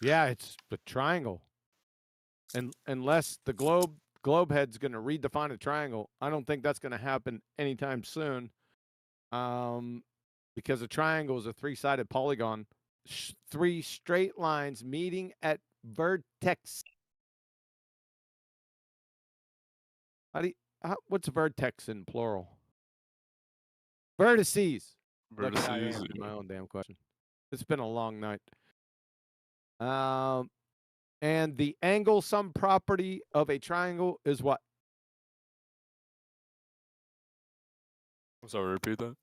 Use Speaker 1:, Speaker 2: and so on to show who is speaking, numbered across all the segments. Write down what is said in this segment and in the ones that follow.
Speaker 1: Yeah, it's the triangle. And unless the globe head's going to redefine a triangle, I don't think that's going to happen anytime soon. Because a triangle is a three-sided polygon, three straight lines meeting at vertex. What's vertex in plural? Vertices. Look, I answered my own damn question. It's been a long night. And the angle sum property of a triangle is what?
Speaker 2: I'm sorry, repeat that.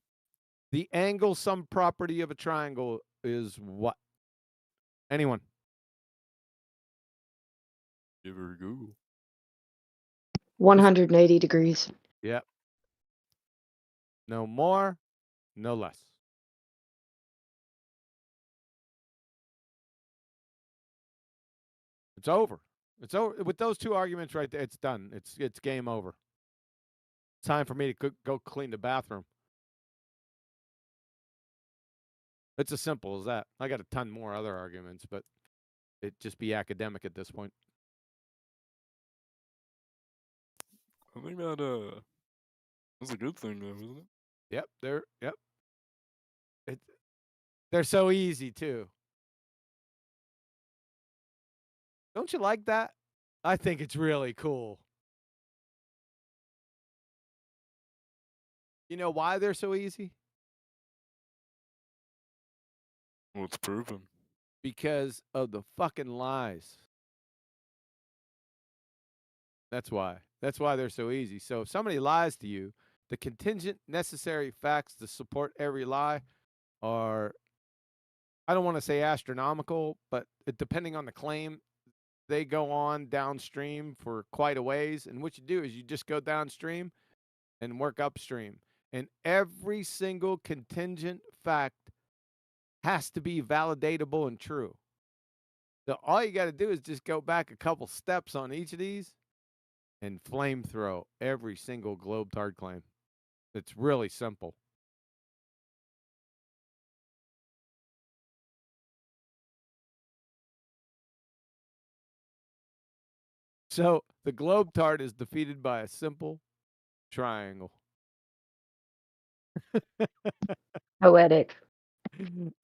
Speaker 1: The angle sum property of a triangle is what? Anyone?
Speaker 2: Give her a Google.
Speaker 3: 180 degrees.
Speaker 1: Yep. No more, no less. It's over. It's over. With those two arguments right there, it's done. It's game over. Time for me to go clean the bathroom. It's as simple as that. I got a ton more other arguments, but it'd just be academic at this point.
Speaker 2: I think that's a good thing, though, isn't it?
Speaker 1: Yep. They're so easy too. Don't you like that? I think it's really cool. You know why they're so easy?
Speaker 2: Well, it's proven.
Speaker 1: Because of the fucking lies. That's why. That's why they're so easy. So if somebody lies to you, the contingent necessary facts to support every lie are, I don't want to say astronomical, but depending on the claim, they go on downstream for quite a ways. And what you do is you just go downstream and work upstream. And every single contingent fact has to be validatable and true. So all you got to do is just go back a couple steps on each of these and flamethrow every single globetard claim. It's really simple. So the globetard is defeated by a simple triangle.
Speaker 3: Poetic.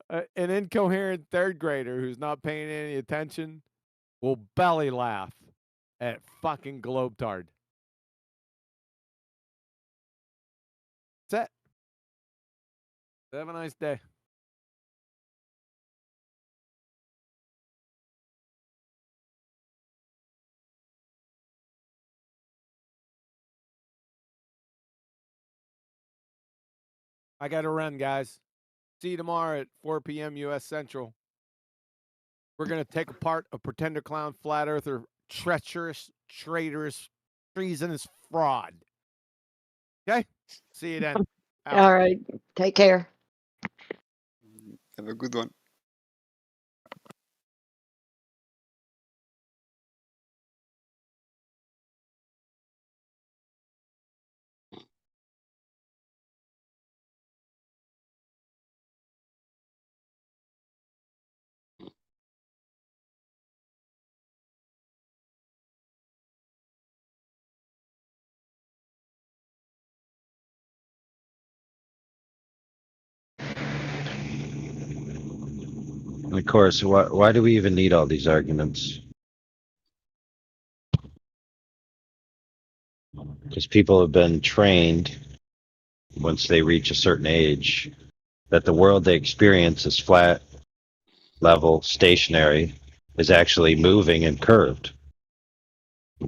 Speaker 1: An incoherent third grader who's not paying any attention will belly laugh at fucking globetard. That's it. Have a nice day. I got to run, guys. See you tomorrow at 4 p.m. U.S. Central. We're going to take apart a pretender clown, flat earther, treacherous, traitorous, treasonous fraud. Okay? See you then. Out.
Speaker 3: All right. Take care.
Speaker 4: Have a good one.
Speaker 5: Of course, why do we even need all these arguments? Because people have been trained, once they reach a certain age, that the world they experience is flat, level, stationary, is actually moving and curved.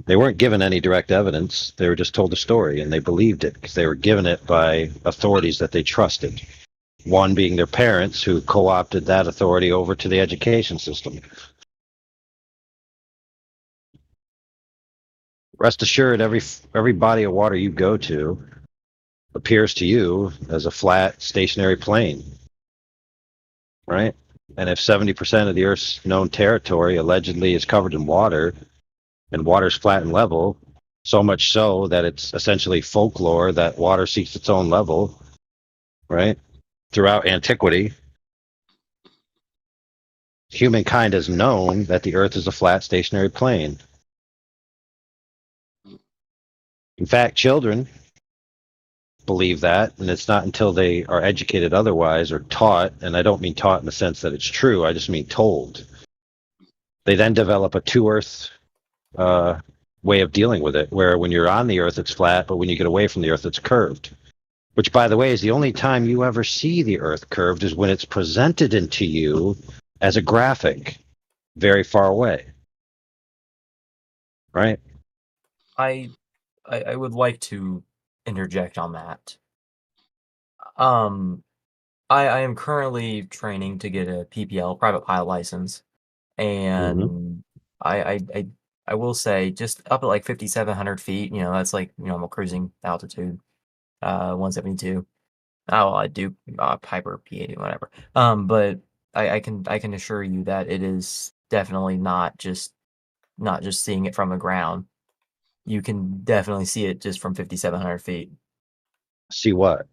Speaker 5: They weren't given any direct evidence. They were just told a story, and they believed it because they were given it by authorities that they trusted. One being their parents, who co-opted that authority over to the education system. Rest assured, every body of water you go to appears to you as a flat, stationary plane, right? And if 70% of the Earth's known territory allegedly is covered in water, and water's flat and level, so much so that it's essentially folklore that water seeks its own level, right? Throughout antiquity, humankind has known that the Earth is a flat, stationary plane. In fact, children believe that, and it's not until they are educated otherwise or taught, and I don't mean taught in the sense that it's true, I just mean told. They then develop a two-Earth way of dealing with it, where when you're on the Earth, it's flat, but when you get away from the Earth, it's curved. Which, by the way, is the only time you ever see the Earth curved is when it's presented into you as a graphic very far away. Right?
Speaker 6: I would like to interject on that. I am currently training to get a PPL, private pilot license, and I will say just up at like 5,700 feet, that's like normal cruising altitude, 172. Oh, I do Piper P80, whatever. But I can assure you that it is definitely not just seeing it from the ground. You can definitely see it just from 5,700 feet.
Speaker 5: See what?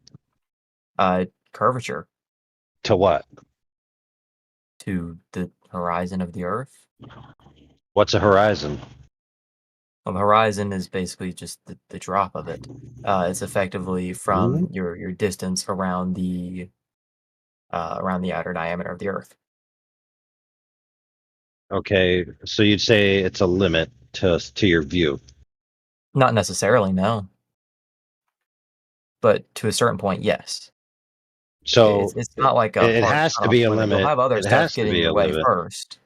Speaker 6: Curvature
Speaker 5: To what?
Speaker 6: to the horizon of the Earth.
Speaker 5: What's a horizon?
Speaker 6: Well, the horizon is basically just the drop of it. It's effectively from your distance around the outer diameter of the Earth.
Speaker 5: Okay, so you'd say it's a limit to your view.
Speaker 6: Not necessarily, no. But to a certain point, yes.
Speaker 5: So
Speaker 6: it's not like a
Speaker 5: it
Speaker 6: hard
Speaker 5: has to
Speaker 6: cutoff
Speaker 5: be a
Speaker 6: limit.
Speaker 5: limit.
Speaker 6: You'll have other
Speaker 5: It
Speaker 6: stuff
Speaker 5: has to
Speaker 6: getting
Speaker 5: be
Speaker 6: in
Speaker 5: a
Speaker 6: the way
Speaker 5: limit.
Speaker 6: first.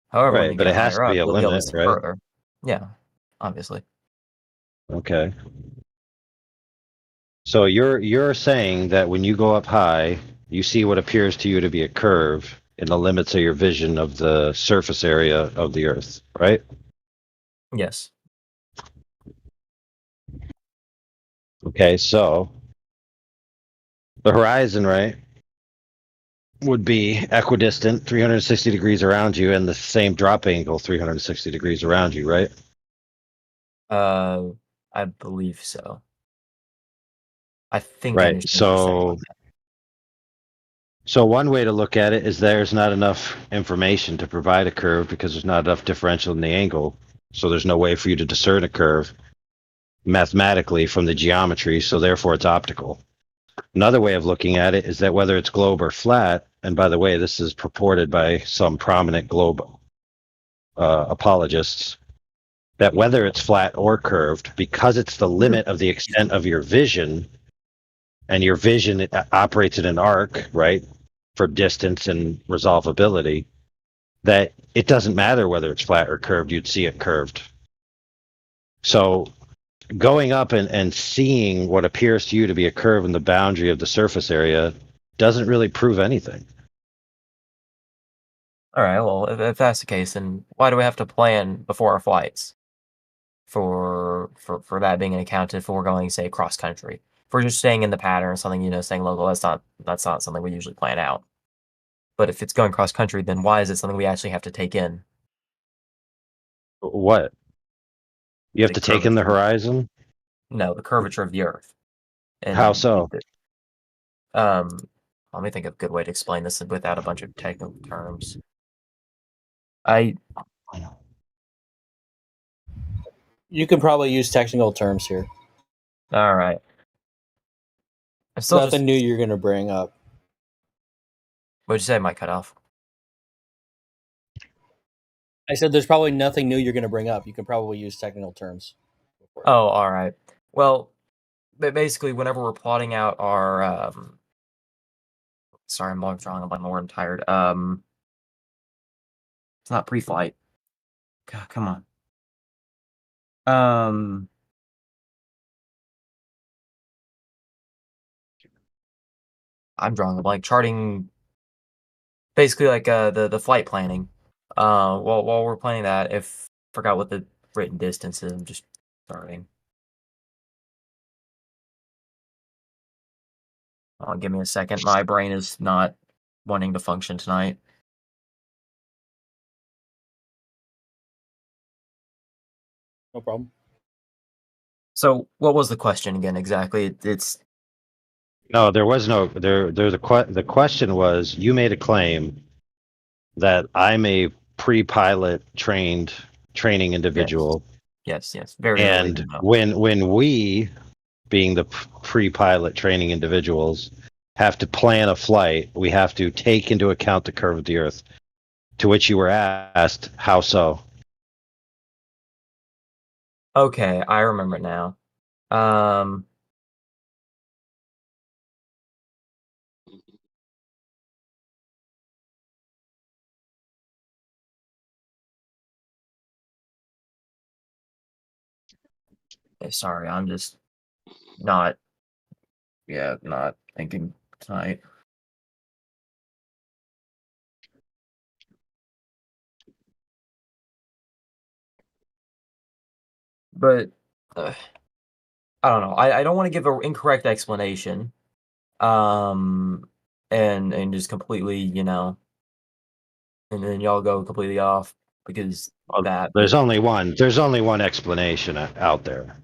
Speaker 6: However, when
Speaker 5: Right,
Speaker 6: you
Speaker 5: but
Speaker 6: get
Speaker 5: it has
Speaker 6: higher
Speaker 5: to
Speaker 6: up,
Speaker 5: be a
Speaker 6: you'll be able to
Speaker 5: limit,
Speaker 6: see
Speaker 5: right?
Speaker 6: further. Yeah, obviously.
Speaker 5: Okay. So you're saying that when you go up high, you see what appears to you to be a curve in the limits of your vision of the surface area of the Earth, right?
Speaker 6: Yes.
Speaker 5: Okay, so the horizon, right, would be equidistant, 360 degrees around you, and the same drop angle, 360 degrees around you, right?
Speaker 6: I believe so. I think I
Speaker 5: Right.
Speaker 6: understand what you're saying about that.
Speaker 5: So one way to look at it is there's not enough information to provide a curve because there's not enough differential in the angle. So there's no way for you to discern a curve mathematically from the geometry, so therefore it's optical. Another way of looking at it is that whether it's globe or flat, and by the way, this is purported by some prominent globe apologists, that whether it's flat or curved, because it's the limit of the extent of your vision, and your vision operates in an arc, right, for distance and resolvability, that it doesn't matter whether it's flat or curved, you'd see it curved. So going up and seeing what appears to you to be a curve in the boundary of the surface area doesn't really prove anything.
Speaker 6: All right, well, if that's the case, then why do we have to plan before our flights for that being accounted for going, say, cross country? If we're just staying in the pattern or something, staying local, that's not something we usually plan out. But if it's going cross country, then why is it something we actually have to take in?
Speaker 5: What? You have
Speaker 6: The
Speaker 5: to take in the
Speaker 6: curvature.
Speaker 5: horizon?
Speaker 6: No, the curvature of the Earth. And
Speaker 5: How so?
Speaker 6: Let me think of a good way to explain this without a bunch of technical terms.
Speaker 7: You can probably use technical terms here.
Speaker 6: All right. I'm still
Speaker 7: Nothing new you're going to bring up.
Speaker 6: What'd you say? Might cut off.
Speaker 7: I said there's probably nothing new you're going to bring up. You can probably use technical terms.
Speaker 6: Oh, all right. Well, basically, whenever we're plotting out our sorry, I'm drawing a blank. I'm tired. It's not pre-flight. God, come on. I'm drawing a blank. Charting, basically like the flight planning. While we're planning that, if forgot what the written distance is, I'm just starting. Give me a second. My brain is not wanting to function tonight.
Speaker 7: No problem.
Speaker 6: So, what was the question again exactly? It's
Speaker 5: No, there was no there. The question was, you made a claim that I'm a pre-pilot training individual,
Speaker 6: Yes, very early.
Speaker 5: and when we, being the pre-pilot training individuals, have to plan a flight, we have to take into account the curve of the Earth. To which you were asked, how so?
Speaker 6: Okay, I remember now. Sorry, I'm just not thinking tonight. But I don't know. I don't want to give an incorrect explanation, and just completely, and then y'all go completely off because
Speaker 5: there's only one explanation out there,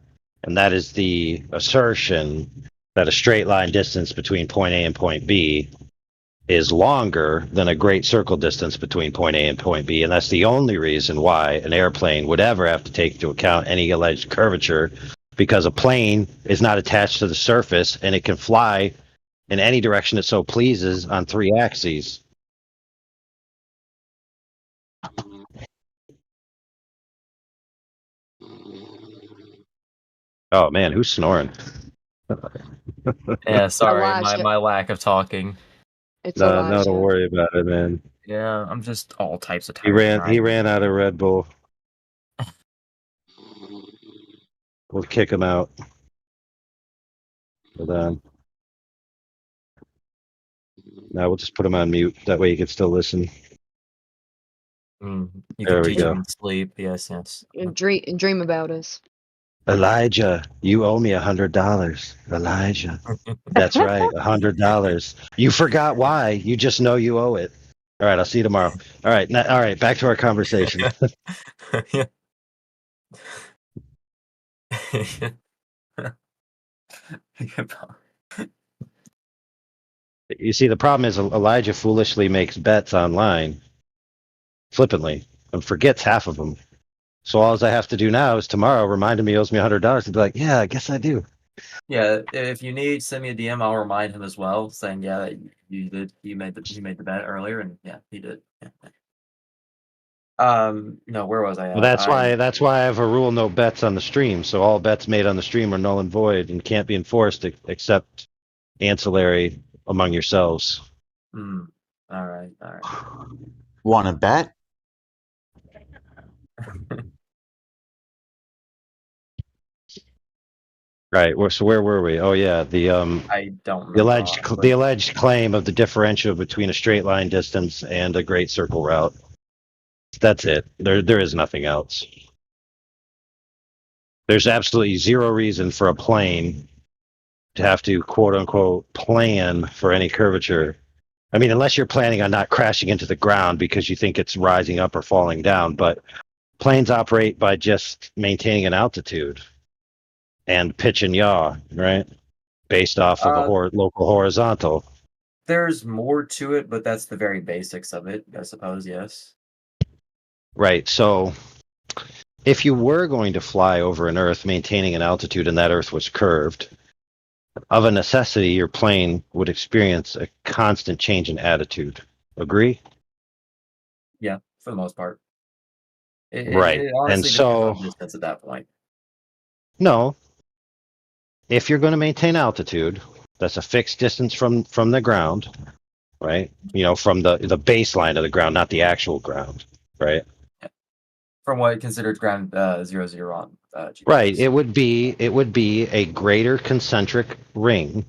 Speaker 5: and that is the assertion that a straight line distance between point A and point B is longer than a great circle distance between point A and point B, and that's the only reason why an airplane would ever have to take into account any alleged curvature, because a plane is not attached to the surface and it can fly in any direction it so pleases on 3 axes. Oh man, who's snoring?
Speaker 6: Yeah, sorry,
Speaker 3: Elijah.
Speaker 6: my lack of talking.
Speaker 3: It's
Speaker 5: No,
Speaker 3: Elijah.
Speaker 5: don't worry about it, man.
Speaker 6: Yeah, I'm just all types of
Speaker 5: He
Speaker 6: tired.
Speaker 5: ran out of Red Bull. We'll kick him out. Hold on. Now we'll just put him on mute. That way you can still listen.
Speaker 6: You
Speaker 5: There
Speaker 6: can
Speaker 5: we
Speaker 6: teach
Speaker 5: go.
Speaker 6: him to sleep. Yes.
Speaker 3: And dream about us.
Speaker 5: Elijah, you owe me $100. Elijah. That's right, $100. You forgot why. You just know you owe it. All right, I'll see you tomorrow. All right, back to our conversation. You see, the problem is Elijah foolishly makes bets online, flippantly, and forgets half of them. So all I have to do now is tomorrow remind him he owes me $100 and be like, yeah, I guess I do.
Speaker 6: Yeah, if you need, send me a DM. I'll remind him as well, saying, yeah, you did. You made the bet earlier, and yeah, he did. Yeah. No, where was I at?
Speaker 5: Well, that's why I have a rule: no bets on the stream. So all bets made on the stream are null and void and can't be enforced except ancillary among yourselves.
Speaker 6: All right.
Speaker 8: Want to bet?
Speaker 5: Right. So where were we? Oh yeah,
Speaker 6: I don't remember.
Speaker 5: the alleged claim of the differential between a straight line distance and a great circle route. That's it. There is nothing else. There's absolutely zero reason for a plane to have to quote unquote plan for any curvature. I mean, unless you're planning on not crashing into the ground because you think it's rising up or falling down, but planes operate by just maintaining an altitude and pitch and yaw, right? Based off of a local horizontal.
Speaker 6: There's more to it, but that's the very basics of it, I suppose, yes.
Speaker 5: Right. So if you were going to fly over an Earth maintaining an altitude and that Earth was curved, of a necessity, your plane would experience a constant change in attitude. Agree?
Speaker 6: Yeah, for the most part.
Speaker 5: Right.
Speaker 6: It honestly
Speaker 5: and so
Speaker 6: depends on distance at that point.
Speaker 5: No. If you're going to maintain altitude, that's a fixed distance from the ground, right? From the baseline of the ground, not the actual ground, right?
Speaker 6: From what considered ground 0 on GPS.
Speaker 5: Right. It would be a greater concentric ring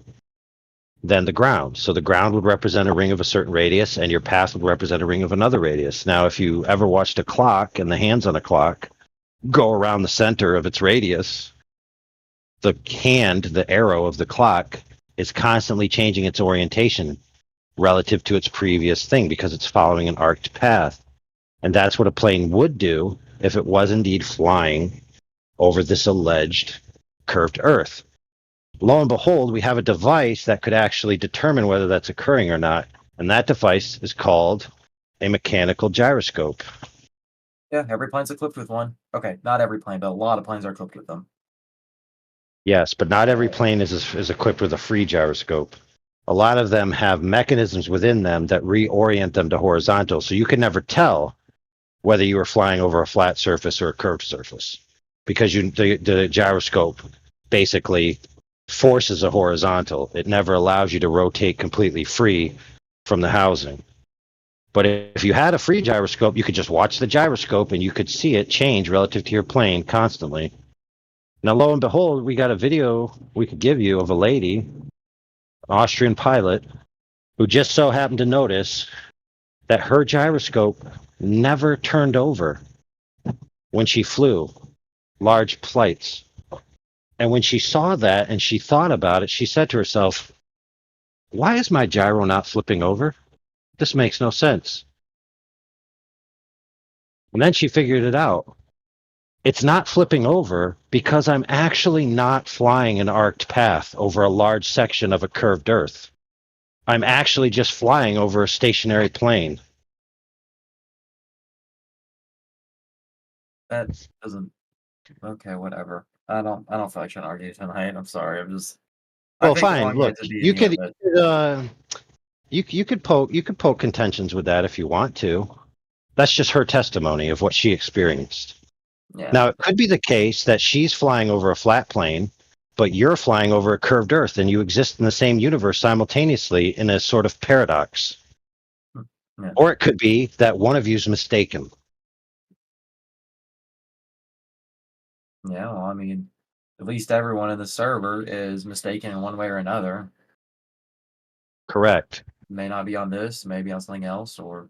Speaker 5: than the ground. So the ground would represent a ring of a certain radius, and your path would represent a ring of another radius. Now, if you ever watched a clock and the hands on a clock go around the center of its radius, the arrow of the clock, is constantly changing its orientation relative to its previous thing because it's following an arced path. And that's what a plane would do if it was indeed flying over this alleged curved Earth. Lo and behold, we have a device that could actually determine whether that's occurring or not. And that device is called a mechanical gyroscope.
Speaker 6: Yeah, every plane's equipped with one. Okay, not every plane, but a lot of planes are equipped with them.
Speaker 5: Yes, but not every plane is equipped with a free gyroscope. A lot of them have mechanisms within them that reorient them to horizontal, so you can never tell whether you were flying over a flat surface or a curved surface, because the gyroscope basically forces a horizontal. It never allows you to rotate completely free from the housing. But if you had a free gyroscope, you could just watch the gyroscope and you could see it change relative to your plane constantly. Now, lo and behold, we got a video we could give you of a lady, an Austrian pilot, who just so happened to notice that her gyroscope never turned over when she flew large flights. And when she saw that and she thought about it, she said to herself, why is my gyro not flipping over? This makes no sense. And then she figured it out. It's not flipping over because I'm actually not flying an arced path over a large section of a curved Earth. I'm actually just flying over a stationary plane.
Speaker 6: That doesn't. Okay, whatever. I don't feel like trying to argue tonight. I'm sorry. I'm just.
Speaker 5: Well, fine. Look, you could poke contentions with that if you want to. That's just her testimony of what she experienced.
Speaker 6: Yeah.
Speaker 5: Now, it could be the case that she's flying over a flat plane, but you're flying over a curved Earth, and you exist in the same universe simultaneously in a sort of paradox.
Speaker 6: Yeah.
Speaker 5: Or it could be that one of you is mistaken.
Speaker 6: Yeah, well, I mean, at least everyone in the server is mistaken in one way or another.
Speaker 5: Correct.
Speaker 6: May not be on this, maybe on something else, or...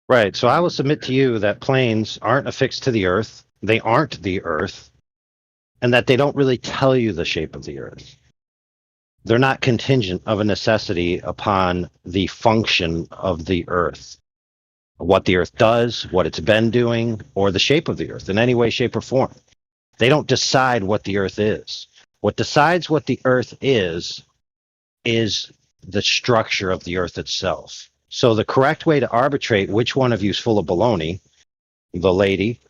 Speaker 5: Right, so I will submit to you that planes aren't affixed to the Earth, they aren't the Earth, and that they don't really tell you the shape of the Earth. They're not contingent of a necessity upon the function of the Earth. What the Earth does, what it's been doing, or the shape of the Earth in any way, shape, or form. They don't decide what the Earth is. What decides what the Earth is the structure of the Earth itself. So the correct way to arbitrate which one of you is full of baloney, the lady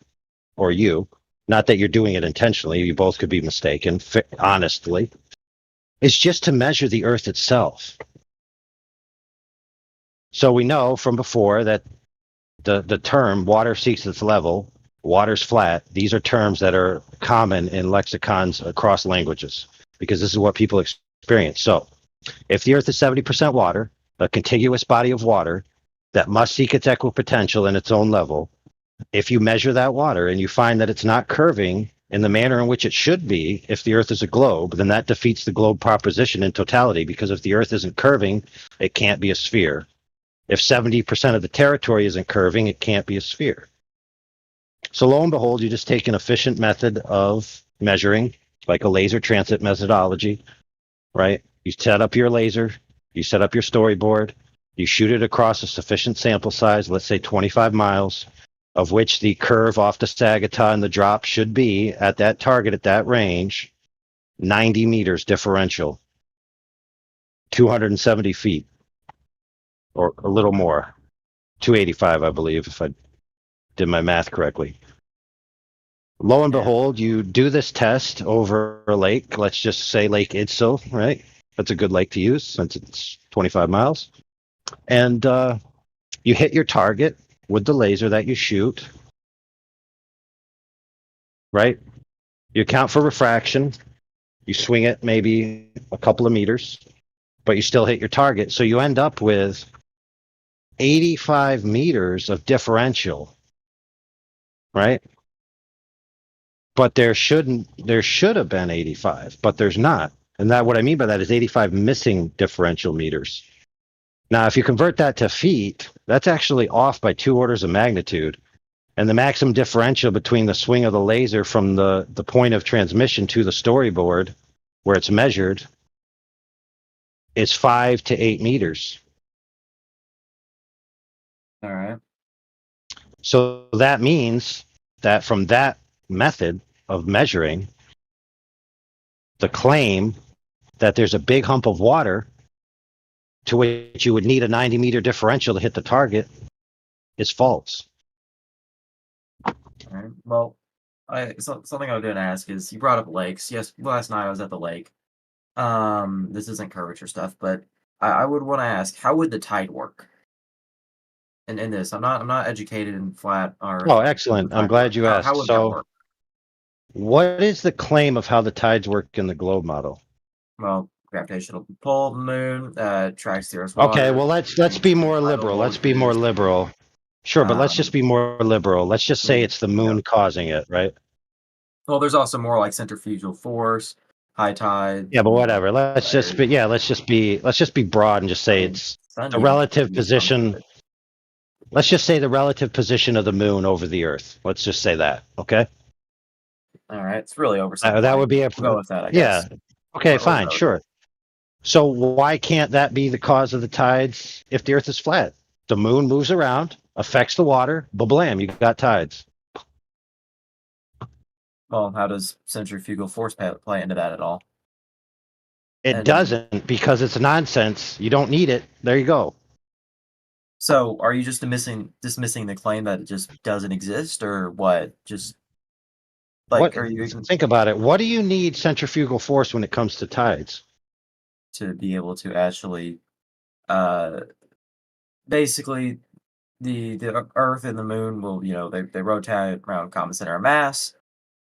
Speaker 5: or you, not that you're doing it intentionally, you both could be mistaken, honestly, is just to measure the Earth itself. So we know from before that the term water seeks its level, water's flat, these are terms that are common in lexicons across languages, because this is what people experience. So if the Earth is 70% water, a contiguous body of water that must seek its equipotential in its own level, if you measure that water and you find that it's not curving in the manner in which it should be, if the Earth is a globe, then that defeats the globe proposition in totality, because if the Earth isn't curving, it can't be a sphere. If 70% of the territory isn't curving, it can't be a sphere. So lo and behold, you just take an efficient method of measuring, like a laser transit methodology, right? You set up your laser, you set up your storyboard, you shoot it across a sufficient sample size, let's say 25 miles, of which the curve off the Sagata and the drop should be at that target, at that range, 90 meters differential, 270 feet, or a little more, 285, I believe, if I did my math correctly. Lo and behold, you do this test over a lake, let's just say Lake Idsel, right? That's a good lake to use since it's 25 miles. And you hit your target with the laser that you shoot, right? You account for refraction. You swing it maybe a couple of meters, but you still hit your target. So you end up with 85 meters of differential, right? But there should have been 85, but there's not. And that, what I mean by that is 85 missing differential meters. Now, if you convert that to feet, that's actually off by 2 orders of magnitude. And the maximum differential between the swing of the laser from the point of transmission to the storyboard, where it's measured, is 5 to 8 meters.
Speaker 6: All right.
Speaker 5: So that means that from that method of measuring, the claim that there's a big hump of water to which you would need a 90-meter differential to hit the target is false.
Speaker 6: All right. Well, something I was going to ask is, you brought up lakes. Yes, last night I was at the lake. This isn't curvature stuff, but I would want to ask, how would the tide work? In this, I'm not educated in flat or.
Speaker 5: Oh, excellent. I'm glad you asked.
Speaker 6: How would that
Speaker 5: So,
Speaker 6: work?
Speaker 5: what is the claim of how the tides work in the globe model?
Speaker 6: Well, gravitational pull of the moon tracks the Earth's water.
Speaker 5: Okay, well let's be more liberal. Let's be more liberal. Sure, but let's just be more liberal. Let's just say it's the moon causing it, right?
Speaker 6: Well, there's also more like centrifugal force, high tide.
Speaker 5: Yeah, but whatever. Let's just be broad and just say it's the relative position. Let's just say the relative position of the moon over the Earth. Let's just say that, okay?
Speaker 6: All right, it's really oversimplified.
Speaker 5: That would be a
Speaker 6: we'll go with that, I guess.
Speaker 5: Yeah. Okay, fine, sure. So why can't that be the cause of the tides if the Earth is flat? The moon moves around, affects the water, blam, you got tides.
Speaker 6: Well, how does centrifugal force play into that at all?
Speaker 5: It doesn't, because it's nonsense. You don't need it. There you go.
Speaker 6: So, are you just dismissing the claim that it just doesn't exist, or what? Just like, are you
Speaker 5: think about it? What do you need centrifugal force when it comes to tides?
Speaker 6: To be able to actually, basically, the Earth and the Moon will, they rotate around common center of mass.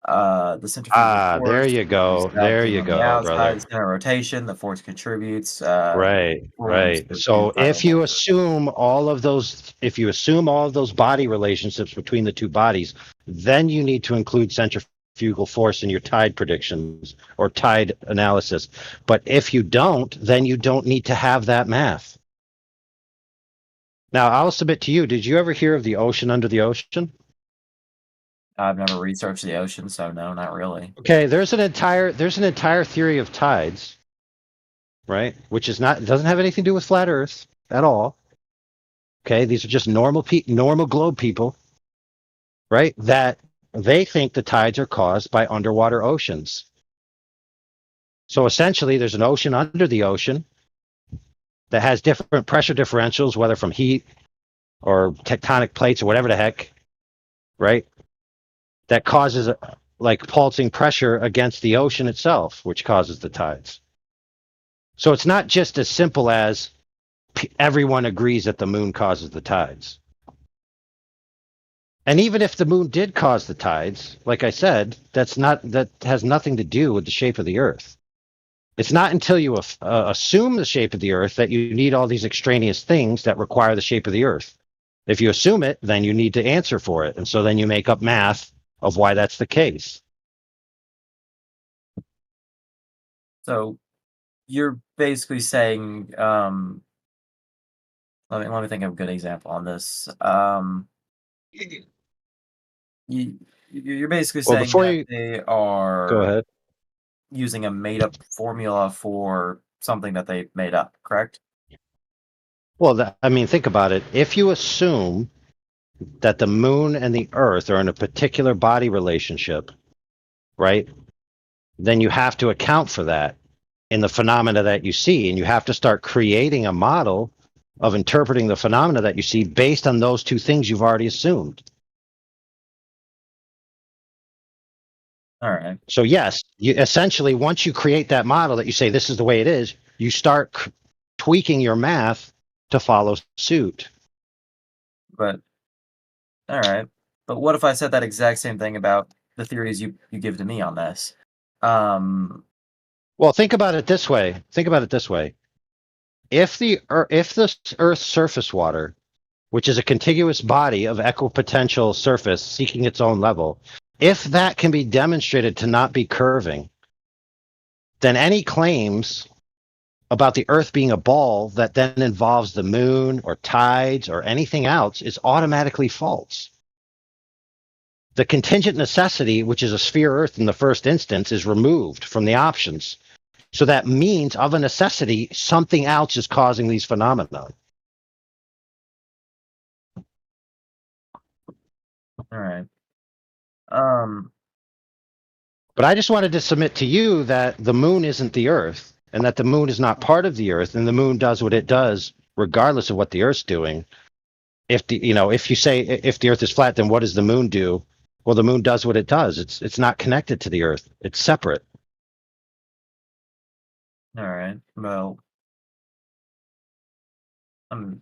Speaker 6: The centrifugal force.
Speaker 5: There you go. There you go, brother.
Speaker 6: Center rotation, the force contributes.
Speaker 5: Right. So if you assume all of those body relationships between the two bodies, then you need to include centrifugal force in your tide predictions or tide analysis. But if you don't, then you don't need to have that math. Now, I'll submit to you, did you ever hear of the ocean under the ocean?
Speaker 6: I've never researched the ocean, so no, not really.
Speaker 5: Okay, there's an entire theory of tides, right? Which doesn't have anything to do with flat Earth at all. Okay, these are just normal globe people, right? That they think the tides are caused by underwater oceans. So essentially, there's an ocean under the ocean that has different pressure differentials, whether from heat or tectonic plates or whatever the heck, right? That causes like pulsing pressure against the ocean itself, which causes the tides. So it's not just as simple as everyone agrees that the moon causes the tides. And even if the moon did cause the tides, like I said, that has nothing to do with the shape of the Earth. It's not until you assume the shape of the Earth that you need all these extraneous things that require the shape of the Earth. If you assume it, then you need to answer for it. And so then you make up math of why that's the case.
Speaker 6: So you're basically saying, let me think of a good example on this. You're basically saying that they are
Speaker 5: go ahead.
Speaker 6: Using a made-up formula for something that they made up, correct?
Speaker 5: Well, think about it. If you assume that the moon and the Earth are in a particular body relationship, right? Then you have to account for that in the phenomena that you see, and you have to start creating a model of interpreting the phenomena that you see based on those two things you've already assumed.
Speaker 6: All right.
Speaker 5: So yes, you essentially, once you create that model that you say this is the way it is, you start tweaking your math to follow suit.
Speaker 6: But all right. But what if I said that exact same thing about the theories you give to me on this?
Speaker 5: Well, think about it this way. If the Earth's surface water, which is a contiguous body of equipotential surface seeking its own level, if that can be demonstrated to not be curving, then any claims about the Earth being a ball that then involves the moon or tides or anything else is automatically false. The contingent necessity, which is a sphere Earth in the first instance, is removed from the options. So that means, of a necessity, something else is causing these phenomena.
Speaker 6: All right.
Speaker 5: But I just wanted to submit to you that the moon isn't the Earth, and that the moon is not part of the Earth, and the moon does what it does, regardless of what the Earth's doing. if you say if the Earth is flat, then what does the moon do? Well, the moon does what it does. It's not connected to the Earth. It's separate.
Speaker 6: All right. Well, I'm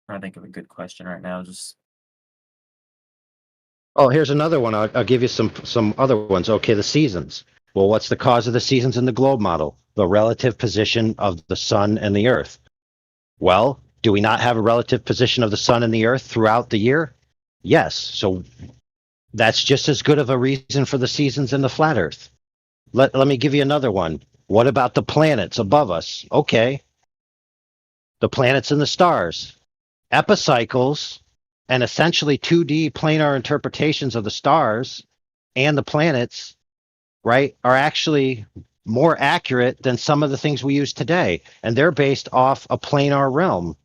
Speaker 6: trying to think of a good question right now. Just
Speaker 5: Oh, here's another one. I'll give you some other ones. Okay, the seasons. Well, what's the cause of the seasons in the globe model? The relative position of the sun and the Earth. Well, do we not have a relative position of the sun and the Earth throughout the year? Yes. So that's just as good of a reason for the seasons in the flat Earth. Let me give you another one. What about the planets above us? Okay. The planets and the stars. Epicycles and essentially 2D planar interpretations of the stars and the planets, right, are actually more accurate than some of the things we use today. And they're based off a planar realm.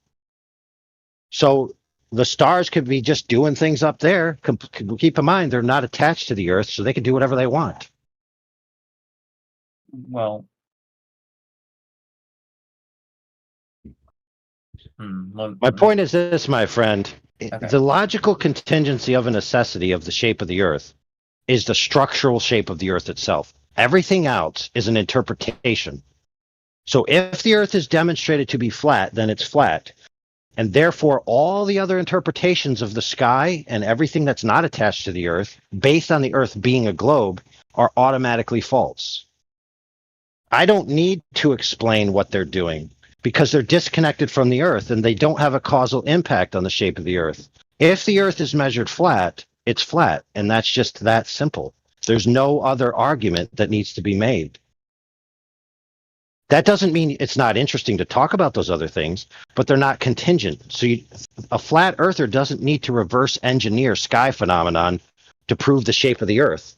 Speaker 5: So the stars could be just doing things up there. Keep in mind, they're not attached to the Earth, so they can do whatever they want.
Speaker 6: well.
Speaker 5: My point is this, my friend.
Speaker 6: Okay.
Speaker 5: The logical contingency of a necessity of the shape of the Earth is the structural shape of the Earth itself. Everything else is an interpretation. So if the Earth is demonstrated to be flat, then it's flat. And therefore, all the other interpretations of the sky and everything that's not attached to the Earth, based on the Earth being a globe, are automatically false. I don't need to explain what they're doing because they're disconnected from the Earth and they don't have a causal impact on the shape of the Earth. If the Earth is measured flat, it's flat, and that's just that simple. There's no other argument that needs to be made. That doesn't mean it's not interesting to talk about those other things, but they're not contingent. So a flat earther doesn't need to reverse engineer sky phenomenon to prove the shape of the Earth.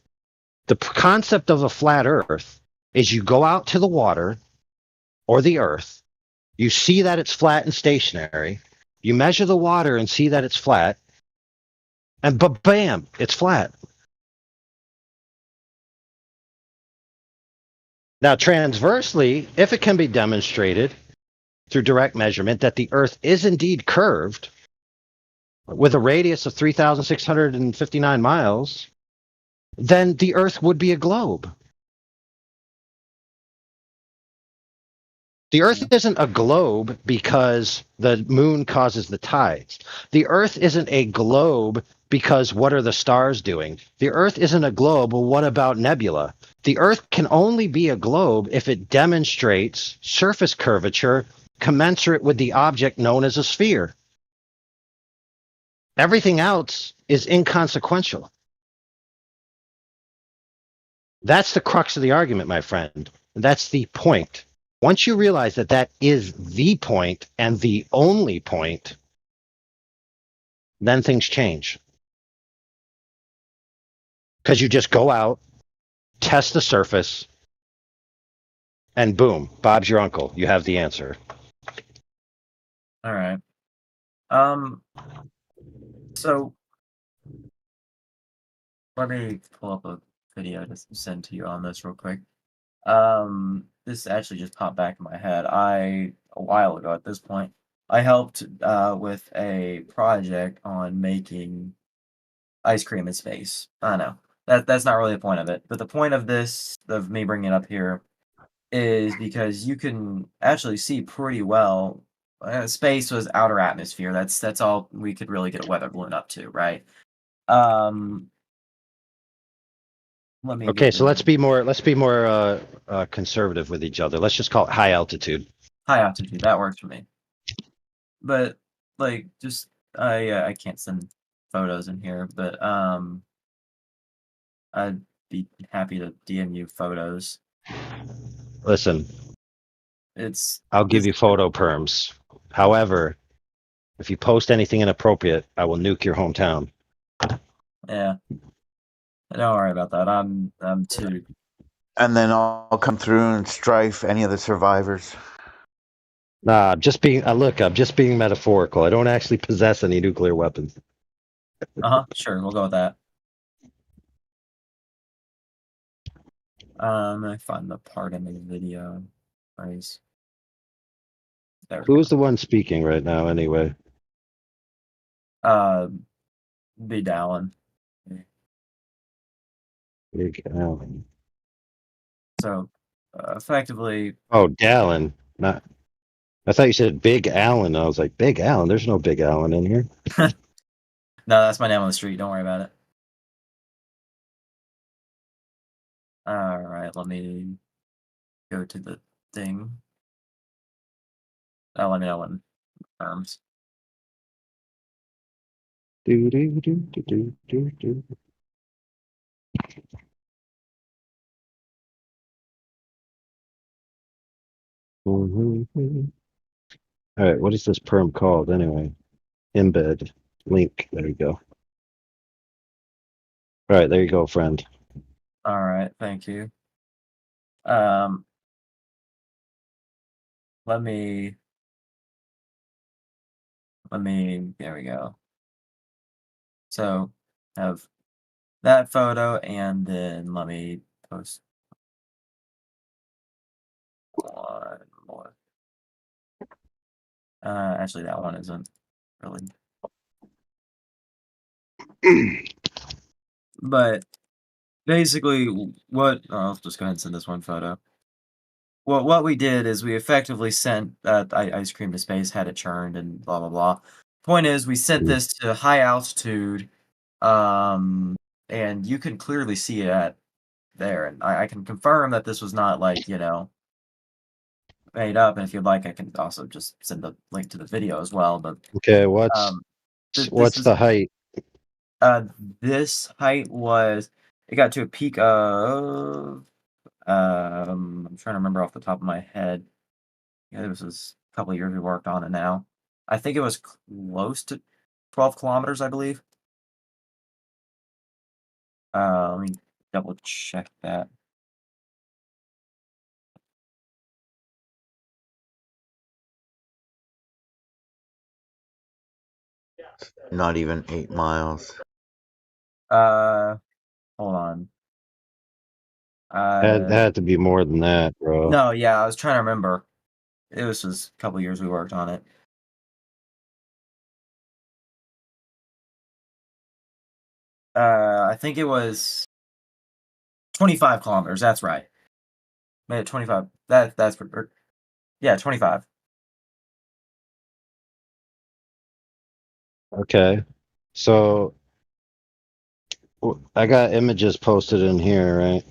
Speaker 5: The concept of a flat Earth is you go out to the water or the Earth, you see that it's flat and stationary, you measure the water and see that it's flat, and bam, it's flat. Now, transversely, if it can be demonstrated through direct measurement that the Earth is indeed curved with a radius of 3,659 miles, then the Earth would be a globe. The Earth isn't a globe because the moon causes the tides. The Earth isn't a globe because what are the stars doing? The Earth isn't a globe, well, what about nebula? The Earth can only be a globe if it demonstrates surface curvature commensurate with the object known as a sphere. Everything else is inconsequential. That's the crux of the argument, my friend. That's the point. Once you realize that that is the point and the only point, then things change. Because you just go out, test the surface, and boom, Bob's your uncle. You have the answer.
Speaker 6: All right. So let me pull up a video to send to you on this real quick. This actually just popped back in my head. A while ago at this point, I helped with a project on making ice cream in space. I know that's not really the point of it, but the point of this, of me bringing it up here, is because you can actually see pretty well. Space was outer atmosphere. That's all we could really get a weather balloon up to, right?
Speaker 5: Okay, so let's be more conservative with each other. Let's just call it high altitude.
Speaker 6: High altitude, that works for me. But like, just I can't send photos in here, but I'd be happy to DM you photos.
Speaker 5: Listen, I'll give you photo perms. However, if you post anything inappropriate, I will nuke your hometown.
Speaker 6: Yeah. Don't worry about that. I'm too.
Speaker 8: And then I'll come through and strafe any of the survivors.
Speaker 5: Nah, I'm just being metaphorical. I don't actually possess any nuclear weapons.
Speaker 6: Sure, we'll go with that. Let me find the part in the video. Nice.
Speaker 5: Who's the one speaking right now, anyway?
Speaker 6: Big Allen.
Speaker 5: Big Allen.
Speaker 6: So, effectively,
Speaker 5: Oh, Dallin. Not. I thought you said Big Allen. I was like, Big Allen? There's no Big Allen in here.
Speaker 6: no, that's my name on the street. Don't worry about it. All right, let me go to the thing. Let me know when terms.
Speaker 5: Do do do do do do do. All right, what is this perm called anyway? Embed link. There you go. All right, there you go, friend.
Speaker 6: All right, thank you. Let me. There we go. So, have that photo, and then let me post one more. Actually, that one isn't really. But basically, I'll just go ahead and send this one photo. Well, what we did is we effectively sent ice cream to space, had it churned, and blah blah blah. Point is, we sent this to high altitude, and you can clearly see it there. And I can confirm that this was not like made up. And if you'd like, I can also just send the link to the video as well. But
Speaker 5: Okay, what's the height?
Speaker 6: This height was, it got to a peak of I'm trying to remember off the top of my head. Yeah, this was a couple of years we worked on it now. I think it was close to 12 kilometers, I believe. Let me double check that.
Speaker 8: Not even 8 miles.
Speaker 6: Hold on.
Speaker 5: That had to be more than that, bro.
Speaker 6: No, yeah, I was trying to remember. It was just a couple of years we worked on it. I think it was 25 kilometers. That's right. Made it 25. That's yeah, 25.
Speaker 5: Okay, so I got images posted in here, right?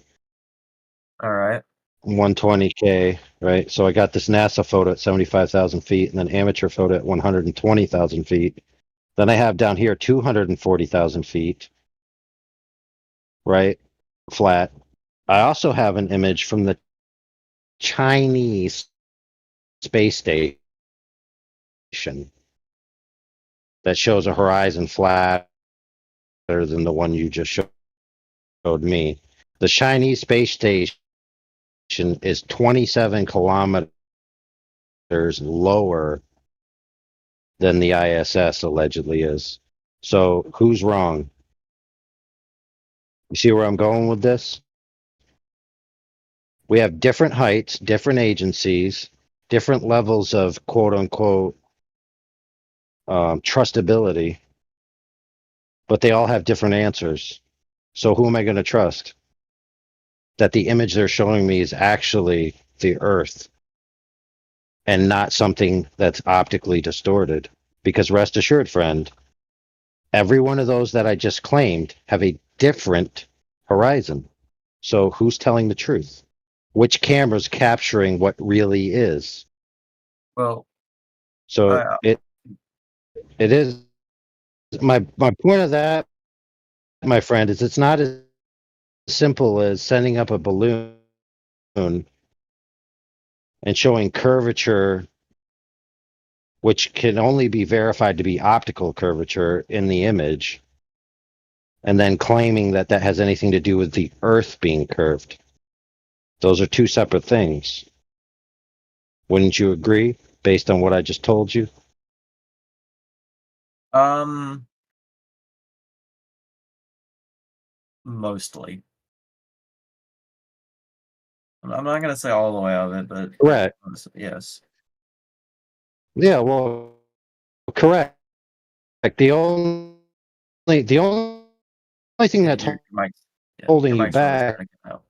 Speaker 6: All right.
Speaker 5: 120K, right? So I got this NASA photo at 75,000 feet, and then amateur photo at 120,000 feet. Then I have down here 240,000 feet, right? Flat. I also have an image from the Chinese space station that shows a horizon flatter than the one you just showed me. The Chinese space station is 27 kilometers lower than the ISS allegedly is. So who's wrong? You see where I'm going with this? We have different heights, different agencies, different levels of quote unquote trustability, but they all have different answers. So who am I going to trust? That the image they're showing me is actually the Earth and not something that's optically distorted. Because rest assured, friend, every one of those that I just claimed have a different horizon. So who's telling the truth? Which camera's capturing what really is?
Speaker 6: Well,
Speaker 5: So it is my point of that, my friend, is it's not as simple as sending up a balloon and showing curvature, which can only be verified to be optical curvature in the image, and then claiming that that has anything to do with the Earth being curved. Those are two separate things. Wouldn't you agree, based on what I just told you?
Speaker 6: Mostly. I'm not gonna say all the way of it, but
Speaker 5: Correct.
Speaker 6: yes.
Speaker 5: Yeah, well, correct. the only thing that's
Speaker 6: Your mic's,
Speaker 5: holding
Speaker 6: your
Speaker 5: you
Speaker 6: mic's really
Speaker 5: back
Speaker 6: starting to come out.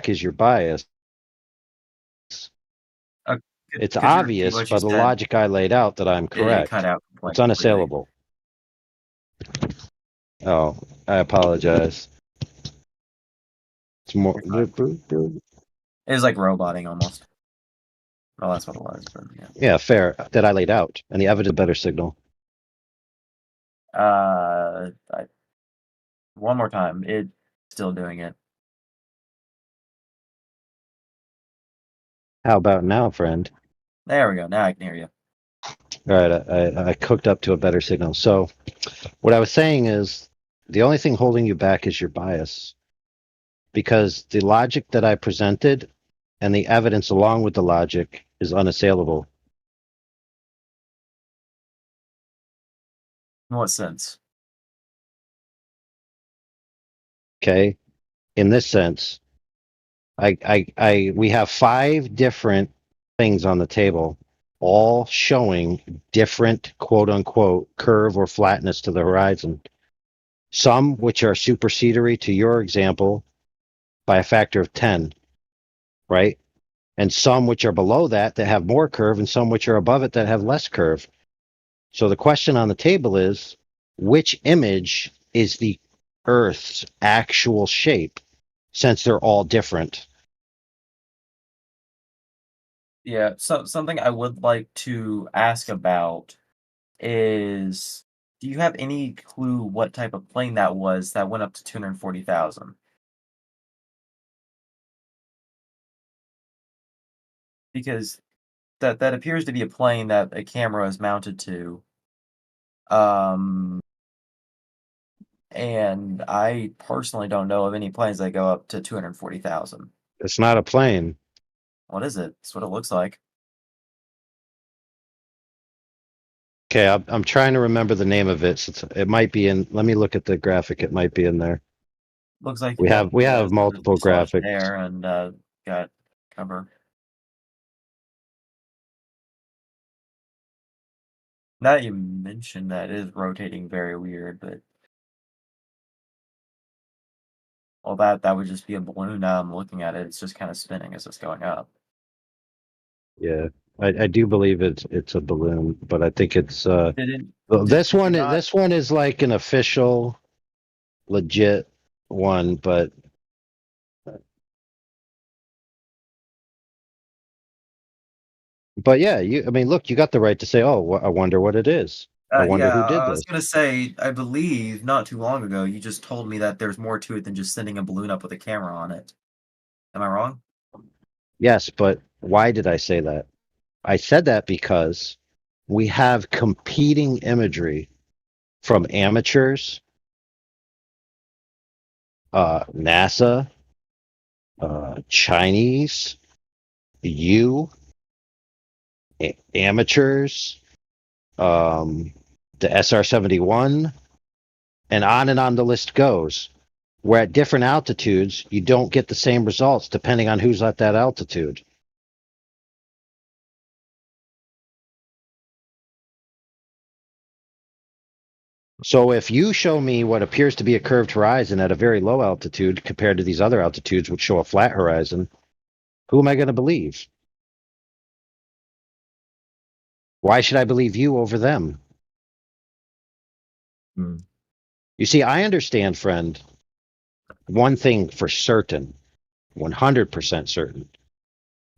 Speaker 5: is your bias. It's
Speaker 6: 'Cause
Speaker 5: obvious
Speaker 6: what
Speaker 5: by
Speaker 6: you
Speaker 5: the
Speaker 6: said,
Speaker 5: logic I laid out that I'm
Speaker 6: it
Speaker 5: correct.
Speaker 6: cut out
Speaker 5: It's
Speaker 6: completely.
Speaker 5: unassailable. Oh, I apologize. It's more.
Speaker 6: It was like roboting almost. Well, that's what it was. But yeah.
Speaker 5: Yeah, fair. That I laid out, and the evidence better signal.
Speaker 6: One more time. It's still doing it.
Speaker 5: How about now, friend?
Speaker 6: There we go. Now I can hear you.
Speaker 5: All right, I cooked up to a better signal. So, what I was saying is, the only thing holding you back is your bias, because the logic that I presented and the evidence along with the logic is unassailable.
Speaker 6: In what sense?
Speaker 5: Okay, in this sense, we have 5 different things on the table, all showing different quote unquote curve or flatness to the horizon. Some which are supersedery to your example by a factor of 10, right? And some which are below that have more curve, and some which are above it that have less curve. So the question on the table is, which image is the Earth's actual shape, since they're all different?
Speaker 6: Yeah, so something I would like to ask about is, do you have any clue what type of plane that was that went up to 240,000? Because that appears to be a plane that a camera is mounted to. And I personally don't know of any planes that go up to 240,000.
Speaker 5: It's not a plane.
Speaker 6: What is it? That's what it looks like.
Speaker 5: Okay, I'm trying to remember the name of it. It might be in. Let me look at the graphic. It might be in there.
Speaker 6: Looks like
Speaker 5: We have multiple graphics
Speaker 6: there and got cover. Now that you mentioned that, it is rotating very weird, but well, that would just be a balloon. Now I'm looking at it; it's just kind of spinning as it's going up.
Speaker 5: Yeah, I do believe it's a balloon, but I think it's this one is like an official, legit one, but yeah, I mean, look, you got the right to say, oh, I wonder what it is. I wonder who did
Speaker 6: I
Speaker 5: this.
Speaker 6: was gonna say, I believe not too long ago you just told me that there's more to it than just sending a balloon up with a camera on it. Am I wrong?
Speaker 5: Yes, but why did I say that? I said that because we have competing imagery from amateurs, NASA, Chinese, amateurs, the SR-71, and on the list goes, where at different altitudes, you don't get the same results depending on who's at that altitude. So if you show me what appears to be a curved horizon at a very low altitude compared to these other altitudes which show a flat horizon, who am I going to believe? Why should I believe you over them? You see, I understand, friend, one thing for certain, 100% certain,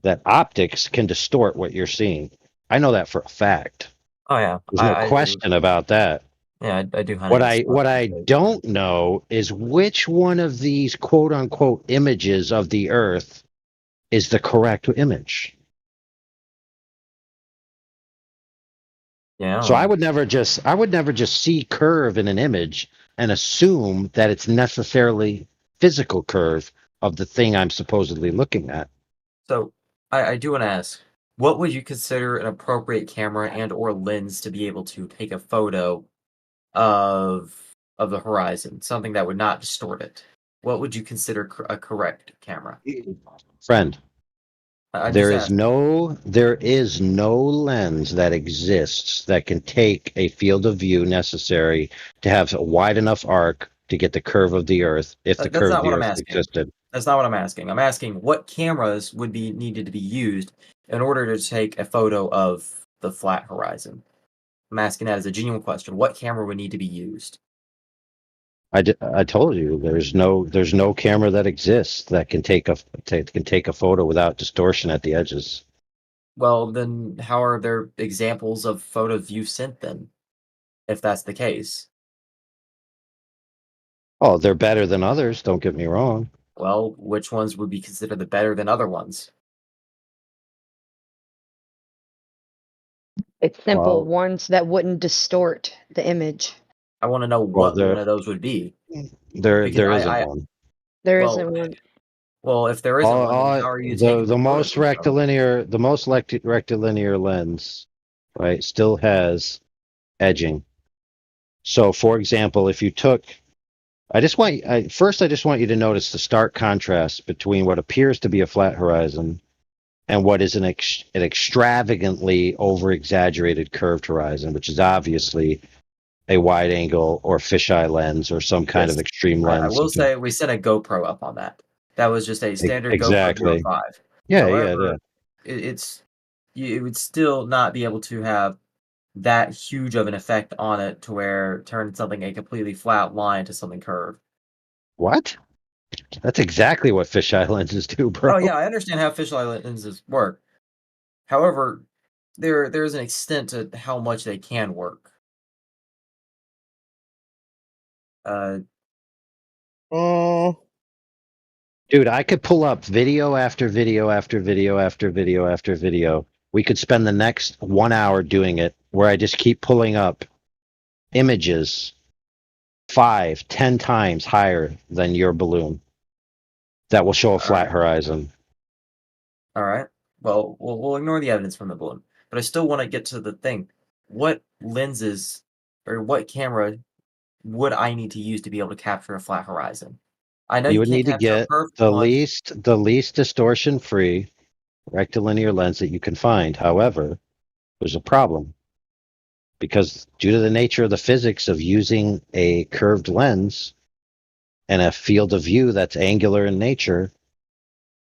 Speaker 5: that optics can distort what you're seeing. I know that for a fact.
Speaker 6: Oh yeah,
Speaker 5: There's no question about that.
Speaker 6: Yeah, I do.
Speaker 5: What I don't know is which one of these quote unquote images of the Earth is the correct image.
Speaker 6: Yeah.
Speaker 5: So I would never just see curve in an image and assume that it's necessarily physical curve of the thing I'm supposedly looking at.
Speaker 6: So I do want to ask, what would you consider an appropriate camera and or lens to be able to take a photo of the horizon, something that would not distort it? What would you consider a correct camera?
Speaker 5: Friend,
Speaker 6: I
Speaker 5: There
Speaker 6: just
Speaker 5: is
Speaker 6: asked.
Speaker 5: there is no lens that exists that can take a field of view necessary to have a wide enough arc to get the curve of the Earth if the
Speaker 6: That's
Speaker 5: curve of
Speaker 6: not
Speaker 5: the
Speaker 6: what I'm
Speaker 5: Earth
Speaker 6: asking.
Speaker 5: existed.
Speaker 6: That's not what I'm asking. I'm asking what cameras would be needed to be used in order to take a photo of the flat horizon. I'm asking that as a genuine question. What camera would need to be used?
Speaker 5: I told you there's no camera that exists that can take a photo without distortion at the edges.
Speaker 6: Well, then how are there examples of photos you've sent then, if that's the case?
Speaker 5: Oh, they're better than others, don't get me wrong.
Speaker 6: Well, which ones would be considered the better than other ones?
Speaker 3: It's simple.
Speaker 5: Well,
Speaker 3: Ones that wouldn't distort the image.
Speaker 6: I want to know
Speaker 5: well,
Speaker 6: what one of those would be.
Speaker 5: there
Speaker 6: Because
Speaker 5: isn't one.
Speaker 3: There
Speaker 6: well,
Speaker 3: isn't one.
Speaker 6: well, if there isn't one, then how are you taking
Speaker 5: the most
Speaker 6: photos of them?
Speaker 5: rectilinear lens, right, still has edging. So, for example, if you took, I just want you to notice the stark contrast between what appears to be a flat horizon and what is an extravagantly over-exaggerated curved horizon, which is obviously a wide angle or fisheye lens or some kind of extreme
Speaker 6: Right, I
Speaker 5: lens.
Speaker 6: will say we sent a GoPro up on that. That was just a standard
Speaker 5: Exactly.
Speaker 6: GoPro 05.
Speaker 5: Yeah,
Speaker 6: However, it would still not be able to have that huge of an effect on it to where turn something a completely flat line to something curved.
Speaker 5: What? That's exactly what fisheye lenses do, bro.
Speaker 6: Oh yeah, I understand how fisheye lenses work. However, there's an extent to how much they can work.
Speaker 5: Dude, I could pull up video after video after video after video after video. We could spend the next 1 hour doing it, where I just keep pulling up images 5, 10 times higher than your balloon that will show a flat horizon.
Speaker 6: All right. Well, we'll ignore the evidence from the balloon, but I still want to get to the thing. What lenses or what camera would I need to use to be able to capture a flat horizon? I know
Speaker 5: You
Speaker 6: you
Speaker 5: would
Speaker 6: can't
Speaker 5: need to
Speaker 6: capture a
Speaker 5: get
Speaker 6: perfect
Speaker 5: the
Speaker 6: one.
Speaker 5: least distortion free rectilinear lens that you can find. However, there's a problem, because due to the nature of the physics of using a curved lens and a field of view that's angular in nature,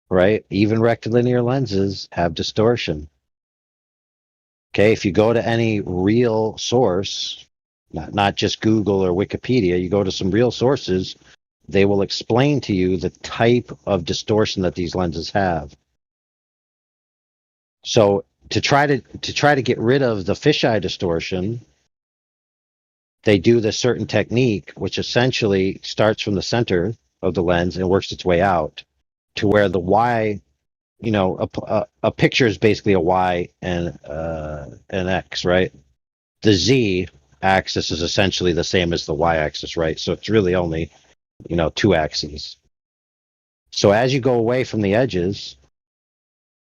Speaker 5: right? Even rectilinear lenses have distortion. Okay, if you go to any real source, not just Google or Wikipedia, you go to some real sources, they will explain to you the type of distortion that these lenses have. So to try to get rid of the fisheye distortion, they do this certain technique, which essentially starts from the center of the lens and works its way out to where the Y, a picture is basically a Y and an X, right? The Z axis is essentially the same as the Y axis, right? So it's really only, two axes. So as you go away from the edges,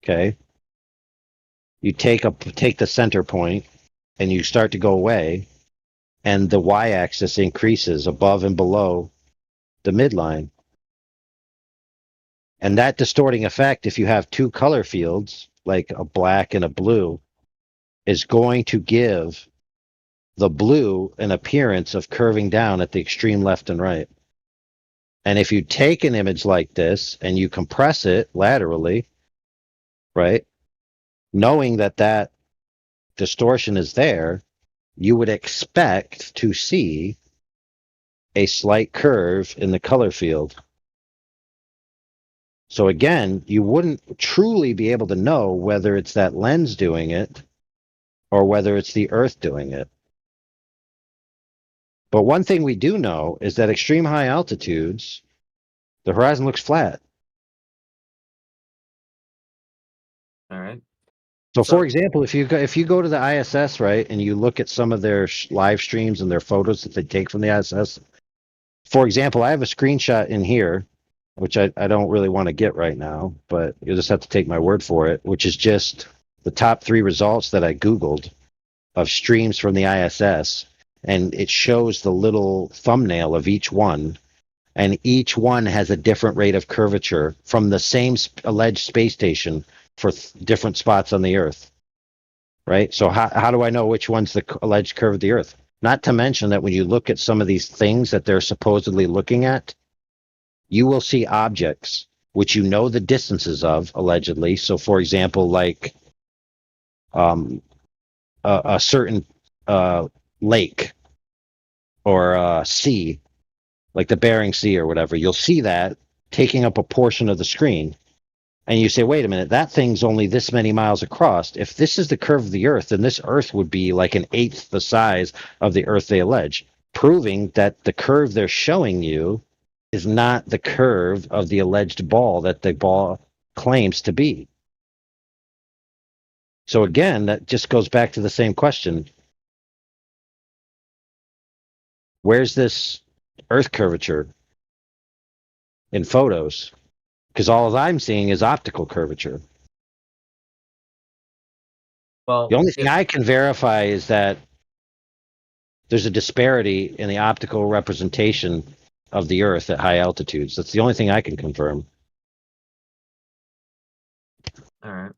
Speaker 5: okay, you take the center point and you start to go away, and the y-axis increases above and below the midline. And that distorting effect, if you have two color fields, like a black and a blue, is going to give the blue an appearance of curving down at the extreme left and right. And if you take an image like this and you compress it laterally, right, knowing that distortion is there, you would expect to see a slight curve in the color field. So again, you wouldn't truly be able to know whether it's that lens doing it or whether it's the Earth doing it. But one thing we do know is that extreme high altitudes, the horizon looks flat.
Speaker 6: All right.
Speaker 5: So, for example, if you go to the ISS, right, and you look at some of their live streams and their photos that they take from the ISS, for example, I have a screenshot in here, which I don't really want to get right now, but you'll just have to take my word for it, which is just the top 3 results that I Googled of streams from the ISS, and it shows the little thumbnail of each one, and each one has a different rate of curvature from the same alleged space station for different spots on the Earth, right? So how do I know which one's the alleged curve of the Earth? Not to mention that when you look at some of these things that they're supposedly looking at, you will see objects which you know the distances of, allegedly. So, for example, like a certain lake or sea, like the Bering Sea or whatever, you'll see that taking up a portion of the screen. And you say, wait a minute, that thing's only this many miles across. If this is the curve of the Earth, then this Earth would be like an eighth the size of the Earth they allege, proving that the curve they're showing you is not the curve of the alleged ball that the ball claims to be. So again, that just goes back to the same question. Where's this Earth curvature in photos? Because all I'm seeing is optical curvature.
Speaker 6: Well,
Speaker 5: The only thing I can verify is that there's a disparity in the optical representation of the Earth at high altitudes. That's the only thing I can confirm.
Speaker 6: all right.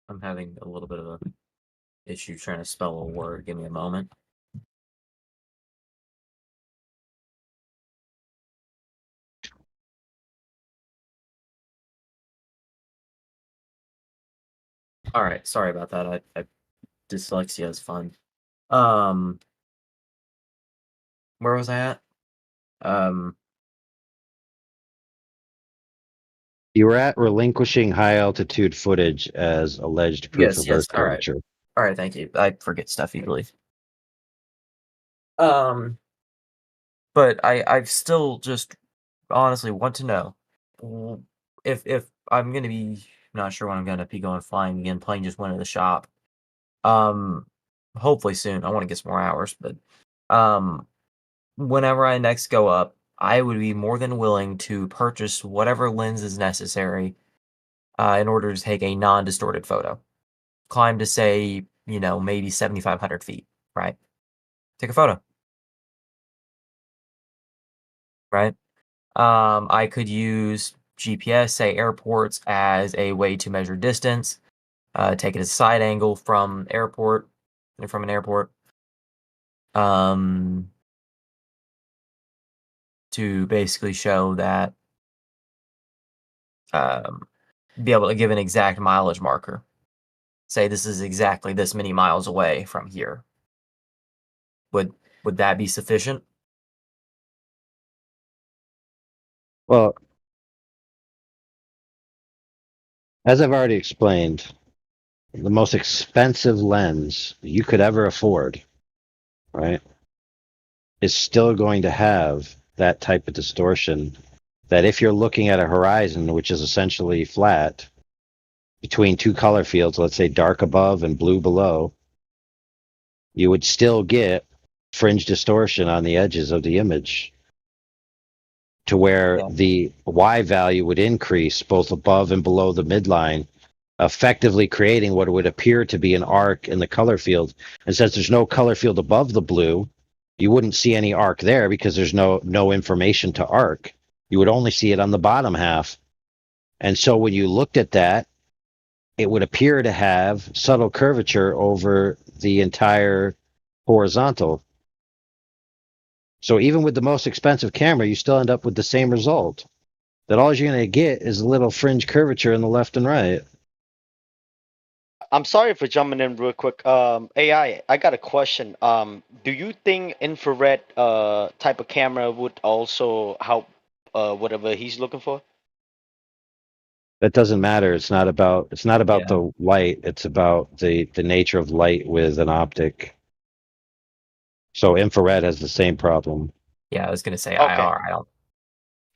Speaker 6: I'm having a little bit of a issue trying to spell a word. Give me a moment. All right, sorry about that. Dyslexia is fun. Where was I at?
Speaker 5: You were at relinquishing high altitude footage as alleged proof of Earth
Speaker 6: all right.
Speaker 5: curvature.
Speaker 6: All right, thank you. I forget stuff easily. But I still just honestly want to know if I'm gonna be not sure when I'm gonna be going flying again. Plane just went to the shop. Hopefully soon. I want to get some more hours, but whenever I next go up, I would be more than willing to purchase whatever lens is necessary in order to take a non-distorted photo. Climb to, say, maybe 7,500 feet, right? Take a photo. Right? I could use GPS, say airports, as a way to measure distance. Take it as a side angle from an airport. To basically show that, be able to give an exact mileage marker. Say this is exactly this many miles away from here. Would that be sufficient?
Speaker 5: Well, as I've already explained, the most expensive lens you could ever afford, right, is still going to have that type of distortion that if you're looking at a horizon, which is essentially flat, between two color fields, let's say dark above and blue below, you would still get fringe distortion on the edges of the image to where the Y value would increase both above and below the midline, effectively creating what would appear to be an arc in the color field. And since there's no color field above the blue, you wouldn't see any arc there because there's no information to arc. You would only see it on the bottom half. And so when you looked at that, it would appear to have subtle curvature over the entire horizontal. So even with the most expensive camera, you still end up with the same result. That all you're going to get is a little fringe curvature in the left and right.
Speaker 9: I'm sorry for jumping in real quick. AI, I got a question. Do you think infrared type of camera would also help whatever he's looking for?
Speaker 5: That doesn't matter. It's not about the light. It's about the nature of light with an optic. So infrared has the same problem.
Speaker 6: Yeah, I was gonna say
Speaker 9: Okay.
Speaker 6: IR. I don't.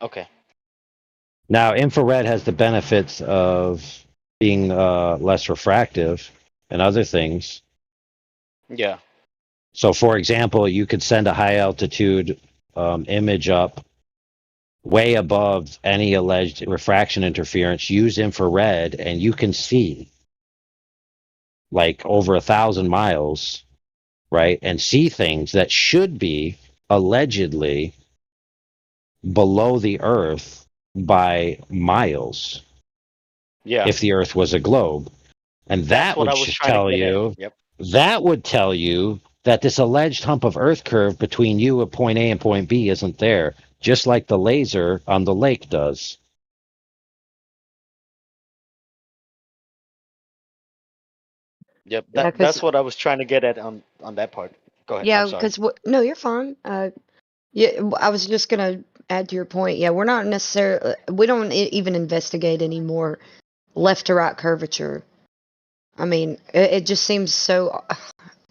Speaker 9: Okay.
Speaker 5: Now infrared has the benefits of being less refractive and other things.
Speaker 9: Yeah.
Speaker 5: So for example, you could send a high altitude image up way above any alleged refraction interference, use infrared, and you can see like over 1,000 miles, right? And see things that should be allegedly below the Earth by miles.
Speaker 9: Yeah.
Speaker 5: if the Earth was a globe. And
Speaker 9: That's
Speaker 5: that
Speaker 9: what
Speaker 5: would
Speaker 9: I was trying to
Speaker 5: tell
Speaker 9: get at.
Speaker 5: you,
Speaker 9: Yep.
Speaker 5: that would tell you that this alleged hump of Earth curve between you at point A and point B isn't there, just like the laser on the lake does.
Speaker 9: Yep.
Speaker 3: Yeah,
Speaker 9: That's what I was trying to get at on that part. Go ahead.
Speaker 3: yeah,
Speaker 9: I'm sorry.
Speaker 3: because no, you're fine. Yeah, I was just gonna add to your point. Yeah, we're not necessarily. We don't even investigate anymore left to right curvature. I mean, it just seems so.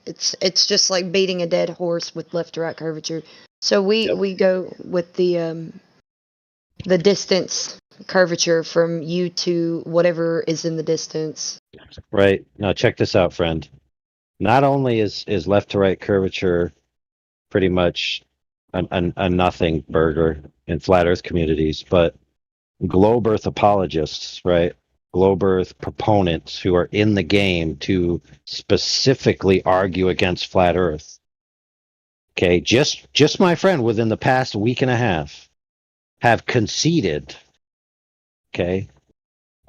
Speaker 3: It's just like beating a dead horse with left to right curvature. So we go with the distance curvature from you to whatever is in the distance.
Speaker 5: Right. Now check this out, friend. Not only is left to right curvature pretty much a nothing burger in flat Earth communities, but globe Earth apologists, right? Globe Earth proponents who are in the game to specifically argue against flat Earth. Okay, just my friend within the past week and a half have conceded, okay,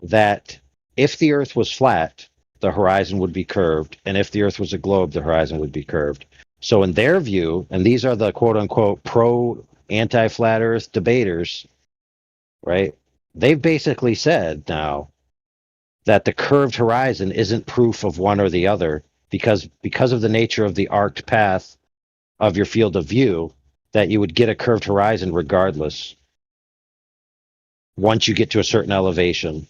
Speaker 5: that if the Earth was flat, the horizon would be curved, and if the Earth was a globe, the horizon would be curved. So in their view, and these are the quote unquote pro anti-flat Earth debaters, right? They've basically said now that the curved horizon isn't proof of one or the other because of the nature of the arced path of your field of view, that you would get a curved horizon regardless once you get to a certain elevation,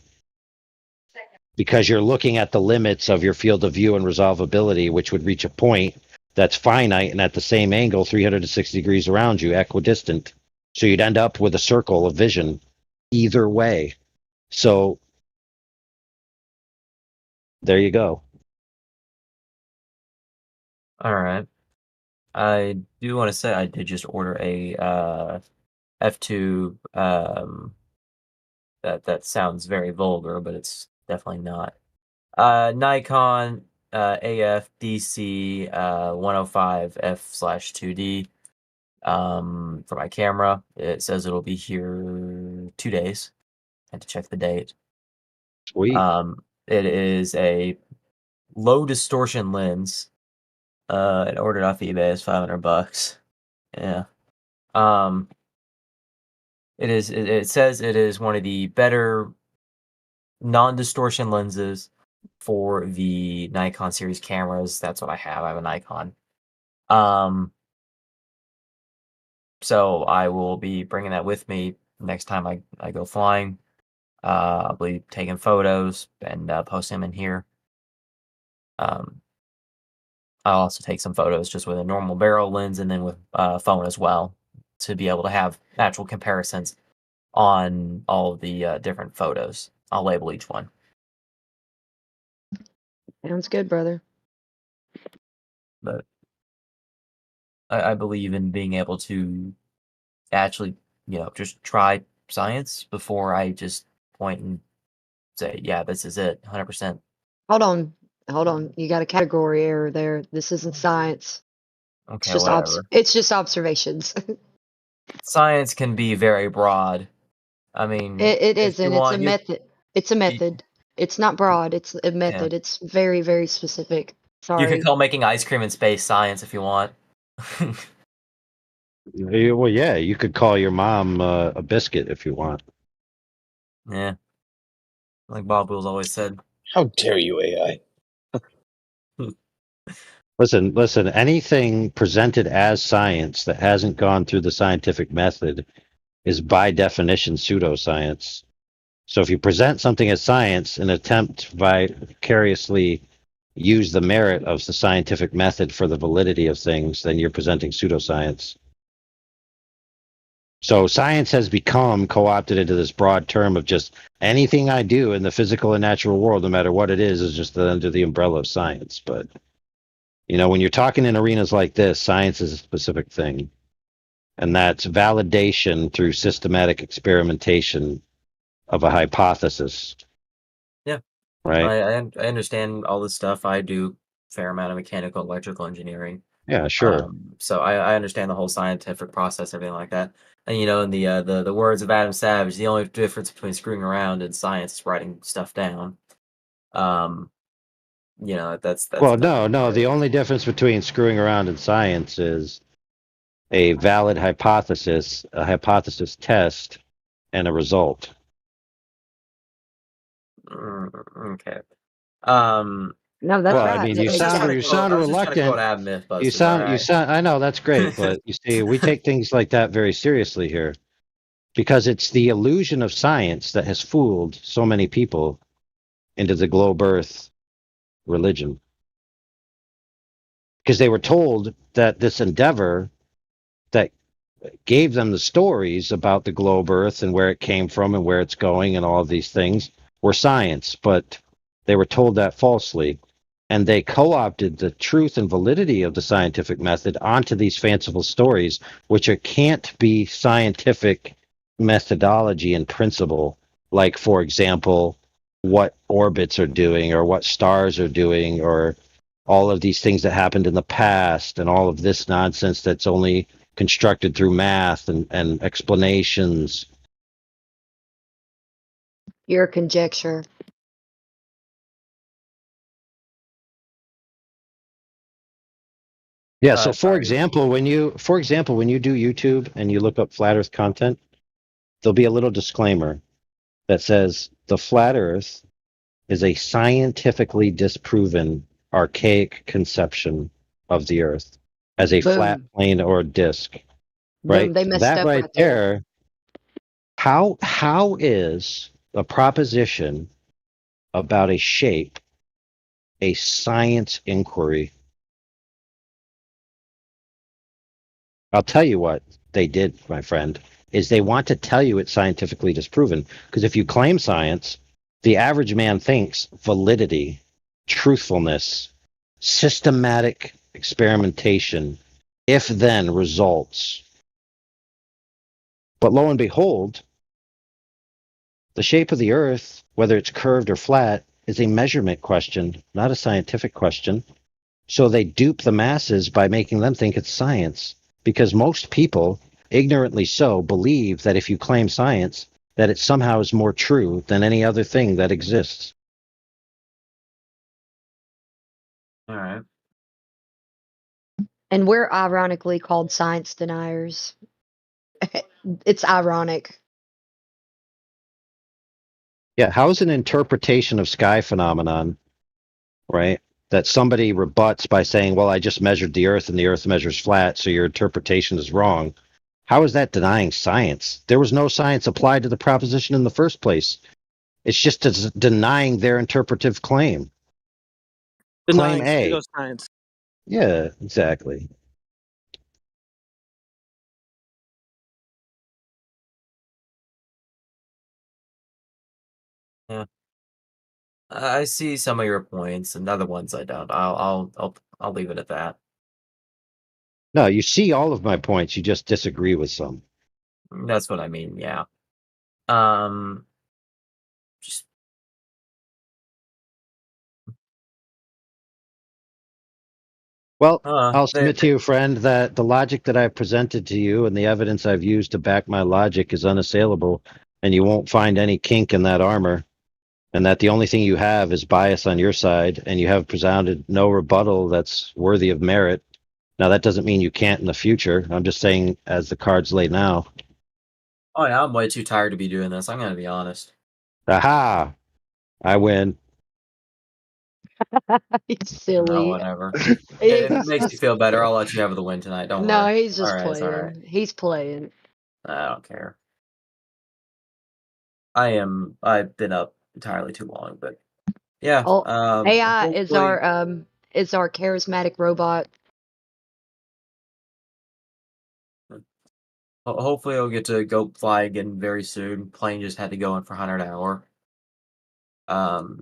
Speaker 5: because you're looking at the limits of your field of view and resolvability, which would reach a point that's finite and at the same angle 360 degrees around you, equidistant. So you'd end up with a circle of vision either way. So there you go.
Speaker 6: All right. I do want to say I did just order a F2. That sounds very vulgar, but it's definitely not. Nikon AF DC 105 F/2D for my camera. It says it'll be here 2 days. I had to check the date.
Speaker 5: Sweet.
Speaker 6: It is a low distortion lens. I ordered off eBay. It's $500. Yeah. It says it is one of the better non-distortion lenses for the Nikon series cameras. That's what I have. I have a Nikon. So I will be bringing that with me next time I go flying. I'll be taking photos and posting them in here. I'll also take some photos just with a normal barrel lens and then with phone as well to be able to have actual comparisons on all of the different photos. I'll label each one.
Speaker 3: Sounds good, brother.
Speaker 6: But I believe in being able to actually, just try science before I just point and say, yeah, this is it, 100%.
Speaker 3: Hold on. You got a category error there. This isn't science.
Speaker 6: Okay,
Speaker 3: It's just
Speaker 6: whatever.
Speaker 3: it's just observations.
Speaker 6: Science can be very broad. I mean,
Speaker 3: It
Speaker 6: if you
Speaker 3: isn't. It's a
Speaker 6: want,
Speaker 3: method. It's a method. It's not broad. It's a method. It's very, very specific.
Speaker 6: you can
Speaker 3: Sorry.
Speaker 6: call making ice cream in space science if you want.
Speaker 5: Well, yeah, you could call your mom a biscuit if you want.
Speaker 6: Yeah. Like Bob Wills always said.
Speaker 7: How dare you, AI?
Speaker 5: Listen, anything presented as science that hasn't gone through the scientific method is by definition pseudoscience. So if you present something as science and attempt to vicariously use the merit of the scientific method for the validity of things, then you're presenting pseudoscience. So science has become co-opted into this broad term of just anything I do in the physical and natural world, no matter what it is just under the umbrella of science. But when you're talking in arenas like this, science is a specific thing. And that's validation through systematic experimentation of a hypothesis.
Speaker 6: Yeah.
Speaker 5: Right.
Speaker 6: I understand all this stuff. I do a fair amount of mechanical electrical engineering.
Speaker 5: Yeah, sure.
Speaker 6: So I understand the whole scientific process, everything like that. And in the words of Adam Savage, the only difference between screwing around and science is writing stuff down. That's
Speaker 5: Well,
Speaker 6: definitely
Speaker 5: no.
Speaker 6: part
Speaker 5: The
Speaker 6: of it.
Speaker 5: only difference between screwing around and science is a valid hypothesis, a hypothesis test, and a result.
Speaker 6: Okay.
Speaker 3: No, that's
Speaker 5: Well, I
Speaker 3: right.
Speaker 5: mean,
Speaker 3: That
Speaker 5: you
Speaker 3: makes
Speaker 5: sound
Speaker 3: sense.
Speaker 5: you sound
Speaker 6: I was just trying to
Speaker 5: reluctant.
Speaker 6: quote Ab Mythbusters.
Speaker 5: You sound
Speaker 6: all
Speaker 5: you
Speaker 6: right?
Speaker 5: sound. I know that's great, but you see, we take things like that very seriously here because it's the illusion of science that has fooled so many people into the globe Earth religion. Because they were told that this endeavor that gave them the stories about the globe Earth and where it came from and where it's going and all of these things were science, but they were told that falsely. And they co-opted the truth and validity of the scientific method onto these fanciful stories, which can't be scientific methodology and principle. Like, for example, what orbits are doing or what stars are doing or all of these things that happened in the past and all of this nonsense that's only constructed through math and explanations.
Speaker 3: Your conjecture.
Speaker 5: Yeah, so for
Speaker 6: Sorry.
Speaker 5: example, when you do YouTube and you look up flat earth content, there'll be a little disclaimer that says the flat earth is a scientifically disproven archaic conception of the earth as a flat
Speaker 3: Boom.
Speaker 5: plane or disk.
Speaker 3: Boom.
Speaker 5: Right?
Speaker 3: They messed
Speaker 5: That
Speaker 3: up
Speaker 5: right
Speaker 3: right there.
Speaker 5: there, how is a proposition about a shape a science inquiry? I'll tell you what they did, my friend, is they want to tell you it's scientifically disproven. Because if you claim science, the average man thinks validity, truthfulness, systematic experimentation, if then results. But lo and behold, the shape of the earth, whether it's curved or flat, is a measurement question, not a scientific question. So they dupe the masses by making them think it's science. Because most people, ignorantly so, believe that if you claim science, that it somehow is more true than any other thing that exists.
Speaker 6: All right.
Speaker 3: And we're ironically called science deniers. It's ironic.
Speaker 5: Yeah, how is an interpretation of sky phenomenon, right, that somebody rebuts by saying, well, I just measured the earth and the earth measures flat, so your interpretation is wrong? How is that denying science? There was no science applied to the proposition in the first place. It's just denying their interpretive claim.
Speaker 10: Denying
Speaker 5: Claim A.
Speaker 10: pseudoscience.
Speaker 5: Yeah, exactly.
Speaker 6: Yeah. I see some of your points, and other ones I don't. I'll leave it at that.
Speaker 5: No, you see all of my points. You just disagree with some.
Speaker 6: That's what I mean. Yeah. Just
Speaker 5: Well, I'll submit to
Speaker 6: they,
Speaker 5: you, friend, that the logic that I've presented to you and the evidence I've used to back my logic is unassailable, and you won't find any kink in that armor, and that the only thing you have is bias on your side, and you have presented no rebuttal that's worthy of merit. Now, that doesn't mean you can't in the future. I'm just saying as the cards lay now.
Speaker 6: Oh yeah, I'm way too tired to be doing this. I'm gonna be honest.
Speaker 5: Aha! I win.
Speaker 3: He's
Speaker 6: No,
Speaker 3: silly.
Speaker 6: whatever. If it makes you feel better, I'll let you have the win tonight. Don't
Speaker 3: No,
Speaker 6: worry.
Speaker 3: he's just
Speaker 6: All right, it's all right.
Speaker 3: playing. He's playing.
Speaker 6: I don't care. I've been up entirely too long, but yeah.
Speaker 3: Oh, AI is
Speaker 6: Hopefully,
Speaker 3: our charismatic robot.
Speaker 6: hopefully I'll get to go fly again very soon. Plane just had to go in for 100 hour.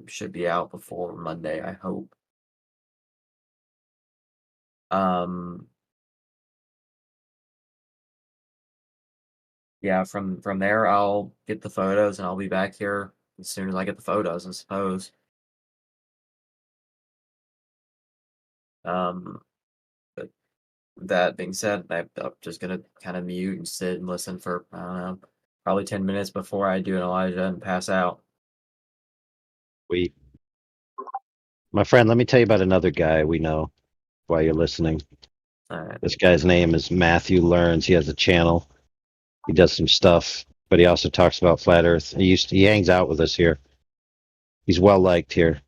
Speaker 6: Should be out before Monday, I hope. Yeah, from there I'll get the photos and I'll be back here as soon as I get the photos, I suppose. But That being said, I'm just gonna kind of mute and sit and listen for, I don't know, probably 10 minutes before I do an Elijah and pass out.
Speaker 5: My friend, let me tell you about another guy we know while you're listening.
Speaker 6: All right.
Speaker 5: This guy's name is Matthew Learns. He has a channel. He does some stuff, but he also talks about flat Earth. He hangs out with us here. He's well liked here,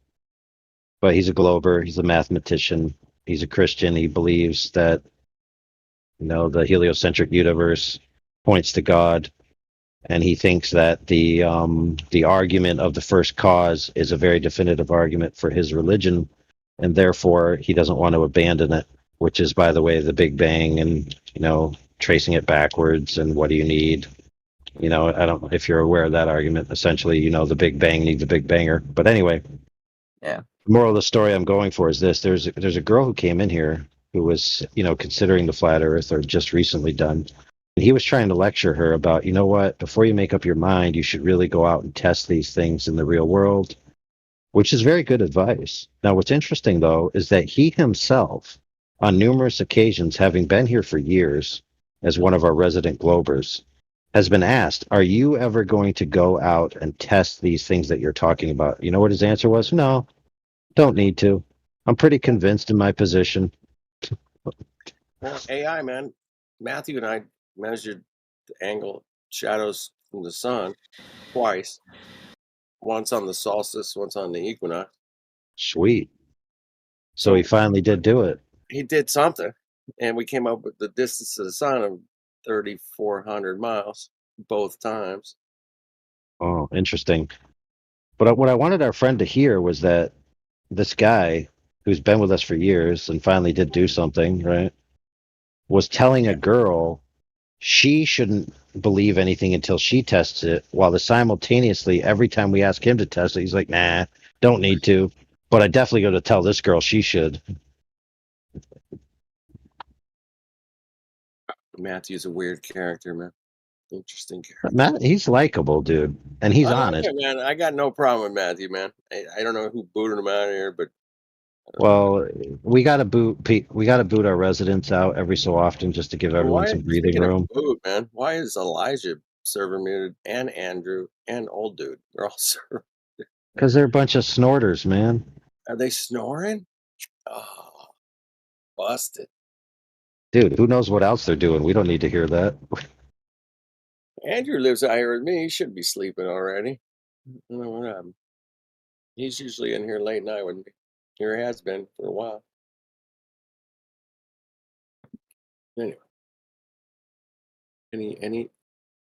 Speaker 5: but he's a glober. He's a mathematician. He's a Christian. He believes that the heliocentric universe points to God, and he thinks that the argument of the first cause is a very definitive argument for his religion, and therefore he doesn't want to abandon it. Which is, by the way, the Big Bang, and tracing it backwards. And what do you need? I don't know if you're aware of that argument. Essentially, the Big Bang needs a Big Banger. But anyway,
Speaker 6: yeah.
Speaker 5: The moral of the story I'm going for is this: there's a girl who came in here who was considering the flat Earth, or just recently done. And he was trying to lecture her about, what, before you make up your mind, you should really go out and test these things in the real world, which is very good advice. Now, what's interesting, though, is that he himself, on numerous occasions, having been here for years as one of our resident globers, has been asked, are you ever going to go out and test these things that you're talking about? You know what his answer was? No, don't need to. I'm pretty convinced in my position.
Speaker 10: Well, AI, man. Matthew and I measured the angle shadows from the sun twice. Once on the solstice, once on the equinox.
Speaker 5: Sweet. So he finally did do it.
Speaker 10: He did something, and we came up with the distance to the sun of 3,400 miles both times.
Speaker 5: Oh, interesting. But what I wanted our friend to hear was that this guy, who's been with us for years and finally did do something, right, was telling a girl she shouldn't believe anything until she tests it, while simultaneously, every time we ask him to test it, he's like, nah, don't need to. But I definitely got to tell this girl she should.
Speaker 10: Matthew's a weird character, man. Interesting character.
Speaker 5: Matt, he's likable, dude, and he's honest.
Speaker 10: Man, I got no problem with Matthew, man. I don't know who booted him out of here, but
Speaker 5: well, we got to boot our residents out every so often just to give everyone some breathing room.
Speaker 10: Boot, man. Why is Elijah server muted, and Andrew and old dude? They're all server.
Speaker 5: Because they're a bunch of snorters, man.
Speaker 10: Are they snoring? Oh, busted.
Speaker 5: Dude, who knows what else they're doing? We don't need to hear that.
Speaker 10: Andrew lives out here with me. He should be sleeping already. I don't know what happened. He's usually in here late night with me. Here he has been for a while. Anyway.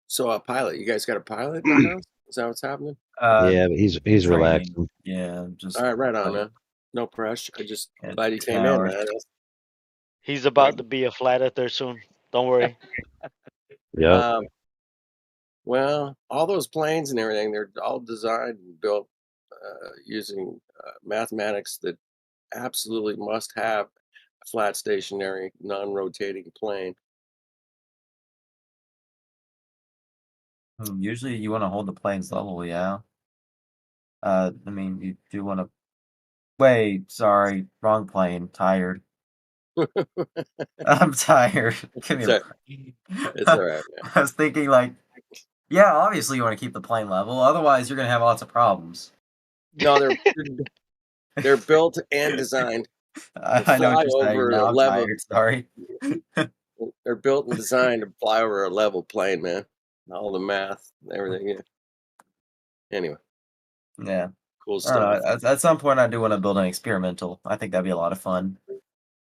Speaker 10: So a pilot. You guys got a pilot in the house? Is that what's happening?
Speaker 5: Yeah, but he's relaxing.
Speaker 6: Yeah, just
Speaker 10: all right, right on, man. No pressure. I just glad he came in, man.
Speaker 9: He's about to be a flat earther soon. Don't worry.
Speaker 5: Yeah.
Speaker 10: Well, all those planes and everything, they're all designed and built using mathematics that absolutely must have a flat, stationary, non-rotating plane.
Speaker 6: Usually you want to hold the planes level, yeah. I mean, you do want to... Wait, sorry, wrong plane. Tired. I'm tired. Give me a break.
Speaker 10: It's all right, man.
Speaker 6: I was thinking, yeah, obviously you want to keep the plane level. Otherwise, you're going to have lots of problems.
Speaker 10: No, they're built and designed.
Speaker 6: I know what you're saying. Now I'm
Speaker 10: level.
Speaker 6: Tired, sorry.
Speaker 10: They're built and designed to fly over a level plane, man. All the math, everything. Yeah. Anyway.
Speaker 6: Yeah.
Speaker 10: Cool stuff.
Speaker 6: At some point, I do want to build an experimental. I think that'd be a lot of fun.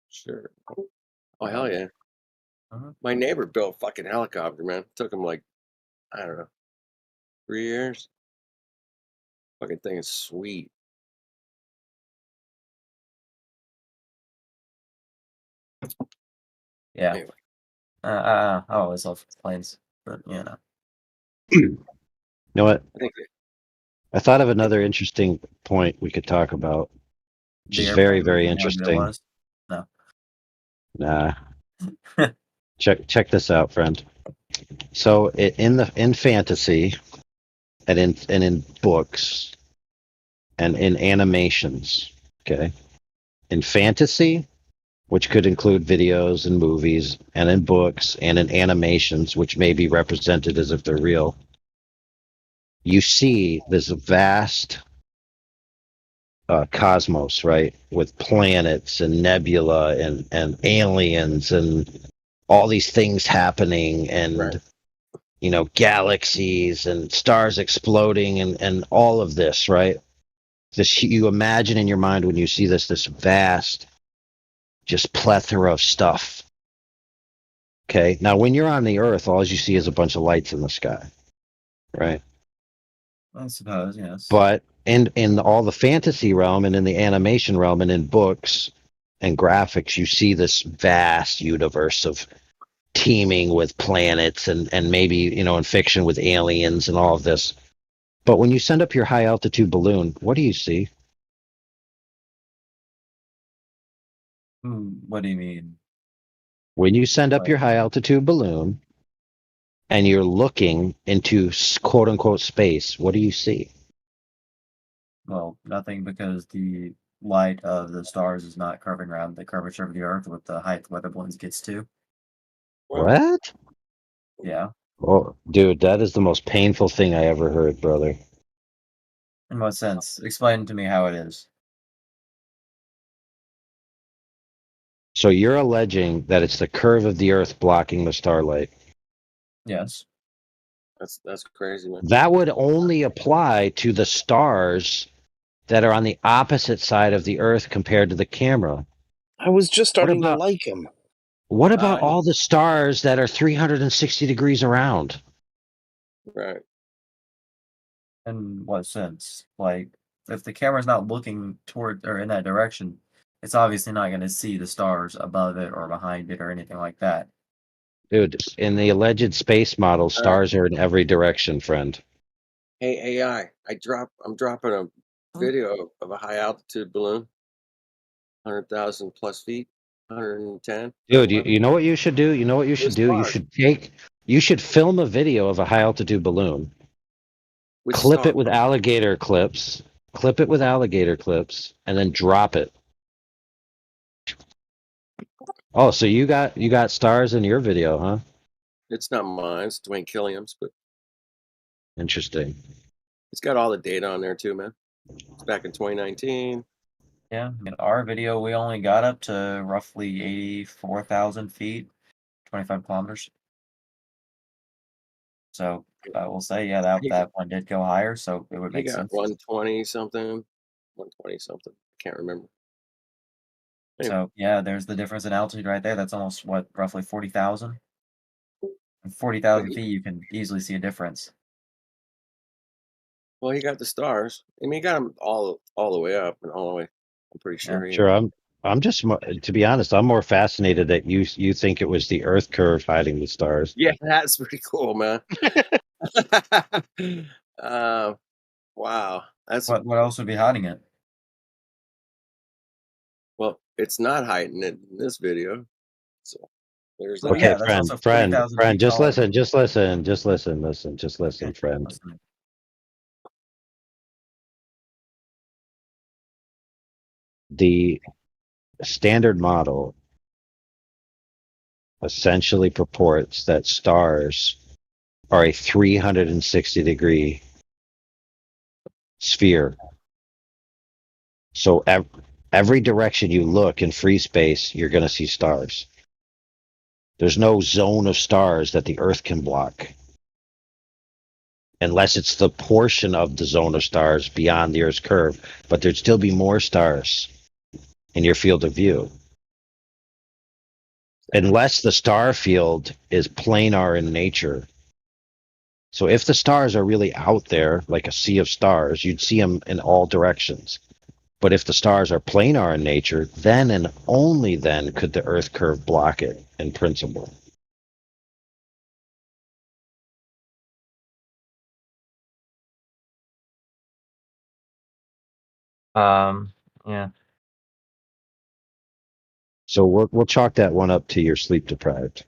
Speaker 10: Sure. Oh, hell yeah. My neighbor built a fucking helicopter, man. It took him I don't know, 3 years. Fucking thing is sweet.
Speaker 6: Yeah.
Speaker 10: Anyway.
Speaker 6: I always love planes, but
Speaker 5: You know what? I thought of another interesting point we could talk about, which is very, very interesting.
Speaker 6: No.
Speaker 5: Nah. Check this out, friend. So in fantasy, and in books, and in animations, okay. In fantasy, which could include videos and movies, and in books, and in animations, which may be represented as if they're real, you see this vast cosmos, right, with planets and nebula and aliens and all these things happening, and
Speaker 10: Right.
Speaker 5: galaxies and stars exploding, and all of this, right? This, you imagine in your mind when you see this vast, just plethora of stuff. Okay, now when you're on the Earth, all you see is a bunch of lights in the sky, right?
Speaker 6: I suppose, yes.
Speaker 5: But in all the fantasy realm and in the animation realm and in books and graphics, you see this vast universe of teeming with planets and maybe, in fiction with aliens and all of this. But when you send up your high altitude balloon, what do you see?
Speaker 6: What do you mean?
Speaker 5: When you send up your high altitude balloon and you're looking into quote unquote space, what do you see?
Speaker 6: Well, nothing, because the light of the stars is not curving around the curvature of the Earth with the height weather balloons gets to.
Speaker 5: What?
Speaker 6: Yeah.
Speaker 5: Oh, dude, that is the most painful thing I ever heard, brother.
Speaker 6: In what sense? Explain to me how it is.
Speaker 5: So you're alleging that it's the curve of the Earth blocking the starlight.
Speaker 6: Yes.
Speaker 10: That's crazy, man.
Speaker 5: That would only apply to the stars that are on the opposite side of the Earth compared to the camera.
Speaker 11: I was just starting to like him.
Speaker 5: What about all the stars that are 360 degrees around?
Speaker 10: Right.
Speaker 6: In what sense? Like, if the camera's not looking toward or in that direction, it's obviously not going to see the stars above it or behind it or anything like that.
Speaker 5: Dude, in the alleged space model, stars are in every direction, friend.
Speaker 10: Hey, AI, I'm dropping a video of a high altitude balloon, 100,000 plus feet, 110.
Speaker 5: Dude, you know what you should do? You know what you should do? You should film a video of a high altitude balloon, clip it with alligator clips, and then drop it. Oh, so you got stars in your video, huh?
Speaker 10: It's not mine. It's Dwayne Killiam's, but
Speaker 5: interesting.
Speaker 10: It's got all the data on there too, man. It's back in 2019.
Speaker 6: Yeah, in our video, we only got up to roughly 84,000 feet, 25 kilometers. So I will say, yeah, that one did go higher, so it would
Speaker 10: He
Speaker 6: make
Speaker 10: got
Speaker 6: sense.
Speaker 10: 120 something. I can't remember. Anyway.
Speaker 6: So yeah, there's the difference in altitude right there. That's almost what, roughly 40,000. 40,000 feet, you can easily see a difference.
Speaker 10: Well, he got the stars. I mean, he got them all the way up and all the way. I'm pretty sure.
Speaker 5: Sure, I'm just, to be honest, I'm more fascinated that you think it was the Earth curve hiding the stars.
Speaker 10: Yeah, that's pretty cool, man. Wow, that's
Speaker 6: what else would be hiding it?
Speaker 10: Well, it's not hiding it in this video. So there's
Speaker 5: Okay,
Speaker 6: yeah, that's
Speaker 5: friend, just
Speaker 6: taller.
Speaker 5: listen, friend.
Speaker 6: Listening.
Speaker 5: The standard model essentially purports that stars are a 360-degree sphere. So every direction you look in free space, you're going to see stars. There's no zone of stars that the Earth can block, unless it's the portion of the zone of stars beyond the Earth's curve. But there'd still be more stars in your field of view, unless the star field is planar in nature. So if the stars are really out there, like a sea of stars, you'd see them in all directions. But if the stars are planar in nature, then and only then could the Earth curve block it in principle.
Speaker 6: Yeah.
Speaker 5: So we'll chalk that one up to your sleep deprived.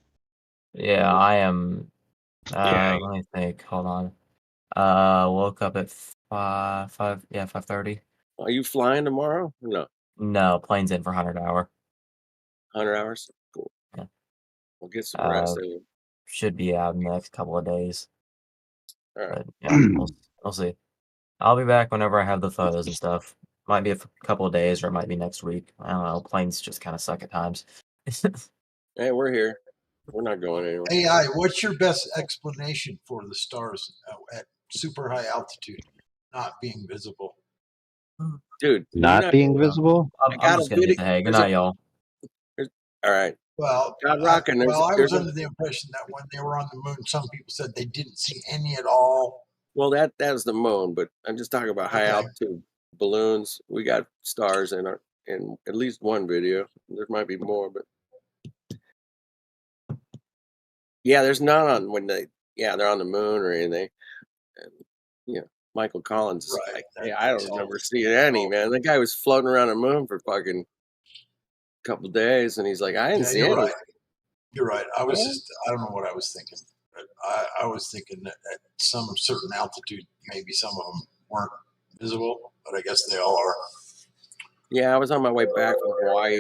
Speaker 6: Yeah, I am. Let me think. Hold on. Woke up at 5:30.
Speaker 10: Are you flying tomorrow? No.
Speaker 6: No, plane's in for 100 hour.
Speaker 10: 100 hours. Cool.
Speaker 6: Yeah.
Speaker 10: We'll get some rest.
Speaker 6: Should be out in the next couple of days.
Speaker 10: All right.
Speaker 6: But yeah, we'll see. I'll be back whenever I have the photos and stuff. Might be a couple of days, or it might be next week. I don't know. Planes just kind of suck at times.
Speaker 10: Hey, we're here. We're not going anywhere.
Speaker 12: AI, what's your best explanation for the stars at super high altitude not being visible?
Speaker 10: Dude,
Speaker 5: Not being visible?
Speaker 6: I'm just gonna hit the hay. Good night, y'all.
Speaker 10: All right.
Speaker 12: Well,
Speaker 10: God rocking.
Speaker 12: I was under the impression that when they were on the moon, some people said they didn't see any at all.
Speaker 10: Well, that was the moon, but I'm just talking about high altitude balloons. We got stars in at least one video. There might be more, but yeah, there's none on when they're on the moon or anything. And, Michael Collins is like, hey, I don't remember seeing any, man. The guy was floating around the moon for fucking couple days, and he's like, I didn't see any.
Speaker 12: Right. You're right. I was I don't know what I was thinking. But I was thinking that at some certain altitude, maybe some of them weren't visible, but I guess they all are.
Speaker 10: Yeah, I was on my way back from Hawaii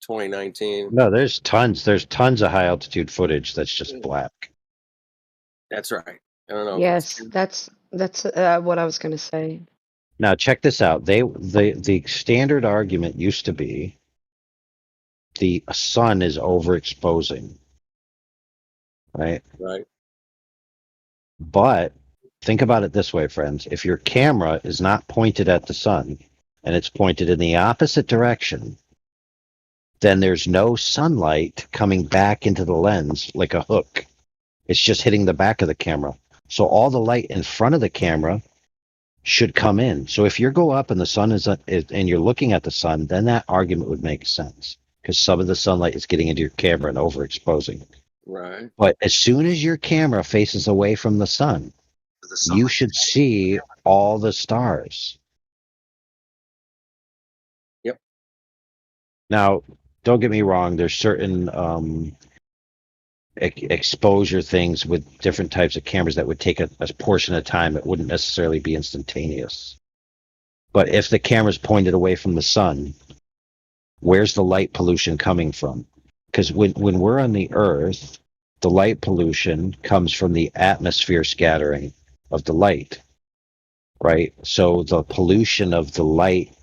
Speaker 10: 2019.
Speaker 5: No, there's tons. There's tons of high altitude footage that's just black.
Speaker 10: That's right. I don't know.
Speaker 3: Yes, that's what I was going to say.
Speaker 5: Now check this out. The standard argument used to be the sun is overexposing, right?
Speaker 10: Right.
Speaker 5: But think about it this way, friends. If your camera is not pointed at the sun and it's pointed in the opposite direction, then there's no sunlight coming back into the lens like a hook. It's just hitting the back of the camera. So all the light in front of the camera should come in. So if you go up and the sun is and you're looking at the sun, then that argument would make sense because some of the sunlight is getting into your camera and overexposing.
Speaker 10: Right.
Speaker 5: But as soon as your camera faces away from the sun, you should see all the stars.
Speaker 10: Yep.
Speaker 5: Now, don't get me wrong. There's certain exposure things with different types of cameras that would take a portion of time. It wouldn't necessarily be instantaneous. But if the camera's pointed away from the sun, where's the light pollution coming from? Because when we're on the Earth, the light pollution comes from the atmosphere scattering of the light, right? So the pollution of the light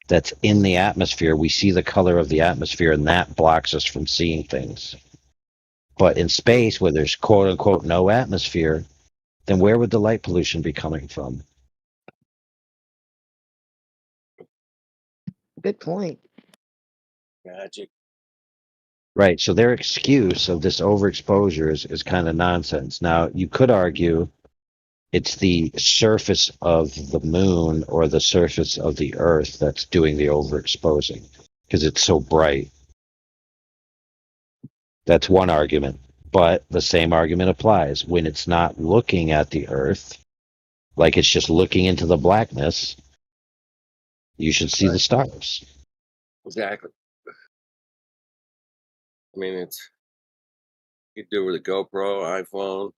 Speaker 5: that's in the atmosphere, we see the color of the atmosphere, and that blocks us from seeing things. But in space, where there's quote unquote no atmosphere, then where would the light pollution be coming from?
Speaker 3: Good point.
Speaker 10: Magic.
Speaker 5: Right. So their excuse of this overexposure is kind of nonsense. Now, you could argue it's the surface of the moon or the surface of the Earth that's doing the overexposing because it's so bright. That's one argument. But the same argument applies. When it's not looking at the Earth, like it's just looking into the blackness, you should see the stars.
Speaker 10: Exactly. I mean, you can do it with a GoPro, iPhone,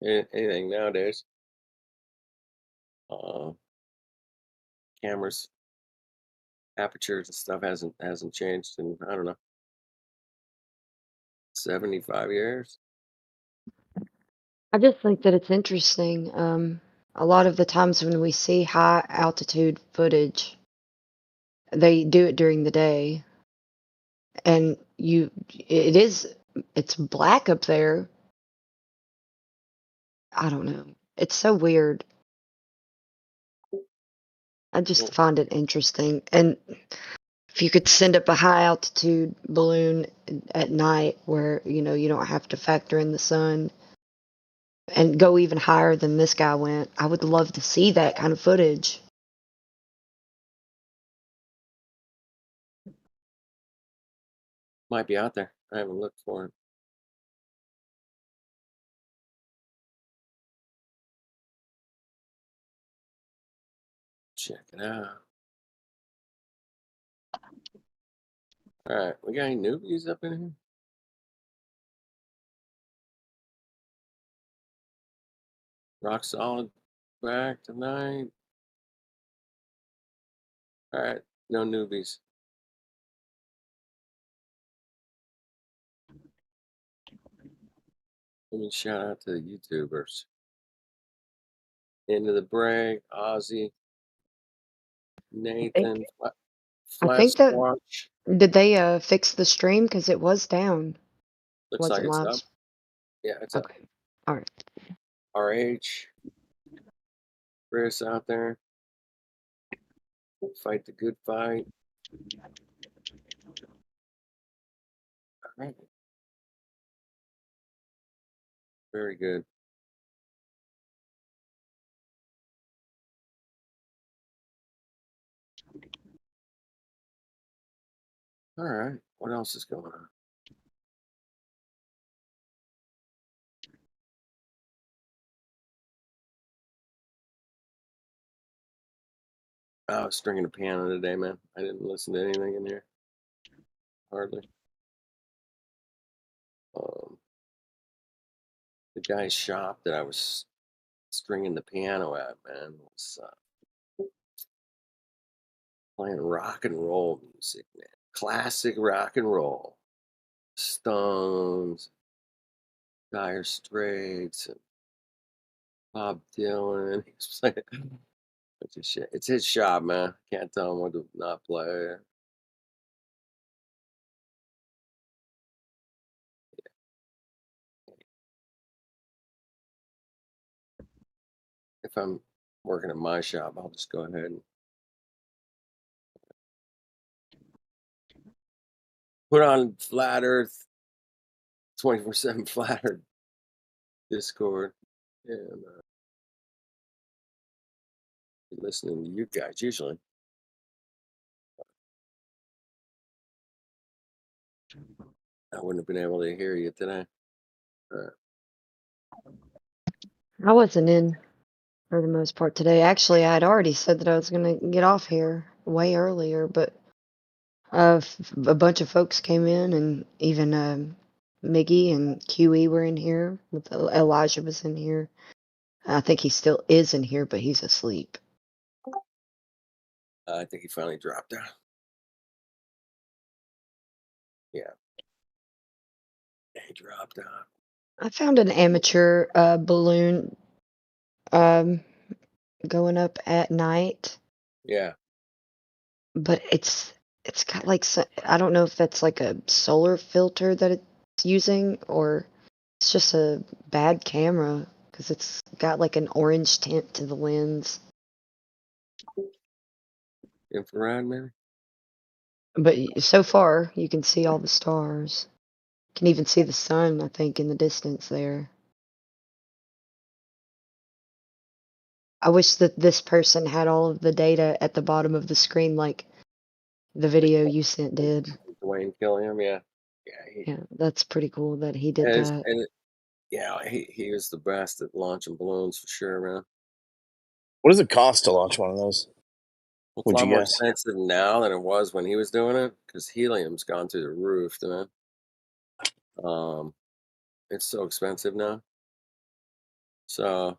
Speaker 10: anything nowadays. Cameras, apertures and stuff hasn't changed in, I don't know, 75 years.
Speaker 3: I just think that it's interesting. A lot of the times when we see high altitude footage, they do it during the day, and it's black up there. I don't know. It's so weird. I just find it interesting. And if you could send up a high altitude balloon at night where, you don't have to factor in the sun and go even higher than this guy went, I would love to see that kind of footage.
Speaker 10: Might be out there. I haven't looked for it. Check it out. All right, we got any newbies up in here? Rock solid back tonight. All right, no newbies. Let me shout out to the YouTubers. Into the Break, Ozzy, Nathan,
Speaker 3: I
Speaker 10: Flat
Speaker 3: think that
Speaker 10: Squatch.
Speaker 3: did they fix the stream because it was down.
Speaker 10: Looks
Speaker 3: Was
Speaker 10: like
Speaker 3: it
Speaker 10: it's
Speaker 3: live?
Speaker 10: up. Yeah, it's up.
Speaker 3: Okay. All right.
Speaker 10: RH, Chris out there. Fight the good fight. All right. Very good. All right. What else is going on? I was stringing the piano today, man. I didn't listen to anything in here. Hardly. The guy's shop that I was stringing the piano at, man, was playing rock and roll music, man. Classic rock and roll. Stones, Dire Straits, and Bob Dylan. He's playing a bunch of shit. It's his shop, man. Can't tell him what to not play. If I'm working at my shop, I'll just go ahead and put on Flat Earth 24/7 Flat Earth Discord and listening to you guys usually. I wouldn't have been able to hear you today.
Speaker 3: I wasn't in for the most part today. Actually, I had already said that I was going to get off here way earlier, but a bunch of folks came in, and even Miggy and QE were in here. Elijah was in here. I think he still is in here, but he's asleep.
Speaker 10: I think he finally dropped out. Yeah. He dropped out.
Speaker 3: I found an amateur balloon going up at night,
Speaker 10: Yeah.
Speaker 3: but it's got like I don't know if that's like a solar filter that it's using, or it's just a bad camera because it's got like an orange tint to the lens.
Speaker 10: Infrared, maybe?
Speaker 3: But so far, you can see all the stars. You can even see the sun, I think, in the distance there. I wish that this person had all of the data at the bottom of the screen like the video you sent did.
Speaker 10: Dwayne Killiam, yeah.
Speaker 3: Yeah, that's pretty cool that he did that.
Speaker 10: He was the best at launching balloons for sure, man.
Speaker 11: What does it cost to launch one of those?
Speaker 10: It's
Speaker 11: Would
Speaker 10: a lot
Speaker 11: you
Speaker 10: more
Speaker 11: guess?
Speaker 10: expensive now than it was when he was doing it because helium's gone through the roof, man. It's so expensive now. So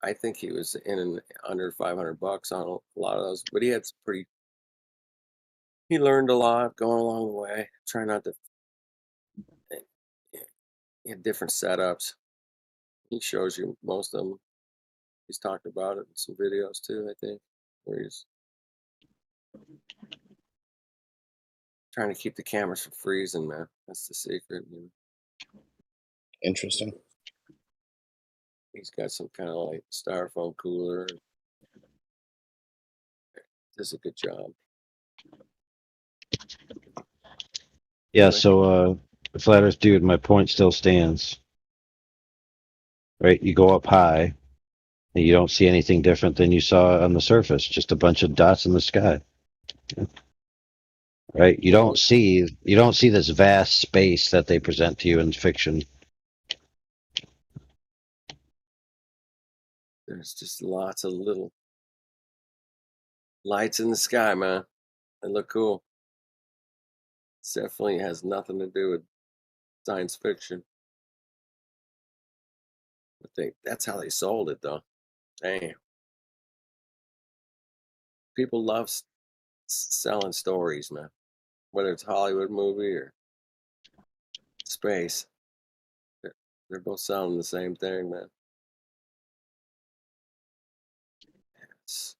Speaker 10: I think he was in under $500 on a lot of those, but he learned a lot going along the way. Try not to. He had different setups. He shows you most of them. He's talked about it in some videos too, I think, where he's trying to keep the cameras from freezing, man. That's the secret.
Speaker 11: Interesting.
Speaker 10: He's got some kind of like styrofoam cooler. Does a good job.
Speaker 5: Yeah, so Flat Earth dude, my point still stands. Right? You go up high and you don't see anything different than you saw on the surface, just a bunch of dots in the sky. Right? You don't see this vast space that they present to you in fiction.
Speaker 10: There's just lots of little lights in the sky, man. They look cool. It definitely has nothing to do with science fiction. But that's how they sold it, though. Damn. People love selling stories, man. Whether it's Hollywood movie or space. They're both selling the same thing, man. It's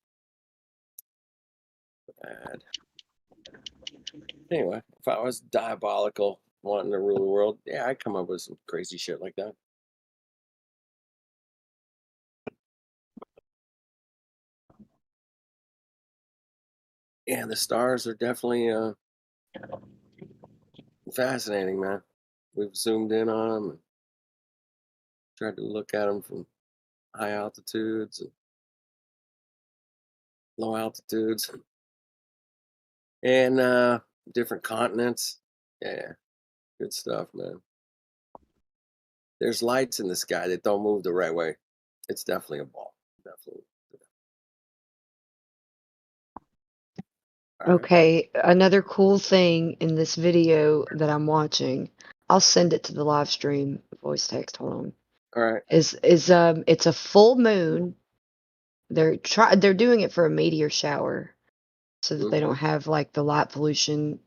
Speaker 10: bad. Anyway, if I was diabolical, wanting to rule the world, yeah, I'd come up with some crazy shit like that. Yeah, the stars are definitely fascinating, man. We've zoomed in on them and tried to look at them from high altitudes and low altitudes and different continents. Yeah, good stuff, man. There's lights in the sky that don't move the right way. It's definitely a ball. Definitely.
Speaker 3: Okay, another cool thing in this video that I'm watching, I'll send it to the live stream voice text. Hold on.
Speaker 10: All right.
Speaker 3: It's a full moon. They're doing it for a meteor shower, so that they don't have like the light pollution,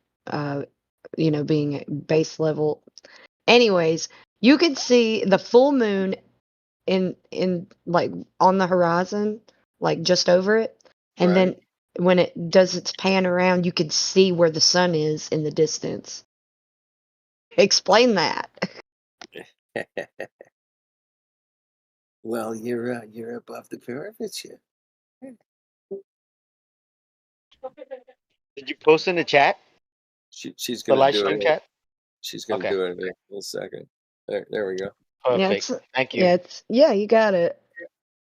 Speaker 3: being at base level. Anyways, you can see the full moon in like on the horizon, like just over it, and then when it does its pan around, you can see where the sun is in the distance. Explain that.
Speaker 10: Well, you're above the curvature.
Speaker 9: Did you post in the chat?
Speaker 10: She's
Speaker 9: The
Speaker 10: gonna
Speaker 9: live
Speaker 10: do
Speaker 9: stream
Speaker 10: it.
Speaker 9: chat?
Speaker 10: She's gonna
Speaker 9: Okay.
Speaker 10: do it in a second. There we go.
Speaker 9: Perfect. Thank you.
Speaker 3: Yeah, you got it.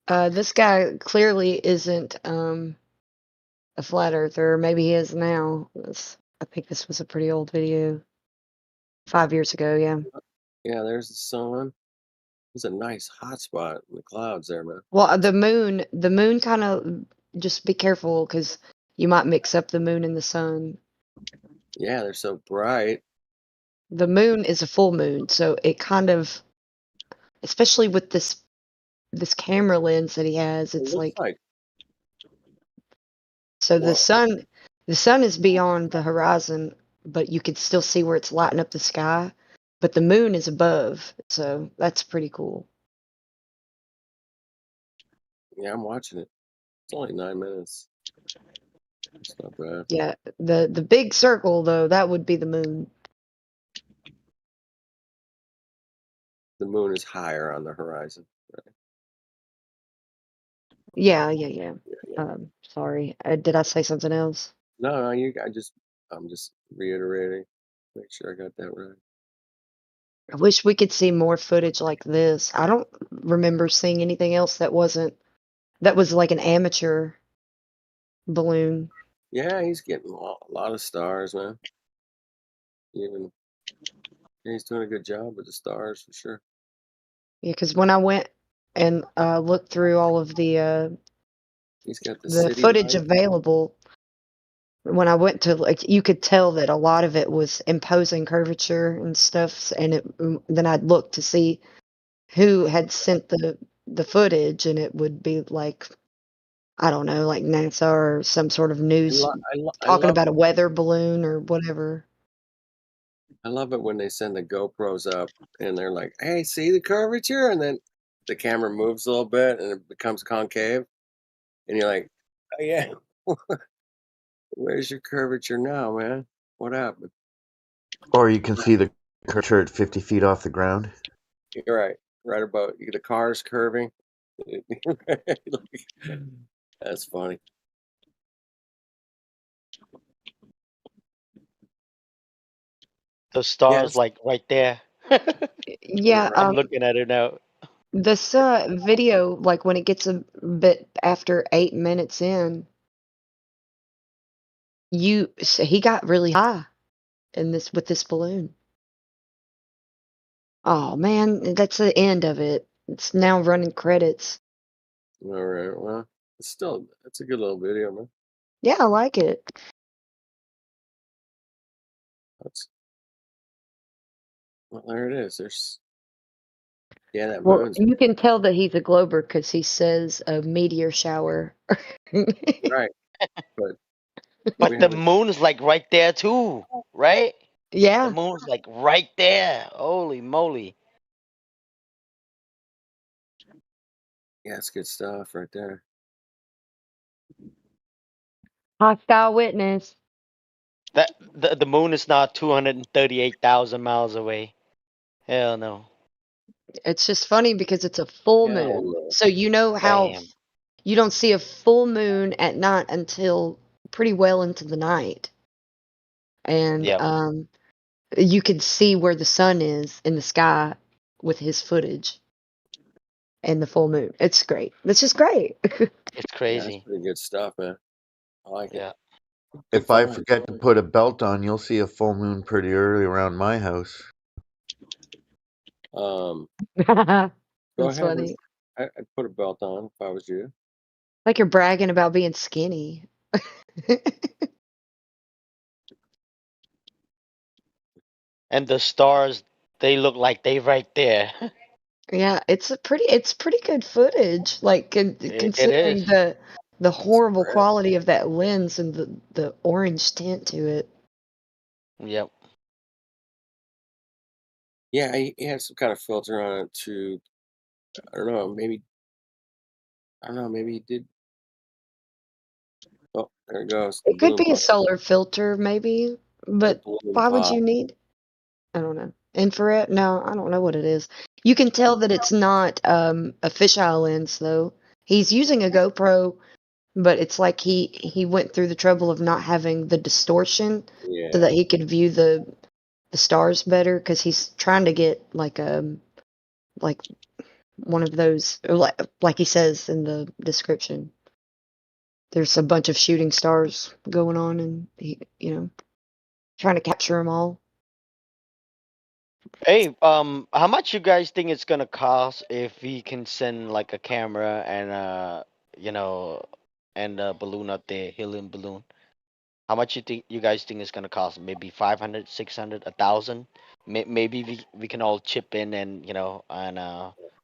Speaker 3: This guy clearly isn't a flat earther. Maybe he is now. I think this was a pretty old video. 5 years ago, yeah.
Speaker 10: Yeah, there's the sun. There's a nice hot spot in the clouds there, man.
Speaker 3: Well, the moon kind of, just be careful because you might mix up the moon and the sun.
Speaker 10: Yeah, they're so bright.
Speaker 3: The moon is a full moon, so it kind of, especially with this camera lens that he has, it's like so the sun is beyond the horizon, but you can still see where it's lighting up the sky, but the moon is above, so that's pretty cool.
Speaker 10: Yeah, I'm watching it. It's only 9 minutes. It's not bad.
Speaker 3: Yeah, the big circle though, that would be the moon.
Speaker 10: The moon is higher on the horizon. Right?
Speaker 3: Yeah. Sorry, did I say something else?
Speaker 10: No, I'm just reiterating. Make sure I got that right.
Speaker 3: I wish we could see more footage like this. I don't remember seeing anything else that was like an amateur balloon.
Speaker 10: Yeah, he's getting a lot of stars, man. He's doing a good job with the stars for sure.
Speaker 3: Yeah, because when I went and looked through all of the
Speaker 10: he's got the
Speaker 3: footage
Speaker 10: light.
Speaker 3: available, when I went to, like, you could tell that a lot of it was imposing curvature and stuff, and then I'd look to see who had sent the footage, and it would be like, I don't know, like NASA or some sort of news talking about a weather balloon or whatever.
Speaker 10: I love it when they send the GoPros up and they're like, "Hey, see the curvature?" And then the camera moves a little bit and it becomes concave, and you're like, "Oh yeah, where's your curvature now, man? What happened?"
Speaker 8: Or you can see the curvature at 50 feet off the ground.
Speaker 10: You're right about the car's curving. That's funny.
Speaker 9: The stars like right there.
Speaker 3: Yeah,
Speaker 9: I'm looking at it now.
Speaker 3: this video, like when it gets a bit after 8 minutes in, he got really high with this balloon. Oh man, that's the end of it. It's now running credits.
Speaker 10: All right, well, it's a good little video, man.
Speaker 3: Yeah, I like it.
Speaker 10: Well, there it is. That
Speaker 3: Well,
Speaker 10: moon's
Speaker 3: you can tell that he's a glober because he says a meteor shower.
Speaker 10: right,
Speaker 9: but the moon is like right there too, right?
Speaker 3: Yeah.
Speaker 9: The moon's like right there. Holy moly!
Speaker 10: Yeah, that's good stuff right there.
Speaker 3: Hostile witness.
Speaker 9: That the moon is not 238,000 miles away. Hell no.
Speaker 3: It's just funny because it's a full
Speaker 10: Hell
Speaker 3: moon.
Speaker 10: no.
Speaker 3: So you know how
Speaker 9: Damn.
Speaker 3: you don't see a full moon at night until pretty well into the night. And
Speaker 9: Yep.
Speaker 3: you can see where the sun is in the sky with his footage and the full moon. It's great. It's just great.
Speaker 9: It's
Speaker 10: Yeah, that's
Speaker 9: crazy.
Speaker 10: pretty good stuff, man. I like it.
Speaker 9: Yeah.
Speaker 10: Good
Speaker 8: If I
Speaker 10: find.
Speaker 8: forget to put a belt on, you'll see a full moon pretty early around my house.
Speaker 10: Go
Speaker 3: That's
Speaker 10: ahead.
Speaker 3: funny.
Speaker 10: I'd put a belt on if I was you.
Speaker 3: Like you're bragging about being skinny.
Speaker 9: And the stars, they look like they right there.
Speaker 3: Yeah, it's pretty good footage. Like
Speaker 9: It
Speaker 3: considering
Speaker 9: is.
Speaker 3: the horrible
Speaker 10: Right.
Speaker 3: quality of that lens and the orange tint to it.
Speaker 9: Yep.
Speaker 10: Yeah, he had some kind of filter on it to, I don't know, maybe he did. Oh, there it goes. The
Speaker 3: It could
Speaker 10: balloon
Speaker 3: be a
Speaker 10: pop.
Speaker 3: solar filter, maybe,
Speaker 10: The
Speaker 3: but
Speaker 10: balloon
Speaker 3: why would
Speaker 10: pop.
Speaker 3: you need? I don't know. Infrared? No, I don't know what it is. You can tell that it's not a fisheye lens though. He's using a GoPro, but it's like he went through the trouble of not having the distortion so
Speaker 10: Yeah.
Speaker 3: that he could view the stars better because he's trying to get like one of those like he says in the description. There's a bunch of shooting stars going on, and he, trying to capture them all.
Speaker 9: Hey, how much you guys think it's gonna cost if we can send like a camera and you know, and a balloon up there, helium balloon? How much you guys think it's gonna cost? Maybe 500, 600, 1,000? Maybe we can all chip in and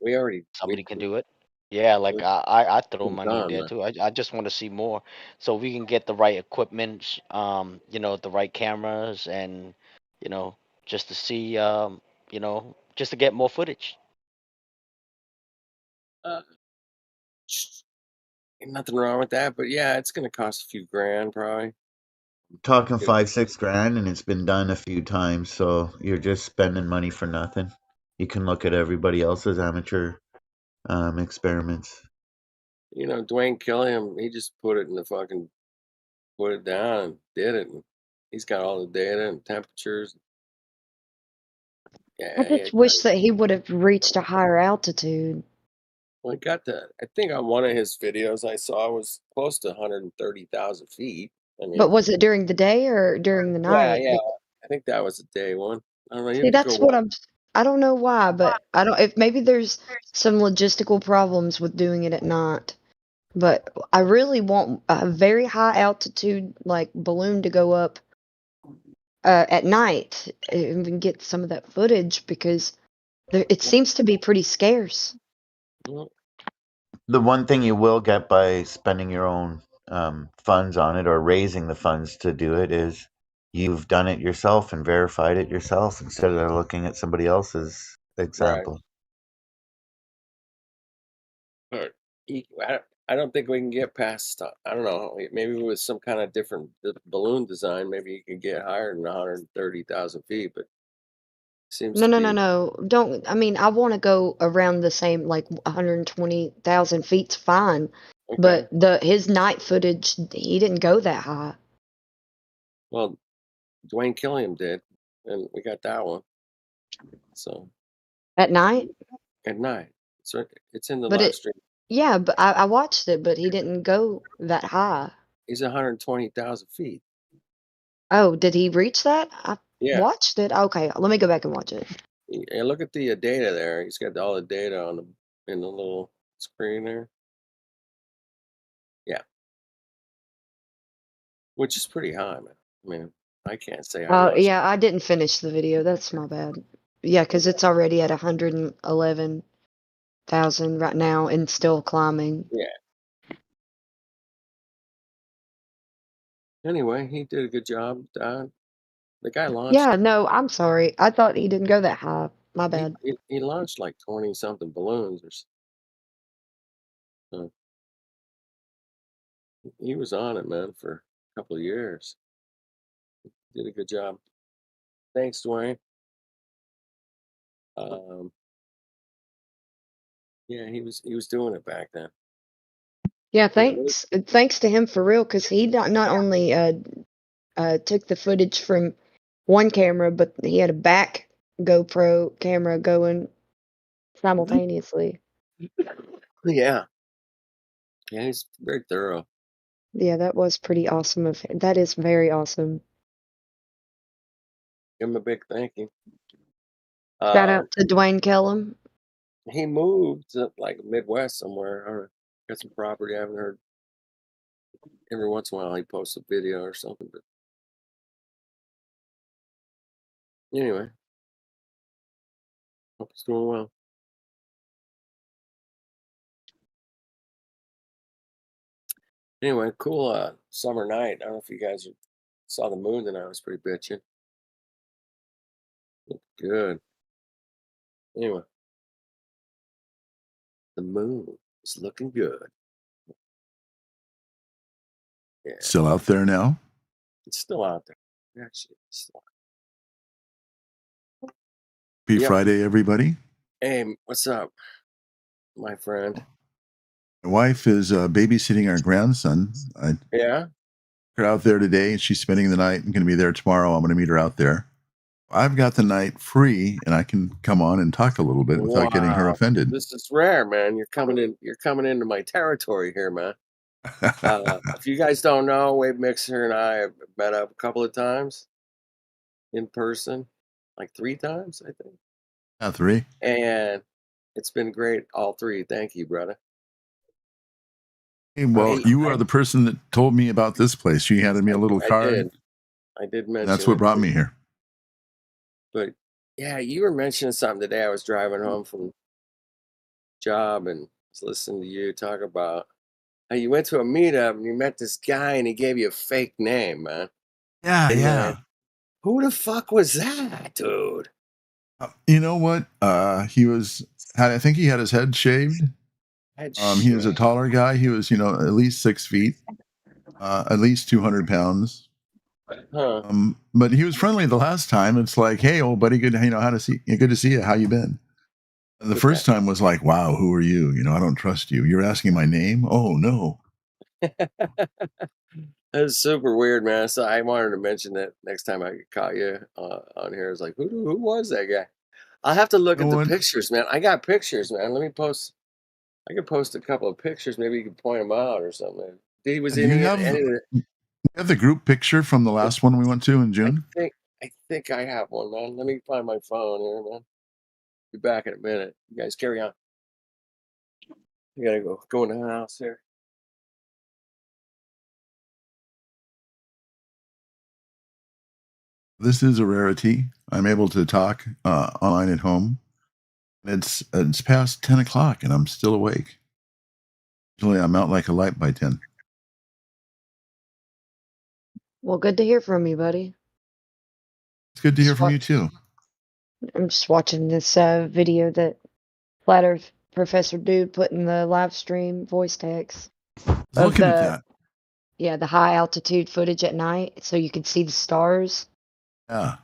Speaker 10: We
Speaker 9: somebody can do it. Yeah, like I throw money in
Speaker 10: done,
Speaker 9: there
Speaker 10: man.
Speaker 9: too. I just want to see more, so we can get the right equipment, the right cameras, and you know, just to see, just to get more footage.
Speaker 10: Uh, ain't nothing wrong with that, but yeah, it's gonna cost a few grand probably.
Speaker 8: Talking
Speaker 10: Get it.
Speaker 8: 5-6 grand, and it's been done a few times, so you're just spending money for nothing. You can look at everybody else's amateur experiments.
Speaker 10: Dwayne Killiam, he just put it down and did it. And he's got all the data and temperatures.
Speaker 3: I
Speaker 10: Yeah,
Speaker 3: just wish that he would have reached a higher altitude.
Speaker 10: well, he got I think on one of his videos I saw was close to 130,000 feet. I mean,
Speaker 3: But was it during the day or during the night?
Speaker 10: yeah, I think that was a day one. I don't know. You
Speaker 3: See,
Speaker 10: have to go
Speaker 3: that's what
Speaker 10: watch.
Speaker 3: I don't know why, but I don't, if maybe there's some logistical problems with doing it at night. But I really want a very high altitude, like balloon to go up at night and get some of that footage because it seems to be pretty scarce.
Speaker 8: The one thing you will get by spending your own funds on it or raising the funds to do it is you've done it yourself and verified it yourself instead of looking at somebody else's example.
Speaker 10: Right. I don't think we can get past. I don't know. Maybe with some kind of different balloon design, maybe you can get higher than 130,000 feet. But seems
Speaker 3: No,
Speaker 10: to
Speaker 3: no,
Speaker 10: be
Speaker 3: no, no. Don't. I mean, I want to go around the same, like 120,000 feet's fine.
Speaker 10: okay.
Speaker 3: But his night footage, he didn't go that high.
Speaker 10: Well, Dwayne Killiam did, and we got that one. So
Speaker 3: At night?
Speaker 10: at night, it's in the
Speaker 3: But
Speaker 10: live stream.
Speaker 3: yeah, but I watched it, but he didn't go that high.
Speaker 10: He's 120,000 feet.
Speaker 3: Oh, did he reach that? I
Speaker 10: Yeah.
Speaker 3: watched it. Okay, let me go back and watch it.
Speaker 10: And look at the data there. He's got all the data in the little screen there. Yeah. Which is pretty high, man. I mean, I can't say I
Speaker 3: Oh,
Speaker 10: watched.
Speaker 3: yeah, I didn't finish the video. That's my bad. Yeah, because it's already at 111,000 right now and still climbing.
Speaker 10: Yeah. Anyway, he did a good job. The guy launched.
Speaker 3: Yeah, no, I'm sorry. I thought he didn't go that high. My bad.
Speaker 10: He launched like 20 something balloons or He was on it, man, for a couple of years. Did a good job. Thanks, Dwayne. Yeah, he was doing it back then.
Speaker 3: Yeah, thanks to him for real, because he not only took the footage from one camera, but he had a back GoPro camera going simultaneously.
Speaker 10: Yeah. Yeah, he's very thorough.
Speaker 3: Yeah, that was pretty awesome of him. That is very awesome.
Speaker 10: Give him a big thank you.
Speaker 3: Shout out to Dwayne Kellum.
Speaker 10: He moved to like Midwest somewhere. I don't know. Got some property. I haven't heard. Every once in a while he posts a video or something. But anyway, hope he's doing well. Anyway, cool summer night. I don't know if you guys saw the moon tonight. It was pretty bitchin'. Looked good. Anyway, the moon is looking good. Yeah,
Speaker 13: Still out there now?
Speaker 10: it's still out there. Actually, it's still
Speaker 13: Happy
Speaker 10: Yep.
Speaker 13: Friday, everybody.
Speaker 10: Hey, what's up, my friend?
Speaker 13: My wife is babysitting our grandson. I
Speaker 10: Yeah?
Speaker 13: took her out there today, and she's spending the night and going to be there tomorrow. I'm going to meet her out there. I've got the night free, and I can come on and talk a little bit without getting her
Speaker 10: Wow.
Speaker 13: offended.
Speaker 10: This is rare, man. You're coming into my territory here, man. If you guys don't know, Wave Mixer and I have met up a couple of times in person, like 3 times, I think.
Speaker 13: 3.
Speaker 10: And it's been great, all 3. Thank you, brother.
Speaker 13: Hey, well, you are the person that told me about this place. She handed me a little card.
Speaker 10: I did mention
Speaker 13: That's what brought me here.
Speaker 10: But yeah, you were mentioning something today. I was driving home from job and was listening to you talk about how you went to a meetup and you met this guy and he gave you a fake name, man.
Speaker 13: Yeah.
Speaker 10: Who the fuck was that, dude?
Speaker 13: You know what? I think he had his head shaved. He was a taller guy. He was, at least 6 feet, at least 200 pounds.
Speaker 10: Huh.
Speaker 13: But he was friendly the last time. It's like, hey, old buddy, good to see you. How you been? And the first time was like, wow, who are you? I don't trust you. You're asking my name? Oh no.
Speaker 10: That's super weird, man. So I wanted to mention that next time I caught you on here. It's like, who was that guy? I'll have to look at the pictures, man. I got pictures, man. Let me post. I could post a couple of pictures. Maybe you could point them out or something. He was in any of the.
Speaker 13: You have the group picture from the last one we went to in June?
Speaker 10: I think I have one, man. Let me find my phone here, man. Be back in a minute. You guys carry on. I gotta go in the house here.
Speaker 13: This is a rarity. I'm able to talk online at home. It's past 10 o'clock and I'm still awake. Usually I'm out like a light by 10.
Speaker 3: Well, good to hear from you, buddy.
Speaker 13: It's good to hear from you too.
Speaker 3: I'm just watching this video that Flat Earth Professor Dude put in the live stream voice text.
Speaker 13: Looking at that.
Speaker 3: Yeah, the high altitude footage at night, so you can see the stars.
Speaker 13: Yeah.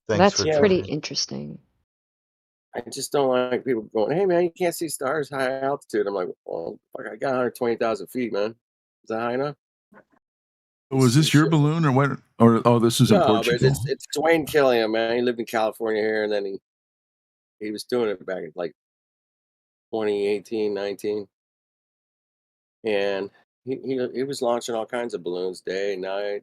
Speaker 3: That's pretty interesting.
Speaker 10: I just don't like people going, hey, man, you can't see stars high altitude. I'm like, well, fuck, I got 120,000 feet, man. Is that high enough?
Speaker 13: Was this your balloon or what? Or this is in Portugal?
Speaker 10: But it's Dwayne Killian, man. He lived in California here, and then he was doing it back in like 2018, 19. And he was launching all kinds of balloons, day, night,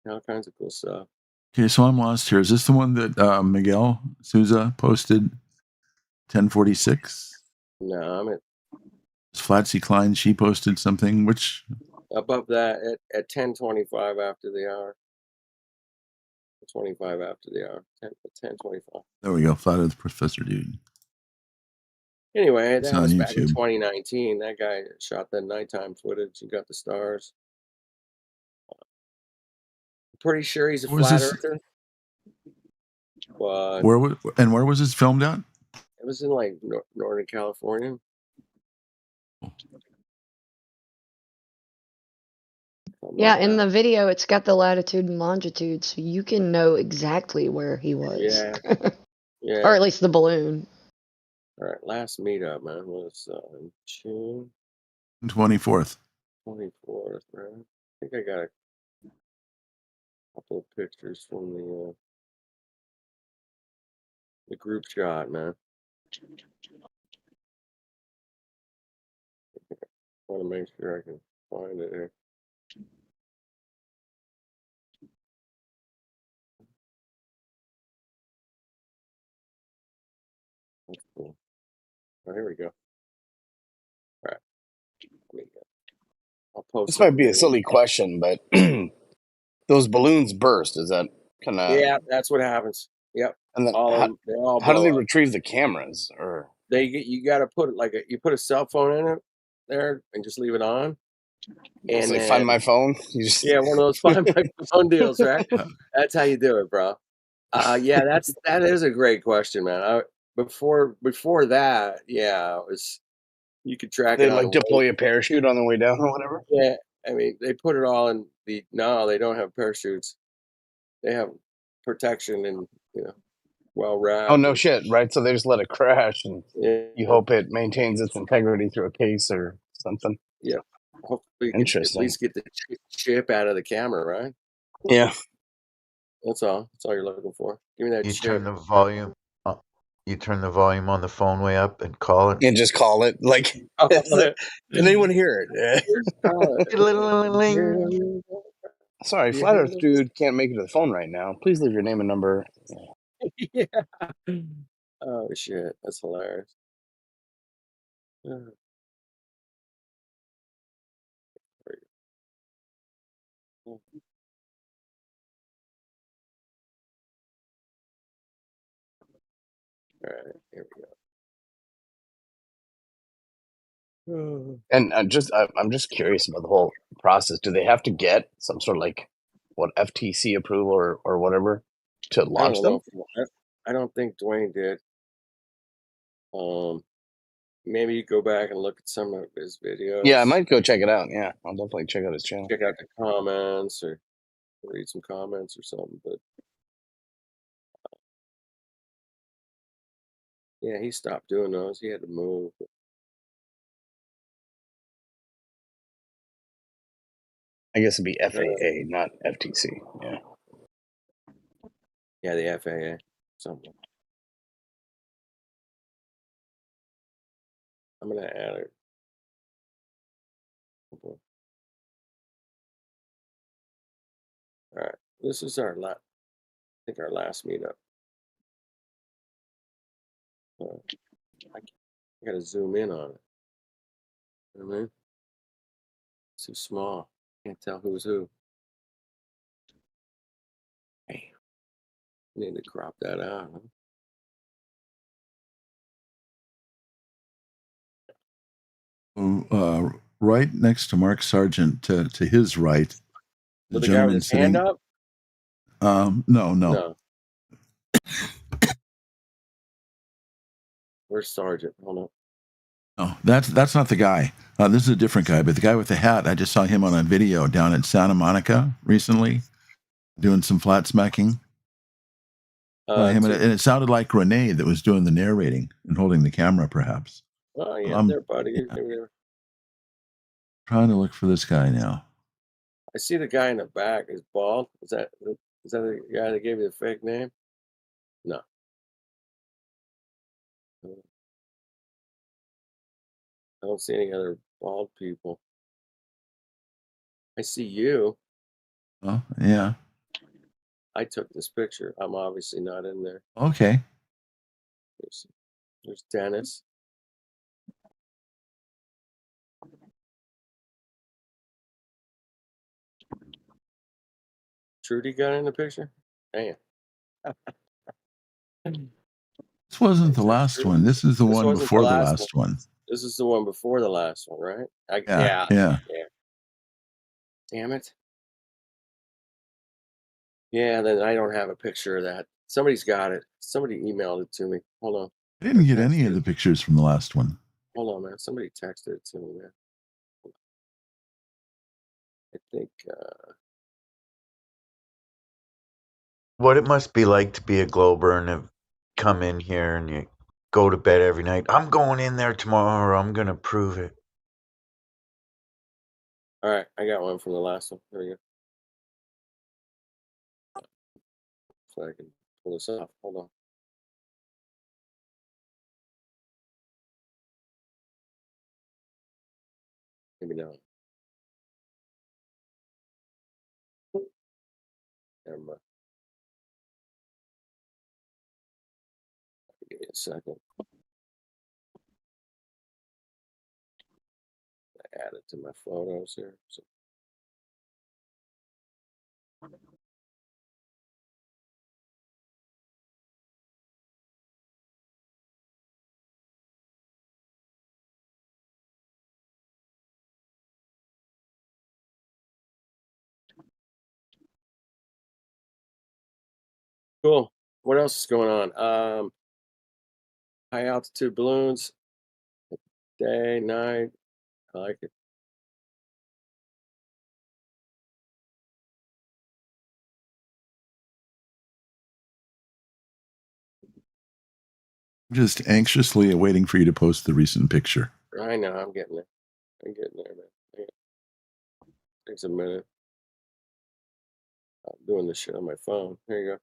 Speaker 10: all kinds of cool stuff.
Speaker 13: Okay, so I'm lost here. Is this the one that Miguel Souza posted 1046?
Speaker 10: No, I'm at
Speaker 13: Flatsy Klein, she posted something, which
Speaker 10: above that at 10:25 after the hour. 25 after the hour. 10:25.
Speaker 13: There we go. Flat Earth Professor Dude.
Speaker 10: Anyway,
Speaker 13: It's
Speaker 10: that
Speaker 13: on
Speaker 10: was back in
Speaker 13: YouTube.
Speaker 10: 2019. That guy shot that nighttime footage and got the stars. I'm pretty sure he's a flat earther. But
Speaker 13: where was this filmed at?
Speaker 10: it was in like Northern California.
Speaker 3: Yeah, in the video, it's got the latitude and longitude, so you can know exactly where he was.
Speaker 10: Yeah. Yeah.
Speaker 3: Or at least the balloon.
Speaker 10: All right, last meetup, man, was June
Speaker 13: 24th.
Speaker 10: 24th, right? I think I got a couple of pictures from the group shot, man. I want to make sure I can find it here. That's cool. Oh, here we go. All right. I'll post
Speaker 11: This
Speaker 10: it
Speaker 11: might be a
Speaker 10: here.
Speaker 11: silly question, but those balloons burst. Is that kind of?
Speaker 10: Yeah, that's what happens. Yep.
Speaker 11: And then
Speaker 10: They all
Speaker 11: how do
Speaker 10: blow
Speaker 11: they
Speaker 10: up.
Speaker 11: retrieve the cameras? Or
Speaker 10: You got to put you put a cell phone in it there and just leave it on. And
Speaker 11: so they
Speaker 10: then,
Speaker 11: find my phone? You just
Speaker 10: yeah, one of those find my phone deals, right? That's how you do it, bro. Yeah, that is a great question, man. Before that, yeah, it was you could track
Speaker 11: they
Speaker 10: it on
Speaker 11: like deploy a parachute on the way down or whatever.
Speaker 10: Yeah, I mean they put it all in no, they don't have parachutes. They have protection and well wrapped.
Speaker 11: Oh no shit! Right, so they just let it crash, and you hope it maintains its integrity through a case or something.
Speaker 10: Yeah, hopefully you can at least get the chip out of the camera, right?
Speaker 11: Yeah,
Speaker 10: that's all. That's all you're looking for. Give me that
Speaker 8: You
Speaker 10: chip.
Speaker 8: turn the volume. You turn the volume on the phone way up and call it.
Speaker 11: and just call it like. Can anyone hear it? Sorry, Flat Earth dude can't make it to the phone right now. Please leave your name and number.
Speaker 10: Yeah. Oh shit, that's hilarious. All right, here we go.
Speaker 11: And I'm just curious about the whole process. Do they have to get some sort of like FTC approval or whatever to launch them?
Speaker 10: I don't think Dwayne did. Maybe you go back and look at some of his videos.
Speaker 11: Yeah, I might go check it out. Yeah, I'll definitely check out his channel.
Speaker 10: Check out the comments or read some comments or something. But yeah, he stopped doing those. He had to move.
Speaker 11: I guess it'd be FAA, not FTC. Yeah.
Speaker 10: Yeah, the FAA. Something. I'm gonna add it. All right, this is our last. I think our last meetup. I gotta zoom in on it. You know what I mean? It's too small. Can't tell who's who. Damn. Need to crop that out. Huh?
Speaker 13: Right next to Mark Sargent, to his right,
Speaker 10: the guy with his hand up.
Speaker 13: No.
Speaker 10: Where's Sargent? Hold on.
Speaker 13: Oh, that's not the guy. This is a different guy, but the guy with the hat, I just saw him on a video down at Santa Monica recently, doing some flat smacking. And it sounded like Renee that was doing the narrating and holding the camera, perhaps.
Speaker 10: Oh yeah, they're buddies. Yeah.
Speaker 13: Trying to look for this guy now.
Speaker 10: I see the guy in the back is bald. Is that the guy that gave you the fake name? No. I don't see any other bald people. I see you.
Speaker 13: Oh, yeah.
Speaker 10: I took this picture. I'm obviously not in there.
Speaker 13: Okay.
Speaker 10: There's Dennis. Trudy got in the picture? Damn.
Speaker 13: This wasn't the last one. This is the one before the last one.
Speaker 10: This is the one before the last one, right?
Speaker 13: Yeah.
Speaker 10: Damn it. Yeah, then I don't have a picture of that. Somebody's got it. Somebody emailed it to me. Hold on.
Speaker 13: I didn't get any of the pictures from the last one.
Speaker 10: Hold on, man. Somebody texted it to me, man. I think.
Speaker 8: What it must be like to be a glober and have come in here and you go to bed every night. I'm going in there tomorrow. I'm going to prove it.
Speaker 10: All right, I got one from the last one. There we go. So I can pull this off. Hold on. Maybe not. Never mind. Give me a second. Add it to my photos here. So. Cool. What else is going on? High altitude balloons, day, night. I like it.
Speaker 13: I'm just anxiously awaiting for you to post the recent picture.
Speaker 10: I know. I'm getting there. I'm getting there, man. Takes a minute. I'm doing this shit on my phone. Here you go.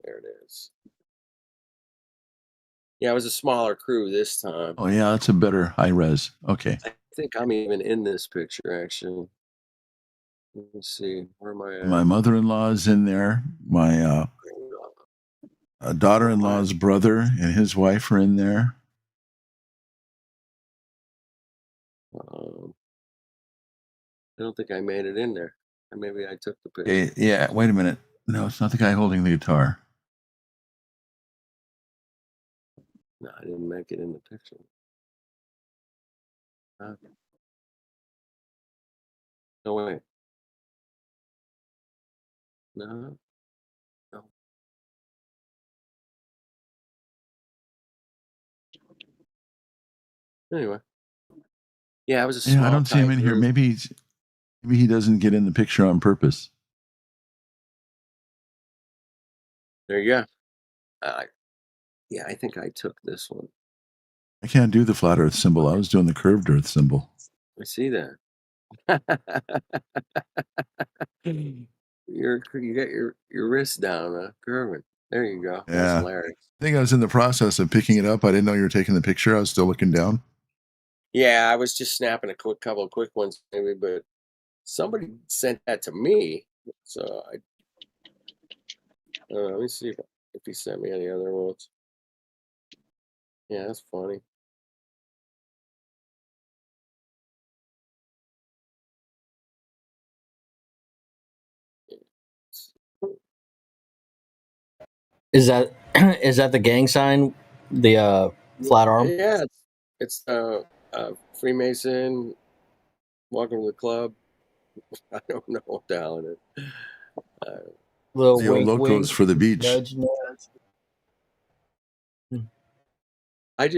Speaker 10: There it is. Yeah, it was a smaller crew this time.
Speaker 13: Oh, yeah, that's a better high res. Okay.
Speaker 10: I think I'm even in this picture, actually. Let me see. Where am I at?
Speaker 13: My mother-in-law is in there. My daughter-in-law's brother and his wife are in there.
Speaker 10: I don't think I made it in there. Maybe I took the picture.
Speaker 13: Yeah, wait a minute. No, it's not the guy holding the guitar.
Speaker 10: No, I didn't make it in the picture. No way. No. Anyway. Yeah, I was a small.
Speaker 13: Yeah, I don't see him in here. Maybe he doesn't get in the picture on purpose.
Speaker 10: There you go. Yeah, I think I took this one.
Speaker 13: I can't do the flat Earth symbol. I was doing the curved Earth symbol.
Speaker 10: I see that. You got your wrist down, curving. There you go.
Speaker 13: Yeah.
Speaker 10: That's hilarious.
Speaker 13: I think I was in the process of picking it up. I didn't know you were taking the picture. I was still looking down.
Speaker 10: Yeah, I was just snapping a couple of quick ones, maybe, but somebody sent that to me. So let me see if he sent me any other ones. Yeah, that's funny.
Speaker 7: Is that the gang sign? The flat arm?
Speaker 10: Yeah, it's Freemason. Welcome to the club. I don't know what the hell it is.
Speaker 7: Little
Speaker 13: the
Speaker 7: wink,
Speaker 13: locos
Speaker 7: wink,
Speaker 13: for the beach.
Speaker 7: nudge, nudge.
Speaker 10: I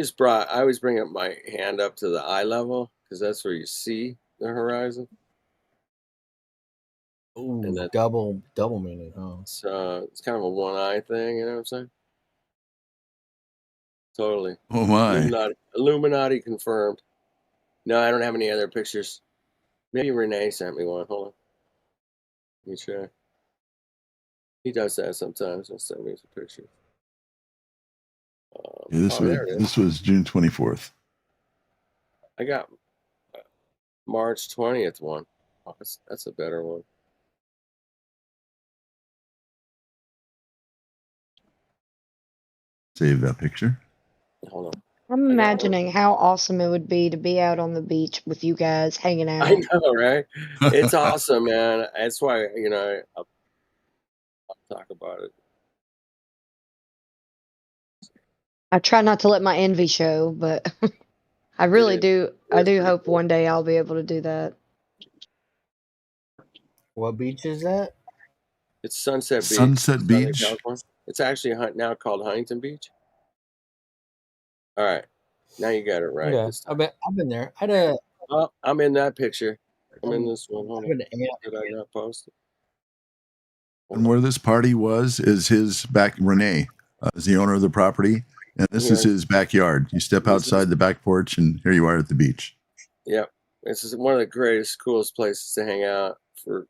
Speaker 10: always bring up my hand up to the eye level because that's where you see the horizon.
Speaker 7: Ooh, and that, double meaning, huh?
Speaker 10: It's kind of a one eye thing, you know what I'm saying? Totally.
Speaker 13: Oh my.
Speaker 10: Illuminati confirmed. No, I don't have any other pictures. Maybe Renee sent me one. Hold on. Let me check. He does that sometimes. He'll send me some pictures.
Speaker 13: Yeah, this was June 24th.
Speaker 10: I got March 20th one. Oh, that's a better one.
Speaker 13: Save that picture.
Speaker 10: Hold on.
Speaker 3: I'm imagining how awesome it would be to be out on the beach with you guys hanging out.
Speaker 10: I know, right? It's awesome, man. That's why, I'll talk about it.
Speaker 3: I try not to let my envy show, but I really do. I do hope one day I'll be able to do that.
Speaker 7: What beach is that?
Speaker 10: It's Sunset Beach.
Speaker 13: Sunset Beach.
Speaker 10: It's actually now called Huntington Beach. All right, now you got it right
Speaker 7: Okay.
Speaker 10: this time.
Speaker 7: I've been there. I had a.
Speaker 10: Oh, I'm in that picture. I'm in this one. Hold
Speaker 7: I've
Speaker 10: on.
Speaker 7: been to
Speaker 10: Did I not post it?
Speaker 13: And where this party was is his back. Renee is the owner of the property, and this is his backyard. You step outside the back porch, and here you are at the beach.
Speaker 10: Yep, this is one of the greatest, coolest places to hang out for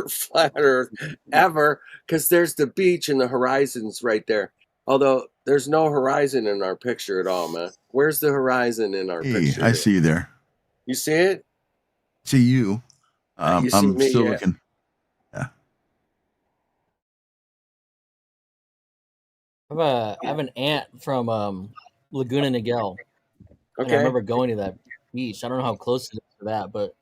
Speaker 10: flat Earth ever, because there's the beach and the horizon's right there. Although there's no horizon in our picture at all, man. Where's the horizon in our picture?
Speaker 13: I see you there.
Speaker 10: You see it?
Speaker 13: See you.
Speaker 10: You see
Speaker 13: I'm
Speaker 10: me,
Speaker 13: still
Speaker 10: yeah.
Speaker 13: looking. Yeah.
Speaker 7: I have an aunt from Laguna Niguel. And I remember going to that beach. I don't know how close it is to that, but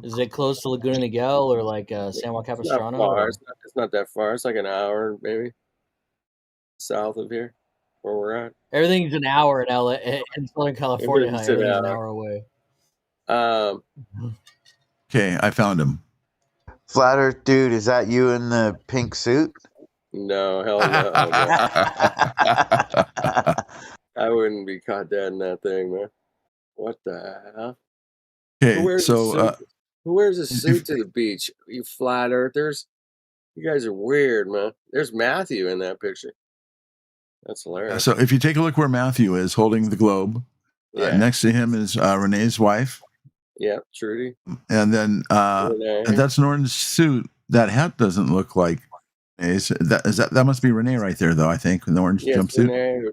Speaker 7: is it close to Laguna Niguel or like San Juan Capistrano?
Speaker 10: Not far. It's not that far. It's like an hour maybe south of here, where we're at.
Speaker 7: Everything's an hour in LA, in Southern California. Everything's an hour away.
Speaker 13: Okay, I found him.
Speaker 8: Flat Earth dude, is that you in the pink suit?
Speaker 10: No, hell no. I wouldn't be caught dead in that thing, man. What the hell?
Speaker 13: Okay,
Speaker 10: who wears a suit to the beach? You flat earthers? You guys are weird, man. There's Matthew in that picture. That's hilarious.
Speaker 13: So if you take a look where Matthew is holding the globe, next to him is Renee's wife.
Speaker 10: Yeah, Trudy.
Speaker 13: And then and that's an orange suit. That hat doesn't look like Renee's. That must be Renee right there, though, I think, in the orange jumpsuit.
Speaker 10: Renee.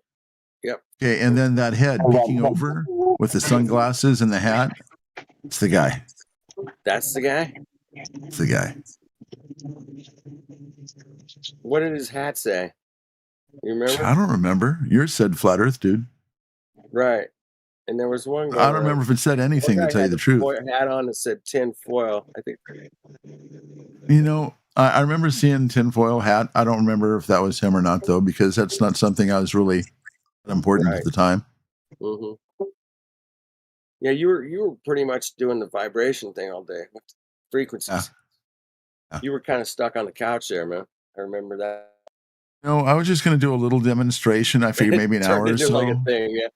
Speaker 10: Yep.
Speaker 13: Okay, and then that head peeking over with the sunglasses and the hat. It's the guy.
Speaker 10: That's the guy?
Speaker 13: It's the guy.
Speaker 10: What did his hat say? You remember?
Speaker 13: I don't remember. Yours said Flat Earth, dude.
Speaker 10: Right. And there was one guy.
Speaker 13: I don't remember if it said anything, to tell you the truth.
Speaker 10: Hat on that said tin foil, I think.
Speaker 13: You know, I remember seeing tinfoil hat. I don't remember if that was him or not, though, because that's not something I was really important at the time.
Speaker 10: Mm-hmm. Yeah, you were pretty much doing the vibration thing all day with frequencies. Yeah. You were kind of stuck on the couch there, man. I remember that.
Speaker 13: No, I was just going to do a little demonstration. I figured maybe an hour or so.
Speaker 10: Like a thing, yeah.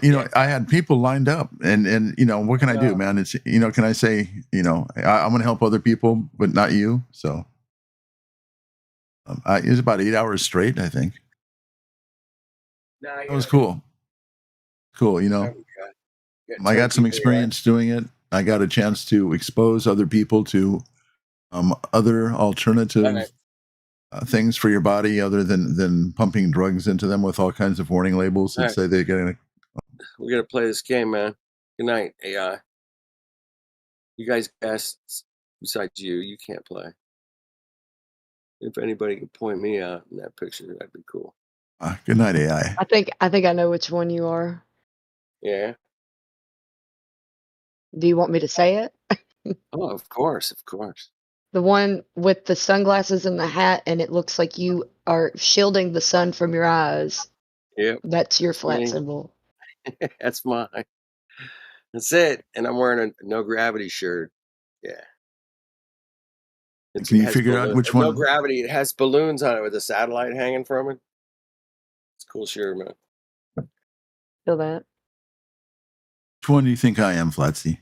Speaker 13: You know, I had people lined up, and you know, what can I do, man? It's, you know, can I say, you know, I'm going to help other people, but not you. So it was about 8 hours straight, I think. That was cool. Cool, you know. I got some experience doing it. I got a chance to expose other people to other alternative things for your body, other than pumping drugs into them with all kinds of warning labels that say they're getting.
Speaker 10: We got to play this game, man. Good night, AI. You guys guests, besides you can't play. If anybody could point me out in that picture, that'd be cool.
Speaker 13: Good night, AI.
Speaker 3: I think I know which one you are.
Speaker 10: Yeah.
Speaker 3: Do you want me to say it?
Speaker 10: Oh, of course.
Speaker 3: The one with the sunglasses and the hat, and it looks like you are shielding the sun from your eyes.
Speaker 10: Yep.
Speaker 3: That's your flat symbol.
Speaker 10: That's mine. That's it. And I'm wearing a no gravity shirt. Yeah.
Speaker 13: Can you figure out which one?
Speaker 10: No gravity. It has balloons on it with a satellite hanging from it. It's a cool shirt, man.
Speaker 3: Feel that?
Speaker 13: Which one do you think I am, Flatsy?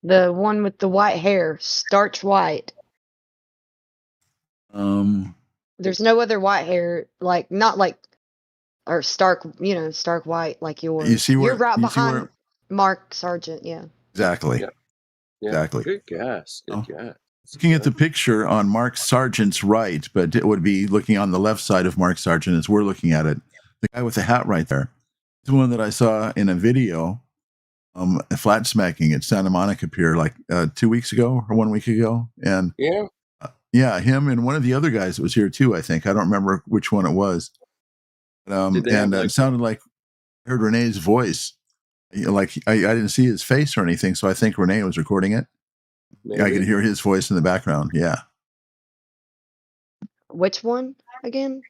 Speaker 3: The one with the white hair, starch white. There's no other white hair, like not like, or stark, stark white like yours.
Speaker 13: You see where
Speaker 3: you're right behind Mark Sargent, yeah.
Speaker 13: Exactly.
Speaker 10: Yeah.
Speaker 13: Exactly.
Speaker 10: Good guess. Good guess.
Speaker 13: Looking at the picture on Mark Sargent's right, but it would be looking on the left side of Mark Sargent as we're looking at it. The guy with the hat right there. The one that I saw in a video, flat smacking at Santa Monica Pier like 2 weeks ago or 1 week ago. And yeah, him and one of the other guys that was here too, I think. I don't remember which one it was. It sounded like I heard Renee's voice. Like I didn't see his face or anything, so I think Renee was recording it. Maybe. I could hear his voice in the background. Yeah.
Speaker 3: Which one again?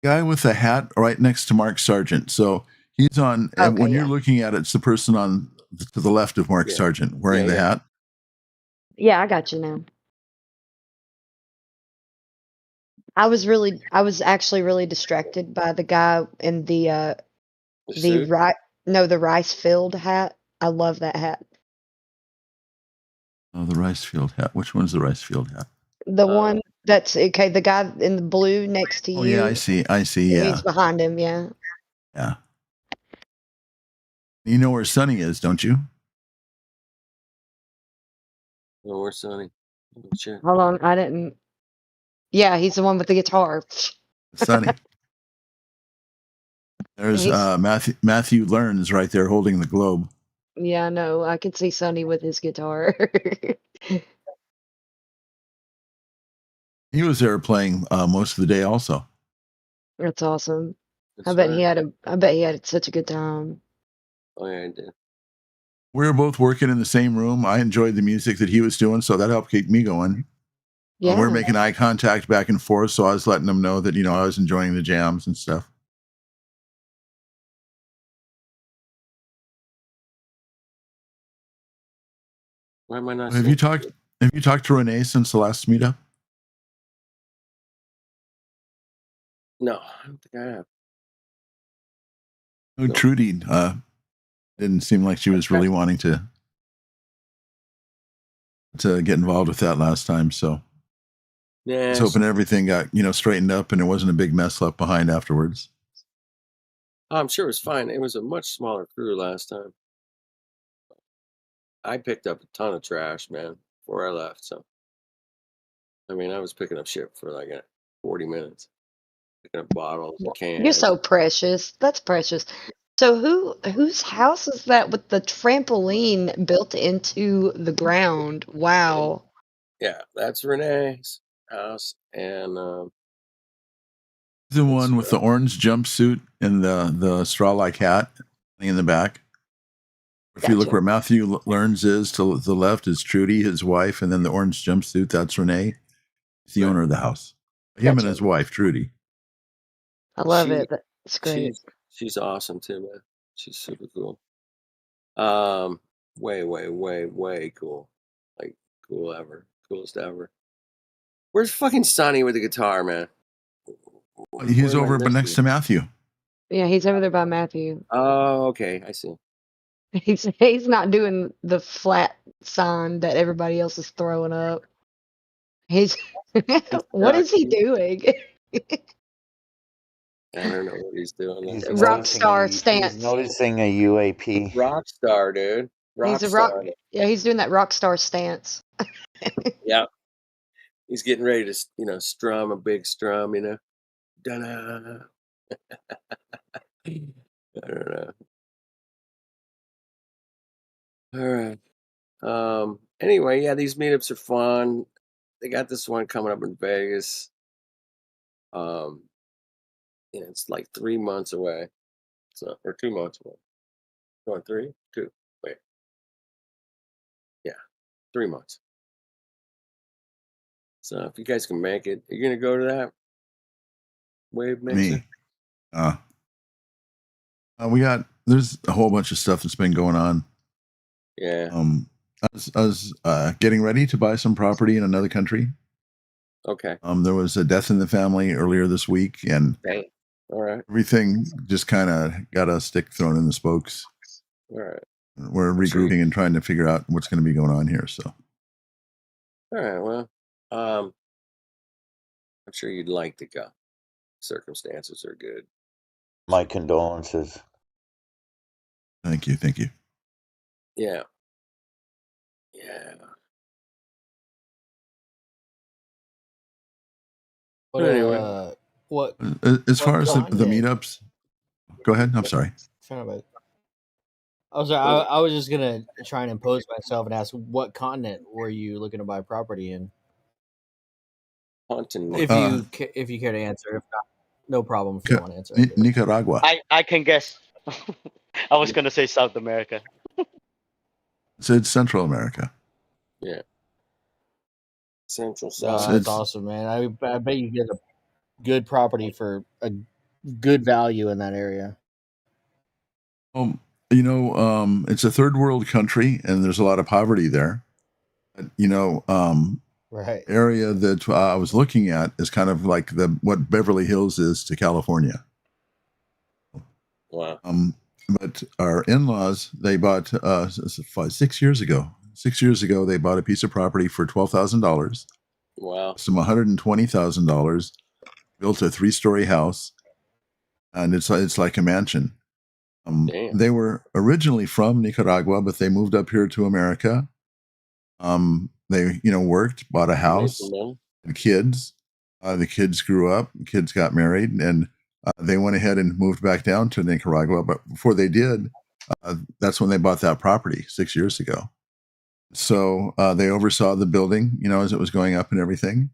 Speaker 13: Guy with the hat right next to Mark Sargent. So he's on. Okay, when you're looking at it, it's the person on to the left of Mark Sargent wearing the hat.
Speaker 3: Yeah, I got you now. I was actually really distracted by the guy in the
Speaker 10: suit?
Speaker 3: the rice field hat. I love that hat.
Speaker 13: Oh, the rice field hat. Which one's the rice field hat?
Speaker 3: The one that's okay. The guy in the blue next to
Speaker 13: Oh
Speaker 3: you.
Speaker 13: yeah, I see. Yeah.
Speaker 3: He's behind him. Yeah.
Speaker 13: Yeah. You know where Sonny is, don't you?
Speaker 10: Oh, where's Sonny? Sure.
Speaker 3: Hold on, I didn't. Yeah, he's the one with the guitar.
Speaker 13: Sonny. There's Matthew Learns right there holding the globe.
Speaker 3: Yeah, no, I can see Sonny with his guitar.
Speaker 13: He was there playing most of the day also.
Speaker 3: That's awesome.
Speaker 10: That's
Speaker 3: I bet
Speaker 10: right.
Speaker 3: he had such a good time.
Speaker 10: Oh yeah, I did.
Speaker 13: We were both working in the same room. I enjoyed the music that he was doing, so that helped keep me going.
Speaker 3: Yeah.
Speaker 13: We're making eye contact back and forth, so I was letting him know that, I was enjoying the jams and stuff.
Speaker 10: Why am I not?
Speaker 13: Have you talked to Renee since the last meetup?
Speaker 10: No, I don't think I have.
Speaker 13: No. Trudy didn't seem like she was really wanting to get involved with that last time, so I was hoping everything got straightened up and there wasn't a big mess left behind afterwards.
Speaker 10: I'm sure it was fine. It was a much smaller crew last time. I picked up a ton of trash, man, before I left. So, I mean, I was picking up shit for like 40 minutes, picking up bottles and cans.
Speaker 3: You're so precious. That's precious. So whose house is that with the trampoline built into the ground? Wow.
Speaker 10: Yeah, that's Renee's house, and
Speaker 13: the one with the orange jumpsuit and the straw-like hat in the back. If you look where Matthew Learns is, to the left is Trudy, his wife, and then the orange jumpsuit, that's Renee. He's the owner of the house. Him and his wife, Trudy.
Speaker 3: I love it. That's great.
Speaker 10: She's awesome too, man. She's super cool. Way cool. Like coolest ever. Where's fucking Sonny with the guitar, man?
Speaker 13: He's over but next to Matthew.
Speaker 3: Yeah, he's over there by Matthew.
Speaker 10: Oh, okay, I see.
Speaker 3: He's not doing the flat sign that everybody else is throwing up. What is he doing?
Speaker 10: I don't know what he's doing.
Speaker 8: He's
Speaker 3: Rockstar stance.
Speaker 8: He's noticing a UAP.
Speaker 10: Rockstar, dude.
Speaker 3: He's doing that rockstar stance.
Speaker 10: Yeah. He's getting ready to, strum a big strum, Da-da. I don't know. All right. Anyway, yeah, these meetups are fun. They got this one coming up in Vegas. It's like 3 months away. Or 2 months away. No, 3? 2. Wait. Yeah, 3 months. So if you guys can make it, you're gonna go to that wave mixer?
Speaker 13: Me. There's a whole bunch of stuff that's been going on.
Speaker 10: Yeah.
Speaker 13: I was getting ready to buy some property in another country.
Speaker 10: Okay.
Speaker 13: There was a death in the family earlier this week, and
Speaker 10: all right,
Speaker 13: everything just kind of got a stick thrown in the spokes.
Speaker 10: All right.
Speaker 13: We're regrouping and trying to figure out what's going to be going on here. So.
Speaker 10: All right. Well, I'm sure you'd like to go. Circumstances are good.
Speaker 8: My condolences.
Speaker 13: Thank you.
Speaker 10: Yeah. Yeah.
Speaker 7: But
Speaker 10: anyway,
Speaker 7: what?
Speaker 13: As far as the meetups, go ahead. I'm sorry.
Speaker 7: I was just gonna try and impose myself and ask, what continent were you looking to buy property in?
Speaker 10: Continent.
Speaker 7: If you care to answer, if not, no problem. If you want to answer,
Speaker 13: Nicaragua.
Speaker 9: I can guess. I was gonna say South America.
Speaker 13: So it's Central America.
Speaker 10: Yeah. Central South.
Speaker 7: That's awesome, man. I bet you get a good property for a good value in that area.
Speaker 13: It's a third world country, and there's a lot of poverty there.
Speaker 7: Right.
Speaker 9: Right.
Speaker 13: area that I was looking at is kind of like what Beverly Hills is to California.
Speaker 10: Wow.
Speaker 13: But our in-laws, they bought 6 years ago. 6 years ago, they bought a piece of property for $12,000.
Speaker 10: Wow.
Speaker 13: Some $120,000. Built a 3-story house, and it's like a mansion.
Speaker 10: Damn.
Speaker 13: They were originally from Nicaragua, but they moved up here to America. They worked, bought a
Speaker 10: Made
Speaker 13: house,
Speaker 10: some money.
Speaker 13: and kids. The kids grew up, kids got married, and they went ahead and moved back down to Nicaragua. But before they did, that's when they bought that property 6 years ago. So they oversaw the building, as it was going up and everything.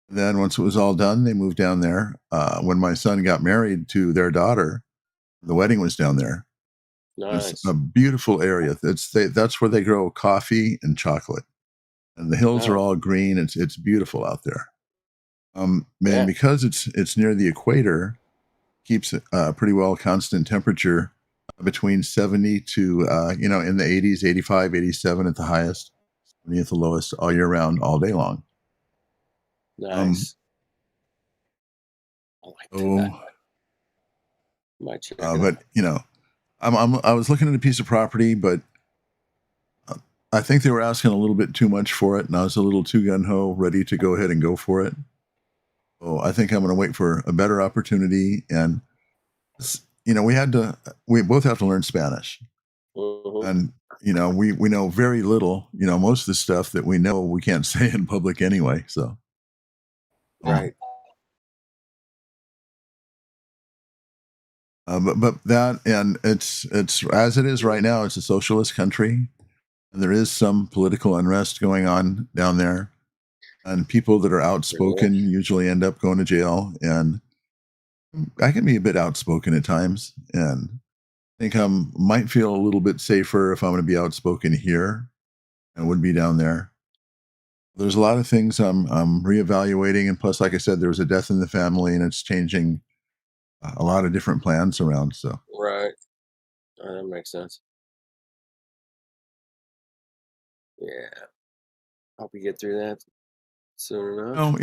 Speaker 13: Then once it was all done, they moved down there. When my son got married to their daughter, the wedding was down there.
Speaker 10: Nice.
Speaker 13: It's a beautiful area. That's where they grow coffee and chocolate. And the hills are
Speaker 10: Wow.
Speaker 13: all green. It's beautiful out there.
Speaker 10: Yeah.
Speaker 13: Because it's near the equator, keeps a pretty well constant temperature between 70 to in the 80s, 85, 87 at the highest, 70 at the lowest, all year round, all day long.
Speaker 10: Nice. I like that. Might check it out.
Speaker 13: But I was looking at a piece of property, but I think they were asking a little bit too much for it, and I was a little too gung-ho, ready to go ahead and go for it. So I think I'm going to wait for a better opportunity. And we both have to learn Spanish, and we know very little. Most of the stuff that we know we can't say in public anyway. So
Speaker 10: Right.
Speaker 13: But that, and it's as it is right now, it's a socialist country, and there is some political unrest going on down there, and people that are outspoken usually end up going to jail. And I can be a bit outspoken at times, and I think I might feel a little bit safer if I'm going to be outspoken here and would be down there. There's a lot of things I'm reevaluating, and plus, like I said, there was a death in the family, and it's changing a lot of different plans around. So
Speaker 10: Right. That makes sense. Yeah. Hope you get through that soon enough.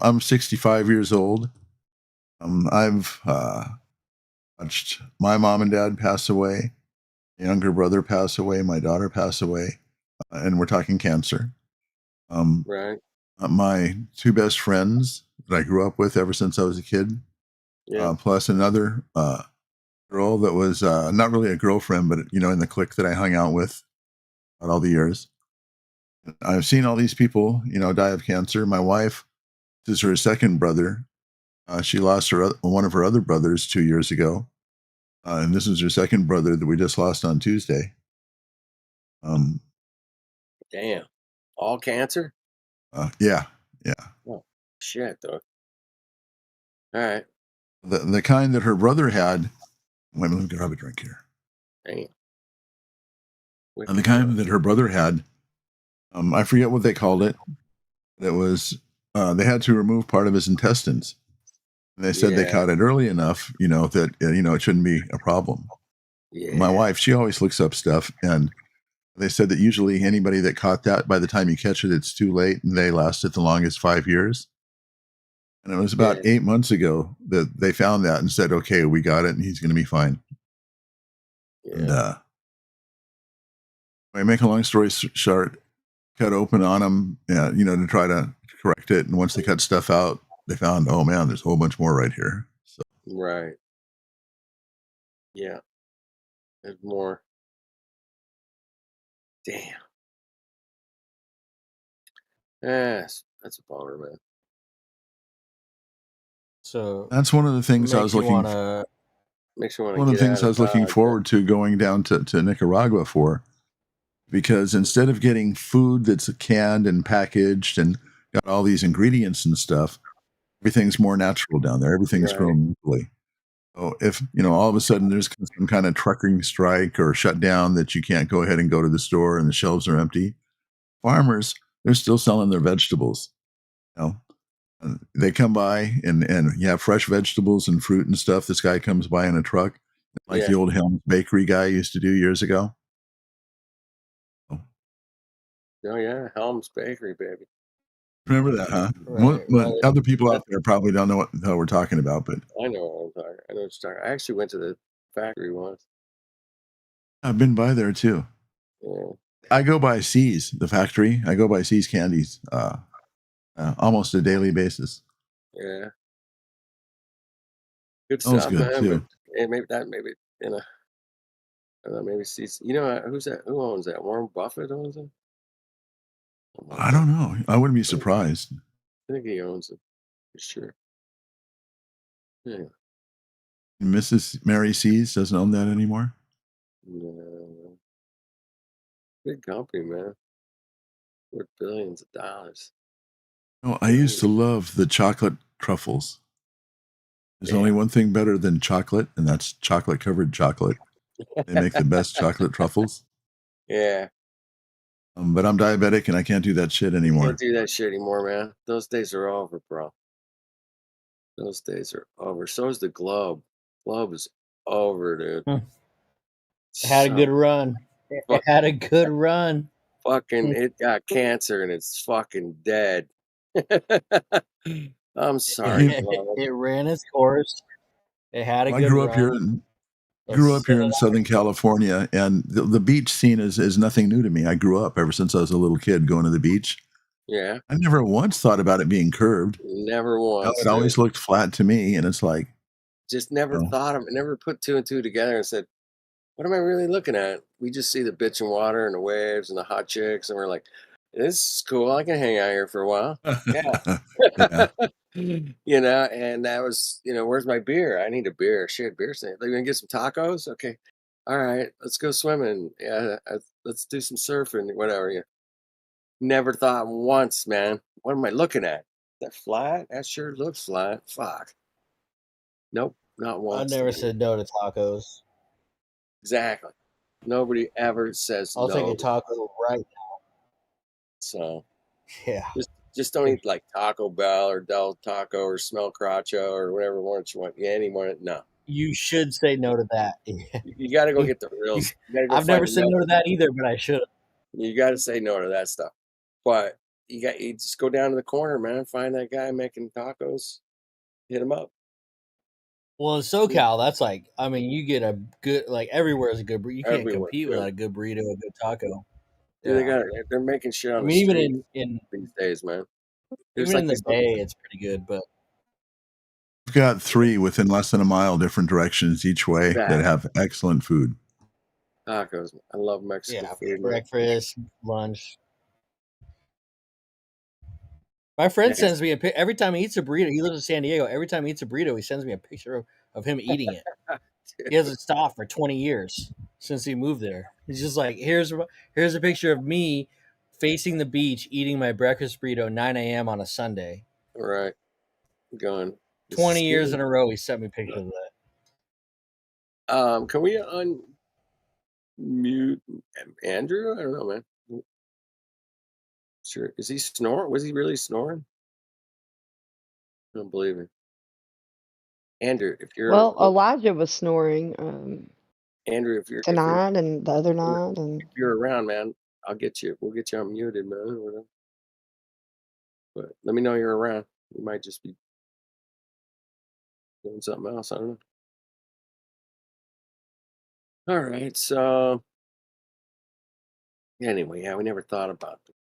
Speaker 13: I'm 65 years old. I've watched my mom and dad pass away, my younger brother pass away, my daughter pass away, and we're talking cancer.
Speaker 10: Right.
Speaker 13: My 2 best friends that I grew up with ever since I was a kid,
Speaker 10: Yeah.
Speaker 13: plus another girl that was not really a girlfriend, but in the clique that I hung out with all the years. I've seen all these people, die of cancer. My wife, this is her second brother. She lost one of her other brothers 2 years ago, and this is her second brother that we just lost on Tuesday.
Speaker 10: Damn. All cancer?
Speaker 13: Yeah.
Speaker 10: Oh, shit, though. All right.
Speaker 13: The kind that her brother had. Wait a minute, let me grab a drink here.
Speaker 10: Damn.
Speaker 13: And the kind that her brother had, I forget what they called it. It was they had to remove part of his intestines. And they said they
Speaker 10: Yeah.
Speaker 13: caught it early enough, that it shouldn't be a problem.
Speaker 10: Yeah.
Speaker 13: My wife, she always looks up stuff, and they said that usually anybody that caught that, by the time you catch it, it's too late, and they lasted the longest 5 years. And it was about 8 months ago that they found that and said, okay, we got it, and he's going to be fine.
Speaker 10: Yeah.
Speaker 13: And I make a long story short, cut open on him, to try to correct it. And once they cut stuff out, they found, oh man, there's a whole bunch more right here. So
Speaker 10: Right. Yeah. There's more. Damn. Yes. That's a bummer, man.
Speaker 7: So
Speaker 13: that's one of the things I was looking.
Speaker 10: Makes you want to
Speaker 13: One of the
Speaker 10: get
Speaker 13: things
Speaker 10: out
Speaker 13: I
Speaker 10: of
Speaker 13: was looking
Speaker 10: Dodge,
Speaker 13: forward to going down to Nicaragua for, because instead of getting food that's canned and packaged and got all these ingredients and stuff, everything's more natural down there. Everything's
Speaker 10: Right.
Speaker 13: grown locally. So if, all of a sudden there's some kind of trucking strike or shutdown that you can't go ahead and go to the store and the shelves are empty, farmers, they're still selling their vegetables. And they come by and you have fresh vegetables and fruit and stuff. This guy comes by in a truck, like the old Helms Bakery guy used to do years ago.
Speaker 10: Oh yeah, Helm's Bakery, baby.
Speaker 13: Remember that, huh?
Speaker 7: Right.
Speaker 13: Well, other people out there probably don't know what the hell we're talking about, but
Speaker 10: I know what I'm talking. I know what you're talking. I actually went to the factory once.
Speaker 13: I've been by there too.
Speaker 10: Yeah.
Speaker 13: I go by C's, the factory. I go by C's Candies almost a daily basis.
Speaker 10: Yeah. Good
Speaker 13: That was
Speaker 10: stuff,
Speaker 13: good
Speaker 10: man.
Speaker 13: too.
Speaker 10: But maybe you know, I don't know, maybe sees. You know who's that? Who owns that? Warren Buffett owns it.
Speaker 13: I don't know. I wouldn't be surprised.
Speaker 10: I think he owns it for sure. Yeah.
Speaker 13: Mrs. Mary C's doesn't own that anymore.
Speaker 10: No. Big company, man. Worth billions of dollars.
Speaker 13: No, I used to love the chocolate truffles. There's only one thing better than chocolate, and that's chocolate covered chocolate. They make the best chocolate truffles.
Speaker 10: Yeah.
Speaker 13: But I'm diabetic and I can't do that shit anymore.
Speaker 10: Can't do that shit anymore, man. Those days are over, bro. Those days are over. So is the Globe. Globe is over, dude.
Speaker 7: It had a good run. It had a good run.
Speaker 10: Fucking, it got cancer and it's fucking dead. I'm sorry.
Speaker 7: It ran its course. It had a
Speaker 13: I
Speaker 7: good
Speaker 13: grew up
Speaker 7: run.
Speaker 13: here in Southern California, and the beach scene is nothing new to me. I grew up ever since I was a little kid going to the beach.
Speaker 10: Yeah.
Speaker 13: I never once thought about it being curved.
Speaker 10: Never once.
Speaker 13: It always looked flat to me, and it's like
Speaker 10: just never thought of it. Never put two and two together and said, what am I really looking at? We just see the bitch and water and the waves and the hot chicks, and we're like, this is cool. I can hang out here for a while. Yeah. You know, and that was, where's my beer? I need a beer. Shit, beer stand. Like, we gonna get some tacos? Okay. All right, let's go swimming. Yeah, let's do some surfing, whatever. Yeah. Never thought once, man. What am I looking at? That flat? That sure looks flat. Fuck. Nope, not once.
Speaker 7: I never said no to tacos.
Speaker 10: Exactly. Nobody ever says
Speaker 7: I'll
Speaker 10: no.
Speaker 7: take a taco right now.
Speaker 10: So
Speaker 7: yeah,
Speaker 10: just don't eat like Taco Bell or Del Taco or Smell Cracho or whatever one you want. Yeah, anyone. No.
Speaker 7: You should say no to that.
Speaker 10: You got to go get the real.
Speaker 7: I've never said no to that either, but I should.
Speaker 10: You got to say no to that stuff. But you just go down to the corner, man. Find that guy making tacos. Hit him up.
Speaker 7: Well, in SoCal, that's like, I mean, you get a good, like, everywhere is a good burrito. You can't compete without a good burrito, a good taco.
Speaker 10: Dude, they're making shit on the
Speaker 7: even
Speaker 10: street
Speaker 7: in
Speaker 10: these days, man.
Speaker 7: Even in the day, it's pretty good, but
Speaker 13: We've got 3 within less than a mile, different directions each way that have excellent food.
Speaker 10: Tacos. I love Mexican food.
Speaker 7: Breakfast, lunch. My friend sends me a picture every time he eats a burrito. He lives in San Diego. Every time he eats a burrito, he sends me a picture of him eating it. He hasn't stopped for 20 years since he moved there. He's just like, here's a picture of me facing the beach eating my breakfast burrito 9 a.m. on a Sunday.
Speaker 10: Right. Going.
Speaker 7: 20 years in a row, he sent me pictures of that.
Speaker 10: Can we unmute Andrew? I don't know, man. Sure. Is he snoring? Was he really snoring? I don't believe it. Andrew, if you're
Speaker 3: Elijah was snoring.
Speaker 10: Andrew, if you're
Speaker 3: tonight and the other night, and
Speaker 10: if you're around, man, I'll get you. We'll get you unmuted, man. But let me know you're around. You might just be doing something else. I don't know. All right. So anyway, yeah, we never thought about the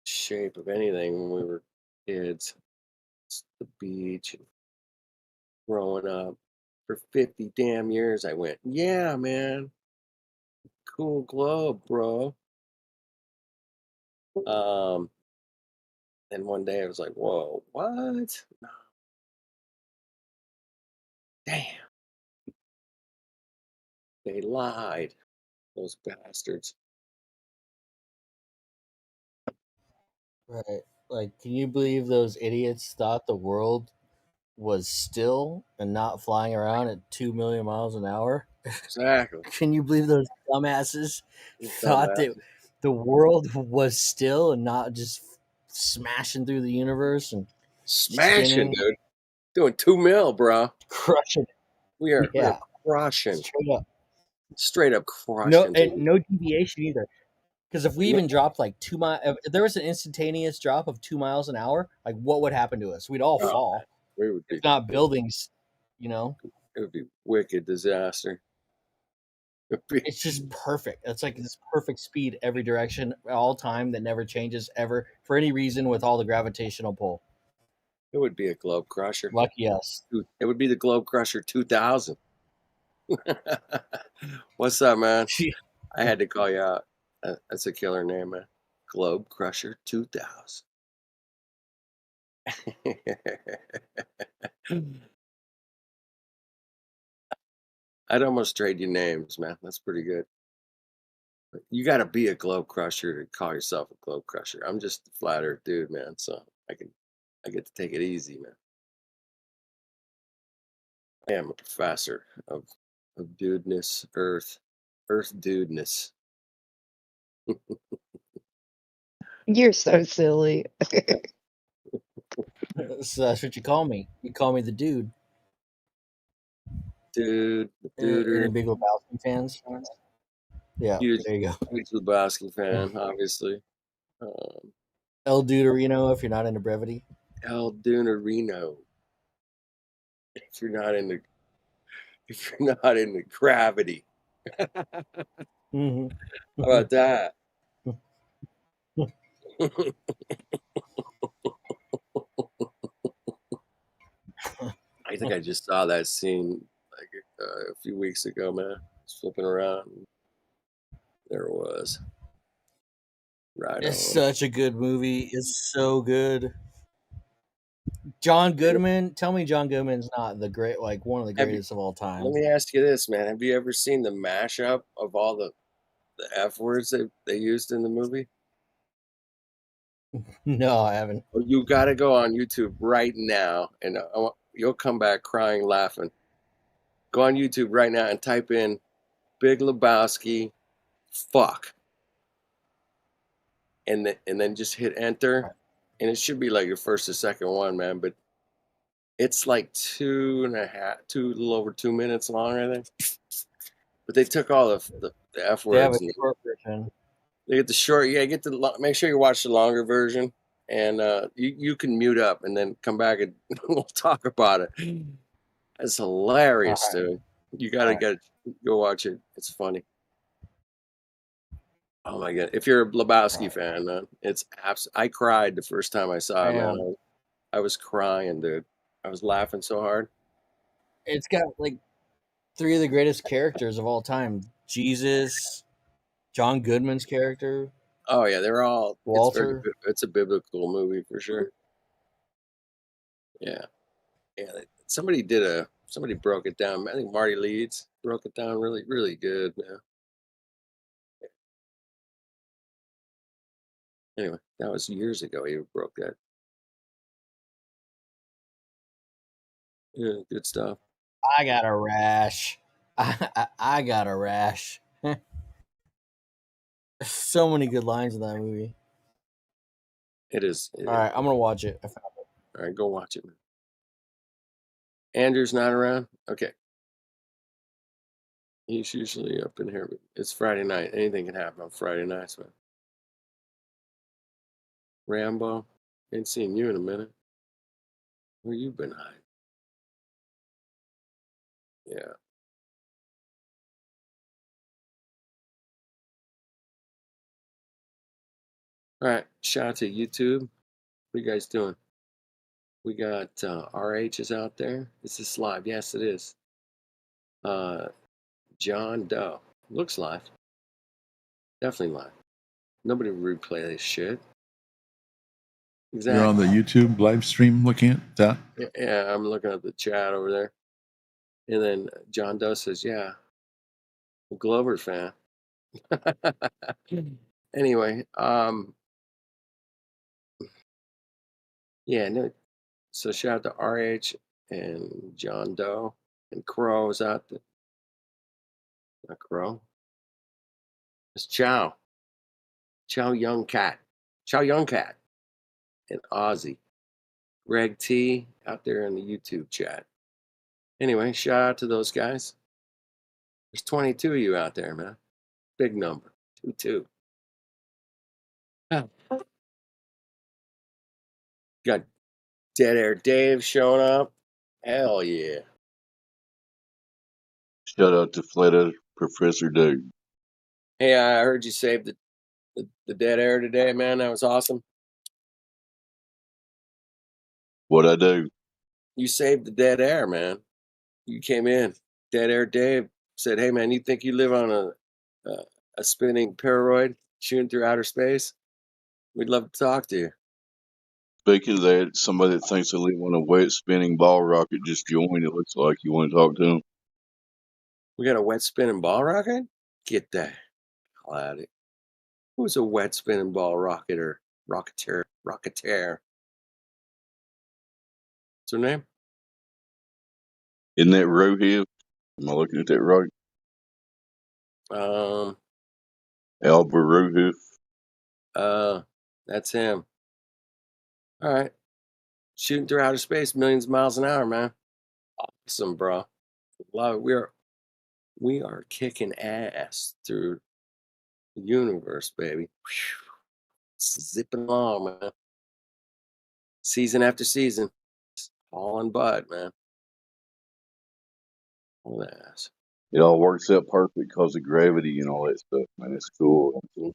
Speaker 10: shape of anything when we were kids. It's the beach and growing up. For 50 damn years, I went, yeah, man. Cool globe, bro. And one day I was like, whoa, what? Damn. They lied. Those bastards.
Speaker 7: Right. Like, can you believe those idiots thought the world was still and not flying around at 2 million miles an hour?
Speaker 10: Exactly.
Speaker 7: Can you believe those dumbasses thought that the world was still and not just smashing through the universe and
Speaker 10: smashing, dude? Doing 2 mil, bro.
Speaker 7: Crushing.
Speaker 10: We are crushing. Straight up crushing.
Speaker 7: No deviation either. Because if we even dropped like 2 miles, if there was an instantaneous drop of 2 miles an hour, like what would happen to us? We'd all
Speaker 10: Oh,
Speaker 7: fall.
Speaker 10: we would be,
Speaker 7: If not buildings, you know.
Speaker 10: it would be wicked disaster. It'd be,
Speaker 7: It's just perfect. It's like this perfect speed every direction, all time, that never changes ever for any reason with all the gravitational pull.
Speaker 10: it would be a globe crusher.
Speaker 7: Lucky us.
Speaker 10: It would be the Globe Crusher 2000. What's up, man? I had to call you out. That's a killer name, man. Globe Crusher 2000. I'd almost trade you names, man. That's pretty good. But you got to be a Globe Crusher to call yourself a Globe Crusher. I'm just a flat Earth dude, man. So I get to take it easy, man. I am a professor of dudeness, Earth dudeness.
Speaker 3: You're so silly.
Speaker 7: So that's what you call me. You call me the dude.
Speaker 10: Dude, the
Speaker 7: Any
Speaker 10: duder.
Speaker 7: Big Lebowski fans? Yeah,
Speaker 10: Huge,
Speaker 7: there you go.
Speaker 10: huge Lebowski fan, obviously.
Speaker 7: El Duderino, if you're not into brevity.
Speaker 10: El Duderino. If you're not into gravity.
Speaker 7: Mm-hmm.
Speaker 10: How about that? I think I just saw that scene like a few weeks ago, man. Just flipping around. There it was. Right
Speaker 7: It's
Speaker 10: on.
Speaker 7: such a good movie. It's so good. John Goodman. Tell me John Goodman's not the great, like one of the greatest of all time.
Speaker 10: Let me ask you this, man. Have you ever seen the mashup of all the F words they used in the movie?
Speaker 7: No, I haven't.
Speaker 10: Oh, you got to go on YouTube right now, and you'll come back crying, laughing. Go on YouTube right now and type in Big Lebowski, fuck, and then just hit enter, and it should be like your first or second one, man. But it's like a little over 2 minutes long, I think. But they took all the F words.
Speaker 7: They have a short version.
Speaker 10: They get the short. Yeah, make sure you watch the longer version, and you can mute up and then come back and we'll talk about it. It's hilarious, dude. You gotta go watch it. It's funny. Oh my god! If you're a Lebowski fan, man, it's I cried the first time I saw it, man. I was crying, dude. I was laughing so hard.
Speaker 7: It's got like 3 of the greatest characters of all time: Jesus, John Goodman's character.
Speaker 10: Oh yeah, they're all
Speaker 7: Walter.
Speaker 10: It's a biblical movie for sure. Yeah. Somebody broke it down. I think Marty Leeds broke it down really, really good, man. Anyway, that was years ago. He broke that. Yeah, good stuff.
Speaker 7: I got a rash. I got a rash. So many good lines in that movie.
Speaker 10: It is.
Speaker 7: All right, I'm gonna watch it. I found it.
Speaker 10: All right, go watch it, man. Andrew's not around. Okay. He's usually up in here, but it's Friday night. Anything can happen on Friday nights, man. Rambo, ain't seen you in a minute. Where you been hiding? Yeah. All right. Shout out to YouTube. What are you guys doing? We got RH is out there. Is this live? Yes, it is. John Doe. Looks live. Definitely live. Nobody would replay this shit. Exactly.
Speaker 13: You're on the YouTube live stream looking at that?
Speaker 10: Yeah, I'm looking at the chat over there. And then John Doe says, yeah, Glover fan. Anyway, yeah, no. So shout out to RH and John Doe and Crow is out there. Not Crow. It's Chow. Chow Young Cat. Chow Young Cat. And Ozzy. Greg T out there in the YouTube chat. Anyway, shout out to those guys. There's 22 of you out there, man. Big number. 22. Got Dead Air Dave showing up. Hell yeah.
Speaker 14: Shout out to Flat Earth Professor Dave.
Speaker 10: Hey, I heard you saved the dead air today, man. That was awesome.
Speaker 14: What'd I do?
Speaker 10: You saved the dead air, man. You came in. Dead Air Dave said, "Hey, man, you think you live on a spinning pteroid shooting through outer space? We'd love to talk to you."
Speaker 14: Speaking of that, somebody that thinks they live on a wet spinning ball rocket just joined. It looks like you want to talk to them.
Speaker 10: We got a wet spinning ball rocket? Get that hell out of it. Who's a wet spinning ball rocketer? Rocketeer. What's her name?
Speaker 14: Isn't that Rohiv? Am I looking at that right? Albert Rohiv.
Speaker 10: That's him. All right. Shooting through outer space, millions of miles an hour, man. Awesome, bro. Love it. We are kicking ass through the universe, baby. Zipping along, man. Season after season. All on bud, man. All that ass.
Speaker 14: It all works out perfect because of gravity and all that stuff, man. It's cool.
Speaker 10: There's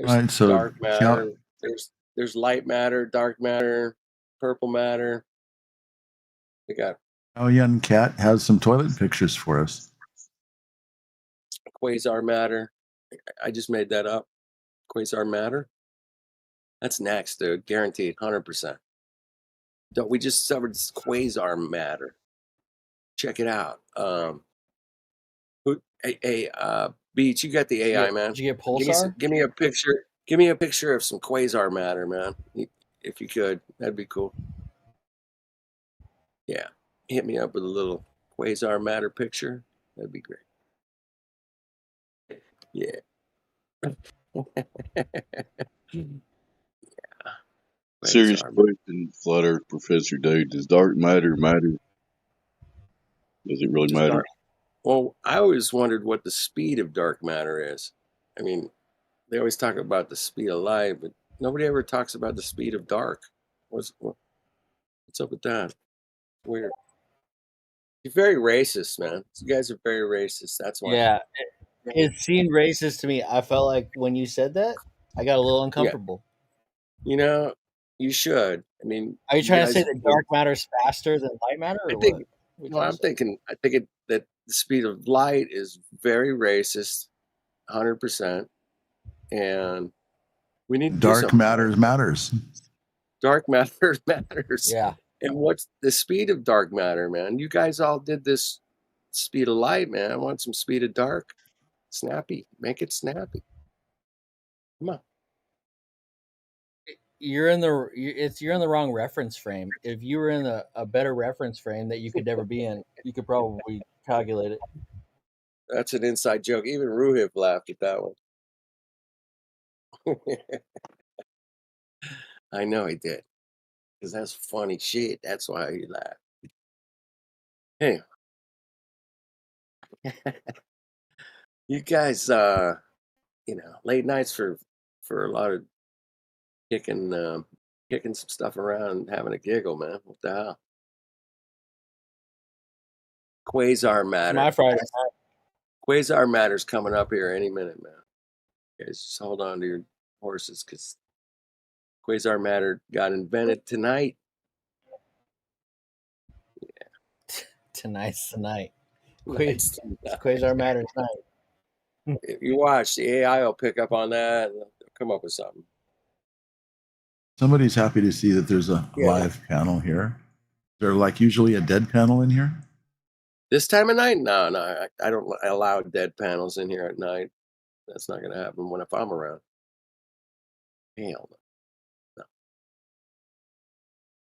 Speaker 13: All right, so
Speaker 10: dark matter. There's light matter, dark matter, purple matter. We got
Speaker 13: Young Cat has some toilet pictures for us.
Speaker 10: quasar matter. I just made that up. Quasar matter. That's next, dude. Guaranteed, 100%. We just discovered quasar matter. Check it out. Beach, you got the AI, man.
Speaker 7: Did you get pulsar?
Speaker 10: Give me a picture. Give me a picture of some quasar matter, man. If you could, that'd be cool. Yeah, hit me up with a little quasar matter picture. That'd be great. Yeah. Yeah.
Speaker 14: Serious
Speaker 10: Quasar.
Speaker 14: question, Flat Earth Professor Dave. Does dark matter matter? Does it really matter?
Speaker 10: Well, I always wondered what the speed of dark matter is. I mean, they always talk about the speed of light, but nobody ever talks about the speed of dark. What's up with that? Weird. You're very racist, man. You guys are very racist. That's why.
Speaker 7: Yeah, it seemed racist to me. I felt like when you said that, I got a little uncomfortable.
Speaker 10: You know, you should. I mean,
Speaker 7: Are you trying to
Speaker 10: guys-
Speaker 7: say that dark matter's faster than light matter? Or
Speaker 10: I think.
Speaker 7: what?
Speaker 10: Well, I'm thinking. I think that the speed of light is very racist, 100%, and we need to do
Speaker 13: Dark
Speaker 10: something.
Speaker 13: matters.
Speaker 10: Dark matter matters.
Speaker 7: Yeah.
Speaker 10: And what's the speed of dark matter, man? You guys all did this speed of light, man. I want some speed of dark. Snappy. Make it snappy. Come on.
Speaker 7: You're in the wrong reference frame. If you were in a better reference frame that you could never be in, you could probably calculate it.
Speaker 10: That's an inside joke. Even Ruhiv laughed at that one. I know he did. Because that's funny shit. That's why he laughed. Hey. You guys, late nights for a lot of kicking some stuff around and having a giggle, man. What the hell? Quasar matter.
Speaker 7: My Friday.
Speaker 10: Quasar matter's coming up here any minute, man. Guys, just hold on to your horses because quasar matter got invented tonight.
Speaker 7: Yeah. Tonight's the night.
Speaker 10: Tonight's
Speaker 7: quasar matter tonight.
Speaker 10: If you watch, the AI will pick up on that and they'll come up with something.
Speaker 13: Somebody's happy to see that there's a live panel here. Is there like usually a dead panel in here?
Speaker 10: This time of night? No, I don't allow dead panels in here at night. That's not going to happen if I'm around. Hell no.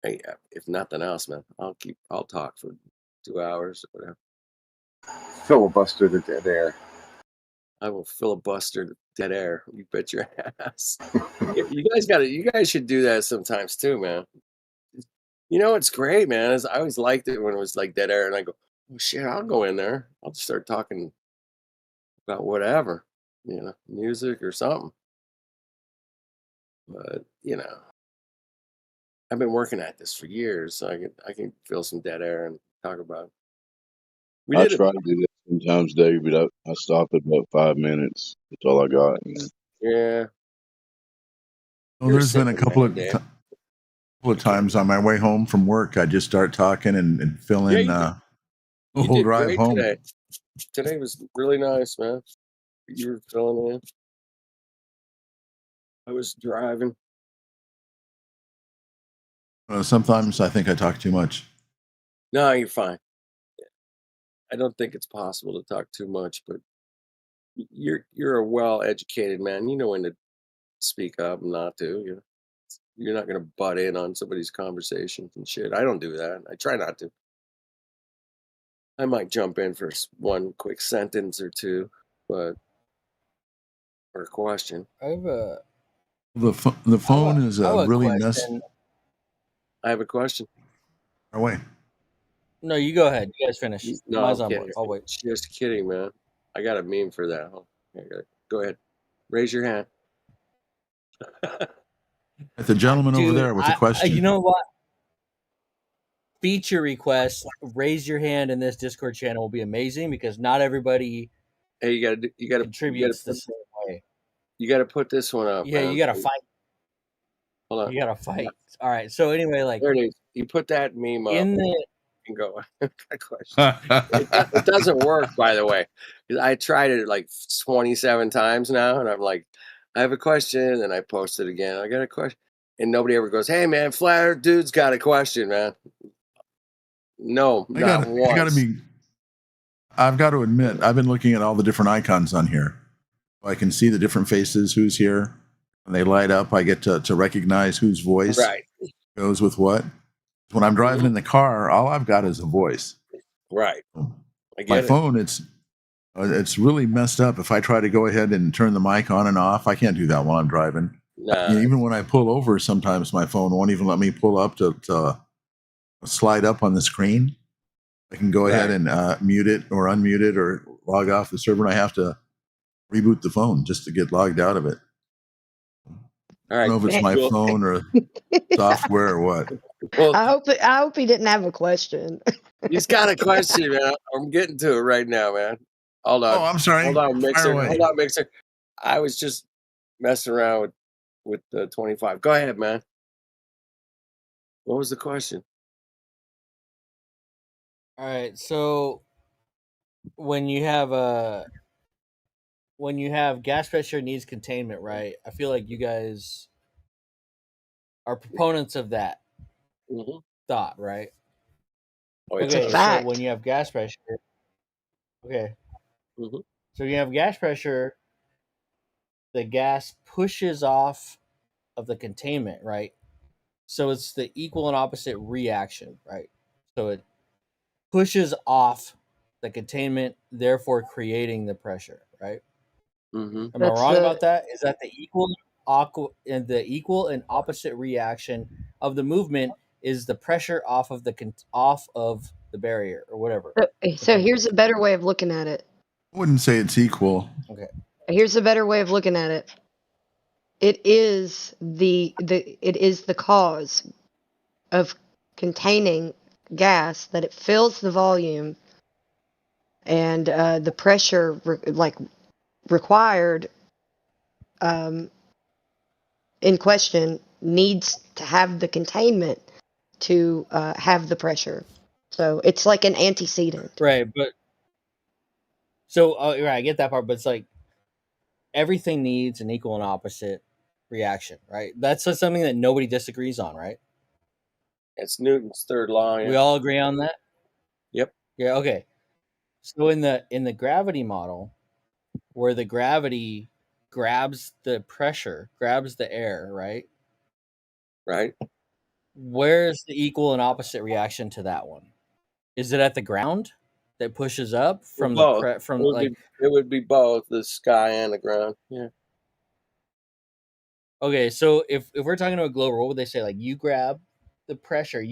Speaker 10: Hey, if nothing else, man, I'll talk for 2 hours or whatever.
Speaker 15: Filibuster the dead air.
Speaker 10: I will filibuster the dead air. You bet your ass. You guys should do that sometimes too, man. You know, it's great, man. I always liked it when it was like dead air, and I go, "Oh shit, I'll go in there. I'll just start talking about whatever, music or something." But I've been working at this for years, so I can fill some dead air and talk about it. We
Speaker 14: I
Speaker 10: did
Speaker 14: try to do that sometimes, Dave, but I stop at about 5 minutes. That's all I got.
Speaker 10: Yeah.
Speaker 13: Well,
Speaker 10: You're a
Speaker 13: there's been a
Speaker 10: simple
Speaker 13: couple
Speaker 10: man,
Speaker 13: of
Speaker 10: Dave.
Speaker 13: times on my way home from work, I just start talking and fill
Speaker 10: Yeah,
Speaker 13: in
Speaker 10: you
Speaker 13: the
Speaker 10: You
Speaker 13: whole
Speaker 10: did
Speaker 13: drive
Speaker 10: great
Speaker 13: home.
Speaker 10: today. Today was really nice, man. You were filling in. I was driving.
Speaker 13: Sometimes I think I talk too much.
Speaker 10: No, you're fine. I don't think it's possible to talk too much, but you're a well-educated man. You know when to speak up and not to. You're not going to butt in on somebody's conversations and shit. I don't do that. I try not to. I might jump in for one quick sentence or two, or a question.
Speaker 7: I have a
Speaker 13: The phone is really messed.
Speaker 7: question.
Speaker 10: I have a question.
Speaker 13: Away.
Speaker 7: No, you go ahead. You guys finish.
Speaker 10: No,
Speaker 7: Mine's
Speaker 10: I'm
Speaker 7: on
Speaker 10: kidding.
Speaker 7: board. I'll wait.
Speaker 10: Just kidding, man. I got a meme for that. Go ahead. Raise your hand.
Speaker 13: At the gentleman over there with the question.
Speaker 7: You know what? Feature requests. Raise your hand in this Discord channel will be amazing because not everybody.
Speaker 10: Hey, you gotta
Speaker 7: contributes the same way.
Speaker 10: You gotta put this one up.
Speaker 7: Yeah,
Speaker 10: man.
Speaker 7: you gotta fight.
Speaker 10: Hold on.
Speaker 7: You gotta fight. All right. So anyway, like
Speaker 10: there it is. You put that meme up.
Speaker 7: in the
Speaker 10: and go. It doesn't work, by the way. I tried it like 27 times now, and I'm like, I have a question, and I post it again. I got a question, and nobody ever goes, "Hey, man, flat Earth dude's got a question, man." No, not once.
Speaker 13: I've got to admit, I've been looking at all the different icons on here. I can see the different faces, who's here. When they light up, I get to recognize whose voice goes with what. When I'm driving in the car, all I've got is a voice.
Speaker 10: Right.
Speaker 13: My phone, it's really messed up. If I try to go ahead and turn the mic on and off, I can't do that while I'm driving. Even when I pull over, sometimes my phone won't even let me pull up to slide up on the screen. I can go ahead and mute it or unmute it or log off the server, and I have to reboot the phone just to get logged out of it.
Speaker 10: All right.
Speaker 13: I don't know if it's my phone or software or what.
Speaker 3: Well, I hope he didn't have a question.
Speaker 10: He's got a question, man. I'm getting to it right now, man. Hold on.
Speaker 13: Oh, I'm sorry.
Speaker 10: Hold on, Mixer. Hold on, Mixer. I was just messing around with the 25. Go ahead, man. What was the question?
Speaker 7: All right. So when you have gas pressure needs containment, right? I feel like you guys are proponents of that thought, right?
Speaker 10: Oh,
Speaker 3: it's a
Speaker 7: okay,
Speaker 3: fact.
Speaker 7: so when you have gas pressure, so you have gas pressure, the gas pushes off of the containment, right? So it's the equal and opposite reaction, right? So it pushes off the containment, therefore creating the pressure, right? Am I wrong about that? Is that the equal and opposite reaction of the movement is the pressure off of the barrier or whatever?
Speaker 3: So here's a better way of looking at it.
Speaker 13: I wouldn't say it's equal.
Speaker 7: Okay.
Speaker 3: Here's a better way of looking at it. It is the cause of containing gas that it fills the volume and the pressure required in question needs to have the containment to have the pressure. So it's like an antecedent.
Speaker 7: Right, but so right, I get that part, but it's like everything needs an equal and opposite reaction, right? That's just something that nobody disagrees on, right?
Speaker 10: It's Newton's third law. Yeah.
Speaker 7: We all agree on that?
Speaker 10: Yep.
Speaker 7: Yeah, okay. So in the gravity model, where the gravity grabs the pressure, grabs the air, right?
Speaker 10: Right.
Speaker 7: Where's the equal and opposite reaction to that one? Is it at the ground that pushes up from
Speaker 10: both.
Speaker 7: It
Speaker 10: would be both the sky and the ground. Yeah.
Speaker 7: Okay, so if we're talking about global, what would they say? Like you grab the pressure,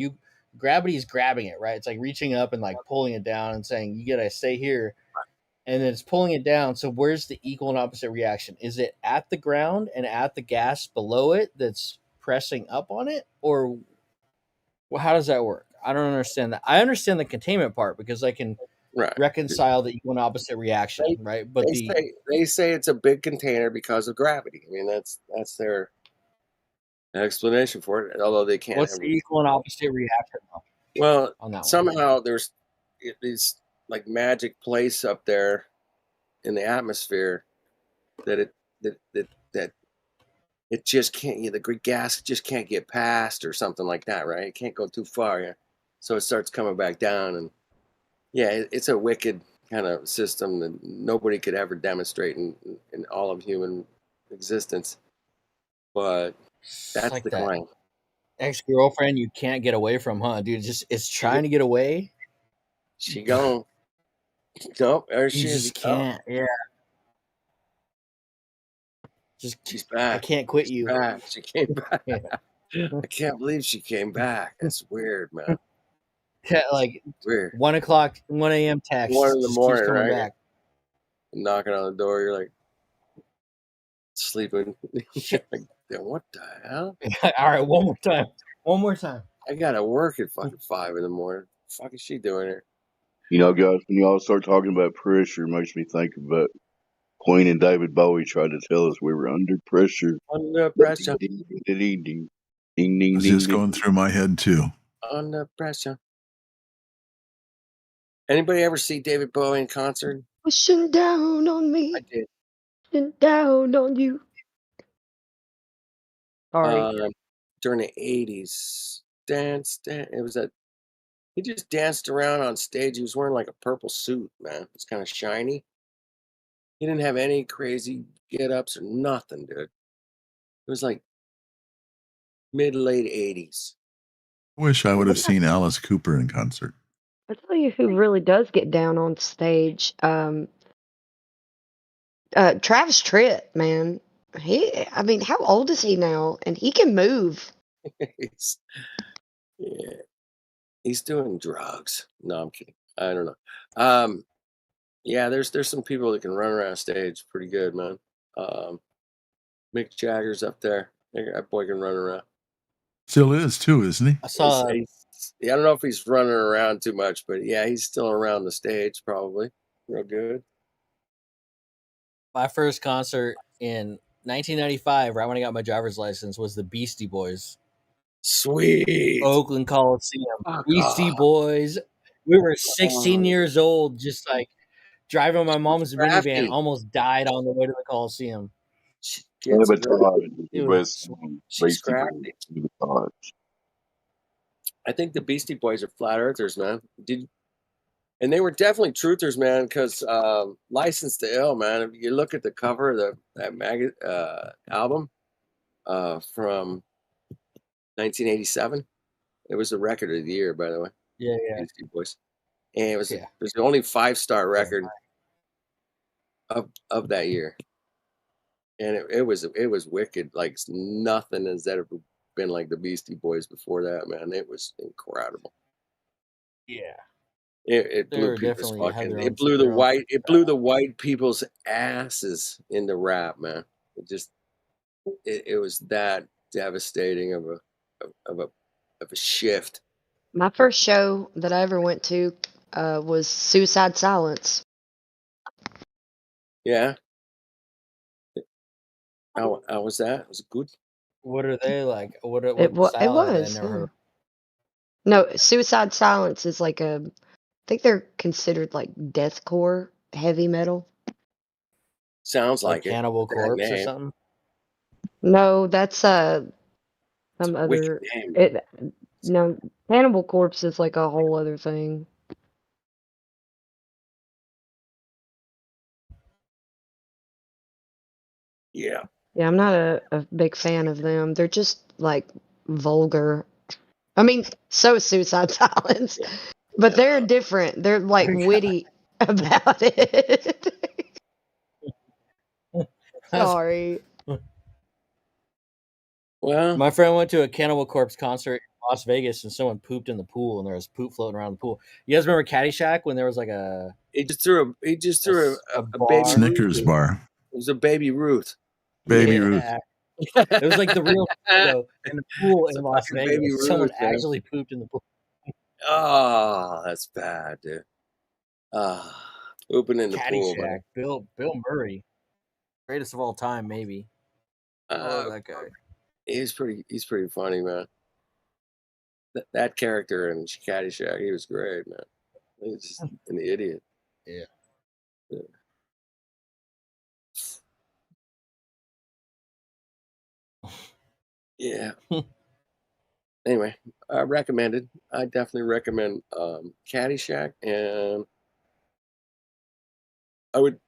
Speaker 7: gravity is grabbing it, right? It's like reaching up and like pulling it down and saying you gotta stay here. and then it's pulling it down. So where's the equal and opposite reaction? Is it at the ground and at the gas below it that's pressing up on it, or how does that work? I don't understand that. I understand the containment part because I can reconcile the equal and opposite reaction, right? But
Speaker 10: they say it's a big container because of gravity. I mean, that's their explanation for it. Although they can't.
Speaker 7: What's the equal and opposite reaction?
Speaker 10: Well,
Speaker 7: on that
Speaker 10: somehow there's this like magic place up there in the atmosphere that it just can't. The gas just can't get past or something like that, right? It can't go too far, yeah. So it starts coming back down, and yeah, it's a wicked kind of system that nobody could ever demonstrate in all of human existence. But that's
Speaker 7: like
Speaker 10: the
Speaker 7: that
Speaker 10: claim.
Speaker 7: Ex-girlfriend you can't get away from, huh, dude? It's trying to get away.
Speaker 10: She gone. Nope, there she
Speaker 7: You
Speaker 10: is.
Speaker 7: just can't. Yeah.
Speaker 10: She's back.
Speaker 7: I can't quit you.
Speaker 10: Back. She came back.
Speaker 7: Yeah.
Speaker 10: I can't believe she came back. That's weird, man.
Speaker 7: Like
Speaker 10: weird.
Speaker 7: 1 a.m. text.
Speaker 10: 1 in the
Speaker 7: just
Speaker 10: morning,
Speaker 7: keeps coming
Speaker 10: right?
Speaker 7: back.
Speaker 10: Knocking on the door, you're like sleeping. Like, what the hell?
Speaker 7: All right, one more time. One more time.
Speaker 10: I gotta work at fucking 5 in the morning. What the fuck is she doing here?
Speaker 14: You know, guys, when y'all start talking about pressure, it makes me think about Queen and David Bowie tried to tell us we were under pressure.
Speaker 10: Under pressure.
Speaker 14: Ding, ding, ding,
Speaker 13: It's
Speaker 14: ding,
Speaker 13: just
Speaker 14: ding.
Speaker 13: going through my head too.
Speaker 10: Under pressure. Anybody ever see David Bowie in concert?
Speaker 3: Pushing down on me.
Speaker 10: I did.
Speaker 3: Pushing down on you. Sorry.
Speaker 10: During the 80s. Dance. It was he just danced around on stage. He was wearing like a purple suit, man. It's kind of shiny. He didn't have any crazy get-ups or nothing, dude. It was like mid-late 80s.
Speaker 13: I wish I would have seen Alice Cooper in concert.
Speaker 3: I'll tell you who really does get down on stage. Travis Tritt, man. I mean, how old is he now? And he can move.
Speaker 10: He's doing drugs. No, I'm kidding. I don't know. Yeah, there's some people that can run around stage pretty good, man. Mick Jagger's up there. That boy can run around.
Speaker 13: Still is too, isn't he?
Speaker 10: I saw. I don't know if he's running around too much, but yeah, he's still around the stage probably. Real good.
Speaker 7: My first concert in 1995, right when I got my driver's license, was the Beastie Boys.
Speaker 10: Sweet.
Speaker 7: Oakland Coliseum. Beastie Boys. We were 16 years old, just like driving my mom's minivan, almost died on the way to the Coliseum.
Speaker 10: I think the Beastie Boys are flat earthers, man. And they were definitely truthers, man, because License to Ill, man, if you look at the cover of that album from 1987, it was the record of the year, by the way.
Speaker 7: Yeah.
Speaker 10: Beastie Boys. And it was the only 5-star record of that year. And it was wicked. Like nothing has ever been like the Beastie Boys before that, man. It was incredible.
Speaker 7: Yeah.
Speaker 10: It blew people's fucking. It blew the white people's asses into rap, man. It was that devastating of a shift.
Speaker 3: My first show that I ever went to was Suicide Silence.
Speaker 10: Yeah. How was that? Was it good?
Speaker 7: What are they like? What
Speaker 3: It was.
Speaker 7: Yeah.
Speaker 3: No, Suicide Silence is like I think they're considered like deathcore heavy metal.
Speaker 10: Sounds like
Speaker 7: Cannibal Corpse or something.
Speaker 3: No, that's some other. No, Cannibal Corpse is like a whole other thing.
Speaker 10: Yeah.
Speaker 3: Yeah, I'm not a big fan of them. They're just like vulgar. I mean, so is Suicide Silence, but they're different. They're like witty about it. Sorry.
Speaker 10: Well,
Speaker 7: my friend went to a Cannibal Corpse concert Las Vegas and someone pooped in the pool and there was poop floating around the pool. You guys remember Caddyshack when there was like a
Speaker 10: He just threw a baby
Speaker 7: bar.
Speaker 13: Snickers
Speaker 10: Ruth.
Speaker 13: bar.
Speaker 10: It was a baby Ruth.
Speaker 13: Baby Ruth.
Speaker 7: It was like the real though in the pool
Speaker 10: It's
Speaker 7: in
Speaker 10: a
Speaker 7: Las
Speaker 10: fucking Baby
Speaker 7: Vegas. Someone
Speaker 10: Ruth, man.
Speaker 7: actually pooped in the pool.
Speaker 10: Oh, that's bad, dude. Pooping in the pool,
Speaker 7: Caddyshack.
Speaker 10: man.
Speaker 7: Bill Murray, greatest of all time, maybe. I love that guy.
Speaker 10: He's pretty funny, man. That character in Caddyshack, he was great, man. He's just an idiot.
Speaker 7: Yeah.
Speaker 10: Yeah. Anyway, I definitely recommend Caddyshack, and I would.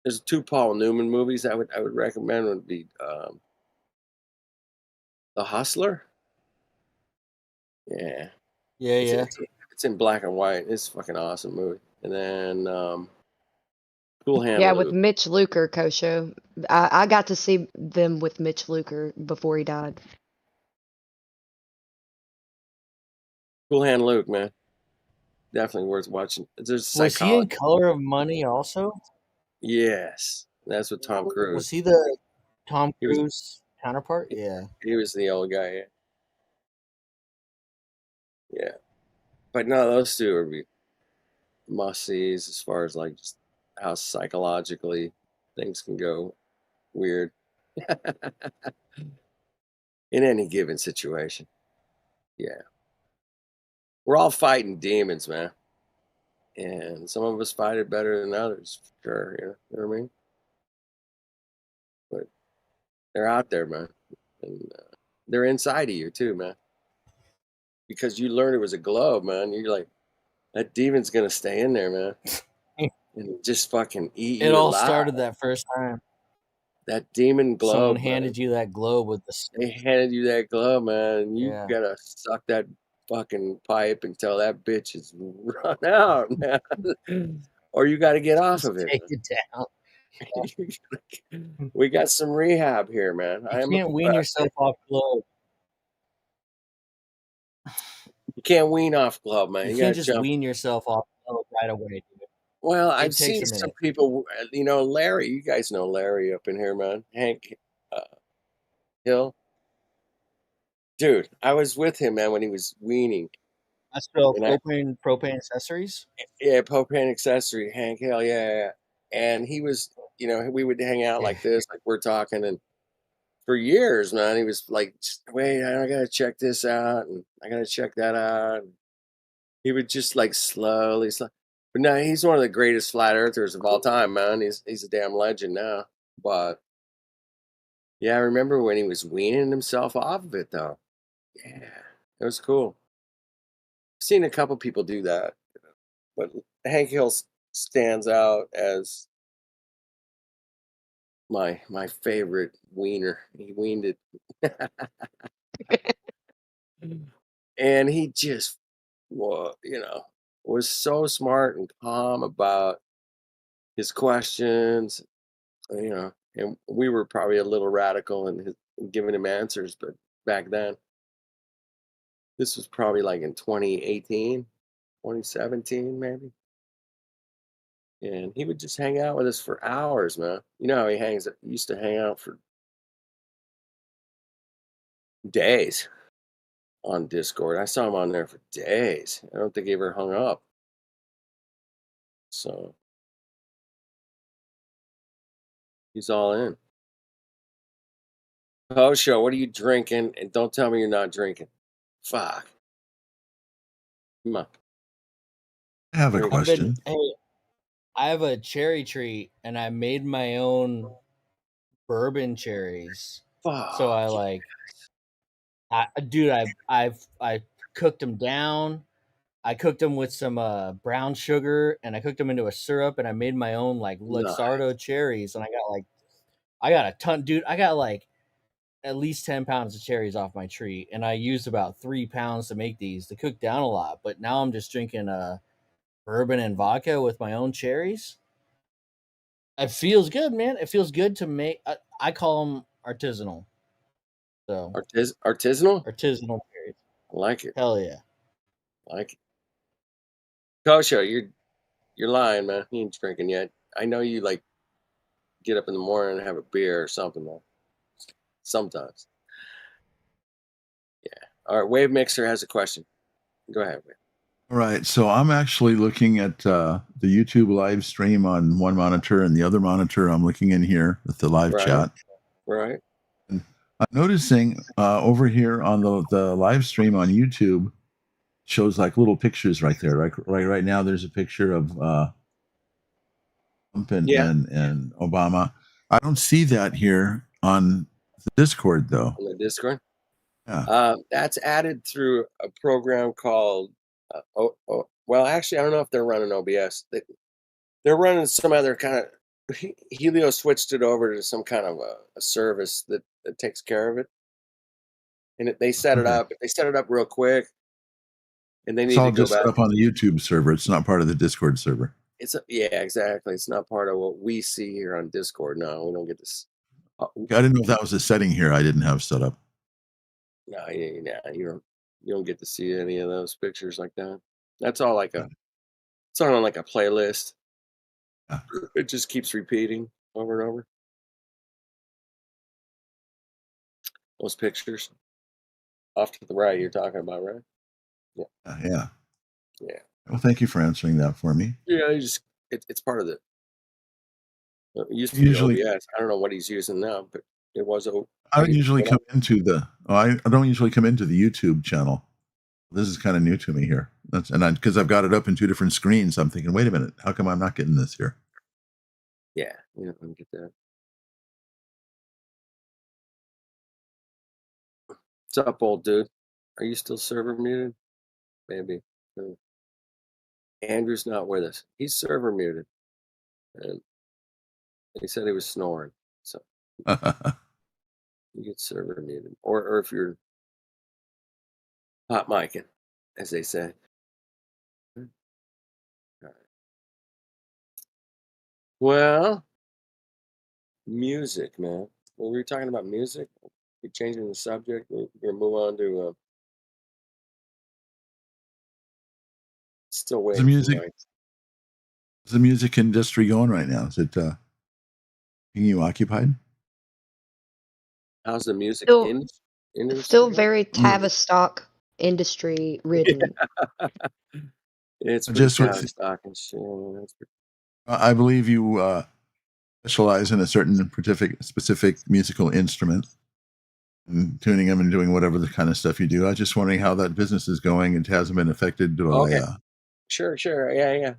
Speaker 10: There's 2 Paul Newman movies I would recommend. Would be The Hustler. Yeah.
Speaker 7: Yeah.
Speaker 10: It's in black and white. It's a fucking awesome movie. And then Cool Hand
Speaker 3: Yeah,
Speaker 10: Luke.
Speaker 3: with Mitch Luker, Kosho. I got to see them with Mitch Luker before he died.
Speaker 10: Cool Hand Luke, man. Definitely worth watching. There's
Speaker 7: Was he in Color of Money also?
Speaker 10: Yes. That's with Tom Cruise.
Speaker 7: Was he the Tom Cruise counterpart? Yeah.
Speaker 10: He was the old guy, yeah. But no, those 2 would be must-sees as far as like just how psychologically things can go weird in any given situation. Yeah. We're all fighting demons, man. And some of us fight it better than others, for sure. You know what I mean? But they're out there, man. And they're inside of you, too, man. Because you learned it was a globe, man. You're like, that demon's going to stay in there, man. And just fucking eat you
Speaker 7: It all
Speaker 10: alive.
Speaker 7: started that first time.
Speaker 10: That demon globe.
Speaker 7: Someone handed you that globe with the.
Speaker 10: They handed you that globe, man. And you
Speaker 7: Yeah.
Speaker 10: gotta suck that fucking pipe until that bitch is run out, man. Or you gotta get off of it.
Speaker 7: Take it down.
Speaker 10: We got some rehab here, man.
Speaker 7: You can't wean yourself off globe.
Speaker 10: You can't wean off globe, man.
Speaker 7: You
Speaker 10: You
Speaker 7: can't
Speaker 10: gotta
Speaker 7: just wean yourself off globe right away, dude.
Speaker 10: Well,
Speaker 7: It
Speaker 10: I've
Speaker 7: takes
Speaker 10: seen
Speaker 7: a
Speaker 10: some
Speaker 7: minute.
Speaker 10: people, Larry. You guys know Larry up in here, man. Hank Hill. Dude, I was with him, man, when he was weaning.
Speaker 7: That's still
Speaker 10: And
Speaker 7: propane accessories?
Speaker 10: Yeah, propane accessory, Hank Hill, yeah. And he was, we would hang out like this, like we're talking, and for years, man, he was like, wait, I gotta check this out, and I gotta check that out. And he would just like slowly. But now he's one of the greatest flat earthers of all time, man. He's a damn legend now. But yeah, I remember when he was weaning himself off of it, though. Yeah, it was cool. I've seen a couple people do that, but Hank Hill stands out as my favorite wiener. He weaned it, and he just, was so smart and calm about his questions. And we were probably a little radical in giving him answers, but back then, this was probably like in 2018, 2017, maybe. And he would just hang out with us for hours, man. You know how he used to hang out for days on Discord. I saw him on there for days. I don't think he ever hung up. So he's all in. Show, what are you drinking? And don't tell me you're not drinking. Fuck. Come on.
Speaker 13: I have a question.
Speaker 7: I have a cherry tree, and I made my own bourbon cherries.
Speaker 10: Fuck.
Speaker 7: So I cooked them down. I cooked them with some brown sugar, and I cooked them into a syrup, and I made my own like Luxardo cherries, and I got a ton, dude. I got like at least 10 pounds of cherries off my tree, and I used about 3 pounds to make these. They cook down a lot, but now I'm just drinking bourbon and vodka with my own cherries. It feels good, man. It feels good to make. I call them artisanal. So
Speaker 10: artisanal?
Speaker 7: Artisanal beers.
Speaker 10: I like it.
Speaker 7: Hell yeah.
Speaker 10: I like it. Kosho, you're lying, man. You ain't drinking yet. I know you like get up in the morning and have a beer or something though. Sometimes. Yeah. All right, Wave Mixer has a question. Go ahead, Wave.
Speaker 13: All right, so I'm actually looking at the YouTube live stream on one monitor, and the other monitor I'm looking in here with the live chat.
Speaker 10: Right.
Speaker 13: And I'm noticing over here on the live stream on YouTube shows like little pictures right there. Right now, there's a picture of Trump and Obama. I don't see that here on the Discord though.
Speaker 10: On the Discord.
Speaker 13: Yeah.
Speaker 10: That's added through a program called. Well, actually, I don't know if they're running OBS. They're running some other kind of. Helio switched it over to some kind of a service that takes care of it, and they set it up. They set it up real quick, and they need to go
Speaker 13: just
Speaker 10: back.
Speaker 13: set up on the YouTube server. It's not part of the Discord server.
Speaker 10: Yeah, exactly. It's not part of what we see here on Discord. No, we don't get this.
Speaker 13: I didn't know if that was a setting here I didn't have set up.
Speaker 10: No, you don't get to see any of those pictures like that. That's all like it's on like a playlist.
Speaker 13: Yeah.
Speaker 10: It just keeps repeating over and over. Those pictures off to the right you're talking about, right?
Speaker 13: Yeah. Well, thank you for answering that for me.
Speaker 10: Yeah, it's part of the. It used to be OBS. I don't know what he's using now, but it was.
Speaker 13: I don't usually come into the. I don't usually come into the YouTube channel. This is kind of new to me here. Because I've got it up in two different screens. I'm thinking, wait a minute, how come I'm not getting this here?
Speaker 10: Yeah, let me get that. What's up, old dude? Are you still server muted? Maybe. Andrew's not with us. He's server muted, and he said he was snoring. So you get server muted, or if you're hot micing, as they say. All right. Well, music, man. Well, we were talking about music. We're changing the subject. We're gonna move on to still waiting.
Speaker 13: How's the music industry going right now? Is it keeping you occupied?
Speaker 10: How's the music industry?
Speaker 3: Still very Tavistock industry ridden.
Speaker 10: It's
Speaker 13: just
Speaker 10: Tavistock and shit.
Speaker 13: I believe you specialize in a certain specific musical instrument and tuning them and doing whatever the kind of stuff you do. I was just wondering how that business is going and hasn't been affected by.
Speaker 10: Sure. Yeah.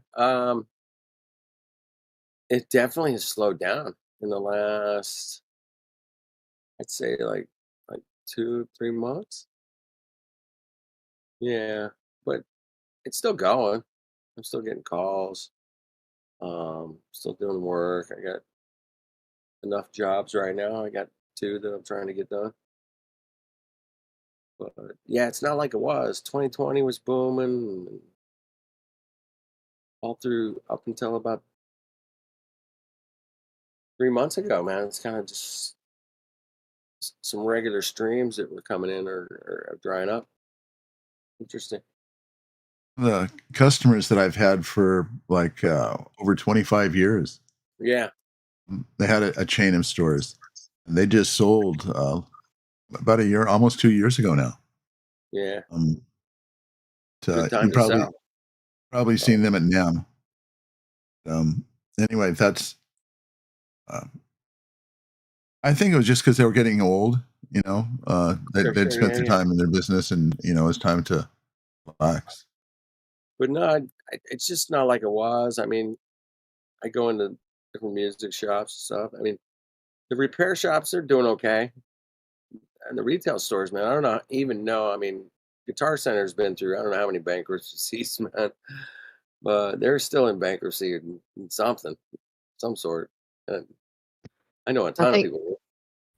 Speaker 10: It definitely has slowed down in the last, I'd say like 2-3 months. Yeah, but it's still going. I'm still getting calls. Still doing work. I got enough jobs right now. I got 2 that I'm trying to get done. But yeah, it's not like it was. 2020 was booming all through up until about 3 months ago, man. It's kind of just some regular streams that were coming in are drying up. Interesting.
Speaker 13: The customers that I've had for like over 25 years.
Speaker 10: Yeah.
Speaker 13: They had a chain of stores, and they just sold about a year, almost 2 years ago now.
Speaker 10: Yeah.
Speaker 13: You probably seen them at NAM. Anyway, that's. I think it was just because they were getting old. They'd spent their time in their business, and it's time to relax.
Speaker 10: But no, it's just not like it was. I mean, I go into different music shops and stuff. I mean, the repair shops, they're doing okay. And the retail stores, man, I don't even know. I mean, Guitar Center's been through, I don't know how many bankruptcies, man. But they're still in bankruptcy in some sort. And I know a ton of people.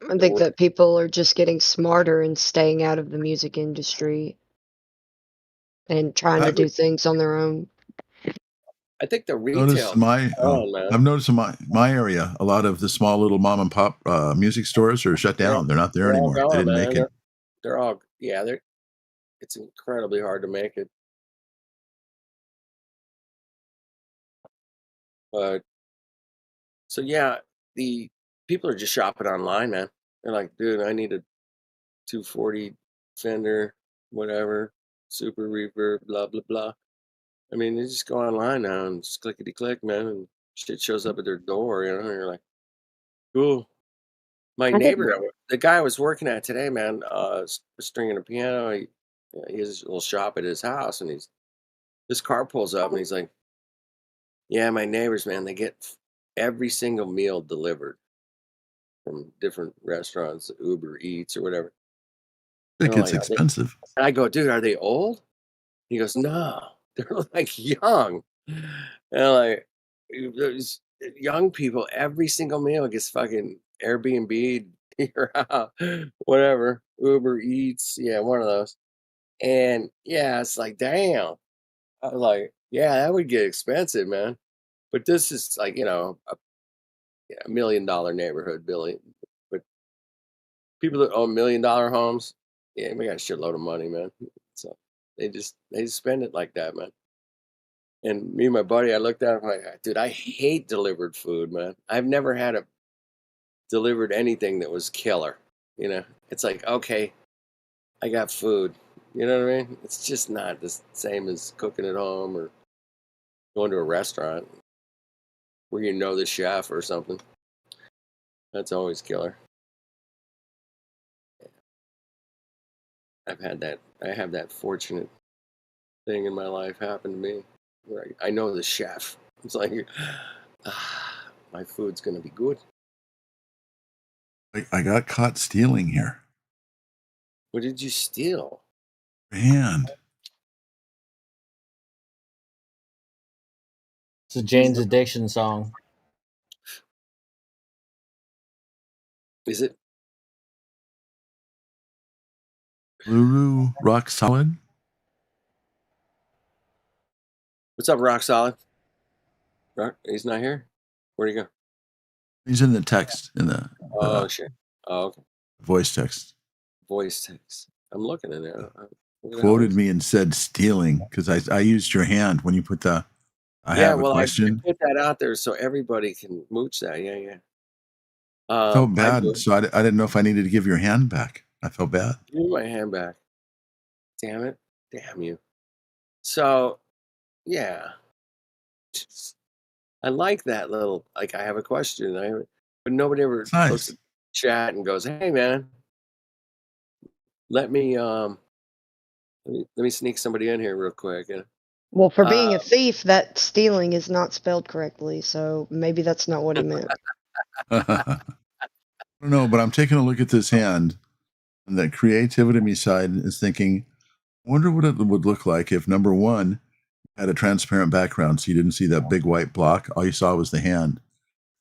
Speaker 3: I think that people are just getting smarter and staying out of the music industry and trying to do things on their own.
Speaker 10: I think the
Speaker 13: Notice
Speaker 10: retail,
Speaker 13: my
Speaker 10: man.
Speaker 13: I've noticed in my area a lot of the small little mom and pop music stores are shut down. They're not there
Speaker 10: They're all
Speaker 13: anymore. They
Speaker 10: gone,
Speaker 13: didn't
Speaker 10: man.
Speaker 13: make it.
Speaker 10: They're all, yeah, it's incredibly hard to make it. But so yeah, the people are just shopping online, man. They're like, dude, I need a 240 Fender, whatever, super reverb, blah blah blah. I mean, they just go online now and just clickety click, man, and shit shows up at their door. And you're like, cool. My
Speaker 3: I think
Speaker 10: neighbor, the guy I was working at today, man, stringing a piano. He has a little shop at his house, and this car pulls up, and he's like, "Yeah, my neighbors, man, they get every single meal delivered from different restaurants, Uber Eats or whatever."
Speaker 13: It
Speaker 10: And I'm
Speaker 13: gets
Speaker 10: like,
Speaker 13: expensive.
Speaker 10: and I go, "Dude, are they old?" He goes, "No, they're like young." And I'm like, "Those young people, every single meal gets fucking Airbnb, your house, whatever, Uber Eats, yeah, one of those." And yeah, it's like, damn. I was like, yeah, that would get expensive, man. But this is like, $1 million neighborhood, Billy. But people that own $1 million homes, yeah, we got a shitload of money, man. So they just spend it like that, man. And me and my buddy, I looked at him like, dude, I hate delivered food, man. I've never had a delivered anything that was killer. It's like, okay, I got food. You know what I mean? It's just not the same as cooking at home or going to a restaurant where you know the chef or something. That's always killer. I have that fortunate thing in my life happen to me where I know the chef. It's like, my food's gonna be good.
Speaker 13: I got caught stealing here.
Speaker 10: What did you steal?
Speaker 13: Hand.
Speaker 7: It's a Jane's Addiction song.
Speaker 10: Is it?
Speaker 13: Lulu Rock Solid.
Speaker 10: What's up, Rock Solid? He's not here? Where'd he go?
Speaker 13: He's in the text, in the
Speaker 10: Oh, shit. Oh, okay.
Speaker 13: voice text.
Speaker 10: Voice text. I'm looking in there.
Speaker 13: Quoted me and said stealing because I used your hand when you put the I have a question.
Speaker 10: I put that out there so everybody can mooch that. Yeah.
Speaker 13: I felt bad, so I didn't know if I needed to give your hand back. I felt bad.
Speaker 10: Give me my hand back. Damn it. Damn you. So, yeah. I like that little, like, I have a question. But nobody ever looks at the chat and goes, hey, man, let me sneak somebody in here real quick.
Speaker 3: Well, for being a thief, that stealing is not spelled correctly, so maybe that's not what he meant.
Speaker 13: I don't know, but I'm taking a look at this hand, and the creativity side is thinking, I wonder what it would look like if number one had a transparent background, so you didn't see that big white block. All you saw was the hand.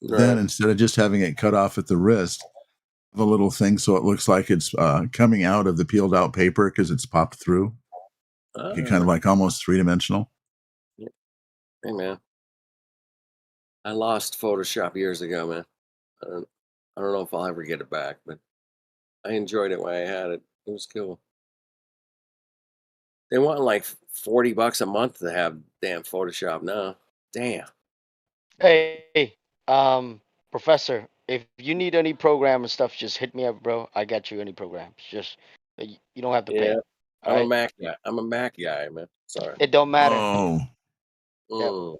Speaker 13: Right. Then instead of just having it cut off at the wrist, have a little thing so it looks like it's coming out of the peeled out paper because it's popped through. Kind of like almost three-dimensional.
Speaker 10: Hey, man. I lost Photoshop years ago, man. I don't know if I'll ever get it back, but I enjoyed it while I had it. It was cool. They want like $40 a month to have damn Photoshop now. Damn.
Speaker 9: Hey, Professor, if you need any program and stuff, just hit me up, bro. I got you any programs. Just you don't have to pay.
Speaker 10: I'm a Mac guy. I'm a Mac guy, man. Sorry.
Speaker 9: It don't matter.
Speaker 13: Oh.
Speaker 10: Yep.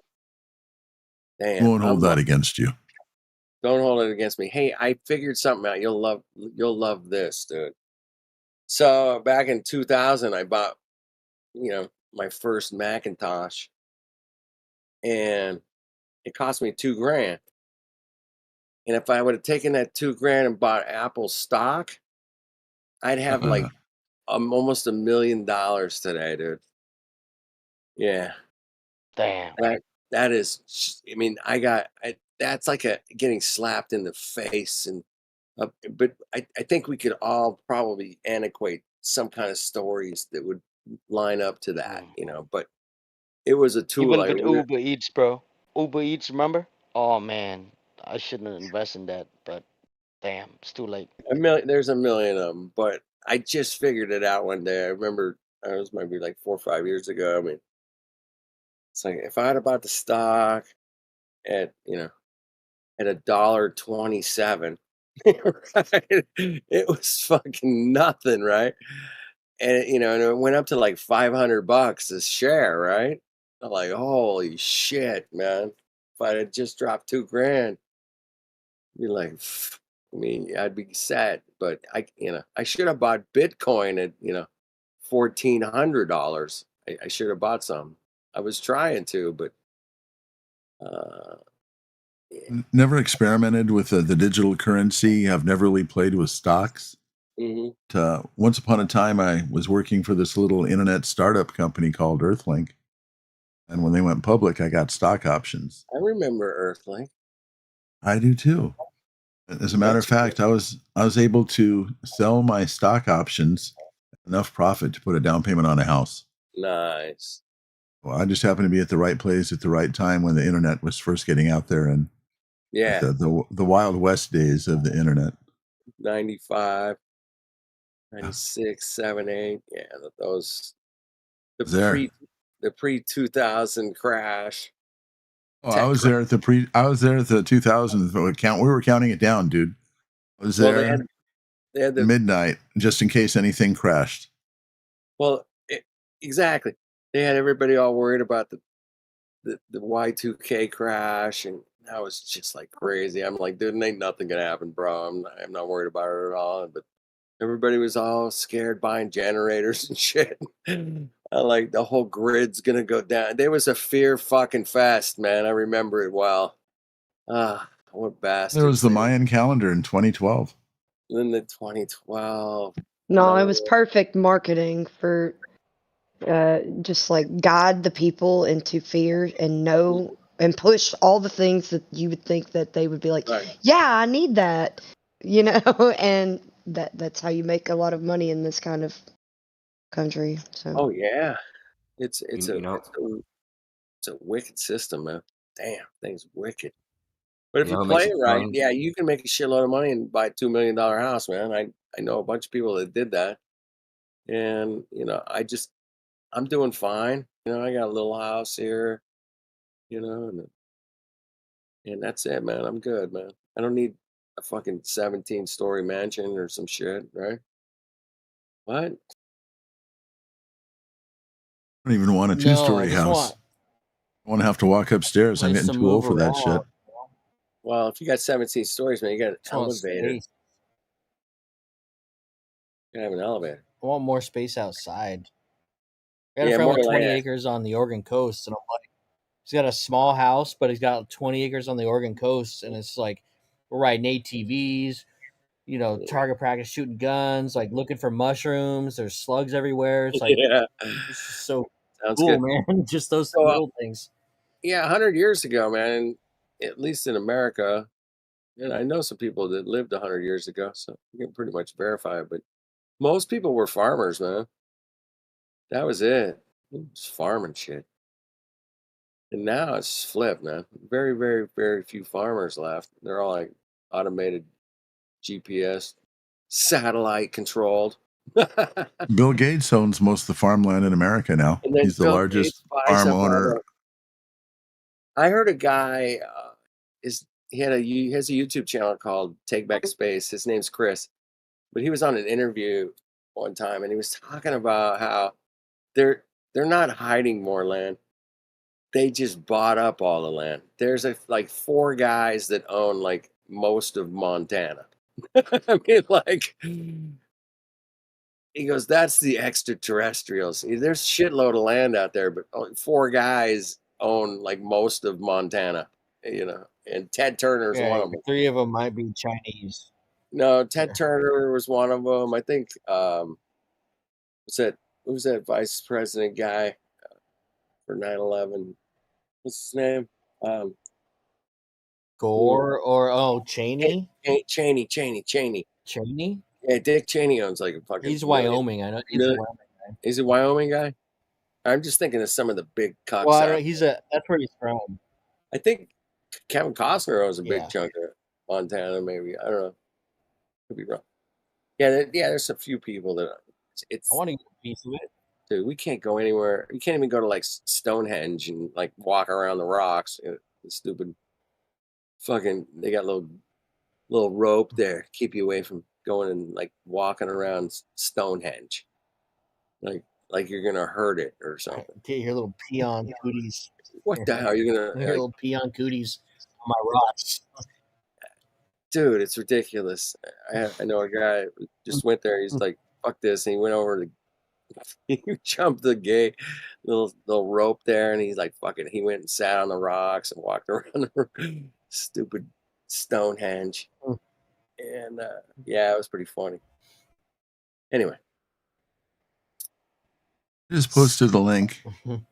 Speaker 10: Damn.
Speaker 13: Won't hold that against you.
Speaker 10: Don't hold it against me. Hey, I figured something out. You'll love this, dude. So back in 2000, I bought, my first Macintosh, and it cost me $2,000. And if I would have taken that $2,000 and bought Apple stock, I'd have like almost $1 million today, dude. Yeah.
Speaker 9: Damn.
Speaker 10: That is. I mean, that's like getting slapped in the face, and but I think we could all probably antiquate some kind of stories that would line up to that, But it was a tool.
Speaker 9: Even
Speaker 10: Like
Speaker 9: with Uber Eats, bro. Uber Eats, remember? Oh man, I shouldn't invest in that, but damn, it's too late.
Speaker 10: there's a million of them, but I just figured it out one day. I remember it was maybe like 4 or 5 years ago. I mean, it's like if I had bought the stock at at $1.27, right? It was fucking nothing, right? And and it went up to like $500 a share, right? I'm like, holy shit, man! If I had just dropped $2,000, you're like, I mean, I'd be sad. But I should have bought Bitcoin at $1,400. I should have bought some. I was trying to, but
Speaker 13: Never experimented with the digital currency. I've never really played with stocks. Once upon a time, I was working for this little internet startup company called Earthlink. And when they went public, I got stock options.
Speaker 10: I remember Earthlink.
Speaker 13: I do too. As a matter of fact, I was able to sell my stock options enough profit to put a down payment on a house.
Speaker 10: Nice.
Speaker 13: Well, I just happened to be at the right place at the right time when the internet was first getting out there, and the Wild West days of the internet.
Speaker 10: 95, 96, 7, 8. Yeah, those
Speaker 13: The
Speaker 10: pre 2000 crash.
Speaker 13: Oh, I was there at the 2000 count. We were counting it down, dude. I was there
Speaker 10: they had the
Speaker 13: midnight just in case anything crashed.
Speaker 10: Well, exactly. They had everybody all worried about the Y2K crash, and that was just like crazy. I'm like, dude, ain't nothing gonna happen, bro. I'm not worried about it at all. But everybody was all scared buying generators and shit. Like the whole grid's gonna go down. There was a fear fucking fest, man. I remember it well. What bastards.
Speaker 13: There was the Mayan calendar in 2012.
Speaker 10: In the 2012.
Speaker 3: No, it was perfect marketing for just like guide the people into fear and push all the things that you would think that they would be like, yeah, I need that, and that's how you make a lot of money in this kind of country. So.
Speaker 10: Oh yeah, it's a wicked system, man. Damn, thing's wicked. But if you play it right, yeah, you can make a shitload of money and buy a $2 million house, man. I know a bunch of people that did that, and I'm doing fine. I got a little house here, and that's it, man. I'm good, man. I don't need a fucking 17-story mansion or some shit, right? What?
Speaker 13: I don't even want a 2-story house. I want to have to walk upstairs. I'm getting too old for that shit.
Speaker 10: Well, if you got 17 stories, man, you got an elevator. You gotta have an elevator.
Speaker 7: I want more space outside. I got a friend with 20 acres on the Oregon coast, and I'm like, he's got a small house, but he's got 20 acres on the Oregon coast, and it's like we're riding ATVs, target practice, shooting guns, like looking for mushrooms. There's slugs everywhere. It's like, it's just so
Speaker 10: sounds
Speaker 7: cool,
Speaker 10: good,
Speaker 7: man. Just those little things.
Speaker 10: Yeah, 100 years ago, man, at least in America, and I know some people that lived 100 years ago, so you can pretty much verify it, but most people were farmers, man. That was it. It was farming shit. And now it's flipped, man. Very, very, very few farmers left. They're all like automated GPS, satellite controlled.
Speaker 13: Bill Gates owns most of the farmland in America now. He's the largest farm owner.
Speaker 10: I heard a guy he has a YouTube channel called Take Back Space. His name's Chris, but he was on an interview one time, and he was talking about how they're not hiding more land. They just bought up all the land. There's like 4 guys that own like most of Montana. I mean, like, he goes, that's the extraterrestrials. There's shitload of land out there, but only 4 guys own like most of Montana, and Ted Turner's one of them.
Speaker 7: 3 of them might be Chinese.
Speaker 10: No, Ted Turner was one of them. I think, who's that vice president guy for 9/11? What's his name?
Speaker 7: Gore or Cheney?
Speaker 10: Cheney.
Speaker 7: Cheney?
Speaker 10: Yeah, Dick Cheney owns like a fucking.
Speaker 7: He's Wyoming. I know. He's a Wyoming guy.
Speaker 10: He's a Wyoming guy. I'm just thinking of some of the big cucks
Speaker 7: Well, I
Speaker 10: out
Speaker 7: don't, he's a that's where he's from.
Speaker 10: I think Kevin Costner owns a big
Speaker 7: Yeah.
Speaker 10: chunk of Montana, maybe. I don't know. Could be wrong. Yeah, there's a few people that it's
Speaker 7: I want to get a piece of it.
Speaker 10: dude, we can't go anywhere. We can't even go to like Stonehenge and like walk around the rocks. The stupid fucking they got little rope there to keep you away from going and like walking around Stonehenge. Like you're gonna hurt it or something.
Speaker 7: Get your little peon cooties.
Speaker 10: What the hell are you gonna
Speaker 7: Your little peon cooties on my rocks.
Speaker 10: Dude, it's ridiculous. I know a guy who just went there. He's like, "Fuck this!" And he went over to, he jumped the gate, little rope there, and he's like, "Fuck it." He went and sat on the rocks and walked around the stupid Stonehenge, and yeah, it was pretty funny. Anyway,
Speaker 13: I just posted the link in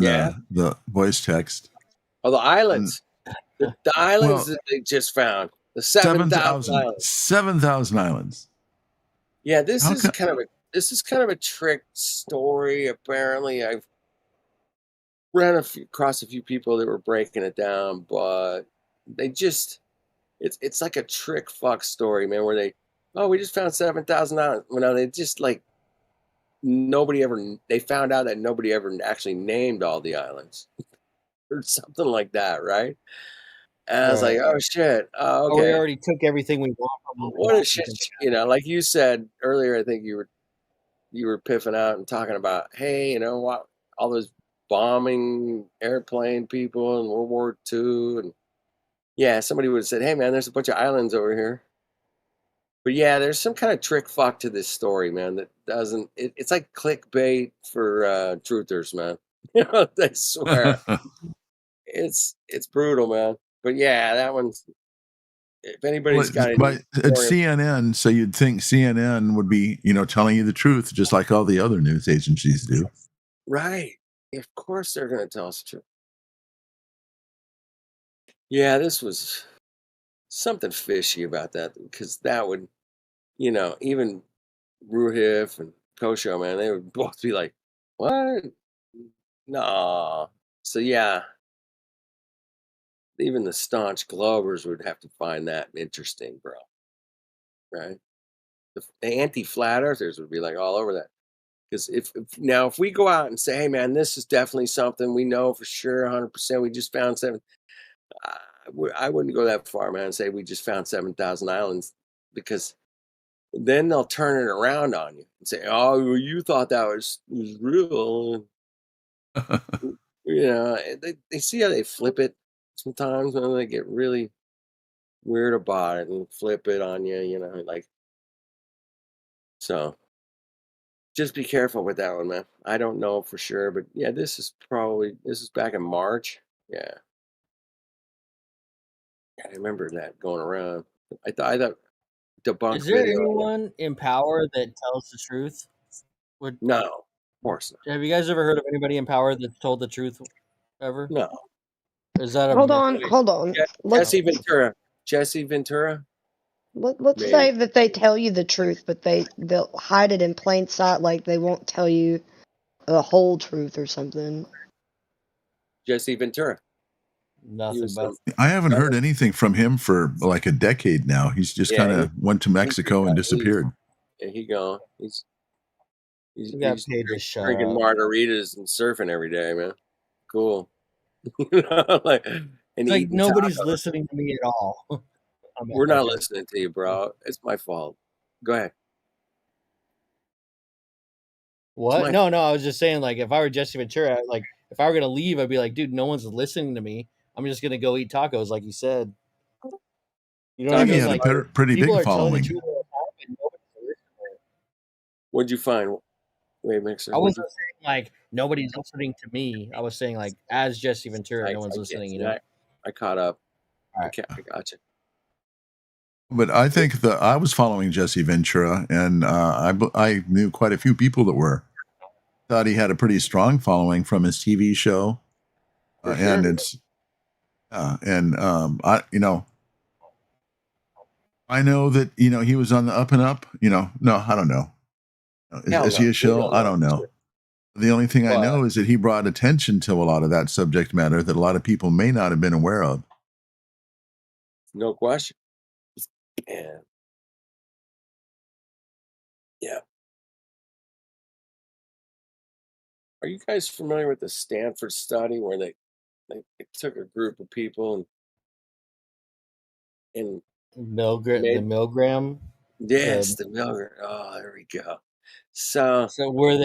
Speaker 13: the voice text.
Speaker 10: Oh, the islands, the islands that they just found, the 7,000 islands.
Speaker 13: 7,000 islands.
Speaker 10: Yeah, this is kind of a trick story. Apparently, I've ran across a few people that were breaking it down, but they just it's like a trick fuck story, man. Where we just found 7,000 islands. Well, no, they just like they found out that nobody ever actually named all the islands or something like that, right? And I was like, oh shit, okay.
Speaker 7: We already took everything we want from them.
Speaker 10: What a shit, like you said earlier. I think you were piffing out and talking about, hey, what, all those bombing airplane people in World War II, and yeah, somebody would have said, hey man, there's a bunch of islands over here. But yeah, there's some kind of trick fuck to this story, man. That doesn't. It's like clickbait for truthers, man. I swear, it's brutal, man. But yeah, that one's. If anybody's got it,
Speaker 13: it's CNN, so you'd think CNN would be, telling you the truth, just like all the other news agencies do.
Speaker 10: Right. Of course, they're going to tell us the truth. Yeah, this was something fishy about that, because that would, even Ruhif and Kosho, man, they would both be like, what? No. So yeah, even the staunch Globers would have to find that interesting, bro. Right? The anti-flat earthers would be like all over that. Because if we go out and say, hey man, this is definitely something we know for sure, 100%, we just found 7. I wouldn't go that far, man, and say we just found 7,000 islands, because then they'll turn it around on you and say, oh, well, you thought that was real. They see how they flip it sometimes when they get really weird about it and flip it on you, like. So just be careful with that one, man. I don't know for sure, but yeah, this is back in March. Yeah. I remember that going around. I thought debunk.
Speaker 7: Is there anyone in power that tells the truth?
Speaker 10: No, of course not.
Speaker 7: Have you guys ever heard of anybody in power that told the truth ever?
Speaker 10: No.
Speaker 7: Is that
Speaker 3: hold on.
Speaker 10: Jesse Ventura.
Speaker 3: Let's say that they tell you the truth, but they'll hide it in plain sight, like they won't tell you the whole truth or something.
Speaker 10: Jesse Ventura.
Speaker 7: Nothing but.
Speaker 13: I haven't heard anything from him for like a decade now. He's just kind of went to Mexico and disappeared.
Speaker 10: He gone. He's
Speaker 7: got paid to shut
Speaker 10: drinking
Speaker 7: up.
Speaker 10: margaritas and surfing every day, man. Cool.
Speaker 7: It's like nobody's listening to me at all.
Speaker 10: We're not listening to you, bro. It's my fault. Go ahead.
Speaker 7: What? No. I was just saying, like, if I were Jesse Ventura, like, if I were gonna leave, I'd be like, dude, no one's listening to me. I'm just gonna go eat tacos, like you said. You know what I mean?
Speaker 13: He had a pretty big following.
Speaker 10: What'd you find? Wait, Mixer.
Speaker 7: I wasn't saying like nobody's listening to me. I was saying like as Jesse Ventura, no one's listening.
Speaker 10: I caught up.
Speaker 7: All right.
Speaker 10: I gotcha.
Speaker 13: But I think I was following Jesse Ventura, and I knew quite a few people that were. Thought he had a pretty strong following from his TV show, and it's, I know that he was on the up and up. No, I don't know. Is he a shill? I don't know. The only thing I
Speaker 10: But
Speaker 13: know is that he brought attention to a lot of that subject matter that a lot of people may not have been aware of.
Speaker 10: no question. And yeah. Are you guys familiar with the Stanford study where they took a group of people and
Speaker 7: The
Speaker 10: made
Speaker 7: Milgram.
Speaker 10: yes, the Milgram. Oh, there we go. So
Speaker 7: So where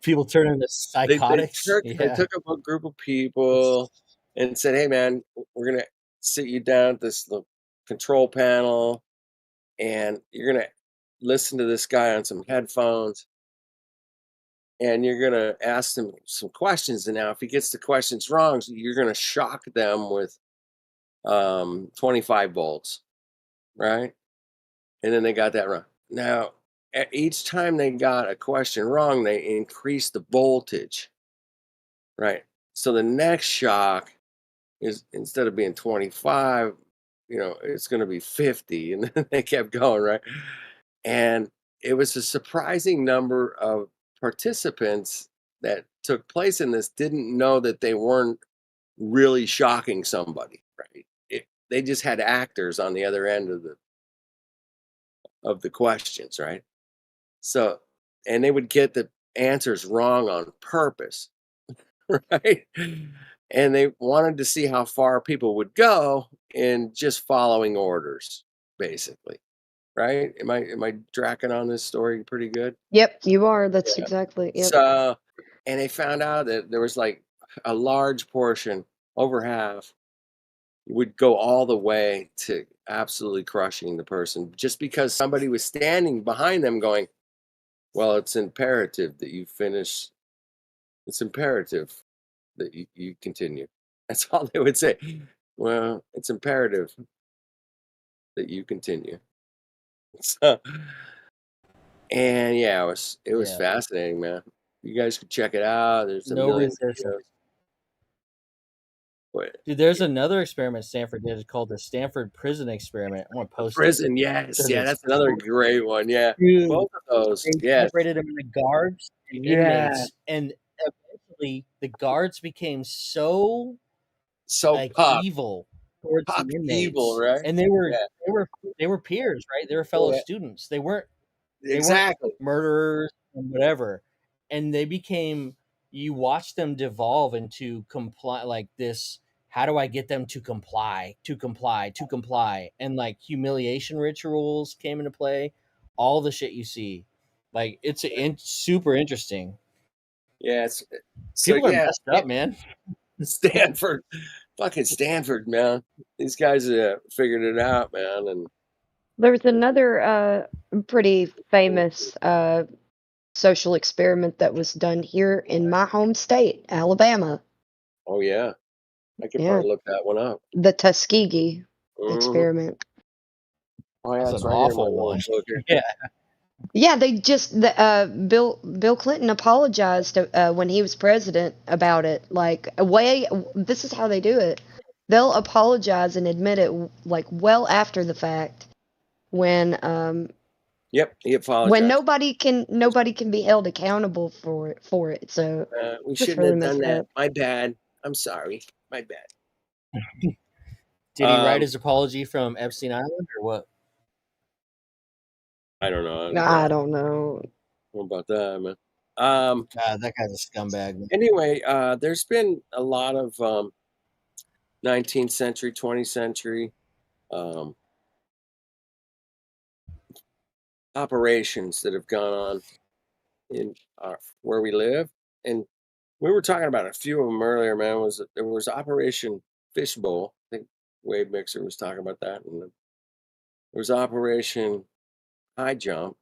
Speaker 7: people turn into
Speaker 10: they
Speaker 7: psychotics.
Speaker 10: took a group of people and said, "Hey, man, we're gonna sit you down at this little control panel, and you're gonna listen to this guy on some headphones, and you're gonna ask him some questions. And now, if he gets the questions wrong, you're gonna shock them with 25 volts, right?" And then they got that wrong. Now, each time they got a question wrong, they increased the voltage, right? So the next shock is, instead of being 25, it's going to be 50. And then they kept going, right? And it was a surprising number of participants that took place in this didn't know that they weren't really shocking somebody, right? They just had actors on the other end of the questions, right? So, and they would get the answers wrong on purpose, right? And they wanted to see how far people would go in just following orders, basically, right? Am I tracking on this story pretty good?
Speaker 3: Yep, you are. That's exactly. Yep.
Speaker 10: So, and they found out that there was like a large portion, over half, would go all the way to absolutely crushing the person just because somebody was standing behind them going, well, it's imperative that you finish. It's imperative that you continue. That's all they would say. Well, it's imperative that you continue. So, and yeah, it was fascinating, man. You guys could check it out. There's a million videos.
Speaker 7: Dude, there's another experiment Stanford did called the Stanford Prison Experiment. I want to post
Speaker 10: prison,
Speaker 7: it.
Speaker 10: yes. Yeah, that's another great one. Yeah.
Speaker 7: Dude,
Speaker 10: both of those.
Speaker 7: They
Speaker 10: Yes.
Speaker 7: separated them into guards and inmates. And eventually the guards became so evil towards the inmates.
Speaker 10: Evil, right?
Speaker 7: And they were peers, right? They were fellow students. They weren't murderers and whatever. And they became, you watch them devolve into comply, like this, how do I get them to comply? And like humiliation rituals came into play, all the shit you see. Like it's super interesting.
Speaker 10: Yeah,
Speaker 7: People are messed up, man.
Speaker 10: Stanford, fucking Stanford, man. These guys figured it out, man. And
Speaker 3: There was another pretty famous social experiment that was done here in my home state, Alabama.
Speaker 10: oh yeah, I could probably look that one up.
Speaker 3: The Tuskegee experiment.
Speaker 10: Oh yeah,
Speaker 7: That's an
Speaker 10: right here in my
Speaker 7: awful
Speaker 10: little
Speaker 7: one.
Speaker 10: book here.
Speaker 7: Yeah.
Speaker 3: Yeah, they just Bill Clinton apologized when he was president about it. Like this is how they do it. They'll apologize and admit it like well after the fact when
Speaker 10: Yep, he apologized.
Speaker 3: when nobody can be held accountable for it. So
Speaker 10: we
Speaker 3: just
Speaker 10: shouldn't
Speaker 3: really
Speaker 10: have done
Speaker 3: messed
Speaker 10: that.
Speaker 3: up.
Speaker 10: My bad. I'm sorry. My bad.
Speaker 7: Did he write his apology from Epstein Island or what?
Speaker 10: I don't know.
Speaker 3: I don't know.
Speaker 10: What about that, man?
Speaker 7: God, that guy's a scumbag.
Speaker 10: Anyway, there's been a lot of 19th century, 20th century operations that have gone on in where we live, and we were talking about a few of them earlier, man. There was Operation Fishbowl. I think Wade Mixer was talking about that, and there was Operation High Jump,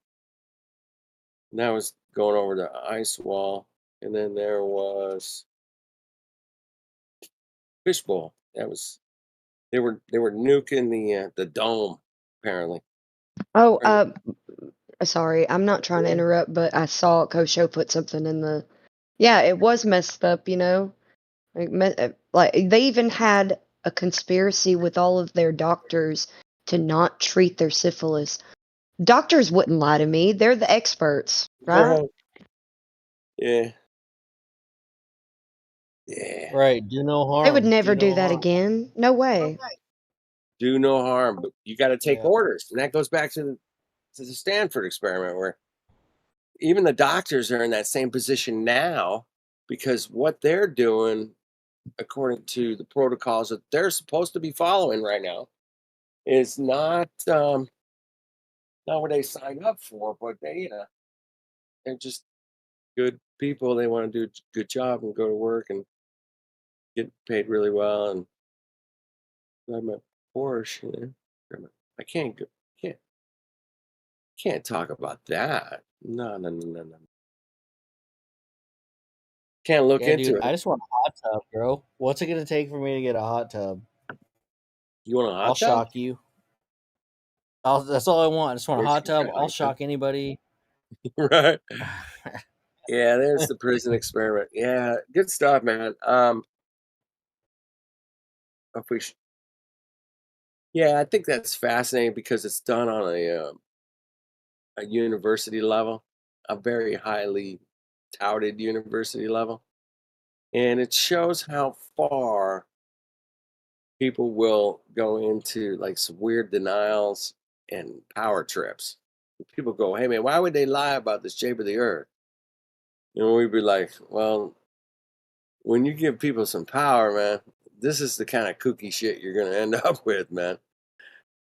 Speaker 10: and that was going over the ice wall, and then there was Fishbowl. That was they were nuking the dome, apparently.
Speaker 3: Oh, sorry, I'm not trying to interrupt, but I saw Kosho put something in the. Yeah, it was messed up, like they even had a conspiracy with all of their doctors to not treat their syphilis. Doctors wouldn't lie to me; they're the experts, right?
Speaker 10: Yeah. Yeah.
Speaker 7: Right. Do no harm.
Speaker 3: They would never
Speaker 7: do
Speaker 3: do
Speaker 7: no
Speaker 3: that
Speaker 7: harm.
Speaker 3: again. No way.
Speaker 10: Do no harm, but you got to take
Speaker 7: Yeah.
Speaker 10: orders. And that goes back to the Stanford experiment, where even the doctors are in that same position now, because what they're doing, according to the protocols that they're supposed to be following right now, is not what they signed up for. But they're just good people. They want to do a good job and go to work and get paid really well and drive my Porsche. I can't talk about that. No. Can't look
Speaker 7: Yeah,
Speaker 10: into
Speaker 7: dude.
Speaker 10: it.
Speaker 7: I just want a hot tub, bro. What's it gonna take for me to get a hot tub?
Speaker 10: You want a hot
Speaker 7: I'll
Speaker 10: tub?
Speaker 7: shock you. That's all I want. I just want a
Speaker 10: Where's
Speaker 7: hot
Speaker 10: your
Speaker 7: tub. I'll
Speaker 10: family,
Speaker 7: shock anybody.
Speaker 10: right? Yeah, there's the prison experiment. Yeah, good stuff, man. If we yeah, I think that's fascinating because it's done on a university level, a very highly touted university level, and it shows how far people will go into like some weird denials and power trips. People go, "Hey, man, why would they lie about the shape of the Earth?" And we'd be like, "Well, when you give people some power, man, this is the kind of kooky shit you're gonna end up with, man.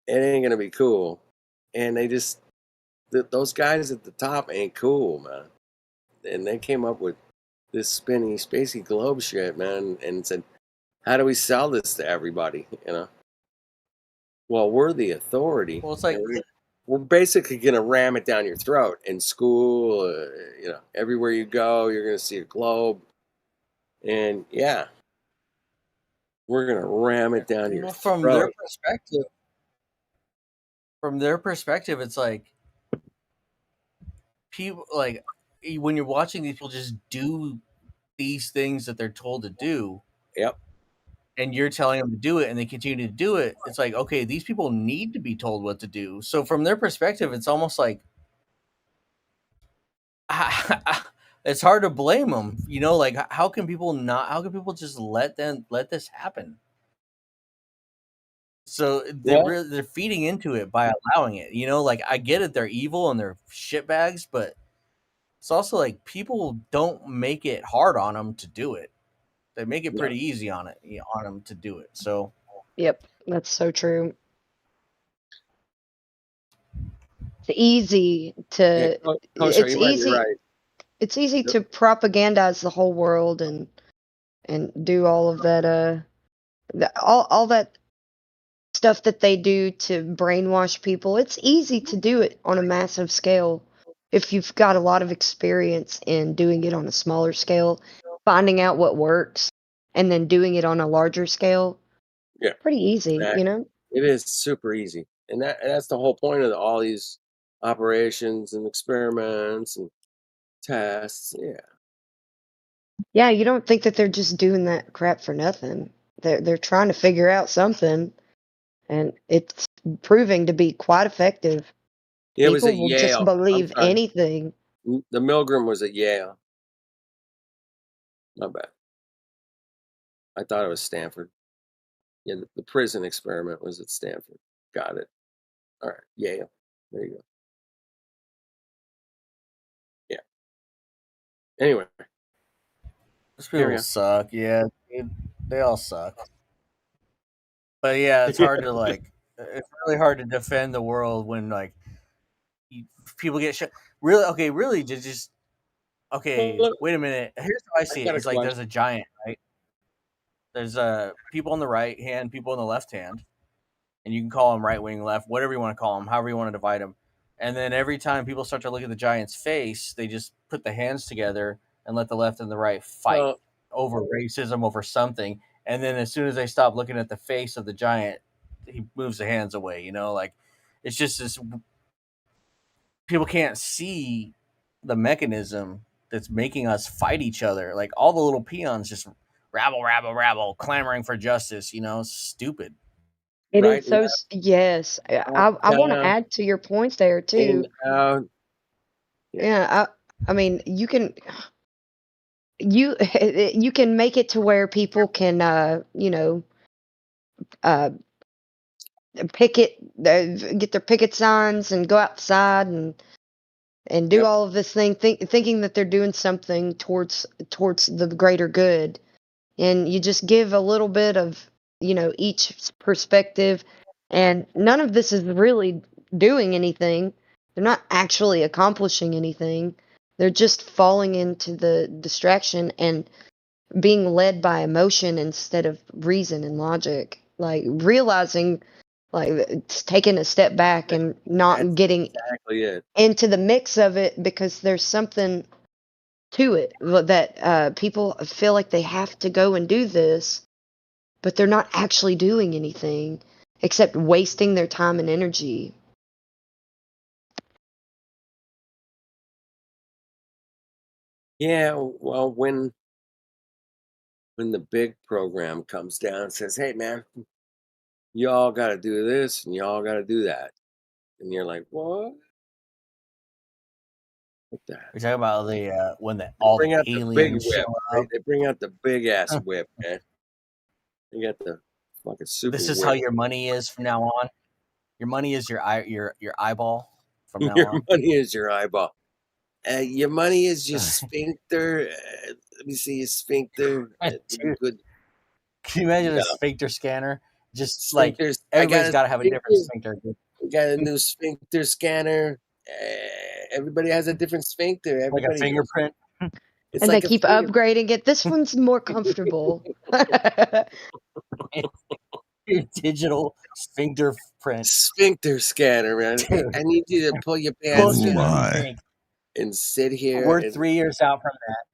Speaker 10: It ain't gonna be cool." And those guys at the top ain't cool, man. And they came up with this spinny, spacey globe shit, man, and said, "How do we sell this to everybody?" Well, we're the authority.
Speaker 7: Well, it's like
Speaker 10: we're basically gonna ram it down your throat in school. Everywhere you go, you're gonna see a globe, and yeah, we're gonna ram it down your
Speaker 7: from their
Speaker 10: throat.
Speaker 7: perspective. From their perspective, it's like people like when you're watching these people just do these things that they're told to do.
Speaker 10: Yep.
Speaker 7: And you're telling them to do it and they continue to do it. It's like, okay, these people need to be told what to do. So from their perspective, it's almost like it's hard to blame them. Like how can people just let this happen? So they're feeding into it by allowing it. Like I get it, they're evil and they're shitbags, but it's also like people don't make it hard on them to do it. They make it pretty easy on them to do it. So
Speaker 3: Yep, that's so true. It's easy to it's easy
Speaker 10: right.
Speaker 3: It's easy to propagandize the whole world and do all of that all that stuff that they do to brainwash people. It's easy to do it on a massive scale if you've got a lot of experience in doing it on a smaller scale, finding out what works, and then doing it on a larger scale.
Speaker 10: Yeah.
Speaker 3: Pretty easy,
Speaker 10: It is super easy. And that's the whole point of all these operations and experiments and tests. Yeah.
Speaker 3: Yeah, you don't think that they're just doing that crap for nothing. They're trying to figure out something, and it's proving to be quite effective.
Speaker 10: Yeah, it was
Speaker 3: People
Speaker 10: at
Speaker 3: will
Speaker 10: Yale.
Speaker 3: just
Speaker 10: I'm
Speaker 3: believe
Speaker 10: sorry.
Speaker 3: anything.
Speaker 10: The Milgram was at Yale. Not bad. I thought it was Stanford. Yeah, the prison experiment was at Stanford. Got it. All right, Yale. There you go. Yeah. Anyway.
Speaker 7: Those people suck. Yeah, they all suck. But yeah, it's hard to it's really hard to defend the world when people get shot. Really to just wait a minute. Here's how I see it. It's like there's a giant, right? There's people on the right hand, people on the left hand, and you can call them right wing, left, whatever you want to call them, however you want to divide them. And then every time people start to look at the giant's face, they just put the hands together and let the left and the right fight over racism, over something. And then as soon as they stop looking at the face of the giant, he moves the hands away. It's just this. People can't see the mechanism that's making us fight each other. Like all the little peons just rabble, clamoring for justice. Stupid.
Speaker 3: It is so. Yes, I want to add to your points there too.
Speaker 10: Yeah,
Speaker 3: I mean, you can. you you can make it to where people can picket get their picket signs and go outside and do
Speaker 10: Yep.
Speaker 3: all of this thinking that they're doing something towards the greater good, and you just give a little bit of each perspective, and none of this is really doing anything. They're not actually accomplishing anything. They're just falling into the distraction and being led by emotion instead of reason and logic, like realizing, like it's taking a step back and not
Speaker 10: That's
Speaker 3: getting
Speaker 10: exactly it.
Speaker 3: into the mix of it, because there's something to it that people feel like they have to go and do this, but they're not actually doing anything except wasting their time and energy.
Speaker 10: Yeah, well, when the big program comes down and says, "Hey, man, y'all got to do this and y'all got to do that," and you're like, "What? What the heck?"
Speaker 7: We're talking about the when
Speaker 10: They
Speaker 7: all
Speaker 10: bring
Speaker 7: the
Speaker 10: out the big
Speaker 7: aliens
Speaker 10: whip.
Speaker 7: show up.
Speaker 10: They bring out the big ass whip, man. They got the fucking super
Speaker 7: This is
Speaker 10: whip.
Speaker 7: how your money is from now on. Your money is your eyeball from now
Speaker 10: Your
Speaker 7: on.
Speaker 10: money is your eyeball. Your money is your sphincter. Let me see your sphincter.
Speaker 7: Dude,
Speaker 10: Good.
Speaker 7: can you imagine
Speaker 10: Yeah.
Speaker 7: a sphincter scanner? Just
Speaker 10: Sphincters.
Speaker 7: like everybody's got to have a different sphincter.
Speaker 10: We got a new sphincter scanner. Everybody has a different sphincter.
Speaker 7: Like a
Speaker 10: Everybody
Speaker 7: fingerprint.
Speaker 10: It's
Speaker 3: And
Speaker 10: like
Speaker 3: they
Speaker 10: a
Speaker 3: keep upgrading it. This one's more comfortable.
Speaker 7: Your digital sphincter print.
Speaker 10: Sphincter scanner, man. Hey, I need you to pull your
Speaker 7: Closer
Speaker 10: pants
Speaker 7: than
Speaker 10: down
Speaker 7: you think.
Speaker 10: and sit here.
Speaker 7: We're
Speaker 10: and
Speaker 7: 3 years out from that.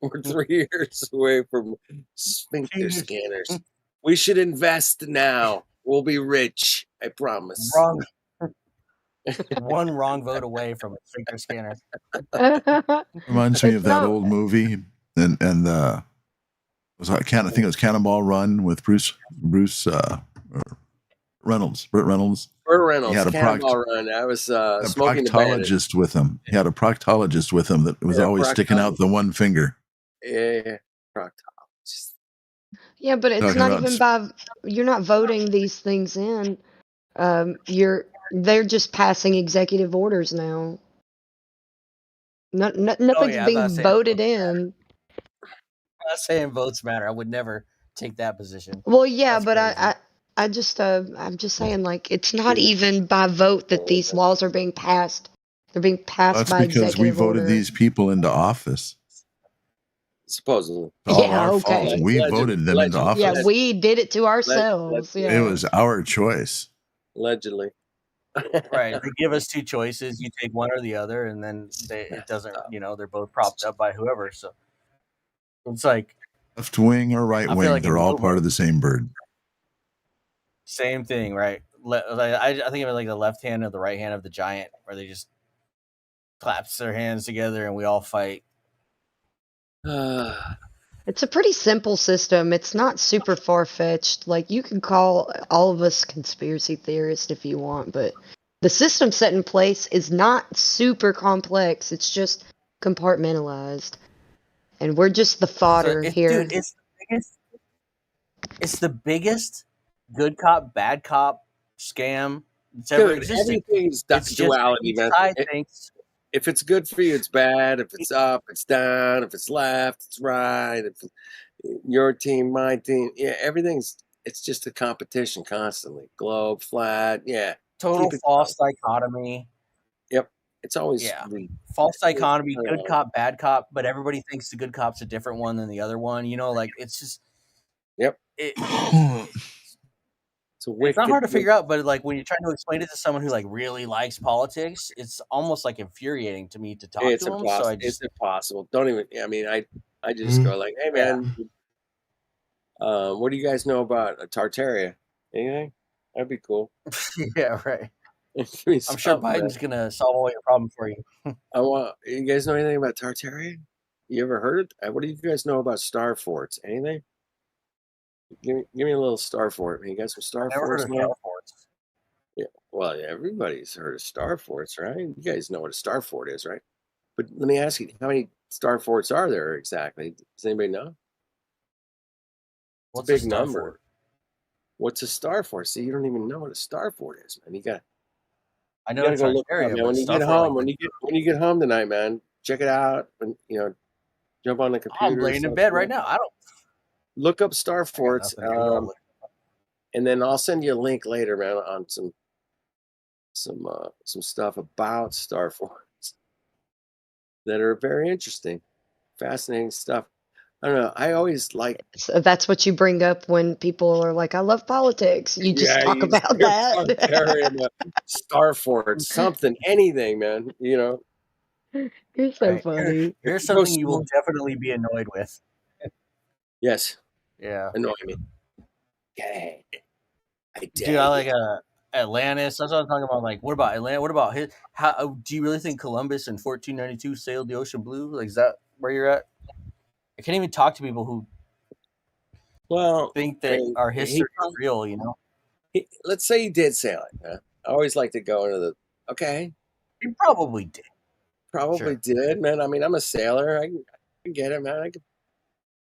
Speaker 10: We're 3 years away from sphincter scanners. We should invest now. We'll be rich. I promise.
Speaker 7: Wrong. One wrong vote away from a sphincter scanner.
Speaker 13: Reminds me
Speaker 3: It's
Speaker 13: of that
Speaker 3: not-
Speaker 13: old movie, and I think it was Cannonball Run with Bruce Reynolds, Burt Reynolds.
Speaker 10: Burt Reynolds,
Speaker 13: He had a
Speaker 10: Cannonball Run. I was
Speaker 13: a
Speaker 10: smoking the bandit.
Speaker 13: proctologist with him. He had a proctologist with him that was
Speaker 10: Yeah,
Speaker 13: always sticking out the one finger.
Speaker 10: Yeah, proctologist.
Speaker 3: Yeah, but it's
Speaker 13: Talking
Speaker 3: not
Speaker 13: about
Speaker 3: even you're not voting these things in. They're just passing executive orders now. Nothing's
Speaker 7: I'm
Speaker 3: being
Speaker 7: not saying
Speaker 3: voted in.
Speaker 7: I'm not saying votes matter. I would never take that position.
Speaker 3: Well, yeah,
Speaker 7: That's
Speaker 3: but
Speaker 7: crazy.
Speaker 3: I'm just saying, like, it's not even by vote that these laws are being passed. They're being passed
Speaker 13: that's
Speaker 3: by
Speaker 13: because we
Speaker 3: executive
Speaker 13: voted
Speaker 3: order.
Speaker 13: these people into office.
Speaker 10: Supposedly.
Speaker 13: It's all
Speaker 3: Yeah,
Speaker 13: our
Speaker 3: okay.
Speaker 13: fault. We voted them into office.
Speaker 3: Yeah, we did it to ourselves.
Speaker 13: It
Speaker 3: Yeah.
Speaker 13: was our choice.
Speaker 10: Allegedly.
Speaker 7: Right. They give us two choices. You take one or the other, and then it doesn't, they're both propped up by whoever. So it's like
Speaker 13: Left wing or right
Speaker 7: I feel
Speaker 13: wing,
Speaker 7: like
Speaker 13: they're
Speaker 7: in
Speaker 13: all
Speaker 7: movement-
Speaker 13: part of the same bird.
Speaker 7: same thing, right? I think of it like the left hand or the right hand of the giant, where they just claps their hands together and we all fight.
Speaker 3: It's a pretty simple system. It's not super far-fetched. Like, you can call all of us conspiracy theorists if you want, but the system set in place is not super complex. It's just compartmentalized. And we're just the fodder here.
Speaker 7: Dude, it's the biggest good cop, bad cop scam that's ever
Speaker 10: Dude,
Speaker 7: existed.
Speaker 10: everything's
Speaker 7: It's just
Speaker 10: duality,
Speaker 7: each
Speaker 10: man.
Speaker 7: side thinks
Speaker 10: If it's good for you, it's bad. If it's up, it's down. If it's left, it's right. If your team, my team, yeah, it's just a competition constantly. Globe, flat, yeah.
Speaker 7: total
Speaker 10: Keep it
Speaker 7: false dichotomy.
Speaker 10: Yep. It's always
Speaker 7: False dichotomy, good cop, bad cop, but everybody thinks the good cop's a different one than the other one. Like it's just
Speaker 10: Yep.
Speaker 7: It's not hard to figure out, but like when you're trying to explain it to someone who like really likes politics, it's almost like infuriating to me to talk
Speaker 10: It's
Speaker 7: to them.
Speaker 10: impossible.
Speaker 7: So I just
Speaker 10: It's impossible. Don't even. I mean, I just go like, hey man, what do you guys know about Tartaria? Anything? That'd be cool.
Speaker 7: yeah, right. I'm sure
Speaker 10: something,
Speaker 7: Biden's gonna solve all your problems for you.
Speaker 10: You guys know anything about Tartaria? You ever heard it? What do you guys know about star forts? Anything? Give me a little star fort. You got some star
Speaker 7: Never heard
Speaker 10: forts,
Speaker 7: of
Speaker 10: man?
Speaker 7: star forts.
Speaker 10: Yeah. Well, everybody's heard of star forts, right? You guys know what a star fort is, right? But let me ask you, how many star forts are there exactly? Does anybody know?
Speaker 7: What's
Speaker 10: a
Speaker 7: a
Speaker 10: big
Speaker 7: star
Speaker 10: number.
Speaker 7: fort?
Speaker 10: What's a star fort? See, you don't even know what a star fort is, man.
Speaker 7: I
Speaker 10: You
Speaker 7: know
Speaker 10: gotta
Speaker 7: it's
Speaker 10: go
Speaker 7: our
Speaker 10: look it up,
Speaker 7: area,
Speaker 10: man.
Speaker 7: but
Speaker 10: When you
Speaker 7: star
Speaker 10: get
Speaker 7: fort,
Speaker 10: home,
Speaker 7: like
Speaker 10: when you get home tonight, man, check it out. And jump on the computer.
Speaker 7: I'm
Speaker 10: or
Speaker 7: laying in
Speaker 10: something.
Speaker 7: bed right now. I don't.
Speaker 10: Look up star
Speaker 7: I got
Speaker 10: forts,
Speaker 7: nothing to do. I'll look.
Speaker 10: and then I'll send you a link later, man, on some stuff about star forts that are very interesting, fascinating stuff. I don't know. I always like.
Speaker 3: So that's what you bring up when people are like, "I love politics." You just talk
Speaker 10: you
Speaker 3: about
Speaker 10: start
Speaker 3: that.
Speaker 10: carrying a star forts, something, anything, man. You know.
Speaker 3: You're so
Speaker 7: Right.
Speaker 3: funny.
Speaker 7: Here's
Speaker 10: Go
Speaker 7: something you will definitely be annoyed with.
Speaker 10: Yes.
Speaker 7: Yeah.
Speaker 10: Annoy me. Yeah.
Speaker 7: Dude, I like Atlantis. That's what I'm talking about. Like, what about Atlanta? What about his? How do you really think Columbus in 1492 sailed the ocean blue? Like, is that where you're at? I can't even talk to people who think that our history is real. You know,
Speaker 10: let's say he did sail it. Man. I always like to go into the. Okay.
Speaker 7: he probably did.
Speaker 10: Probably did, man. I mean, I'm a sailor. I can get it, man. I can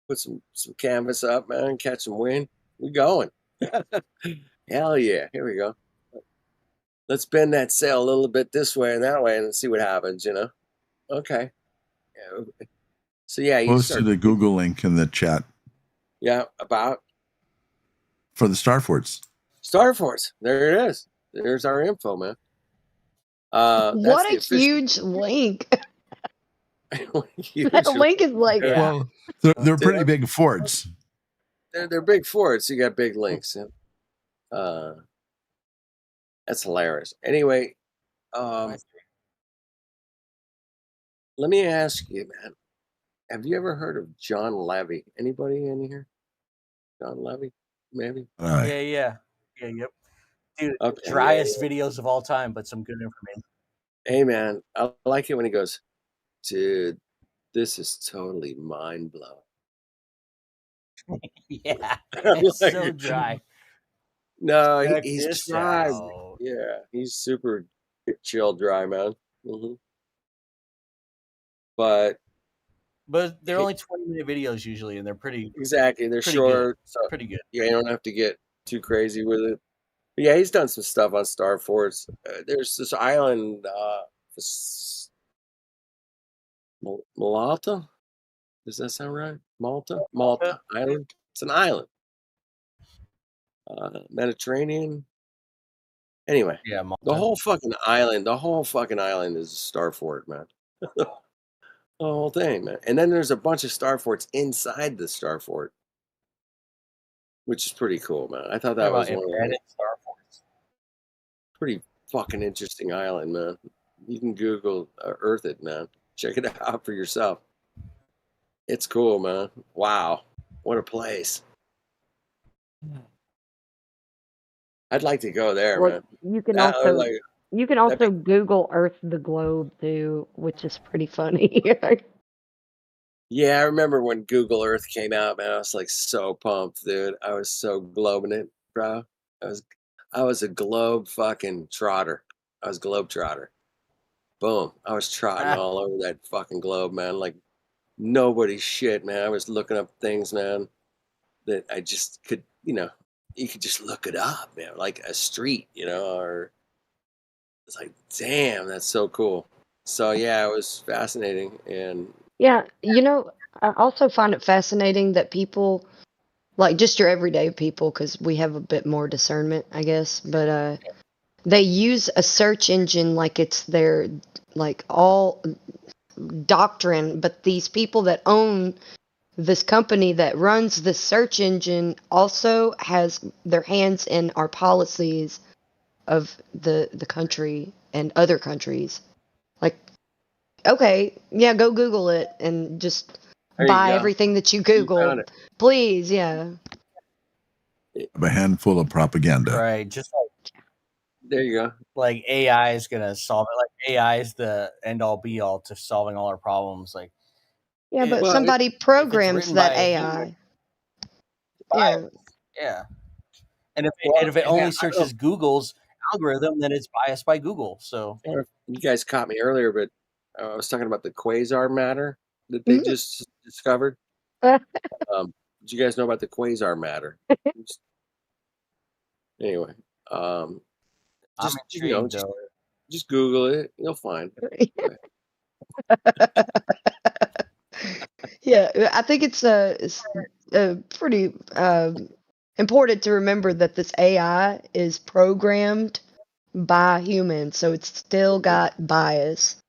Speaker 10: put some canvas up, man, catch some wind. We going. Hell yeah. Here we go. Let's bend that sail a little bit this way and that way and see what happens, you know? Okay. Yeah. So, yeah. You
Speaker 13: Posted a Google link in the chat.
Speaker 10: Yeah, about?
Speaker 13: For the star forts.
Speaker 10: Star forts. There it is. There's our info, man.
Speaker 3: What a huge link. That link is like...
Speaker 13: Well, they're pretty big forts.
Speaker 10: They're big forts. You got big links. That's hilarious. Anyway, let me ask you, man. Have you ever heard of John Levy? Anybody in here? John Levy, maybe?
Speaker 7: Yeah. Yep. Dude,
Speaker 10: Okay,
Speaker 7: driest videos of all time, but some good information.
Speaker 10: Hey, man, I like it when he goes, dude, this is totally mind-blowing.
Speaker 7: Yeah, it's
Speaker 10: like,
Speaker 7: so dry.
Speaker 10: No,
Speaker 7: Check
Speaker 10: he's
Speaker 7: this
Speaker 10: dry.
Speaker 7: out.
Speaker 10: Yeah, he's super chill, dry, man. But
Speaker 7: they're only 20-minute videos usually, and they're pretty
Speaker 10: exactly. They're
Speaker 7: pretty
Speaker 10: short.
Speaker 7: good.
Speaker 10: So
Speaker 7: Pretty good.
Speaker 10: Yeah, you don't have to get too crazy with it. But yeah, he's done some stuff on Star Forts. There's this island, Malta. Does that sound right? Malta Island. It's an island. Mediterranean. Anyway,
Speaker 7: yeah, Malta.
Speaker 10: the whole fucking island is a star fort, man. The whole thing, man. And then there's a bunch of star forts inside the star fort, which is pretty cool, man. I thought that was one of the
Speaker 7: star forts.
Speaker 10: pretty fucking interesting island, man. You can Google Earth it, man. Check it out for yourself. It's cool, man. Wow, what a place. I'd like to go there,
Speaker 3: Well,
Speaker 10: man.
Speaker 3: you can
Speaker 10: That-
Speaker 3: also
Speaker 10: like,
Speaker 3: you can also Google Earth the globe too, which is pretty funny.
Speaker 10: Yeah, I remember when Google Earth came out, man. I was like so pumped, dude. I was so globing it, bro. I was a globe fucking trotter. I was globe trotter. Boom. I was trotting all over that fucking globe, man. Like nobody's shit, man. I was looking up things, man, that I just could, you could just look it up, man, like a street, or it's like, damn, that's so cool. So yeah, it was fascinating. And
Speaker 3: Yeah, I also find it fascinating that people, like just your everyday people, because we have a bit more discernment, I guess, but they use a search engine like it's their, like, all doctrine, but these people that own this company that runs the search engine also has their hands in our policies of the country and other countries. Like, okay, yeah, go Google it and just buy everything that you Google, please. Yeah.
Speaker 13: A handful of propaganda.
Speaker 7: Right, just like
Speaker 10: there you go.
Speaker 7: Like AI is gonna solve it. Like AI is the end all be all to solving all our problems. Like,
Speaker 3: yeah, but somebody programs that AI.
Speaker 7: Yeah. And if it only searches Google's algorithm, then it's biased by Google. So
Speaker 10: you guys caught me earlier, but I was talking about the quasar matter. that they just discovered. Did you guys know about the quasar matter? Anyway, just
Speaker 7: I'm intrigued, though.
Speaker 10: just Google it. You'll find.
Speaker 3: Yeah, I think it's pretty important to remember that this AI is programmed by humans, so it's still got bias.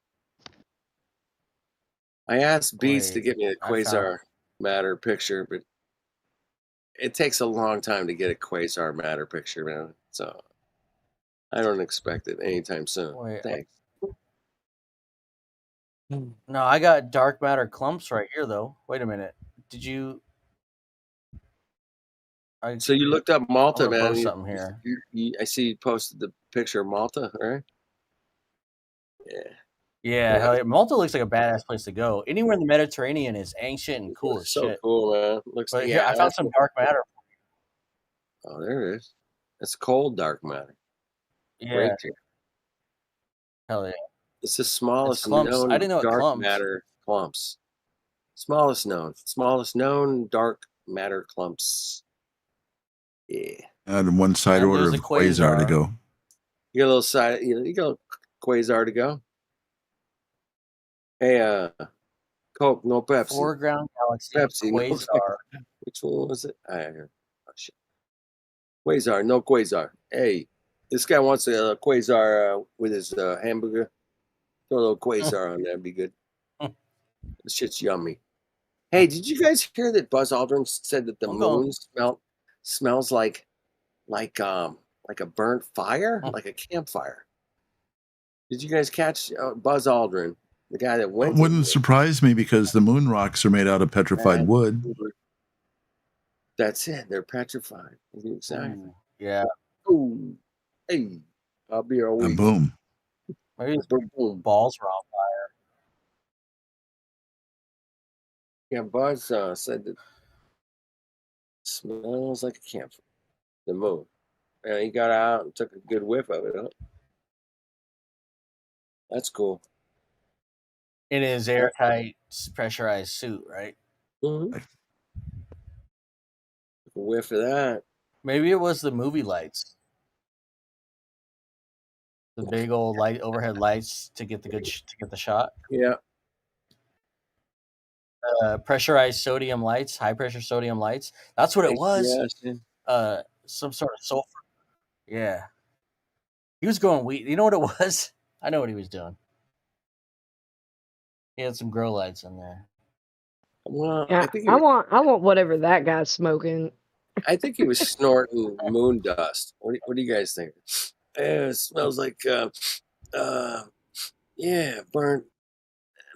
Speaker 10: I asked Beats to
Speaker 7: Wait,
Speaker 10: get me a
Speaker 7: I found
Speaker 10: quasar matter picture, but it takes a long time to get a quasar matter picture, man. So I don't expect it anytime soon.
Speaker 7: Wait.
Speaker 10: Thanks.
Speaker 7: No, I got dark matter clumps right here, though. Wait a minute. Did you?
Speaker 10: So you looked up Malta,
Speaker 7: I'm gonna
Speaker 10: man.
Speaker 7: post something here.
Speaker 10: I see you posted the picture of Malta, right? Yeah.
Speaker 7: Yeah, hell yeah. Malta looks like a badass place to go. Anywhere in the Mediterranean is ancient and cool as
Speaker 10: So
Speaker 7: shit.
Speaker 10: cool, man. Looks.
Speaker 7: But
Speaker 10: Yeah,
Speaker 7: here, I found some dark matter.
Speaker 10: Oh, there it is. That's cold dark matter.
Speaker 7: Yeah.
Speaker 10: Breakthrough.
Speaker 7: Hell yeah.
Speaker 10: It's the smallest
Speaker 7: clumps.
Speaker 10: known
Speaker 7: I didn't know it
Speaker 10: dark
Speaker 7: clumps.
Speaker 10: matter clumps. Smallest known dark matter clumps. Yeah.
Speaker 13: And one side
Speaker 7: And
Speaker 13: order
Speaker 7: there's
Speaker 13: of
Speaker 7: a
Speaker 13: quasar to
Speaker 7: quasar.
Speaker 13: go.
Speaker 10: You got a little side. You got a quasar to go. Hey, Coke, no Pepsi.
Speaker 7: Foreground galaxy
Speaker 10: Pepsi, no
Speaker 7: quasar.
Speaker 10: Which one was it? Oh, shit. Quasar, no quasar. Hey, this guy wants a quasar with his hamburger. Throw a little quasar on there, be good. This shit's yummy. Hey, did you guys hear that Buzz Aldrin said that the moon smells like a burnt fire, like a campfire? Did you guys catch Buzz Aldrin, the guy that
Speaker 13: It
Speaker 10: went?
Speaker 13: wouldn't surprise me because the moon rocks are made out of petrified wood.
Speaker 10: That's it. They're petrified. Exactly.
Speaker 7: Yeah.
Speaker 10: Ooh. Hey, I'll be all week.
Speaker 13: Boom.
Speaker 7: Maybe his balls were on fire.
Speaker 10: Yeah, Buzz said that it smells like a campfire. The moon. And he got out and took a good whiff of it. Huh? That's cool.
Speaker 7: In his airtight, pressurized suit, right?
Speaker 10: Mm-hmm. A whiff of that.
Speaker 7: Maybe it was the movie lights. The big old overhead lights to get the to get the shot.
Speaker 10: Yeah.
Speaker 7: Pressurized sodium lights, high pressure sodium lights. That's what it was.
Speaker 10: Yes.
Speaker 7: Some sort of sulfur. Yeah. He was going weed. You know what it was? I know what he was doing. He had some grow lights in there.
Speaker 10: Well,
Speaker 3: Yeah, I want whatever that guy's smoking.
Speaker 10: I think he was snorting moon dust. What do you guys think? It smells like burnt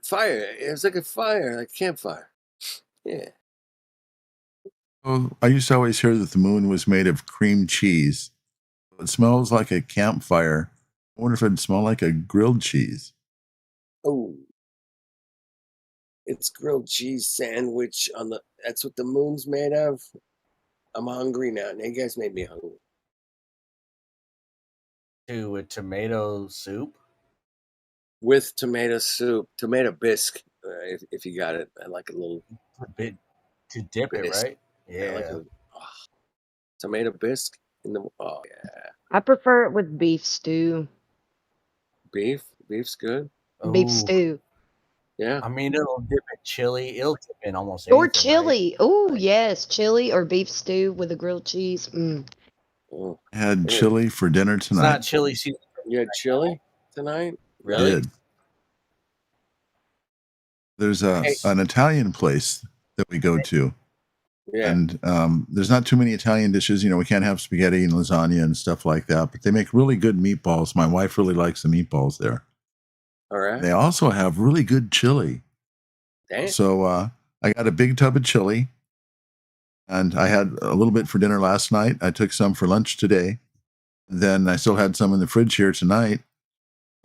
Speaker 10: fire. It was like a fire, like campfire. Yeah.
Speaker 13: Well, I used to always hear that the moon was made of cream cheese. It smells like a campfire. I wonder if it'd smell like a grilled cheese.
Speaker 10: Oh. It's grilled cheese sandwich on the. That's what the moon's made of. I'm hungry now. You guys made me hungry.
Speaker 7: With tomato soup.
Speaker 10: With tomato soup, tomato bisque, if you got it. I like a little
Speaker 7: bit to dip
Speaker 10: bisque.
Speaker 7: It, right? Yeah.
Speaker 10: Like tomato bisque in the. Oh yeah.
Speaker 3: I prefer it with beef stew.
Speaker 10: Beef's good.
Speaker 3: Beef stew.
Speaker 10: Yeah.
Speaker 7: I mean, it'll dip in chili. It'll dip in almost
Speaker 3: Or
Speaker 7: anything.
Speaker 3: chili. Right? Oh yes, chili or beef stew with a grilled cheese.
Speaker 10: Oh.
Speaker 13: I had chili for dinner tonight.
Speaker 7: It's not chili season.
Speaker 10: You had chili tonight?
Speaker 7: Really?
Speaker 13: I did. There's an Italian place that we go to.
Speaker 10: Yeah.
Speaker 13: And there's not too many Italian dishes. You know, we can't have spaghetti and lasagna and stuff like that, but they make really good meatballs. My wife really likes the meatballs there.
Speaker 10: All right.
Speaker 13: They also have really good chili.
Speaker 10: Dang.
Speaker 13: So I got a big tub of chili, and I had a little bit for dinner last night. I took some for lunch today. Then I still had some in the fridge here tonight.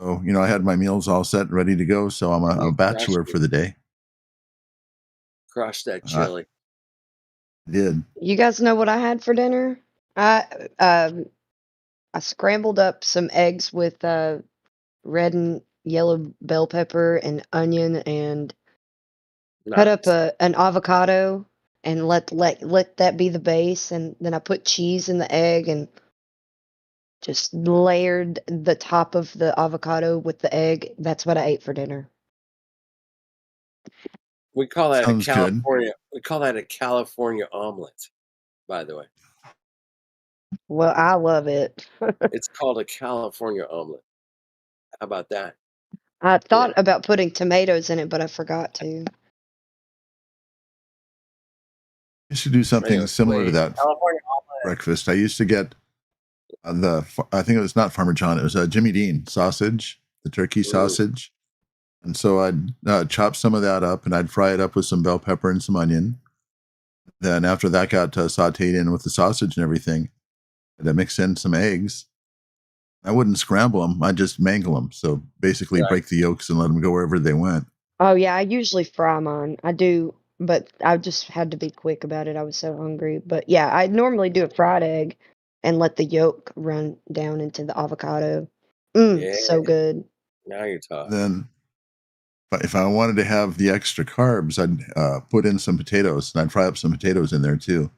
Speaker 13: So, you know, I had my meals all set and ready to go. So I'm a bachelor for the day.
Speaker 10: Crush that chili.
Speaker 13: I did.
Speaker 3: You guys know what I had for dinner? I scrambled up some eggs with red and yellow bell pepper and onion and Cut up an avocado and let that be the base, and then I put cheese in the egg and just layered the top of the avocado with the egg. That's what I ate for dinner.
Speaker 10: We call that
Speaker 13: Sounds
Speaker 10: a
Speaker 13: good.
Speaker 10: California. We call that a California omelet, by the way.
Speaker 3: Well, I love it.
Speaker 10: It's called a California omelet. How about that?
Speaker 3: I thought about putting tomatoes in it, but I forgot to.
Speaker 13: I used to do something
Speaker 10: Anyway,
Speaker 13: similar to that
Speaker 7: California omelet.
Speaker 13: breakfast. I used to get I think it was not Farmer John, it was Jimmy Dean sausage, the turkey sausage. And so I'd chop some of that up and I'd fry it up with some bell pepper and some onion. Then after that got sauteed in with the sausage and everything, I'd mix in some eggs. I wouldn't scramble them. I'd just mangle them. So basically break the yolks and let them go wherever they went.
Speaker 3: Oh, yeah, I usually fry mine. I do, but I just had to be quick about it. I was so hungry. But yeah, I normally do a fried egg and let the yolk run down into the avocado. So good.
Speaker 10: Now you're talking.
Speaker 13: Then if I wanted to have the extra carbs, I'd put in some potatoes, and I'd fry up some potatoes in there too.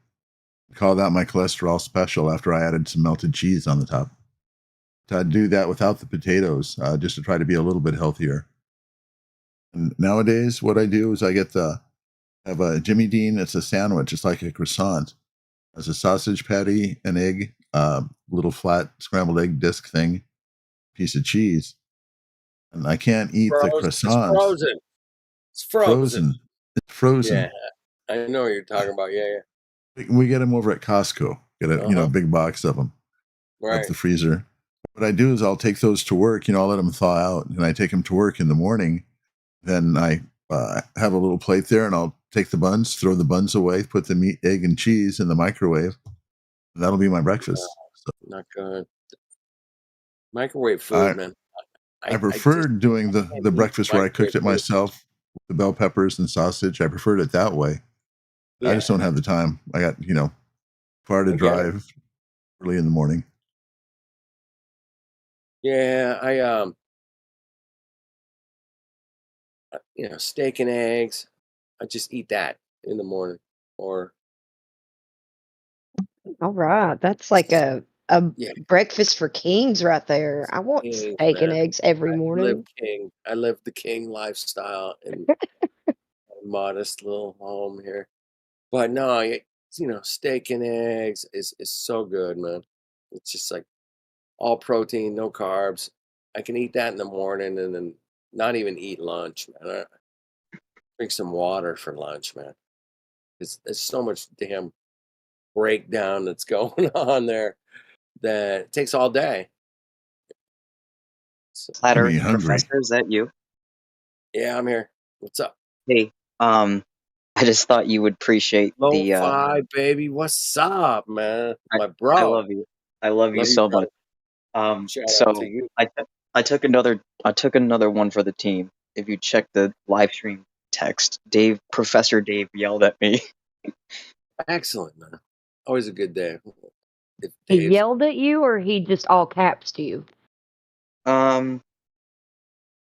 Speaker 13: Call that my cholesterol special after I added some melted cheese on the top. So I'd do that without the potatoes, just to try to be a little bit healthier. And nowadays, what I do is I have a Jimmy Dean. It's a sandwich. It's like a croissant. It's a sausage patty, an egg, little flat scrambled egg disc thing, piece of cheese. And I can't eat the croissants.
Speaker 10: It's frozen. It's frozen.
Speaker 13: It's frozen.
Speaker 10: Yeah, I know what you're talking about. Yeah.
Speaker 13: We get them over at Costco. Get a big box of them.
Speaker 10: Right.
Speaker 13: Out the freezer. What I do is I'll take those to work. I'll let them thaw out, and I take them to work in the morning. Then I have a little plate there, and I'll take the buns, throw the buns away, put the meat, egg, and cheese in the microwave. And that'll be my breakfast.
Speaker 10: Not good. Microwave food, man.
Speaker 13: I preferred doing the breakfast where I cooked it myself, with the bell peppers and sausage. I preferred it that way. I just don't have the time. I got, far to drive early in the morning.
Speaker 10: Yeah, steak and eggs. I just eat that in the morning. Or
Speaker 3: all right, that's like a breakfast for kings right there. I want steak and eggs every morning.
Speaker 10: I live the king lifestyle in a modest little home here. But no, steak and eggs is so good, man. It's just like all protein, no carbs. I can eat that in the morning and then not even eat lunch, man. I drink some water for lunch, man. It's so much damn breakdown that's going on there that it takes all day.
Speaker 16: Flat Earth Professor, is that you?
Speaker 10: Yeah, I'm here. What's up?
Speaker 16: Hey, I just thought you would appreciate the
Speaker 10: Lo-fi, baby. What's up, man? My bro.
Speaker 16: I love you. I love you so much. So I took another one for the team. If you check the live stream text, Professor Dave yelled at me.
Speaker 10: Excellent, man. Always a good day.
Speaker 3: He yelled at you, or he just all caps to you?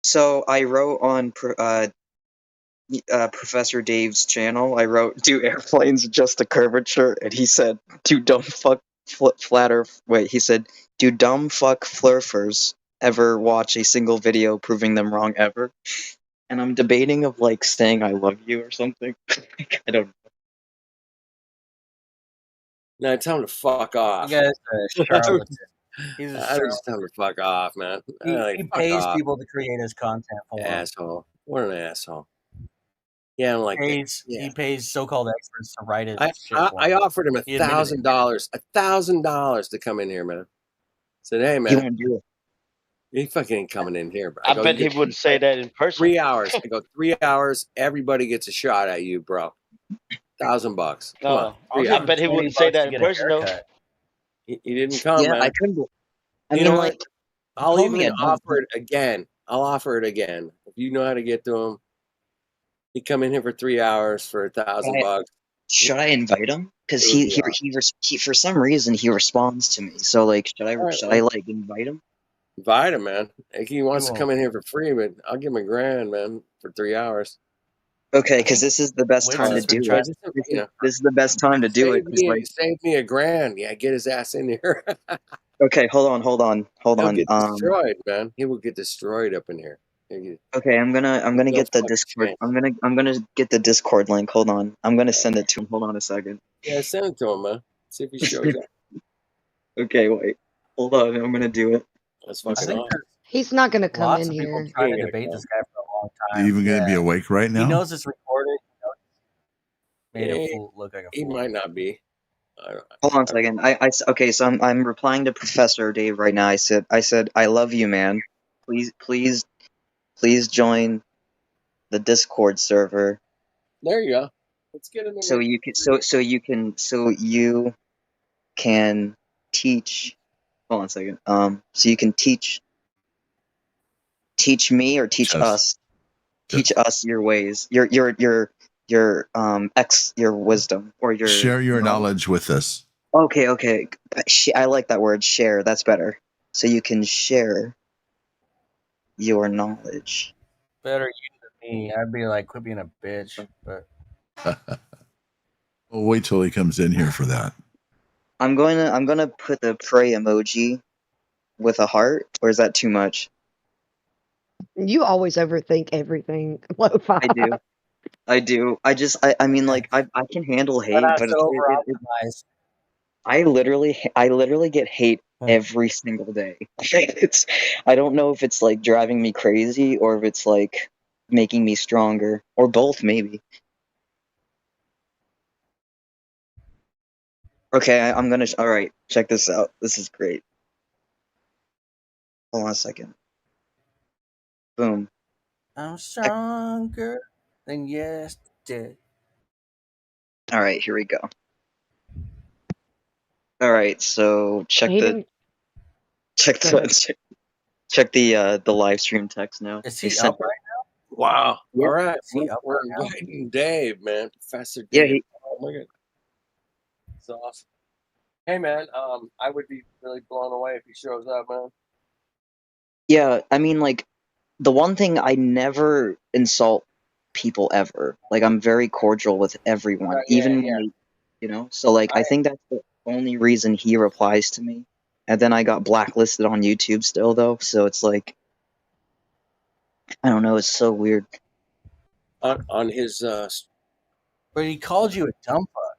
Speaker 16: So I wrote on Professor Dave's channel. I wrote, "Do airplanes adjust the curvature?" And he said, "Do dumb fuck flat Earth." Wait, he said, "Do dumb fuck flurfers ever watch a single video proving them wrong ever?" And I'm debating of saying "I love you" or something. I don't know.
Speaker 10: No, tell him to fuck off.
Speaker 7: You guys are a charlatan. He's a
Speaker 10: I
Speaker 7: charlatan.
Speaker 10: just tell him to fuck off, man.
Speaker 7: He pays people to create his content for him.
Speaker 10: Asshole. What an asshole. Yeah, I'm like
Speaker 7: He pays so-called experts to write it.
Speaker 10: I offered him $1,000 to come in here, man. Said, hey, man.
Speaker 16: He won't do it.
Speaker 10: He fucking ain't coming in here, bro.
Speaker 9: I bet he would say that in person.
Speaker 10: 3 hours. I go 3 hours. Everybody gets a shot at you, bro. $1,000.
Speaker 9: No, I bet he wouldn't say that in person, though.
Speaker 10: He didn't come, man.
Speaker 16: I couldn't.
Speaker 10: I'll even offer it again. I'll offer it again. If you know how to get to him, he come in here for 3 hours for $1,000.
Speaker 16: Should I invite him? Because he for some reason he responds to me. So should I invite him?
Speaker 10: Invite him, man. He wants to come in here for free, but I'll give him $1,000, man, for 3 hours.
Speaker 16: Okay, because this is the best
Speaker 7: Wix
Speaker 16: time to
Speaker 7: has been
Speaker 16: do
Speaker 7: trying.
Speaker 16: it. This is the best time to do it. 'Cause, like,
Speaker 10: Save me $1,000. Yeah, get his ass in here.
Speaker 16: okay, hold on.
Speaker 10: He'll get destroyed, man. He will get destroyed up in here.
Speaker 16: Okay, I'm gonna
Speaker 10: No
Speaker 16: get the
Speaker 10: fucking
Speaker 16: Discord.
Speaker 10: chance.
Speaker 16: I'm gonna get the Discord link. Hold on. I'm gonna send it to him. Hold on a second.
Speaker 10: Yeah, send it to him, man. See if he shows up.
Speaker 16: Okay, wait. Hold on. I'm gonna do it.
Speaker 10: That's
Speaker 7: I
Speaker 10: fucking
Speaker 7: think
Speaker 10: awesome.
Speaker 3: He's not going to come
Speaker 7: lots
Speaker 3: in
Speaker 7: of people
Speaker 3: here.
Speaker 7: trying
Speaker 10: He
Speaker 7: to
Speaker 10: ain't gonna
Speaker 7: debate
Speaker 10: come.
Speaker 7: this guy for a long
Speaker 13: Are you
Speaker 7: time.
Speaker 13: even going to be
Speaker 7: Yeah.
Speaker 13: awake right
Speaker 7: He
Speaker 13: now?
Speaker 7: knows it's recorded. Made a
Speaker 10: He-
Speaker 7: fool look like a
Speaker 10: He
Speaker 7: fool.
Speaker 10: might not be.
Speaker 16: Hold on a second. Okay, so I'm replying to Professor Dave right now. I said I love you, man. Please join the Discord server
Speaker 10: There you go. Let's get him in
Speaker 16: so
Speaker 10: there.
Speaker 16: you can teach. Hold on a second. So you can teach me or teach us your ways, your wisdom or your
Speaker 13: Share your knowledge with us.
Speaker 16: Okay. I like that word, share. That's better. So you can share your knowledge.
Speaker 7: Better you than me. I'd be like, quit being a bitch. But
Speaker 13: Well, wait till he comes in here for that.
Speaker 16: I'm gonna put the pray emoji with a heart, or is that too much?
Speaker 3: You always overthink everything, Lo-Fi.
Speaker 16: I do. I mean, like, I can handle hate,
Speaker 7: not
Speaker 16: but
Speaker 7: so over optimized.
Speaker 16: I literally get hate every single day. I don't know if it's like driving me crazy or if it's like making me stronger or both, maybe. Okay, I'm gonna. All right, check this out. This is great. Hold on a second. Boom.
Speaker 7: I'm stronger than yesterday.
Speaker 16: All right, here we go. All right, so check the live stream text now.
Speaker 7: Is
Speaker 16: They
Speaker 7: he
Speaker 16: sent
Speaker 7: up right now?
Speaker 10: Wow.
Speaker 16: Yeah.
Speaker 10: All right.
Speaker 7: Is he up
Speaker 10: We're
Speaker 7: right now?
Speaker 10: inviting Dave, man. Professor
Speaker 16: Yeah,
Speaker 10: Dave. Oh, look at it. It's awesome. Hey, man. I would be really blown away if he shows up, man.
Speaker 16: Yeah, I mean, like, the one thing, I never insult people ever. Like, I'm very cordial with everyone, even when so, like, I think that's the only reason he replies to me. And then I got blacklisted on YouTube still, though, so it's like, I don't know, it's so weird.
Speaker 10: On his
Speaker 7: But he called you a dumb fuck.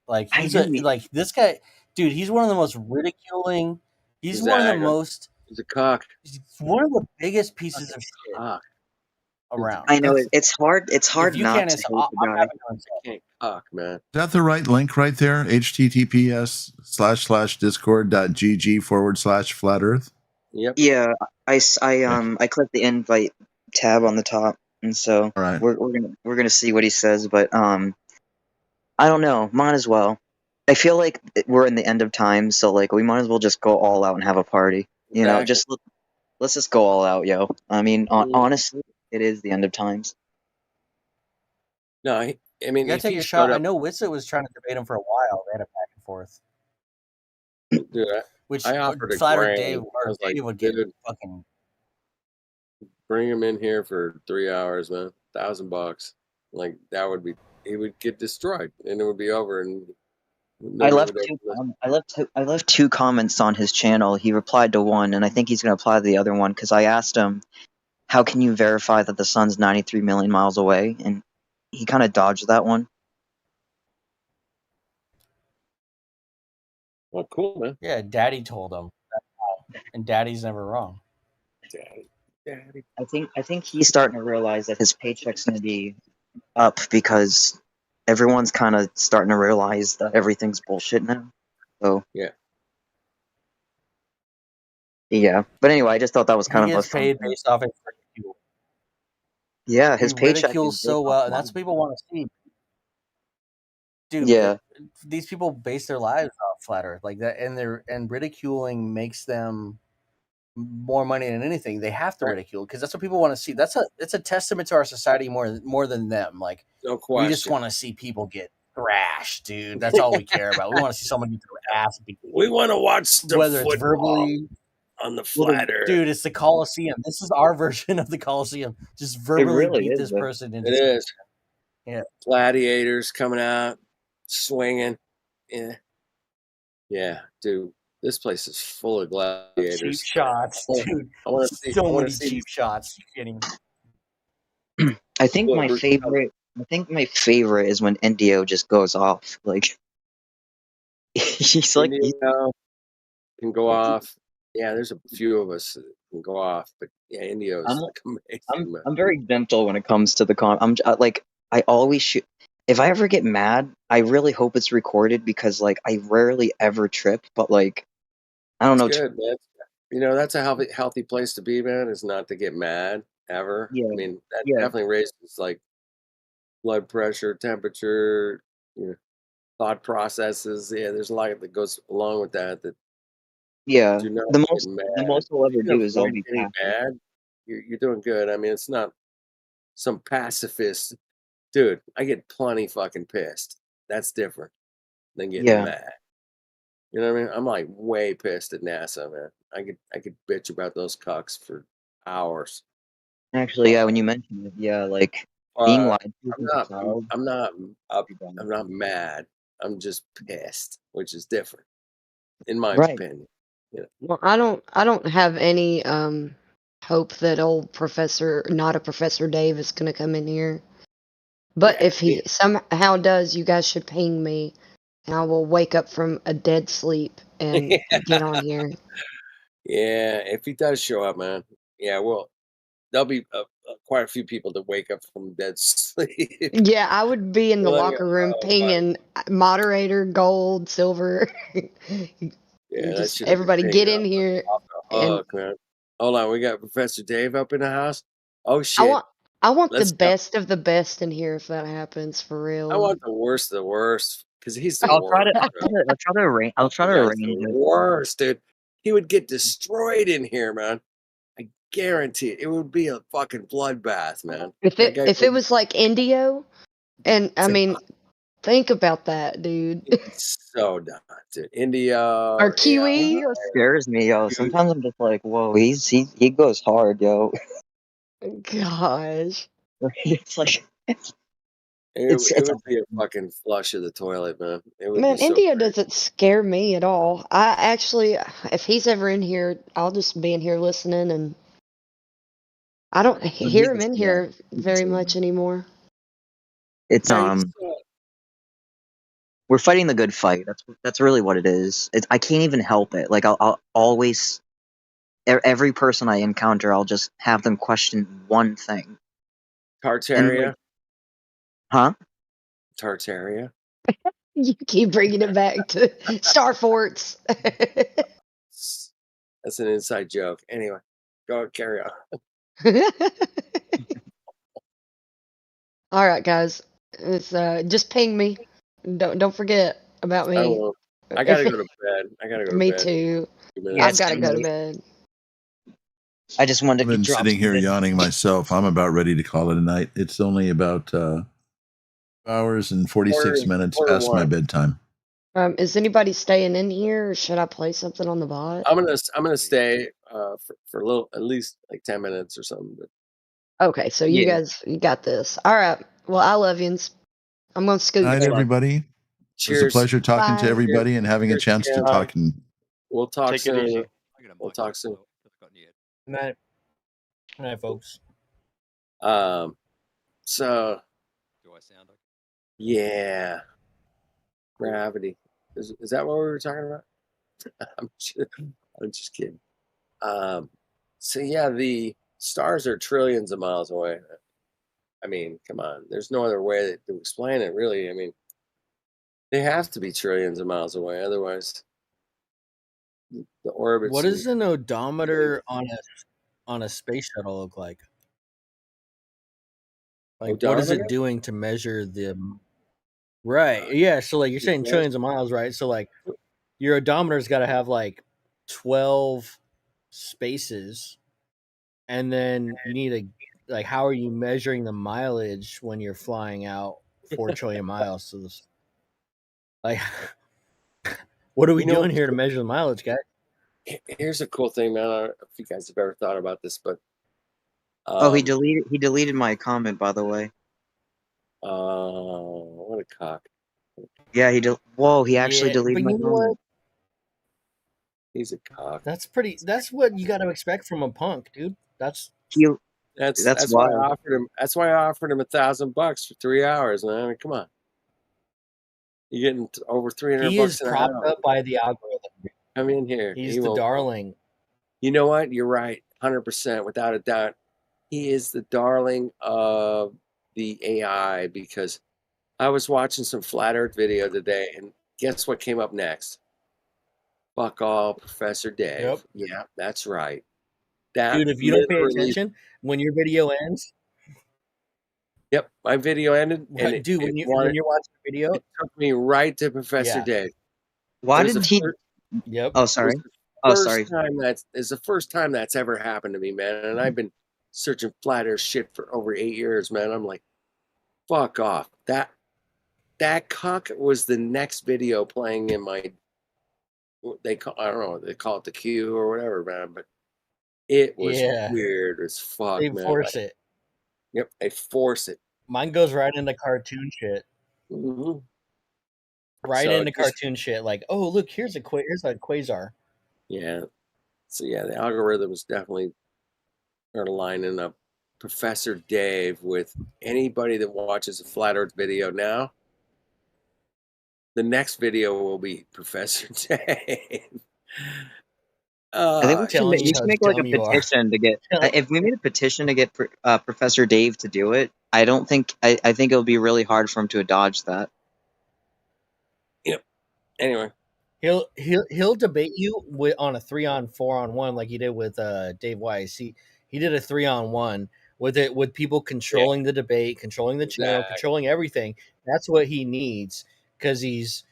Speaker 7: Like
Speaker 16: I
Speaker 7: he's
Speaker 16: know
Speaker 7: like this guy, dude. He's one of the most ridiculing. He's one of the most.
Speaker 10: He's a cock.
Speaker 7: He's one of the biggest pieces of shit around.
Speaker 16: I know it's hard. It's hard
Speaker 7: If you
Speaker 16: not
Speaker 7: can't,
Speaker 16: to
Speaker 7: insult,
Speaker 16: hate the
Speaker 7: I'm
Speaker 16: guy.
Speaker 7: having to insult.
Speaker 10: Can't cock, man.
Speaker 13: Is that the right link right there? https://discord.gg/flat earth.
Speaker 10: Yep.
Speaker 16: Yeah, I clicked the invite tab on the top, and so
Speaker 13: All right.
Speaker 16: we're gonna see what he says, but I don't know. Might as well. I feel like we're in the end of time, so like we might as well just go all out and have a party. You know, let's just go all out, yo. I mean, honestly, it is the end of times.
Speaker 10: No, I mean,
Speaker 7: You gotta take a shot. I know Witsit was trying to debate him for a while. They had a back and forth.
Speaker 10: Dude,
Speaker 7: Which
Speaker 10: I offered a
Speaker 7: flattered
Speaker 10: grand.
Speaker 7: Dave,
Speaker 10: I
Speaker 7: or
Speaker 10: was like,
Speaker 7: Dave would get
Speaker 10: dude,
Speaker 7: fucking.
Speaker 10: bring him in here for 3 hours, man. $1,000. Like that would be. He would get destroyed, and it would be over. And
Speaker 16: I left two comments on his channel. He replied to one, and I think he's gonna reply to the other one because I asked him, "How can you verify that the sun's 93 million miles away?" And he kind of dodged that one.
Speaker 10: Well, cool, man.
Speaker 7: Yeah, Daddy told him, and Daddy's never wrong.
Speaker 10: Daddy.
Speaker 16: I think he's starting to realize that his paycheck's gonna be up because everyone's kind of starting to realize that everything's bullshit now. So
Speaker 10: yeah.
Speaker 16: But anyway, I just thought that was kind
Speaker 7: He
Speaker 16: of a
Speaker 7: gets paid based off his ridicule.
Speaker 16: Yeah, his
Speaker 7: he
Speaker 16: paycheck
Speaker 7: ridicules
Speaker 16: is
Speaker 7: so well, and that's what people want to see. Dude,
Speaker 16: Yeah.
Speaker 7: These people base their lives off flat Earth like that, and ridiculing makes them more money than anything. They have to ridicule because that's what people want to see. It's a testament to our society more than them. Like
Speaker 10: no
Speaker 7: we just want to see people get thrashed, dude. That's all we care about. We want to see someone get their ass beat.
Speaker 10: We want to watch some
Speaker 7: whether it's
Speaker 10: football
Speaker 7: verbally
Speaker 10: on the flat Earth.
Speaker 7: Dude, it's the Coliseum. This is our version of the Coliseum. Just verbally
Speaker 16: really
Speaker 7: beat
Speaker 16: is,
Speaker 7: this
Speaker 16: though.
Speaker 7: person into
Speaker 10: It is.
Speaker 7: Yeah.
Speaker 10: Gladiators coming out, swinging. Yeah, dude. This place is full of gladiators.
Speaker 7: Cheap shots, dude.
Speaker 10: I want to see.
Speaker 7: So
Speaker 10: I want
Speaker 7: many
Speaker 10: to see
Speaker 7: cheap shots. You're kidding.
Speaker 16: I think my
Speaker 10: Whoever-
Speaker 16: favorite. I think my favorite is when Indio just goes off. Like he's like,
Speaker 10: Indio can go off. Yeah, there's a few of us that can go off, but yeah, Indio's
Speaker 16: I'm
Speaker 10: like amazing, man.
Speaker 16: I'm very gentle when it comes to the like I always shoot. If I ever get mad, I really hope it's recorded because like I rarely ever trip. But like I don't know.
Speaker 10: It's good, man. You know, that's a healthy place to be, man. Is not to get mad ever.
Speaker 16: Yeah,
Speaker 10: I mean, that
Speaker 16: yeah.
Speaker 10: definitely raises like blood pressure, temperature, thought processes. Yeah, there's a lot that goes along with that. That
Speaker 16: Yeah,
Speaker 10: do not
Speaker 16: the
Speaker 10: get
Speaker 16: most
Speaker 10: mad.
Speaker 16: I'll
Speaker 10: If
Speaker 16: ever
Speaker 10: you can
Speaker 16: do is
Speaker 10: avoid
Speaker 16: I'll be
Speaker 10: getting
Speaker 16: passive.
Speaker 10: mad, you're doing good. I mean, it's not some pacifist dude. I get plenty fucking pissed. That's different than getting
Speaker 16: Yeah.
Speaker 10: mad. You know what I mean? I'm like way pissed at NASA, man. I could bitch about those cucks for hours.
Speaker 16: Actually, yeah. When you mentioned it, yeah, like being lied to
Speaker 10: I'm
Speaker 16: since a
Speaker 10: not
Speaker 16: child.
Speaker 10: I'm not I'm not mad. I'm just pissed, which is different, in my
Speaker 16: Right.
Speaker 10: opinion. You know?
Speaker 3: Well, I don't have any hope that old not a Professor Dave is gonna come in here. But if he somehow does, you guys should ping me, and I will wake up from a dead sleep and get on here.
Speaker 10: Yeah, if he does show up, man. Yeah, well, there'll be quite a few people that wake up from dead sleep.
Speaker 3: Yeah, I would be in the
Speaker 10: Well,
Speaker 3: locker room
Speaker 10: oh,
Speaker 3: pinging moderator, gold, silver.
Speaker 10: Yeah, that
Speaker 3: Just
Speaker 10: should have been
Speaker 3: everybody
Speaker 10: pinged
Speaker 3: get in here.
Speaker 10: off the
Speaker 3: And
Speaker 10: hook, man. Hold on, we got Professor Dave up in the house. Oh
Speaker 3: I
Speaker 10: shit!
Speaker 3: want the
Speaker 10: Let's go.
Speaker 3: best of the best in here if that happens for real.
Speaker 10: I want the worst of the worst because he's the
Speaker 16: I'll try
Speaker 10: worst.
Speaker 16: to arrange. I'll try to
Speaker 10: That guy's
Speaker 16: arrange
Speaker 10: the
Speaker 16: it.
Speaker 10: worst, dude. He would get destroyed in here, man. I guarantee it. It would be a fucking bloodbath, man.
Speaker 3: If
Speaker 10: That guy
Speaker 3: it
Speaker 10: would
Speaker 3: was like Indio, and I mean, think about that, dude.
Speaker 10: so done, dude. India
Speaker 3: Or Kiwi.
Speaker 16: Indio scares me, yo. Sometimes I'm just like, whoa, he goes hard, yo.
Speaker 3: Gosh.
Speaker 16: It's like
Speaker 10: It would be a fucking flush of the toilet, man. It would
Speaker 3: Man,
Speaker 10: be so
Speaker 3: India
Speaker 10: great.
Speaker 3: doesn't scare me at all. I actually, if he's ever in here, I'll just be in here listening, and I don't hear him in here very much anymore.
Speaker 16: It's we're fighting the good fight. That's really what it is. I can't even help it. Like I'll always every person I encounter, I'll just have them question one thing.
Speaker 10: Tartaria.
Speaker 16: Huh?
Speaker 10: Tartaria.
Speaker 3: You keep bringing it back to Star Forts.
Speaker 10: That's an inside joke. Anyway, go carry on.
Speaker 3: All right, guys. It's just ping me. Don't forget about me.
Speaker 10: I will. I gotta go to bed.
Speaker 3: Me too. I've got to go to bed.
Speaker 16: I just wanted
Speaker 13: I've
Speaker 16: to
Speaker 13: been
Speaker 16: drop
Speaker 13: sitting here
Speaker 16: something.
Speaker 13: yawning myself. I'm about ready to call it a night. It's only about hours and 46 minutes past my bedtime.
Speaker 3: Is anybody staying in here, or should I play something on the bot?
Speaker 10: I'm gonna stay for a little, at least like 10 minutes or something. But
Speaker 3: Okay, so you guys, you got this. All right. Well, I love yous. I'm gonna scoot.
Speaker 13: Good night, everybody. It was a
Speaker 10: Cheers.
Speaker 13: pleasure talking
Speaker 3: Bye.
Speaker 13: to everybody and having a
Speaker 10: Cheers.
Speaker 13: chance to talk. And
Speaker 10: We'll talk
Speaker 9: Take it
Speaker 10: soon.
Speaker 9: easy.
Speaker 10: We'll talk soon.
Speaker 7: Good night. Good night, folks.
Speaker 10: So
Speaker 2: Do I sound like?
Speaker 10: yeah, gravity. Is that what we were talking about? I'm just kidding. So yeah, the stars are trillions of miles away. I mean, come on. There's no other way to explain it, really. I mean, they have to be trillions of miles away, otherwise the orbits.
Speaker 7: What does an odometer on a space shuttle look like? Like, what is
Speaker 10: Odometer?
Speaker 7: it doing to measure the? Right. Yeah. So, like, you're saying trillions of miles, right? So, like, your odometer's got to have like 12 spaces, and then you need a like. How are you measuring the mileage when you're flying out 4 trillion miles? So, this, like, what are we doing here to measure the mileage, guys?
Speaker 10: Here's a cool thing, man. I don't know if you guys have ever thought about this, but
Speaker 16: Oh, he deleted my comment, by the way.
Speaker 10: What a cock.
Speaker 16: Yeah, whoa, he actually
Speaker 7: Yeah,
Speaker 16: deleted
Speaker 7: but
Speaker 16: my
Speaker 7: you know what?
Speaker 16: comment.
Speaker 10: He's a cock.
Speaker 7: That's what you got to expect from a punk, dude. That's
Speaker 10: That's why I
Speaker 16: wild.
Speaker 10: offered him. That's why I offered him $1,000 for 3 hours, man. I mean, come on. You're getting over $300
Speaker 7: he is
Speaker 10: an
Speaker 7: propped
Speaker 10: hour.
Speaker 7: up by the algorithm.
Speaker 10: Come in here.
Speaker 7: He's
Speaker 10: He
Speaker 7: the
Speaker 10: won't.
Speaker 7: darling.
Speaker 10: You know what? You're right. 100%, without a doubt. He is the darling of the AI, because I was watching some flat Earth video today, and guess what came up next? Fuck all, Professor Dave.
Speaker 7: Yep.
Speaker 10: Yeah, that's right. That
Speaker 7: Dude, if you don't pay
Speaker 10: literally.
Speaker 7: attention when your video ends,
Speaker 10: Yep, my video ended, and
Speaker 7: dude, when you're watching the video,
Speaker 10: it took me right to Professor
Speaker 7: Yeah.
Speaker 10: Dave.
Speaker 16: Why
Speaker 10: It was
Speaker 16: did
Speaker 10: the
Speaker 16: he?
Speaker 10: fir-
Speaker 7: Yep.
Speaker 16: Oh,
Speaker 10: it
Speaker 16: sorry.
Speaker 10: was the
Speaker 16: Oh,
Speaker 10: first
Speaker 16: sorry.
Speaker 10: time it's the first time that's ever happened to me, man. And I've been searching flat Earth shit for over 8 years, man. I'm like, fuck off. That cock was the next video playing in my. I don't know. They call it the queue or whatever, man. But it was
Speaker 7: Yeah.
Speaker 10: weird as fuck,
Speaker 7: they
Speaker 10: man.
Speaker 7: force it.
Speaker 10: Yep, they force it.
Speaker 7: Mine goes right into cartoon shit.
Speaker 10: Mm-hmm.
Speaker 7: Right
Speaker 10: So
Speaker 7: into
Speaker 10: it just-
Speaker 7: cartoon shit. Like, oh, look, here's a quasar.
Speaker 10: Yeah. So yeah, the algorithm is definitely are lining up Professor Dave with anybody that watches a flat Earth video now. The next video will be Professor Dave.
Speaker 16: I think
Speaker 7: telling
Speaker 16: we
Speaker 7: you
Speaker 16: should
Speaker 7: how
Speaker 16: make like a
Speaker 7: dumb you are.
Speaker 16: petition to get. If we made a petition to get Professor Dave to do it, I don't think I think it'll be really hard for him to dodge that.
Speaker 10: Yep. Anyway,
Speaker 7: He'll debate you on a 3-on-4-on-1 like he did with Dave Weiss. He did a 3-on-1 with people controlling the debate, controlling the channel,
Speaker 10: Exactly.
Speaker 7: controlling everything. That's what he needs because he's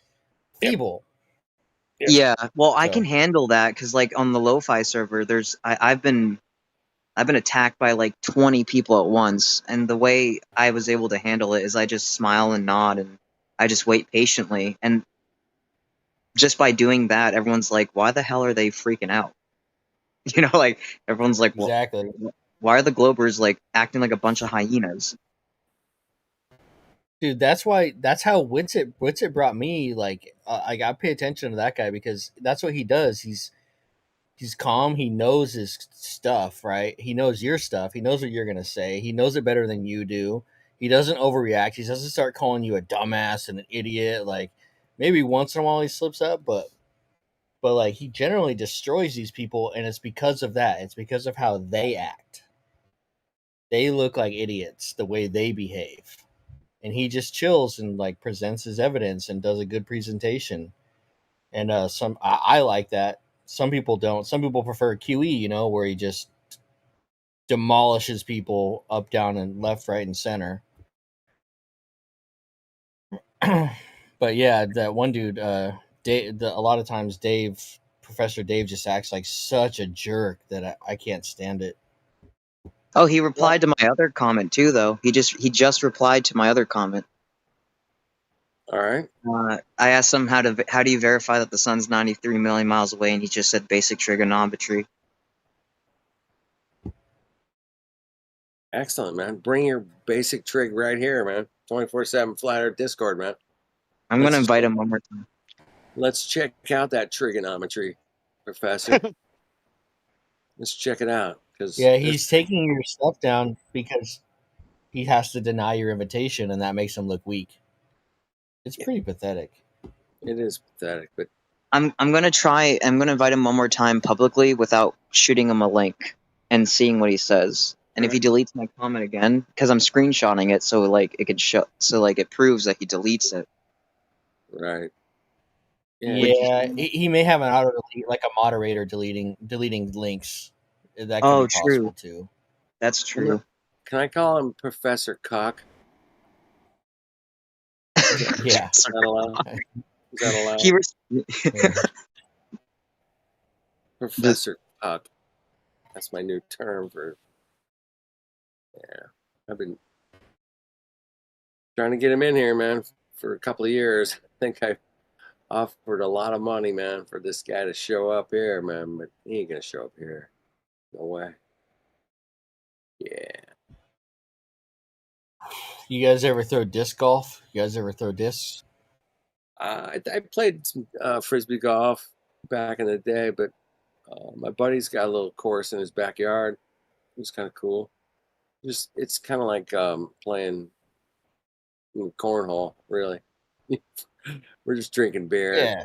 Speaker 7: feeble.
Speaker 10: Yep.
Speaker 16: Yeah, well, I
Speaker 7: So-
Speaker 16: can handle that because like on the lo-fi server, I've been attacked by like 20 people at once, and the way I was able to handle it is I just smile and nod and I just wait patiently, and just by doing that, everyone's like, "Why the hell are they freaking out?" You know, like everyone's like, "Well,
Speaker 7: Exactly.
Speaker 16: why are the Globers like acting like a bunch of hyenas?"
Speaker 7: Dude, that's how Witsit brought me. Like, I got to pay attention to that guy because that's what he does. He's calm. He knows his stuff, right? He knows your stuff. He knows what you're gonna say. He knows it better than you do. He doesn't overreact. He doesn't start calling you a dumbass and an idiot. Like, maybe once in a while he slips up, but like he generally destroys these people, and it's because of that. It's because of how they act. They look like idiots the way they behave. And he just chills and like presents his evidence and does a good presentation. And I like that. Some people don't. Some people prefer QE, where he just demolishes people up, down, and left, right, and center. But yeah, that one dude, Dave, a lot of times Professor Dave just acts like such a jerk that I can't stand it.
Speaker 16: Oh, he replied to my other comment too, though. He just replied to my other comment.
Speaker 10: All right.
Speaker 16: I asked him how do you verify that the sun's 93 million miles away, and he just said basic trigonometry.
Speaker 10: Excellent, man. Bring your basic trig right here, man. 24/7 Flat Earth Discord, man.
Speaker 16: I'm going to invite him one more time.
Speaker 10: Let's check out that trigonometry, Professor. Let's check it out.
Speaker 7: Yeah, he's taking your stuff down because he has to deny your invitation, and that makes him look weak. It's pretty pathetic.
Speaker 10: It is pathetic, but
Speaker 16: I'm gonna invite him one more time publicly without shooting him a link and seeing what he says. And if he deletes my comment again, because I'm screenshotting it, so like it could show, so like it proves that he deletes it.
Speaker 10: Right.
Speaker 7: Yeah, he may have an auto delete, like a moderator deleting links. That could be possible too.
Speaker 16: That's true.
Speaker 10: Can I call him Professor Cock?
Speaker 7: Yeah.
Speaker 10: Is that allowed? Is that allowed? Professor Cock. That's my new term for. Yeah, I've been trying to get him in here, man, for a couple of years. I think I offered a lot of money, man, for this guy to show up here, man, but he ain't gonna show up here. No way. Yeah.
Speaker 7: You guys ever throw disc golf? You guys ever throw discs?
Speaker 10: I played some frisbee golf back in the day, but my buddy's got a little course in his backyard. It was kind of cool. It's kind of like playing cornhole, really. We're just drinking beer,
Speaker 7: Yeah.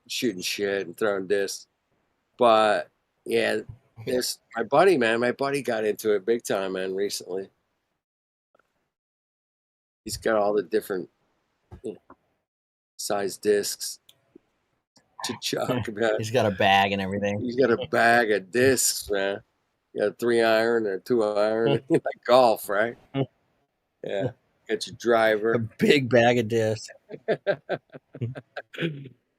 Speaker 10: shooting shit, and throwing discs. But yeah, my buddy got into it big time, man, recently. He's got all the different size discs to chuck, man.
Speaker 7: He's got a bag and everything.
Speaker 10: He's got a bag of discs, man. You got a 3-iron or a 2-iron, like golf, right? Yeah. Get your driver.
Speaker 7: A big bag of discs.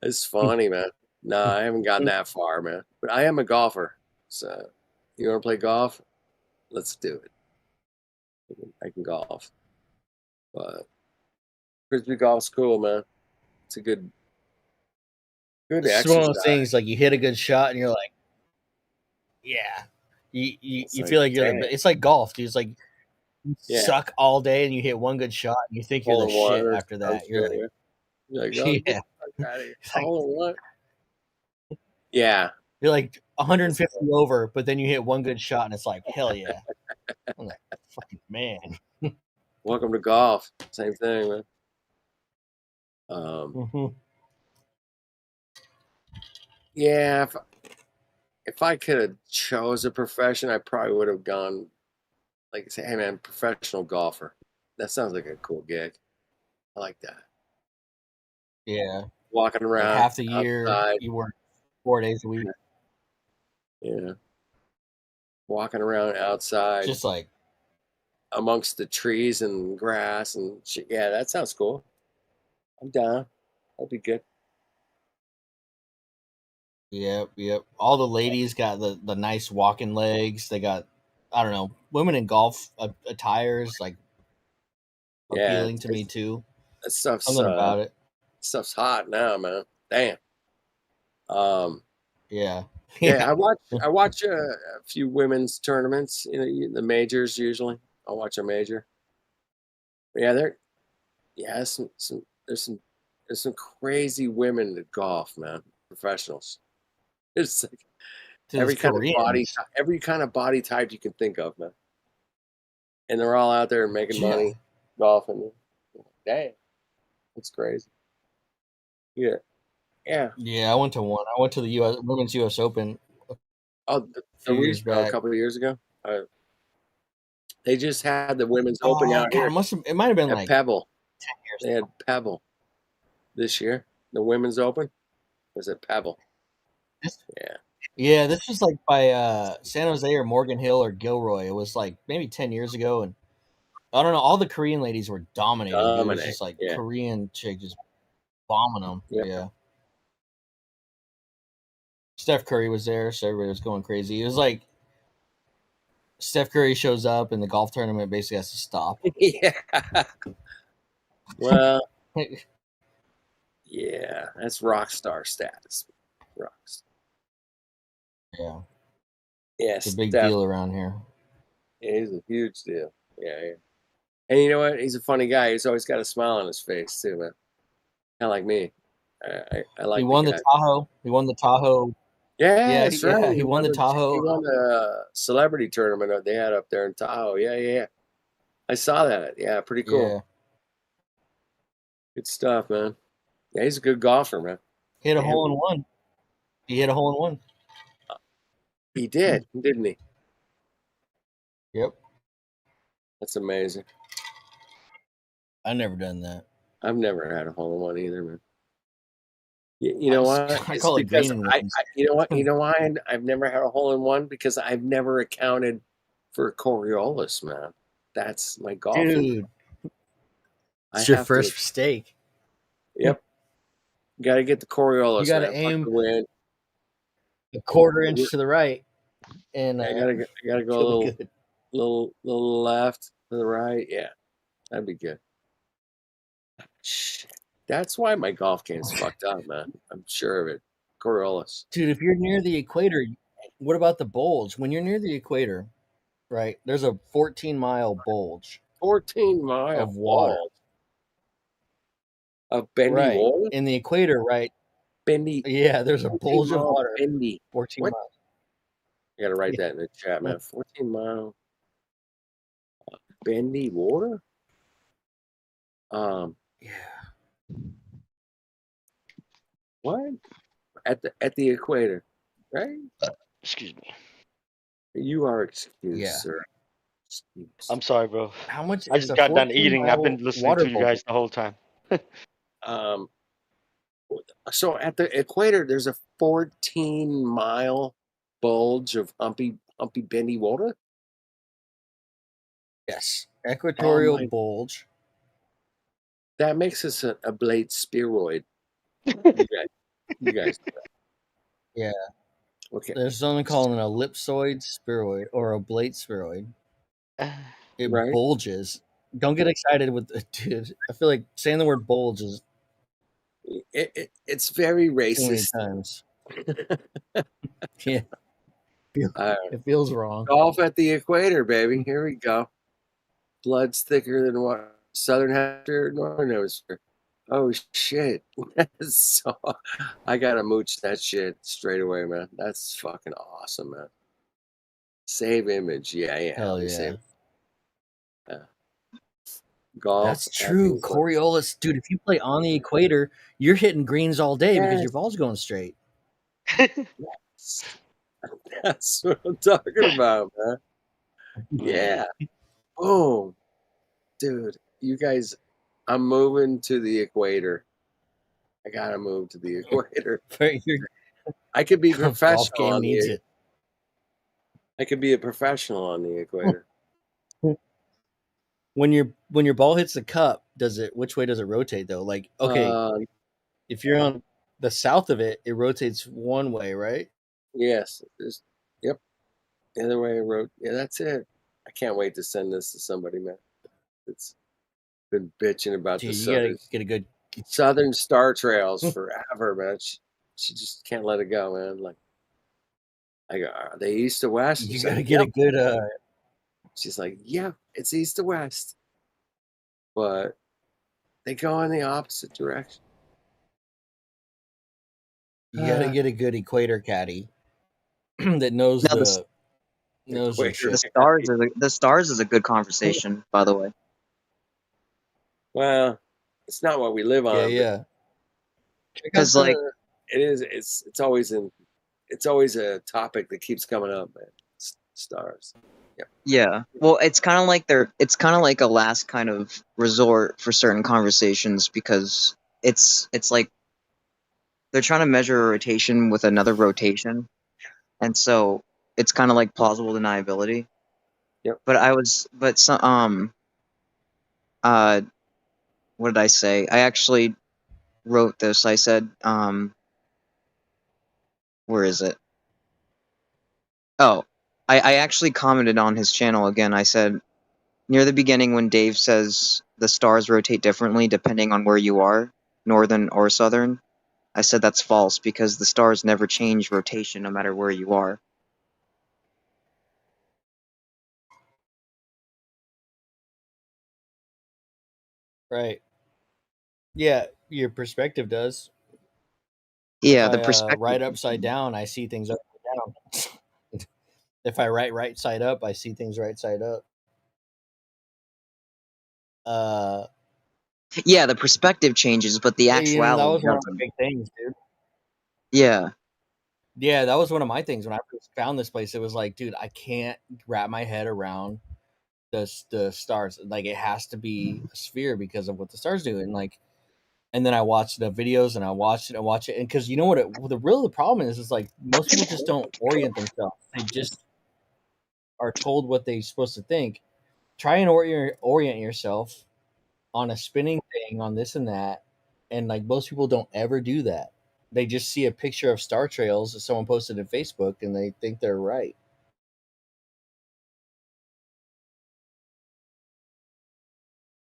Speaker 10: It's funny, man. No, I haven't gotten that far, man. But I am a golfer. So you want to play golf? Let's do it. I can golf. But frisbee golf's cool, man. It's a good
Speaker 7: It's
Speaker 10: exercise.
Speaker 7: one of those things like you hit a good shot and you're like, yeah. You feel like you're it's like golf, dude. It's like you suck all day and you hit one good shot and you think you're the shit after that. You're like,
Speaker 10: yeah. Yeah.
Speaker 7: You're like 150 over, but then you hit one good shot and it's like, hell yeah. I'm like, fucking man.
Speaker 10: Welcome to golf. Same thing, man. Yeah, if I could have chose a profession, I probably would have gone like say, hey man, professional golfer. That sounds like a cool gig. I like that.
Speaker 7: Yeah.
Speaker 10: Walking around
Speaker 7: like half the year
Speaker 10: outside.
Speaker 7: You work 4 days a week.
Speaker 10: Yeah. Walking around outside.
Speaker 7: Just like
Speaker 10: amongst the trees and grass and shit. Yeah, that sounds cool. I'm down. That'd be good.
Speaker 7: Yep. All the ladies got the nice walking legs. They got, I don't know, women in golf attires like appealing to me too.
Speaker 10: That stuff's
Speaker 7: something about it.
Speaker 10: Stuff's hot now, man. Damn.
Speaker 7: Yeah.
Speaker 10: Yeah, I watch a few women's tournaments. The majors usually. I'll watch a major. But yeah, there's some crazy women that golf, man. Professionals. It's like every kind of body type you can think of, man. And they're all out there making money golfing. Damn, that's crazy. Yeah.
Speaker 7: Yeah, I went to one. I went to the Women's U.S. Open.
Speaker 10: A couple of years ago. They just had the Women's Open out here.
Speaker 7: It might have been like
Speaker 10: Pebble.
Speaker 7: 10 years
Speaker 10: They had Pebble this year. The Women's Open was at Pebble.
Speaker 7: Yeah, this was like by San Jose or Morgan Hill or Gilroy. It was like maybe 10 years ago, and I don't know. All the Korean ladies were dominating. It was just like Korean chick just bombing them. Yeah. Steph Curry was there, so everybody was going crazy. It was like Steph Curry shows up, and the golf tournament basically has to stop.
Speaker 10: Yeah. Well, yeah, that's rock star status. Rocks.
Speaker 7: Yeah.
Speaker 10: Yeah,
Speaker 7: it's a big deal around here.
Speaker 10: Yeah, he's a huge deal. Yeah. And you know what? He's a funny guy. He's always got a smile on his face too, man. Kind of like me. I like.
Speaker 7: He won the Tahoe. He won the Tahoe.
Speaker 10: Yeah, that's right.
Speaker 7: Yeah, he won the Tahoe.
Speaker 10: He won the celebrity tournament that they had up there in Tahoe. Yeah. I saw that. Yeah, pretty cool.
Speaker 7: Yeah.
Speaker 10: Good stuff, man. Yeah, he's a good golfer, man.
Speaker 7: He hit a hole in one. He hit a hole in one.
Speaker 10: He did, didn't he?
Speaker 7: Yep.
Speaker 10: That's amazing.
Speaker 7: I've never done that.
Speaker 10: I've never had a hole in one either, man. You know what?
Speaker 7: I call it green.
Speaker 10: You know why I've never had a hole in one? Because I've never accounted for Coriolis, man. That's my golf.
Speaker 7: Dude, it's your first mistake.
Speaker 10: Yep. You got to get the Coriolis.
Speaker 7: You got to aim a quarter inch to the right, and
Speaker 10: I gotta go a little left to the right. Yeah, that'd be good. Shit. That's why my golf game's fucked up, man. I'm sure of it. Coriolis.
Speaker 7: Dude, if you're near the equator, what about the bulge? When you're near the equator, right, there's a 14-mile bulge
Speaker 10: 14-mile
Speaker 7: of water.
Speaker 10: balls of bendy
Speaker 7: Right.
Speaker 10: water?
Speaker 7: In the equator, right?
Speaker 10: Bendy.
Speaker 7: Yeah, there's a bulge of
Speaker 10: 14-mile
Speaker 7: water.
Speaker 10: bendy.
Speaker 7: 14
Speaker 10: What?
Speaker 7: miles.
Speaker 10: I gotta write that in the chat, man. 14-mile bendy water.
Speaker 7: Yeah.
Speaker 10: What? At the equator, right?
Speaker 9: Excuse me.
Speaker 10: You are excused,
Speaker 7: Yeah.
Speaker 10: sir. Excused.
Speaker 9: I'm sorry, bro.
Speaker 7: How much
Speaker 9: I
Speaker 7: is
Speaker 9: just
Speaker 7: a
Speaker 9: got done
Speaker 7: 14
Speaker 9: eating. I've been
Speaker 7: mile
Speaker 9: listening
Speaker 7: water
Speaker 9: to you
Speaker 7: bulge?
Speaker 9: guys the whole time.
Speaker 10: So at the equator, there's a 14-mile bulge of humpy bendy water.
Speaker 7: Yes. Equatorial
Speaker 10: my-
Speaker 7: bulge.
Speaker 10: That makes us a blade spheroid. You guys.
Speaker 7: Yeah.
Speaker 10: Okay.
Speaker 7: There's something called an ellipsoid spheroid or oblate spheroid. It
Speaker 10: Right.
Speaker 7: bulges. Don't get excited with dude. I feel like saying the word bulge is
Speaker 10: It's very
Speaker 7: too many
Speaker 10: racist.
Speaker 7: times. Yeah. It feels wrong.
Speaker 10: Golf at the equator, baby. Here we go. Blood's thicker than what? Southern Hemisphere, Northern Hemisphere. Oh shit! So I gotta mooch that shit straight away, man. That's fucking awesome, man. Save image, yeah.
Speaker 7: Hell
Speaker 10: let me
Speaker 7: yeah.
Speaker 10: save. Golf.
Speaker 7: That's
Speaker 10: at the
Speaker 7: true.
Speaker 10: equator.
Speaker 7: Coriolis, dude, if you play on the equator, you're hitting greens all day because
Speaker 10: Yes.
Speaker 7: your ball's going straight.
Speaker 10: That's what I'm talking about, man. Yeah. Boom. Dude, you guys, I'm moving to the equator. I gotta move to the equator. I could be
Speaker 7: Golf
Speaker 10: professional
Speaker 7: game
Speaker 10: on
Speaker 7: needs
Speaker 10: the.
Speaker 7: it.
Speaker 10: I could be a professional on the equator.
Speaker 7: When your ball hits the cup, which way does it rotate though? Like, okay, if you're on the south of it, it rotates one way, right?
Speaker 10: Yes. Yep. The other way I wrote. Yeah, that's it. I can't wait to send this to somebody, man. It's been bitching about
Speaker 7: Dude,
Speaker 10: the
Speaker 7: you gotta get a good
Speaker 10: Southern Star Trails forever, man. She just can't let it go, man. Like, I go, are they east or west?
Speaker 7: You
Speaker 10: She's
Speaker 7: gotta
Speaker 10: like,
Speaker 7: get a
Speaker 10: "Yep."
Speaker 7: good
Speaker 10: She's like, yeah, it's east to west, but they go in the opposite direction.
Speaker 7: you gotta get a good equator caddy that knows
Speaker 16: No,
Speaker 7: knows their
Speaker 10: Equator
Speaker 7: shit.
Speaker 16: the stars is a good conversation, by the way.
Speaker 10: Well, it's not what we live on. but
Speaker 7: Yeah.
Speaker 16: Because like
Speaker 10: it is. It's always a topic that keeps coming up, man. Stars.
Speaker 16: yeah. Well, it's kind of like a last kind of resort for certain conversations because it's like they're trying to measure a rotation with another rotation, and so it's kind of like plausible deniability.
Speaker 10: Yep.
Speaker 16: But what did I say? I actually wrote this. I said, where is it? Oh, I actually commented on his channel again. I said, near the beginning when Dave says the stars rotate differently depending on where you are, northern or southern, I said that's false because the stars never change rotation no matter where you are.
Speaker 7: Right. Yeah, your perspective does.
Speaker 16: Yeah,
Speaker 7: if
Speaker 16: the
Speaker 7: I,
Speaker 16: perspective.
Speaker 7: write upside down, I see things upside down. If I write right side up, I see things right side up.
Speaker 16: Yeah, the perspective changes, but the
Speaker 7: that
Speaker 16: actuality
Speaker 7: was one of my
Speaker 16: doesn't.
Speaker 7: big things, dude.
Speaker 16: Yeah.
Speaker 7: Yeah, that was one of my things when I first found this place. It was like, dude, I can't wrap my head around the stars. Like, it has to be a sphere because of what the stars do. And like, and then I watched the videos and I watched it, and because you know what the problem is like most people just don't orient themselves. They just are told what they're supposed to think. Try and orient yourself on a spinning thing, on this and that, and like most people don't ever do that. They just see a picture of star trails that someone posted on Facebook and they think they're right.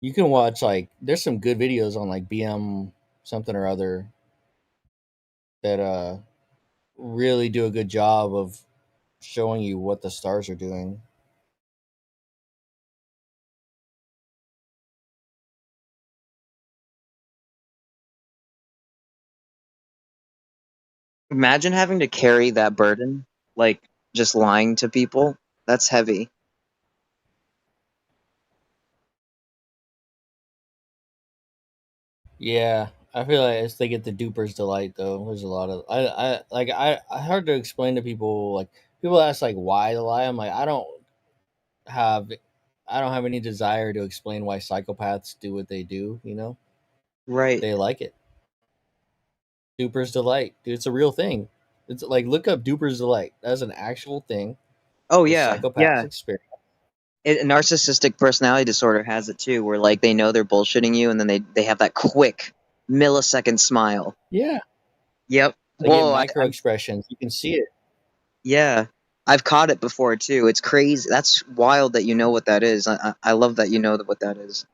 Speaker 7: You can watch there's some good videos on like BM something or other that really do a good job of showing you what the stars are doing.
Speaker 16: Imagine having to carry that burden, like just lying to people. That's heavy.
Speaker 7: Yeah, I feel like it's they get the duper's delight though. There's a lot of I hard to explain to people. Like people ask like why the lie. I'm like have I don't have any desire to explain why psychopaths do what they do. You know,
Speaker 16: Right.
Speaker 7: they like it. Duper's delight, dude. It's a real thing. It's like look up duper's delight. That's an actual thing
Speaker 16: Oh
Speaker 7: that
Speaker 16: yeah,
Speaker 7: psychopaths
Speaker 16: yeah.
Speaker 7: experience.
Speaker 16: Narcissistic personality disorder has it too, where like they know they're bullshitting you, and then they have that quick millisecond smile.
Speaker 7: Yeah,
Speaker 16: Yep.
Speaker 7: they get
Speaker 16: Whoa.
Speaker 7: micro expressions. You can see it.
Speaker 16: Yeah. I've caught it before too. It's crazy. That's wild that you know what that is. I love that you know what that is.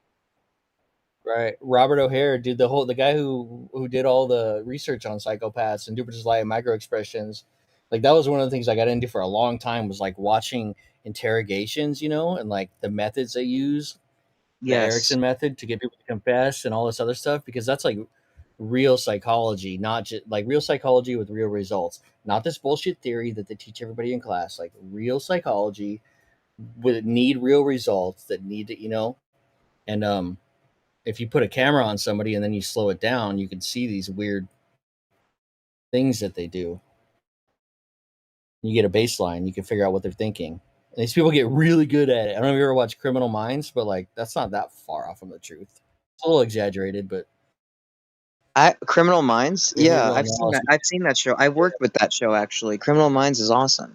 Speaker 7: Right. Robert O'Hare did the guy who did all the research on psychopaths and Duper's Light and micro expressions. Like that was one of the things I got into for a long time was like watching interrogations, you know, and like the methods they use, the
Speaker 16: Yes.
Speaker 7: Erickson method to get people to confess and all this other stuff, because that's like real psychology, not just like real psychology with real results, not this bullshit theory that they teach everybody in class, like real psychology with need real results that need to, you know, and if you put a camera on somebody and then you slow it down, you can see these weird things that they do. You get a baseline, you can figure out what they're thinking. And these people get really good at it. I don't know if you ever watched Criminal Minds, but like that's not that far off from the truth. It's a little exaggerated, but
Speaker 16: Criminal Minds? Yeah,
Speaker 7: behavioral analysis.
Speaker 16: I've seen that show. I worked with that show actually. Criminal Minds is awesome.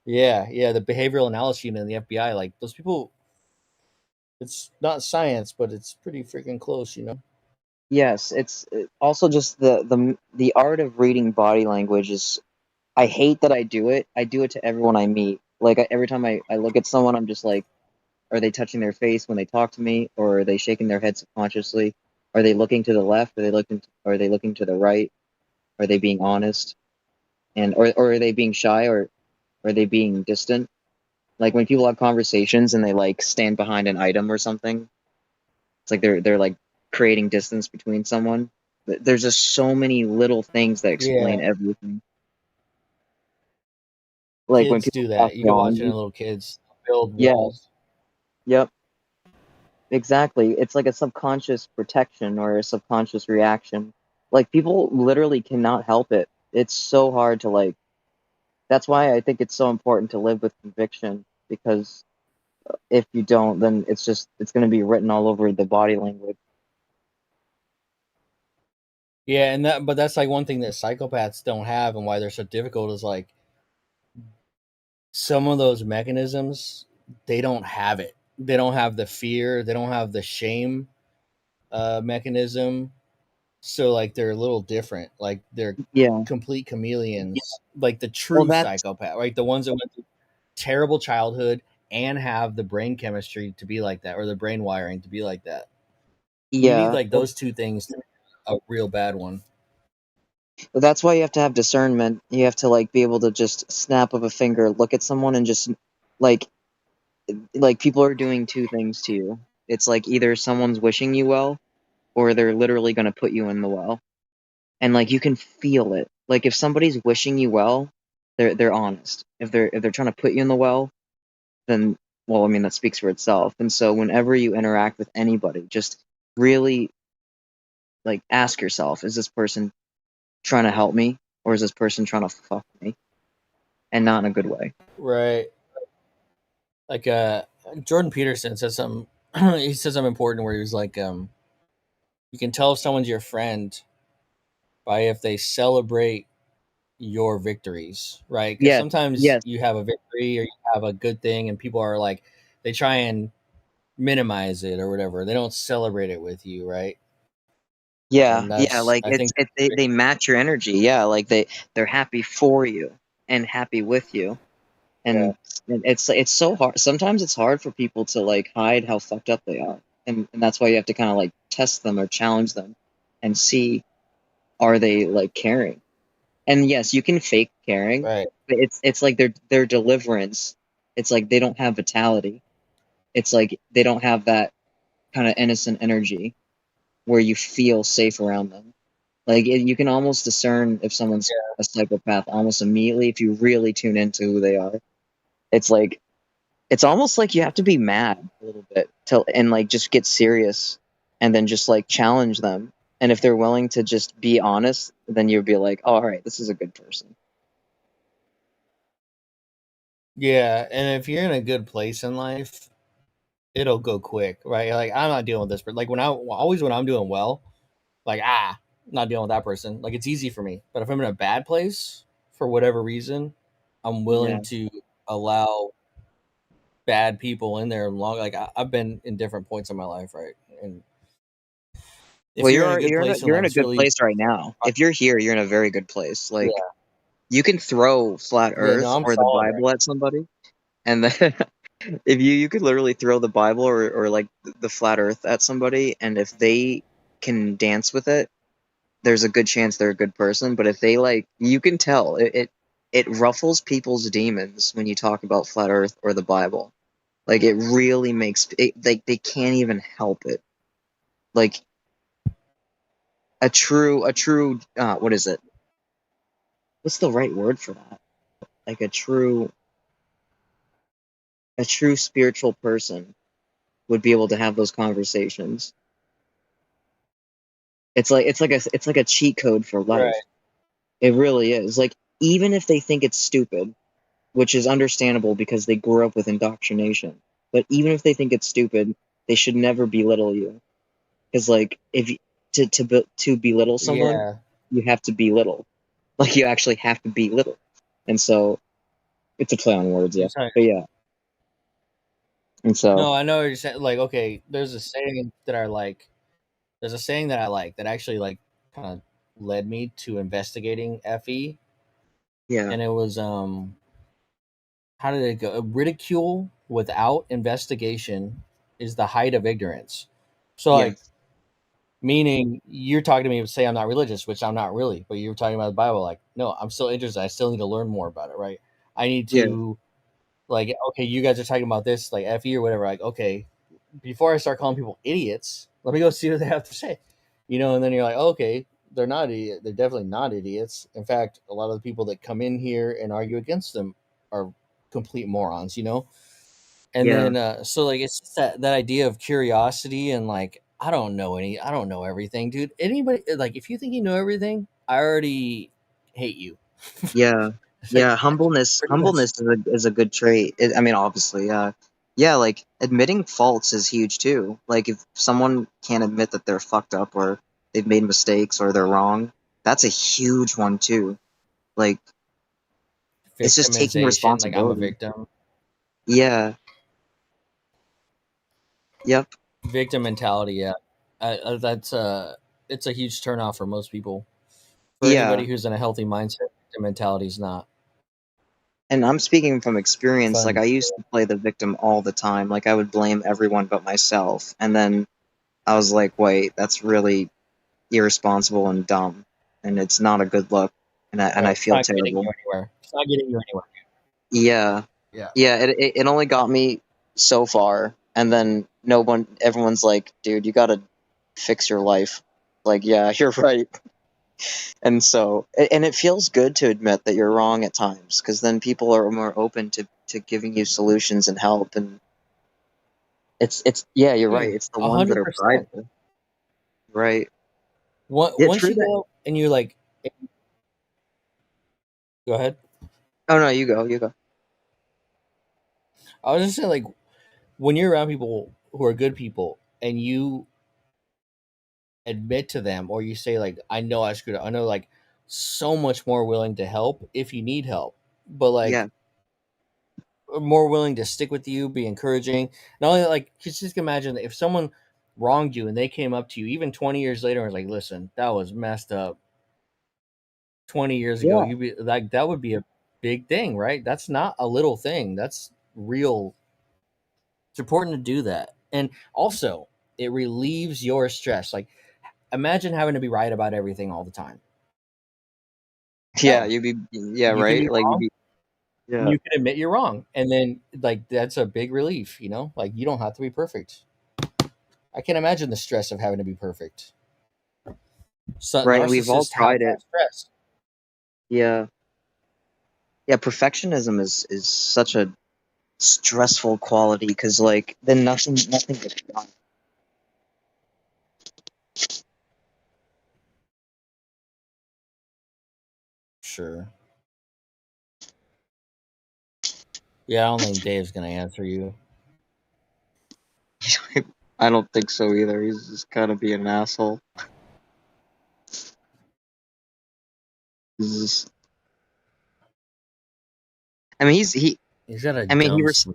Speaker 7: Yeah, the behavioral analysis unit in the FBI, like those people, it's not science, but it's pretty freaking close, you know.
Speaker 16: Yes, it's also just the art of reading body language is. I hate that I do it. I do it to everyone I meet. Like every time I look at someone, I'm just like, are they touching their face when they talk to me, or are they shaking their head subconsciously? Are they looking to the left? Are they looking to the right? Are they being honest? And or are they being shy, or are they being distant? Like when people have conversations and they like stand behind an item or something, it's like they're like creating distance between someone. There's just so many little things that explain
Speaker 7: Yeah,
Speaker 16: everything. Like when
Speaker 7: kids
Speaker 16: people
Speaker 7: do
Speaker 16: talk
Speaker 7: that. You can watch it in
Speaker 16: wrong.
Speaker 7: little kids build
Speaker 16: Yeah.
Speaker 7: walls.
Speaker 16: Yep. Exactly. It's like a subconscious protection or a subconscious reaction. Like people literally cannot help it. It's so hard to like. That's why I think it's so important to live with conviction, because if you don't, then it's going to be written all over the body language.
Speaker 7: Yeah, but that's like one thing that psychopaths don't have, and why they're so difficult is like some of those mechanisms, they don't have it. They don't have the fear. They don't have the shame mechanism. So like they're a little different. Like they're
Speaker 16: Yeah.
Speaker 7: complete chameleons. Like the
Speaker 16: Well,
Speaker 7: true
Speaker 16: that's
Speaker 7: psychopath, right? The ones that went through terrible childhood and have the brain chemistry to be like that, or the brain wiring to be like that. You need
Speaker 16: yeah.
Speaker 7: like those two things to a real bad one.
Speaker 16: That's why you have to have discernment. You have to like be able to just snap of a finger, look at someone, and just like people are doing two things to you. It's like either someone's wishing you well, or they're literally going to put you in the well. And like you can feel it. Like if somebody's wishing you well, they're honest. If they're trying to put you in the well, then well, I mean that speaks for itself. And so whenever you interact with anybody, just really like ask yourself, is this person trying to help me, or is this person trying to fuck me? And not in a good way.
Speaker 7: Right. Like Jordan Peterson said something he said something important where he was like you can tell if someone's your friend by if they celebrate your victories, right? Because
Speaker 16: Yes,
Speaker 7: sometimes
Speaker 16: yes.
Speaker 7: you have a victory or you have a good thing and people are like they try and minimize it or whatever. They don't celebrate it with you, right?
Speaker 16: Yeah,
Speaker 7: And
Speaker 16: yeah,
Speaker 7: that's
Speaker 16: like
Speaker 7: I think
Speaker 16: they match your energy. Yeah, like they're happy for you and happy with you.
Speaker 7: yeah.
Speaker 16: And it's so hard. Sometimes it's hard for people to like hide how fucked up they are. And that's why you have to kind of like test them or challenge them and see, are they like caring? And yes, you can fake caring,
Speaker 7: Right.
Speaker 16: but it's like their deliverance. It's like they don't have vitality. It's like they don't have that kind of innocent energy where you feel safe around them. Like you can almost discern if someone's a psychopath almost immediately if you really tune into who they are. It's like it's almost like you have to be mad a little bit and like just get serious and then just like challenge them. And if they're willing to just be honest, then you'll be like, oh, all right, this is a good person.
Speaker 7: Yeah, and if you're in a good place in life, it'll go quick, right? Like I'm not dealing with this, but like when I'm doing well, like not dealing with that person. Like it's easy for me. But if I'm in a bad place for whatever reason, I'm willing to allow bad people in there long. Like I've been in different points in my life, right? And if you're in a good place in
Speaker 16: you're
Speaker 7: life,
Speaker 16: in a
Speaker 7: it's
Speaker 16: good
Speaker 7: really
Speaker 16: place right now. If you're here, you're in a very good place. Like you can throw flat
Speaker 7: Yeah,
Speaker 16: Earth
Speaker 7: no, I'm
Speaker 16: or the
Speaker 7: solid,
Speaker 16: Bible at somebody, and then if you could literally throw the Bible or like the flat Earth at somebody, and if they can dance with it, there's a good chance they're a good person. But if they like, you can tell it ruffles people's demons when you talk about flat Earth or the Bible. Like it really makes it like they can't even help it. Like a true what is it? What's the right word for that? Like a true spiritual person would be able to have those conversations. It's like a cheat code for life.
Speaker 7: Right.
Speaker 16: It really is. Like even if they think it's stupid, which is understandable because they grew up with indoctrination. But even if they think it's stupid, they should never belittle you. Because like if you, to belittle someone,
Speaker 7: Yeah.
Speaker 16: you have to be little. Like you actually have to be little. And so it's a play on words, yeah. But yeah. And so
Speaker 7: No, I know what you're saying. Like, okay, there's a saying that I like. There's a saying that I like that actually like kind of led me to investigating FE.
Speaker 16: Yeah.
Speaker 7: And it was how did it go? Ridicule without investigation is the height of ignorance. So like meaning you're talking to me say I'm not religious, which I'm not really, but you're talking about the Bible, like, no, I'm still interested. I still need to learn more about it, right? I need to like, okay, you guys are talking about this, like FE or whatever, like, okay, before I start calling people idiots, let me go see what they have to say. You know, and then you're like, oh, okay, they're not idiot. They're definitely not idiots. In fact, a lot of the people that come in here and argue against them are complete morons, you know? And then so like it's just that idea of curiosity and like I don't know everything, dude. Anybody like if you think you know everything, I already hate you.
Speaker 16: Yeah. Yeah, humbleness
Speaker 7: pretty much.
Speaker 16: is a good trait. I mean, obviously, yeah, like admitting faults is huge too. Like if someone can't admit that they're fucked up or they've made mistakes or they're wrong, that's a huge one too. Like it's just taking
Speaker 7: Victimization, like I'm a
Speaker 16: responsibility.
Speaker 7: victim.
Speaker 16: Yeah. Yep.
Speaker 7: Victim mentality, yeah. That's it's a huge turnoff for most people. For anybody who's in a healthy mindset, victim mentality is not.
Speaker 16: And I'm speaking from experience. Like
Speaker 7: Fun.
Speaker 16: I used to play the victim all the time. Like I would blame everyone but myself. And then I was like, wait, that's really irresponsible and dumb. And it's not a good look. And I
Speaker 7: It's
Speaker 16: feel
Speaker 7: not getting
Speaker 16: terrible.
Speaker 7: you anywhere. It's not getting you anywhere.
Speaker 16: Yeah.
Speaker 7: Yeah.
Speaker 16: Yeah, it only got me so far. And then everyone's like, dude, you gotta fix your life. Like, yeah, you're right. And so, and it feels good to admit that you're wrong at times, because then people are more open to giving you solutions and help. And it's yeah, you're right. It's the ones that are
Speaker 7: 100%.
Speaker 16: prideful, right?
Speaker 7: Once
Speaker 16: true
Speaker 7: you
Speaker 16: that.
Speaker 7: go and you like, go ahead.
Speaker 16: Oh no, you go.
Speaker 7: I was just saying, like, when you're around people who are good people and you admit to them, or you say, like, I know I screwed up. I know, like, so much more willing to help if you need help, but like, more willing to stick with you, be encouraging. Not only like, just imagine if someone wronged you and they came up to you even 20 years later and was like, listen, that was messed up 20 years ago. You'd be like, that would be a big thing, right? That's not a little thing. That's real. It's important to do that. And also, it relieves your stress. Like, imagine having to be right about everything all the time.
Speaker 16: Yeah,
Speaker 7: No.
Speaker 16: you'd be. Yeah,
Speaker 7: You can
Speaker 16: right.
Speaker 7: be
Speaker 16: Like,
Speaker 7: wrong.
Speaker 16: yeah.
Speaker 7: You can admit you're wrong, and then like that's a big relief. You know, like you don't have to be perfect. I can't imagine the stress of having to be perfect. So,
Speaker 16: right? And we've all
Speaker 7: narcissists have
Speaker 16: tried it.
Speaker 7: that stress.
Speaker 16: Yeah. Yeah, perfectionism is such a stressful quality because like then nothing gets done.
Speaker 7: Sure. Yeah, I don't think Dave's gonna answer you.
Speaker 16: I don't think so either. He's just kind of being an asshole. He's just, I mean,
Speaker 7: He's got a
Speaker 16: I mean,
Speaker 7: dumb.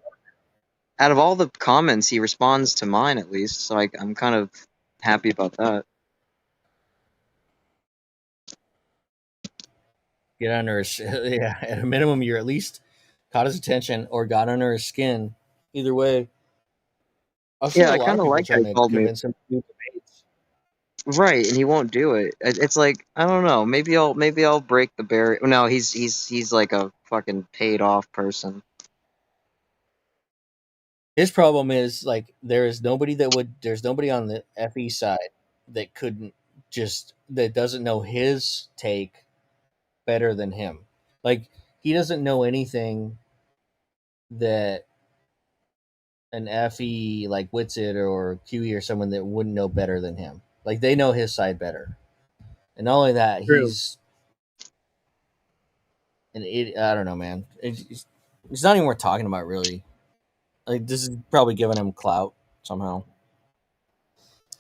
Speaker 16: out of all the comments, he responds to mine at least, so I'm kind of happy about that.
Speaker 7: Get under his. Yeah, at a minimum, you're at least caught his attention or got under his skin. Either way, I've seen
Speaker 16: Yeah,
Speaker 7: a
Speaker 16: I
Speaker 7: lot
Speaker 16: kind
Speaker 7: of
Speaker 16: of
Speaker 7: people
Speaker 16: like how
Speaker 7: trying
Speaker 16: he
Speaker 7: to
Speaker 16: called me.
Speaker 7: convince him to do debates.
Speaker 16: Right, and he won't do it. It's like I don't know. Maybe I'll break the barrier. No, he's like a fucking paid off person.
Speaker 7: His problem is like there's nobody on the FE side that couldn't that doesn't know his take better than him. Like he doesn't know anything that an FE like Witsit or QE or someone that wouldn't know better than him. Like they know his side better. And not only that,
Speaker 16: True.
Speaker 7: he's an idiot. I don't know, man. It's not even worth talking about, really. Like this is probably giving him clout somehow.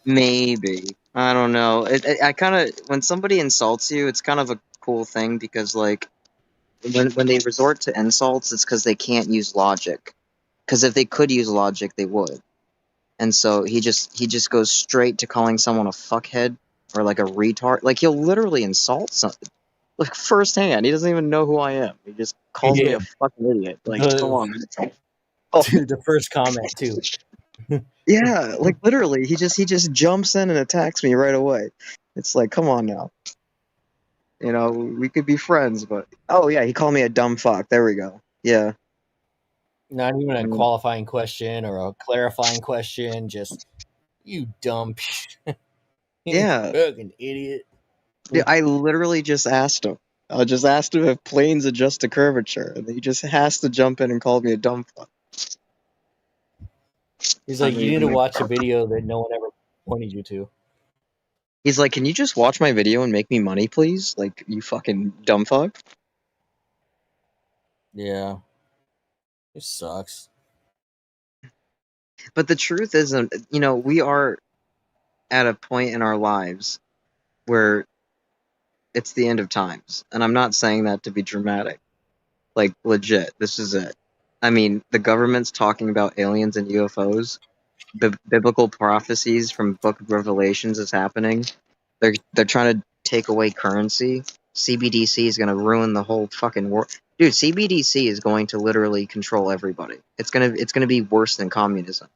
Speaker 16: Maybe. I don't know. I kind of when somebody insults you, it's kind of a cool thing because like when they resort to insults, it's because they can't use logic. Because if they could use logic, they would. And so he just goes straight to calling someone a fuckhead or like a retard. Like he'll literally insult something like firsthand. He doesn't even know who I am. He just calls me
Speaker 7: Yeah.
Speaker 16: a fucking idiot. Like come on.
Speaker 7: Dude, the first comment too.
Speaker 16: Yeah, like literally, he just jumps in and attacks me right away. It's like, come on now. You know, we could be friends, but oh yeah, he called me a dumb fuck. There we go. Yeah.
Speaker 7: Not even a
Speaker 16: Mm.
Speaker 7: qualifying question or a clarifying question. Just you dumb,
Speaker 16: Yeah.
Speaker 7: fucking idiot.
Speaker 16: Yeah, I literally just asked him. I just asked him if planes adjust to curvature, and he just has to jump in and call me a dumb fuck.
Speaker 7: He's like,
Speaker 16: I
Speaker 7: you need to
Speaker 16: mean,
Speaker 7: watch a video that no one ever pointed you to.
Speaker 16: he's like, can you just watch my video and make me money, please? Like, you fucking dumb fuck.
Speaker 7: Yeah, it sucks.
Speaker 16: But the truth isn't, you know, we are at a point in our lives where it's the end of times. And I'm not saying that to be dramatic. Like, legit, this is it. I mean, the government's talking about aliens and UFOs. Biblical prophecies from Book of Revelations is happening. They're trying to take away currency. CBDC is going to ruin the whole fucking world. Dude, CBDC is going to literally control everybody. It's gonna be worse than communism.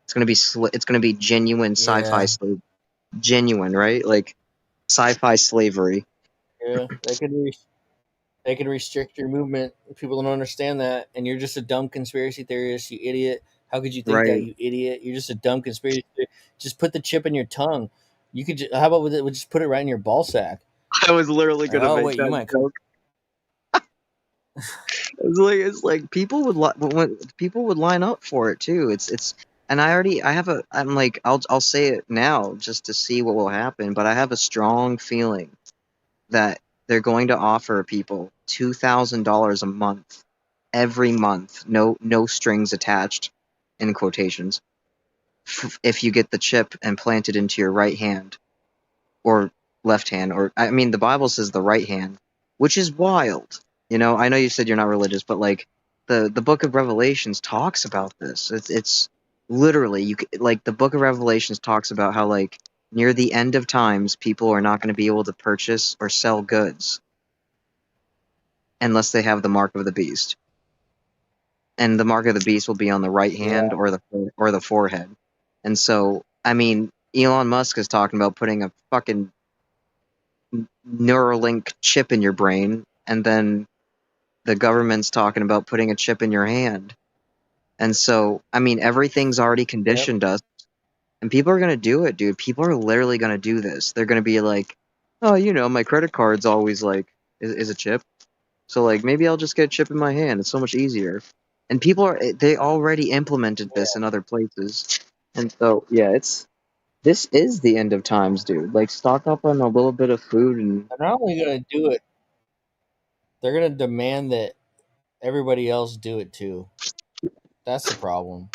Speaker 16: It's gonna be genuine sci-fi
Speaker 7: Yeah.
Speaker 16: slave, genuine, right? Like sci-fi slavery.
Speaker 7: Yeah, they could restrict your movement. People don't understand that, and you're just a dumb conspiracy theorist, you idiot. How could you think that,
Speaker 16: Right.
Speaker 7: you idiot? You're just a dumb conspiracy theorist. Just put the chip in your tongue. You could. How about with it? We'll just put it right in your ball sack.
Speaker 16: I was literally
Speaker 7: Like,
Speaker 16: gonna
Speaker 7: oh
Speaker 16: make
Speaker 7: wait, you
Speaker 16: that
Speaker 7: might come.
Speaker 16: joke. It's like people would when people would line up for it too. And I'm like I'll say it now just to see what will happen, but I have a strong feeling that they're going to offer people $2,000 a month every month, no strings attached, in quotations, if you get the chip and plant it into your right hand or left hand, or I mean the Bible says the right hand, which is wild. You know, I know you said you're not religious, but like the Book of Revelations talks about this. It's literally like the Book of Revelations talks about how like near the end of times people are not going to be able to purchase or sell goods unless they have the mark of the beast. And the mark of the beast will be on the right hand or the forehead. And so, I mean, Elon Musk is talking about putting a fucking Neuralink chip in your brain, and then the government's talking about putting a chip in your hand. And so, I mean, everything's already conditioned us, and people are gonna do it, dude. People are literally gonna do this. They're gonna be like, oh, you know, my credit card's always like is a chip. So like maybe I'll just get a chip in my hand. It's so much easier. And they already implemented this in other places. And so yeah, this is the end of times, dude. Like stock up on a little bit of food and
Speaker 7: They're not only gonna do it, they're gonna demand that everybody else do it too. That's the problem.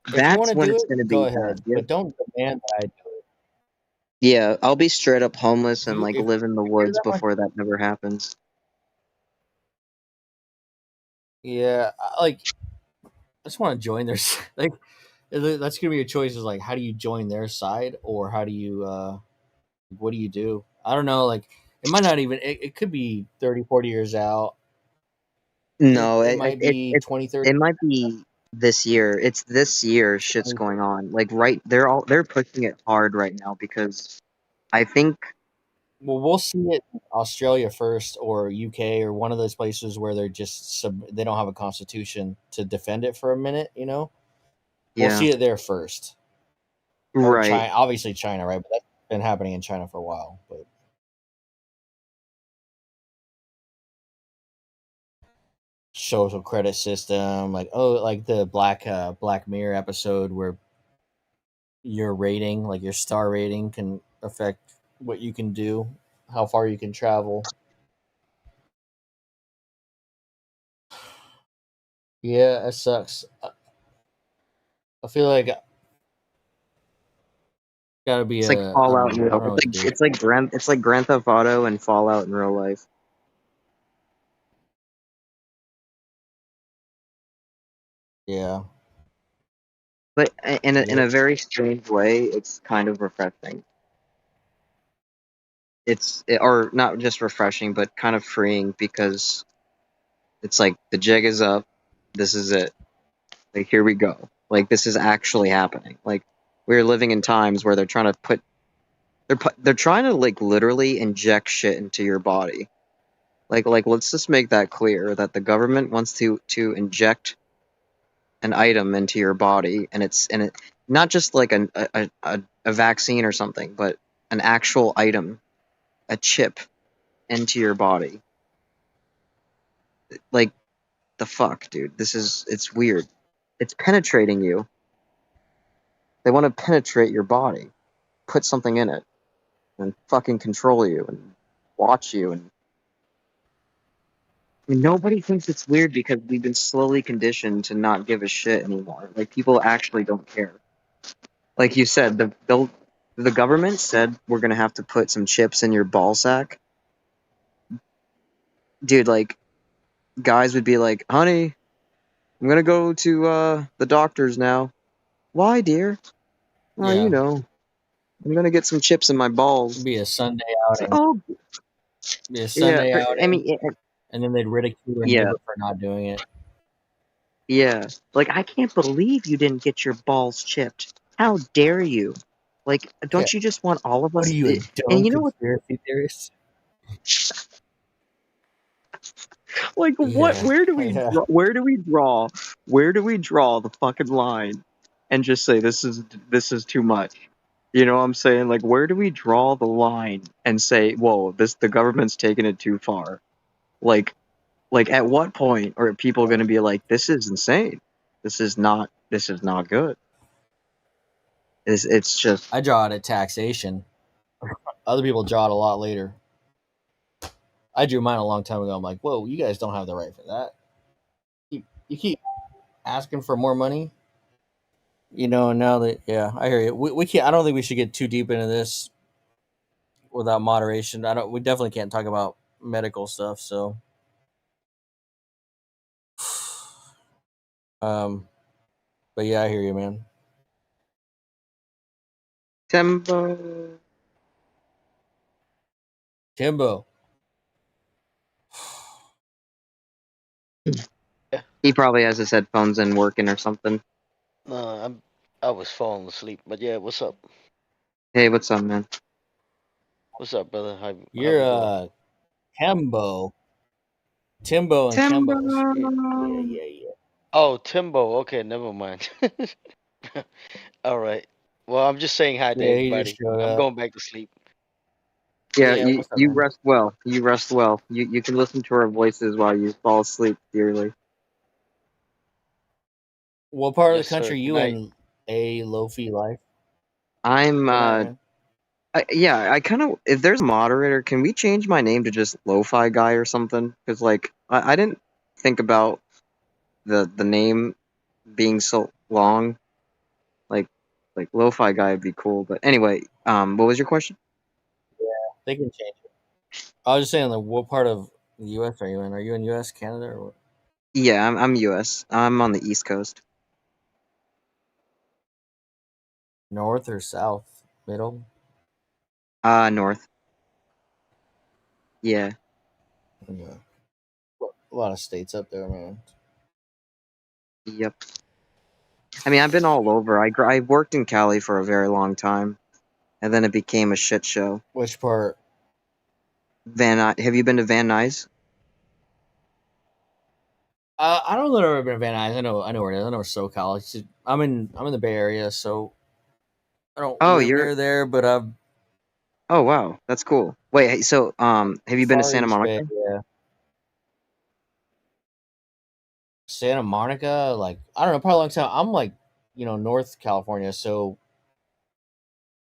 Speaker 7: If you want
Speaker 16: that's
Speaker 7: to
Speaker 16: when
Speaker 7: do
Speaker 16: it's
Speaker 7: it,
Speaker 16: gonna be
Speaker 7: go
Speaker 16: bad.
Speaker 7: ahead,
Speaker 16: Yeah.
Speaker 7: but don't demand that I do it.
Speaker 16: Yeah, I'll be straight up homeless and like
Speaker 7: If
Speaker 16: live in the
Speaker 7: you're
Speaker 16: woods
Speaker 7: that much,
Speaker 16: before that never happens.
Speaker 7: yeah, I just want to join their like. That's gonna be a choice. Is like, how do you join their side, or how do you what do you do? I don't know. Like, it might not even. It could be 30, 40 years out.
Speaker 16: No,
Speaker 7: It might be 20, 30.
Speaker 16: it might be this year. It's this year shit's going on. Like they're pushing it hard right now because I think
Speaker 7: Well, we'll see it in Australia first, or UK, or one of those places where they're just they don't have a constitution to defend it for a minute. You know, we'll
Speaker 16: yeah.
Speaker 7: see it there first, or
Speaker 16: Right.
Speaker 7: China. Obviously, China, right? But that's been happening in China for a while. But social credit system, like like the Black Mirror episode where your rating, like your star rating, can affect what you can do, how far you can travel. Yeah, it sucks. I feel like gotta be
Speaker 16: It's like
Speaker 7: a I don't
Speaker 16: Fallout in
Speaker 7: know. I
Speaker 16: real.
Speaker 7: don't know what to do.
Speaker 16: It's like Grand Theft Auto and Fallout in real life.
Speaker 7: Yeah.
Speaker 16: But in
Speaker 7: Yep.
Speaker 16: a very strange way, it's kind of refreshing. Or not just refreshing, but kind of freeing because it's like the jig is up. This is it. Like here we go. Like this is actually happening. Like we're living in times where they're trying to they're trying to like literally inject shit into your body. Like let's just make that clear that the government wants to inject an item into your body, and it not just like a vaccine or something, but an actual item, a chip into your body. Like the fuck, dude. It's weird. It's penetrating you. They want to penetrate your body, put something in it, and fucking control you and watch you. And I mean, nobody thinks it's weird because we've been slowly conditioned to not give a shit anymore. Like people actually don't care. Like you said, the government said we're gonna have to put some chips in your ball sack. Dude, like guys would be like, "Honey, I'm gonna go to the doctor's now." Why, dear? Oh,
Speaker 7: Yeah.
Speaker 16: you know, I'm gonna get some chips in my balls.
Speaker 7: It'd be a Sunday
Speaker 16: It's like,
Speaker 7: outing.
Speaker 16: oh,
Speaker 7: Be a
Speaker 16: yeah.
Speaker 7: Sunday
Speaker 16: I
Speaker 7: outing,
Speaker 16: mean,
Speaker 7: and then they'd ridicule your
Speaker 16: yeah,
Speaker 7: neighbor for not doing it.
Speaker 16: yeah. Like I can't believe you didn't get your balls chipped. How dare you? Like,
Speaker 7: Yeah.
Speaker 16: don't you just want all of
Speaker 7: What
Speaker 16: us?
Speaker 7: are you, a
Speaker 16: And
Speaker 7: dumb
Speaker 16: you know what?
Speaker 7: conspiracy theorist?
Speaker 16: Like what?
Speaker 7: Yeah.
Speaker 16: Where do we
Speaker 7: Yeah.
Speaker 16: where do we draw? Where do we draw the fucking line and just say this is too much? You know what I'm saying? Like where do we draw the line and say, whoa, the government's taking it too far? Like at what point are people going to be like, this is insane? This is not good. It's just
Speaker 7: I draw it at taxation. Other people draw it a lot later. I drew mine a long time ago. I'm like, whoa, you guys don't have the right for that. You keep asking for more money. You know, now that I hear you. We can't. I don't think we should get too deep into this without moderation. I don't. We definitely can't talk about medical stuff. So, but yeah, I hear you, man.
Speaker 16: Timbo. He probably has his headphones in working or something.
Speaker 9: No, I was falling asleep. But yeah, what's up?
Speaker 16: Hey, what's up, man?
Speaker 9: What's up, brother? How
Speaker 7: You're
Speaker 9: we doing?
Speaker 7: Timbo and Kembo. Yeah.
Speaker 9: Oh, Timbo. Okay, never mind. All right. Well, I'm just saying hi to
Speaker 7: Yeah, he just
Speaker 9: everybody.
Speaker 7: showed
Speaker 9: I'm
Speaker 7: up.
Speaker 9: going back to sleep.
Speaker 16: Yeah,
Speaker 7: Yeah, what's up,
Speaker 16: you
Speaker 7: man?
Speaker 16: rest well. You rest well. You can listen to our voices while you fall asleep dearly.
Speaker 7: What part of
Speaker 9: Yes,
Speaker 7: the
Speaker 9: sir.
Speaker 7: country
Speaker 9: Good
Speaker 7: you
Speaker 9: night.
Speaker 7: in? A Lofi life.
Speaker 16: I'm
Speaker 7: Good night, man.
Speaker 16: yeah, I kind of, if there's a moderator, can we change my name to just Lo-Fi Guy or something? Because like I didn't think about the name being so long. Like Lo-Fi Guy would be cool. But anyway, what was your question?
Speaker 7: Yeah, they can change it. I was just saying, like, what part of the U.S. are you in? Are you in U.S., Canada, or what?
Speaker 16: Yeah, I'm U.S. I'm on the East Coast.
Speaker 7: North or south? Middle?
Speaker 16: North. Yeah.
Speaker 7: Yeah. A lot of states up there, man.
Speaker 16: Yep. I mean, I've been all over. I worked in Cali for a very long time, and then it became a shit show.
Speaker 7: Which part?
Speaker 16: Have you been to Van Nuys?
Speaker 7: I don't know that I've ever been to Van Nuys. I know where it is. I know where SoCal is. I'm in the Bay Area, so I don't
Speaker 16: Oh,
Speaker 7: live
Speaker 16: you're.
Speaker 7: near there, but I've
Speaker 16: Oh, wow, that's cool. Wait, hey, so have you been to
Speaker 7: Far
Speaker 16: Santa
Speaker 7: East Bay.
Speaker 16: Monica?
Speaker 7: Yeah. Santa Monica, like I don't know, probably a long time. I'm like, North California, so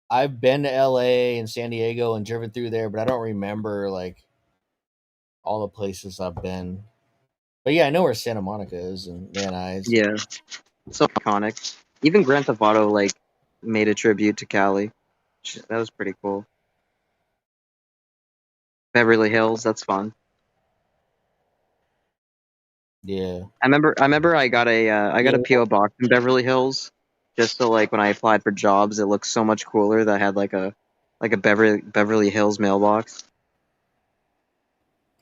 Speaker 7: I've been to LA and San Diego and driven through there, but I don't remember like all the places I've been. But yeah, I know where Santa Monica is and Van Nuys.
Speaker 16: Yeah, so iconic. Even Grand Theft Auto like made a tribute to Cali. That was pretty cool. Beverly Hills, that's fun.
Speaker 7: Yeah.
Speaker 16: I remember I got a
Speaker 7: Yeah.
Speaker 16: PO box in Beverly Hills, just so like when I applied for jobs, it looked so much cooler that I had like a Beverly Hills mailbox.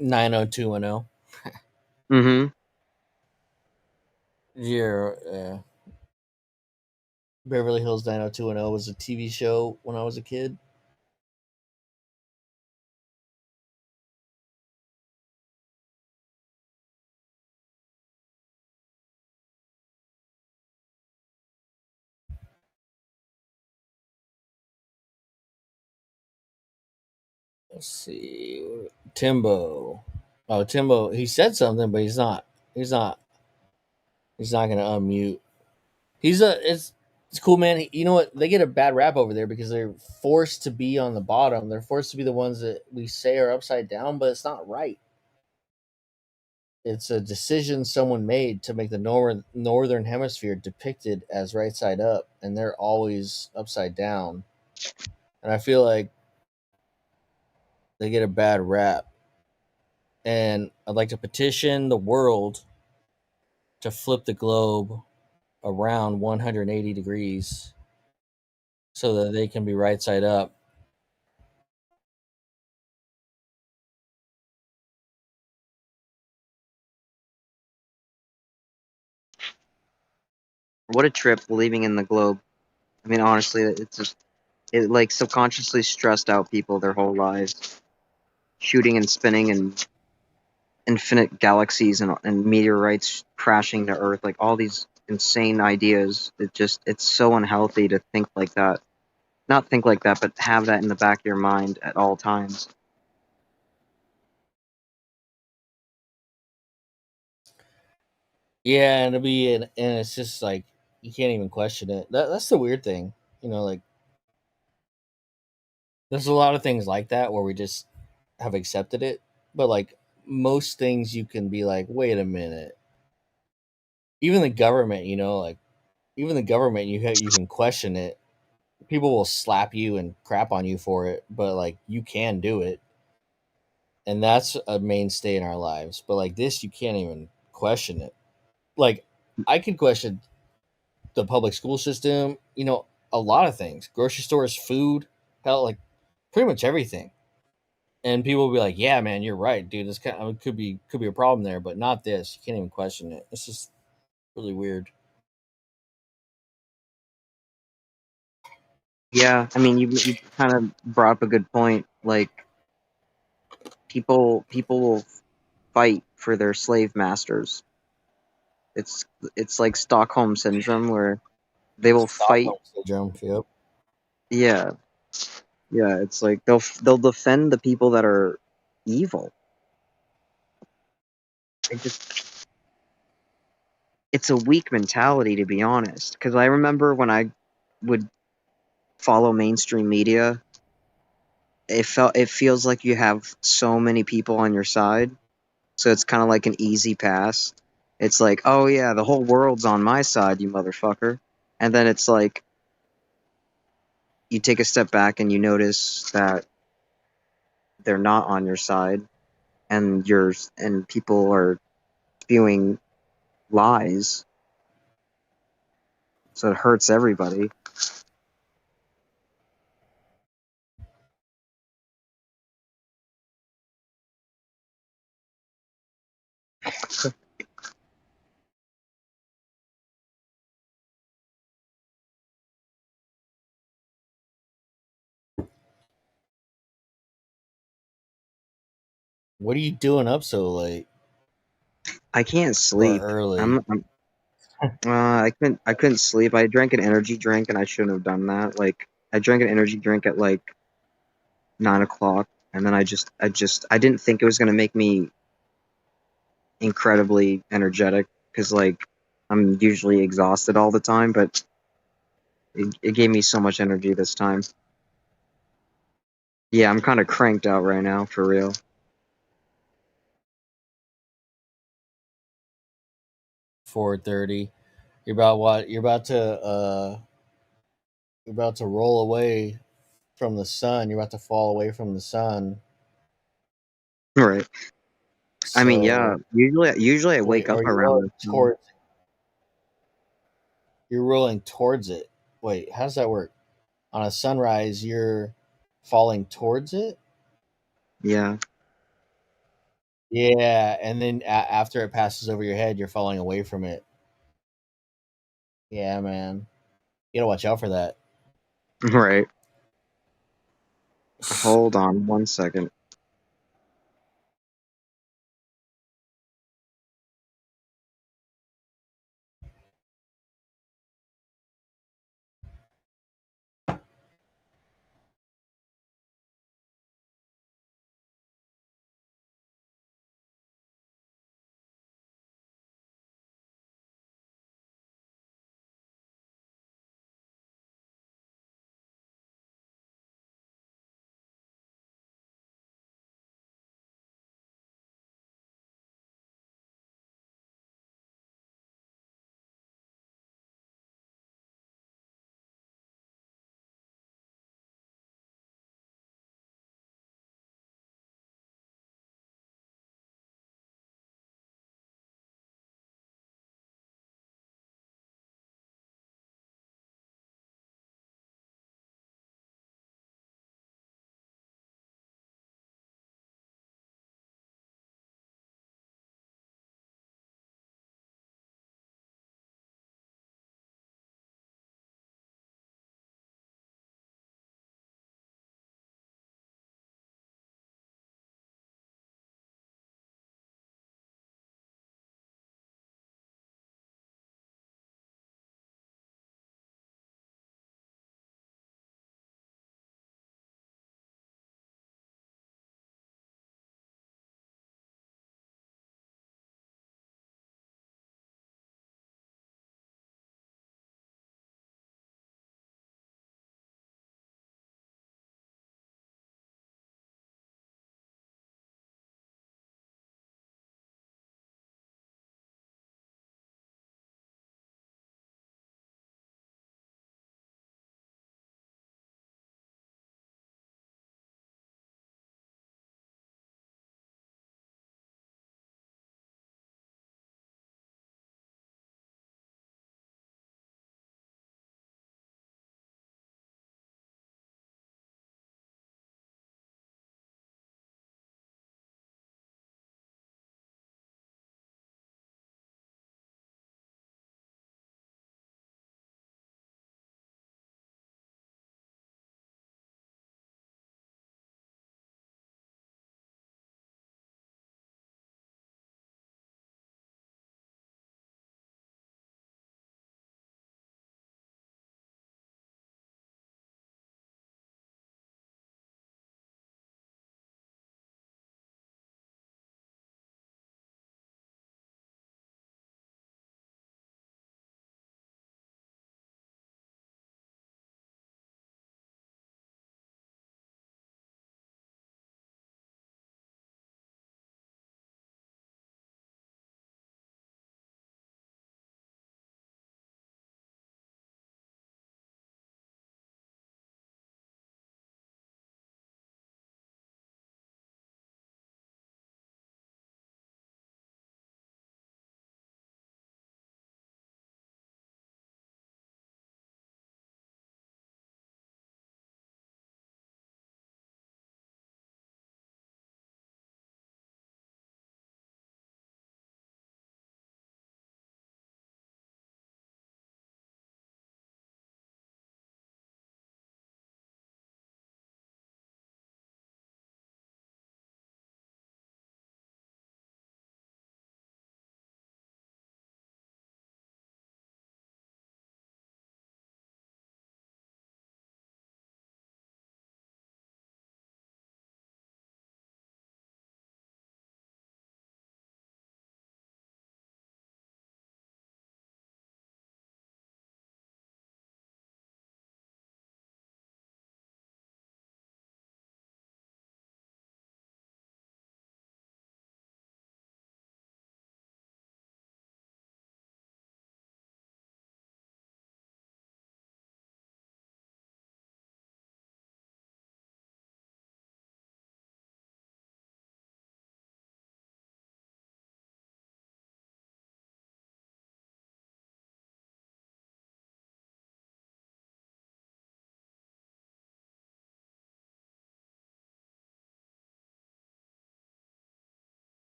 Speaker 7: 90210.
Speaker 16: Mm-hmm.
Speaker 7: Yeah. Beverly Hills 90210 was a TV show when I was a kid. Let's see. Timbo. Oh, Timbo. He said something, but he's not. He's not. He's not gonna unmute. It's cool, man. You know what? They get a bad rap over there because they're forced to be on the bottom. They're forced to be the ones that we say are upside down, but it's not right. It's a decision someone made to make the northern hemisphere depicted as right side up, and they're always upside down. And I feel like they get a bad rap. And I'd like to petition the world to flip the globe around 180 degrees so that they can be right side up.
Speaker 16: What a trip believing in the globe. I mean, honestly, it like subconsciously stressed out people their whole lives, shooting and spinning and infinite galaxies and meteorites crashing to Earth, like all these insane ideas. It's so unhealthy to think like that. Not think like that, but have that in the back of your mind at all times.
Speaker 7: Yeah, and it's just like you can't even question it. That's the weird thing, like there's a lot of things like that where we just have accepted it, but like most things you can be like, wait a minute. Even the government, like even the government, you can question it. People will slap you and crap on you for it, but like you can do it, and that's a mainstay in our lives. But like this, you can't even question it. Like I could question the public school system, a lot of things, grocery stores, food, hell, like pretty much everything. And people will be like, "Yeah, man, you're right, dude. This could be a problem there, but not this. You can't even question it. It's just really weird."
Speaker 16: Yeah, I mean, you kind of brought up a good point. Like people will fight for their slave masters. It's it's like Stockholm syndrome where they will fight.
Speaker 7: Stockholm syndrome. Yep.
Speaker 16: Yeah, Yeah, it's like they'll defend the people that are evil. It's a weak mentality, to be honest. Because I remember when I would follow mainstream media, it feels like you have so many people on your side, so it's kind of like an easy pass. It's like, oh yeah, the whole world's on my side, you motherfucker. And then it's like, you take a step back and you notice that they're not on your side, and people are spewing lies, so it hurts everybody.
Speaker 7: What are you doing up so late
Speaker 16: I can't
Speaker 7: or
Speaker 16: sleep.
Speaker 7: early?
Speaker 16: I couldn't sleep. I drank an energy drink and I shouldn't have done that. Like, I drank an energy drink at like 9 o'clock, and then I didn't think it was gonna make me incredibly energetic, because like I'm usually exhausted all the time, but it gave me so much energy this time. Yeah, I'm kind of cranked out right now, for real.
Speaker 7: .30. You're about what? You're about to roll away from the sun. You're about to fall away from the sun.
Speaker 16: Right. I mean, yeah.
Speaker 7: So
Speaker 16: Usually I
Speaker 7: wait,
Speaker 16: wake up
Speaker 7: or you're
Speaker 16: around
Speaker 7: rolling
Speaker 16: this time.
Speaker 7: towards. You're rolling towards it. Wait, how does that work? On a sunrise, you're falling towards it.
Speaker 16: Yeah.
Speaker 7: Yeah, and then after it passes over your head, you're falling away from it. Yeah, man. You gotta watch out for that.
Speaker 16: Right. Hold on 1 second.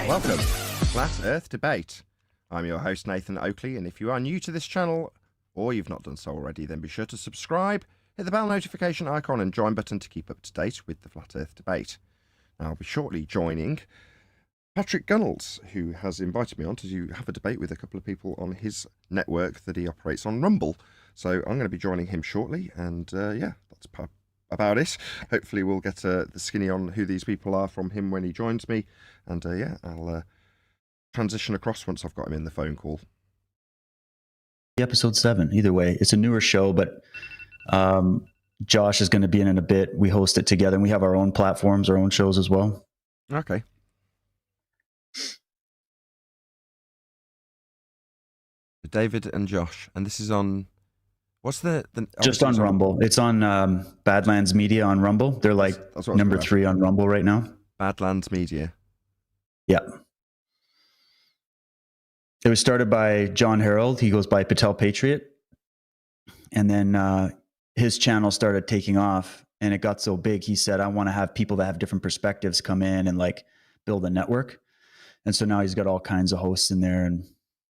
Speaker 17: Welcome to Flat Earth Debate. I'm your host, Nathan Oakley, and if you are new to this channel, or you've not done so already, then be sure to subscribe, hit the bell notification icon and join button to keep up to date with the Flat Earth Debate. Now, I'll be shortly joining Patrick Gunnels, who has invited me on to have a debate with a couple of people on his network that he operates on Rumble. So I'm going to be joining him shortly, and yeah, that's about it. Hopefully we'll get the skinny on who these people are from him when he joins me, and yeah, I'll transition across once I've got him in the phone call.
Speaker 18: Episode 7, either way. It's a newer show, but Josh is going to be in a bit. We host it together, and we have our own platforms, our own shows as well.
Speaker 17: Okay. David and Josh, and this is on... What's the
Speaker 18: just on Rumble? It's on Badlands Media on Rumble. They're like number 3 on Rumble right now.
Speaker 17: Badlands Media.
Speaker 18: Yeah. It was started by John Harold. He goes by Patel Patriot. And then his channel started taking off, and it got so big, he said, I want to have people that have different perspectives come in and like build a network. And so now he's got all kinds of hosts in there and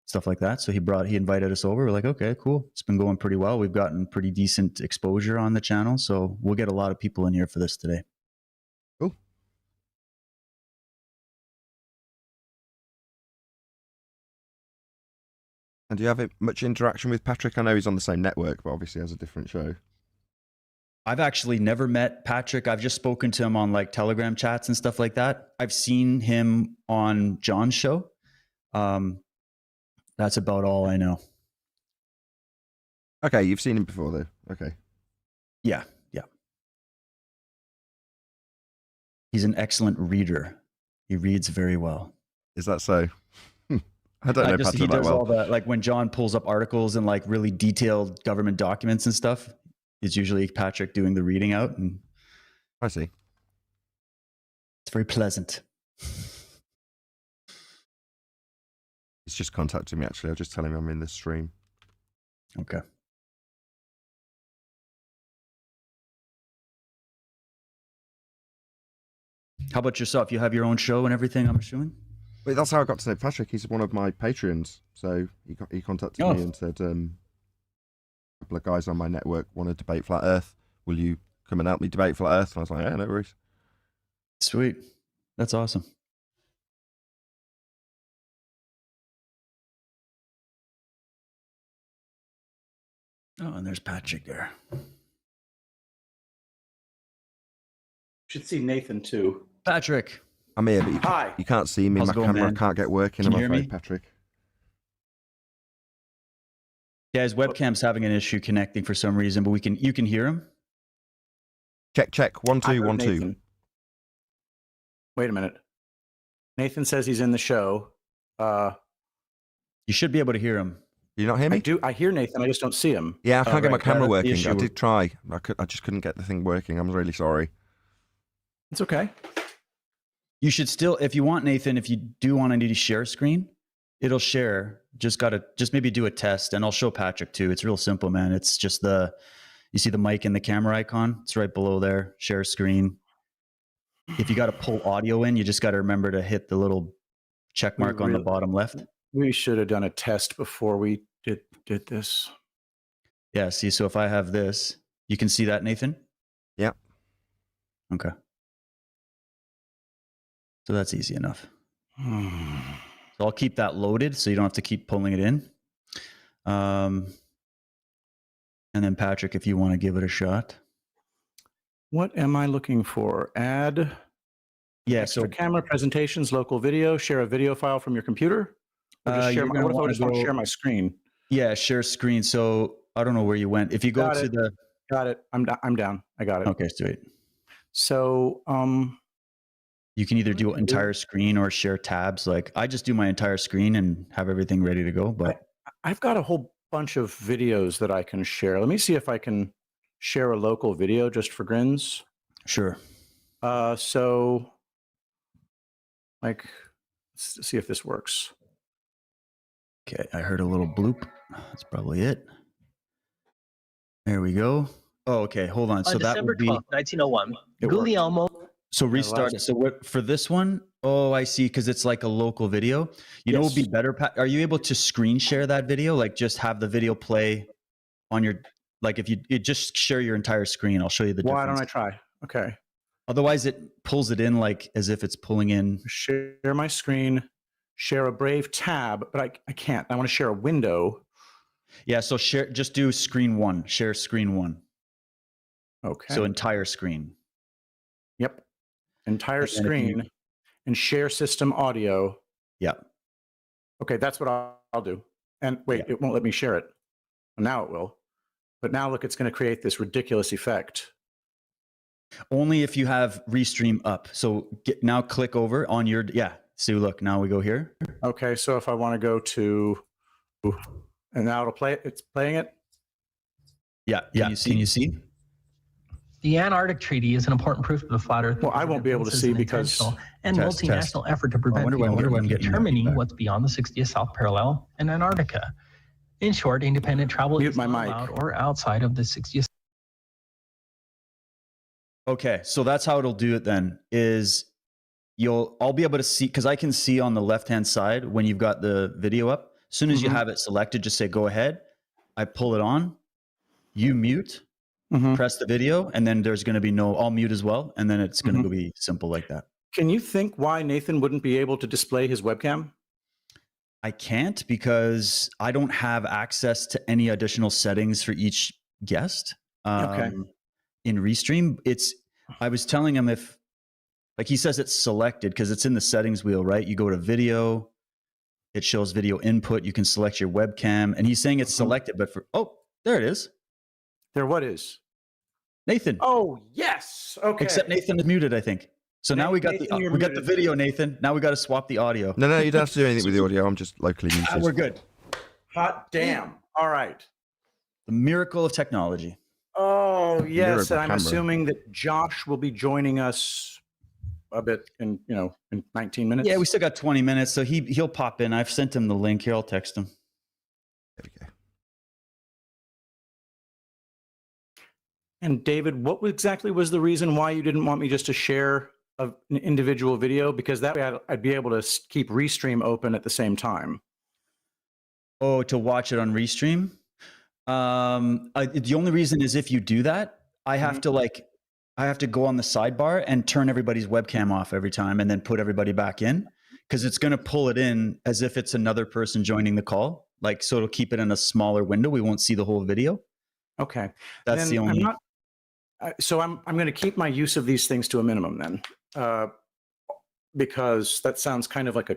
Speaker 18: stuff like that. So he invited us over. We're like, okay, cool. It's been going pretty well. We've gotten pretty decent exposure on the channel. So we'll get a lot of people in here for this today.
Speaker 17: Cool. And do you have much interaction with Patrick? I know he's on the same network, but obviously has a different show.
Speaker 18: I've actually never met Patrick. I've just spoken to him on like Telegram chats and stuff like that. I've seen him on John's show. That's about all I know.
Speaker 17: Okay, you've seen him before, though. Okay.
Speaker 18: Yeah. He's an excellent reader. He reads very well.
Speaker 17: Is that so? I don't know Patrick
Speaker 18: he does
Speaker 17: that well.
Speaker 18: all that. Like when John pulls up articles and like really detailed government documents and stuff, it's usually Patrick doing the reading out. And
Speaker 17: I see.
Speaker 18: It's very pleasant.
Speaker 17: He's just contacted me, actually. I'll just tell him I'm in the stream.
Speaker 18: Okay. How about yourself? You have your own show and everything, I'm assuming?
Speaker 17: But that's how I got to know Patrick. He's one of my Patreons. So he contacted me and said, a couple of guys on my network want to debate Flat Earth. Will you come and help me debate Flat Earth? And I was like, yeah, no worries.
Speaker 18: Sweet. That's awesome. Oh, and there's Patrick there.
Speaker 19: Should see Nathan too.
Speaker 18: Patrick.
Speaker 17: I'm here, but you can't see me.
Speaker 18: How's
Speaker 17: My
Speaker 18: it going,
Speaker 17: camera
Speaker 18: man?
Speaker 17: can't get working.
Speaker 18: Can
Speaker 17: I'm
Speaker 18: you hear
Speaker 17: afraid,
Speaker 18: me?
Speaker 17: Patrick.
Speaker 18: Yeah, his webcam's having an issue connecting for some reason, but you can hear him.
Speaker 17: Check. 1 2 1 2.
Speaker 19: Nathan. Wait a minute. Nathan says he's in the show.
Speaker 18: You should be able to hear him.
Speaker 17: You not hear me?
Speaker 19: I hear Nathan. I just don't see him.
Speaker 17: Yeah, I can't get my camera working.
Speaker 18: issue
Speaker 17: I
Speaker 18: with-
Speaker 17: did try. I just couldn't get the thing working. I'm really sorry.
Speaker 19: It's okay.
Speaker 18: You should still, if you want, Nathan, if you do want to need to share screen, it'll share. Just maybe do a test, and I'll show Patrick too. It's real simple, man. It's just you see the mic and the camera icon. It's right below there. Share screen. If you got to pull audio in, you just got to remember to hit the little check mark on the bottom left.
Speaker 19: We should have done a test before we did this.
Speaker 18: Yeah. See, so if I have this, you can see that, Nathan?
Speaker 17: Yeah.
Speaker 18: Okay. So that's easy enough. So I'll keep that loaded so you don't have to keep pulling it in. And then Patrick, if you want to give it a shot.
Speaker 19: What am I looking for? Add extra camera, presentations, local video, share a video file from your computer? Or just share what if I just want to share my screen?
Speaker 18: Yeah, share screen. So I don't know where you went. If you go to the...
Speaker 19: Got it. I'm down. I got it.
Speaker 18: Okay, sweet.
Speaker 19: So
Speaker 18: you can either do entire screen or share tabs. Like I just do my entire screen and have everything ready to go. But
Speaker 19: I've got a whole bunch of videos that I can share. Let me see if I can share a local video just for grins.
Speaker 18: Sure.
Speaker 19: So like, let's see if this works.
Speaker 18: Okay, I heard a little bloop. That's probably it. There we go. Oh, okay. Hold on. So that
Speaker 20: December
Speaker 18: would be
Speaker 20: 12th, 1901,
Speaker 19: It
Speaker 20: Guglielmo
Speaker 18: So restart it. So what for this one? Oh, I see. Because it's like a local video. You know, what would be better. Are you able to screen share that video? Like just have the video play on your. Like if you just share your entire screen, I'll show you the difference.
Speaker 19: Why don't I try? Okay.
Speaker 18: Otherwise, it pulls it in like as if it's pulling in.
Speaker 19: Share my screen. Share a Brave tab, but I can't. I want to share a window.
Speaker 18: Yeah. So share. Just do screen one. Share screen one.
Speaker 19: Okay.
Speaker 18: So entire screen.
Speaker 19: Yep. Entire screen and share system audio.
Speaker 18: Yeah.
Speaker 19: Okay, that's what I'll do. And wait, it won't let me share it. Well, now it will. But now look, it's going to create this ridiculous effect.
Speaker 18: Only if you have Restream up. So now click over on your, See, look, now we go here.
Speaker 19: Okay, so if I want to go to, and now it'll play it. It's playing it.
Speaker 18: Yeah. Can you see?
Speaker 20: The Antarctic Treaty is an important proof of the flat Earth.
Speaker 19: Well, I won't be able to see because
Speaker 20: and multinational effort to prevent people from determining what's beyond the 60th South Parallel and Antarctica. In short, independent travel is not allowed or outside of the 60th.
Speaker 18: Okay, so that's how it'll do it then. Is I'll be able to see, because I can see on the left-hand side when you've got the video up. As soon as you have it selected, just say go ahead. I pull it on. You mute. Press the video, and then there's going to be I'll mute as well, and then it's going to be simple like that.
Speaker 19: Can you think why Nathan wouldn't be able to display his webcam?
Speaker 18: I can't because I don't have access to any additional settings for each guest. In Restream, I was telling him like he says it's selected because it's in the settings wheel, right? You go to video, it shows video input. You can select your webcam, and he's saying it's selected, but there it is.
Speaker 19: There, what is?
Speaker 18: Nathan.
Speaker 19: Oh, yes. Okay.
Speaker 18: Except Nathan is muted, I think. So now we got the video, Nathan. Now we got to swap the audio.
Speaker 17: No, you don't have to do anything with the audio. I'm just locally muted.
Speaker 18: We're good.
Speaker 19: Hot damn. All right.
Speaker 18: The miracle of technology.
Speaker 19: Oh, yes. And I'm assuming that Josh will be joining us a bit in 19 minutes.
Speaker 18: Yeah, we still got 20 minutes, so he'll pop in. I've sent him the link here. I'll text him.
Speaker 17: There we go.
Speaker 19: And David, what exactly was the reason why you didn't want me just to share an individual video? Because that way I'd be able to keep Restream open at the same time.
Speaker 18: Oh, to watch it on Restream? The only reason is if you do that, I have to go on the sidebar and turn everybody's webcam off every time and then put everybody back in, because it's going to pull it in as if it's another person joining the call. So it'll keep it in a smaller window. We won't see the whole video.
Speaker 19: Okay.
Speaker 18: That's the only.
Speaker 19: So I'm going to keep my use of these things to a minimum then, because that sounds kind of like a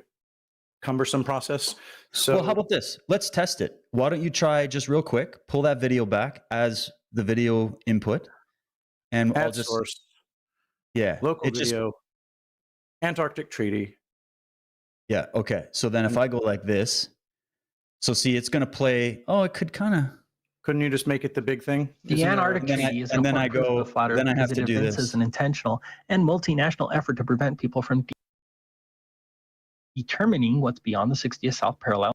Speaker 19: cumbersome process. So,
Speaker 18: well, how about this? Let's test it. Why don't you try just real quick, pull that video back as the video input, and I'll just
Speaker 19: source.
Speaker 18: Yeah,
Speaker 19: local video, Antarctic Treaty.
Speaker 18: Yeah. Okay. So then if I go like this, so see, it's going to play. Oh, it could kind of.
Speaker 19: Couldn't you just make it the big thing?
Speaker 20: The Antarctic Treaty is an important proof of the flat Earth
Speaker 18: then I have
Speaker 20: because
Speaker 18: to
Speaker 20: it
Speaker 18: do this.
Speaker 20: evinces an intentional and multinational effort to prevent people from determining what's beyond the 60th South Parallel.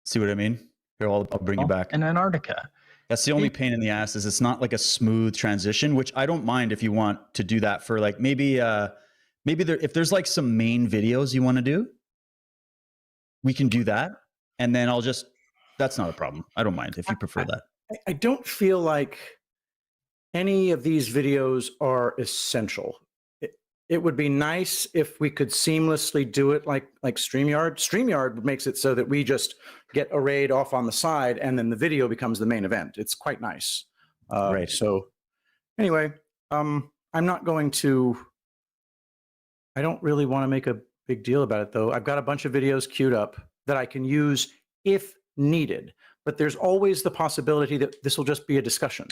Speaker 18: See what I mean? Here, I'll bring you back.
Speaker 20: And Antarctica.
Speaker 18: That's the only pain in the ass, is it's not like a smooth transition, which I don't mind if you want to do that for like maybe if there's like some main videos you want to do, we can do that. And then that's not a problem. I don't mind if you prefer that.
Speaker 19: I don't feel like any of these videos are essential. It would be nice if we could seamlessly do it like StreamYard. StreamYard makes it so that we just get arrayed off on the side and then the video becomes the main event. It's quite nice.
Speaker 18: Right.
Speaker 19: So anyway, I'm not going to, I don't really want to make a big deal about it though. I've got a bunch of videos queued up that I can use if needed, but there's always the possibility that this will just be a discussion.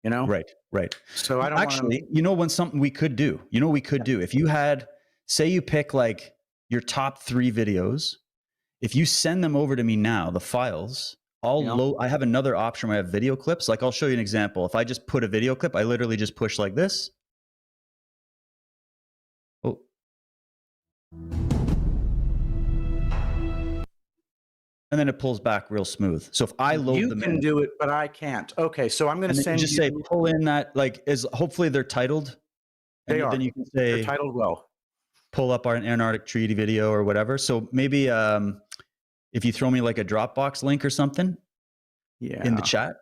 Speaker 18: Right.
Speaker 19: So I don't
Speaker 18: actually, something we could do, do, if you had, say you pick like your top 3 videos, if you send them over to me now, the files, I have another option where I have video clips. Like I'll show you an example. If I just put a video clip, I literally just push like this. Oh. and then it pulls back real smooth. So if I load
Speaker 19: You
Speaker 18: them
Speaker 19: can
Speaker 18: in,
Speaker 19: do it, but I can't. Okay, so I'm going to
Speaker 18: and then
Speaker 19: send
Speaker 18: you just
Speaker 19: you.
Speaker 18: say pull in that, like, is hopefully they're titled. And
Speaker 19: They are.
Speaker 18: then you can
Speaker 19: They're
Speaker 18: say
Speaker 19: titled well.
Speaker 18: pull up our Antarctic Treaty video or whatever. So maybe if you throw me like a Dropbox link or something in the chat.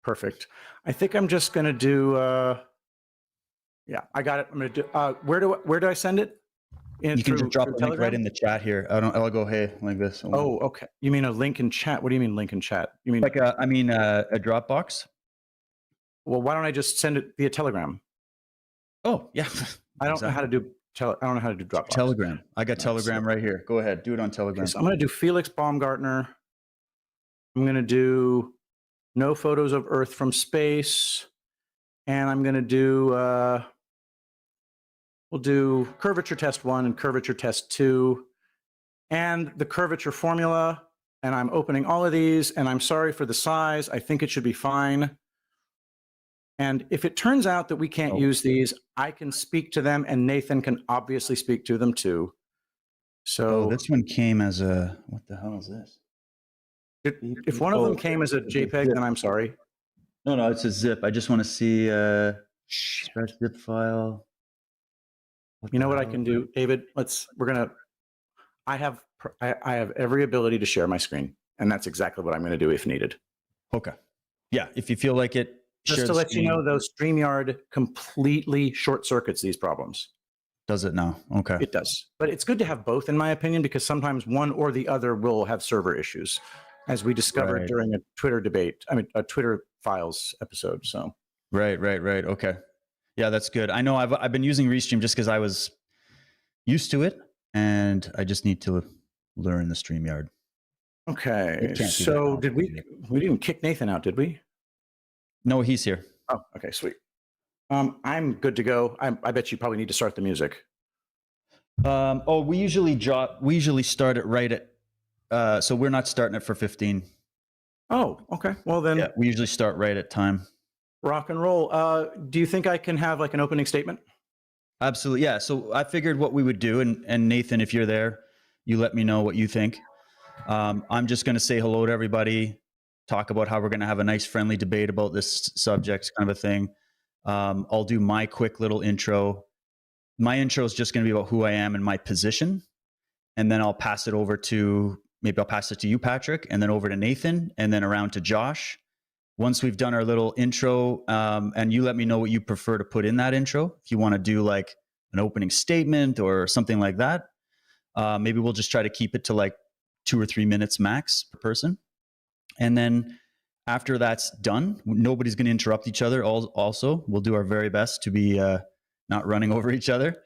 Speaker 19: Perfect. I think I'm just going to do. Yeah, I got it. I'm going to do. Where do I send it?
Speaker 18: You can just drop a link right in the chat here. I'll go hey like this.
Speaker 19: Oh, okay. You mean a link in chat? What do you mean link in chat? You mean
Speaker 18: like a Dropbox?
Speaker 19: Well, why don't I just send it via Telegram?
Speaker 18: Oh yeah.
Speaker 19: I don't know how to do. I don't know how to do Dropbox.
Speaker 18: Telegram. I got Telegram right here. Go ahead. Do it on Telegram.
Speaker 19: Okay, so I'm going to do Felix Baumgartner. I'm going to do no photos of Earth from space, and I'm going to do. We'll do curvature test 1 and curvature test 2 and the curvature formula. And I'm opening all of these, and I'm sorry for the size. I think it should be fine. And if it turns out that we can't use these, I can speak to them, and Nathan can obviously speak to them too. So
Speaker 18: this one came as a, what the hell is this?
Speaker 19: If one of them came as a JPEG, then I'm sorry.
Speaker 18: No, it's a zip. I just want to see stretch zip file.
Speaker 19: You know what I can do, David? I have every ability to share my screen, and that's exactly what I'm going to do if needed.
Speaker 18: Okay. Yeah, if you feel like it.
Speaker 19: Just to let you know, though, StreamYard completely short circuits these problems.
Speaker 18: Does it now? Okay.
Speaker 19: It does. But it's good to have both, in my opinion, because sometimes one or the other will have server issues, as we discovered during a Twitter debate. I mean, a Twitter Files episode. So.
Speaker 18: Right. Okay. Yeah, that's good. I know I've been using Restream just because I was used to it, and I just need to learn the StreamYard.
Speaker 19: Okay. So we didn't kick Nathan out, did we?
Speaker 18: No, he's here.
Speaker 19: Oh, okay, sweet. I'm good to go. I bet you probably need to start the music.
Speaker 18: We usually start it right at. So we're not starting it for 15.
Speaker 19: Oh, okay. Well then.
Speaker 18: Yeah, we usually start right at time.
Speaker 19: Rock and roll. Do you think I can have like an opening statement?
Speaker 18: Absolutely. Yeah. So I figured what we would do, and Nathan, if you're there, you let me know what you think. I'm just going to say hello to everybody, talk about how we're going to have a nice friendly debate about this subject, kind of a thing. I'll do my quick little intro. My intro is just going to be about who I am and my position. And then I'll pass it to you, Patrick, and then over to Nathan, and then around to Josh. Once we've done our little intro, and you let me know what you prefer to put in that intro, if you want to do like an opening statement or something like that, maybe we'll just try to keep it to like 2 or 3 minutes max per person. And then after that's done, nobody's going to interrupt each other. Also, we'll do our very best to be not running over each other.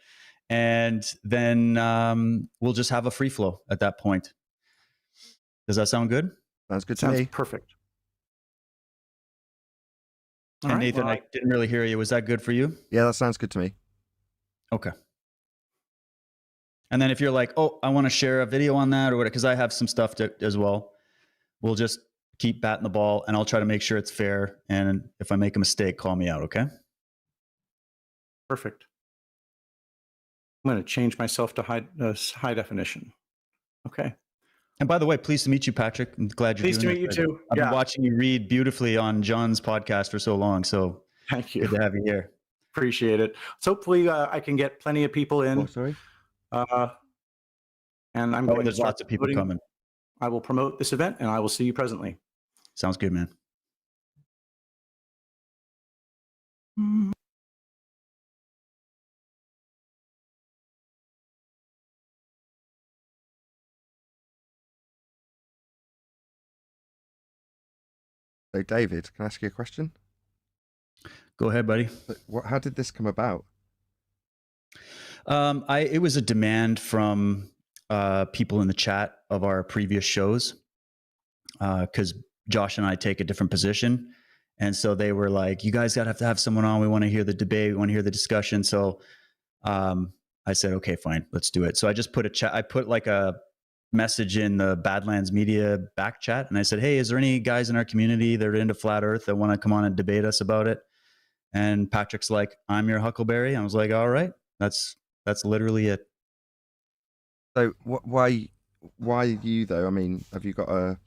Speaker 18: And then we'll just have a free flow at that point. Does that sound good?
Speaker 17: Sounds good to me.
Speaker 19: Sounds perfect.
Speaker 18: And Nathan, I didn't really hear you. Was that good for you?
Speaker 17: Yeah, that sounds good to me.
Speaker 18: Okay. And then if you're like, oh, I want to share a video on that or whatever, because I have some stuff as well, we'll just keep batting the ball, and I'll try to make sure it's fair. And if I make a mistake, call me out, okay?
Speaker 19: Perfect. I'm going to change myself to high definition. Okay.
Speaker 18: And by the way, pleased to meet you, Patrick. I'm glad you're
Speaker 19: pleased
Speaker 18: doing
Speaker 19: to meet you too.
Speaker 18: I've been watching you read beautifully on John's podcast for so long. So
Speaker 19: thank you.
Speaker 18: Good to have you here.
Speaker 19: Appreciate it. So hopefully I can get plenty of people in.
Speaker 17: Oh, sorry.
Speaker 19: And I'm going
Speaker 18: there's lots of people coming.
Speaker 19: I will promote this event, and I will see you presently.
Speaker 18: Sounds good, man.
Speaker 17: So, David, can I ask you a question?
Speaker 18: Go ahead, buddy.
Speaker 17: How did this come about?
Speaker 18: It was a demand from people in the chat of our previous shows, because Josh and I take a different position. And so they were like, you guys got to have someone on. We want to hear the debate. We want to hear the discussion. So I said, okay, fine, let's do it. So I just put I put like a message in the Badlands Media back chat. And I said, hey, is there any guys in our community that are into flat earth that want to come on and debate us about it? And Patrick's like, I'm your Huckleberry. I was like, all right, that's literally it.
Speaker 17: So why why you though? I mean, have you got a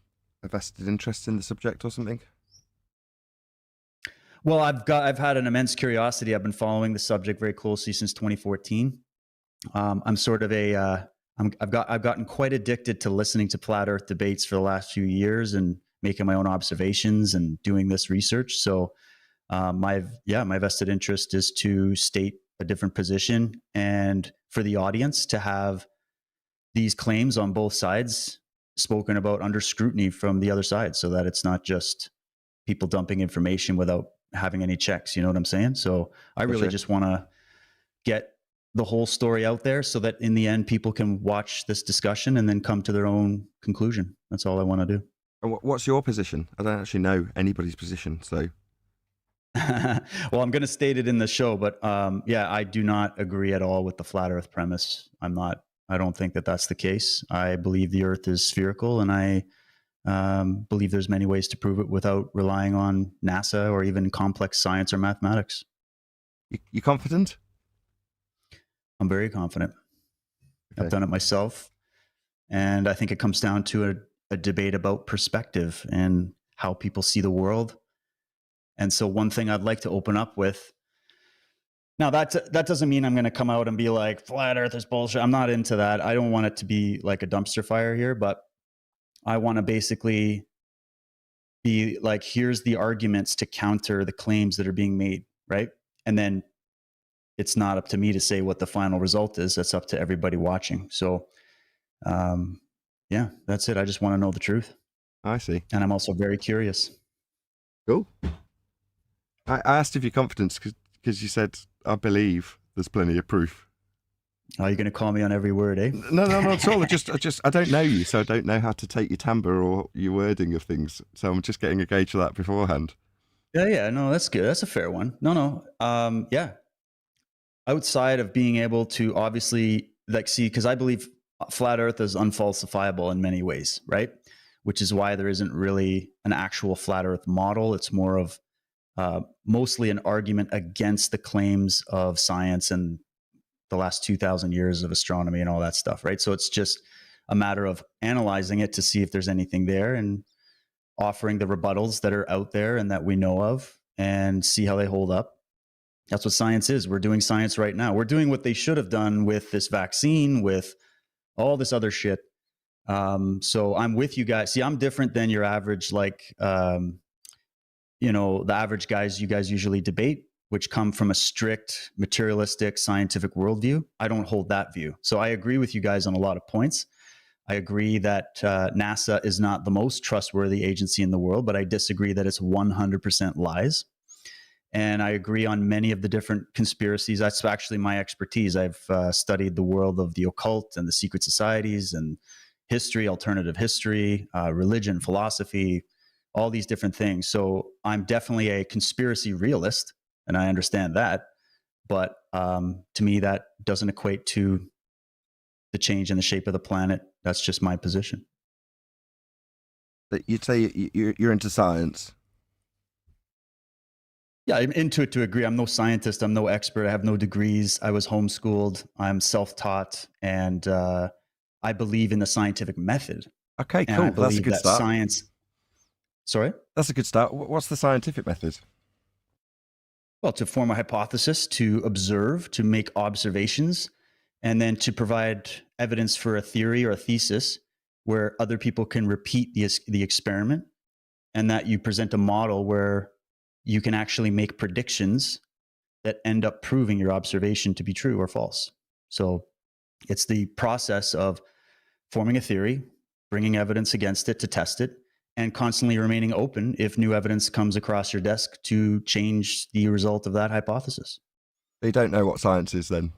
Speaker 17: vested interest in the subject or something?
Speaker 18: Well, I've had an immense curiosity. I've been following the subject very closely since 2014. I'm sort of I've gotten quite addicted to listening to flat Earth debates for the last few years and making my own observations and doing this research. So my vested interest is to state a different position and for the audience to have these claims on both sides spoken about under scrutiny from the other side, so that it's not just people dumping information without having any checks. You know what I'm saying? So I really just want to get the whole story out there so that in the end people can watch this discussion and then come to their own conclusion. That's all I want to do.
Speaker 17: And what's your position? I don't actually know anybody's position, so.
Speaker 18: Well, I'm going to state it in the show, but I do not agree at all with the flat Earth premise. I don't think that that's the case. I believe the Earth is spherical, and I believe there's many ways to prove it without relying on NASA or even complex science or mathematics.
Speaker 17: You confident?
Speaker 18: I'm very confident. Okay. I've done it myself. And I think it comes down to a debate about perspective and how people see the world. And so one thing I'd like to open up with, now that doesn't mean I'm going to come out and be like, flat Earth is bullshit. I'm not into that. I don't want it to be like a dumpster fire here, but I want to basically be like, here's the arguments to counter the claims that are being made, right? And then it's not up to me to say what the final result is. That's up to everybody watching. So, that's it. I just want to know the truth.
Speaker 17: I see.
Speaker 18: And I'm also very curious.
Speaker 17: Cool. I asked if you're confident because you said, I believe there's plenty of proof.
Speaker 18: Are you going to call me on every word, eh?
Speaker 17: No, not at all. I don't know you, so I don't know how to take your timbre or your wording of things. So I'm just getting a gauge of that beforehand.
Speaker 18: Yeah. No, that's good. That's a fair one. No. Outside of being able to obviously see, because I believe flat Earth is unfalsifiable in many ways, right? Which is why there isn't really an actual flat Earth model. It's more of mostly an argument against the claims of science and the last 2,000 years of astronomy and all that stuff, right? So it's just a matter of analyzing it to see if there's anything there and offering the rebuttals that are out there and that we know of and see how they hold up. That's what science is. We're doing science right now. We're doing what they should have done with this vaccine, with all this other shit. So I'm with you guys. See, I'm different than your average, the average guys you guys usually debate, which come from a strict materialistic scientific worldview. I don't hold that view. So I agree with you guys on a lot of points. I agree that NASA is not the most trustworthy agency in the world, but I disagree that it's 100% lies. And I agree on many of the different conspiracies. That's actually my expertise. I've studied the world of the occult and the secret societies and history, alternative history, religion, philosophy, all these different things. So I'm definitely a conspiracy realist, and I understand that. But to me, that doesn't equate to the change in the shape of the planet. That's just my position.
Speaker 17: But you'd say you're into science.
Speaker 18: Yeah, I'm into it to agree. I'm no scientist. I'm no expert. I have no degrees. I was homeschooled. I'm self-taught. And I believe in the scientific method.
Speaker 17: Okay,
Speaker 18: and
Speaker 17: cool.
Speaker 18: I
Speaker 17: That's a good start.
Speaker 18: Science. Sorry?
Speaker 17: That's a good start. What's the scientific method?
Speaker 18: Well, to form a hypothesis, to observe, to make observations, and then to provide evidence for a theory or a thesis where other people can repeat the experiment, and that you present a model where you can actually make predictions that end up proving your observation to be true or false. So it's the process of forming a theory, bringing evidence against it to test it, and constantly remaining open if new evidence comes across your desk to change the result of that hypothesis.
Speaker 17: They don't know what science is then?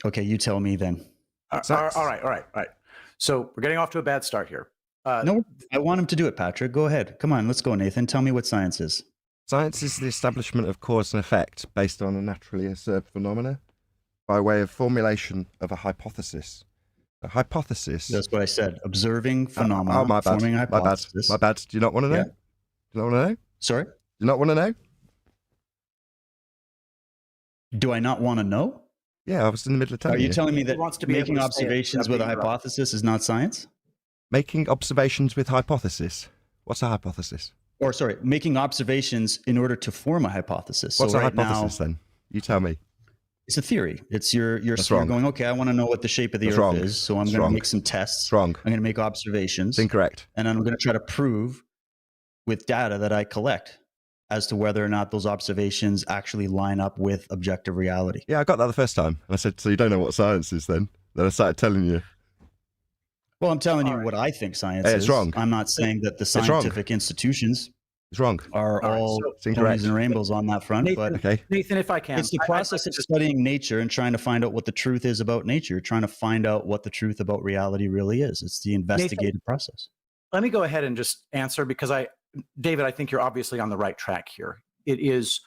Speaker 18: Okay, you tell me then.
Speaker 19: All right. So we're getting off to a bad start here.
Speaker 18: No, I want him to do it, Patrick. Go ahead. Come on, let's go, Nathan. Tell me what science is.
Speaker 17: Science is the establishment of cause and effect based on a naturally observed phenomena by way of formulation of a hypothesis. A hypothesis.
Speaker 18: That's what I said. Observing phenomena,
Speaker 17: my bad.
Speaker 18: forming a hypothesis.
Speaker 17: My bad. Do you not want to know?
Speaker 18: Yeah.
Speaker 17: Do you not want to know?
Speaker 18: Sorry?
Speaker 17: Do you not want to know?
Speaker 18: Do I not want to know?
Speaker 17: Yeah, I was in the middle of telling
Speaker 18: Are you
Speaker 17: you.
Speaker 18: telling me that
Speaker 19: wants to be
Speaker 18: making
Speaker 19: able to say it
Speaker 18: observations
Speaker 19: without
Speaker 18: with a
Speaker 19: being interrupted.
Speaker 18: hypothesis is not science?
Speaker 17: Making observations with hypothesis. What's a hypothesis?
Speaker 18: Or sorry, making observations in order to form a hypothesis.
Speaker 17: What's
Speaker 18: so
Speaker 17: a
Speaker 18: right
Speaker 17: hypothesis
Speaker 18: now,
Speaker 17: then? You tell me.
Speaker 18: it's a theory. It's you're
Speaker 17: wrong.
Speaker 18: going, okay, I want to know what the shape of the
Speaker 17: That's
Speaker 18: Earth
Speaker 17: wrong.
Speaker 18: is, so I'm
Speaker 17: That's
Speaker 18: going to
Speaker 17: wrong.
Speaker 18: make some tests.
Speaker 17: It's wrong.
Speaker 18: I'm going to make observations.
Speaker 17: It's incorrect.
Speaker 18: And I'm going to try to prove with data that I collect as to whether or not those observations actually line up with objective reality.
Speaker 17: Yeah, I got that the first time. And I said, so you don't know what science is then? Then I started telling you.
Speaker 18: Well, I'm telling you what I think science
Speaker 17: Hey,
Speaker 18: is.
Speaker 17: it's wrong.
Speaker 18: I'm not saying that the
Speaker 17: It's wrong.
Speaker 18: scientific institutions
Speaker 17: It's wrong.
Speaker 18: are all
Speaker 17: It's incorrect.
Speaker 18: ponies and rainbows on that front,
Speaker 19: Nathan,
Speaker 18: but
Speaker 17: Okay.
Speaker 19: Nathan, if I can,
Speaker 18: it's the
Speaker 19: I'd
Speaker 18: process
Speaker 19: like
Speaker 18: of
Speaker 19: to-
Speaker 18: studying nature and trying to find out what the truth is about nature, trying to find out what the truth about reality really is. It's the investigative process.
Speaker 19: Let me go ahead and just answer because David, I think you're obviously on the right track here. It is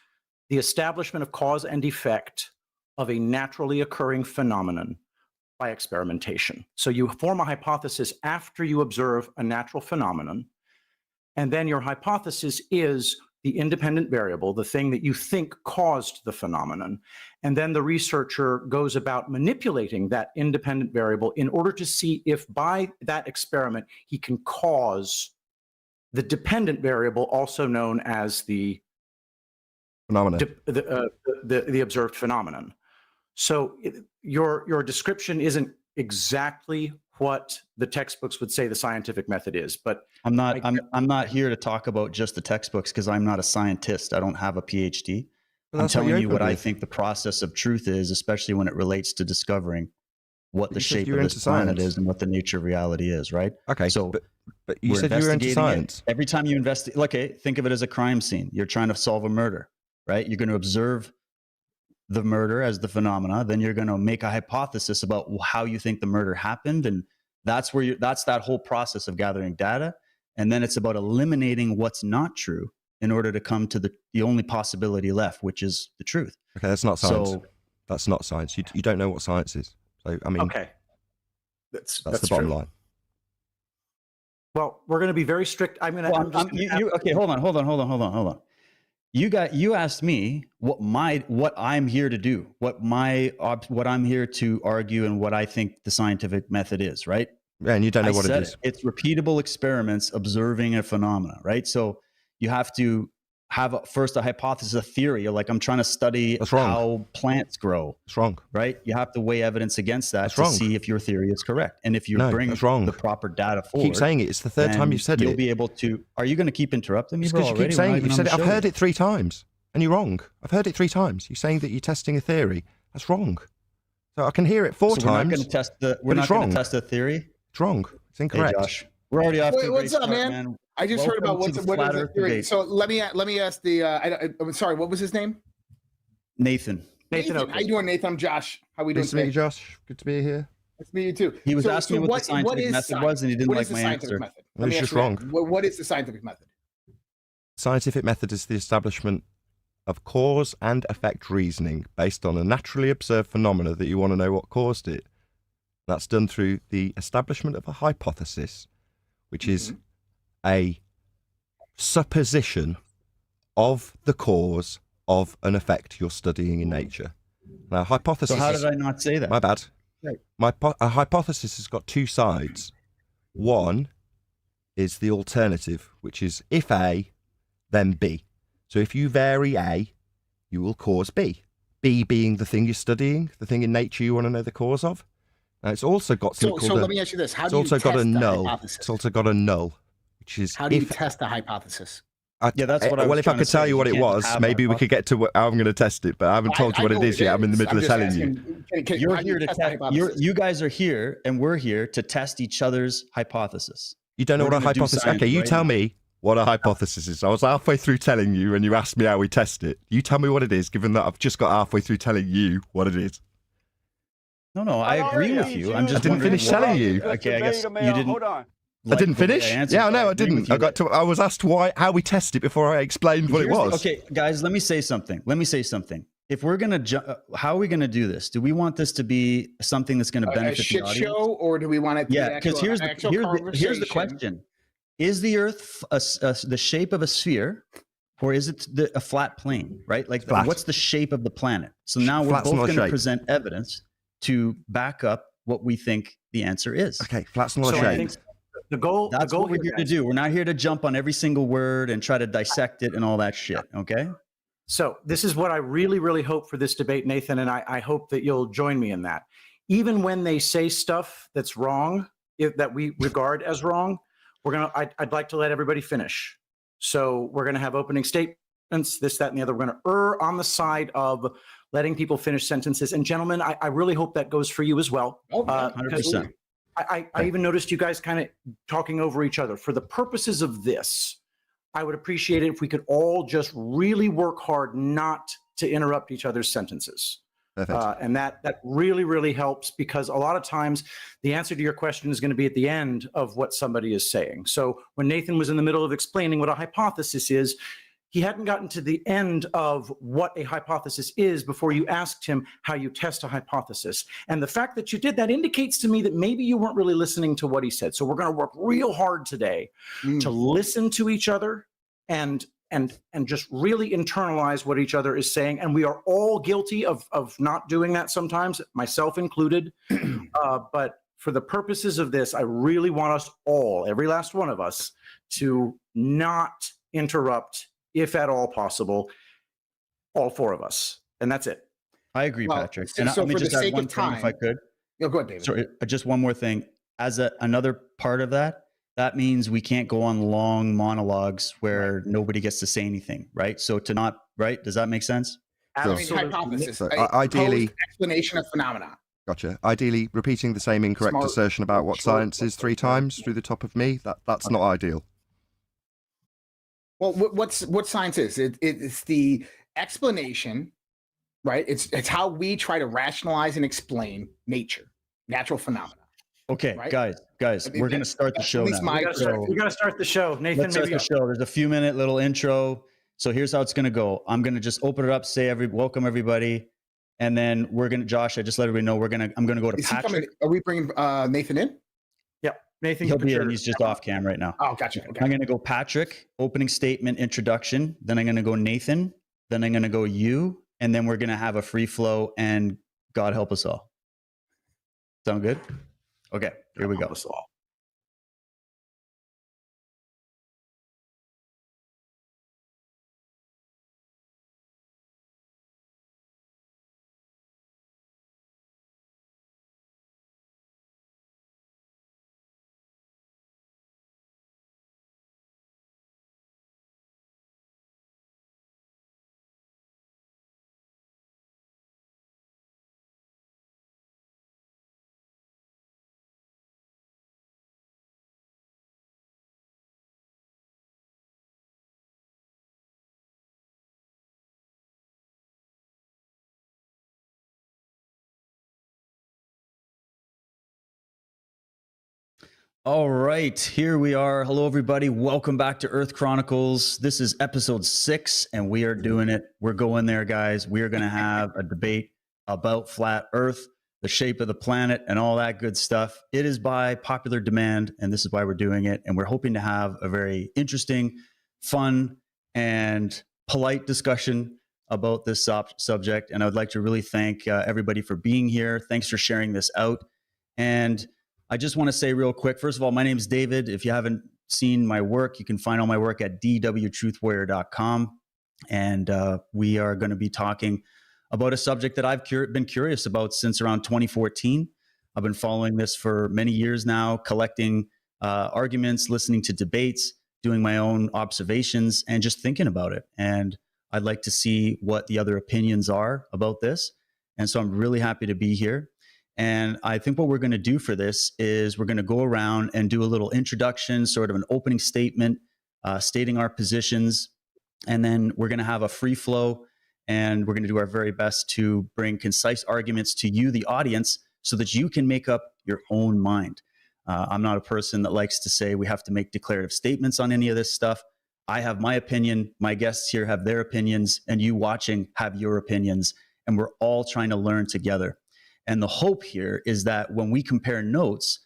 Speaker 19: the establishment of cause and effect of a naturally occurring phenomenon by experimentation. So you form a hypothesis after you observe a natural phenomenon, and then your hypothesis is the independent variable, the thing that you think caused the phenomenon. And then the researcher goes about manipulating that independent variable in order to see if by that experiment he can cause the dependent variable, also known as the
Speaker 17: Phenomenon.
Speaker 19: the observed phenomenon. So your description isn't exactly what the textbooks would say the scientific method is, but
Speaker 18: I'm not here to talk about just the textbooks because I'm not a scientist. I don't have a PhD.
Speaker 17: Well,
Speaker 18: I'm
Speaker 17: that's what
Speaker 18: telling
Speaker 17: you
Speaker 18: you what
Speaker 17: opened
Speaker 18: I
Speaker 17: with.
Speaker 18: think the process of truth is, especially when it relates to discovering what the
Speaker 17: You said
Speaker 18: shape
Speaker 17: you
Speaker 18: of
Speaker 17: were
Speaker 18: this
Speaker 17: into
Speaker 18: planet
Speaker 17: science.
Speaker 18: is and what the nature of reality is, right?
Speaker 17: Okay.
Speaker 18: So
Speaker 17: but you
Speaker 18: we're
Speaker 17: said you were into
Speaker 18: investigating it.
Speaker 17: science.
Speaker 18: Every time you investigate, okay, think of it as a crime scene. You're trying to solve a murder, right? You're going to observe the murder as the phenomena. Then you're going to make a hypothesis about how you think the murder happened. And that's that whole process of gathering data. And then it's about eliminating what's not true in order to come to the only possibility left, which is the truth.
Speaker 17: Okay, that's not science.
Speaker 18: So
Speaker 17: That's not science. You don't know what science is. So, I mean,
Speaker 19: okay, that's
Speaker 17: the bottom
Speaker 19: true.
Speaker 17: line.
Speaker 19: Well, we're going to be very strict. Okay,
Speaker 18: hold on. You asked me what I'm here to do, what I'm here to argue, and what I think the scientific method is, right?
Speaker 17: Yeah, and you don't know what it
Speaker 18: said
Speaker 17: is.
Speaker 18: It's repeatable experiments observing a phenomena, right? So you have to have first a hypothesis, a theory. Like I'm trying to study how plants grow.
Speaker 17: That's wrong,
Speaker 18: right? You have to weigh evidence against that
Speaker 17: That's
Speaker 18: to
Speaker 17: wrong.
Speaker 18: see if your theory is correct, and if you
Speaker 17: No,
Speaker 18: bring
Speaker 17: that's wrong.
Speaker 18: the proper data forward.
Speaker 17: Keep saying it. It's the third time
Speaker 18: then
Speaker 17: you've said
Speaker 18: you'll
Speaker 17: it.
Speaker 18: be able to. Are you going to keep interrupting me,
Speaker 17: It's
Speaker 18: bro?
Speaker 17: because you
Speaker 18: Already?
Speaker 17: keep
Speaker 18: We're not
Speaker 17: saying it.
Speaker 18: even
Speaker 17: You
Speaker 18: on
Speaker 17: said
Speaker 18: the
Speaker 17: it. I've
Speaker 18: show
Speaker 17: heard
Speaker 18: yet.
Speaker 17: it 3 times, and you're wrong. I've heard it 3 times. You're saying that you're testing a theory. That's wrong. So I can hear it 4
Speaker 18: So we're not
Speaker 17: times.
Speaker 18: going to test the. We're
Speaker 17: but
Speaker 18: not
Speaker 17: it's
Speaker 18: going
Speaker 17: wrong.
Speaker 18: to test the theory.
Speaker 17: It's wrong. It's incorrect.
Speaker 18: Hey, Josh, we're already off to a great
Speaker 21: What's up,
Speaker 18: start,
Speaker 21: man? I just heard about
Speaker 18: Welcome to the
Speaker 21: what is
Speaker 18: Flat
Speaker 21: the
Speaker 18: Earth
Speaker 21: theory.
Speaker 18: debate.
Speaker 21: So let me ask the. I'm sorry. What was his name?
Speaker 18: Nathan.
Speaker 21: Nathan. How you doing, Nathan? I'm Josh. How we doing
Speaker 17: Nice to meet you,
Speaker 21: today?
Speaker 17: Josh. Good to be here.
Speaker 21: Nice to meet you too.
Speaker 18: He was asking me what the scientific
Speaker 21: is
Speaker 18: method
Speaker 21: science?
Speaker 18: was, and he didn't
Speaker 21: What
Speaker 18: like
Speaker 21: is the
Speaker 18: my
Speaker 21: scientific
Speaker 18: answer.
Speaker 21: method?
Speaker 17: Well,
Speaker 21: Let me
Speaker 17: he's
Speaker 21: ask
Speaker 17: just
Speaker 21: you
Speaker 17: wrong.
Speaker 21: that. What is the scientific method?
Speaker 17: Scientific method is the establishment of cause and effect reasoning based on a naturally observed phenomena that you want to know what caused it. That's done through the establishment of a hypothesis, which is a supposition of the cause of an effect you're studying in nature. Now, hypothesis.
Speaker 18: So how did I not say that?
Speaker 17: My bad.
Speaker 18: Right.
Speaker 17: A hypothesis has got 2 sides. One is the alternative, which is if A, then B. So if you vary A, you will cause B. B being the thing you're studying, the thing in nature you want to know the cause of. Now, it's also got something
Speaker 21: So
Speaker 17: called
Speaker 21: let me ask you this: How
Speaker 17: it's
Speaker 21: do you
Speaker 17: also
Speaker 21: test
Speaker 17: got a
Speaker 21: the
Speaker 17: null.
Speaker 21: hypothesis?
Speaker 17: It's also got a null, which is
Speaker 21: How do you
Speaker 17: if
Speaker 21: test the hypothesis?
Speaker 18: Yeah, that's what I was
Speaker 17: well, if I
Speaker 18: trying
Speaker 17: could
Speaker 18: to
Speaker 17: tell
Speaker 18: say.
Speaker 17: you what
Speaker 18: You
Speaker 17: it
Speaker 18: can't
Speaker 17: was,
Speaker 18: have
Speaker 17: maybe we
Speaker 18: hypothesis.
Speaker 17: could get to how I'm going to test it. But I haven't told you what it is yet. I'm in the middle of telling you.
Speaker 18: You're here to test. You guys are here, and we're here to test each other's hypothesis.
Speaker 17: You don't know
Speaker 18: We're
Speaker 17: what a
Speaker 18: gonna do
Speaker 17: hypothesis.
Speaker 18: science
Speaker 17: Okay, you
Speaker 18: right
Speaker 17: tell
Speaker 18: now.
Speaker 17: me what a hypothesis is. I was halfway through telling you, and you asked me how we test it. You tell me what it is, given that I've just got halfway through telling you what it is.
Speaker 18: No, I agree with you. I'm just
Speaker 17: I didn't
Speaker 18: wondering
Speaker 17: finish
Speaker 18: why-
Speaker 17: telling you.
Speaker 18: Okay, I guess you didn't.
Speaker 22: Hold on.
Speaker 17: I didn't finish. Yeah, no, I didn't. I was asked how we test it before I explained what it was.
Speaker 18: Okay, guys, let me say something. If we're gonna, how are we gonna do this? Do we want this to be something that's gonna
Speaker 21: A
Speaker 18: benefit the
Speaker 21: shit
Speaker 18: audience?
Speaker 21: show, or do we want it to
Speaker 18: Yeah, because
Speaker 21: be
Speaker 18: here's
Speaker 21: actual
Speaker 18: the
Speaker 21: conversation?
Speaker 18: question: Is the Earth the shape of a sphere, Or is it a flat plane, right? Like,
Speaker 17: Flat.
Speaker 18: what's the shape of the planet? So now we're
Speaker 17: Flat's
Speaker 18: both
Speaker 17: not a
Speaker 18: going to
Speaker 17: shape.
Speaker 18: present evidence to back up what we think the answer is.
Speaker 17: Okay, flat's not a
Speaker 19: So I
Speaker 17: shape.
Speaker 19: think the goal.
Speaker 18: That's
Speaker 19: the goal
Speaker 18: what we're here to
Speaker 19: guys,
Speaker 18: do. We're not here to jump on every single word and try to dissect it and all that shit. Okay.
Speaker 19: So this is what I really, really hope for this debate, Nathan, and I hope that you'll join me in that. Even when they say stuff that's wrong, that we regard as wrong, I'd like to let everybody finish. So we're gonna have opening statements, this, that, and the other. We're gonna err on the side of letting people finish sentences. And gentlemen, I really hope that goes for you as well.
Speaker 18: 100%.
Speaker 19: I even noticed you guys kind of talking over each other. For the purposes of this, I would appreciate it if we could all just really work hard not to interrupt each other's sentences. And that really, really helps, because a lot of times the answer to your question is going to be at the end of what somebody is saying. So when Nathan was in the middle of explaining what a hypothesis is, he hadn't gotten to the end of what a hypothesis is before you asked him how you test a hypothesis. And the fact that you did that indicates to me that maybe you weren't really listening to what he said. So we're going to work real hard today to listen to each other and just really internalize what each other is saying. And we are all guilty of not doing that sometimes, myself included. But for the purposes of this, I really want us all, every last one of us, to not interrupt, if at all possible, all four of us. And that's it.
Speaker 18: I agree,
Speaker 21: Well,
Speaker 18: Patrick.
Speaker 21: so-
Speaker 18: And
Speaker 21: so
Speaker 18: let me
Speaker 21: for the
Speaker 18: just add
Speaker 21: sake
Speaker 18: one
Speaker 21: of
Speaker 18: thing, if I
Speaker 21: time-
Speaker 18: could.
Speaker 21: No, go ahead, David.
Speaker 18: Sorry, just one more thing. As another part of that, that means we can't go on long monologues where nobody gets to say anything, right? So to not, right? Does that make sense?
Speaker 21: I mean, hypothesis,
Speaker 17: So,
Speaker 21: right?
Speaker 17: ideally-
Speaker 21: Proposed explanation of phenomena.
Speaker 17: Gotcha. Ideally, repeating the same incorrect
Speaker 21: Smart,
Speaker 17: assertion about what
Speaker 21: short,
Speaker 17: science is 3 times through the top of me, that's not ideal.
Speaker 21: Well, what science is? It's the explanation, right? It's how we try to rationalize and explain nature, natural phenomena.
Speaker 18: Okay,
Speaker 21: Right?
Speaker 18: guys,
Speaker 21: I mean,
Speaker 18: we're going to start the
Speaker 21: that's
Speaker 18: show
Speaker 21: at least
Speaker 18: now.
Speaker 19: We got to start the show. Nathan,
Speaker 18: Let's start
Speaker 19: maybe
Speaker 18: the show. There's a few minute little intro. So here's how it's going to go. I'm going to just open it up, say welcome everybody. And then we're going to, Josh, I just let everybody know I'm going to go to
Speaker 21: Is he coming?
Speaker 18: Patrick.
Speaker 21: Are we bringing Nathan in?
Speaker 19: Yep. Nathan,
Speaker 18: He'll be in. He's just off cam right now.
Speaker 21: Oh, gotcha. Okay.
Speaker 18: I'm going to go Patrick, opening statement, introduction. Then I'm going to go Nathan. Then I'm going to go you. And then we're going to have a free flow, and God help us all. Sound good? Okay, here we go. All right, here we are. Hello, everybody. Welcome back to Earth Chronicles. This is episode 6, and we are doing it. We're going there, guys. We are going to have a debate about flat Earth, the shape of the planet, and all that good stuff. It is by popular demand, and this is why we're doing it. And we're hoping to have a very interesting, fun, and polite discussion about this subject. And I would like to really thank everybody for being here. Thanks for sharing this out. And I just want to say real quick, first of all, my name is David. If you haven't seen my work, you can find all my work at dwtruthwarrior.com. And we are going to be talking about a subject that I've been curious about since around 2014. I've been following this for many years now, collecting arguments, listening to debates, doing my own observations, and just thinking about it. And I'd like to see what the other opinions are about this. And so I'm really happy to be here. And I think what we're going to do for this is we're going to go around and do a little introduction, sort of an opening statement, stating our positions. And then we're going to have a free flow, and we're going to do our very best to bring concise arguments to you, the audience, so that you can make up your own mind. I'm not a person that likes to say we have to make declarative statements on any of this stuff. I have my opinion. My guests here have their opinions, and you watching have your opinions. And we're all trying to learn together. And the hope here is that when we compare notes,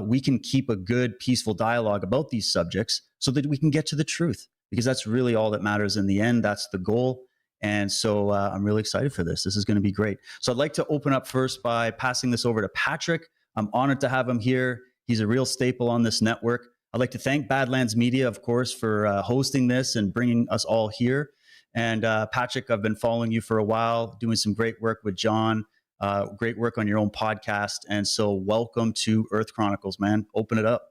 Speaker 18: we can keep a good, peaceful dialogue about these subjects so that we can get to the truth. because that's really all that matters in the end. That's the goal. And so I'm really excited for this. This is going to be great. So I'd like to open up first by passing this over to Patrick. I'm honored to have him here. He's a real staple on this network. I'd like to thank Badlands Media, of course, for hosting this and bringing us all here. And Patrick, I've been following you for a while, doing some great work with John, great work on your own podcast. And so welcome to Earth Chronicles, man. Open it up.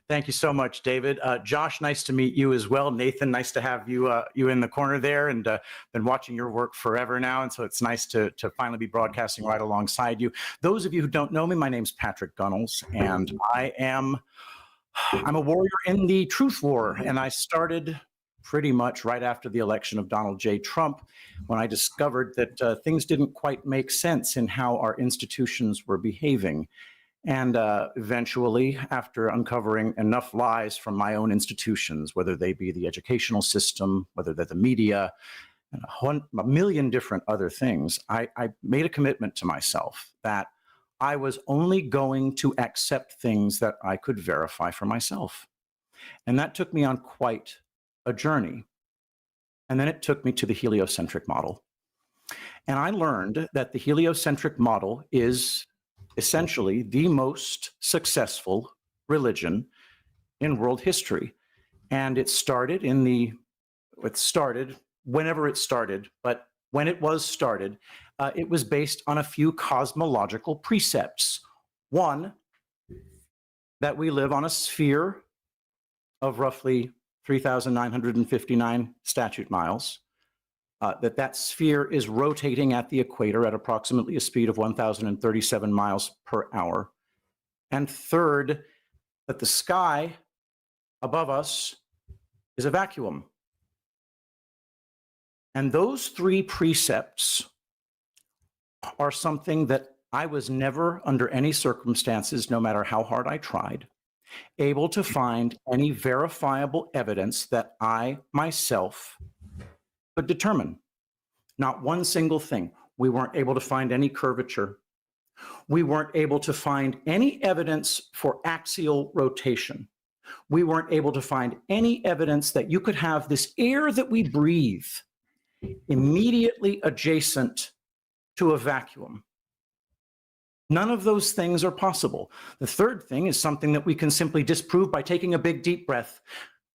Speaker 21: Thank you so much, David. Josh, nice to meet you as well. Nathan, nice to have you in the corner there, and been watching your work forever now. And so it's nice to finally be broadcasting right alongside you. Those of you who don't know me, my name's Patrick Gunnels, and I'm a warrior in the truth war. And I started pretty much right after the election of Donald J. Trump, when I discovered that things didn't quite make sense in how our institutions were behaving. And eventually, after uncovering enough lies from my own institutions, whether they be the educational system, whether they're the media, and a million different other things, I made a commitment to myself that I was only going to accept things that I could verify for myself. And that took me on quite a journey. And then it took me to the heliocentric model. And I learned that the heliocentric model is essentially the most successful religion in world history. And it started whenever it started, but when it was started, it was based on a few cosmological precepts. One, that we live on a sphere of roughly 3,959 statute miles. That sphere is rotating at the equator at approximately a speed of 1,037 miles per hour. And third, that the sky above us is a vacuum. And those three precepts are something that I was never, under any circumstances, no matter how hard I tried, able to find any verifiable evidence that I myself could determine. Not one single thing. We weren't able to find any curvature. We weren't able to find any evidence for axial rotation. We weren't able to find any evidence that you could have this air that we breathe immediately adjacent to a vacuum. None of those things are possible. The third thing is something that we can simply disprove by taking a big, deep breath.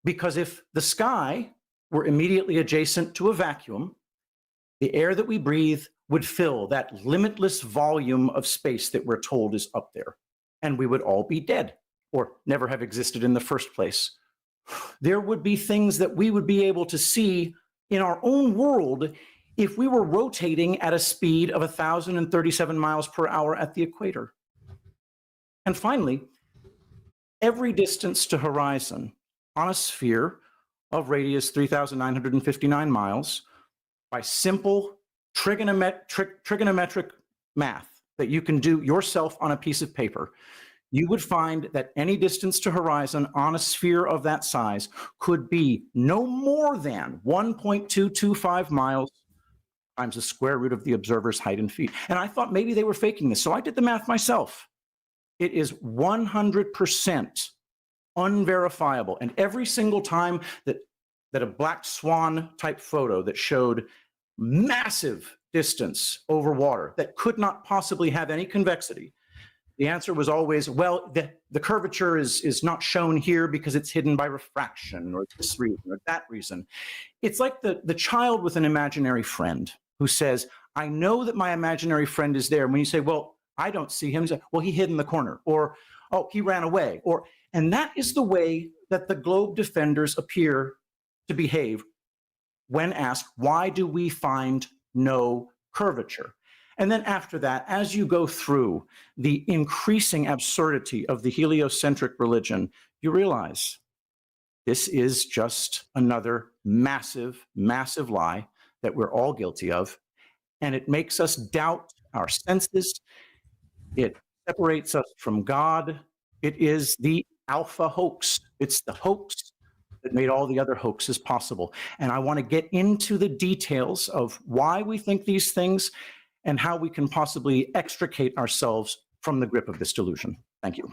Speaker 21: Because if the sky were immediately adjacent to a vacuum, the air that we breathe would fill that limitless volume of space that we're told is up there, and we would all be dead or never have existed in the first place. There would be things that we would be able to see in our own world if we were rotating at a speed of 1,037 miles per hour at the equator. And finally, every distance to horizon on a sphere of radius 3,959 miles, by simple trigonometric math that you can do yourself on a piece of paper, you would find that any distance to horizon on a sphere of that size could be no more than 1.225 miles times the square root of the observer's height in feet. And I thought maybe they were faking this, so I did the math myself. It is 100% unverifiable. And every single time that a black swan type photo that showed massive distance over water that could not possibly have any convexity, the answer was always, well, the curvature is not shown here because it's hidden by refraction or this reason or that reason. It's like the child with an imaginary friend who says, I know that my imaginary friend is there. And when you say, well, I don't see him, you say, well, he hid in the corner, or, oh, he ran away. And that is the way that the globe defenders appear to behave when asked, why do we find no curvature? And then after that, as you go through the increasing absurdity of the heliocentric religion, you realize this is just another massive, massive lie that we're all guilty of. And it makes us doubt our senses. It separates us from God. It is the alpha hoax. It's the hoax that made all the other hoaxes possible. And I want to get into the details of why we think these things and how we can possibly extricate ourselves from the grip of this delusion. Thank you.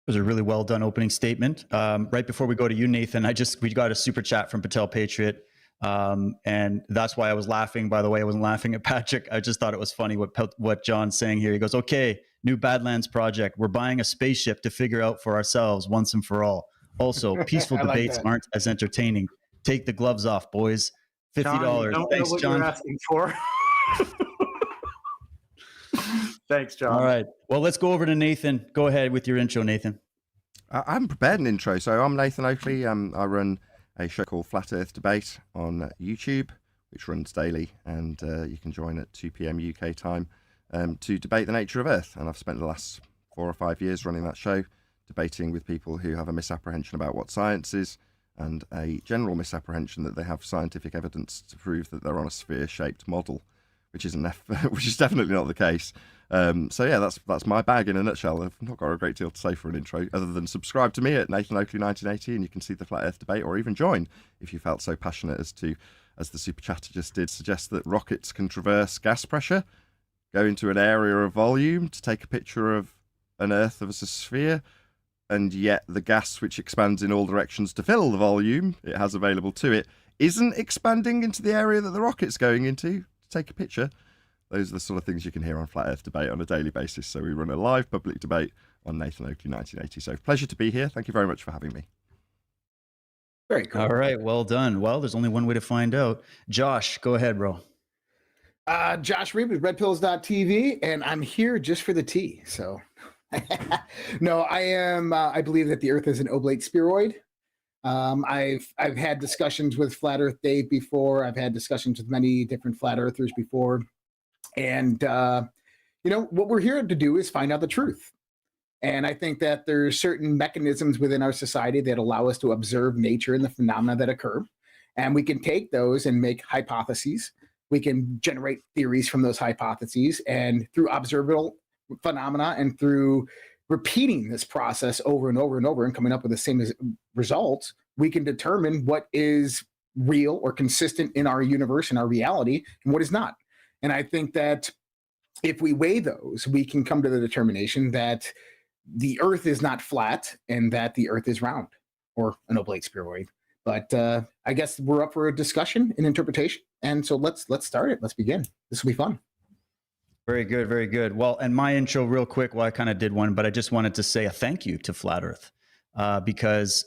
Speaker 18: was a really well done opening statement. Right before we go to you, Nathan, we got a super chat from Patel Patriot. And that's why I was laughing. By the way, I wasn't laughing at Patrick. I just thought it was funny what John's saying here. He goes, okay, new Badlands project. We're buying a spaceship to figure out for ourselves once and for all. Also, peaceful debates aren't as entertaining. Take the gloves off, boys. $50.
Speaker 21: John,
Speaker 18: Thanks,
Speaker 21: know what
Speaker 18: John.
Speaker 21: You're asking for. Thanks, John.
Speaker 18: All right. Well, let's go over to Nathan. Go ahead with your intro, Nathan.
Speaker 17: I haven't prepared an intro, so I'm Nathan Oakley. I run a show called Flat Earth Debate on YouTube, which runs daily, and you can join at 2 p.m. UK time to debate the nature of Earth. And I've spent the last 4 or 5 years running that show, debating with people who have a misapprehension about what science is and a general misapprehension that they have scientific evidence to prove that they're on a sphere-shaped model, which is definitely not the case. So yeah, that's my bag in a nutshell. I've not got a great deal to say for an intro, other than subscribe to me at Nathan Oakley 1980, and you can see the Flat Earth debate, or even join if you felt so passionate as the super chatter just did suggest, that rockets can traverse gas pressure, go into an area of volume to take a picture of an Earth as a sphere, and yet the gas which expands in all directions to fill the volume it has available to it isn't expanding into the area that the rocket's going into to take a picture. Those are the sort of things you can hear on Flat Earth Debate on a daily basis. So we run a live public debate on Nathan Oakley 1980. So pleasure to be here. Thank you very much for having me.
Speaker 21: Very cool.
Speaker 18: All right. Well done. Well, there's only one way to find out. Josh, go ahead, bro.
Speaker 1: Josh Reed with redpills.tv, and I'm here just for the tea. So no, I am. I believe that the Earth is an oblate spheroid. I've had discussions with Flat Earth Dave before. I've had discussions with many different flat earthers before. And, what we're here to do is find out the truth. And I think that there's certain mechanisms within our society that allow us to observe nature and the phenomena that occur. And we can take those and make hypotheses. We can generate theories from those hypotheses. And through observable phenomena and through repeating this process over and over and over and coming up with the same results, we can determine what is real or consistent in our universe and our reality and what is not. And I think that if we weigh those, we can come to the determination that the Earth is not flat and that the Earth is round, or an oblate spheroid. But I guess we're up for a discussion and interpretation. And so let's start it. Let's begin. This will be fun.
Speaker 18: Very good, very good. Well, and my intro real quick, well, I kind of did one, but I just wanted to say a thank you to Flat Earth, because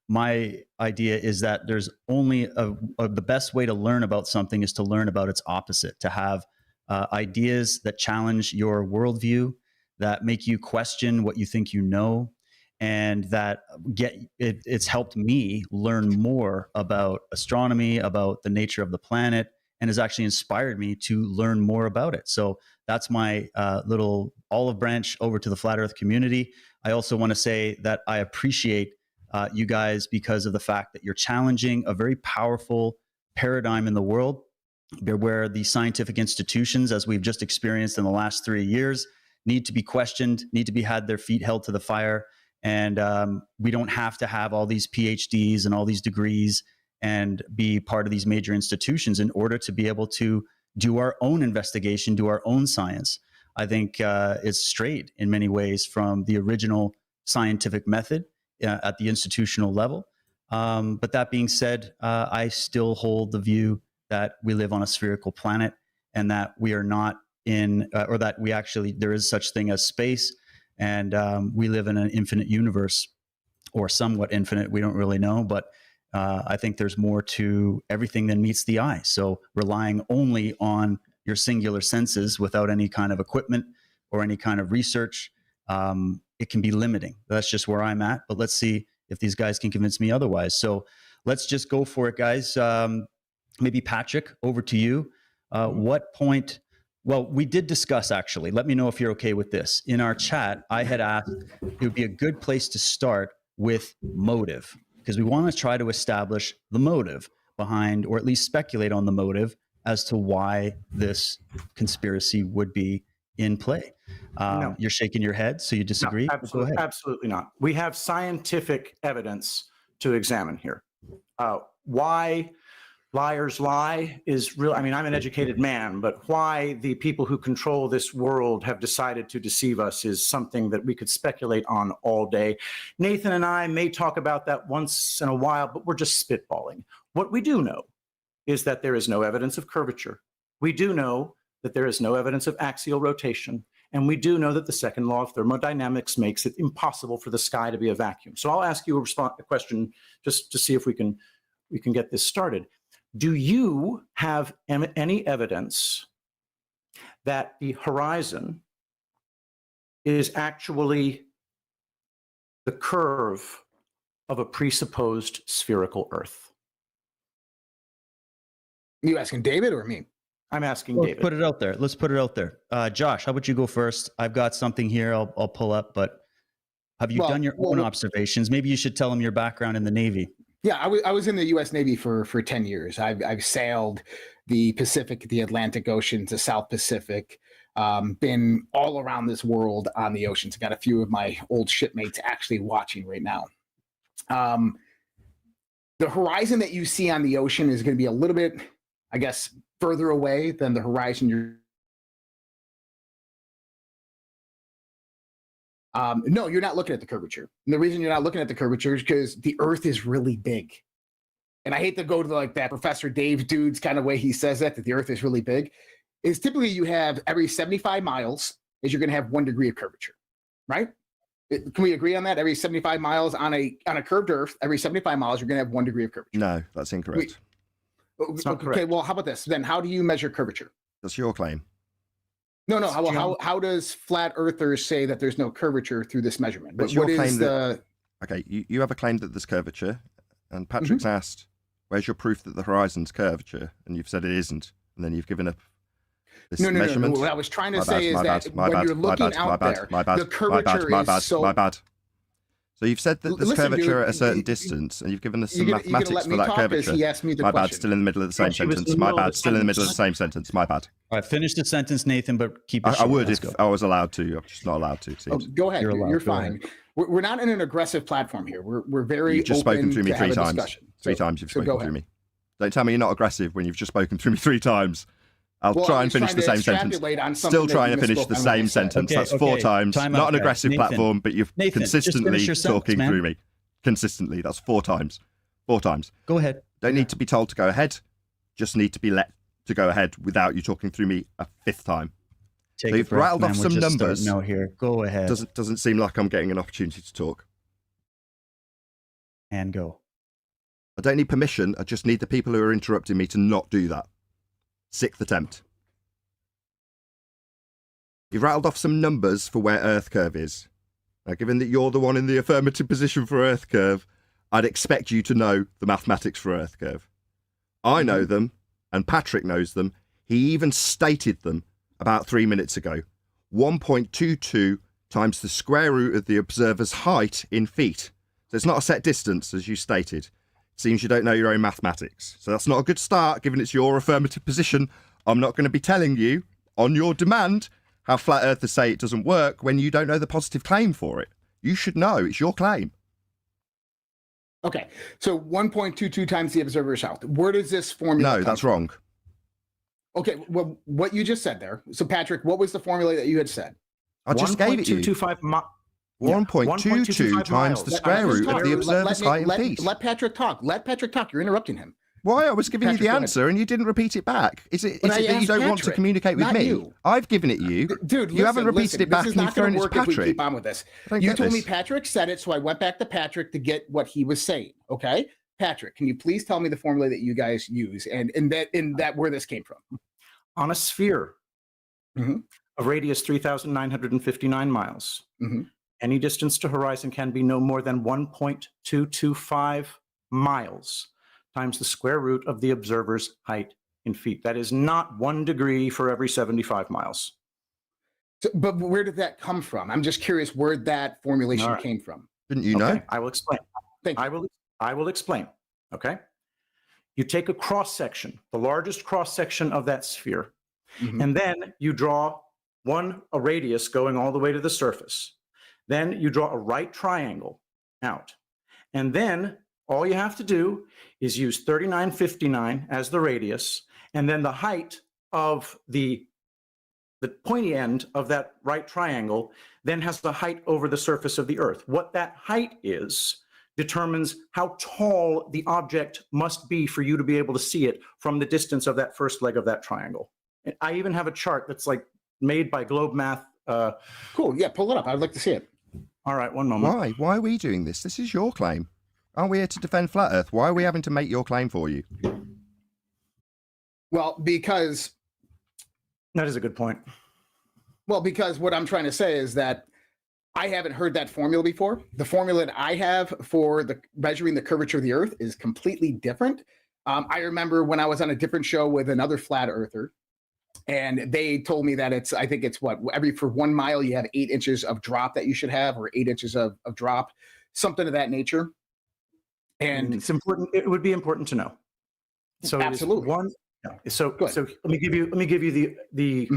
Speaker 18: my idea is that there's only the best way to learn about something is to learn about its opposite, to have ideas that challenge your worldview, that make you question what you think you know, and that it's helped me learn more about astronomy, about the nature of the planet, and has actually inspired me to learn more about it. So that's my little olive branch over to the Flat Earth community. I also want to say that I appreciate you guys because of the fact that you're challenging a very powerful paradigm in the world, where the scientific institutions, as we've just experienced in the last 3 years, need to be questioned, need to be had their feet held to the fire. And we don't have to have all these PhDs and all these degrees and be part of these major institutions in order to be able to do our own investigation, do our own science. I think it's strayed in many ways from the original scientific method at the institutional level. But that being said, I still hold the view that we live on a spherical planet and that we are not in, or that we actually, there is such thing as space, and we live in an infinite universe, or somewhat infinite. We don't really know, but I think there's more to everything than meets the eye. So relying only on your singular senses without any kind of equipment or any kind of research, it can be limiting. That's just where I'm at. But let's see if these guys can convince me otherwise. So let's just go for it, guys. Maybe Patrick, over to you. What point? Well, we did discuss, actually. Let me know if you're okay with this. In our chat, I had asked it would be a good place to start with motive, because we want to try to establish the motive behind, or at least speculate on the motive as to why this conspiracy would be in play.
Speaker 21: No.
Speaker 18: You're shaking your head, so you disagree?
Speaker 21: No, absolutely,
Speaker 18: Go ahead.
Speaker 21: absolutely not. We have scientific evidence to examine here. Why liars lie is real. I mean, I'm an educated man, but why the people who control this world have decided to deceive us is something that we could speculate on all day. Nathan and I may talk about that once in a while, but we're just spitballing. What we do know is that there is no evidence of curvature. We do know that there is no evidence of axial rotation. And we do know that the second law of thermodynamics makes it impossible for the sky to be a vacuum. So I'll ask you a question just to see if we can get this started. Do you have any evidence that the horizon is actually the curve of a presupposed spherical Earth?
Speaker 1: You asking David or me?
Speaker 21: I'm asking
Speaker 18: Let's
Speaker 21: David.
Speaker 18: put it out there. Let's put it out there. Josh, how about you go first? I've got something here I'll pull up, but have you done your own observations? Maybe you should tell them your background in the Navy.
Speaker 1: Yeah, I was in the U.S. Navy for 10 years. I've sailed the Pacific, the Atlantic Ocean, to South Pacific, been all around this world on the oceans. Got a few of my old shipmates actually watching right now. The horizon that you see on the ocean is going to be a little bit, I guess, further away than the horizon you're. No, you're not looking at the curvature. And the reason you're not looking at the curvature is because the Earth is really big. And I hate to go to like that Professor Dave dude's kind of way he says that the Earth is really big. Is typically you have every 75 miles is you're going to have 1 degree of curvature, right? Can we agree on that? Every 75 miles on a curved Earth, every 75 miles you're going to have 1 degree of curvature.
Speaker 17: No, that's incorrect.
Speaker 21: It's not correct.
Speaker 1: Okay, well, how about this? Then how do you measure curvature?
Speaker 17: That's your claim.
Speaker 1: No. How does flat earthers say that there's no curvature through this measurement?
Speaker 17: But your claim okay, you have a claim that there's curvature, and Patrick's asked, "Where's your proof that the horizon's curvature?" And you've said it isn't, and then you've given up this measurement.
Speaker 1: No. What I was trying to say is that when you're looking out there, the curvature is so.
Speaker 17: My bad. So you've said that there's curvature at a certain distance, and you've given us some mathematics for that curvature.
Speaker 1: He asked me the
Speaker 17: my
Speaker 1: question.
Speaker 17: bad, still in the middle of the same sentence. My bad, still in the middle of the same sentence. My bad.
Speaker 18: All right, finish the sentence, Nathan, but keep it short.
Speaker 17: I would if I was allowed to. I'm just not allowed to.
Speaker 1: Go ahead. You're fine. We're not in an aggressive platform here. We're very.
Speaker 17: You've just spoken through me 3 times. Three times you've spoken through me. Don't tell me you're not aggressive when you've just spoken through me 3 times. I'll try and finish the same sentence. Still trying to finish the same sentence. That's 4 times. Not an aggressive platform, but you've consistently talking through me. Consistently. That's 4 times. 4 times.
Speaker 18: Go ahead.
Speaker 17: Don't need to be told to go ahead. Just need to be let to go ahead without you talking through me a 5th time.
Speaker 18: Take
Speaker 17: so you've rattled off some numbers.
Speaker 18: No, here. Go ahead.
Speaker 17: Doesn't seem like I'm getting an opportunity to talk.
Speaker 18: And go.
Speaker 17: I don't need permission. I just need the people who are interrupting me to not do that. 6th attempt. You've rattled off some numbers for where Earth curve is. Now, given that you're the one in the affirmative position for Earth curve, I'd expect you to know the mathematics for Earth curve. I know them, and Patrick knows them. He even stated them about 3 minutes ago. 1.22 times the square root of the observer's height in feet. So it's not a set distance, as you stated. It seems you don't know your own mathematics. So that's not a good start, given it's your affirmative position. I'm not going to be telling you, on your demand, how flat earthers say it doesn't work when you don't know the positive claim for it. You should know. It's your claim.
Speaker 1: Okay. So 1.22 times the observer's height. Where does this formula
Speaker 17: No, that's wrong.
Speaker 1: Okay. Well, what you just said there. So, Patrick, what was the formula that you had said?
Speaker 17: I just gave it you. 1.22 times the square root of the observer's height in feet.
Speaker 1: Let Patrick talk. Let Patrick talk. You're interrupting him.
Speaker 17: Why? I was giving you the answer and you didn't repeat it back. Is it that you don't want to communicate with me? I've given it you.
Speaker 1: Dude,
Speaker 17: you haven't repeated it back and you've thrown it to Patrick.
Speaker 1: If we keep on with this. You told me Patrick said it, so I went back to Patrick to get what he was saying. Okay? Patrick, can you please tell me the formula that you guys use and that where this came from?
Speaker 21: On a sphere, a radius 3,959 miles, any distance to horizon can be no more than 1.225 miles times the square root of the observer's height in feet. That is not 1 degree for every 75 miles.
Speaker 1: So, but where did that come from? I'm just curious where that formulation came from.
Speaker 17: Didn't you know?
Speaker 21: I will explain. I will explain. Okay. You take a cross section, the largest cross section of that sphere, and then you draw a radius going all the way to the surface. Then you draw a right triangle out. And then All you have to do is use 3959 as the radius, and then the height of the pointy end of that right triangle then has the height over the surface of the Earth. What that height is determines how tall the object must be for you to be able to see it from the distance of that first leg of that triangle. And I even have a chart that's like made by Globe Math.
Speaker 1: Cool. Yeah, pull it up. I'd like to see it.
Speaker 21: All right, one moment.
Speaker 17: Why? Why are we doing this? This is your claim. Aren't we here to defend Flat Earth? Why are we having to make your claim for you?
Speaker 1: Well, because...
Speaker 21: That is a good point.
Speaker 1: Well, because what I'm trying to say is that I haven't heard that formula before. The formula that I have for measuring the curvature of the Earth is completely different. I remember when I was on a different show with another flat earther, and they told me that I think it's for 1 mile, you have 8 inches of drop that you should have, or 8 inches of drop, something of that nature. And
Speaker 21: it's important. It would be important to know. So
Speaker 1: absolutely.
Speaker 21: So let me give you the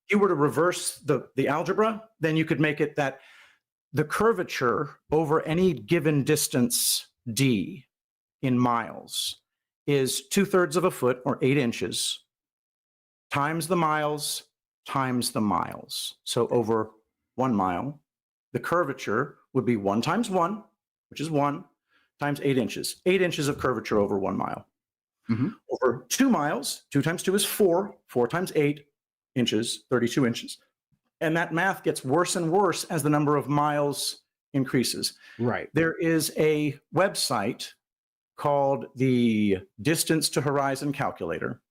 Speaker 21: if you were to reverse the algebra, then you could make it that the curvature over any given distance d in miles is 2/3 of a foot, or 8 inches, times the miles times the miles. So over 1 mile, the curvature would be 1 times 1, which is 1, times 8 inches. 8 inches of curvature over 1 mile. Over 2 miles, 2 times 2 is 4, 4 times 8 inches, 32 inches. And that math gets worse and worse as the number of miles increases.
Speaker 1: Right.
Speaker 21: There is a website called the Distance to Horizon Calculator.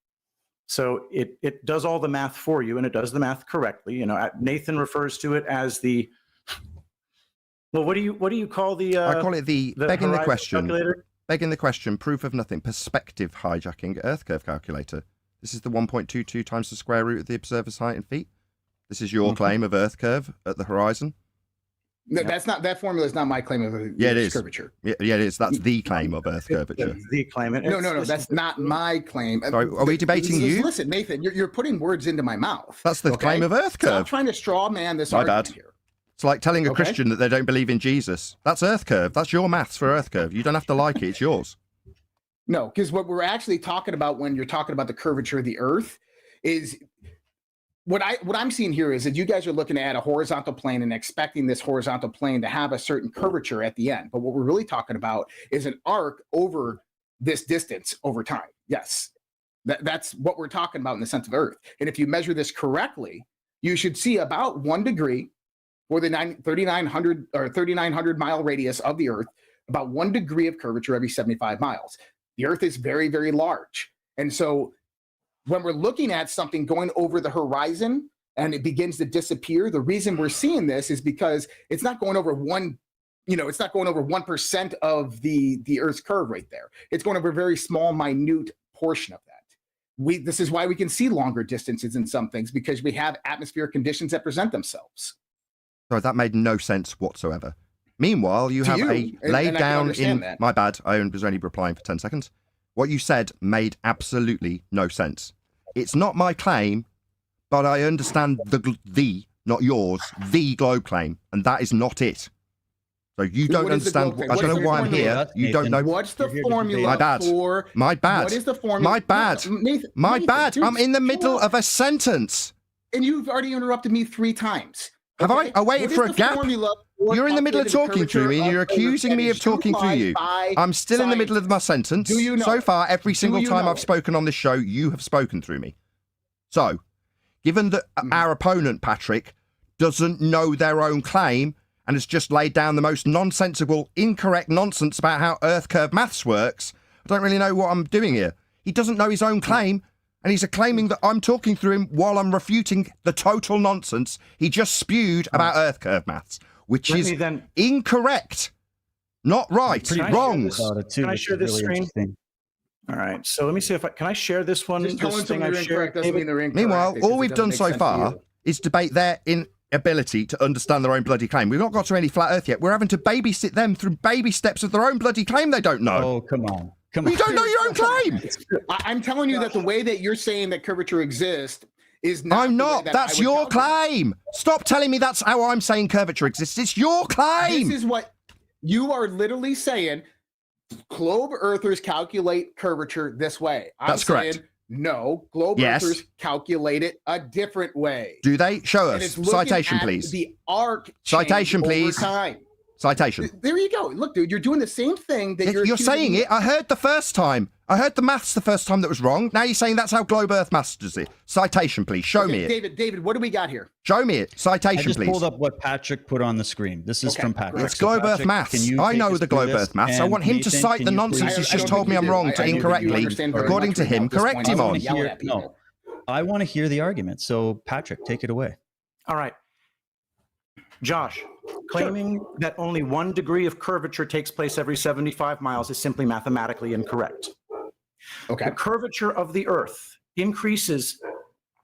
Speaker 21: So it does all the math for you, and it does the math correctly. You know, Nathan refers to it as the... Well, what do you call the...
Speaker 17: I call it the begging the question.
Speaker 21: Calculator?
Speaker 17: Begging the question, proof of nothing, perspective hijacking Earth curve calculator. This is the 1.22 times the square root of the observer's height in feet. This is your claim of Earth curve at the horizon.
Speaker 1: No, that formula is not my claim of curvature.
Speaker 17: Yeah, it is. That's the claim of Earth curvature.
Speaker 21: The claim.
Speaker 1: No, that's not my claim.
Speaker 17: Sorry, are we debating you?
Speaker 1: Listen, Nathan, you're putting words into my mouth.
Speaker 17: That's the claim of Earth curve.
Speaker 1: Stop trying to straw man this
Speaker 17: My
Speaker 1: argument
Speaker 17: bad.
Speaker 1: here.
Speaker 17: It's like telling a Christian that they don't believe in Jesus. That's Earth curve. That's your maths for Earth curve. You don't have to like it. It's yours.
Speaker 1: No, because what we're actually talking about when you're talking about the curvature of the Earth is what I'm seeing here is that you guys are looking at a horizontal plane and expecting this horizontal plane to have a certain curvature at the end. But what we're really talking about is an arc over this distance over time. Yes, that's what we're talking about in the sense of Earth. And if you measure this correctly, you should see about 1 degree for the 3,900 mile radius of the Earth, about 1 degree of curvature every 75 miles. The Earth is very, very large. And so when we're looking at something going over the horizon and it begins to disappear, the reason we're seeing this is because it's not going over it's not going over 1% of the Earth's curve right there. It's going over a very small, minute portion of that. This is why we can see longer distances in some things, because we have atmospheric conditions that present themselves.
Speaker 17: So that made no sense whatsoever. Meanwhile, you have laid down in...
Speaker 1: That.
Speaker 17: My bad, I was only replying for 10 seconds. What you said made absolutely no sense. It's not my claim, but I understand not yours, the globe claim, and that is not it. So you don't understand. I don't know why I'm here. You don't know.
Speaker 1: What's the formula?
Speaker 17: My bad. My bad.
Speaker 1: What is the formula?
Speaker 17: My bad.
Speaker 1: Nathan,
Speaker 17: my bad. I'm in the middle of a sentence.
Speaker 1: And you've already interrupted me 3 times.
Speaker 17: Have I? I waited for a gap. You're in the middle of talking through me, and you're accusing me of talking through you. I'm still in the middle of my sentence.
Speaker 1: Do you know?
Speaker 17: So far, every single time I've spoken on this show, you have spoken through me. So, given that our opponent, Patrick, doesn't know their own claim and has just laid down the most nonsensical, incorrect nonsense about how Earth curve maths works, I don't really know what I'm doing here. He doesn't know his own claim, and he's claiming that I'm talking through him while I'm refuting the total nonsense he just spewed about Earth curve maths, which is incorrect, not right, wrong.
Speaker 21: Can I share this screen? All right, so let me see if can I share this one?
Speaker 1: Just telling someone you're incorrect doesn't mean they're incorrect.
Speaker 17: Meanwhile, all we've done so far is debate their inability to understand their own bloody claim. We've not got to any flat Earth yet. We're having to babysit them through baby steps of their own bloody claim they don't know.
Speaker 18: Oh, come on.
Speaker 17: You don't know your own claim.
Speaker 1: I'm telling you that the way that you're saying that curvature exists is not.
Speaker 17: I'm not. That's your claim. Stop telling me that's how I'm saying curvature exists. It's your claim.
Speaker 1: This is what you are literally saying. Globe Earthers calculate curvature this way.
Speaker 17: That's correct.
Speaker 1: Saying, no, globe
Speaker 17: Yes.
Speaker 1: Earthers calculate it a different way.
Speaker 17: Do they? Show
Speaker 1: And
Speaker 17: us.
Speaker 1: it's looking
Speaker 17: Citation,
Speaker 1: at
Speaker 17: please.
Speaker 1: The arc
Speaker 17: Citation,
Speaker 1: change
Speaker 17: please.
Speaker 1: over time.
Speaker 17: Citation.
Speaker 1: There you go. Look, dude, you're doing the same thing that
Speaker 17: You're saying it. I heard the first time. I heard the maths the first time that was wrong. Now you're saying that's how Globe Earth maths does it. Citation, please. Show me it.
Speaker 1: David, what do we got here?
Speaker 17: Show me it. Citation,
Speaker 18: I just
Speaker 17: please.
Speaker 18: pulled up what Patrick put on the screen. This is from Patrick.
Speaker 17: It's
Speaker 18: So
Speaker 17: Globe Earth
Speaker 18: Patrick,
Speaker 17: maths.
Speaker 18: can you
Speaker 17: I
Speaker 18: take
Speaker 17: know
Speaker 18: us
Speaker 17: the
Speaker 18: through
Speaker 17: Globe
Speaker 18: this?
Speaker 17: Earth maths. I
Speaker 18: And
Speaker 17: want him to
Speaker 18: Nathan,
Speaker 17: cite
Speaker 18: can
Speaker 17: the
Speaker 18: you
Speaker 17: nonsense
Speaker 18: please-
Speaker 17: he's just told me I'm wrong to incorrectly, according to him, correct him on.
Speaker 18: No, I want to hear the argument. So Patrick, take it away.
Speaker 21: All right. Josh, claiming that only 1 degree of curvature takes place every 75 miles is simply mathematically incorrect.
Speaker 1: Okay.
Speaker 21: The curvature of the Earth increases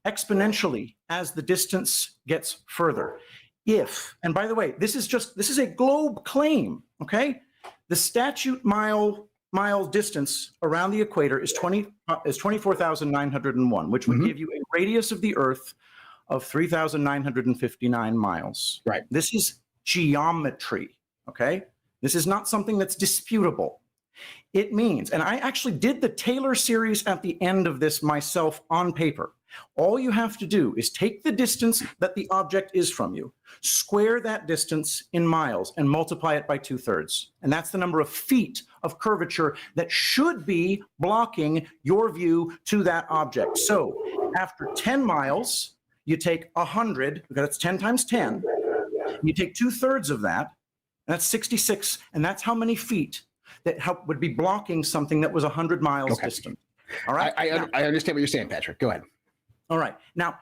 Speaker 21: exponentially as the distance gets further. And by the way, this is a globe claim, okay? The statute mile distance around the equator is 24,901, which would give you a radius of the Earth of 3,959 miles.
Speaker 1: Right.
Speaker 21: This is geometry, okay? This is not something that's disputable. It means, and I actually did the Taylor series at the end of this myself on paper. All you have to do is take the distance that the object is from you, square that distance in miles, and multiply it by 2/3. And that's the number of feet of curvature that should be blocking your view to that object. So after 10 miles, you take 100, because it's 10 times 10. You take 2/3 of that, and that's 66, and that's how many feet that would be blocking something that was 100 miles distant. All right?
Speaker 1: I understand what you're saying, Patrick. Go ahead.
Speaker 21: All right. Now,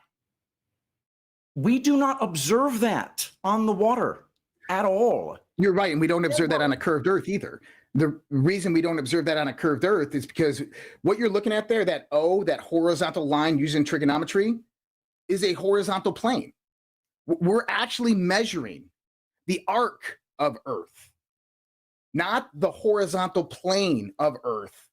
Speaker 21: we do not observe that on the water at all.
Speaker 1: You're right, and we don't observe that on a curved Earth either. The reason we don't observe that on a curved Earth is because what you're looking at there, that O, that horizontal line using trigonometry, is a horizontal plane. We're actually measuring the arc of Earth, not the horizontal plane of Earth.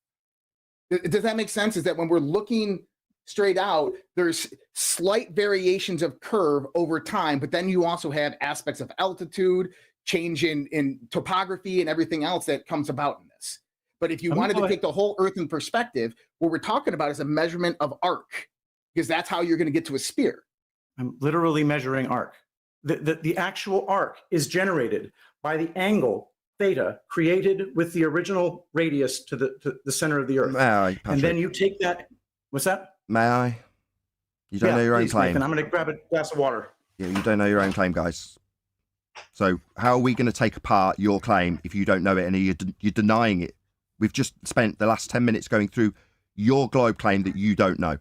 Speaker 1: Does that make sense? Is that when we're looking straight out, there's slight variations of curve over time, but then you also have aspects of altitude, change in topography, and everything else that comes about in this. But if you wanted to take the whole Earth in perspective, what we're talking about is a measurement of arc, because that's how you're going to get to a sphere.
Speaker 21: I'm literally measuring arc. The actual arc is generated by the angle theta created with the original radius to the center of the Earth. And then you take that. What's that?
Speaker 17: May I? You don't know your own
Speaker 21: please,
Speaker 17: claim.
Speaker 21: Nathan, I'm going to grab a glass of water.
Speaker 17: Yeah, you don't know your own claim, guys. So how are we going to take apart your claim if you don't know it and you're denying it? We've just spent the last 10 minutes going through your globe claim that you don't know.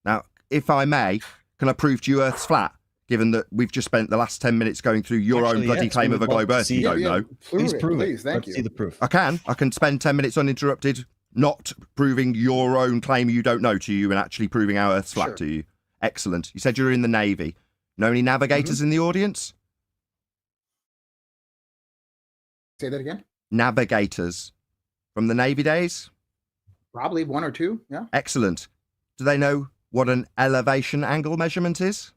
Speaker 17: Now, if I may, can I prove to you Earth's flat? Given that we've just spent the last 10 minutes going through your own bloody claim of a globe Earth you don't know.
Speaker 18: Please prove it.
Speaker 1: Thank
Speaker 18: Let's see the proof.
Speaker 17: I can spend 10 minutes uninterrupted not proving your own claim you don't know to you and actually proving our Earth's flat to you. Excellent. You said you're in the Navy. Know any navigators in the audience?
Speaker 1: Say that again?
Speaker 17: Navigators from the Navy days?
Speaker 1: Probably 1 or 2, yeah.
Speaker 17: Excellent. Do they know what an elevation angle measurement is?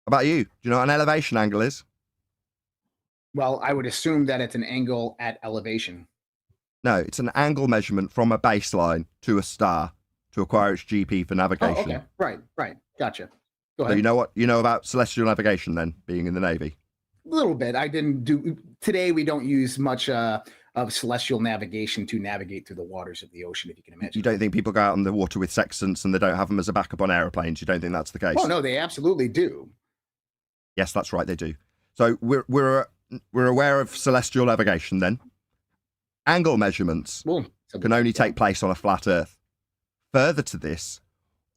Speaker 17: How about you? Do you know what an elevation angle is?
Speaker 1: Well, I would assume that it's an angle at elevation.
Speaker 17: No, it's an angle measurement from a baseline to a star to acquire its GP for navigation.
Speaker 1: Oh, okay. Right. Gotcha. Go
Speaker 17: So
Speaker 1: ahead.
Speaker 17: you know what you know about celestial navigation then, being in the Navy?
Speaker 1: A little bit. I didn't do today. We don't use much of celestial navigation to navigate through the waters of the ocean, if you can imagine.
Speaker 17: You don't think people go out on the water with sextants and they don't have them as a backup on aeroplanes? You don't think that's the case?
Speaker 1: Oh no, they absolutely do.
Speaker 17: Yes, that's right, they do. So we're aware of celestial navigation then. Angle measurements can only take place on a flat Earth. Further to this,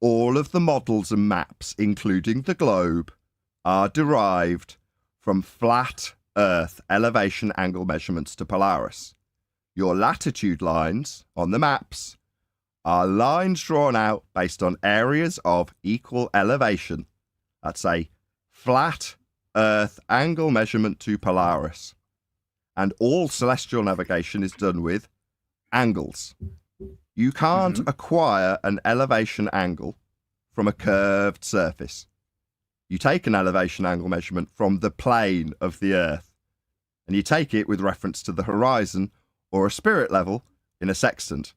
Speaker 17: all of the models and maps, including the globe, are derived from flat Earth elevation angle measurements to Polaris. Your latitude lines on the maps are lines drawn out based on areas of equal elevation. That's a flat Earth angle measurement to Polaris. And all celestial navigation is done with angles. You can't acquire an elevation angle from a curved surface. You take an elevation angle measurement from the plane of the Earth. and you take it with reference to the horizon or a spirit level in a sextant.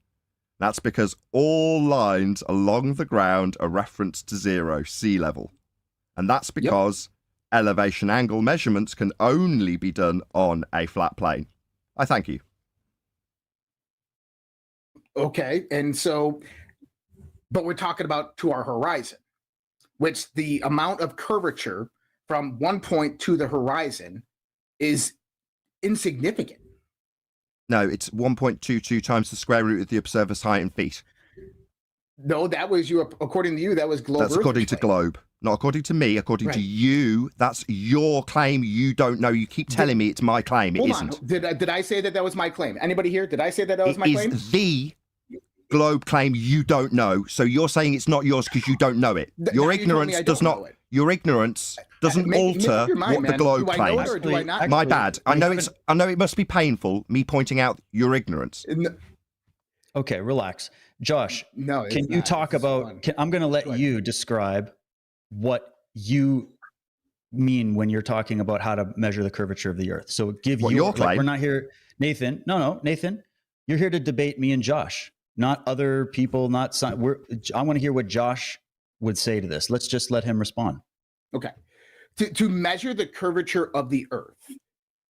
Speaker 17: That's because all lines along the ground are referenced to 0, sea level. And that's because elevation angle measurements can only be done on a flat plane. I thank you.
Speaker 1: Okay, and so, but we're talking about to our horizon, which the amount of curvature from one point to the horizon is insignificant.
Speaker 17: No, it's 1.22 times the square root of the observer's height in feet.
Speaker 1: No, that was you. According to you, that was globe.
Speaker 17: That's according to Globe. Not according to me, according to you. That's your claim. You don't know. You keep telling me it's my claim. It isn't.
Speaker 1: Did I say that that was my claim? Anybody here? Did I say that that was my claim?
Speaker 17: It is the Globe claim you don't know. So you're saying it's not yours because you don't know it. Your ignorance does not. Your ignorance doesn't alter what the Globe claims. My bad. I know it's. I know it must be painful me pointing out your ignorance.
Speaker 18: Okay, relax, Josh.
Speaker 1: No,
Speaker 18: can you talk about? I'm going to let you describe what you mean when you're talking about how to measure the curvature of the Earth. So give your claim. Like, we're not here, Nathan. No, Nathan. You're here to debate me and Josh, not other people. Not I want to hear what Josh would say to this. Let's just let him respond.
Speaker 1: Okay. To measure the curvature of the Earth,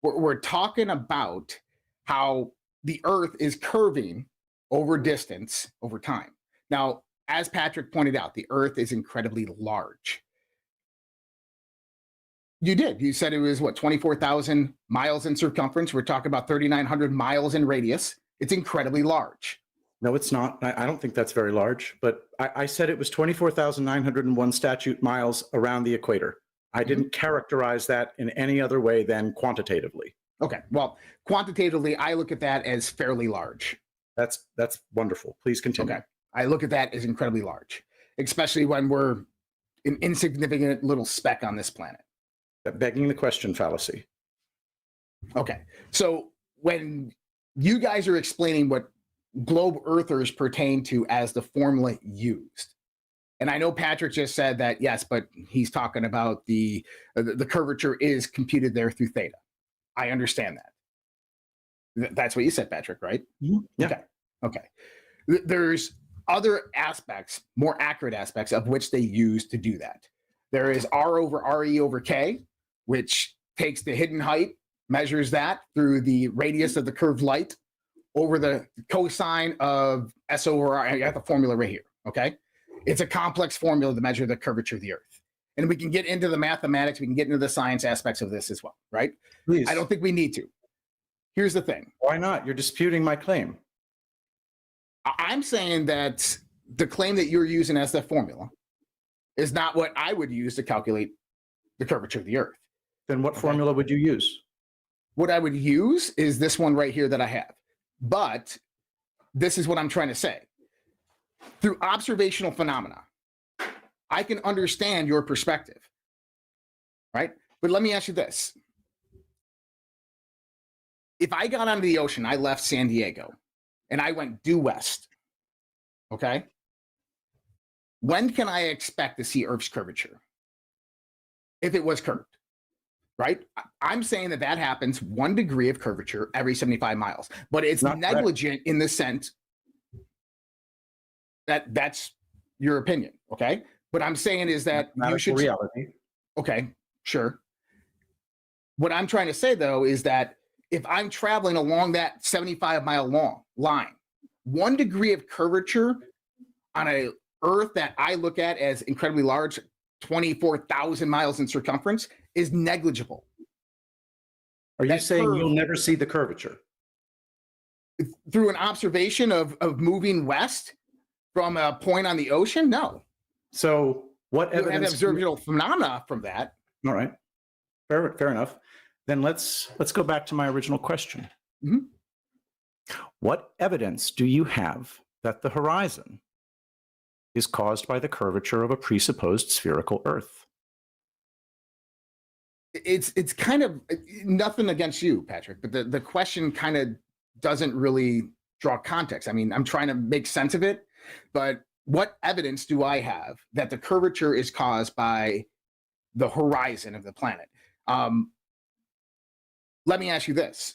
Speaker 1: we're talking about how the Earth is curving over distance over time. Now, as Patrick pointed out, the Earth is incredibly large. You did. You said it was, what, 24,000 miles in circumference. We're talking about 3,900 miles in radius. It's incredibly large.
Speaker 21: No, it's not. I don't think that's very large, but I said it was 24,901 statute miles around the equator. I didn't characterize that in any other way than quantitatively.
Speaker 1: Okay. Well, quantitatively, I look at that as fairly large.
Speaker 21: That's wonderful. Please continue.
Speaker 1: Okay. I look at that as incredibly large, especially when we're an insignificant little speck on this planet.
Speaker 21: Begging the question fallacy.
Speaker 1: Okay. So when you guys are explaining what globe earthers pertain to as the formula used, and I know Patrick just said that, yes, but he's talking about the curvature is computed there through theta. I understand that. That's what you said, Patrick, right?
Speaker 21: Mm-hmm. Yeah.
Speaker 1: Okay. There's other aspects, more accurate aspects of which they use to do that. There is R over RE over K, which takes the hidden height, measures that through the radius of the curved light over the cosine of S over R. I got the formula right here, okay? It's a complex formula to measure the curvature of the Earth. And we can get into the mathematics, we can get into the science aspects of this as well, right?
Speaker 21: Please.
Speaker 1: I don't think we need to. Here's the thing.
Speaker 21: Why not? You're disputing my claim.
Speaker 1: I'm saying that the claim that you're using as the formula is not what I would use to calculate the curvature of the Earth.
Speaker 21: Then what formula would you use?
Speaker 1: What I would use is this one right here that I have. But this is what I'm trying to say. Through observational phenomena, I can understand your perspective, right? But let me ask you this. If I got onto the ocean, I left San Diego, and I went due west, okay? When can I expect to see Earth's curvature? If it was curved, right? I'm saying that that happens 1 degree of curvature every 75 miles, but it's
Speaker 21: Not
Speaker 1: negligent in the sense that that's your opinion, okay? What I'm saying is that you should...
Speaker 21: reality.
Speaker 1: Okay, sure. What I'm trying to say, though, is that if I'm traveling along that 75-mile long line, 1 degree of curvature on a Earth that I look at as incredibly large, 24,000 miles in circumference, is negligible.
Speaker 21: Are you
Speaker 1: That
Speaker 21: saying
Speaker 1: curve-
Speaker 21: you'll never see the curvature?
Speaker 1: Through an observation of moving west from a point on the ocean? No.
Speaker 21: So what
Speaker 1: You have
Speaker 21: evidence?
Speaker 1: observable phenomena from that.
Speaker 21: All right. Fair enough. Then let's go back to my original question.
Speaker 1: Mhm.
Speaker 21: What evidence do you have that the horizon is caused by the curvature of a presupposed spherical Earth?
Speaker 1: It's kind of nothing against you, Patrick, but the question kind of doesn't really draw context. I mean, I'm trying to make sense of it, but what evidence do I have that the curvature is caused by the horizon of the planet? let me ask you this,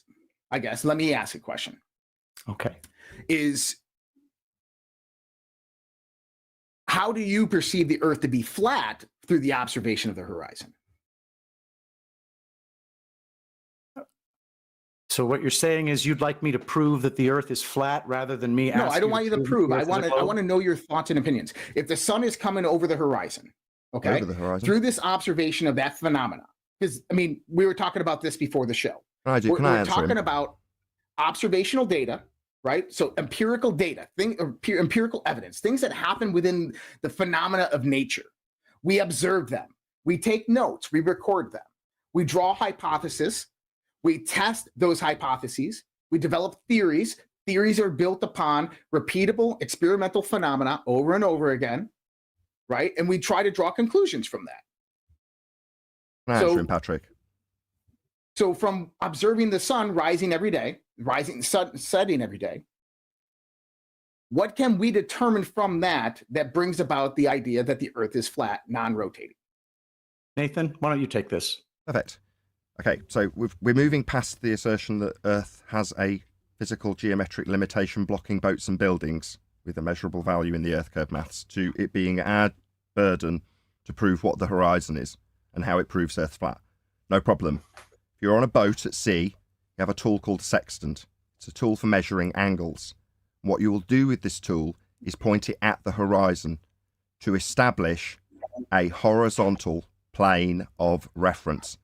Speaker 1: I guess. Let me ask a question.
Speaker 21: Okay.
Speaker 1: How do you perceive the Earth to be flat through the observation of the horizon?
Speaker 21: So what you're saying is you'd like me to prove that the Earth is flat rather than me
Speaker 1: No,
Speaker 21: asking
Speaker 1: I don't want you to prove. I want
Speaker 21: to
Speaker 1: to know your thoughts and opinions. If the sun is coming over the horizon, okay,
Speaker 17: Over the horizon.
Speaker 1: through this observation of that phenomena, because I mean, we were talking about this before the show.
Speaker 17: Can I
Speaker 1: We're
Speaker 17: answer
Speaker 1: talking
Speaker 17: him?
Speaker 1: about observational data, right? So empirical data, empirical evidence, things that happen within the phenomena of nature. We observe them. We take notes. We record them. We draw hypotheses. We test those hypotheses. We develop theories. Theories are built upon repeatable experimental phenomena over and over again, right? And we try to draw conclusions from that.
Speaker 17: Can I answer him, Patrick?
Speaker 1: So from observing the sun rising every day, setting every day, what can we determine from that that brings about the idea that the Earth is flat, non-rotating?
Speaker 21: Nathan, why don't you take this?
Speaker 17: Perfect. Okay, so we're moving past the assertion that Earth has a physical geometric limitation blocking boats and buildings with a measurable value in the Earth curve maths to it being our burden to prove what the horizon is and how it proves Earth flat. No problem. If you're on a boat at sea, you have a tool called a sextant. It's a tool for measuring angles. What you will do with this tool is point it at the horizon to establish a horizontal plane of reference.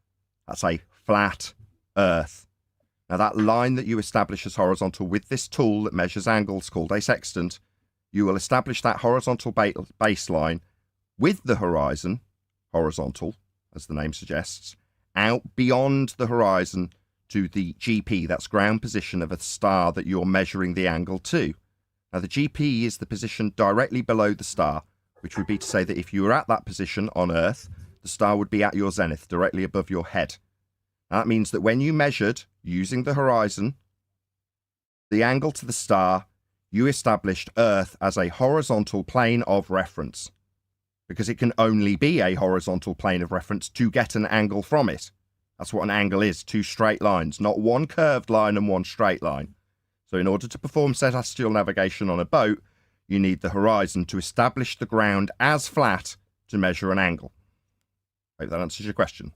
Speaker 17: That's a flat Earth. Now that line that you establish as horizontal with this tool that measures angles called a sextant, you will establish that horizontal baseline with the horizon, horizontal, as the name suggests, out beyond the horizon to the GP, that's ground position of a star that you're measuring the angle to. Now the GP is the position directly below the star, which would be to say that if you were at that position on Earth, the star would be at your zenith, directly above your head. Now, that means that when you measured, using the horizon, the angle to the star, you established Earth as a horizontal plane of reference, because it can only be a horizontal plane of reference to get an angle from it. That's what an angle is, two straight lines, not one curved line and one straight line. So in order to perform celestial navigation on a boat, you need the horizon to establish the ground as flat to measure an angle. Hope that answers your question.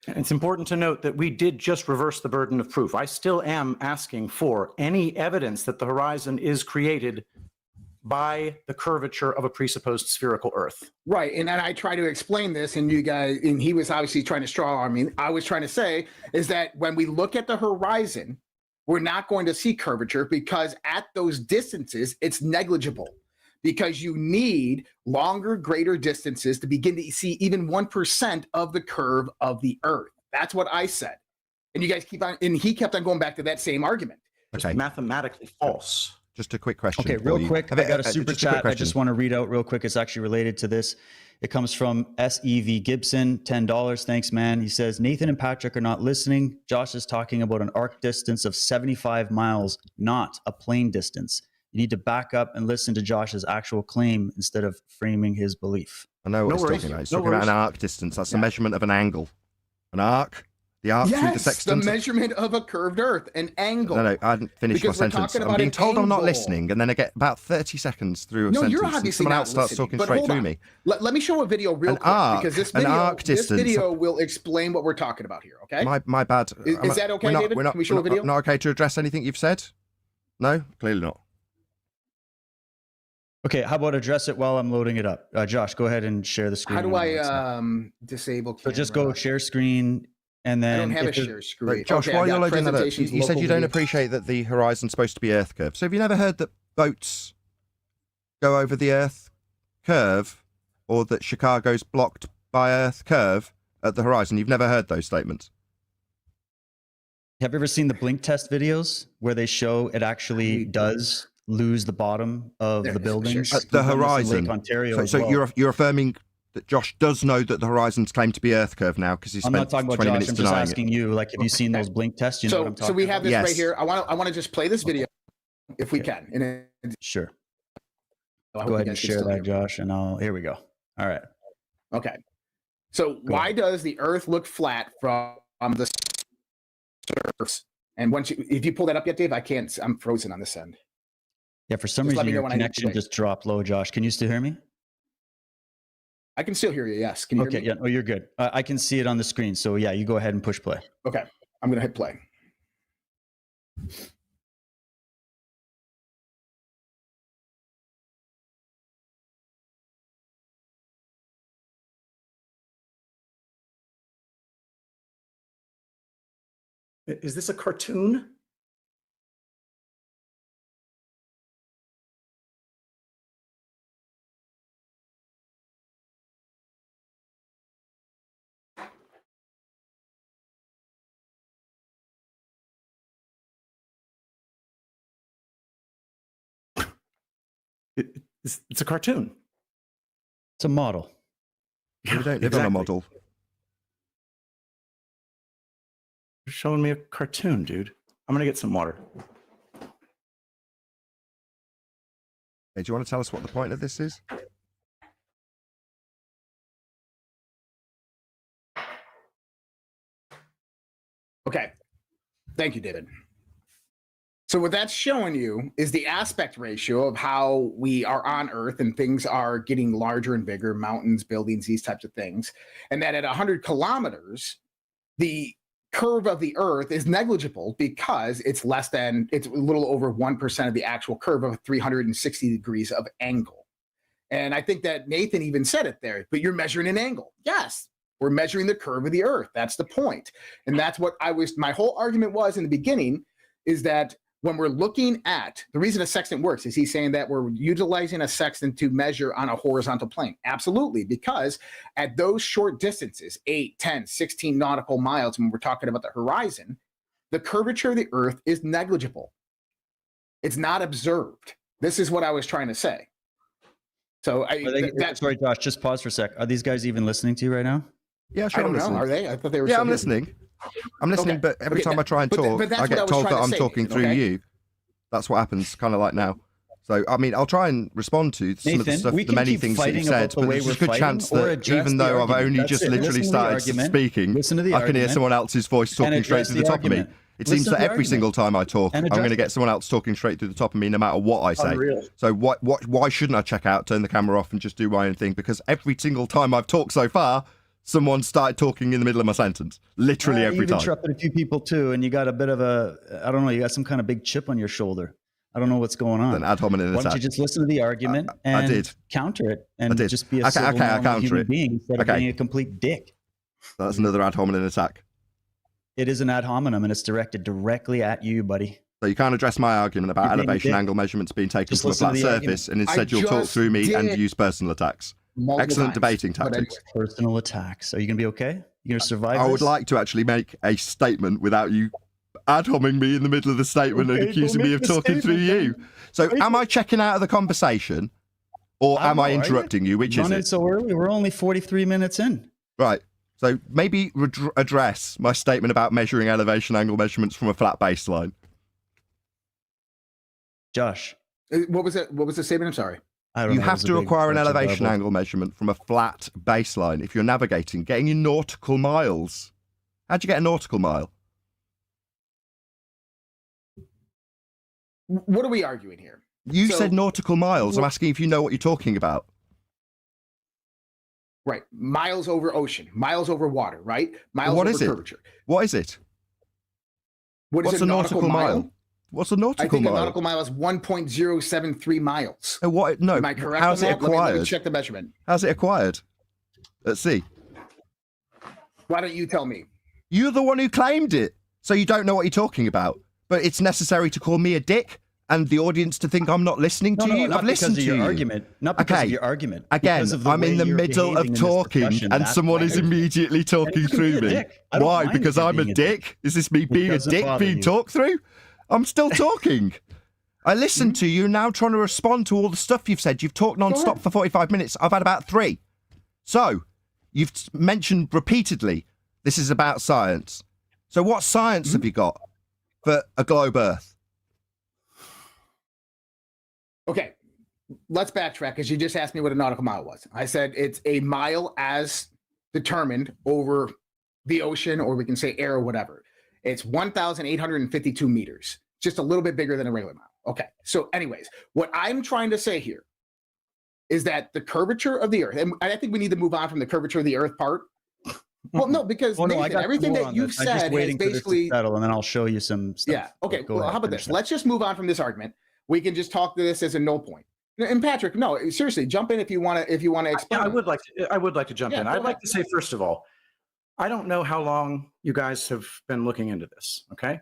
Speaker 21: It's important to note that we did just reverse the burden of proof. I still am asking for any evidence that the horizon is created by the curvature of a presupposed spherical Earth.
Speaker 1: Right, and then I try to explain this, and you guys, and he was obviously trying to straw arm me. I was trying to say is that when we look at the horizon, we're not going to see curvature because at those distances, it's negligible. Because you need longer, greater distances to begin to see even 1% of the curve of the Earth. That's what I said. And you guys keep on, and he kept on going back to that same argument.
Speaker 17: Okay.
Speaker 21: Mathematically false.
Speaker 17: Just a quick question.
Speaker 18: Okay, real quick. I got a super
Speaker 17: just a quick
Speaker 18: chat I
Speaker 17: question.
Speaker 18: just want to read out real quick. It's actually related to this. It comes from SEV Gibson, $10. Thanks, man. He says, Nathan and Patrick are not listening. Josh is talking about an arc distance of 75 miles, not a plane distance. You need to back up and listen to Josh's actual claim instead of framing his belief.
Speaker 17: I know what he's talking about. He's talking about an arc distance. That's the measurement of an angle. An arc? The arc through the
Speaker 1: Yes,
Speaker 17: sextant?
Speaker 1: the measurement of a curved Earth, an angle.
Speaker 17: No, I hadn't finished my
Speaker 1: Because we're
Speaker 17: sentence.
Speaker 1: talking
Speaker 17: I'm
Speaker 1: about
Speaker 17: being
Speaker 1: an
Speaker 17: told I'm not
Speaker 1: angle.
Speaker 17: listening, and then I get about 30 seconds through a
Speaker 1: No,
Speaker 17: sentence,
Speaker 1: you're
Speaker 17: and
Speaker 1: obviously
Speaker 17: someone
Speaker 1: not
Speaker 17: else starts
Speaker 1: listening.
Speaker 17: talking
Speaker 1: But
Speaker 17: straight
Speaker 1: hold
Speaker 17: through
Speaker 1: on.
Speaker 17: me.
Speaker 1: Let me show a video real quick
Speaker 17: arc,
Speaker 1: because this
Speaker 17: an
Speaker 1: video,
Speaker 17: arc
Speaker 1: this
Speaker 17: distance.
Speaker 1: video will explain what we're talking about here. Okay.
Speaker 17: My bad.
Speaker 1: Is that okay, David?
Speaker 17: We're not,
Speaker 1: Can we show a video?
Speaker 17: not okay to address anything you've said? No, clearly not.
Speaker 18: Okay, how about address it while I'm loading it up? Josh, go ahead and share the screen.
Speaker 1: How do I disable camera?
Speaker 18: So just go share screen, and then
Speaker 1: I don't have a
Speaker 18: if there's-
Speaker 1: share screen.
Speaker 17: Look, Josh,
Speaker 1: Okay,
Speaker 17: while
Speaker 1: I
Speaker 17: you're
Speaker 1: got
Speaker 17: loading that up,
Speaker 1: presentations,
Speaker 17: you said
Speaker 1: local
Speaker 17: you don't
Speaker 1: video.
Speaker 17: appreciate that the horizon's supposed to be Earth curve. So have you never heard that boats go over the Earth curve, or that Chicago's blocked by Earth curve at the horizon? You've never heard those statements?
Speaker 18: Have you ever seen the blink test videos where they show it actually does lose the bottom of
Speaker 1: There
Speaker 18: the
Speaker 1: it is,
Speaker 18: buildings?
Speaker 1: sure.
Speaker 17: At the
Speaker 18: We've done this in
Speaker 17: horizon.
Speaker 18: Lake Ontario
Speaker 17: So,
Speaker 18: as
Speaker 17: so
Speaker 18: well.
Speaker 17: you're affirming that Josh does know that the horizon's claimed to be Earth curve now because he
Speaker 18: I'm
Speaker 17: spent
Speaker 18: not talking about
Speaker 17: 20
Speaker 18: Josh.
Speaker 17: minutes
Speaker 18: I'm just
Speaker 17: denying
Speaker 18: asking you. Like, have you seen those blink tests? You know what I'm talking
Speaker 1: So we have
Speaker 18: about?
Speaker 1: this
Speaker 17: Yes.
Speaker 1: right here. I want to just play this video if we can. And it,
Speaker 18: Sure.
Speaker 1: I hope
Speaker 18: Go
Speaker 1: you
Speaker 18: ahead and
Speaker 1: guys can
Speaker 18: share
Speaker 1: still
Speaker 18: that,
Speaker 1: hear me.
Speaker 18: Josh, and I'll. Here we go. All right.
Speaker 1: Okay. So why does the Earth look flat from the Earth. And if you pull that up yet, Dave, I can't. I'm frozen on this end.
Speaker 18: Yeah, for some
Speaker 1: Just let
Speaker 18: reason
Speaker 1: me know
Speaker 18: your
Speaker 1: when I need to
Speaker 18: connection
Speaker 1: play.
Speaker 18: just dropped low, Josh. Can you still hear me?
Speaker 1: I can still hear you. Yes. Can you hear
Speaker 18: Okay,
Speaker 1: me?
Speaker 18: yeah. Oh, you're good. I can see it on the screen. So yeah, you go ahead and push play.
Speaker 1: Okay. I'm going to hit play.
Speaker 21: Is this a cartoon? It's a cartoon.
Speaker 18: It's a model.
Speaker 17: We don't live on a model.
Speaker 21: You're showing me a cartoon, dude. I'm going to get some water.
Speaker 17: Hey, do you want to tell us what the point of this is?
Speaker 1: Okay. Thank you, David. So what that's showing you is the aspect ratio of how we are on Earth and things are getting larger and bigger, mountains, buildings, these types of things. And that at 100 kilometers, the curve of the Earth is negligible because it's a little over 1% of the actual curve of 360 degrees of angle. And I think that Nathan even said it there, but you're measuring an angle. Yes, we're measuring the curve of the Earth. That's the point. And that's what my whole argument was in the beginning, is that when we're looking at the reason a sextant works, is he's saying that we're utilizing a sextant to measure on a horizontal plane. Absolutely, because at those short distances, 8, 10, 16 nautical miles, when we're talking about the horizon, the curvature of the Earth is negligible. It's not observed. This is what I was trying to say. So
Speaker 18: sorry, Josh, just pause for a sec. Are these guys even listening to you right now?
Speaker 17: Yeah, sure.
Speaker 1: I don't
Speaker 17: I'm listening.
Speaker 1: know. Are they? I thought they were.
Speaker 17: Yeah,
Speaker 1: still
Speaker 17: I'm
Speaker 1: here.
Speaker 17: listening. I'm listening,
Speaker 1: Okay.
Speaker 17: but every time I try and talk,
Speaker 1: but that's
Speaker 17: I
Speaker 1: what I
Speaker 17: get
Speaker 1: was
Speaker 17: told
Speaker 1: trying
Speaker 17: that
Speaker 1: to
Speaker 17: I'm
Speaker 1: say,
Speaker 17: talking
Speaker 1: Nathan,
Speaker 17: through
Speaker 1: okay?
Speaker 17: you. That's what happens kind of like now. So, I mean, I'll try and respond to some of the
Speaker 18: Nathan,
Speaker 17: stuff,
Speaker 18: we
Speaker 17: the
Speaker 18: can
Speaker 17: many
Speaker 18: keep
Speaker 17: things that
Speaker 18: fighting
Speaker 17: you've said,
Speaker 18: about the
Speaker 17: but
Speaker 18: way
Speaker 17: there's a
Speaker 18: we're
Speaker 17: good
Speaker 18: fighting
Speaker 17: chance
Speaker 18: or
Speaker 17: that
Speaker 18: address
Speaker 17: even
Speaker 18: the
Speaker 17: though I've
Speaker 18: argument.
Speaker 17: only
Speaker 18: That's
Speaker 17: just
Speaker 18: it.
Speaker 17: literally
Speaker 18: Listen to the
Speaker 17: started
Speaker 18: argument.
Speaker 17: speaking,
Speaker 18: Listen to the
Speaker 17: I can hear
Speaker 18: argument.
Speaker 17: someone else's voice talking straight
Speaker 18: address
Speaker 17: through the
Speaker 18: the
Speaker 17: top of me.
Speaker 18: argument.
Speaker 17: It
Speaker 18: Listen
Speaker 17: seems
Speaker 18: to
Speaker 17: that
Speaker 18: the
Speaker 17: every
Speaker 18: argument.
Speaker 17: single time I talk,
Speaker 18: And
Speaker 17: I'm going to
Speaker 18: address
Speaker 17: get
Speaker 18: it.
Speaker 17: someone else talking straight through the top of me no matter what I say.
Speaker 21: Unreal.
Speaker 17: So why shouldn't I check out, turn the camera off and just do my own thing? Because every single time I've talked so far, someone started talking in the middle of my sentence. Literally every
Speaker 18: You've
Speaker 17: time.
Speaker 18: interrupted a few people too, and you got a bit of I don't know, you got some kind of big chip on your shoulder. I don't know what's going on.
Speaker 17: An ad hominem
Speaker 18: Why don't you
Speaker 17: attack.
Speaker 18: just listen to the argument and
Speaker 17: I did.
Speaker 18: counter it and
Speaker 17: I did.
Speaker 18: just be a
Speaker 17: Okay,
Speaker 18: civil,
Speaker 17: okay, I
Speaker 18: normal
Speaker 17: counter
Speaker 18: human
Speaker 17: it.
Speaker 18: being instead of
Speaker 17: Okay.
Speaker 18: being a complete dick.
Speaker 17: That's another ad hominem attack.
Speaker 18: It is an ad hominem and it's directed directly at you, buddy.
Speaker 17: So you can't address my argument about
Speaker 18: You're being a
Speaker 17: elevation
Speaker 18: dick.
Speaker 17: angle measurements being taken
Speaker 18: Just
Speaker 17: from a
Speaker 18: listen to
Speaker 17: flat
Speaker 18: the argument.
Speaker 17: surface, and instead you'll talk
Speaker 1: just
Speaker 17: through me and
Speaker 1: did
Speaker 17: use personal attacks.
Speaker 1: multiple
Speaker 17: Excellent
Speaker 1: times,
Speaker 17: debating
Speaker 1: but
Speaker 17: tactics.
Speaker 18: Personal attacks. Are you gonna be okay? You gonna survive
Speaker 17: I would
Speaker 18: this?
Speaker 17: like to actually make a statement without you ad homing me in the middle of the statement and
Speaker 18: Okay,
Speaker 17: accusing
Speaker 18: go
Speaker 17: me
Speaker 18: make
Speaker 17: of
Speaker 18: the
Speaker 17: talking through
Speaker 18: statement,
Speaker 17: you.
Speaker 18: then.
Speaker 17: So
Speaker 18: Make
Speaker 17: am
Speaker 18: it.
Speaker 17: I checking out of the conversation, or
Speaker 18: I
Speaker 17: am
Speaker 18: don't
Speaker 17: I
Speaker 18: know, are you?
Speaker 17: interrupting you? Which is
Speaker 18: Running
Speaker 17: it?
Speaker 18: so early. We're only 43 minutes in.
Speaker 17: Right. So maybe address my statement about measuring elevation angle measurements from a flat baseline.
Speaker 18: Josh,
Speaker 1: What was it? What was the statement? I'm sorry.
Speaker 18: I don't
Speaker 17: You
Speaker 18: know.
Speaker 17: have
Speaker 18: It was a
Speaker 17: to
Speaker 18: big
Speaker 17: acquire an
Speaker 18: bunch of
Speaker 17: elevation
Speaker 18: babble.
Speaker 17: angle measurement from a flat baseline if you're navigating, getting in nautical miles. How'd you get a nautical mile?
Speaker 1: What are we arguing here?
Speaker 17: You
Speaker 1: So-
Speaker 17: said nautical miles. I'm asking if you know what you're talking about.
Speaker 1: Right. Miles over ocean, miles over water, right? Miles
Speaker 17: What
Speaker 1: over
Speaker 17: is it?
Speaker 1: curvature.
Speaker 17: What is it?
Speaker 1: What is
Speaker 17: What's
Speaker 1: a
Speaker 17: a
Speaker 1: nautical
Speaker 17: nautical
Speaker 1: mile?
Speaker 17: mile? What's a
Speaker 1: I
Speaker 17: nautical
Speaker 1: think
Speaker 17: mile?
Speaker 1: a nautical mile is 1.073 miles.
Speaker 17: What? No.
Speaker 1: Am I correct
Speaker 17: How's
Speaker 1: on
Speaker 17: it
Speaker 1: that? Let me
Speaker 17: acquired?
Speaker 1: check the measurement.
Speaker 17: How's it acquired? Let's see.
Speaker 1: Why don't you tell me?
Speaker 17: You're the one who claimed it, so you don't know what you're talking about. But it's necessary to call me a dick and the audience to think I'm not listening to you.
Speaker 18: Not
Speaker 17: I've listened
Speaker 18: because
Speaker 17: to
Speaker 18: of your
Speaker 17: you.
Speaker 18: argument. Not because
Speaker 17: Okay.
Speaker 18: of your argument.
Speaker 17: Again,
Speaker 18: Because of the
Speaker 17: I'm
Speaker 18: way
Speaker 17: in the
Speaker 18: you're
Speaker 17: middle
Speaker 18: behaving
Speaker 17: of
Speaker 18: in this
Speaker 17: talking,
Speaker 18: discussion.
Speaker 17: and
Speaker 18: That's
Speaker 17: someone
Speaker 18: why
Speaker 17: is
Speaker 18: you're-
Speaker 17: immediately talking
Speaker 18: you can
Speaker 17: through
Speaker 18: be a
Speaker 17: me.
Speaker 18: dick. I don't
Speaker 17: Why?
Speaker 18: mind if
Speaker 17: Because
Speaker 18: you're
Speaker 17: I'm a
Speaker 18: being a dick.
Speaker 17: dick? Is this me being a
Speaker 18: doesn't
Speaker 17: dick
Speaker 18: bother
Speaker 17: being
Speaker 18: you.
Speaker 17: talked through? I'm still talking. I listened to you, now trying to respond to all the stuff you've said. You've talked non-stop for 45 minutes. I've had about 3. So, you've mentioned repeatedly, this is about science. So what science have you got for a globe Earth?
Speaker 1: Okay, let's backtrack because you just asked me what a nautical mile was. I said it's a mile as determined over the ocean, or we can say air or whatever. It's 1,852 meters, just a little bit bigger than a regular mile. Okay, so anyways, what I'm trying to say here is that the curvature of the Earth, and I think we need to move on from the curvature of the Earth part. Well, no, because Nathan, everything that you've said
Speaker 18: I'm just waiting
Speaker 1: is basically
Speaker 18: for this to settle, and then I'll show you some stuff.
Speaker 1: Yeah. Okay.
Speaker 18: Go
Speaker 1: Well,
Speaker 18: ahead,
Speaker 1: how about
Speaker 18: finish
Speaker 1: this?
Speaker 18: it.
Speaker 1: Let's just move on from this argument. We can just talk to this as a null point. And Patrick, no, seriously, jump in if you want to. If you want to explain,
Speaker 21: I would like to jump in. I'd like to say, first of all, I don't know how long you guys have been looking into this. Okay,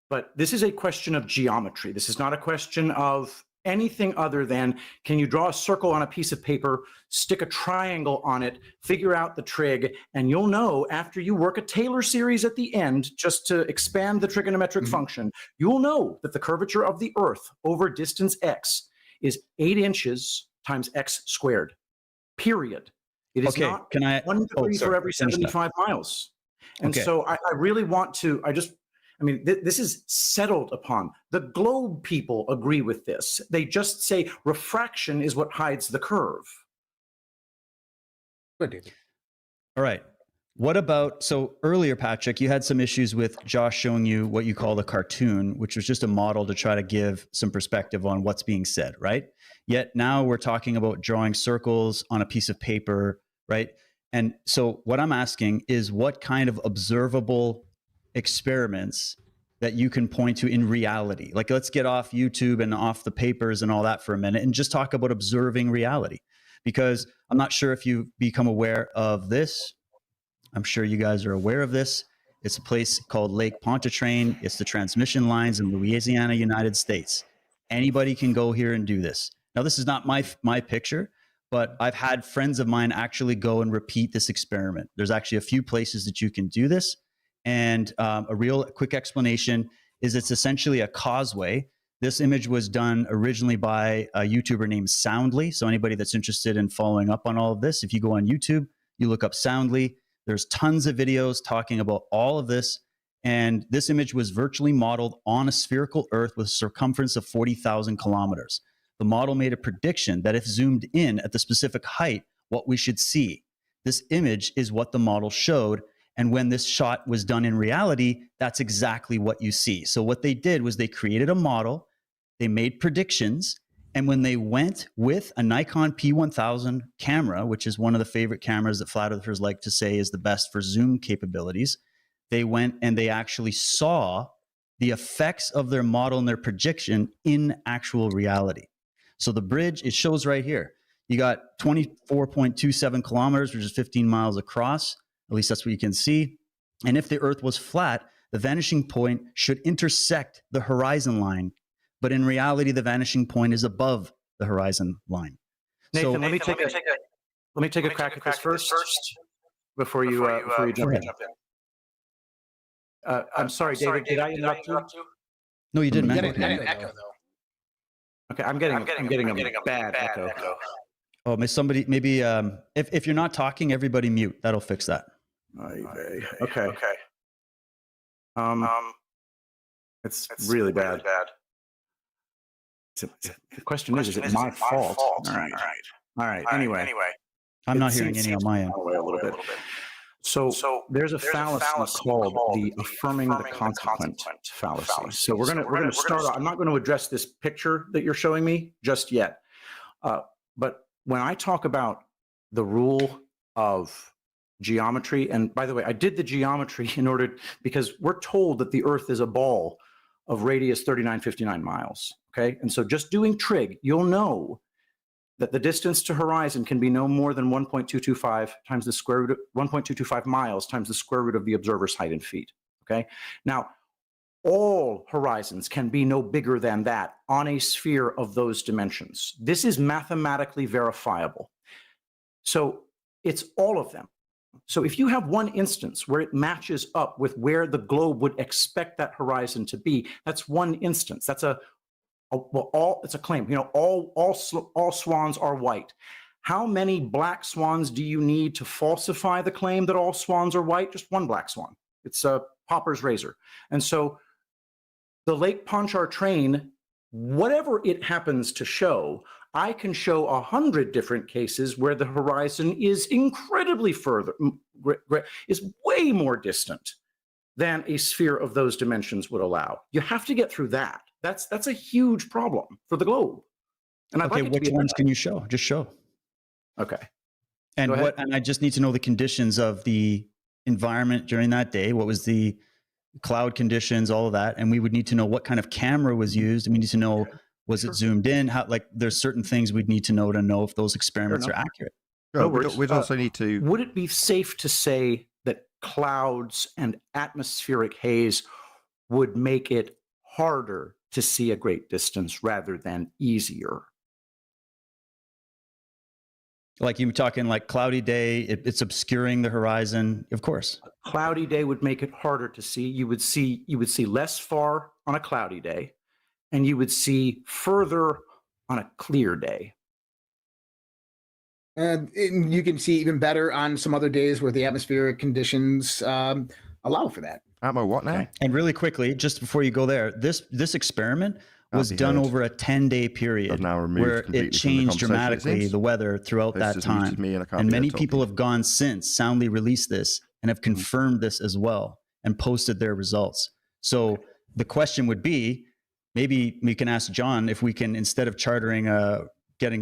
Speaker 21: but this is a question of geometry. This is not a question of anything other than, can you draw a circle on a piece of paper, stick a triangle on it, figure out the trig, and you'll know after you work a Taylor series at the end, just to expand the trigonometric function, you'll know that the curvature of the Earth over distance x is 8 inches times x squared, period. It is not 1 degree for every 75 miles. And so I really want to, this is settled upon. The globe people agree with this. They just say refraction is what hides the curve.
Speaker 1: Good, David.
Speaker 18: All right. What about, so earlier, Patrick, you had some issues with Josh showing you what you call the cartoon, which was just a model to try to give some perspective on what's being said, right? Yet now we're talking about drawing circles on a piece of paper, right? And so what I'm asking is, what kind of observable experiments that you can point to in reality? Like, let's get off YouTube and off the papers and all that for a minute and just talk about observing reality, because I'm not sure if you've become aware of this. I'm sure you guys are aware of this. It's a place called Lake Pontchartrain. It's the transmission lines in Louisiana, United States. Anybody can go here and do this. Now, this is not my picture, but I've had friends of mine actually go and repeat this experiment. There's actually a few places that you can do this. And a real quick explanation is it's essentially a causeway. This image was done originally by a YouTuber named Soundly. So anybody that's interested in following up on all of this, if you go on YouTube, you look up Soundly, there's tons of videos talking about all of this. And this image was virtually modeled on a spherical Earth with a circumference of 40,000 kilometers. The model made a prediction that if zoomed in at the specific height, what we should see. This image is what the model showed. And when this shot was done in reality, that's exactly what you see. So what they did was they created a model, they made predictions, and when they went with a Nikon P1000 camera, which is one of the favorite cameras that flat earthers like to say is the best for zoom capabilities, they went and they actually saw the effects of their model and their prediction in actual reality. So the bridge, it shows right here. You got 24.27 kilometers, which is 15 miles across. At least that's what you can see. And if the Earth was flat, the vanishing point should intersect the horizon line. But in reality, the vanishing point is above the horizon line.
Speaker 21: Nathan,
Speaker 18: So
Speaker 21: let me take a crack at this first before you jump in. I'm sorry, David. Did I interrupt you?
Speaker 18: No, you didn't.
Speaker 1: You
Speaker 18: man.
Speaker 1: got an echo though.
Speaker 21: Okay, I'm getting a bad echo.
Speaker 18: Oh, maybe if you're not talking, everybody mute. That'll fix that.
Speaker 21: Okay. It's really bad. The question is it my fault? All right. Anyway,
Speaker 18: I'm not hearing any on my end.
Speaker 21: a little bit. So there's a fallacy called the affirming the consequent fallacy. So we're gonna start off. I'm not going to address this picture that you're showing me just yet. But when I talk about the rule of geometry, and by the way, I did the geometry because we're told that the Earth is a ball of radius 3959 miles. Okay, and so just doing trig, you'll know that the distance to horizon can be no more than 1.225 times the square root of 1.225 miles times the square root of the observer's height in feet. Okay, now all horizons can be no bigger than that on a sphere of those dimensions. This is mathematically verifiable. So it's all of them. So if you have one instance where it matches up with where the globe would expect that horizon to be, that's one instance. That's it's a claim. All swans are white. How many black swans do you need to falsify the claim that all swans are white? Just one black swan. It's a Popper's razor. And so the Lake Pontchartrain, whatever it happens to show, I can show 100 different cases where the horizon is incredibly further, is way more distant than a sphere of those dimensions would allow. You have to get through that. That's a huge problem for the globe. And I'd
Speaker 18: Okay,
Speaker 21: like it to
Speaker 18: which
Speaker 21: be
Speaker 18: ones can you show? Just show.
Speaker 21: Okay.
Speaker 18: And
Speaker 21: Go ahead.
Speaker 18: what? And I just need to know the conditions of the environment during that day. What was the cloud conditions, all of that, and we would need to know what kind of camera was used. And we need to know, was it zoomed in? How, like, there's certain things we'd need to know if those experiments are accurate.
Speaker 21: No worries.
Speaker 17: We'd also need to.
Speaker 21: Would it be safe to say that clouds and atmospheric haze would make it harder to see a great distance rather than easier?
Speaker 18: Like you were talking like cloudy day, it's obscuring the horizon. Of course.
Speaker 21: A cloudy day would make it harder to see. You would see less far on a cloudy day, and you would see further on a clear day.
Speaker 1: And you can see even better on some other days where the atmospheric conditions allow for that.
Speaker 17: Atmo, what now?
Speaker 18: Okay. And really quickly, just before you go there, this experiment was done over a 10-day period where it changed dramatically the weather throughout that time. And many people have gone since, soundly released this, and have confirmed this as well and posted their results. So the question would be, maybe we can ask John if we can, instead of chartering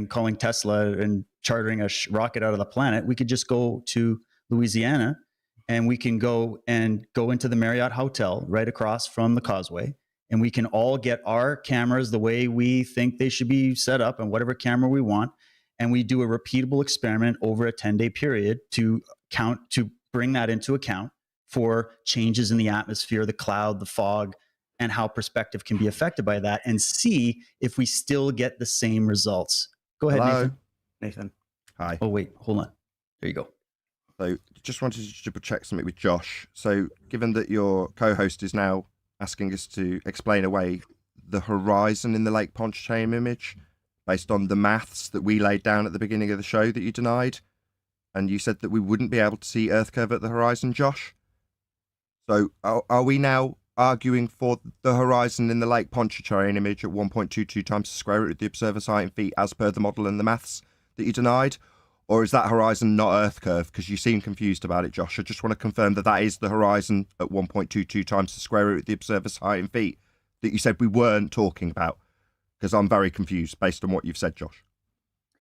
Speaker 18: calling Tesla and chartering a rocket out of the planet, we could just go to Louisiana and we can go into the Marriott Hotel right across from the causeway. And we can all get our cameras the way we think they should be set up and whatever camera we want. And we do a repeatable experiment over a 10-day period to bring that into account for changes in the atmosphere, the cloud, the fog, and how perspective can be affected by that, and see if we still get the same results. Go ahead,
Speaker 17: Hello?
Speaker 21: Nathan.
Speaker 17: Hi.
Speaker 18: Oh, wait, hold on. There you go.
Speaker 17: So just wanted to double check something with Josh. So given that your co-host is now asking us to explain away the horizon in the Lake Pontchartrain image based on the maths that we laid down at the beginning of the show that you denied, and you said that we wouldn't be able to see Earth curve at the horizon, Josh. So are we now arguing for the horizon in the Lake Pontchartrain image at 1.22 times the square root of the observer's height in feet as per the model and the maths that you denied? Or is that horizon not Earth curve? Because you seem confused about it, Josh. I just want to confirm that is the horizon at 1.22 times the square root of the observer's height in feet that you said we weren't talking about. Because I'm very confused based on what you've said, Josh.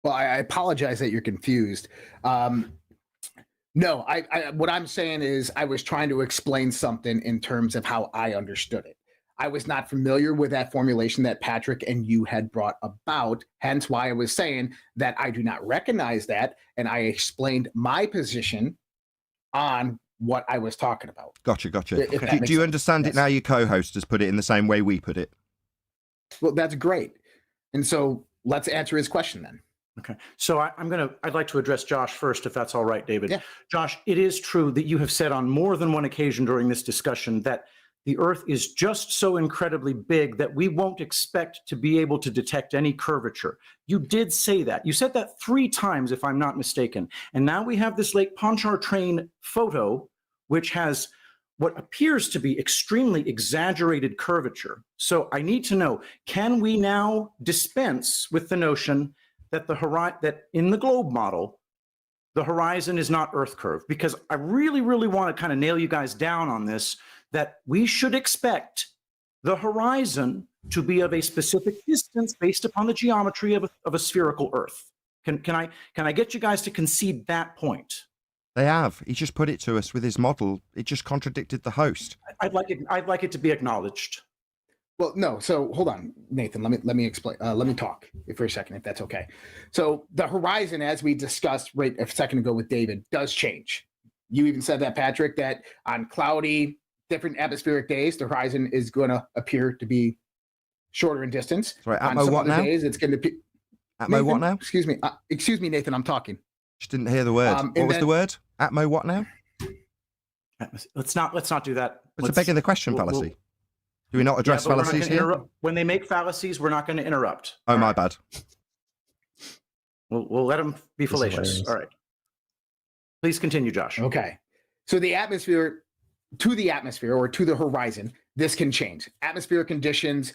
Speaker 1: Well, I apologize that you're confused. No, what I'm saying is I was trying to explain something in terms of how I understood it. I was not familiar with that formulation that Patrick and you had brought about, hence why I was saying that I do not recognize that, and I explained my position on what I was talking about.
Speaker 17: Gotcha. Do you understand it now your co-host has put it in the same way we put it?
Speaker 1: Well, that's great. And so let's answer his question then.
Speaker 21: Okay. So I'd like to address Josh first, if that's all right, David.
Speaker 1: Yeah.
Speaker 21: Josh, it is true that you have said on more than one occasion during this discussion that the Earth is just so incredibly big that we won't expect to be able to detect any curvature. You did say that. You said that 3 times, if I'm not mistaken. And now we have this Lake Pontchartrain photo, which has what appears to be extremely exaggerated curvature. So I need to know, can we now dispense with the notion that that in the globe model, the horizon is not Earth curve? Because I really, really want to kind of nail you guys down on this, that we should expect the horizon to be of a specific distance based upon the geometry of a spherical Earth. Can I get you guys to concede that point?
Speaker 17: They have. He just put it to us with his model. It just contradicted the host.
Speaker 21: I'd like it to be acknowledged.
Speaker 1: Well, no. So hold on, Nathan. Let me explain. Let me talk for a second, if that's okay. So the horizon, as we discussed right a second ago with David, does change. You even said that, Patrick, that on cloudy, different atmospheric days, the horizon is going to appear to be shorter in distance.
Speaker 17: Sorry,
Speaker 1: on
Speaker 17: Atmo,
Speaker 1: some
Speaker 17: what
Speaker 1: other
Speaker 17: now?
Speaker 1: days, it's going to be.
Speaker 17: Atmo,
Speaker 1: Nathan,
Speaker 17: what now?
Speaker 1: Excuse me, Nathan. I'm talking.
Speaker 17: Just didn't hear the word. What was the word? Atmo, what now?
Speaker 21: Let's not do that.
Speaker 17: It's a begging the question fallacy. Do we not address
Speaker 21: but we're not
Speaker 17: fallacies
Speaker 21: gonna
Speaker 17: here?
Speaker 21: interrupt. When they make fallacies, we're not going to interrupt.
Speaker 17: Oh, my bad.
Speaker 21: We'll let them be
Speaker 18: This is
Speaker 21: fallacious.
Speaker 18: hilarious.
Speaker 21: All right. Please continue, Josh.
Speaker 1: Okay. So the atmosphere or to the horizon, this can change. Atmospheric conditions,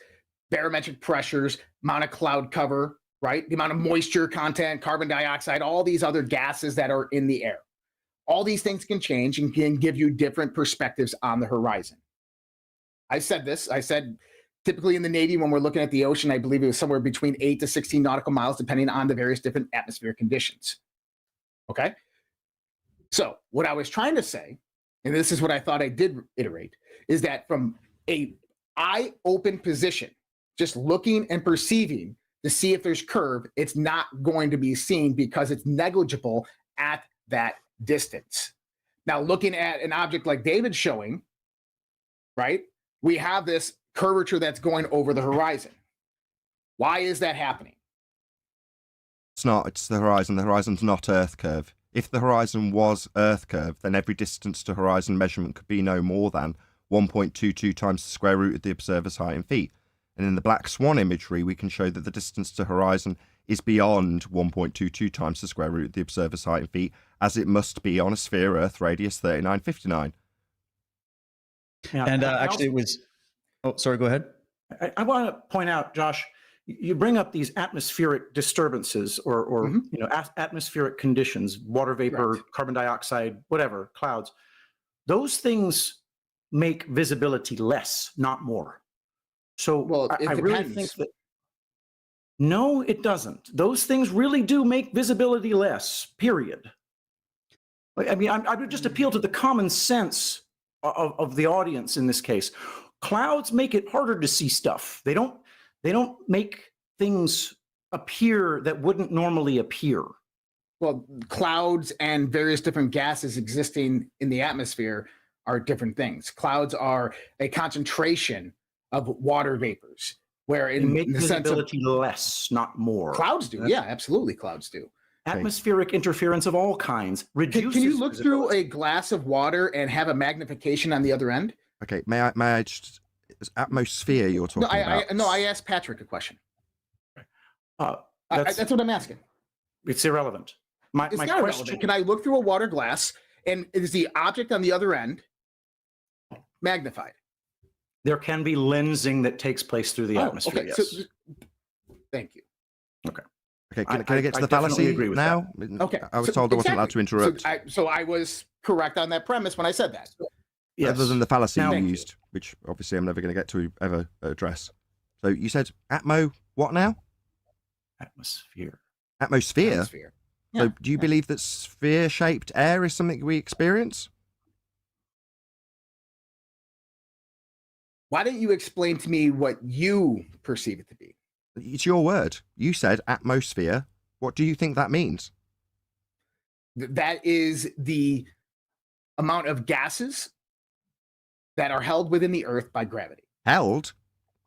Speaker 1: barometric pressures, amount of cloud cover, right? The amount of moisture content, carbon dioxide, all these other gases that are in the air. all these things can change and can give you different perspectives on the horizon. I said this. I said typically in the Navy, when we're looking at the ocean, I believe it was somewhere between 8 to 16 nautical miles, depending on the various different atmospheric conditions. Okay? So what I was trying to say, and this is what I thought I did iterate, is that from a eye-open position, just looking and perceiving to see if there's curve, it's not going to be seen because it's negligible at that distance. Now, looking at an object like David's showing, right, we have this curvature that's going over the horizon. Why is that happening?
Speaker 17: It's not. It's the horizon. The horizon's not Earth curve. If the horizon was Earth curve, then every distance to horizon measurement could be no more than 1.22 times the square root of the observer's height in feet. And in the black swan imagery, we can show that the distance to horizon is beyond 1.22 times the square root of the observer's height in feet, as it must be on a sphere Earth radius 3959.
Speaker 21: Yeah,
Speaker 18: And
Speaker 21: I
Speaker 18: actually, it was. Oh, sorry. Go ahead.
Speaker 21: I want to point out, Josh, you bring up these atmospheric disturbances or you know, atmospheric conditions, water vapor, carbon dioxide, whatever, clouds. Those things make visibility less, not more. So I really think that no, it doesn't. Those things really do make visibility less, period. I mean, I would just appeal to the common sense of the audience in this case. Clouds make it harder to see stuff. They don't make things appear that wouldn't normally appear.
Speaker 1: Well, clouds and various different gases existing in the atmosphere are different things. Clouds are a concentration of water vapors, where in
Speaker 21: make
Speaker 1: the sense of
Speaker 21: visibility less, not more.
Speaker 1: Clouds do. Yeah, absolutely, clouds do.
Speaker 21: Atmospheric interference of all kinds reduces.
Speaker 1: Can you look through a glass of water and have a magnification on the the other end?
Speaker 17: Okay, may I just, it's atmosphere you're talking about?
Speaker 1: No, I asked Patrick a question. That's what I'm asking.
Speaker 21: It's irrelevant.
Speaker 1: It's not irrelevant. Can I look through a water glass and is the object on the other end magnified?
Speaker 21: There can be lensing that takes place through the atmosphere.
Speaker 1: Okay.
Speaker 21: Yes.
Speaker 1: So, thank you.
Speaker 21: Okay.
Speaker 17: Okay, can I get to the fallacy
Speaker 21: agree with
Speaker 17: now?
Speaker 21: that.
Speaker 1: Okay.
Speaker 17: I was told I wasn't allowed to interrupt.
Speaker 1: So I was correct on that premise when I said that.
Speaker 21: Yes.
Speaker 17: Other than the fallacy
Speaker 21: Now-
Speaker 17: you used, which obviously I'm never going to get to ever address. So you said atmo, what now?
Speaker 21: Atmosphere.
Speaker 17: Atmosphere?
Speaker 1: Atmosphere.
Speaker 17: So
Speaker 1: Yeah,
Speaker 17: do you believe that sphere-shaped air is something we experience?
Speaker 1: Why don't you explain to me what you perceive it to be?
Speaker 17: It's your word. You said atmosphere. What do you think that means?
Speaker 1: That is the amount of gases that are held within the Earth by gravity.
Speaker 17: Held?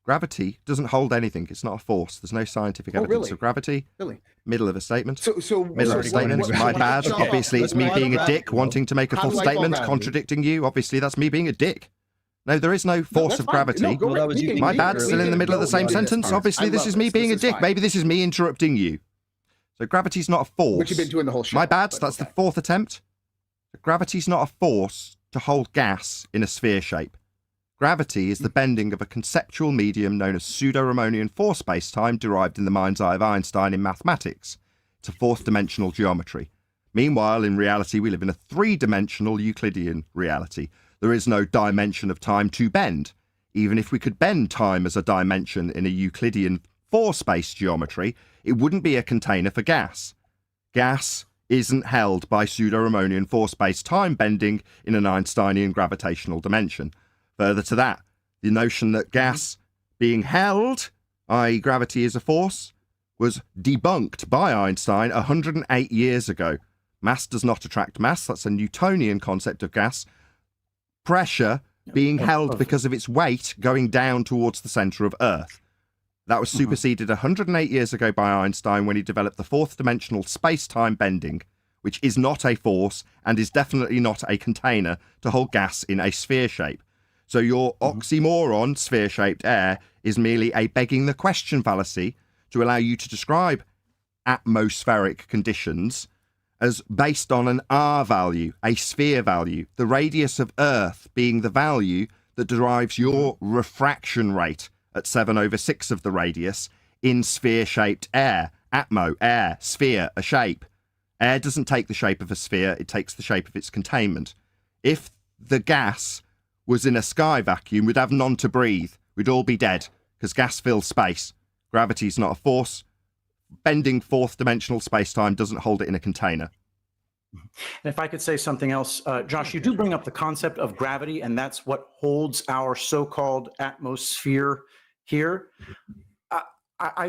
Speaker 17: Gravity doesn't hold anything. It's not a force. There's no scientific evidence
Speaker 1: really?
Speaker 17: of gravity.
Speaker 1: Really?
Speaker 17: Middle of a statement.
Speaker 1: So
Speaker 17: Middle of a statement. My bad. Obviously, it's me being a dick wanting to make a
Speaker 1: How
Speaker 17: full
Speaker 1: do I call
Speaker 17: statement,
Speaker 1: gravity?
Speaker 17: contradicting you. Obviously, that's me being a dick. No, there is no force
Speaker 1: that's
Speaker 17: of
Speaker 1: fine.
Speaker 17: gravity.
Speaker 1: No, go right. We can-
Speaker 17: My
Speaker 1: we
Speaker 17: bad.
Speaker 1: can-
Speaker 17: Still
Speaker 1: we
Speaker 17: in the
Speaker 1: can
Speaker 17: middle of the
Speaker 1: go
Speaker 17: same
Speaker 1: into this
Speaker 17: sentence.
Speaker 1: part.
Speaker 17: Obviously,
Speaker 1: I
Speaker 17: this
Speaker 1: love
Speaker 17: is me
Speaker 1: this.
Speaker 17: being a
Speaker 1: This is
Speaker 17: dick.
Speaker 1: fine.
Speaker 17: Maybe this is me interrupting you. So gravity's not a force.
Speaker 1: Which you've been doing the whole show.
Speaker 17: My bad.
Speaker 1: but
Speaker 17: That's the
Speaker 1: okay.
Speaker 17: fourth attempt. Gravity's not a force to hold gas in a sphere shape. Gravity is the bending of a conceptual medium known as pseudo-Riemannian force space-time derived in the mind's eye of Einstein in mathematics. It's a fourth-dimensional geometry. Meanwhile, in reality, we live in a three-dimensional Euclidean reality. There is no dimension of time to bend. Even if we could bend time as a dimension in a Euclidean four-space geometry, it wouldn't be a container for gas. Gas isn't held by pseudo-Riemannian force-space time bending in an Einsteinian gravitational dimension. Further to that, the notion that gas being held, i.e. gravity is a force, was debunked by Einstein 108 years ago. Mass does not attract mass. That's a Newtonian concept of gas. Pressure being held because of its weight going down towards the centre of Earth. That was superseded 108 years ago by Einstein when he developed the fourth-dimensional space-time bending, which is not a force and is definitely not a container to hold gas in a sphere shape. So your oxymoron, sphere-shaped air, is merely a begging the question fallacy to allow you to describe atmospheric conditions as based on an R value, a sphere value, the radius of Earth being the value that derives your refraction rate at 7/6 of the radius in sphere-shaped air. Atmo, air, sphere, a shape. Air doesn't take the shape of a sphere, it takes the shape of its containment. If the gas was in a sky vacuum, we'd have none to breathe. We'd all be dead, because gas fills space. Gravity's not a force. Bending fourth dimensional space-time doesn't hold it in a container.
Speaker 21: And if I could say something else, Josh, you do bring up the concept of gravity, and that's what holds our so-called atmosphere here. I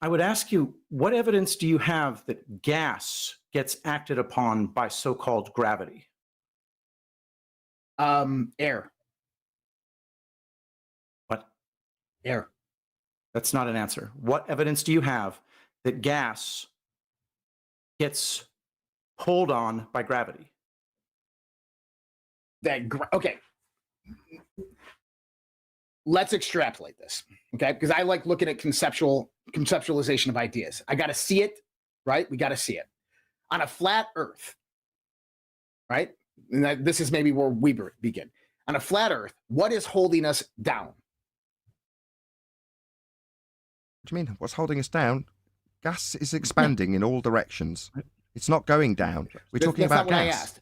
Speaker 21: would ask you, what evidence do you have that gas gets acted upon by so-called gravity?
Speaker 1: Air.
Speaker 21: What?
Speaker 1: Air.
Speaker 21: That's not an answer. What evidence do you have that gas gets pulled on by gravity?
Speaker 1: Okay. Let's extrapolate this, okay? Because I like looking at conceptualization of ideas. I got to see it, right? We got to see it. On a flat Earth, right? And this is maybe where we begin. On a flat Earth, what is holding us down?
Speaker 17: What do you mean? What's holding us down? Gas is expanding in all directions. It's not going down. We're talking about
Speaker 1: gas. That's not what I
Speaker 17: gas.
Speaker 1: asked.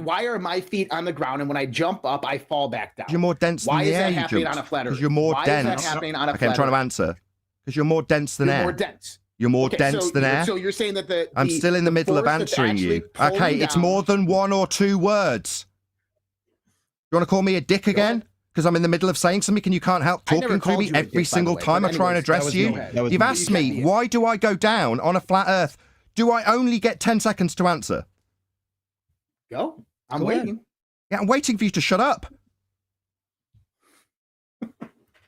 Speaker 1: Why are my feet on the ground, and when I jump up, I fall back down?
Speaker 17: You're more dense than
Speaker 1: Why
Speaker 17: the
Speaker 1: is
Speaker 17: air
Speaker 1: that
Speaker 17: you
Speaker 1: happening
Speaker 17: jumped.
Speaker 1: on a flat Earth?
Speaker 17: Because you're more
Speaker 1: Why
Speaker 17: dense.
Speaker 1: is that happening on a
Speaker 17: Okay,
Speaker 1: flat
Speaker 17: I'm trying to
Speaker 1: Earth?
Speaker 17: answer. Because you're more dense than
Speaker 1: You're
Speaker 17: air.
Speaker 1: more dense.
Speaker 17: You're more
Speaker 1: Okay,
Speaker 17: dense
Speaker 1: so
Speaker 17: than air.
Speaker 1: So you're saying that
Speaker 17: I'm still in the middle of
Speaker 1: force that's
Speaker 17: answering
Speaker 1: actually
Speaker 17: you.
Speaker 1: pulling
Speaker 17: Okay, it's
Speaker 1: down-
Speaker 17: more than one or two words. You want to call me a dick again? Because I'm in the middle of saying something and you can't help
Speaker 1: I never
Speaker 17: talking through
Speaker 1: called
Speaker 17: me
Speaker 1: you a dick,
Speaker 17: every
Speaker 1: by the
Speaker 17: single
Speaker 1: way,
Speaker 17: time
Speaker 1: but
Speaker 17: I try and
Speaker 1: anyways, that
Speaker 17: address
Speaker 1: was
Speaker 17: you.
Speaker 1: me. That was
Speaker 17: You've
Speaker 1: me.
Speaker 17: asked
Speaker 1: You can't
Speaker 17: me,
Speaker 1: be a-
Speaker 17: why do I go down on a flat Earth? Do I only get 10 seconds to answer?
Speaker 1: Go. I'm
Speaker 21: Go ahead.
Speaker 1: waiting.
Speaker 17: Yeah, I'm waiting for you to shut up.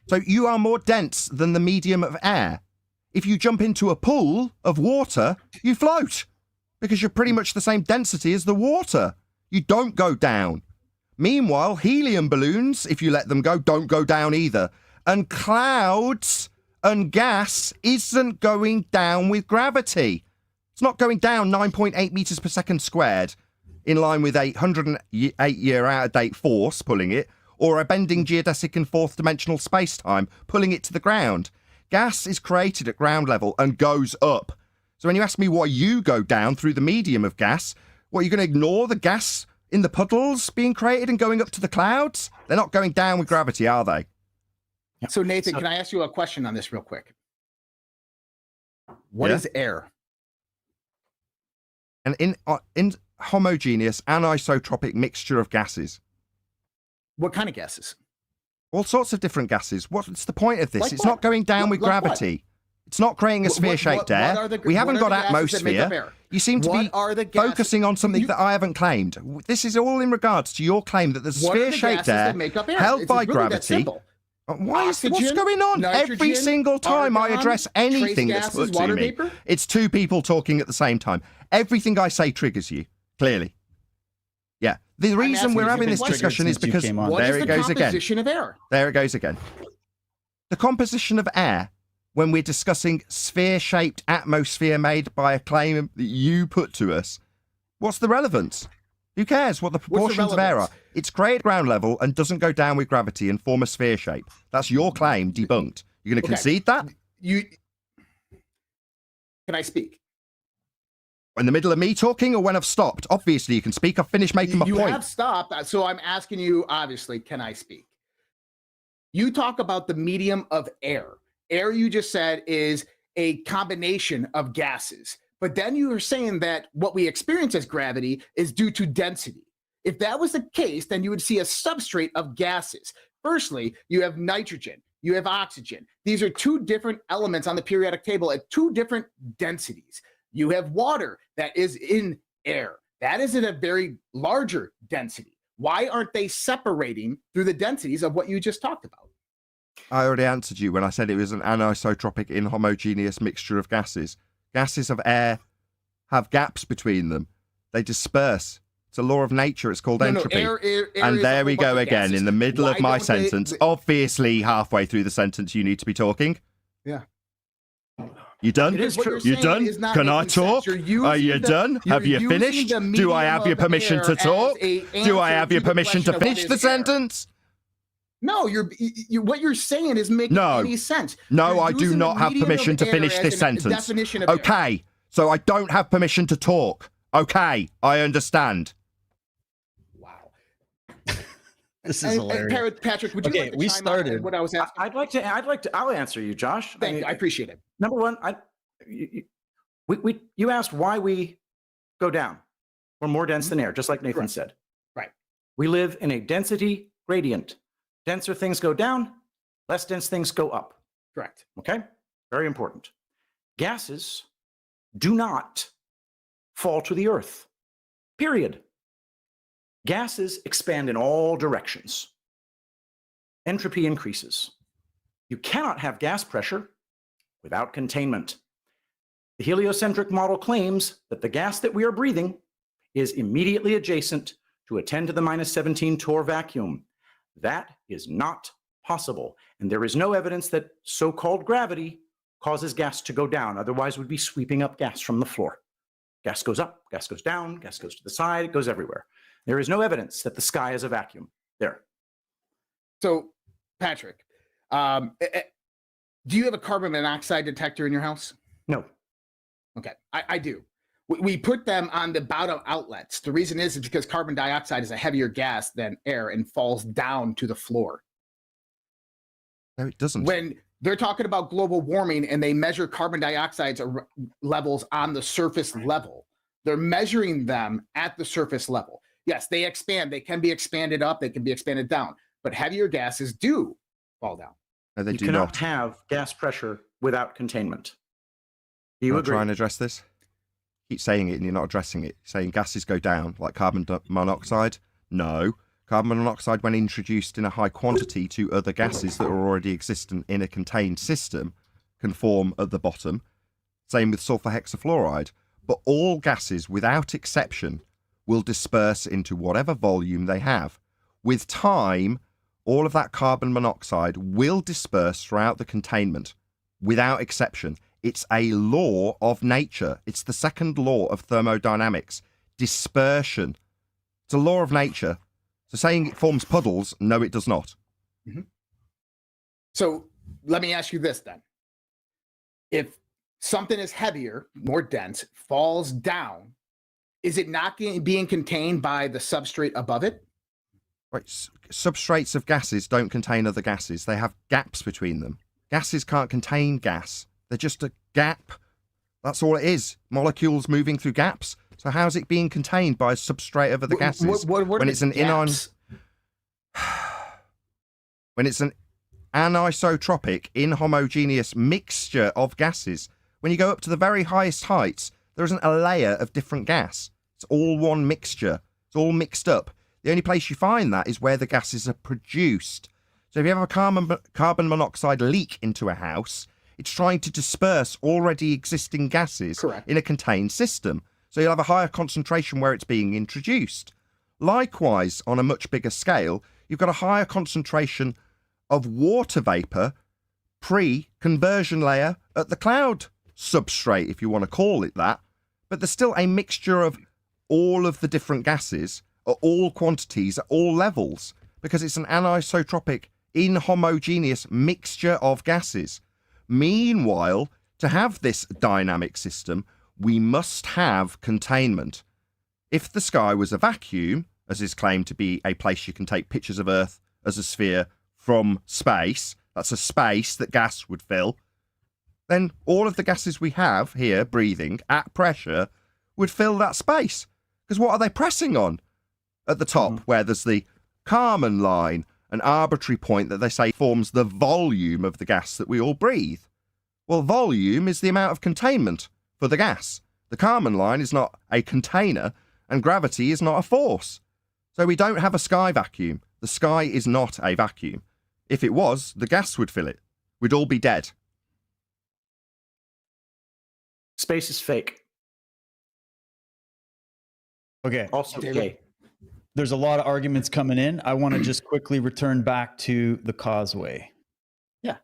Speaker 17: So you are more dense than the medium of air. If you jump into a pool of water, you float because you're pretty much the same density as the water. You don't go down. Meanwhile, helium balloons, if you let them go, don't go down either. And clouds and gas isn't going down with gravity. It's not going down 9.8 meters per second squared in line with 808-year out-of-date force pulling it, or a bending geodesic and fourth dimensional space-time pulling it to the ground. Gas is created at ground level and goes up. So when you ask me why you go down through the medium of gas, what, are you going to ignore the gas in the puddles being created and going up to the clouds? They're not going down with gravity, are they?
Speaker 1: So Nathan, can I ask you a question on this real quick? What is air?
Speaker 17: An inhomogeneous anisotropic mixture of gases.
Speaker 1: What kind of gases?
Speaker 17: All sorts of different gases. What's the point of this?
Speaker 1: Like
Speaker 17: It's
Speaker 1: what?
Speaker 17: not going down with
Speaker 1: Like what?
Speaker 17: gravity. It's not creating a sphere-shaped air.
Speaker 1: are the-
Speaker 17: We haven't
Speaker 1: what are
Speaker 17: got
Speaker 1: the gases that make up
Speaker 17: atmosphere.
Speaker 1: air?
Speaker 17: You seem to
Speaker 1: What
Speaker 17: be
Speaker 1: are the gases-
Speaker 17: focusing on something that I haven't claimed. This is all in regards to your claim that there's
Speaker 1: What are the
Speaker 17: sphere-shaped
Speaker 1: gases
Speaker 17: air
Speaker 1: that make up air?
Speaker 17: held
Speaker 1: It's
Speaker 17: by
Speaker 1: really that
Speaker 17: gravity.
Speaker 1: simple.
Speaker 17: What's
Speaker 1: Oxygen,
Speaker 17: going on? Every
Speaker 1: nitrogen,
Speaker 17: single time I
Speaker 1: argon,
Speaker 17: address anything
Speaker 1: trace
Speaker 17: that's
Speaker 1: gases,
Speaker 17: put to
Speaker 1: water
Speaker 17: me,
Speaker 1: vapor?
Speaker 17: it's two people talking at the same time. Everything I say triggers you, clearly. Yeah. The reason
Speaker 1: asking
Speaker 17: we're
Speaker 1: you
Speaker 17: having
Speaker 1: if
Speaker 17: this
Speaker 1: it's
Speaker 17: discussion is
Speaker 18: since you
Speaker 17: because
Speaker 18: came on.
Speaker 1: What
Speaker 17: there
Speaker 1: is
Speaker 17: it
Speaker 1: the
Speaker 17: goes again.
Speaker 1: composition of air?
Speaker 17: There it goes again. The composition of air, when we're discussing sphere-shaped atmosphere made by a claim that you put to us, what's the relevance? Who cares what the proportions of air are?
Speaker 1: relevance?
Speaker 17: It's created at ground level and doesn't go down with gravity and form a sphere shape. That's your claim debunked. You're going to
Speaker 1: Okay.
Speaker 17: concede that?
Speaker 1: Can I speak?
Speaker 17: In the middle of me talking or when I've stopped? Obviously, you can speak. I've finished making my
Speaker 1: You
Speaker 17: point.
Speaker 1: have stopped, so I'm asking you, obviously, can I speak? You talk about the medium of air. Air, you just said, is a combination of gases. But then you were saying that what we experience as gravity is due to density. If that was the case, then you would see a substrate of gases. Firstly, you have nitrogen, you have oxygen. These are two different elements on the periodic table at two different densities. You have water that is in air. That is at a very larger density. Why aren't they separating through the densities of what you just talked about?
Speaker 17: I already answered you when I said it was an anisotropic inhomogeneous mixture of gases. Gases of air have gaps between them. They disperse. It's a law of nature. It's called entropy.
Speaker 1: Air
Speaker 17: And
Speaker 1: is
Speaker 17: there
Speaker 1: a
Speaker 17: we
Speaker 1: whole
Speaker 17: go
Speaker 1: bunch of
Speaker 17: again
Speaker 1: gases.
Speaker 17: in the middle
Speaker 1: Why
Speaker 17: of my
Speaker 1: don't they-
Speaker 17: sentence. Obviously, halfway through the sentence, you need to be talking.
Speaker 1: Yeah.
Speaker 17: You done?
Speaker 1: It is what you're
Speaker 17: You
Speaker 1: saying
Speaker 17: done?
Speaker 1: is not
Speaker 17: Can I
Speaker 1: making sense.
Speaker 17: talk?
Speaker 1: You're
Speaker 17: Are you
Speaker 1: using the-
Speaker 17: done? Have
Speaker 1: you're
Speaker 17: you
Speaker 1: using
Speaker 17: finished?
Speaker 1: the
Speaker 17: Do I
Speaker 1: medium
Speaker 17: have your
Speaker 1: of
Speaker 17: permission
Speaker 1: air
Speaker 17: to
Speaker 1: as
Speaker 17: talk?
Speaker 1: a
Speaker 17: Do I
Speaker 1: answer
Speaker 17: have your
Speaker 1: to the
Speaker 17: permission to
Speaker 1: question of what
Speaker 17: finish
Speaker 1: is
Speaker 17: the
Speaker 1: air.
Speaker 17: sentence?
Speaker 1: No, what you're saying is making
Speaker 17: No.
Speaker 1: any sense.
Speaker 17: No,
Speaker 1: You're
Speaker 17: I do
Speaker 1: using the
Speaker 17: not have
Speaker 1: medium
Speaker 17: permission
Speaker 1: of
Speaker 17: to
Speaker 1: air
Speaker 17: finish
Speaker 1: as
Speaker 17: this
Speaker 1: a
Speaker 17: sentence.
Speaker 1: definition of air.
Speaker 17: Okay, So I don't have permission to talk. Okay, I understand.
Speaker 18: This is hilarious.
Speaker 1: Patrick, would you like to
Speaker 18: we
Speaker 1: chime
Speaker 18: started.
Speaker 1: on what I was asking?
Speaker 21: I'll answer you, Josh.
Speaker 1: Thank you. I appreciate it.
Speaker 21: Number one, you asked why we go down. We're more dense than air, just like Nathan said.
Speaker 1: Right.
Speaker 21: We live in a density gradient. Denser things go down, less dense things go up.
Speaker 1: Correct.
Speaker 21: Okay? Very important. Gases do not fall to the earth. Period. Gases expand in all directions. Entropy increases. You cannot have gas pressure without containment. The heliocentric model claims that the gas that we are breathing is immediately adjacent to a 10 to the minus 17 torr vacuum. That is not possible. And there is no evidence that so-called gravity causes gas to go down. Otherwise, we'd be sweeping up gas from the floor. Gas goes up, gas goes down, gas goes to the side, it goes everywhere. There is no evidence that the sky is a vacuum. There.
Speaker 1: So, Patrick, do you have a carbon monoxide detector in your house?
Speaker 21: No.
Speaker 1: Okay, I do. We put them on the bottom outlets. The reason is because carbon dioxide is a heavier gas than air and falls down to the floor.
Speaker 17: No, it doesn't.
Speaker 1: When they're talking about global warming and they measure carbon dioxide levels on the surface level, they're measuring them at the surface level. Yes, they expand. They can be expanded up. They can be expanded down. But heavier gases do fall down.
Speaker 17: No, they
Speaker 21: You
Speaker 17: do
Speaker 21: cannot
Speaker 17: not.
Speaker 21: have gas pressure without containment. Do you
Speaker 17: I'll
Speaker 21: agree?
Speaker 17: try and address this. Keep saying it and you're not addressing it. Saying gases go down like carbon monoxide. No. Carbon monoxide, when introduced in a high quantity to other gases that are already existent in a contained system, can form at the bottom. Same with sulfur hexafluoride. But all gases, without exception, will disperse into whatever volume they have. With time, all of that carbon monoxide will disperse throughout the containment, without exception. It's a law of nature. It's the second law of thermodynamics. Dispersion. It's a law of nature. So saying it forms puddles, no, it does not.
Speaker 1: Mm-hmm. So let me ask you this then. If something is heavier, more dense, falls down, is it not being contained by the substrate above it?
Speaker 17: Right. Substrates of gases don't contain other gases. They have gaps between them. Gases can't contain gas. They're just a gap. That's all it is. Molecules moving through gaps. So how's it being contained by a substrate of other gases?
Speaker 1: When it's an
Speaker 17: when it's an anisotropic, inhomogeneous mixture of gases. When you go up to the very highest heights, there isn't a layer of different gas. It's all one mixture. It's all mixed up. The only place you find that is where the gases are produced. So if you have a carbon monoxide leak into a house, it's trying to disperse already existing gases in a contained system. So you'll have a higher concentration where it's being introduced. Likewise, on a much bigger scale, you've got a higher concentration of water vapor pre-conversion layer at the cloud substrate, if you want to call it that. But there's still a mixture of all of the different gases at all quantities, at all levels, because it's an anisotropic, inhomogeneous mixture of gases. Meanwhile, to have this dynamic system, we must have containment. If the sky was a vacuum, as is claimed to be a place you can take pictures of Earth as a sphere from space, that's a space that gas would fill, then all of the gases we have here breathing at pressure would fill that space. Because what are they pressing on? At the top, where there's the Kármán line, an arbitrary point that they say forms the volume of the gas that we all breathe. Well, volume is the amount of containment for the gas. The Kármán line is not a container, and gravity is not a force. So we don't have a sky vacuum. The sky is not a vacuum. If it was, the gas would fill it. We'd all be dead.
Speaker 21: Space is fake.
Speaker 18: Okay.
Speaker 21: Also gay.
Speaker 18: There's a lot of arguments coming in. I want to just quickly return back to the causeway.
Speaker 21: Yeah.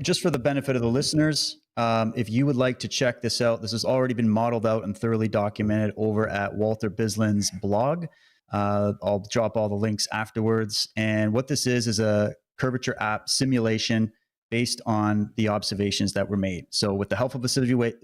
Speaker 18: Just for the benefit of the listeners, if you would like to check this out, this has already been modeled out and thoroughly documented over at Walter Bislin's blog. I'll drop all the links afterwards. And what this is a curvature app simulation based on the observations that were made. So with the help of a simulation,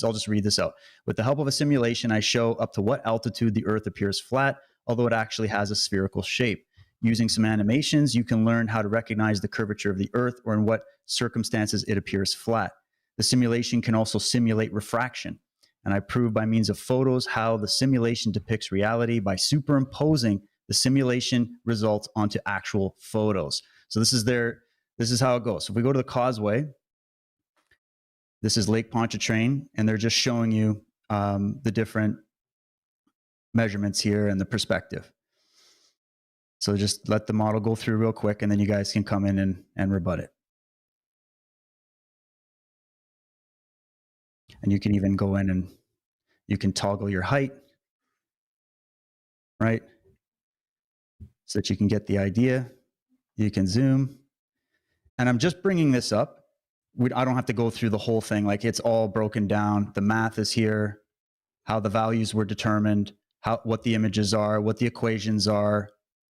Speaker 18: I'll just read this out. With the help of a simulation, I show up to what altitude the Earth appears flat, although it actually has a spherical shape. Using some animations, you can learn how to recognize the curvature of the Earth or in what circumstances it appears flat. The simulation can also simulate refraction. And I prove by means of photos how the simulation depicts reality by superimposing the simulation results onto actual photos. So this is how it goes. So if we go to the causeway, this is Lake Pontchartrain, and they're just showing you the different measurements here and the perspective. So just let the model go through real quick, and then you guys can come in and rebut it. And you can even go in and you can toggle your height, right? So that you can get the idea. You can zoom. And I'm just bringing this up. I don't have to go through the whole thing. Like, it's all broken down. The math is here, how the values were determined, what the images are, what the equations are,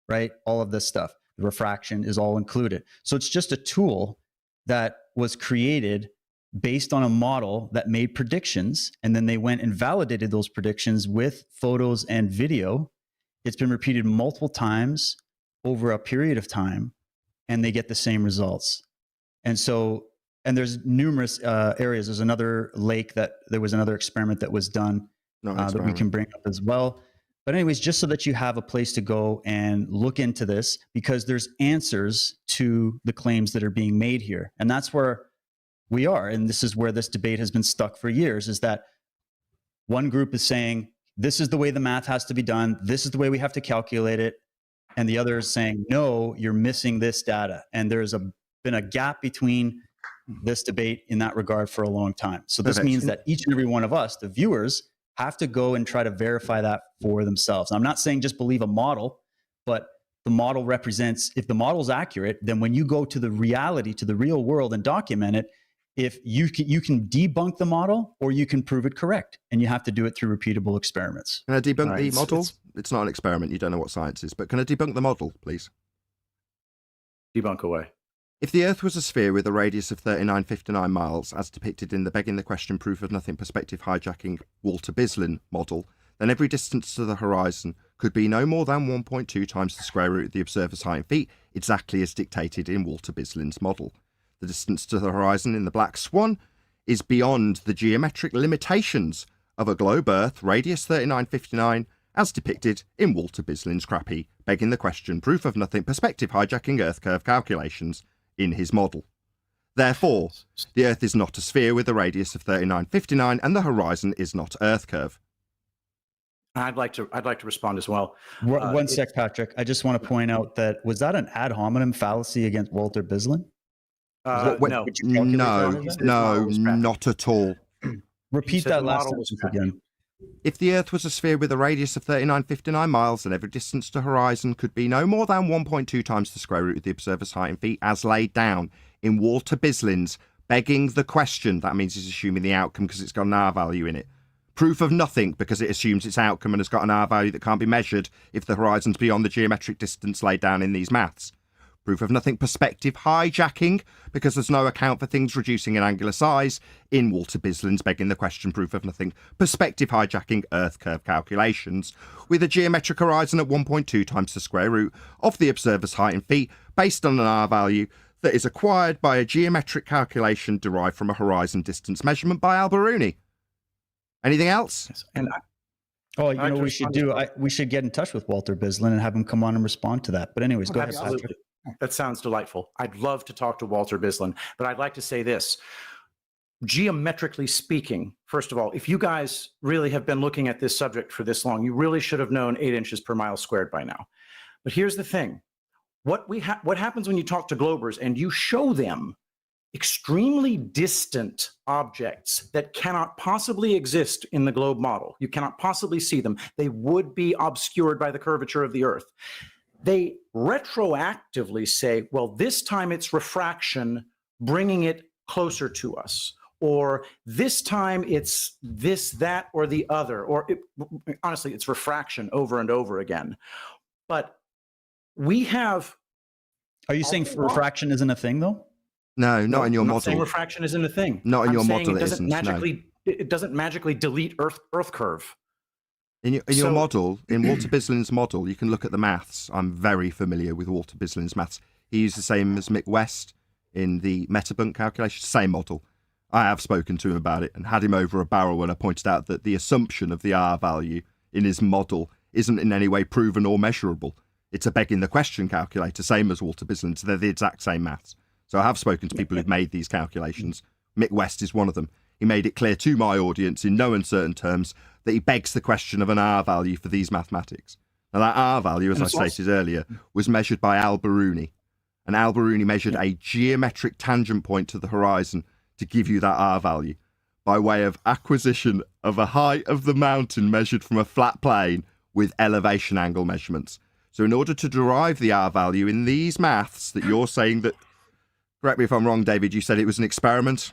Speaker 18: right? All of this stuff. The refraction is all included. So it's just a tool that was created based on a model that made predictions, and then they went and validated those predictions with photos and video. It's been repeated multiple times over a period of time, and they get the same results. And so, and there's numerous areas. There's another lake that there was another experiment that was done that we can bring up as well. But anyways, just so that you have a place to go and look into this, because there's answers to the claims that are being made here. And that's where we are. And this is where this debate has been stuck for years, is that one group is saying, this is the way the math has to be done. This is the way we have to calculate it. And the other is saying, no, you're missing this data. And there's been a gap between this debate in that regard for a long time. So this means that each and every one of us, the viewers, have to go and try to verify that for themselves. I'm not saying just believe a model, but the model represents, if the model is accurate, then when you go to the reality, to the real world and document it, if you can debunk the model or you can prove it correct, and you have to do it through repeatable experiments.
Speaker 17: Can I debunk the model? It's not an experiment. You don't know what science is, but can I debunk the model, please?
Speaker 21: Debunk away.
Speaker 17: If the Earth was a sphere with a radius of 3959 miles, as depicted in the Begging the Question Proof of Nothing Perspective Hijacking Walter Bislin model, then every distance to the horizon could be no more than 1.2 times the square root of the observer's height in feet, exactly as dictated in Walter Bislin's model. The distance to the horizon in the Black Swan is beyond the geometric limitations of a globe Earth radius 3959, as depicted in Walter Bislin's crappy Begging the Question Proof of Nothing Perspective Hijacking Earth Curve calculations in his model. Therefore, the Earth is not a sphere with a radius of 3959, and the horizon is not Earth curve.
Speaker 21: I'd like to respond as well.
Speaker 18: One sec, Patrick. I just want to point out that was that an ad hominem fallacy against Walter Bislin?
Speaker 21: No,
Speaker 17: not at all.
Speaker 18: Repeat that last sentence again.
Speaker 17: If the Earth was a sphere with a radius of 3959 miles, then every distance to horizon could be no more than 1.2 times the square root of the observer's height in feet, as laid down in Walter Bislin's Begging the Question. That means he's assuming the outcome because it's got an R value in it. Proof of Nothing, because it assumes its outcome and has got an R value that can't be measured if the horizon's beyond the geometric distance laid down in these maths. Proof of Nothing Perspective Hijacking, because there's no account for things reducing in angular size in Walter Bislin's Begging the Question Proof of Nothing Perspective Hijacking Earth Curve calculations, with a geometric horizon at 1.2 times the square root of the observer's height in feet, based on an R value that is acquired by a geometric calculation derived from a horizon distance measurement by Al-Biruni. Anything else?
Speaker 18: Oh, you know what we should do? We should get in touch with Walter Bislin and have him come on and respond to that. But anyways, go ahead, Patrick.
Speaker 21: That sounds delightful. I'd love to talk to Walter Bislin, but I'd like to say this. Geometrically speaking, first of all, if you guys really have been looking at this subject for this long, you really should have known 8 inches per mile squared by now. But here's the thing. What happens when you talk to globers and you show them extremely distant objects that cannot possibly exist in the globe model? You cannot possibly see them. They would be obscured by the curvature of the Earth. They retroactively say, well, this time it's refraction bringing it closer to us, or this time it's this, that, or the other, or honestly, it's refraction over and over again. But we have...
Speaker 18: Are you saying refraction isn't a thing, though?
Speaker 17: No, not in your
Speaker 21: I'm not saying
Speaker 17: model.
Speaker 21: refraction isn't a thing.
Speaker 17: Not in
Speaker 21: I'm
Speaker 17: your
Speaker 21: saying
Speaker 17: model
Speaker 21: it
Speaker 17: it
Speaker 21: doesn't
Speaker 17: isn't, no.
Speaker 21: magically it doesn't magically delete Earth curve.
Speaker 17: In your
Speaker 21: So-
Speaker 17: model, in Walter Bislin's model, you can look at the maths. I'm very familiar with Walter Bislin's maths. He used the same as Mick West in the Metabunk calculation, same model. I have spoken to him about it and had him over a barrel when I pointed out that the assumption of the R value in his model isn't in any way proven or measurable. It's a begging the question calculator, same as Walter Bislin's. They're the exact same maths. So I have spoken to people who've made these calculations. Mick West is one of them. He made it clear to my audience in no uncertain terms that he begs the question of an R value for these mathematics. Now that R value, as I stated earlier, was measured by Al-Biruni. And Al-Biruni measured a geometric tangent point to the horizon to give you that R value by way of acquisition of a height of the mountain measured from a flat plane with elevation angle measurements. So in order to derive the R value in these maths that you're saying that, correct me if I'm wrong, David, you said it was an experiment?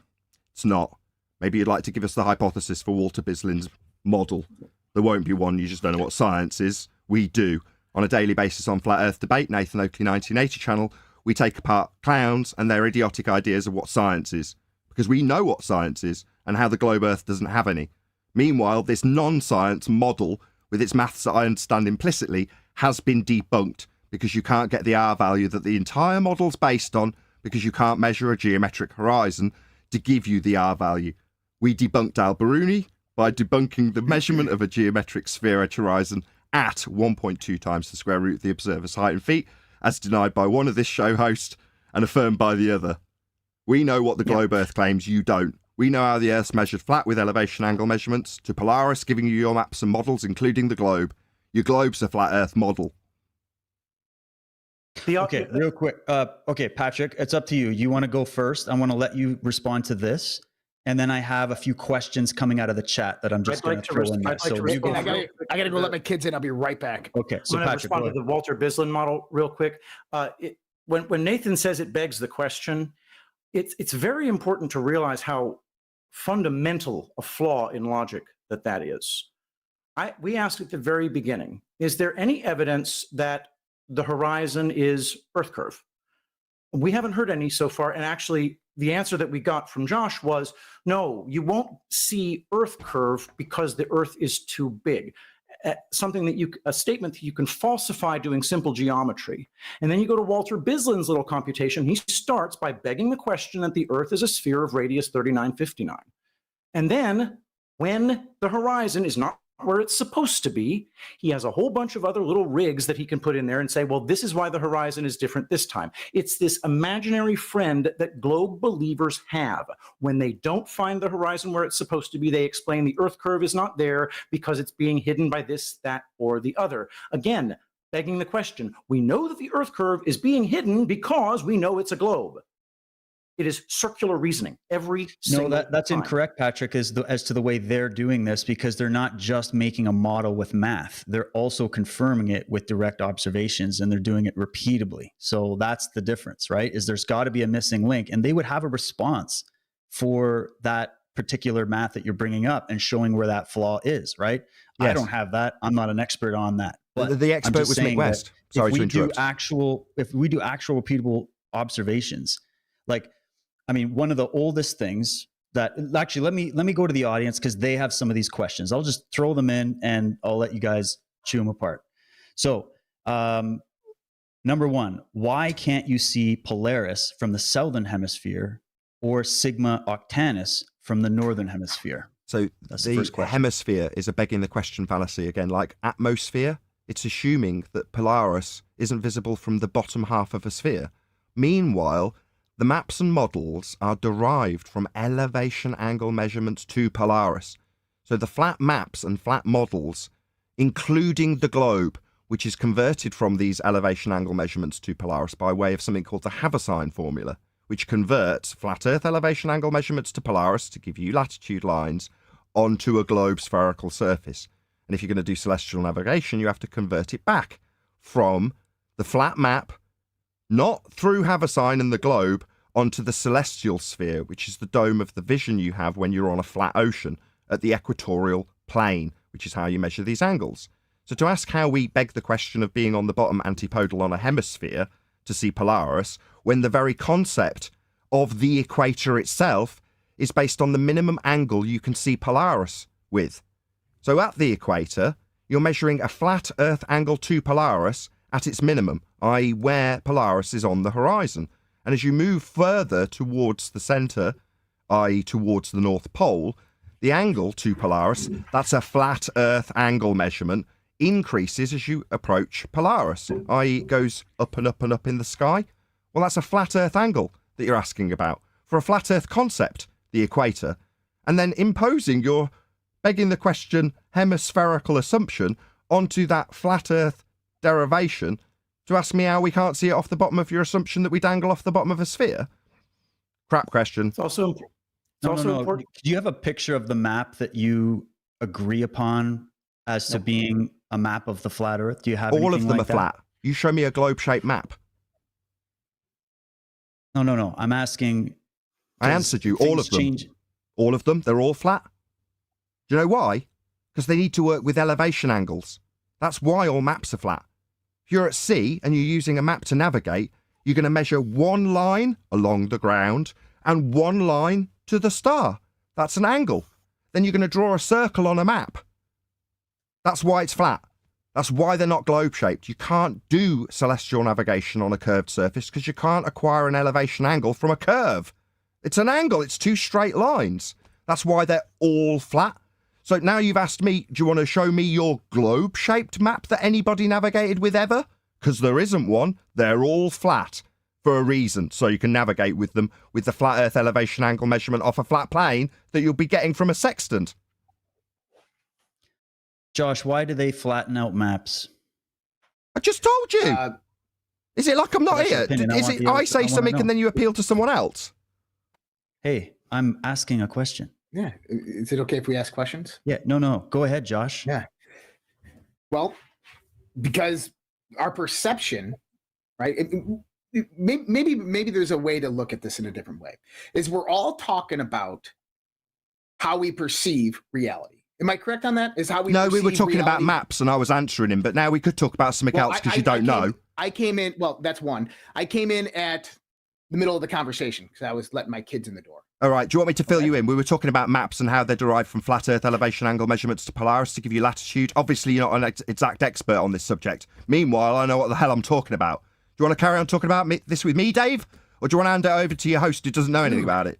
Speaker 17: It's not. Maybe you'd like to give us the hypothesis for Walter Bislin's model. There won't be one, you just don't know what science is. We do. On a daily basis on Flat Earth Debate, Nathan Oakley 1980 channel, we take apart clowns and their idiotic ideas of what science is. Because we know what science is and how the globe Earth doesn't have any. Meanwhile, this non-science model, with its maths that I understand implicitly, has been debunked because you can't get the R value that the entire model's based on because you can't measure a geometric horizon to give you the R value. We debunked Al-Biruni by debunking the measurement of a geometric sphere edge horizon at 1.2 times the square root of the observer's height in feet, as denied by one of this show host and affirmed by the other. We know what the globe Earth claims, you don't. We know how the Earth's measured flat with elevation angle measurements, to Polaris giving you your maps and models, including the globe. Your globe's a flat Earth model.
Speaker 18: Okay, real quick. Okay, Patrick, it's up to you. You want to go first? I want to let you respond to this. And then I have a few questions coming out of the chat that I'm just going to throw in there.
Speaker 1: I got to go let my kids in. I'll be right back.
Speaker 18: Okay, so
Speaker 21: I'm going to
Speaker 18: Patrick,
Speaker 21: respond
Speaker 18: go
Speaker 21: to the Walter Bislin model real quick. When Nathan says it begs the question, it's very important to realize how fundamental a flaw in logic that is. We asked at the very beginning, is there any evidence that the horizon is Earth curve? We haven't heard any so far, and actually the answer that we got from Josh was, no, you won't see Earth curve because the Earth is too big. A statement that you can falsify doing simple geometry. And then you go to Walter Bislin's little computation. He starts by begging the question that the Earth is a sphere of radius 3959. And then when the horizon is not where it's supposed to be, he has a whole bunch of other little rigs that he can put in there and say, well, this is why the horizon is different this time. It's this imaginary friend that globe believers have. When they don't find the horizon where it's supposed to be, they explain the Earth curve is not there because it's being hidden by this, that, or the other. Again, begging the question, we know that the Earth curve is being hidden because we know it's a globe. It is circular reasoning every single
Speaker 18: that's
Speaker 21: time.
Speaker 18: incorrect, Patrick, as to the way they're doing this, because they're not just making a model with math. They're also confirming it with direct observations, and they're doing it repeatably. So that's the difference, right? Is there's got to be a missing link, and they would have a response for that particular math that you're bringing up and showing where that flaw is, right? Yes. I don't have that. I'm not an expert on that. But
Speaker 17: the expert was Mick West. Sorry to interrupt.
Speaker 18: If we do actual repeatable observations, like, I mean, one of the oldest things that actually, let me go to the audience because they have some of these questions. I'll just throw them in and I'll let you guys chew them apart. So, number one, why can't you see Polaris from the southern hemisphere or Sigma Octantis from the northern hemisphere?
Speaker 17: So the hemisphere is a begging the question fallacy again, like atmosphere. It's assuming that Polaris isn't visible from the bottom half of a sphere. Meanwhile, the maps and models are derived from elevation angle measurements to Polaris. So the flat maps and flat models, including the globe, which is converted from these elevation angle measurements to Polaris by way of something called the Haversine formula, which converts flat Earth elevation angle measurements to Polaris to give you latitude lines onto a globe spherical surface. And if you're going to do celestial navigation, you have to convert it back from the flat map, not through Haversine and the globe, onto the celestial sphere, which is the dome of the vision you have when you're on a flat ocean at the equatorial plane, which is how you measure these angles. So to ask how we beg the question of being on the bottom antipodal on a hemisphere to see Polaris, when the very concept of the equator itself is based on the minimum angle you can see Polaris with. So at the equator, you're measuring a flat Earth angle to Polaris at its minimum, i.e. where Polaris is on the horizon. And as you move further towards the centre, i.e. towards the North Pole, the angle to Polaris, that's a flat Earth angle measurement, increases as you approach Polaris, i.e. it goes up and up and up in the sky. Well, that's a flat Earth angle that you're asking about. For a flat Earth concept, the equator, and then imposing your, begging the question, hemispherical assumption onto that flat Earth derivation to ask me how we can't see it off the bottom of your assumption that we dangle off the bottom of a sphere? Crap question.
Speaker 21: It's also important.
Speaker 18: Do you have a picture of the map that you agree upon as to being a map of the flat Earth? Do you have
Speaker 17: all of
Speaker 18: anything
Speaker 17: them
Speaker 18: like
Speaker 17: are flat? You show me a globe-shaped map.
Speaker 18: No. I'm asking.
Speaker 17: I answered you. All of them.
Speaker 18: Change.
Speaker 17: All of them. They're all flat. Do you know why? Because they need to work with elevation angles. That's why all maps are flat. If you're at sea and you're using a map to navigate, you're going to measure one line along the ground and one line to the star. That's an angle. Then you're going to draw a circle on a map. That's why it's flat. That's why they're not globe-shaped. You can't do celestial navigation on a curved surface because you can't acquire an elevation angle from a curve. It's an angle. It's two straight lines. That's why they're all flat. So now you've asked me, do you want to show me your globe-shaped map that anybody navigated with ever? Because there isn't one. They're all flat for a reason. So you can navigate with them with the flat Earth elevation angle measurement off a flat plane that you'll be getting from a sextant.
Speaker 18: Josh, why do they flatten out maps?
Speaker 17: I just told you. Is it like I'm not here? Is it I say something and then you appeal to someone else?
Speaker 18: Hey, I'm asking a question.
Speaker 1: Yeah. Is it okay if we ask questions?
Speaker 18: Yeah. No. Go ahead, Josh.
Speaker 1: Yeah. Well, because our perception, right? Maybe there's a way to look at this in a different way. Is we're all talking about how we perceive reality. Am I correct on that? Is how we
Speaker 17: No, we were
Speaker 1: perceive
Speaker 17: talking about
Speaker 1: reality?
Speaker 17: maps and I was answering him, but now we could talk about something else because you don't know.
Speaker 1: I came in, well, that's one. I came in at the middle of the conversation because I was letting my kids in the door.
Speaker 17: All right, do you want me to fill you in? We were talking about maps and how they're derived from flat Earth elevation angle measurements to Polaris to give you latitude. Obviously, you're not an exact expert on this subject. Meanwhile, I know what the hell I'm talking about. Do you want to carry on talking about this with me, Dave? Or do you want to hand it over to your host who doesn't know anything about it?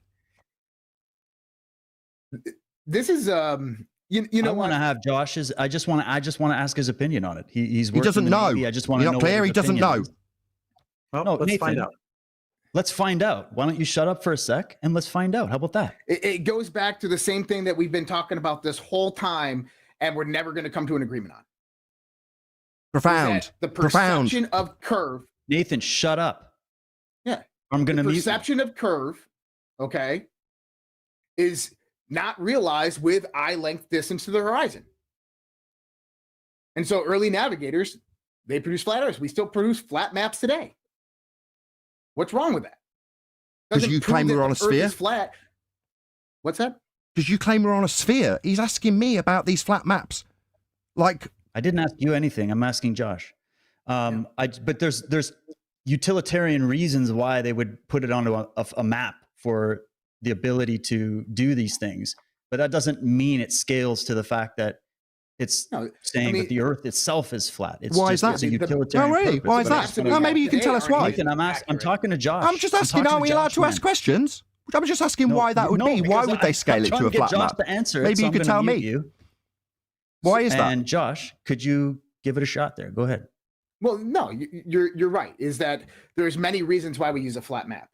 Speaker 1: This is, you know,
Speaker 18: I want to have Josh's. I just want to ask his opinion on it. He
Speaker 17: doesn't know.
Speaker 18: I just want to know.
Speaker 17: You're not clear. He doesn't know.
Speaker 21: Well,
Speaker 18: No,
Speaker 21: let's
Speaker 18: Nathan,
Speaker 21: find out.
Speaker 18: Let's find out. Why don't you shut up for a sec and let's find out? How about that?
Speaker 1: It goes back to the same thing that we've been talking about this whole time, and we're never going to come to an agreement on.
Speaker 17: Profound.
Speaker 1: The perception of curve.
Speaker 18: Nathan, shut up.
Speaker 1: Yeah.
Speaker 18: I'm going to mute you.
Speaker 1: Perception of curve, okay, is not realized with eye length distance to the horizon. And so early navigators, they produce flat Earths. We still produce flat maps today. What's wrong with that?
Speaker 17: Because you claim we're on a sphere?
Speaker 1: Earth is flat. What's that?
Speaker 17: Because you claim we're on a sphere. He's asking me about these flat maps. Like,
Speaker 18: I didn't ask you anything. I'm asking Josh. But there's utilitarian reasons why they would put it onto a map for the ability to do these things. But that doesn't mean it scales to the fact that it's saying that the Earth itself is flat. It's
Speaker 17: why
Speaker 18: just,
Speaker 17: is that?
Speaker 18: It's a utilitarian purpose.
Speaker 17: Why is that? Well, maybe you can tell us why.
Speaker 18: Nathan, I'm talking to Josh.
Speaker 17: I'm just asking, are we allowed to ask questions? I'm just asking why that would be. Why would they scale it to a flat map? Maybe you could tell me. Why is that?
Speaker 18: And Josh, could you give it a shot there? Go ahead.
Speaker 1: Well, no, you're right. Is that there's many reasons why we use a flat map.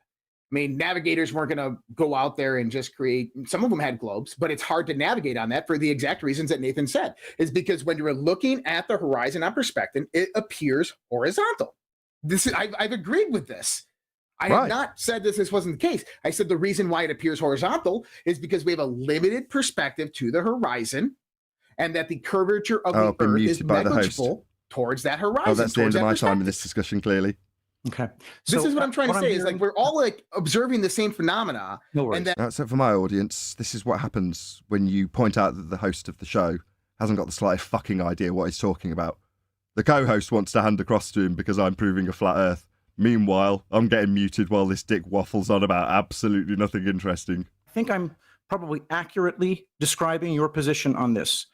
Speaker 1: I mean, navigators weren't going to go out there and just create, some of them had globes, but it's hard to navigate on that for the exact reasons that Nathan said, is because when you're looking at the horizon on perspective, it appears horizontal. I've agreed with this. I have not said this wasn't the case. I said the reason why it appears horizontal is because we have a limited perspective to the horizon and that the curvature of the Earth is negligible towards that horizon.
Speaker 17: Oh, that's the end of my time in this discussion, clearly.
Speaker 21: Okay.
Speaker 1: This is what I'm trying to say is like we're all like observing the same phenomena.
Speaker 21: No worries.
Speaker 17: So for my audience, this is what happens when you point out that the host of the show hasn't got the slightest fucking idea what he's talking about. The co-host wants to hand across to him because I'm proving a flat Earth. Meanwhile, I'm getting muted while this dick waffles on about absolutely nothing interesting.
Speaker 21: I think I'm probably accurately describing your position on this.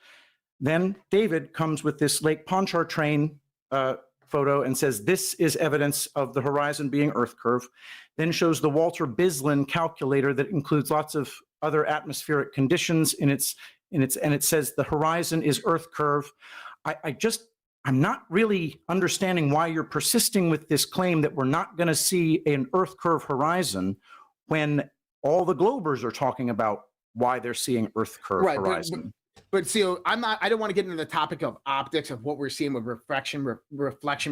Speaker 21: Then David comes with this Lake Pontchartrain photo and says this is evidence of the horizon being Earth curve. Then shows the Walter Bislin calculator that includes lots of other atmospheric conditions and it says the horizon is Earth curve. I'm not really understanding why you're persisting with this claim that we're not going to see an Earth curve horizon when all the globers are talking about why they're seeing Earth curve horizon.
Speaker 1: But see, I don't want to get into the topic of optics of what we're seeing with reflection,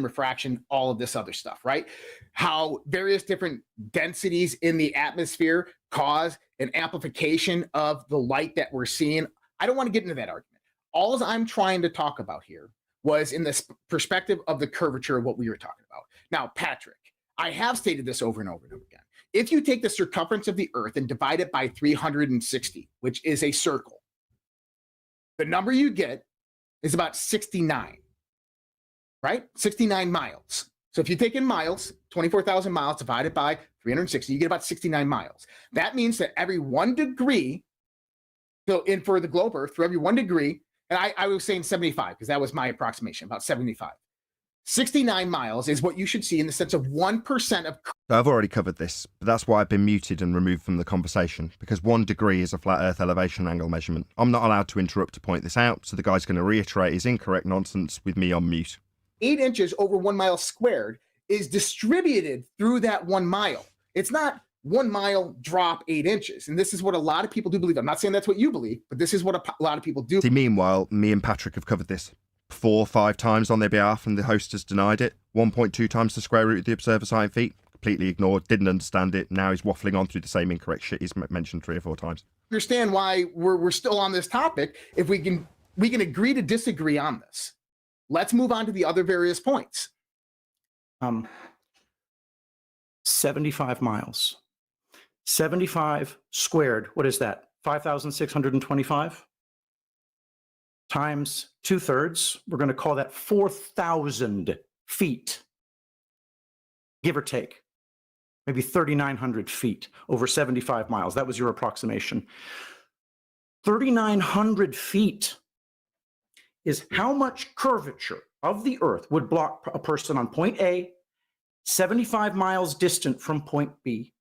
Speaker 1: refraction, all of this other stuff, right? How various different densities in the atmosphere cause an amplification of the light that we're seeing. I don't want to get into that argument. All I'm trying to talk about here was in the perspective of the curvature of what we were talking about. Now, Patrick, I have stated this over and over and over again. If you take the circumference of the Earth and divide it by 360, which is a circle, the number you get is about 69, right? 69 miles. So if you take in miles, 24,000 miles divided by 360, you get about 69 miles. That means that every 1 degree, so in for the globe Earth, for every 1 degree, and I was saying 75 because that was my approximation, about 75. 69 miles is what you should see in the sense of 1% of.
Speaker 17: I've already covered this, but that's why I've been muted and removed from the conversation, because 1 degree is a flat Earth elevation angle measurement. I'm not allowed to interrupt to point this out, so the guy's going to reiterate his incorrect nonsense with me on mute.
Speaker 1: 8 inches over 1 mile squared is distributed through that 1 mile. It's not 1 mile drop 8 inches. And this is what a lot of people do believe. I'm not saying that's what you believe, but this is what a lot of people do.
Speaker 17: See, meanwhile, me and Patrick have covered this 4 or 5 times on their behalf, and the host has denied it. 1.2 times the square root of the observer's height in feet. Completely ignored, didn't understand it. Now he's waffling on through the same incorrect shit he's mentioned 3 or 4 times.
Speaker 1: Understand why we're still on this topic. If we can agree to disagree on this. Let's move on to the other various points.
Speaker 21: 75 miles. 75 squared, what is that? 5,625 times 2/3. We're going to call that 4,000 feet, give or take. Maybe 3,900 feet over 75 miles. That was your approximation. 3,900 feet is how much curvature of the Earth would block a person on point A, 75 miles distant from point B.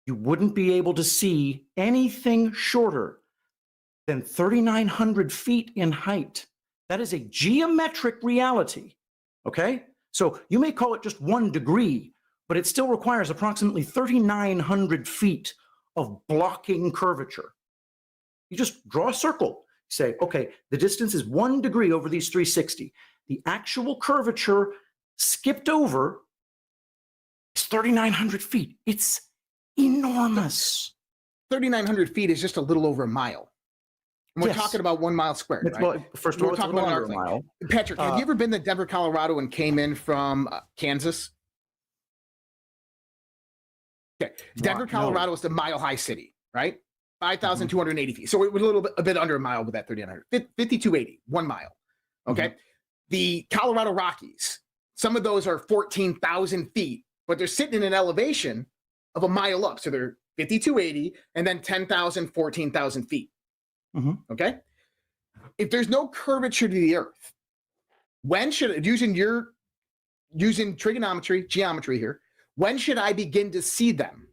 Speaker 21: You wouldn't be able to see anything shorter than 3,900 feet in height. That is a geometric reality, okay? So you may call it just 1 degree, but it still requires approximately 3,900 feet of blocking curvature. You just draw a circle. Say, okay, the distance is 1 degree over these 360. The actual curvature skipped over is 3,900 feet. It's enormous.
Speaker 1: 3,900 feet is just a little over a mile. And we're talking about 1 mile squared, right?
Speaker 21: Well, first of all,
Speaker 1: we're talking about an arc length. Patrick, have you ever been to Denver, Colorado and came in from Kansas? Okay. Denver, Colorado is the mile-high city, right? 5,280 feet. So it was a bit under a mile with that 3,900. 5,280, 1 mile. Okay. The Colorado Rockies, some of those are 14,000 feet, but they're sitting in an elevation of a mile up. So they're 5,280 and then 10,000, 14,000 feet. Okay. If there's no curvature to the Earth, when should, using trigonometry, geometry here, when should I begin to see them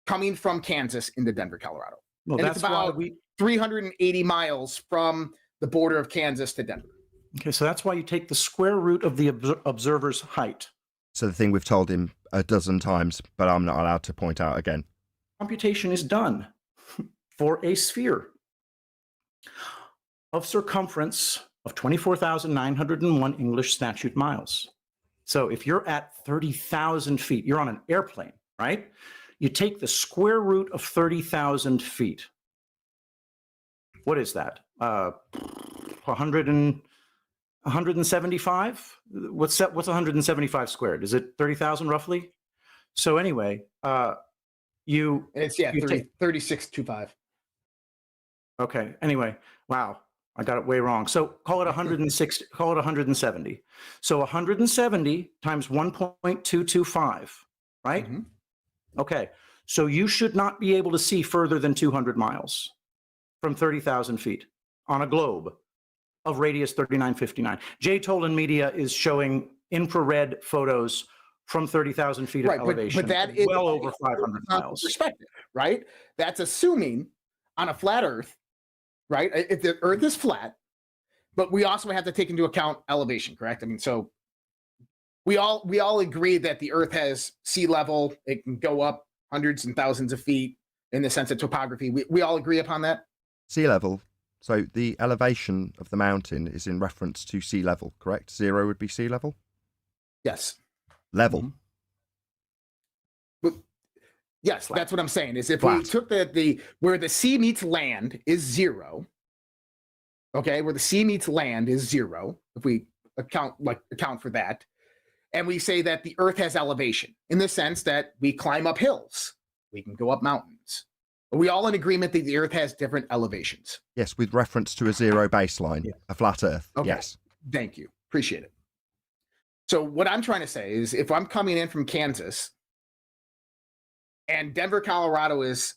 Speaker 1: coming from Kansas into Denver, Colorado?
Speaker 21: Well,
Speaker 1: and
Speaker 21: that's
Speaker 1: it's about
Speaker 21: why
Speaker 1: 380 miles from the border of Kansas to Denver.
Speaker 21: Okay, so that's why you take the square root of the observer's height.
Speaker 17: So the thing we've told him a dozen times, but I'm not allowed to point out again.
Speaker 21: Computation is done for a sphere of circumference of 24,901 English statute miles. So if you're at 30,000 feet, you're on an airplane, right? You take the square root of 30,000 feet. What is that? 175? What's 175 squared? Is it 30,000 roughly? So anyway,
Speaker 1: it's 3625.
Speaker 21: Okay. Anyway, wow. I got it way wrong. So call it 160, call it 170. So 170 times 1.225, right?
Speaker 1: Mm-hmm.
Speaker 21: Okay. So you should not be able to see further than 200 miles from 30,000 feet on a globe of radius 3959. J. Tolan Media is showing infrared photos from 30,000 feet of elevation,
Speaker 1: but that is
Speaker 21: well over 500 miles.
Speaker 1: Perspective, right? That's assuming on a flat Earth, right? If the Earth is flat, but we also have to take into account elevation, correct? I mean, so we all agree that the Earth has sea level; it can go up hundreds and thousands of feet in the sense of topography. We all agree upon that.
Speaker 17: Sea level. So the elevation of the mountain is in reference to sea level, correct? 0 would be sea level.
Speaker 1: Yes.
Speaker 17: Level.
Speaker 1: Yes, that's what I'm saying. Is if we took the where the sea meets land is 0. Okay, where the sea meets land is 0. If we account for that, and we say that the Earth has elevation in the sense that we climb up hills, we can go up mountains. Are we all in agreement that the Earth has different elevations?
Speaker 17: Yes, with reference to a 0 baseline, a flat Earth.
Speaker 1: Okay.
Speaker 17: Yes.
Speaker 1: Thank you. Appreciate it. So what I'm trying to say is if I'm coming in from Kansas and Denver, Colorado is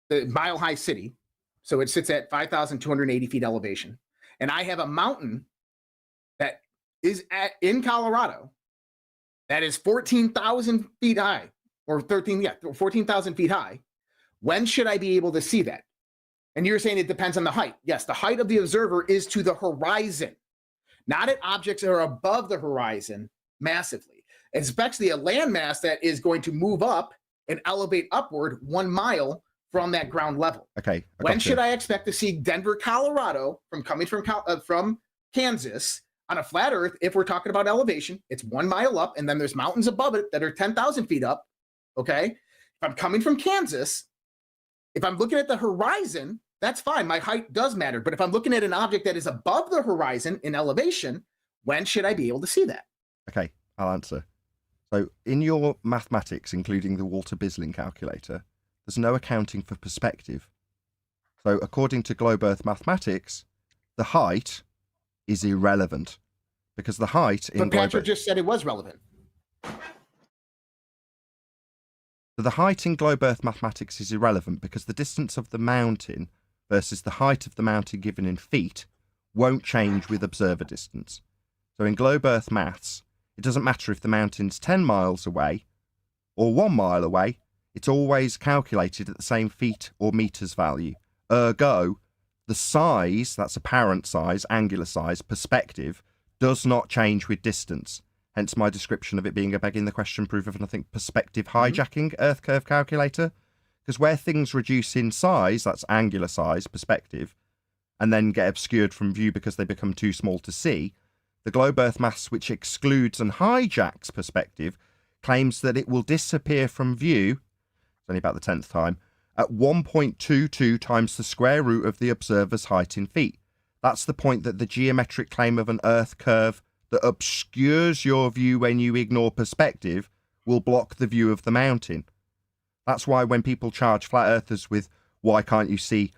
Speaker 1: the mile-high city, so it sits at 5,280 feet elevation, and I have a mountain that is in Colorado that is 14,000 feet high, or 14,000 feet high, when should I be able to see that? And you're saying it depends on the height. Yes, the height of the observer is to the horizon, not at objects that are above the horizon massively, especially a landmass that is going to move up and elevate upward 1 mile from that ground level.
Speaker 17: Okay.
Speaker 1: When should I expect to see Denver, Colorado, from coming from Kansas on a flat Earth? If we're talking about elevation, it's 1 mile up, and then there's mountains above it that are 10,000 feet up. Okay. If I'm coming from Kansas, if I'm looking at the horizon, that's fine. My height does matter. But if I'm looking at an object that is above the horizon in elevation, when should I be able to see that?
Speaker 17: Okay, I'll answer. So in your mathematics, including the Walter Bisling calculator, there's no accounting for perspective. So according to Globe Earth mathematics, the height is irrelevant because the height in
Speaker 1: But Patrick just said it was relevant.
Speaker 17: So the height in Globe Earth mathematics is irrelevant because the distance of the mountain versus the height of the mountain given in feet won't change with observer distance. So in Globe Earth maths, it doesn't matter if the mountain's 10 miles away or 1 mile away, it's always calculated at the same feet or meters value. Ergo, the size, that's apparent size, angular size, perspective, does not change with distance. Hence my description of it being a begging the question proof of, I think, perspective hijacking Earth curve calculator. Because where things reduce in size, that's angular size, perspective, and then get obscured from view because they become too small to see, the Globe Earth maths, which excludes and hijacks perspective, claims that it will disappear from view, it's only about the 10th time, at 1.22 times the square root of the observer's height in feet. That's the point that the geometric claim of an Earth curve that obscures your view when you ignore perspective will block the view of the mountain. That's why when people charge flat earthers with why can't you see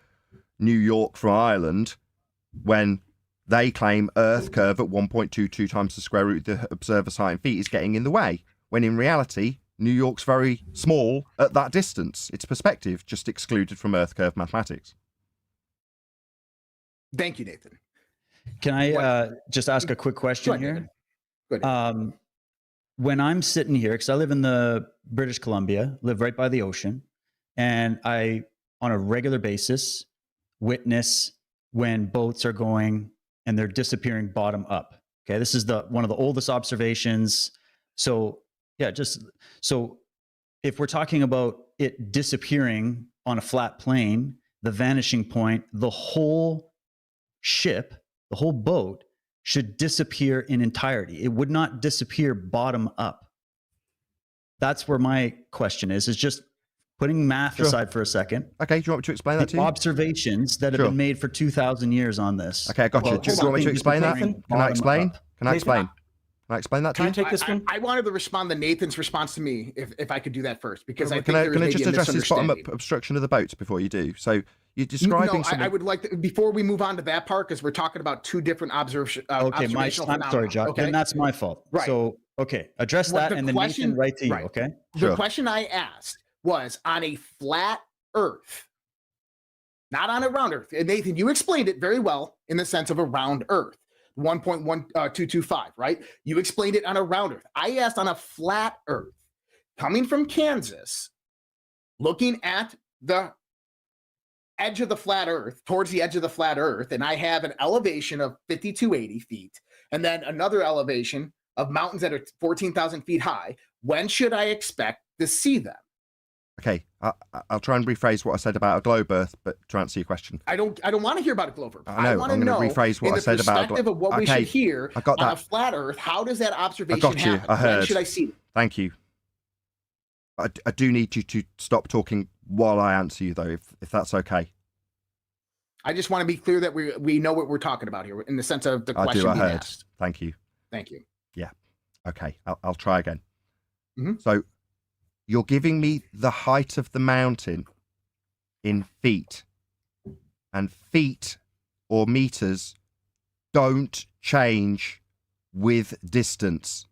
Speaker 17: New York from Ireland when they claim Earth curve at 1.22 times the square root of the observer's height in feet is getting in the way, when in reality New York's very small at that distance. It's perspective just excluded from Earth curve mathematics.
Speaker 1: Thank you, Nathan.
Speaker 18: Can I just ask a quick question here?
Speaker 1: Go ahead.
Speaker 18: When I'm sitting here, because I live in the British Columbia, live right by the ocean, and I, on a regular basis, witness when boats are going and they're disappearing bottom up. Okay, this is one of the oldest observations. So yeah, so if we're talking about it disappearing on a flat plane, the vanishing point, the whole ship, the whole boat should disappear in entirety. It would not disappear bottom up. That's where my question is just putting math aside for a second.
Speaker 17: Okay, do you want me to explain that to you?
Speaker 18: Observations that have been made for 2,000 years on this.
Speaker 17: Okay, I got you. Do you want me to explain that? Can I explain? Can I explain? Can I explain that to
Speaker 21: Can
Speaker 17: you?
Speaker 21: I take this one?
Speaker 1: I wanted to respond to Nathan's response to me, if I could do that first, because I think
Speaker 17: Can
Speaker 1: there was
Speaker 17: I
Speaker 1: maybe
Speaker 17: just
Speaker 1: a
Speaker 17: address this bottom-up
Speaker 1: misunderstanding.
Speaker 17: obstruction of the boat before you do? So you're describing
Speaker 1: No, I would like to, before we move on to that part, because we're talking about two different observational
Speaker 18: I'm sorry, Josh.
Speaker 1: Okay?
Speaker 18: Then that's my fault.
Speaker 1: Right.
Speaker 18: So, okay, address
Speaker 1: What
Speaker 18: that
Speaker 1: the
Speaker 18: and then
Speaker 1: question-
Speaker 18: Nathan, right to you,
Speaker 1: right.
Speaker 18: okay?
Speaker 1: The question I asked was on a flat Earth, not on a round Earth. And Nathan, you explained it very well in the sense of a round Earth, 1.1225, right? You explained it on a round Earth. I asked on a flat Earth, coming from Kansas, looking at the edge of the flat Earth, towards the edge of the flat Earth, and I have an elevation of 5,280 feet, and then another elevation of mountains that are 14,000 feet high. When should I expect to see them?
Speaker 17: Okay, I'll try and rephrase what I said about a globe Earth, but to answer your question.
Speaker 1: I don't want to hear about a globe Earth.
Speaker 17: I know,
Speaker 1: want to
Speaker 17: I'm
Speaker 1: know,
Speaker 17: going to rephrase what
Speaker 1: in
Speaker 17: I
Speaker 1: the
Speaker 17: said about a
Speaker 1: perspective of what we should hear
Speaker 17: I got
Speaker 1: on
Speaker 17: that.
Speaker 1: a flat Earth. How does that
Speaker 17: I
Speaker 1: observation
Speaker 17: got you.
Speaker 1: happen?
Speaker 17: I heard.
Speaker 1: When should I see them?
Speaker 17: Thank you. I do need you to stop talking while I answer you, though, if that's okay.
Speaker 1: I just want to be clear that we know what we're talking about here in the sense of the
Speaker 17: I
Speaker 1: question
Speaker 17: do. I
Speaker 1: being
Speaker 17: heard.
Speaker 1: asked.
Speaker 17: Thank you.
Speaker 1: Thank you.
Speaker 17: Yeah. Okay. I'll try again.
Speaker 1: Mhm.
Speaker 17: So you're giving me the height of the mountain in feet, and feet or meters don't change with distance.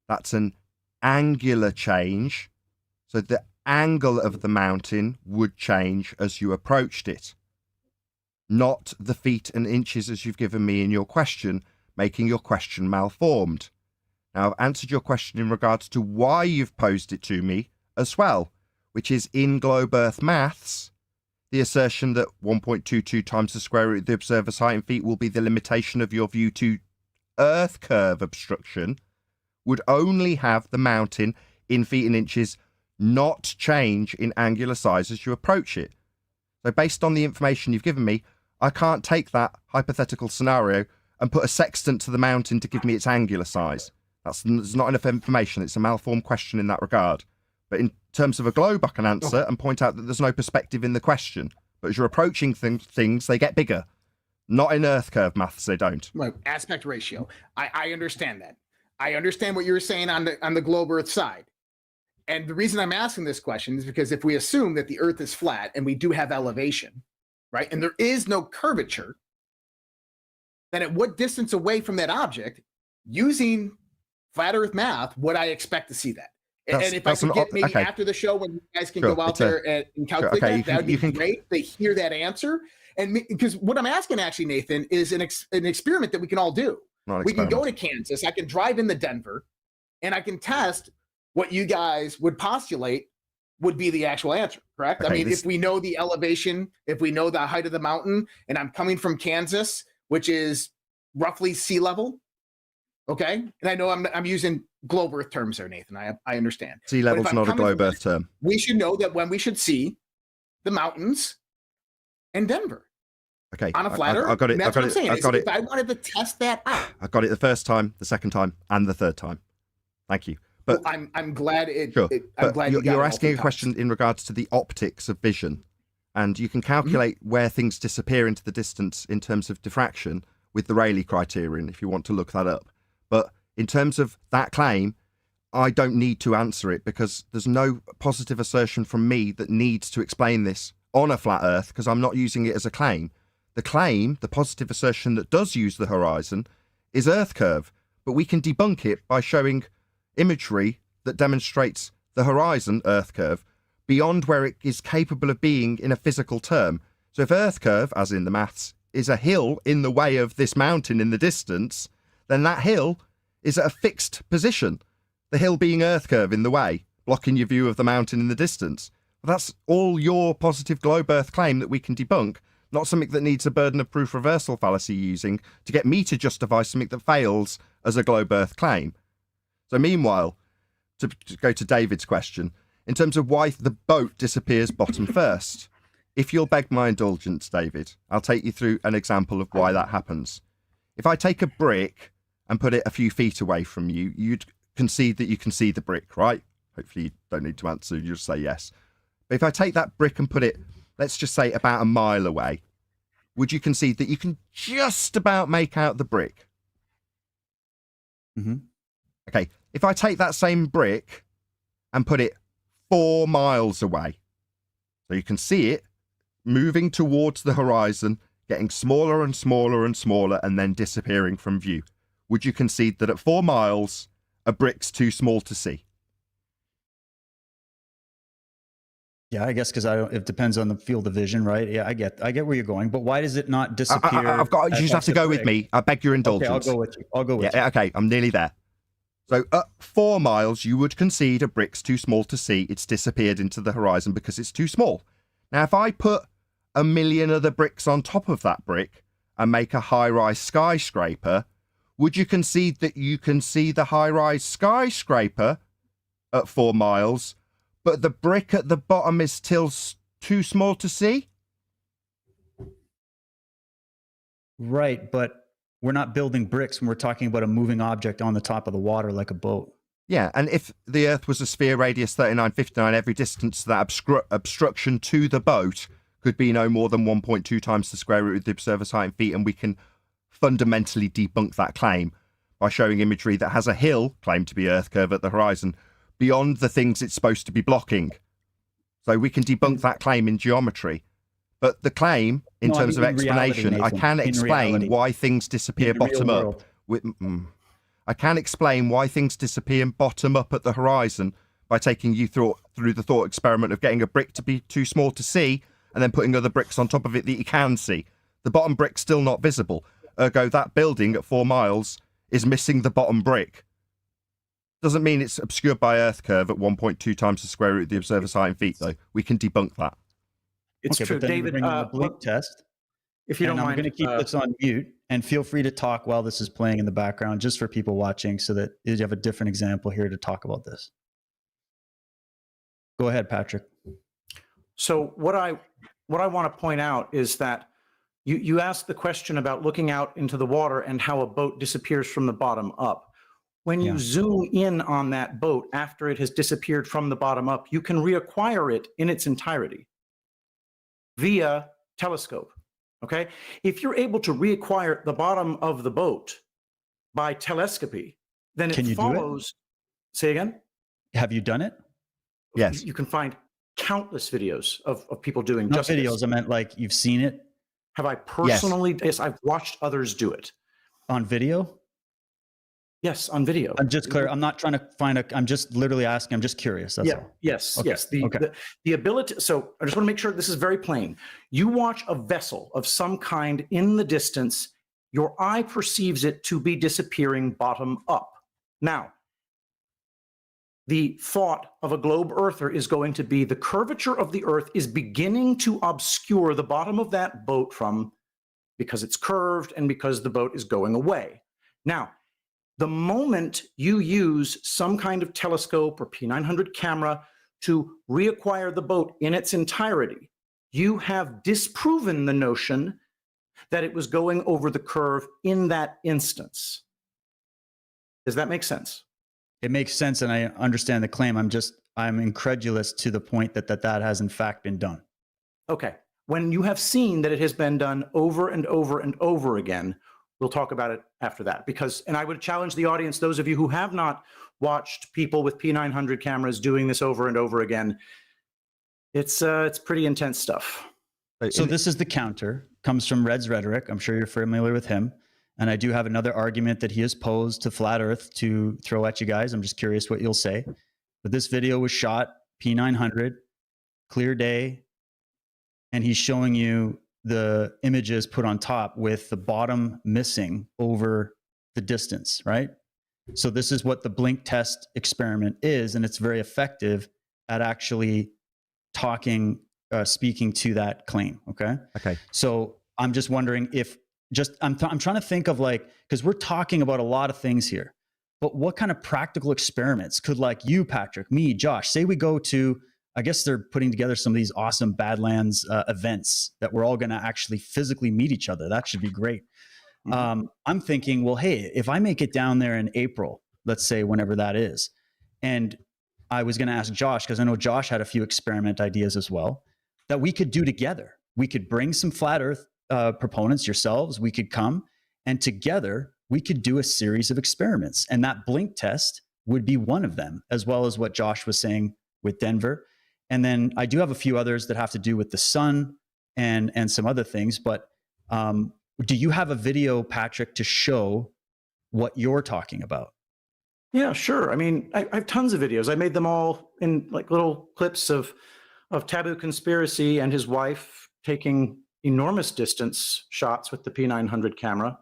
Speaker 17: That's an angular change. So the angle of the mountain would change as you approached it, not the feet and inches as you've given me in your question, making your question malformed. Now, I've answered your question in regards to why you've posed it to me as well, which is in globe Earth maths, the assertion that 1.22 times the square root of the observer's height in feet will be the limitation of your view to Earth curve obstruction would only have the mountain in feet and inches not change in angular size as you approach it. So based on the information you've given me, I can't take that hypothetical scenario and put a sextant to the mountain to give me its angular size. That's not enough information. It's a malformed question in that regard. But in terms of a globe, I can answer and point out that there's no perspective in the question. But as you're approaching things, they get bigger. Not in Earth curve maths, they don't.
Speaker 1: Right. Aspect ratio. I understand that. I understand what you're saying on the globe Earth side. And the reason I'm asking this question is because if we assume that the Earth is flat and we do have elevation, right, and there is no curvature, then at what distance away from that object, using flat Earth math, would I expect to see that? And if I could get maybe after the show when you guys can go out there and calculate that would be great to hear that answer. And because what I'm asking actually, Nathan, is an experiment that we can all do. We can go to Kansas, I can drive into Denver, and I can test what you guys would postulate would be the actual answer, correct?
Speaker 17: Okay,
Speaker 1: I mean, if we know the elevation, if we know the height of the mountain, and I'm coming from Kansas, which is roughly sea level, okay? And I know I'm using globe Earth terms there, Nathan. I understand.
Speaker 17: Sea level's not a globe Earth term.
Speaker 1: We should know that when we should see the mountains in Denver.
Speaker 17: Okay.
Speaker 1: On a flat Earth.
Speaker 17: I got it.
Speaker 1: That's what I'm saying.
Speaker 17: I got it.
Speaker 1: If I wanted to test that out.
Speaker 17: I got it the first time, the second time, and the third time. Thank you. But
Speaker 1: well, I'm glad it.
Speaker 17: Sure.
Speaker 1: I'm glad
Speaker 17: you're asking a question in regards to the optics of vision, and you can calculate where things disappear into the distance in terms of diffraction with the Rayleigh criterion if you want to look that up. But in terms of that claim, I don't need to answer it because there's no positive assertion from me that needs to explain this on a flat Earth because I'm not using it as a claim. The claim, the positive assertion that does use the horizon, is Earth curve, but we can debunk it by showing imagery that demonstrates the horizon Earth curve beyond where it is capable of being in a physical term. So if Earth curve, as in the maths, is a hill in the way of this mountain in the distance, then that hill is at a fixed position. The hill being Earth curve in the way, blocking your view of the mountain in the distance. Well, that's all your positive globe Earth claim that we can debunk, not something that needs a burden of proof reversal fallacy using to get me to justify something that fails as a globe Earth claim. So meanwhile, to go to David's question, in terms of why the boat disappears bottom first, if you'll beg my indulgence, David, I'll take you through an example of why that happens. If I take a brick and put it a few feet away from you, you'd concede that you can see the brick, right? Hopefully you don't need to answer, you just say yes. But if I take that brick and put it, let's just say about a mile away, would you concede that you can just about make out the brick?
Speaker 18: Mm-hmm.
Speaker 17: Okay, if I take that same brick and put it 4 miles away, so you can see it moving towards the horizon, getting smaller and smaller and smaller, and then disappearing from view, would you concede that at 4 miles, a brick's too small to see?
Speaker 18: Yeah, I guess because it depends on the field of vision, right? Yeah, I get where you're going, but why does it not disappear?
Speaker 17: I've got. You just have to go with me. I beg your indulgence.
Speaker 18: Okay, I'll go with you. I'll go with you.
Speaker 17: Okay, I'm nearly there. So at 4 miles, you would concede a brick's too small to see. It's disappeared into the horizon because it's too small. Now, if I put 1 million other bricks on top of that brick and make a high-rise skyscraper, would you concede that you can see the high-rise skyscraper at 4 miles, but the brick at the bottom is still too small to see?
Speaker 18: Right, but we're not building bricks when we're talking about a moving object on the top of the water like a boat.
Speaker 17: Yeah, and if the Earth was a sphere radius 3959, every distance to that obstruction to the boat could be no more than 1.2 times the square root of the observer's height in feet, and we can fundamentally debunk that claim by showing imagery that has a hill, claimed to be Earth curve at the horizon, beyond the things it's supposed to be blocking. So we can debunk that claim in geometry. But the claim, in terms of explanation,
Speaker 18: reality,
Speaker 17: I can
Speaker 18: in
Speaker 17: explain
Speaker 18: reality.
Speaker 17: why things disappear
Speaker 18: In the real
Speaker 17: bottom up.
Speaker 18: world.
Speaker 17: I can explain why things disappear bottom up at the horizon by taking you through the thought experiment of getting a brick to be too small to see and then putting other bricks on top of it that you can see. The bottom brick's still not visible. Ergo, that building at 4 miles is missing the bottom brick. Doesn't mean it's obscured by Earth curve at 1.2 times the square root of the observer's height in feet, though. We can debunk that.
Speaker 21: It's
Speaker 18: Okay,
Speaker 21: true,
Speaker 18: but then
Speaker 21: David.
Speaker 18: bring in the blink test.
Speaker 21: If you don't
Speaker 18: I'm
Speaker 21: mind,
Speaker 18: going to keep this on mute, and feel free to talk while this is playing in the background, just for people watching, so that you have a different example here to talk about this. Go ahead, Patrick.
Speaker 21: So what I want to point out is that you asked the question about looking out into the water and how a boat disappears from the bottom up. When you zoom in on that boat after it has disappeared from the bottom up, you can reacquire it in its entirety via telescope. Okay, if you're able to reacquire the bottom of the boat by telescopy, then
Speaker 18: Can
Speaker 21: it
Speaker 18: you do it?
Speaker 21: follows. Say again?
Speaker 18: Have you done it?
Speaker 17: Yes.
Speaker 21: You can find countless videos of people doing
Speaker 18: Not
Speaker 21: just
Speaker 18: videos.
Speaker 21: this.
Speaker 18: I meant like you've seen it
Speaker 21: Have I personally? Yes, I've watched others do it.
Speaker 18: on video.
Speaker 21: Yes, on video.
Speaker 18: I'm just clear. I'm not trying to find I'm just literally asking. I'm just curious. That's all.
Speaker 21: Yes.
Speaker 18: Okay,
Speaker 21: Yes.
Speaker 18: okay.
Speaker 21: The ability. So I just want to make sure this is very plain. You watch a vessel of some kind in the distance. Your eye perceives it to be disappearing bottom up. Now, the thought of a globe earther is going to be the curvature of the Earth is beginning to obscure the bottom of that boat because it's curved and because the boat is going away. Now, the moment you use some kind of telescope or P900 camera to reacquire the boat in its entirety, you have disproven the notion that it was going over the curve in that instance. Does that make sense?
Speaker 18: It makes sense, and I understand the claim. I'm incredulous to the point that has in fact been done.
Speaker 21: Okay. When you have seen that it has been done over and over and over again, we'll talk about it after that. And I would challenge the audience, those of you who have not watched people with P900 cameras doing this over and over again, it's pretty intense stuff.
Speaker 18: So this is the counter. Comes from Red's Rhetoric. I'm sure you're familiar with him. And I do have another argument that he has posed to Flat Earth to throw at you guys. I'm just curious what you'll say. But this video was shot P900, clear day, and he's showing you the images put on top with the bottom missing over the distance, right? So this is what the blink test experiment is, and it's very effective at actually speaking to that claim, okay?
Speaker 17: Okay.
Speaker 18: So I'm just wondering if I'm trying to think of because we're talking about a lot of things here, but what kind of practical experiments could you, Patrick, me, Josh, say we go to, I guess they're putting together some of these awesome Badlands events that we're all going to actually physically meet each other. That should be great. I'm thinking, well, hey, if I make it down there in April, let's say whenever that is, and I was going to ask Josh, because I know Josh had a few experiment ideas as well, that we could do together. We could bring some flat earth proponents, yourselves, we could come and together we could do a series of experiments. And that blink test would be one of them, as well as what Josh was saying with Denver. And then I do have a few others that have to do with the sun and some other things. But do you have a video, Patrick, to show what you're talking about?
Speaker 21: Yeah, sure. I mean, I have tons of videos. I made them all in like little clips of Taboo Conspiracy and his wife taking enormous distance shots with the P900 camera,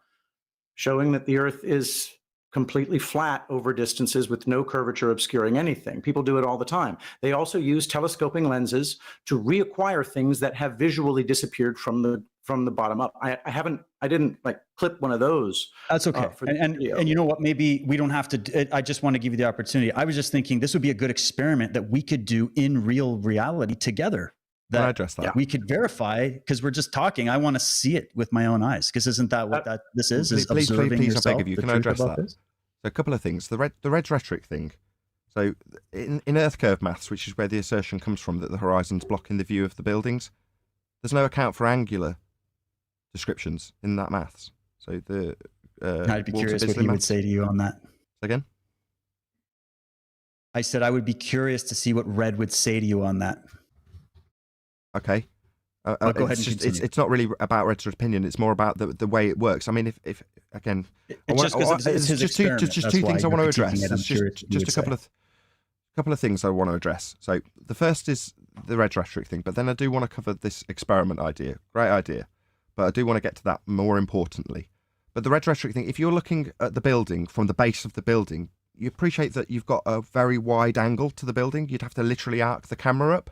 Speaker 21: showing that the Earth is completely flat over distances with no curvature obscuring anything. People do it all the time. They also use telescoping lenses to reacquire things that have visually disappeared from the bottom up. I didn't like clip one of those.
Speaker 18: That's okay. And you know what? Maybe we don't have to. I just want to give you the opportunity. I was just thinking this would be a good experiment that we could do in real reality together.
Speaker 17: Can I address that?
Speaker 18: We could verify, because we're just talking. I want to see it with my own eyes, because isn't that what this is?
Speaker 17: Please,
Speaker 18: observing
Speaker 17: please, I
Speaker 18: yourself,
Speaker 17: beg of you.
Speaker 18: the
Speaker 17: Can I
Speaker 18: truth
Speaker 17: address
Speaker 18: about
Speaker 17: that?
Speaker 18: this?
Speaker 17: So a couple of things. The red rhetoric thing. So in Earth curve maths, which is where the assertion comes from that the horizon's blocking the view of the buildings, there's no account for angular descriptions in that maths. So the
Speaker 18: I'd be curious what he would say to you on that.
Speaker 17: Again?
Speaker 18: I said I would be curious to see what Red would say to you on that.
Speaker 17: Okay.
Speaker 18: Go ahead and
Speaker 17: it's not really about Red's opinion. It's more about the way it works. I mean, if again,
Speaker 18: it's
Speaker 17: just two things I want to address. There's just a couple of things I want to address. So the first is the Red rhetoric thing, but then I do want to cover this experiment idea. Great idea, but I do want to get to that more importantly. But the Red rhetoric thing, if you're looking at the building from the base of the building, you appreciate that you've got a very wide angle to the building. You'd have to literally arc the camera up.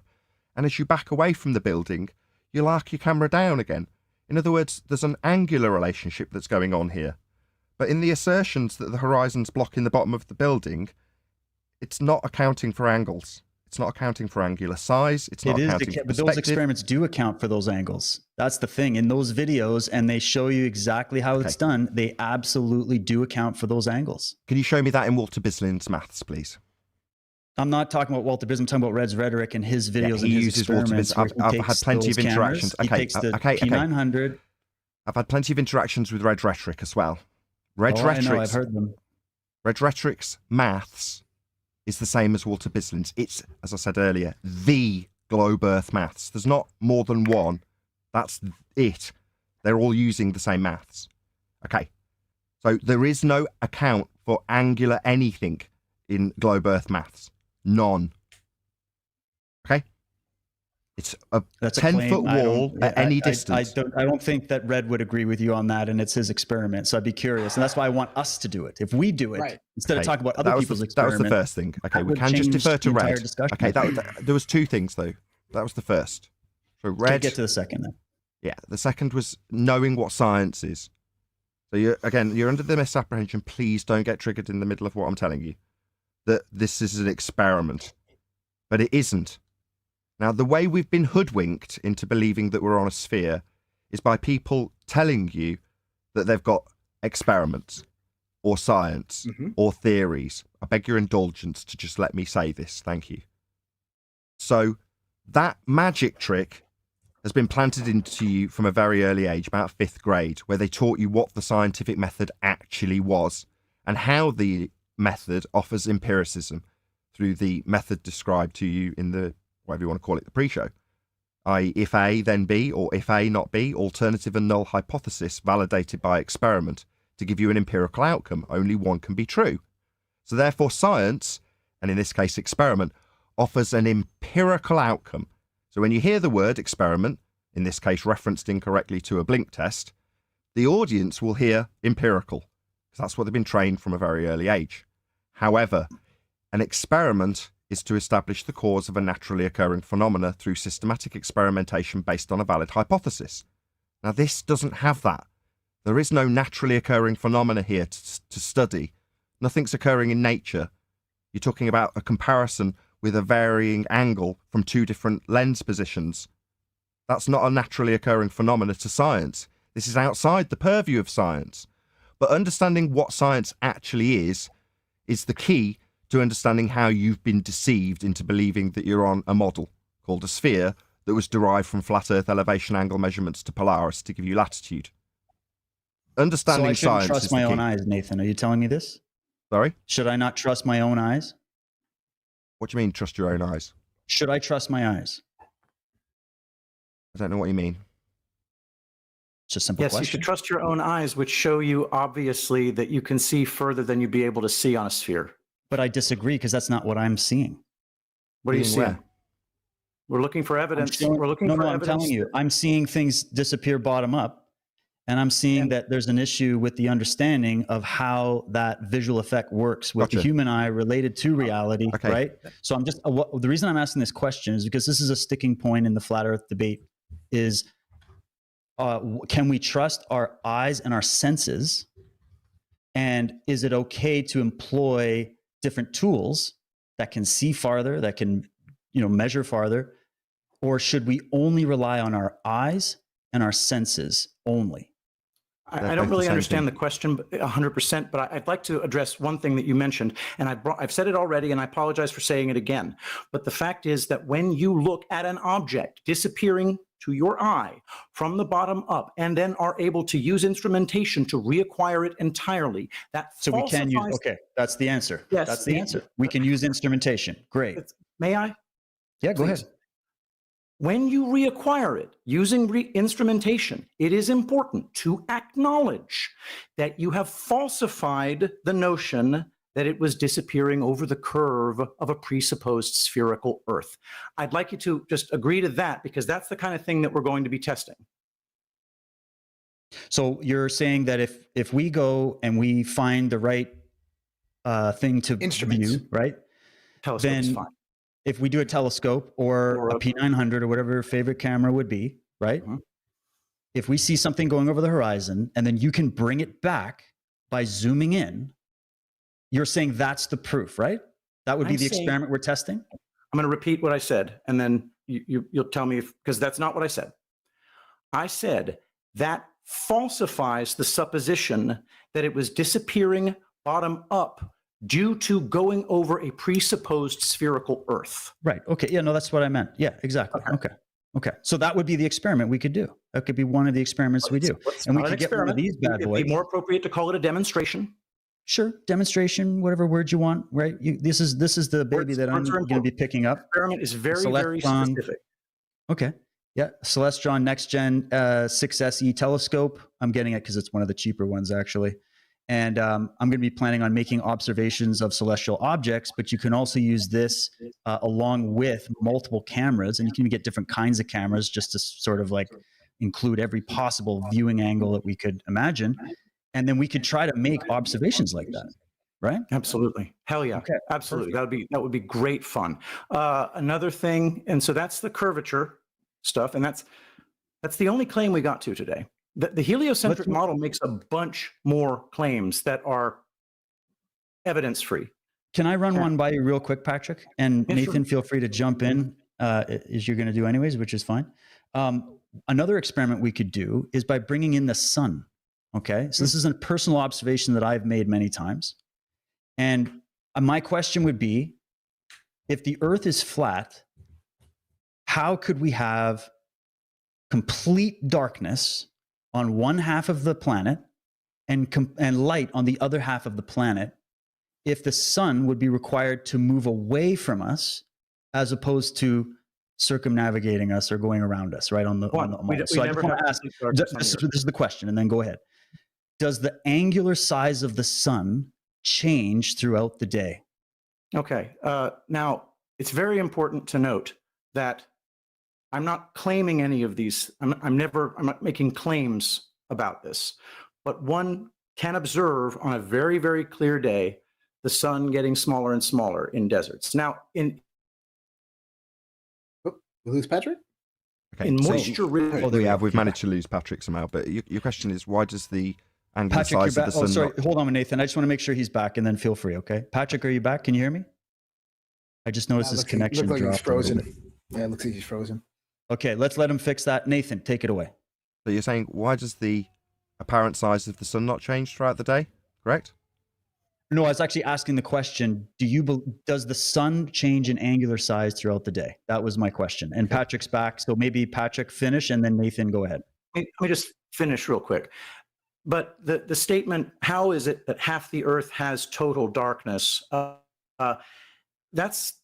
Speaker 17: And as you back away from the building, you'll arc your camera down again. In other words, there's an angular relationship that's going on here. But in the assertions that the horizon's blocking the bottom of the building, it's not accounting for angles. It's not accounting for angular size. It's not accounting for
Speaker 18: but
Speaker 17: perspective.
Speaker 18: those experiments do account for those angles. That's the thing. In those videos, and they show you exactly how it's done, they absolutely do account for those angles.
Speaker 17: Can you show me that in Walter Bislin's maths, please?
Speaker 18: I'm not talking about Walter Bisling. I'm talking about Red's rhetoric and his videos
Speaker 17: he
Speaker 18: and his
Speaker 17: uses Walter
Speaker 18: experiments.
Speaker 17: Bisling. I've had plenty of interactions.
Speaker 18: He takes the P900.
Speaker 17: I've had plenty of interactions with Red rhetoric as well. Red rhetoric.
Speaker 18: I know, I've heard them.
Speaker 17: Red rhetoric's maths is the same as Walter Bislin's. It's, as I said earlier, the globe Earth maths. There's not more than one. That's it. They're all using the same maths. Okay. So there is no account for angular anything in globe Earth maths. None. Okay? It's a 10-foot wall at any distance.
Speaker 18: I don't think that Red would agree with you on that, and it's his experiment. So I'd be curious, and that's why I want us to do it. If we do it, instead of talking about other people's experiments,
Speaker 17: that was the first thing. Okay, we can just defer to Red. Okay, there was two things though. That was the first. So Red.
Speaker 18: Get to the second then.
Speaker 17: Yeah, the second was knowing what science is. So you're under the misapprehension. Please don't get triggered in the middle of what I'm telling you. That this is an experiment, but it isn't. Now, the way we've been hoodwinked into believing that we're on a sphere is by people telling you that they've got experiments or science or theories. I beg your indulgence to just let me say this. Thank you. So that magic trick has been planted into you from a very early age, about 5th grade, where they taught you what the scientific method actually was and how the method offers empiricism through the method described to you in the, whatever you want to call it, the pre-show, i.e. if A, then B, or if A, not B, alternative and null hypothesis validated by experiment to give you an empirical outcome. Only one can be true. So therefore science, and in this case experiment, offers an empirical outcome. So when you hear the word experiment, in this case referenced incorrectly to a blink test, the audience will hear empirical, because that's what they've been trained from a very early age. However, an experiment is to establish the cause of a naturally occurring phenomena through systematic experimentation based on a valid hypothesis. Now, this doesn't have that. There is no naturally occurring phenomena here to study. Nothing's occurring in nature. You're talking about a comparison with a varying angle from two different lens positions. That's not a naturally occurring phenomena to science. This is outside the purview of science. But understanding what science actually is the key to understanding how you've been deceived into believing that you're on a model called a sphere that was derived from flat Earth elevation angle measurements to Polaris to give you latitude. understanding
Speaker 18: I shouldn't
Speaker 17: science
Speaker 18: trust
Speaker 17: is
Speaker 18: my
Speaker 17: the
Speaker 18: own
Speaker 17: key.
Speaker 18: eyes, Nathan. Are you telling me this?
Speaker 17: Sorry?
Speaker 18: Should I not trust my own eyes?
Speaker 17: What do you mean, trust your own eyes?
Speaker 18: Should I trust my eyes?
Speaker 17: I don't know what you mean.
Speaker 18: It's a simple
Speaker 21: Yes, you
Speaker 18: question.
Speaker 21: should trust your own eyes, which show you obviously that you can see further than you'd be able to see on a sphere.
Speaker 18: But I disagree because that's not what I'm seeing.
Speaker 21: What are you
Speaker 17: Seeing
Speaker 21: seeing?
Speaker 17: where?
Speaker 21: We're looking for evidence.
Speaker 18: showing-
Speaker 21: We're looking
Speaker 18: no,
Speaker 21: for
Speaker 18: no, I'm
Speaker 21: evidence.
Speaker 18: telling you, I'm seeing things disappear bottom up, and I'm seeing that there's an issue with the understanding of how that visual effect works with the
Speaker 17: Gotcha.
Speaker 18: human eye related to reality,
Speaker 17: Okay.
Speaker 18: right? So I'm just the reason I'm asking this question is because this is a sticking point in the flat Earth debate. Is can we trust our eyes and our senses, and is it okay to employ different tools that can see farther, that can measure farther, or should we only rely on our eyes and our senses only?
Speaker 21: I don't really understand the question 100%, but I'd like to address one thing that you mentioned, and I've said it already, and I apologize for saying it again. But the fact is that when you look at an object disappearing to your eye from the bottom up, and then are able to use instrumentation to reacquire it entirely, that
Speaker 18: So we can use.
Speaker 21: falsifies-
Speaker 18: Okay, that's the answer.
Speaker 21: Yes,
Speaker 18: That's the answer. We can use instrumentation. Great.
Speaker 21: May I?
Speaker 18: Yeah, go
Speaker 21: Please.
Speaker 18: ahead.
Speaker 21: When you reacquire it using instrumentation, it is important to acknowledge that you have falsified the notion that it was disappearing over the curve of a presupposed spherical Earth. I'd like you to just agree to that, because that's the kind of thing that we're going to be testing.
Speaker 18: So you're saying that if we go and we find the right thing to view, right?
Speaker 21: Telescope's
Speaker 18: then
Speaker 21: fine.
Speaker 18: if we do a telescope or a P900 or whatever your favorite camera would be, right? If we see something going over the horizon and then you can bring it back by zooming in, you're saying that's the proof, right? That would be
Speaker 21: I'm
Speaker 18: the
Speaker 21: saying-
Speaker 18: experiment we're testing?
Speaker 21: I'm going to repeat what I said, and then you'll tell me because that's not what I said. I said that falsifies the supposition that it was disappearing bottom up due to going over a presupposed spherical Earth.
Speaker 18: Right. Okay. Yeah, no, that's what I meant. Yeah, exactly. Okay. So that would be the experiment we could do. That could be one of the experiments we do. And we
Speaker 21: Not an
Speaker 18: could get one of
Speaker 21: experiment.
Speaker 18: these bad
Speaker 21: It'd
Speaker 18: boys.
Speaker 21: be more appropriate to call it a demonstration.
Speaker 18: Sure. Demonstration, whatever word you want, right? This is the baby that I'm
Speaker 21: words are
Speaker 18: going to be picking up.
Speaker 21: Experiment is very, very
Speaker 18: Celestron.
Speaker 21: specific.
Speaker 18: Okay. Yeah. Celestron Next Gen 6SE telescope. I'm getting it because it's one of the cheaper ones, actually. And I'm going to be planning on making observations of celestial objects, but you can also use this along with multiple cameras, and you can get different kinds of cameras just to sort of like include every possible viewing angle that we could imagine. And then we could try to make observations like that, right?
Speaker 21: Absolutely. Hell yeah.
Speaker 18: Okay,
Speaker 21: Absolutely. That would be great fun. Another thing, and so that's the curvature stuff, and that's the only claim we got to today. The heliocentric model makes a bunch more claims that are evidence-free.
Speaker 18: Can I run one by you real quick, Patrick? And
Speaker 21: Yeah,
Speaker 18: Nathan,
Speaker 21: sure.
Speaker 18: feel free to jump in as you're going to do anyways, which is fine. Another experiment we could do is by bringing in the sun. Okay. So this is a personal observation that I've made many times. And my question would be, if the Earth is flat, how could we have complete darkness on one half of the planet and light on the other half of the planet if the sun would be required to move away from us as opposed to circumnavigating us or going around us, right? So I just want to ask, this is the question, and then go ahead. Does the angular size of the sun change throughout the day?
Speaker 21: Okay. Now, it's very important to note that I'm not claiming any of these. I'm not making claims about this, but one can observe on a very, very clear day the sun getting smaller and smaller in deserts. Now,
Speaker 1: we lose Patrick?
Speaker 17: Okay.
Speaker 21: In
Speaker 17: so-
Speaker 21: moisture-rich-
Speaker 17: we've managed to lose Patrick somehow. But your question is, why does the angular
Speaker 18: Patrick, you're
Speaker 17: size of
Speaker 18: back.
Speaker 17: the sun?
Speaker 18: Oh, sorry.
Speaker 17: not-
Speaker 18: Hold on, Nathan. I just want to make sure he's back, and then feel free. Okay, Patrick, are you back? Can you hear me? I just noticed his connection
Speaker 1: Looks like he's
Speaker 18: dropped. a little
Speaker 1: frozen.
Speaker 18: bit.
Speaker 1: Yeah, it looks like he's frozen.
Speaker 18: Okay, let's let him fix that. Nathan, take it away.
Speaker 17: So you're saying, why does the apparent size of the sun not change throughout the day? Correct?
Speaker 18: No, I was actually asking the question: does the sun change in angular size throughout the day? That was my question. And Patrick's back, so maybe Patrick finish, and then Nathan go ahead.
Speaker 21: Let me just finish real quick. but the statement, how is it that half the Earth has total darkness? That's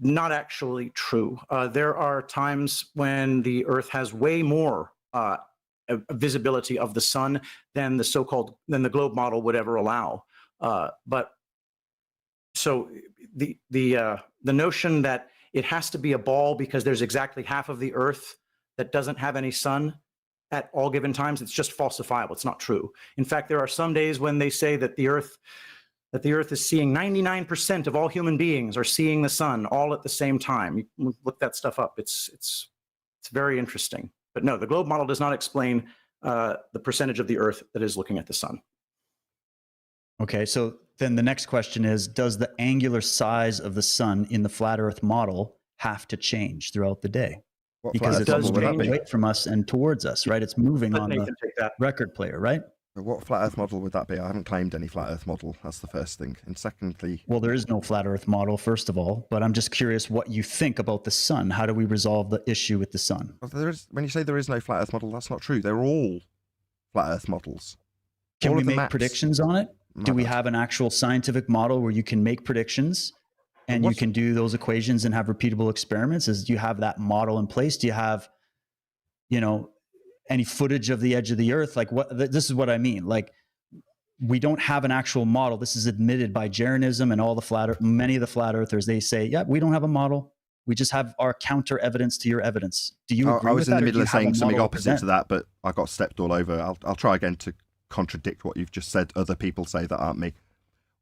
Speaker 21: not actually true. There are times when the Earth has way more visibility of the sun than the globe model would ever allow. But so the notion that it has to be a ball because there's exactly half of the Earth that doesn't have any sun at all given times, it's just falsifiable. It's not true. In fact, there are some days when they say that the Earth is seeing 99% of all human beings are seeing the sun all at the same time. You look that stuff up. It's very interesting. But no, the globe model does not explain the percentage of the Earth that is looking at the sun.
Speaker 18: Okay, so then the next question is, does the angular size of the sun in the flat Earth model have to change throughout the day? Because it's moving away from us and towards us, right? It's moving on the record player, right?
Speaker 17: What flat Earth model would that be? I haven't claimed any flat Earth model. That's the first thing. And secondly...
Speaker 18: Well, there is no flat Earth model, first of all, but I'm just curious what you think about the sun. How do we resolve the issue with the sun?
Speaker 17: Well, when you say there is no flat Earth model, that's not true. They're all flat Earth models.
Speaker 18: Can we make predictions on it? Do we have an actual scientific model where you can make predictions and you can do those equations and have repeatable experiments? Do you have that model in place? Do you have, any footage of the edge of the Earth? Like this is what I mean. Like, we don't have an actual model. This is admitted by Jaronism and many of the flat earthers. They say, yeah, we don't have a model. We just have our counter evidence to your evidence. Do you agree
Speaker 17: I was
Speaker 18: with
Speaker 17: in
Speaker 18: that,
Speaker 17: the middle of saying something
Speaker 18: to
Speaker 17: opposite to that, but I got stepped all over. I'll try again to contradict what you've just said. Other people say that aren't me.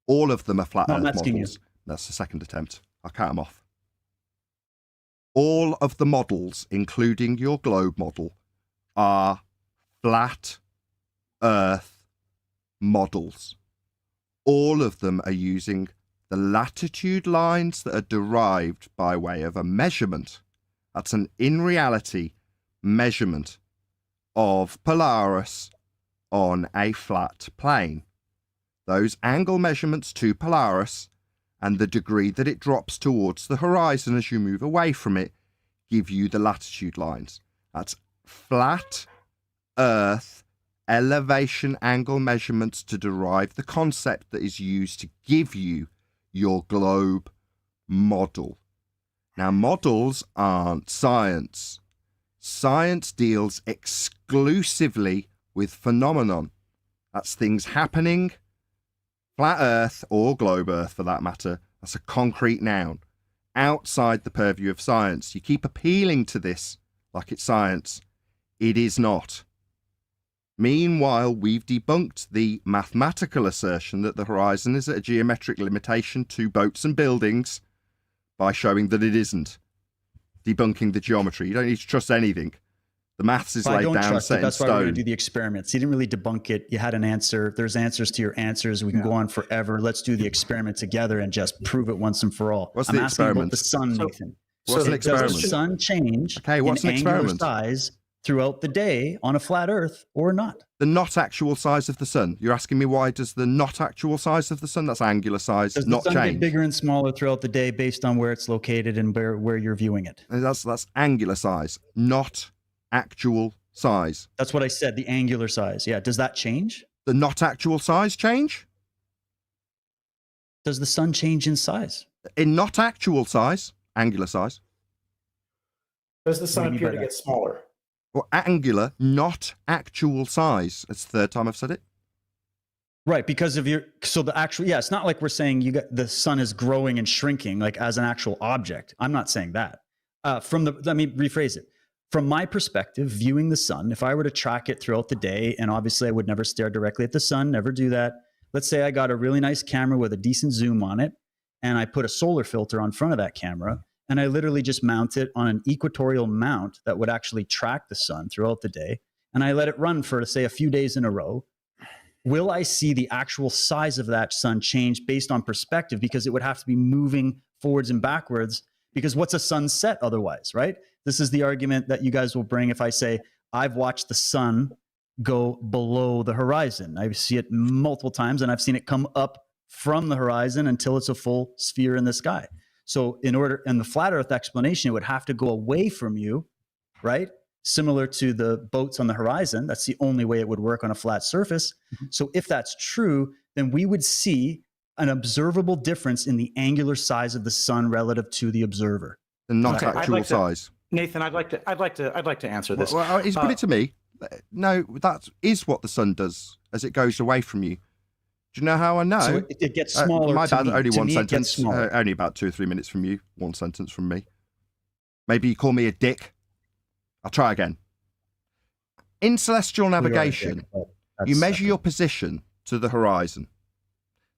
Speaker 17: All of them are flat Earth models. That's the second attempt. I'll count them off. All of the models, including your globe model, are flat Earth models. All of them are using the latitude lines that are derived by way of a measurement. That's an in reality measurement of Polaris on a flat plane. Those angle measurements to Polaris and the degree that it drops towards the horizon as you move away from it give you the latitude lines. That's flat Earth elevation angle measurements to derive the concept that is used to give you your globe model. Now, models aren't science. Science deals exclusively with phenomenon. That's things happening. Flat Earth, or globe Earth for that matter, that's a concrete noun outside the purview of science. You keep appealing to this like it's science. It is not. Meanwhile, we've debunked the mathematical assertion that the horizon is at a geometric limitation to boats and buildings by showing that it isn't. Debunking the geometry. You don't need to trust anything. The maths is laid down, set in
Speaker 18: That's why we're going
Speaker 17: stone.
Speaker 18: to do the experiments. You didn't really debunk it. You had an answer. There's answers to your answers. We can go on forever. Let's do the experiment together and just prove it once and for all.
Speaker 17: What's
Speaker 18: I'm
Speaker 17: the
Speaker 18: asking about
Speaker 17: experiment?
Speaker 18: the sun, Nathan.
Speaker 17: What's an experiment?
Speaker 18: Does the sun change
Speaker 17: what's
Speaker 18: in
Speaker 17: an
Speaker 18: angular
Speaker 17: experiment?
Speaker 18: size throughout the day on a flat Earth or not?
Speaker 17: The not actual size of the sun. You're asking me why does the not actual size of the sun, that's angular size,
Speaker 18: Does
Speaker 17: not
Speaker 18: the sun
Speaker 17: change?
Speaker 18: get bigger and smaller throughout the day based on where it's located and where you're viewing it?
Speaker 17: And that's angular size, not actual size.
Speaker 18: That's what I said, the angular size. Yeah. Does that change?
Speaker 17: The not actual size change?
Speaker 18: Does the sun change in size?
Speaker 17: In not actual size, angular size.
Speaker 21: Does the sun
Speaker 18: What do you
Speaker 21: appear
Speaker 18: mean
Speaker 21: to
Speaker 18: by
Speaker 21: get smaller?
Speaker 17: Or angular, not actual size. That's the third time I've said it.
Speaker 18: Right, because of it's not like we're saying the sun is growing and shrinking like as an actual object. I'm not saying that. Let me rephrase it. From my perspective, viewing the sun, if I were to track it throughout the day, and obviously I would never stare directly at the sun, never do that. Let's say I got a really nice camera with a decent zoom on it, and I put a solar filter on front of that camera, and I literally just mount it on an equatorial mount that would actually track the sun throughout the day, and I let it run for, say, a few days in a row. Will I see the actual size of that sun change based on perspective? Because it would have to be moving forwards and backwards, because what's a sunset otherwise, right? This is the argument that you guys will bring if I say, I've watched the sun go below the horizon. I see it multiple times, and I've seen it come up from the horizon until it's a full sphere in the sky. So in the flat Earth explanation, it would have to go away from you, right? similar to the boats on the horizon. That's the only way it would work on a flat surface. So if that's true, then we would see an observable difference in the angular size of the sun relative to the observer.
Speaker 17: The not
Speaker 21: Okay,
Speaker 17: actual size.
Speaker 21: Nathan, I'd like to answer this.
Speaker 17: Well, he's put it to me. No, that is what the sun does as it goes away from you. Do you know how I know?
Speaker 18: So it gets smaller.
Speaker 17: My bad, only one
Speaker 18: it gets
Speaker 17: sentence.
Speaker 18: smaller.
Speaker 17: Only about 2 or 3 minutes from you. One sentence from me. Maybe you call me a dick. I'll try again. In celestial navigation, you measure your position to the horizon.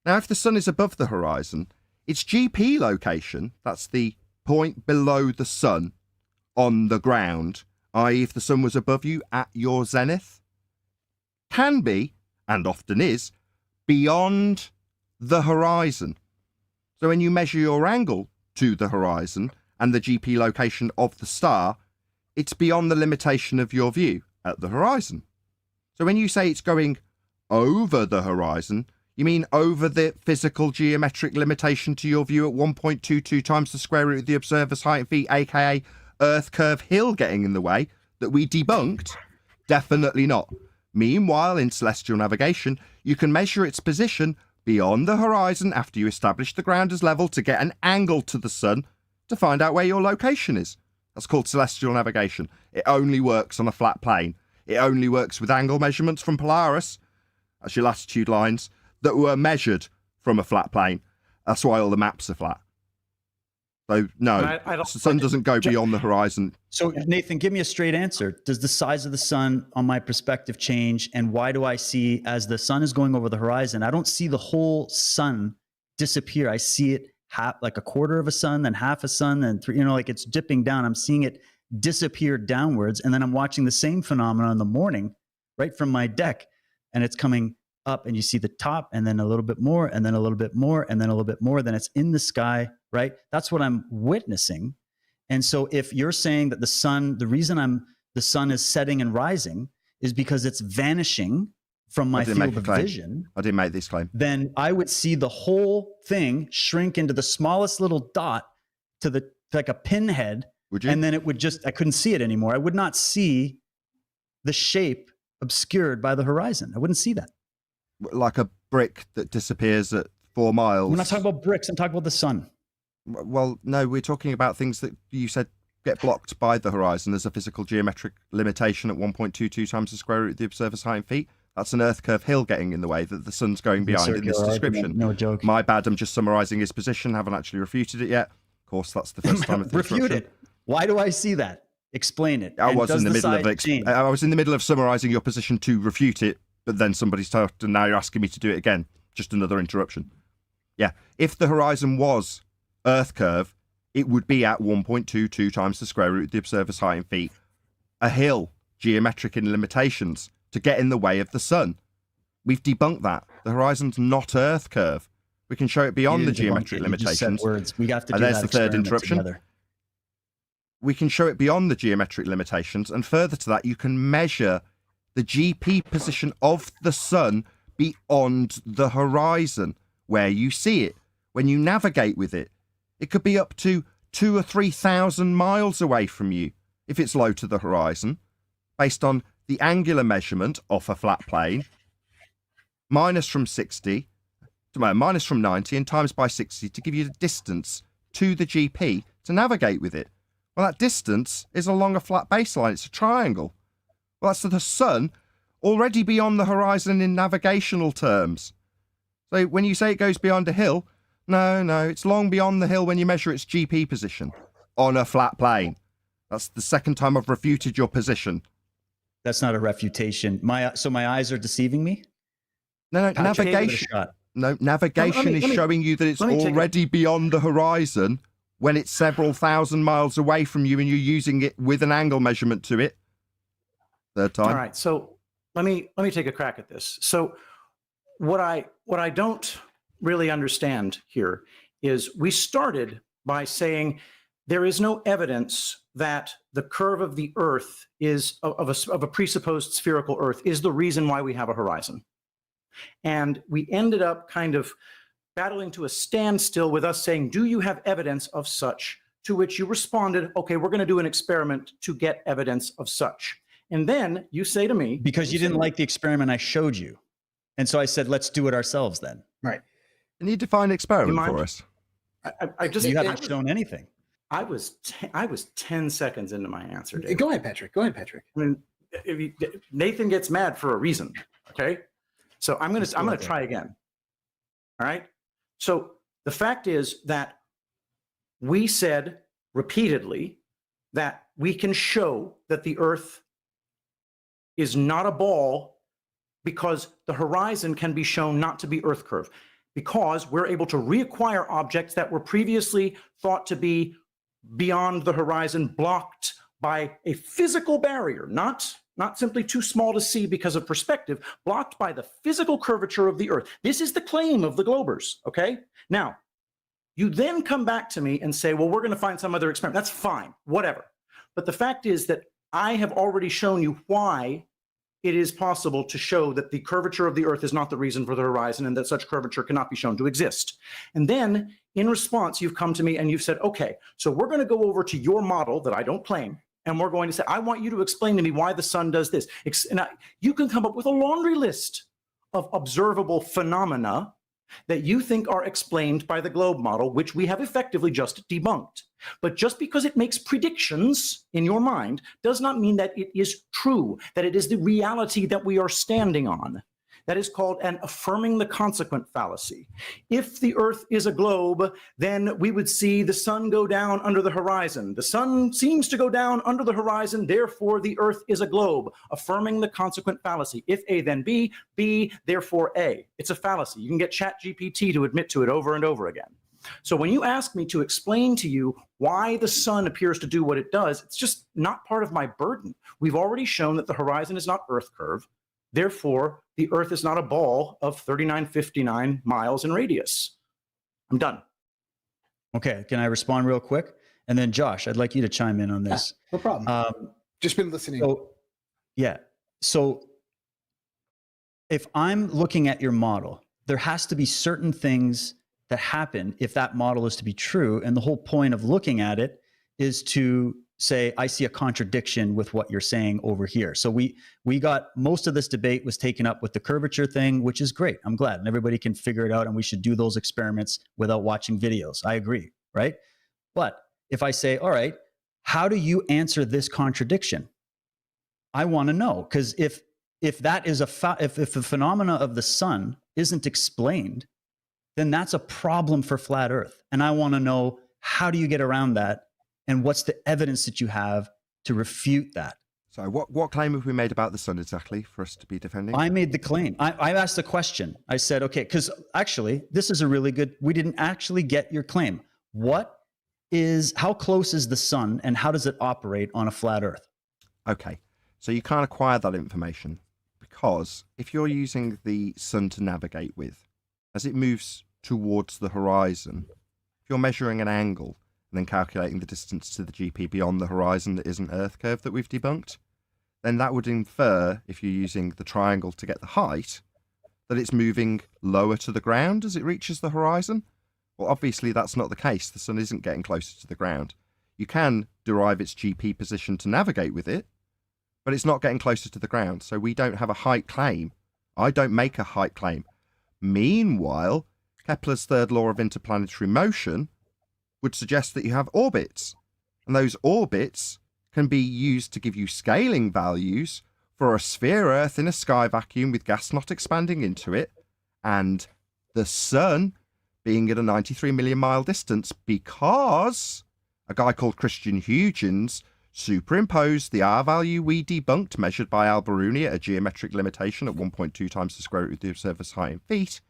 Speaker 17: Now, if the sun is above the horizon, its GP location, that's the point below the sun on the ground, i.e. if the sun was above you at your zenith, can be, and often is, beyond the horizon. So when you measure your angle to the horizon and the GP location of the star, it's beyond the limitation of your view at the horizon. So when you say it's going over the horizon, you mean over the physical geometric limitation to your view at 1.22 times the square root of the observer's height in feet, aka Earth curve hill getting in the way, that we debunked? Definitely not. Meanwhile, in celestial navigation, you can measure its position beyond the horizon after you establish the ground as level to get an angle to the sun to find out where your location is. That's called celestial navigation. It only works on a flat plane. It only works with angle measurements from Polaris, that's your latitude lines, that were measured from a flat plane. That's why all the maps are flat. So, no, the sun doesn't go beyond the horizon.
Speaker 18: So, Nathan, give me a straight answer. Does the size of the sun on my perspective change? And why do I see, as the sun is going over the horizon, I don't see the whole sun disappear. I see it like a quarter of a sun, then half a sun, then three, like it's dipping down. I'm seeing it disappear downwards. And then I'm watching the same phenomenon in the morning, right from my deck. And it's coming up and you see the top and then a little bit more and then a little bit more and then a little bit more. Then it's in the sky, right? That's what I'm witnessing. And so if you're saying that the sun, the reason the sun is setting and rising is because it's vanishing from my field of vision.
Speaker 17: I didn't make this claim.
Speaker 18: Then I would see the whole thing shrink into the smallest little dot to like a pinhead.
Speaker 17: Would you?
Speaker 18: And then it would I couldn't see it anymore. I would not see the shape obscured by the horizon. I wouldn't see that.
Speaker 17: Like a brick that disappears at 4 miles.
Speaker 18: We're not talking about bricks. I'm talking about the sun.
Speaker 17: Well, no, we're talking about things that you said get blocked by the horizon. There's a physical geometric limitation at 1.22 times the square root of the observer's height in feet. That's an Earth curve hill getting in the way that the sun's going behind in this description.
Speaker 18: No joke.
Speaker 17: My bad, I'm just summarising his position. Haven't actually refuted it yet. Of course, that's the first time.
Speaker 18: Refute it. Why do I see that? Explain it.
Speaker 17: I was in the middle of summarising your position to refute it, but then somebody's talked, and now you're asking me to do it again. Just another interruption. Yeah, if the horizon was Earth curve, it would be at 1.22 times the square root of the observer's height in feet. A hill, geometric in limitations, to get in the way of the sun. We've debunked that. The horizon's not Earth curve. We can show it beyond the geometric limitations.
Speaker 18: You just said words. We have to do
Speaker 17: there's
Speaker 18: that
Speaker 17: the third interruption.
Speaker 18: Together.
Speaker 17: We can show it beyond the geometric limitations, and further to that, you can measure the GP position of the sun beyond the horizon, where you see it, when you navigate with it. It could be up to 2,000 or 3,000 miles away from you if it's low to the horizon, based on the angular measurement off a flat plane, minus from 90 and times by 60 to give you the distance to the GP to navigate with it. Well, that distance is along a flat baseline. It's a triangle. Well, that's the sun already beyond the horizon in navigational terms. So when you say it goes beyond a hill, no, it's long beyond the hill when you measure its GP position on a flat plane. That's the second time I've refuted your position.
Speaker 18: That's not a refutation. So my eyes are deceiving me?
Speaker 17: No, navigation. No, navigation is showing you that it's already beyond the horizon when it's several thousand miles away from you and you're using it with an angle measurement to it. Third time.
Speaker 21: All right, so let me take a crack at this. So what I don't really understand here is we started by saying there is no evidence that the curve of the Earth is of a presupposed spherical Earth is the reason why we have a horizon. And we ended up kind of battling to a standstill with us saying, do you have evidence of such to which you responded, okay, we're going to do an experiment to get evidence of such. And then you say to me,
Speaker 18: because you didn't like the experiment I showed you. And so I said, let's do it ourselves then.
Speaker 1: Right.
Speaker 17: Can you define experiment for us?
Speaker 21: I just
Speaker 18: you haven't shown anything.
Speaker 21: I was 10 seconds into my answer, Dave.
Speaker 1: Go ahead, Patrick. Go ahead, Patrick.
Speaker 21: I mean, Nathan gets mad for a reason. Okay. So I'm going to try again. All right. So the fact is that we said repeatedly that we can show that the Earth is not a ball because the horizon can be shown not to be Earth curve, because we're able to reacquire objects that were previously thought to be beyond the horizon, blocked by a physical barrier, not simply too small to see because of perspective, blocked by the physical curvature of the Earth. This is the claim of the Globers, okay? Now, you then come back to me and say, well, we're going to find some other experiment. That's fine, whatever. But the fact is that I have already shown you why it is possible to show that the curvature of the Earth is not the reason for the horizon and that such curvature cannot be shown to exist. And then in response, you've come to me and you've said, okay, so we're going to go over to your model that I don't claim. And we're going to say, I want you to explain to me why the sun does this. And you can come up with a laundry list of observable phenomena that you think are explained by the globe model, which we have effectively just debunked. But just because it makes predictions in your mind does not mean that it is true, that it is the reality that we are standing on. That is called an affirming the consequent fallacy. If the Earth is a globe, then we would see the sun go down under the horizon. The sun seems to go down under the horizon, therefore the Earth is a globe. Affirming the consequent fallacy. If A, then B, B, therefore A. It's a fallacy. You can get ChatGPT to admit to it over and over again. So when you ask me to explain to you why the sun appears to do what it does, it's just not part of my burden. We've already shown that the horizon is not Earth curve. Therefore, the Earth is not a ball of 3959 miles in radius. I'm done.
Speaker 18: Okay, can I respond real quick? And then Josh, I'd like you to chime in on this.
Speaker 1: No problem. Just been listening.
Speaker 18: So if I'm looking at your model, there has to be certain things that happen if that model is to be true. And the whole point of looking at it is to say, I see a contradiction with what you're saying over here. So we got most of this debate was taken up with the curvature thing, which is great. I'm glad. And everybody can figure it out. And we should do those experiments without watching videos. I agree, right? But if I say, all right, how do you answer this contradiction? I want to know, because if that is if the phenomena of the sun isn't explained, then that's a problem for flat Earth. And I want to know, how do you get around that? And what's the evidence that you have to refute that?
Speaker 17: So what claim have we made about the sun exactly for us to be defending?
Speaker 18: I made the claim. I asked the question. I said, okay, because actually, this is a really good, we didn't actually get your claim. How close is the sun and how does it operate on a flat Earth?
Speaker 17: Okay, so you can't acquire that information because if you're using the sun to navigate with, as it moves towards the horizon, if you're measuring an angle, and then calculating the distance to the GP beyond the horizon that isn't Earth curve that we've debunked, then that would infer, if you're using the triangle to get the height, that it's moving lower to the ground as it reaches the horizon. Well, obviously that's not the case. The sun isn't getting closer to the ground. You can derive its GP position to navigate with it, but it's not getting closer to the ground. So we don't have a height claim. I don't make a height claim. Meanwhile, Kepler's third law of interplanetary motion would suggest that you have orbits, and those orbits can be used to give you scaling values for a sphere Earth in a sky vacuum with gas not expanding into it, and the sun being at a 93 million mile distance because a guy called Christian Huygens superimposed the R value we debunked measured by Al-Biruni at a geometric limitation at 1.2 times the square root of the observer's height in feet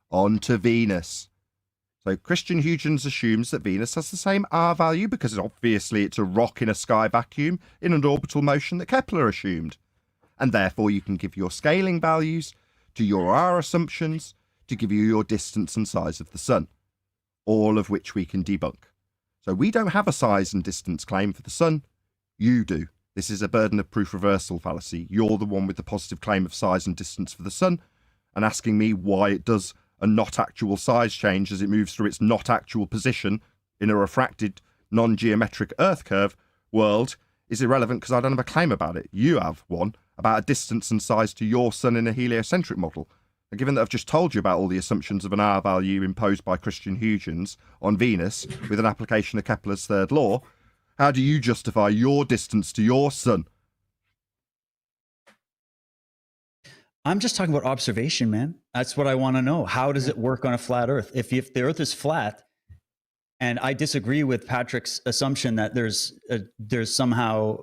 Speaker 17: onto Venus. So Christian Huygens assumes that Venus has the same R value because obviously it's a rock in a sky vacuum in an orbital motion that Kepler assumed. And therefore you can give your scaling values to your R assumptions to give you your distance and size of the sun, all of which we can debunk. So we don't have a size and distance claim for the sun. You do. This is a burden of proof reversal fallacy. You're the one with the positive claim of size and distance for the sun and asking me why it does a not actual size change as it moves through its not actual position in a refracted non-geometric Earth curve world is irrelevant because I don't have a claim about it. You have one about a distance and size to your sun in a heliocentric model. And given that I've just told you about all the assumptions of an R value imposed by Christian Huygens on Venus with an application of Kepler's third law, how do you justify your distance to your sun?
Speaker 18: I'm just talking about observation, man. That's what I want to know. How does it work on a flat Earth? If the Earth is flat, and I disagree with Patrick's assumption that there's somehow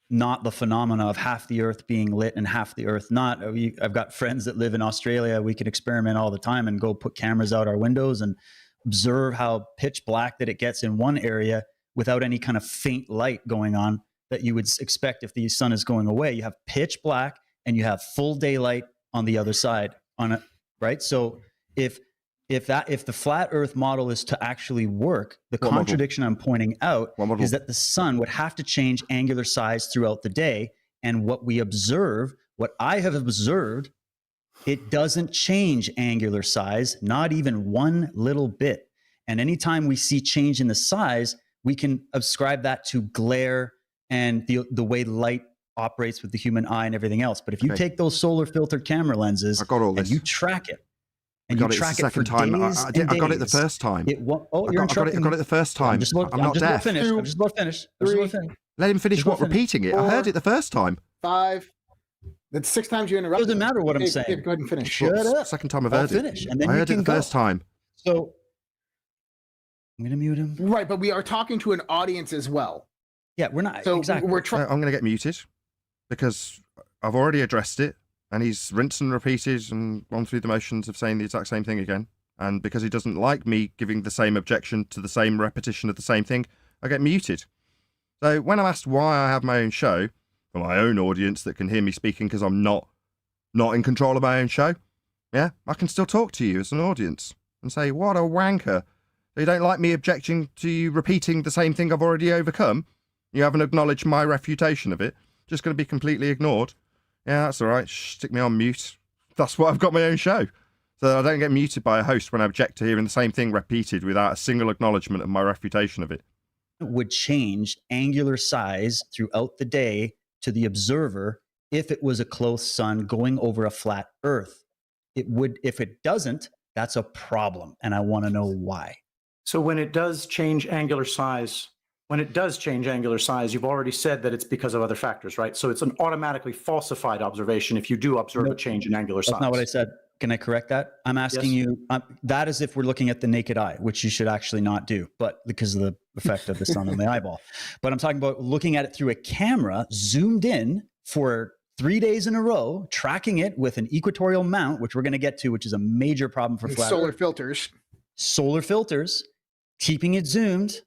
Speaker 18: not the phenomena of half the Earth being lit and half the Earth not. I've got friends that live in Australia. We can experiment all the time and go put cameras out our windows and observe how pitch black that it gets in one area without any kind of faint light going on that you would expect if the sun is going away. You have pitch black and you have full daylight on the other side on it, right? So if the flat Earth model is to actually work, the contradiction I'm pointing out is that the sun would have to change angular size throughout the day. And what I have observed, it doesn't change angular size, not even one little bit. And anytime we see change in the size, we can ascribe that to glare and the way light operates with the human eye and everything else. But if you take those solar filtered camera lenses and you track it, and you track it for days and days.
Speaker 17: I got it the first time.
Speaker 18: I
Speaker 17: got it the first time. I'm not deaf.
Speaker 18: I'm just about finished.
Speaker 17: Let him finish repeating it. 4, I heard it the first time.
Speaker 1: 5. That's 6 times you interrupted.
Speaker 18: Doesn't matter what I'm saying.
Speaker 1: Go ahead and finish.
Speaker 18: Shut up.
Speaker 17: Second time I've heard
Speaker 18: finish,
Speaker 17: it.
Speaker 18: And then
Speaker 17: I
Speaker 18: you
Speaker 17: heard
Speaker 18: can
Speaker 17: it the first time.
Speaker 18: So I'm going to mute him.
Speaker 1: Right, but we are talking to an audience as well.
Speaker 18: Yeah, we're not.
Speaker 1: So
Speaker 18: exactly.
Speaker 1: we're trying.
Speaker 17: I'm going to get muted because I've already addressed it, and he's rinsed and repeated and gone through the motions of saying the exact same thing again. And because he doesn't like me giving the same objection to the same repetition of the same thing, I get muted. So when I'm asked why I have my own show, for my own audience that can hear me speaking because I'm not in control of my own show, yeah, I can still talk to you as an audience and say, what a wanker. You don't like me objecting to you repeating the same thing I've already overcome? You haven't acknowledged my refutation of it? Just going to be completely ignored? Yeah, that's all right. Stick me on mute. That's why I've got my own show. So that I don't get muted by a host when I object to hearing the same thing repeated without a single acknowledgement of my refutation of it.
Speaker 18: It would change angular size throughout the day to the observer if it was a close sun going over a flat Earth. It would, if it doesn't, that's a problem, and I want to know why.
Speaker 21: So when it does change angular size, you've already said that it's because of other factors, right? So it's an automatically falsified observation if you do observe a change in angular size.
Speaker 18: That's not what I said. Can I correct that? I'm asking you, that is if we're looking at the naked eye, which you should actually not do, but because of the effect of the sun on the eyeball. But I'm talking about looking at it through a camera, zoomed in for 3 days in a row, tracking it with an equatorial mount, which we're going to get to, which is a major problem for flat
Speaker 1: solar
Speaker 18: Earth.
Speaker 1: filters.
Speaker 18: Solar filters, keeping it zoomed,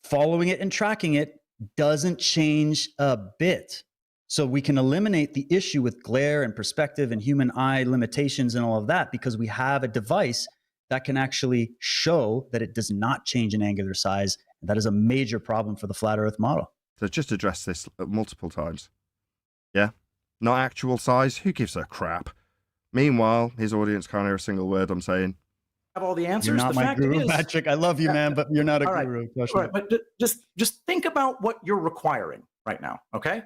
Speaker 18: following it and tracking it doesn't change a bit. So we can eliminate the issue with glare and perspective and human eye limitations and all of that because we have a device that can actually show that it does not change in angular size. That is a major problem for the flat Earth model.
Speaker 17: So just address this multiple times. Yeah? Not actual size. Who gives a crap? Meanwhile, his audience can't hear a single word I'm saying.
Speaker 21: Have all the answers.
Speaker 18: You're not
Speaker 21: the
Speaker 18: my
Speaker 21: fact
Speaker 18: guru,
Speaker 21: is,
Speaker 18: Patrick. I love you, man, but you're not a guru.
Speaker 21: All right, but just think about what you're requiring right now, okay?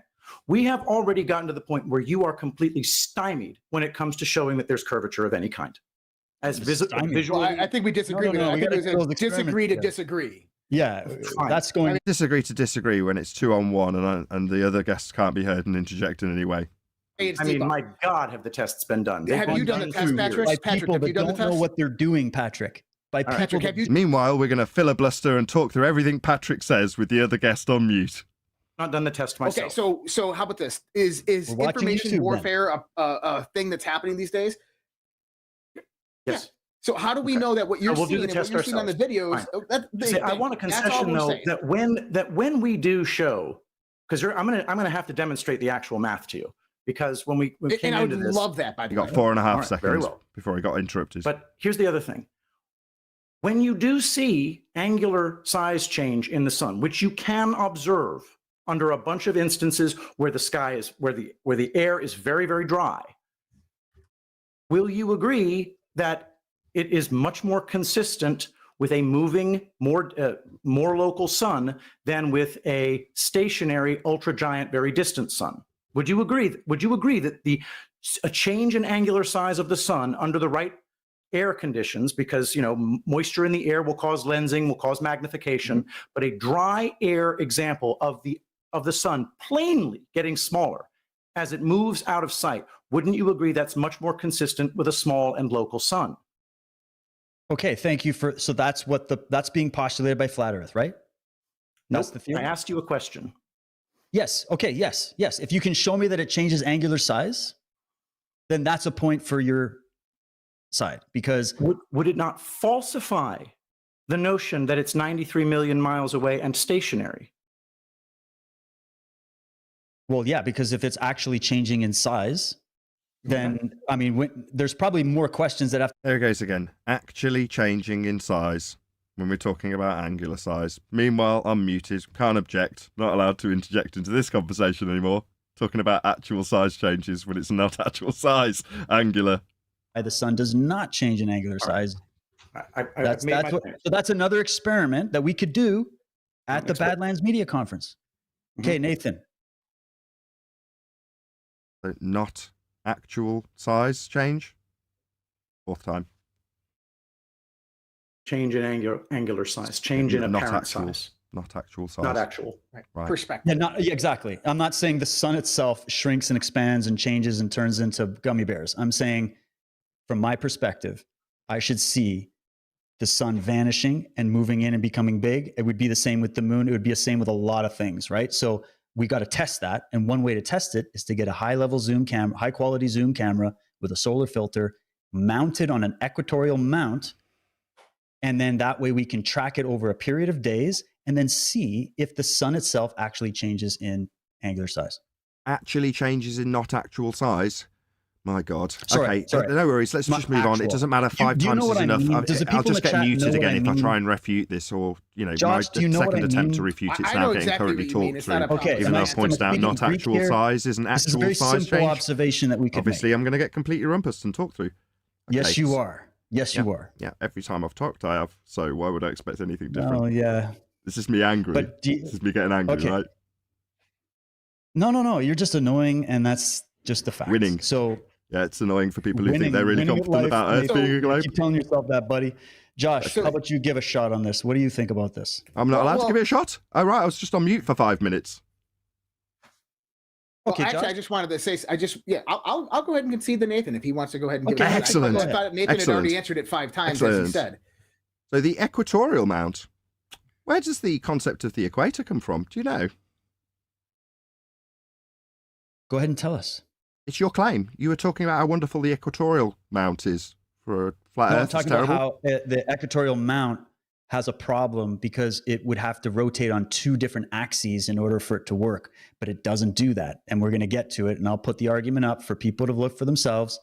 Speaker 21: We have already gotten to the point where you are completely stymied when it comes to showing that there's curvature of any kind. As visual,
Speaker 1: Well, I think we disagree with that. I think it was a disagree to disagree.
Speaker 18: Yeah,
Speaker 21: Fine.
Speaker 18: that's going.
Speaker 17: Disagree to disagree when it's 2-on-1 and the other guests can't be heard and interject in any way.
Speaker 21: I mean, my God, have the tests been done? They've
Speaker 1: Have
Speaker 21: been
Speaker 1: you done the test, Patrick?
Speaker 18: By
Speaker 1: Patrick,
Speaker 18: people
Speaker 1: have you
Speaker 18: that
Speaker 1: done the
Speaker 18: don't know
Speaker 1: test?
Speaker 18: what they're doing, Patrick. By people.
Speaker 1: Patrick, have you?
Speaker 17: Meanwhile, we're going to filibuster and talk through everything Patrick says with the other guest on mute.
Speaker 21: Not done the test myself.
Speaker 1: Okay, so how about this? Is
Speaker 18: We're watching
Speaker 1: information
Speaker 18: YouTube,
Speaker 1: warfare a thing that's happening these days?
Speaker 21: Yes.
Speaker 1: So how do we know that what you're
Speaker 21: we'll do
Speaker 1: seeing
Speaker 21: the
Speaker 1: and what
Speaker 21: test
Speaker 1: you're seeing on the videos?
Speaker 21: See, I want a concession though that when we do show, because I'm gonna have to demonstrate the actual math to you, because when we came
Speaker 1: and I would
Speaker 21: into this,
Speaker 1: love that. By the
Speaker 17: You
Speaker 1: way,
Speaker 17: got 4.5
Speaker 21: All right,
Speaker 17: seconds
Speaker 21: very well.
Speaker 17: before he got interrupted.
Speaker 21: But here's the other thing. When you do see angular size change in the sun, which you can observe under a bunch of instances where the sky is where the air is very, very dry, will you agree that it is much more consistent with a moving, more local sun than with a stationary, ultra-giant, very distant sun. Would you agree? Would you agree that a change in angular size of the sun under the right air conditions, because moisture in the air will cause lensing, will cause magnification, but a dry air example of the sun plainly getting smaller as it moves out of sight, wouldn't you agree that's much more consistent with a small and local sun?
Speaker 18: Okay, thank you so that's that's being postulated by Flat Earth, right? That's
Speaker 21: Nope.
Speaker 18: the theory.
Speaker 21: I asked you a question.
Speaker 18: Yes. Okay. Yes. Yes. If you can show me that it changes angular size, then that's a point for your side, because
Speaker 21: would it not falsify the notion that it's 93 million miles away and stationary?
Speaker 18: Well, yeah, because if it's actually changing in size, then I mean, there's probably more questions that have.
Speaker 17: There it goes again. Actually changing in size when we're talking about angular size. Meanwhile, I'm muted, can't object, not allowed to interject into this conversation anymore. Talking about actual size changes when it's not actual size, angular.
Speaker 18: The sun does not change in angular size. So that's another experiment that we could do at the Badlands Media Conference. Okay, Nathan.
Speaker 17: So not actual size change. Fourth time.
Speaker 21: Change in angular size. Change in apparent size.
Speaker 17: Not actual size.
Speaker 21: Not actual.
Speaker 17: Right.
Speaker 1: Perspective.
Speaker 18: Yeah, exactly. I'm not saying the sun itself shrinks and expands and changes and turns into gummy bears. I'm saying, from my perspective, I should see the sun vanishing and moving in and becoming big. It would be the same with the moon. It would be the same with a lot of things, right? So we got to test that. And one way to test it is to get a high quality zoom camera with a solar filter mounted on an equatorial mount. And then that way we can track it over a period of days and then see if the sun itself actually changes in angular size.
Speaker 17: Actually changes in not actual size? My God.
Speaker 18: Sorry.
Speaker 17: No worries. Let's just move on. It doesn't matter. Five times is enough. I'll just get muted again if I try and refute this, or
Speaker 18: Josh,
Speaker 17: my second attempt to refute it's now getting currently talked through. Even though I've pointed out not actual size is an actual size change.
Speaker 18: This is a very simple observation that we could
Speaker 17: Obviously,
Speaker 18: make.
Speaker 17: I'm going to get completely rumpus and talk through.
Speaker 18: Yes, you are. Yes, you are.
Speaker 17: Yeah, every time I've talked, I have. So why would I expect anything different?
Speaker 18: Oh, yeah.
Speaker 17: This is me angry. This is me getting angry, right?
Speaker 18: No. You're just annoying, and that's just the fact.
Speaker 17: Winning.
Speaker 18: So
Speaker 17: yeah, it's annoying for people who think they're really confident about Earth being a globe.
Speaker 18: Keep telling yourself that, buddy. Josh, how about you give a shot on this? What do you think about this?
Speaker 17: I'm not allowed to give it a shot? Oh, right. I was just on mute for 5 minutes.
Speaker 1: Well, okay, actually, I just wanted to say, I'll go ahead and concede to Nathan if he wants to go ahead and give it a shot.
Speaker 17: Excellent.
Speaker 1: I thought Nathan had already answered it 5 times, as he said.
Speaker 17: So the equatorial mount, where does the concept of the equator come from? Do you know?
Speaker 18: Go ahead and tell us.
Speaker 17: It's your claim. You were talking about how wonderful the equatorial mount is for a flat Earth.
Speaker 18: I'm talking about how the equatorial mount has a problem because it would have to rotate on 2 different axes in order for it to work, but it doesn't do that. And we're going to get to it, and I'll put the argument up for people to look for themselves.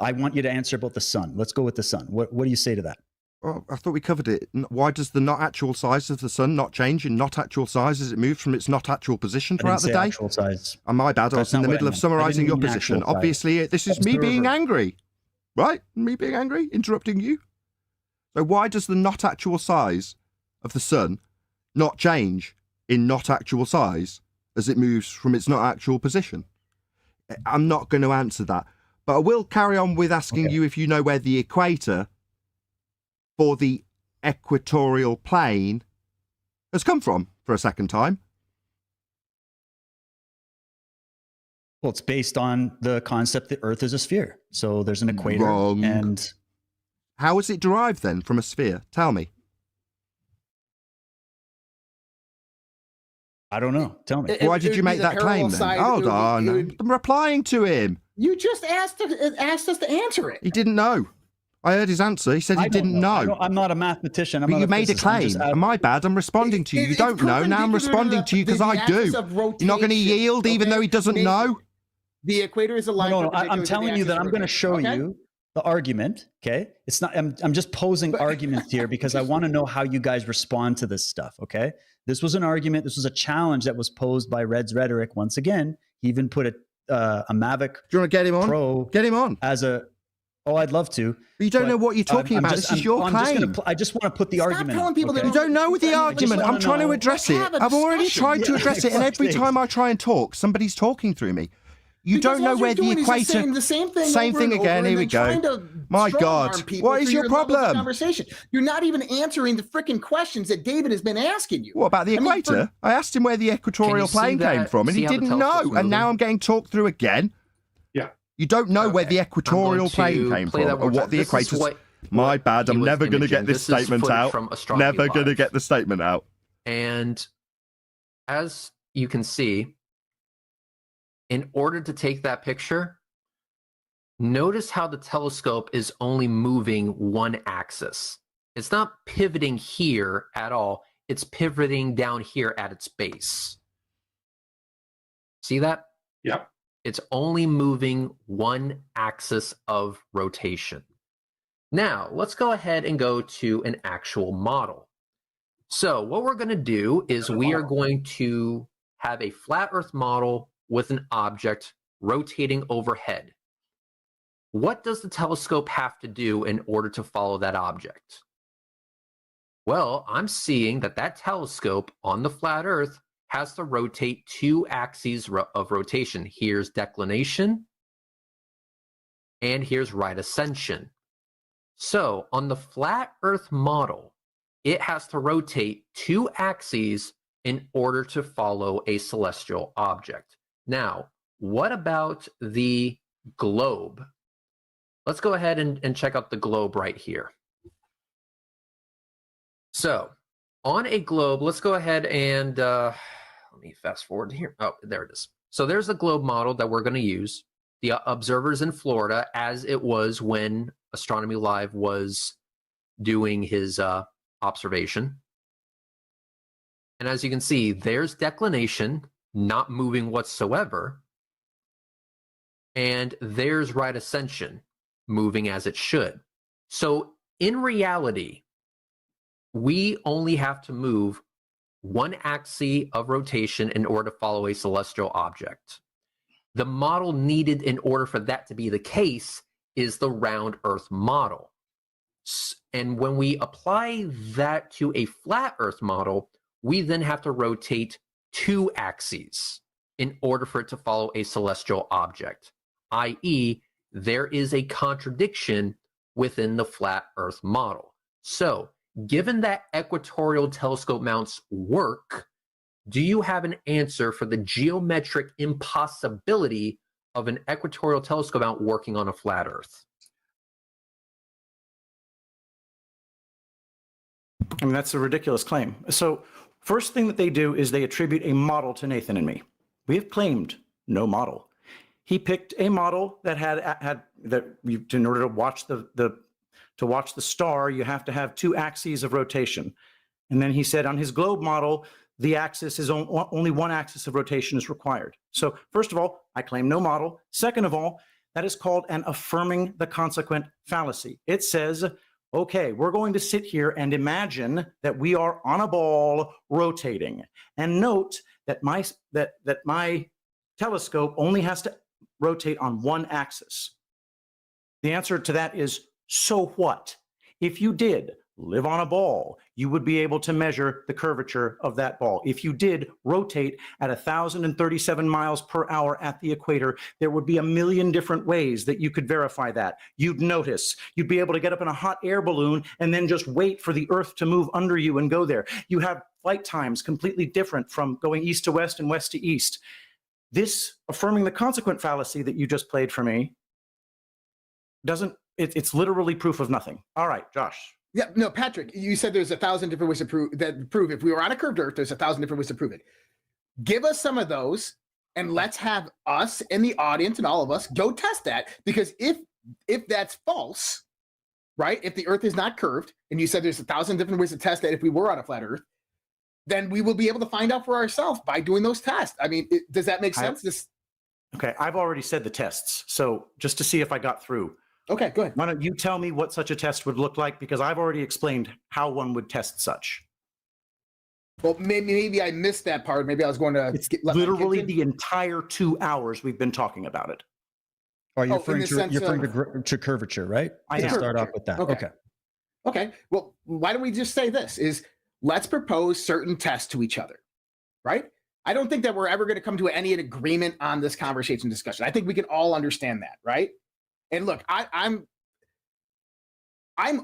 Speaker 18: I want you to answer about the sun. Let's go with the sun. What do you say to that?
Speaker 17: Well, I thought we covered it. Why does the not actual size of the sun not change in not actual size as it moves from its not actual position throughout the day?
Speaker 18: Actual size.
Speaker 17: Oh, my bad. I was in the middle of summarizing your position. Obviously, this is me being angry, right? Me being angry, interrupting you. So why does the not actual size of the sun not change in not actual size as it moves from its not actual position? I'm not going to answer that, but I will carry on with asking you if you know where the equator for the equatorial plane has come from for a second time.
Speaker 18: Well, it's based on the concept that Earth is a sphere. So there's an equator.
Speaker 17: Wrong.
Speaker 18: And
Speaker 17: how is it derived then from a sphere? Tell me.
Speaker 18: I don't know. Tell me.
Speaker 17: Why did you make that claim then? Hold on. I'm replying to him.
Speaker 1: You just asked us to answer it.
Speaker 17: He didn't know. I heard his answer. He said he didn't know.
Speaker 18: I'm not a mathematician.
Speaker 17: But you made a claim. My bad. I'm responding to you. You don't know. Now I'm responding to you because I do. You're not going to yield even though he doesn't know?
Speaker 1: The equator is aligned.
Speaker 18: No, I'm telling you that I'm going to show you the argument. Okay. It's not, I'm just posing arguments here because I want to know how you guys respond to this stuff. Okay. This was an argument. This was a challenge that was posed by Red's Rhetoric. Once again, he even put a Mavic.
Speaker 17: Do you want to get him on?
Speaker 18: Pro
Speaker 17: get him on
Speaker 18: as a. Oh, I'd love to.
Speaker 17: But you don't
Speaker 18: but
Speaker 17: know what you're talking about. This is your claim.
Speaker 18: I just want to put the
Speaker 1: Stop
Speaker 18: argument
Speaker 1: telling
Speaker 18: out,
Speaker 1: people
Speaker 18: okay?
Speaker 1: they
Speaker 17: You don't know the argument. I'm trying to
Speaker 1: know.
Speaker 17: address
Speaker 1: Let's
Speaker 17: it.
Speaker 1: have a
Speaker 17: I've already
Speaker 1: discussion.
Speaker 17: tried to
Speaker 18: Yeah,
Speaker 17: address it, and every
Speaker 18: exactly.
Speaker 17: time I try and talk, somebody's talking through me. You
Speaker 1: Because
Speaker 17: don't know
Speaker 1: all you're
Speaker 17: where the
Speaker 1: doing is just
Speaker 17: equator.
Speaker 1: saying the same thing
Speaker 17: Same
Speaker 1: over
Speaker 17: thing
Speaker 1: and
Speaker 17: again.
Speaker 1: over
Speaker 17: Here
Speaker 1: and
Speaker 17: we
Speaker 1: then trying
Speaker 17: go.
Speaker 1: to
Speaker 17: My
Speaker 1: strong-arm
Speaker 17: God,
Speaker 1: people
Speaker 17: what is
Speaker 1: for
Speaker 17: your
Speaker 1: levels of
Speaker 17: problem?
Speaker 1: Conversation. You're not even answering the freaking questions that David has been asking you.
Speaker 17: What about the
Speaker 1: I mean,
Speaker 17: equator? I asked him where the equatorial
Speaker 4: see
Speaker 17: plane came
Speaker 4: that-
Speaker 17: from, and
Speaker 4: see
Speaker 17: he
Speaker 4: how the
Speaker 17: didn't know.
Speaker 4: telescope's
Speaker 17: And now
Speaker 4: moving?
Speaker 17: I'm getting talked through again.
Speaker 12: Yeah.
Speaker 17: You don't know where the equatorial
Speaker 4: to
Speaker 17: plane came
Speaker 4: play
Speaker 17: from,
Speaker 4: that
Speaker 17: or
Speaker 4: one more
Speaker 17: what
Speaker 4: time.
Speaker 17: the
Speaker 4: This is
Speaker 17: equator's.
Speaker 4: what
Speaker 17: My bad.
Speaker 4: he
Speaker 17: I'm
Speaker 4: was
Speaker 17: never going to
Speaker 4: imaging.
Speaker 17: get this
Speaker 4: This is
Speaker 17: statement
Speaker 4: footage
Speaker 17: out.
Speaker 4: from Astronomy
Speaker 17: Never going to
Speaker 4: Live.
Speaker 17: get the statement out.
Speaker 4: And as you can see, in order to take that picture, notice how the telescope is only moving one axis. It's not pivoting here at all. It's pivoting down here at its base. See that?
Speaker 12: Yep.
Speaker 4: It's only moving one axis of rotation. Now, let's go ahead and go to an actual model. So what we're going to do is we are going to have a flat Earth model with an object rotating overhead. What does the telescope have to do in order to follow that object? Well, I'm seeing that that telescope on the flat Earth has to rotate two axes of rotation. Here's declination, and here's right ascension. So on the flat Earth model, it has to rotate two axes in order to follow a celestial object. Now, what about the globe? Let's go ahead and check out the globe right here. So on a globe, let's go ahead and let me fast forward here. Oh, there it is. So there's the globe model that we're going to use. The observers in Florida, as it was when Astronomy Live was doing his observation. And as you can see, there's declination, not moving whatsoever. And there's right ascension, moving as it should. So in reality, we only have to move one axis of rotation in order to follow a celestial object. The model needed in order for that to be the case is the round Earth model. And when we apply that to a flat Earth model, we then have to rotate two axes in order for it to follow a celestial object, i.e., there is a contradiction within the flat Earth model. So, given that equatorial telescope mounts work, do you have an answer for the geometric impossibility of an equatorial telescope mount working on a flat Earth?
Speaker 21: I mean, that's a ridiculous claim. So first thing that they do is they attribute a model to Nathan and me. We have claimed no model. He picked a model that had that in order to watch the star, you have to have two axes of rotation. And then he said on his globe model, the axis is only one axis of rotation is required. So first of all, I claim no model. Second of all, that is called an affirming the consequent fallacy. It says, okay, we're going to sit here and imagine that we are on a ball rotating. And note that my telescope only has to rotate on one axis. The answer to that is, so what? If you did live on a ball, you would be able to measure the curvature of that ball. If you did rotate at 1,037 miles per hour at the equator, there would be a million different ways that you could verify that. You'd notice. You'd be able to get up in a hot air balloon and then just wait for the Earth to move under you and go there. You have flight times completely different from going east to west and west to east. This affirming the consequent fallacy that you just played for me it's literally proof of nothing. All right, Josh.
Speaker 1: Yeah, no, Patrick, you said there's 1,000 different ways to prove if we were on a curved Earth, there's 1,000 different ways to prove it. Give us some of those, and let's have us and the audience and all of us go test that. Because if that's false, right? If the Earth is not curved, and you said there's 1,000 different ways to test that if we were on a flat Earth, then we will be able to find out for ourselves by doing those tests. I mean, does that make sense?
Speaker 21: Okay, I've already said the tests, so just to see if I got through.
Speaker 1: Okay, go ahead.
Speaker 21: Why don't you tell me what such a test would look like? Because I've already explained how one would test such.
Speaker 1: Well, maybe I missed that part. Maybe I was going to.
Speaker 21: It's literally the entire 2 hours we've been talking about it.
Speaker 18: Oh, you're
Speaker 1: Oh, in
Speaker 18: referring
Speaker 1: the
Speaker 18: to
Speaker 1: sense
Speaker 18: you're referring
Speaker 1: of-
Speaker 18: to curvature, right?
Speaker 1: I
Speaker 18: To
Speaker 1: am.
Speaker 18: start off
Speaker 1: Curvature.
Speaker 18: with that.
Speaker 1: Okay.
Speaker 18: Okay.
Speaker 1: Okay. Well, why don't we just say this is let's propose certain tests to each other, right? I don't think that we're ever going to come to any agreement on this conversation discussion. I think we can all understand that, right? And look, I'm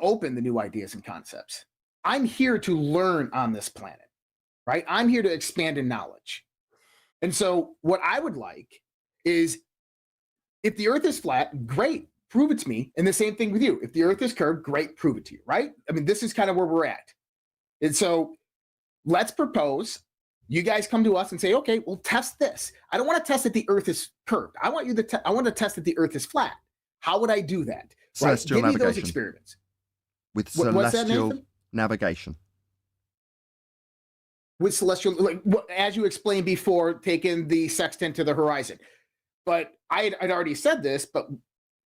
Speaker 1: open to new ideas and concepts. I'm here to learn on this planet, right? I'm here to expand in knowledge. And so what I would like is if the earth is flat, great, prove it to me. And the same thing with you. If the earth is curved, great, prove it to you, right? I mean, this is kind of where we're at. And so let's propose, you guys come to us and say, okay, we'll test this. I don't want to test that the earth is curved. I want to test that the earth is flat. How would I do that?
Speaker 17: Celestial
Speaker 1: Give me those
Speaker 17: navigation.
Speaker 1: experiments.
Speaker 17: With
Speaker 1: What's that,
Speaker 17: celestial
Speaker 1: Nathan?
Speaker 17: navigation.
Speaker 1: With celestial, like as you explained before, taking the sextant to the horizon. But I'd already said this, but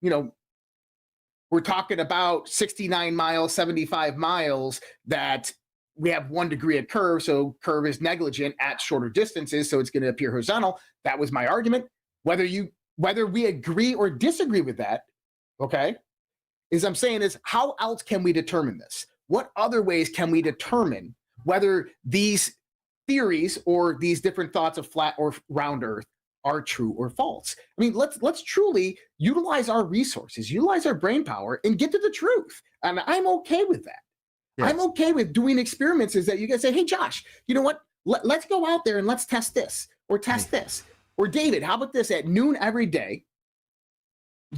Speaker 1: you know, we're talking about 69 miles, 75 miles that we have 1 degree of curve. So curve is negligent at shorter distances. So it's going to appear horizontal. That was my argument. Whether we agree or disagree with that, okay, I'm saying is how else can we determine this? What other ways can we determine whether these theories or these different thoughts of flat or round earth are true or false? I mean, let's truly utilize our resources, utilize our brain power, and get to the truth. And I'm okay with that. Yes. I'm okay with doing experiments is that you guys say, hey, Josh, you know what? Let's go out there and let's test this or test this. Or David, how about this at noon every day?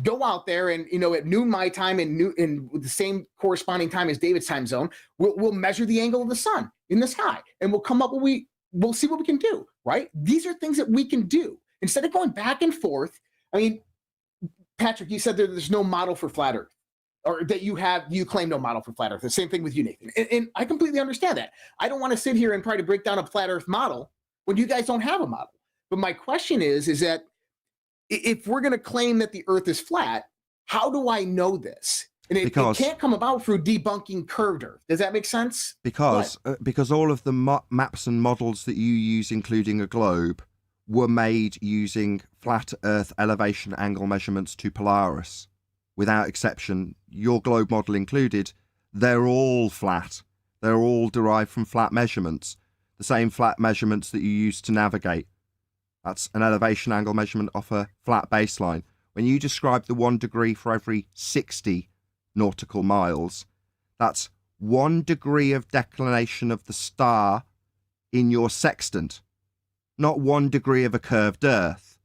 Speaker 1: Go out there and, you know, at noon my time and noon with the same corresponding time as David's time zone, we'll measure the angle of the sun in the sky and we'll come up with we'll see what we can do, right? These are things that we can do. Instead of going back and forth, I mean, Patrick, you said there's no model for flat earth, or that you claim no model for flat earth. The same thing with you, Nathan. And I completely understand that. I don't want to sit here and try to break down a flat earth model when you guys don't have a model. But my question is that if we're going to claim that the earth is flat, how do I know this? And it can't come about through debunking curved earth. Does that make sense?
Speaker 17: Because all of the maps and models that you use, including a globe, were made using flat earth elevation angle measurements to Polaris. Without exception, your globe model included, they're all flat. They're all derived from flat measurements. The same flat measurements that you use to navigate. That's an elevation angle measurement off a flat baseline. When you describe the 1 degree for every 60 nautical miles, that's 1 degree of declination of the star in your sextant, not 1 degree of a curved Earth.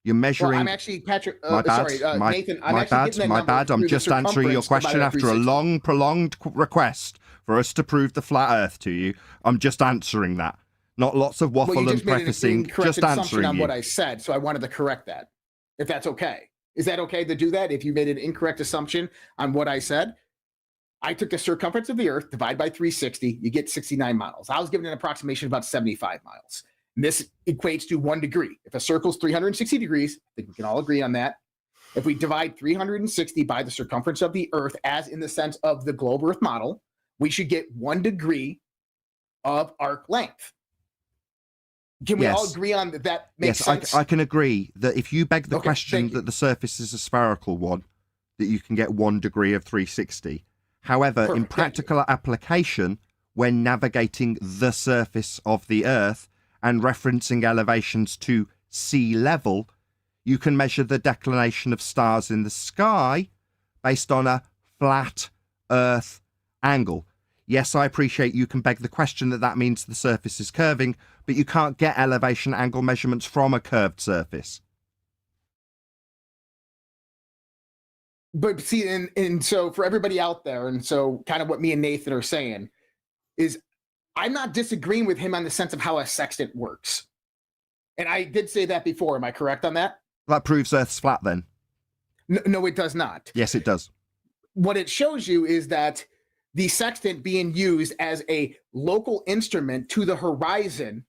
Speaker 17: You're measuring.
Speaker 1: Well, I'm actually, Patrick.
Speaker 17: My bad.
Speaker 1: Sorry, Nathan.
Speaker 17: My bad. I'm just answering your question after a long, prolonged request for us to prove the flat Earth to you. I'm just answering that. Not lots of waffle and prefacing, just answering
Speaker 1: on
Speaker 17: you.
Speaker 1: what I said, so I wanted to correct that. If that's okay. Is that okay to do that? If you made an incorrect assumption on what I said, I took the circumference of the Earth, divide by 360, you get 69 miles. I was given an approximation of about 75 miles. And this equates to 1 degree. If a circle's 360 degrees, I think we can all agree on that. If we divide 360 by the circumference of the Earth, as in the sense of the globe Earth model, we should get 1 degree of arc length. Can we all agree on that? That makes sense?
Speaker 17: I can agree that if you beg the question that the surface is a spherical one, that you can get 1 degree of 360. However, in practical application, when navigating the surface of the Earth and referencing elevations to sea level, you can measure the declination of stars in the sky based on a flat Earth angle. Yes, I appreciate you can beg the question that means the surface is curving, but you can't get elevation angle measurements from a curved surface.
Speaker 1: But see, and so for everybody out there, and so kind of what me and Nathan are saying is I'm not disagreeing with him on the sense of how a sextant works. And I did say that before. Am I correct on that?
Speaker 17: That proves Earth's flat then.
Speaker 1: No, it does not.
Speaker 17: Yes, it does.
Speaker 1: What it shows you is that the sextant being used as a local instrument to the horizon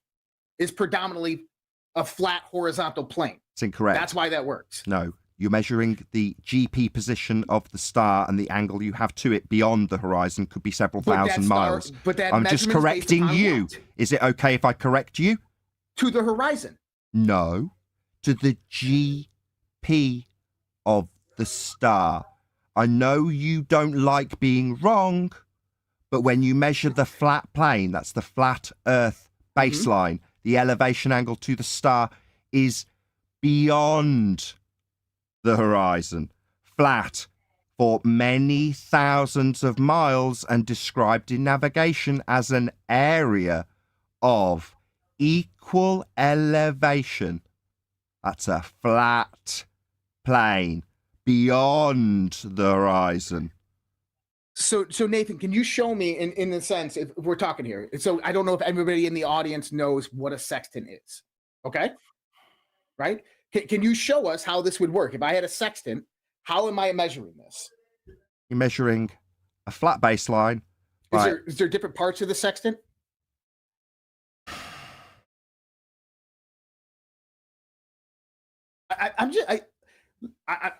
Speaker 1: is predominantly a flat horizontal plane.
Speaker 17: It's incorrect.
Speaker 1: That's why that works.
Speaker 17: No, you're measuring the GP position of the star, and the angle you have to it beyond the horizon could be several thousand miles.
Speaker 1: But that
Speaker 17: I'm just correcting you.
Speaker 1: What?
Speaker 17: Is it okay if I correct you?
Speaker 1: To the horizon.
Speaker 17: No, to the GP of the star. I know you don't like being wrong, but when you measure the flat plane, that's the flat Earth baseline, the elevation angle to the star is beyond the horizon, flat for many thousands of miles, and described in navigation as an area of equal elevation. That's a flat plane beyond the horizon.
Speaker 1: So Nathan, can you show me in the sense, if we're talking here, so I don't know if everybody in the audience knows what a sextant is, okay? Right? Can you show us how this would work? If I had a sextant, how am I measuring this?
Speaker 17: You're measuring a flat baseline.
Speaker 1: Is there different parts of the sextant?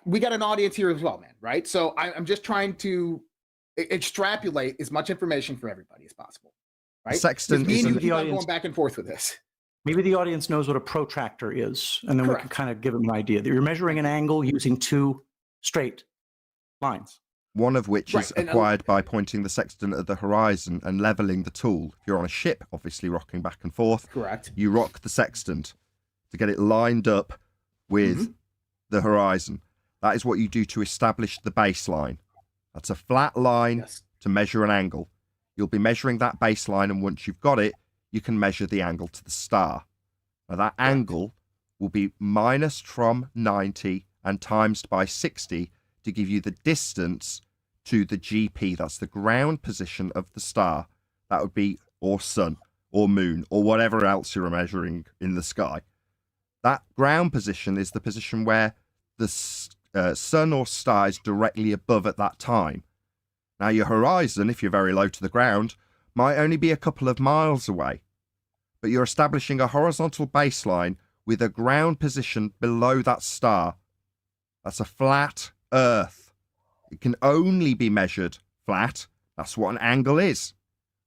Speaker 1: We got an audience here as well, man, right? So I'm just trying to extrapolate as much information for everybody as possible, right?
Speaker 17: Sextant
Speaker 1: me
Speaker 17: is
Speaker 1: and you keep on going back and forth with this.
Speaker 21: Maybe the audience knows what a protractor is, and then we can kind of give them an idea that you're measuring an angle using two straight lines.
Speaker 17: One of which is acquired by pointing the sextant at the horizon and leveling the tool. If you're on a ship, obviously rocking back and forth,
Speaker 1: correct,
Speaker 17: you rock the sextant to get it lined up with the horizon. That is what you do to establish the baseline. That's a flat line to measure an angle. You'll be measuring that baseline, and once you've got it, you can measure the angle to the star. Now that angle will be minus from 90 and times by 60 to give you the distance to the GP. That's the ground position of the star. That would be, or sun, or moon, or whatever else you're measuring in the sky. That ground position is the position where the sun or star is directly above at that time. Now your horizon, if you're very low to the ground, might only be a couple of miles away, but you're establishing a horizontal baseline with a ground position below that star. That's a flat Earth. It can only be measured flat. That's what an angle is.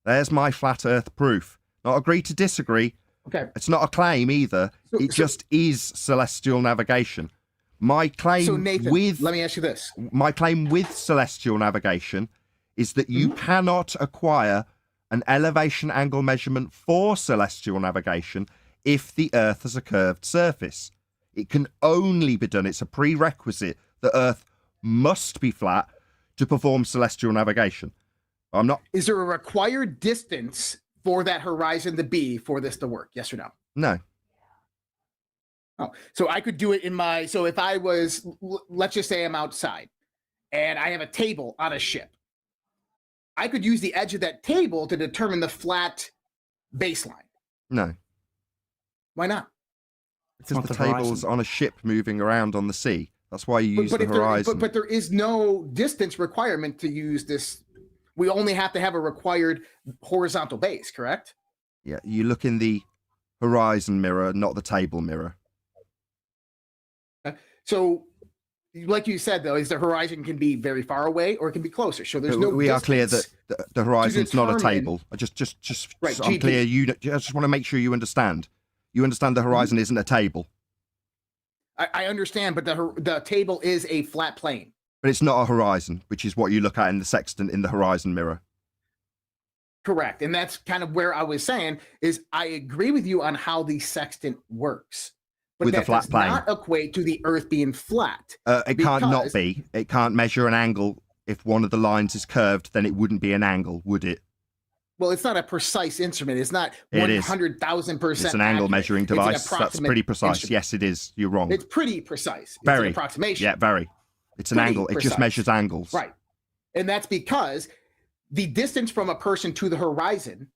Speaker 17: There's my flat Earth proof. Not agree to disagree.
Speaker 1: Okay.
Speaker 17: It's not a claim either. It just is celestial navigation. My claim
Speaker 1: So Nathan,
Speaker 17: with
Speaker 1: let me ask you this.
Speaker 17: My claim with celestial navigation is that you cannot acquire an elevation angle measurement for celestial navigation if the Earth has a curved surface. It can only be done. It's a prerequisite. The Earth must be flat to perform celestial navigation. I'm not.
Speaker 1: Is there a required distance for that horizon to be for this to work? Yes or no?
Speaker 17: No.
Speaker 1: Oh, so I could do it in my. So if I was, let's just say I'm outside, and I have a table on a ship, I could use the edge of that table to determine the flat baseline.
Speaker 17: No.
Speaker 1: Why not?
Speaker 17: Because the table's on a ship moving around on the sea. That's why you use the horizon.
Speaker 1: But there is no distance requirement to use this. We only have to have a required horizontal base, correct?
Speaker 17: Yeah, you look in the horizon mirror, not the table mirror.
Speaker 1: So, like you said, though, is the horizon can be very far away or it can be closer. So there's no.
Speaker 17: We are clear that the horizon's not a
Speaker 1: determine-
Speaker 17: table. I just
Speaker 1: Right,
Speaker 17: I'm
Speaker 1: GP.
Speaker 17: clear. I just want to make sure you understand. You understand the horizon isn't a table.
Speaker 1: I understand, but the table is a flat plane.
Speaker 17: But it's not a horizon, which is what you look at in the sextant in the horizon mirror.
Speaker 1: Correct. And that's kind of where I was saying is I agree with you on how the sextant works. But
Speaker 17: With a
Speaker 1: that
Speaker 17: flat
Speaker 1: does
Speaker 17: plane.
Speaker 1: not equate to the Earth being flat.
Speaker 17: It can't not
Speaker 1: because-
Speaker 17: be. It can't measure an angle. If one of the lines is curved, then it wouldn't be an angle, would it?
Speaker 1: Well, it's not a precise instrument. It's not
Speaker 17: It is.
Speaker 1: 100,000%.
Speaker 17: It's an angle
Speaker 1: accurate.
Speaker 17: measuring
Speaker 1: It's an
Speaker 17: device. That's
Speaker 1: approximate
Speaker 17: pretty precise.
Speaker 1: instrument.
Speaker 17: Yes, it is. You're wrong.
Speaker 1: It's pretty precise. It's
Speaker 17: Very.
Speaker 1: an approximation.
Speaker 17: Yeah, very. It's an
Speaker 1: Pretty
Speaker 17: angle. It just
Speaker 1: precise.
Speaker 17: measures angles.
Speaker 1: Right. And that's because the distance from a person to the horizon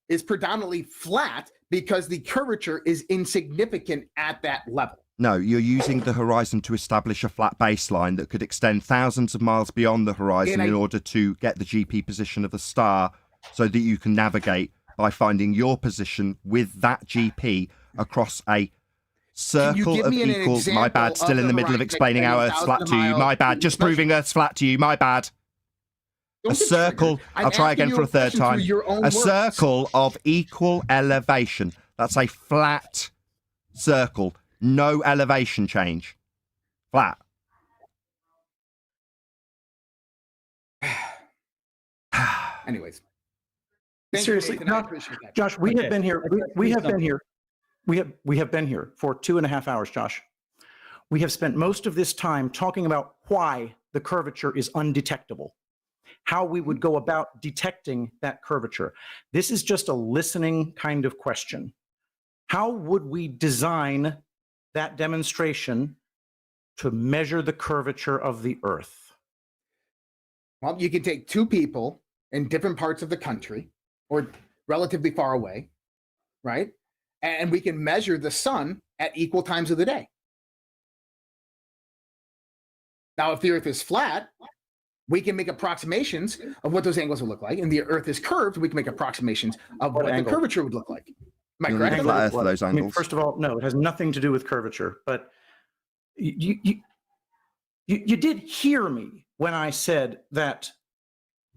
Speaker 1: is predominantly flat because the curvature is insignificant at that level.
Speaker 17: No, you're using the horizon to establish a flat baseline that could extend thousands of miles beyond the horizon in order to get the GP position of the star so that you can navigate by finding your position with that GP across a circle
Speaker 1: give
Speaker 17: of
Speaker 1: me an
Speaker 17: equal. My
Speaker 1: example
Speaker 17: bad, still
Speaker 1: of
Speaker 17: in the
Speaker 1: the
Speaker 17: middle of
Speaker 1: horizon
Speaker 17: explaining how
Speaker 1: extending
Speaker 17: Earth's flat
Speaker 1: thousands
Speaker 17: to
Speaker 1: of
Speaker 17: you.
Speaker 1: miles
Speaker 17: My bad, just proving Earth's flat to you. My bad.
Speaker 1: Don't
Speaker 17: A
Speaker 1: get
Speaker 17: circle,
Speaker 1: triggered. I'm
Speaker 17: I'll try
Speaker 1: asking
Speaker 17: again
Speaker 1: you
Speaker 17: for
Speaker 1: a
Speaker 17: a third
Speaker 1: question through
Speaker 17: time.
Speaker 1: your own
Speaker 17: A
Speaker 1: words.
Speaker 17: circle of equal elevation. That's a flat circle. No elevation change. Flat.
Speaker 1: Anyways. Thank you,
Speaker 21: Seriously,
Speaker 1: Nathan, I
Speaker 21: Josh,
Speaker 1: appreciate that.
Speaker 21: Josh, we
Speaker 18: Okay.
Speaker 21: have been here. We have been here. We have been here for 2.5 hours, Josh. We have spent most of this time talking about why the curvature is undetectable, how we would go about detecting that curvature. This is just a listening kind of question. How would we design that demonstration to measure the curvature of the Earth?
Speaker 1: Well, you can take two people in different parts of the country or relatively far away, right? And we can measure the sun at equal times of the day. Now, if the Earth is flat, we can make approximations of what those angles will look like. And the Earth is curved, we can make approximations of what the curvature would look like. Am I correct?
Speaker 17: Flat Earth for those
Speaker 21: I mean,
Speaker 17: angles.
Speaker 21: first of all, no, it has nothing to do with curvature. But you did hear me when I said that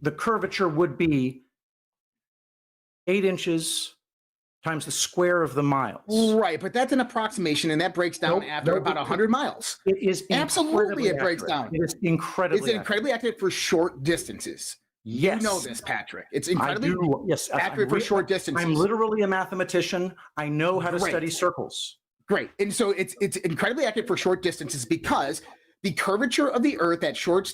Speaker 21: the curvature would be 8 inches times the square of the miles.
Speaker 1: Right, but that's an approximation, and that breaks down after about 100 miles.
Speaker 21: It is
Speaker 1: Absolutely, it breaks
Speaker 21: accurate.
Speaker 1: down.
Speaker 21: It is incredibly
Speaker 1: It's incredibly accurate for short distances.
Speaker 21: Yes.
Speaker 1: You know this, Patrick. It's
Speaker 21: I
Speaker 1: incredibly
Speaker 21: do. Yes,
Speaker 1: accurate for short distances.
Speaker 21: I'm literally a mathematician. I know how to study circles.
Speaker 1: Great. And so it's incredibly accurate for short distances because the curvature of the Earth at short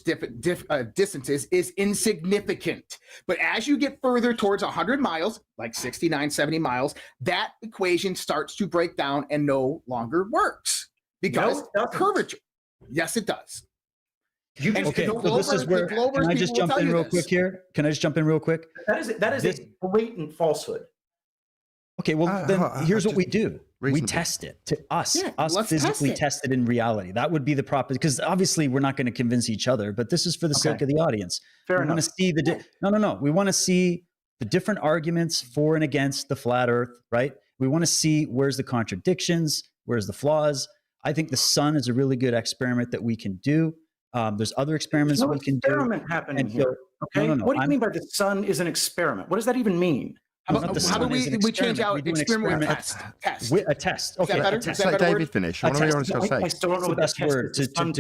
Speaker 1: distances is insignificant. But as you get further towards 100 miles, like 69, 70 miles, that equation starts to break down and no longer works because curvature. Yes, it does.
Speaker 18: Okay, so this is where, can I just jump in real quick here? Can I just jump in real quick?
Speaker 21: That is a blatant falsehood.
Speaker 18: Okay, well, then here's what we do. We
Speaker 21: reasonable.
Speaker 18: test it to us.
Speaker 21: Yeah,
Speaker 18: us
Speaker 21: let's
Speaker 18: physically
Speaker 21: test it.
Speaker 18: test it in reality. That would be the proper, because obviously we're not going to convince each other, but this is for the sake of the audience.
Speaker 21: Fair
Speaker 18: we want to
Speaker 21: enough.
Speaker 18: see the, no. We want to see the different arguments for and against the flat earth, right? We want to see where's the contradictions, where's the flaws. I think the sun is a really good experiment that we can do. There's other experiments
Speaker 21: No
Speaker 18: we can do.
Speaker 21: experiment happening
Speaker 18: And so-
Speaker 21: here. Okay.
Speaker 18: No.
Speaker 21: What do you mean by the sun is an experiment? What does that even mean?
Speaker 1: How about we change out experiment with test?
Speaker 18: With a test.
Speaker 1: Is that
Speaker 18: Okay,
Speaker 1: better?
Speaker 18: a
Speaker 1: Is
Speaker 18: test.
Speaker 1: that a better word?
Speaker 17: David finish.
Speaker 18: A
Speaker 17: I want to hear what
Speaker 18: test.
Speaker 17: he's got to say.
Speaker 21: I still don't know
Speaker 18: It's the
Speaker 21: what the
Speaker 18: best
Speaker 21: test
Speaker 18: word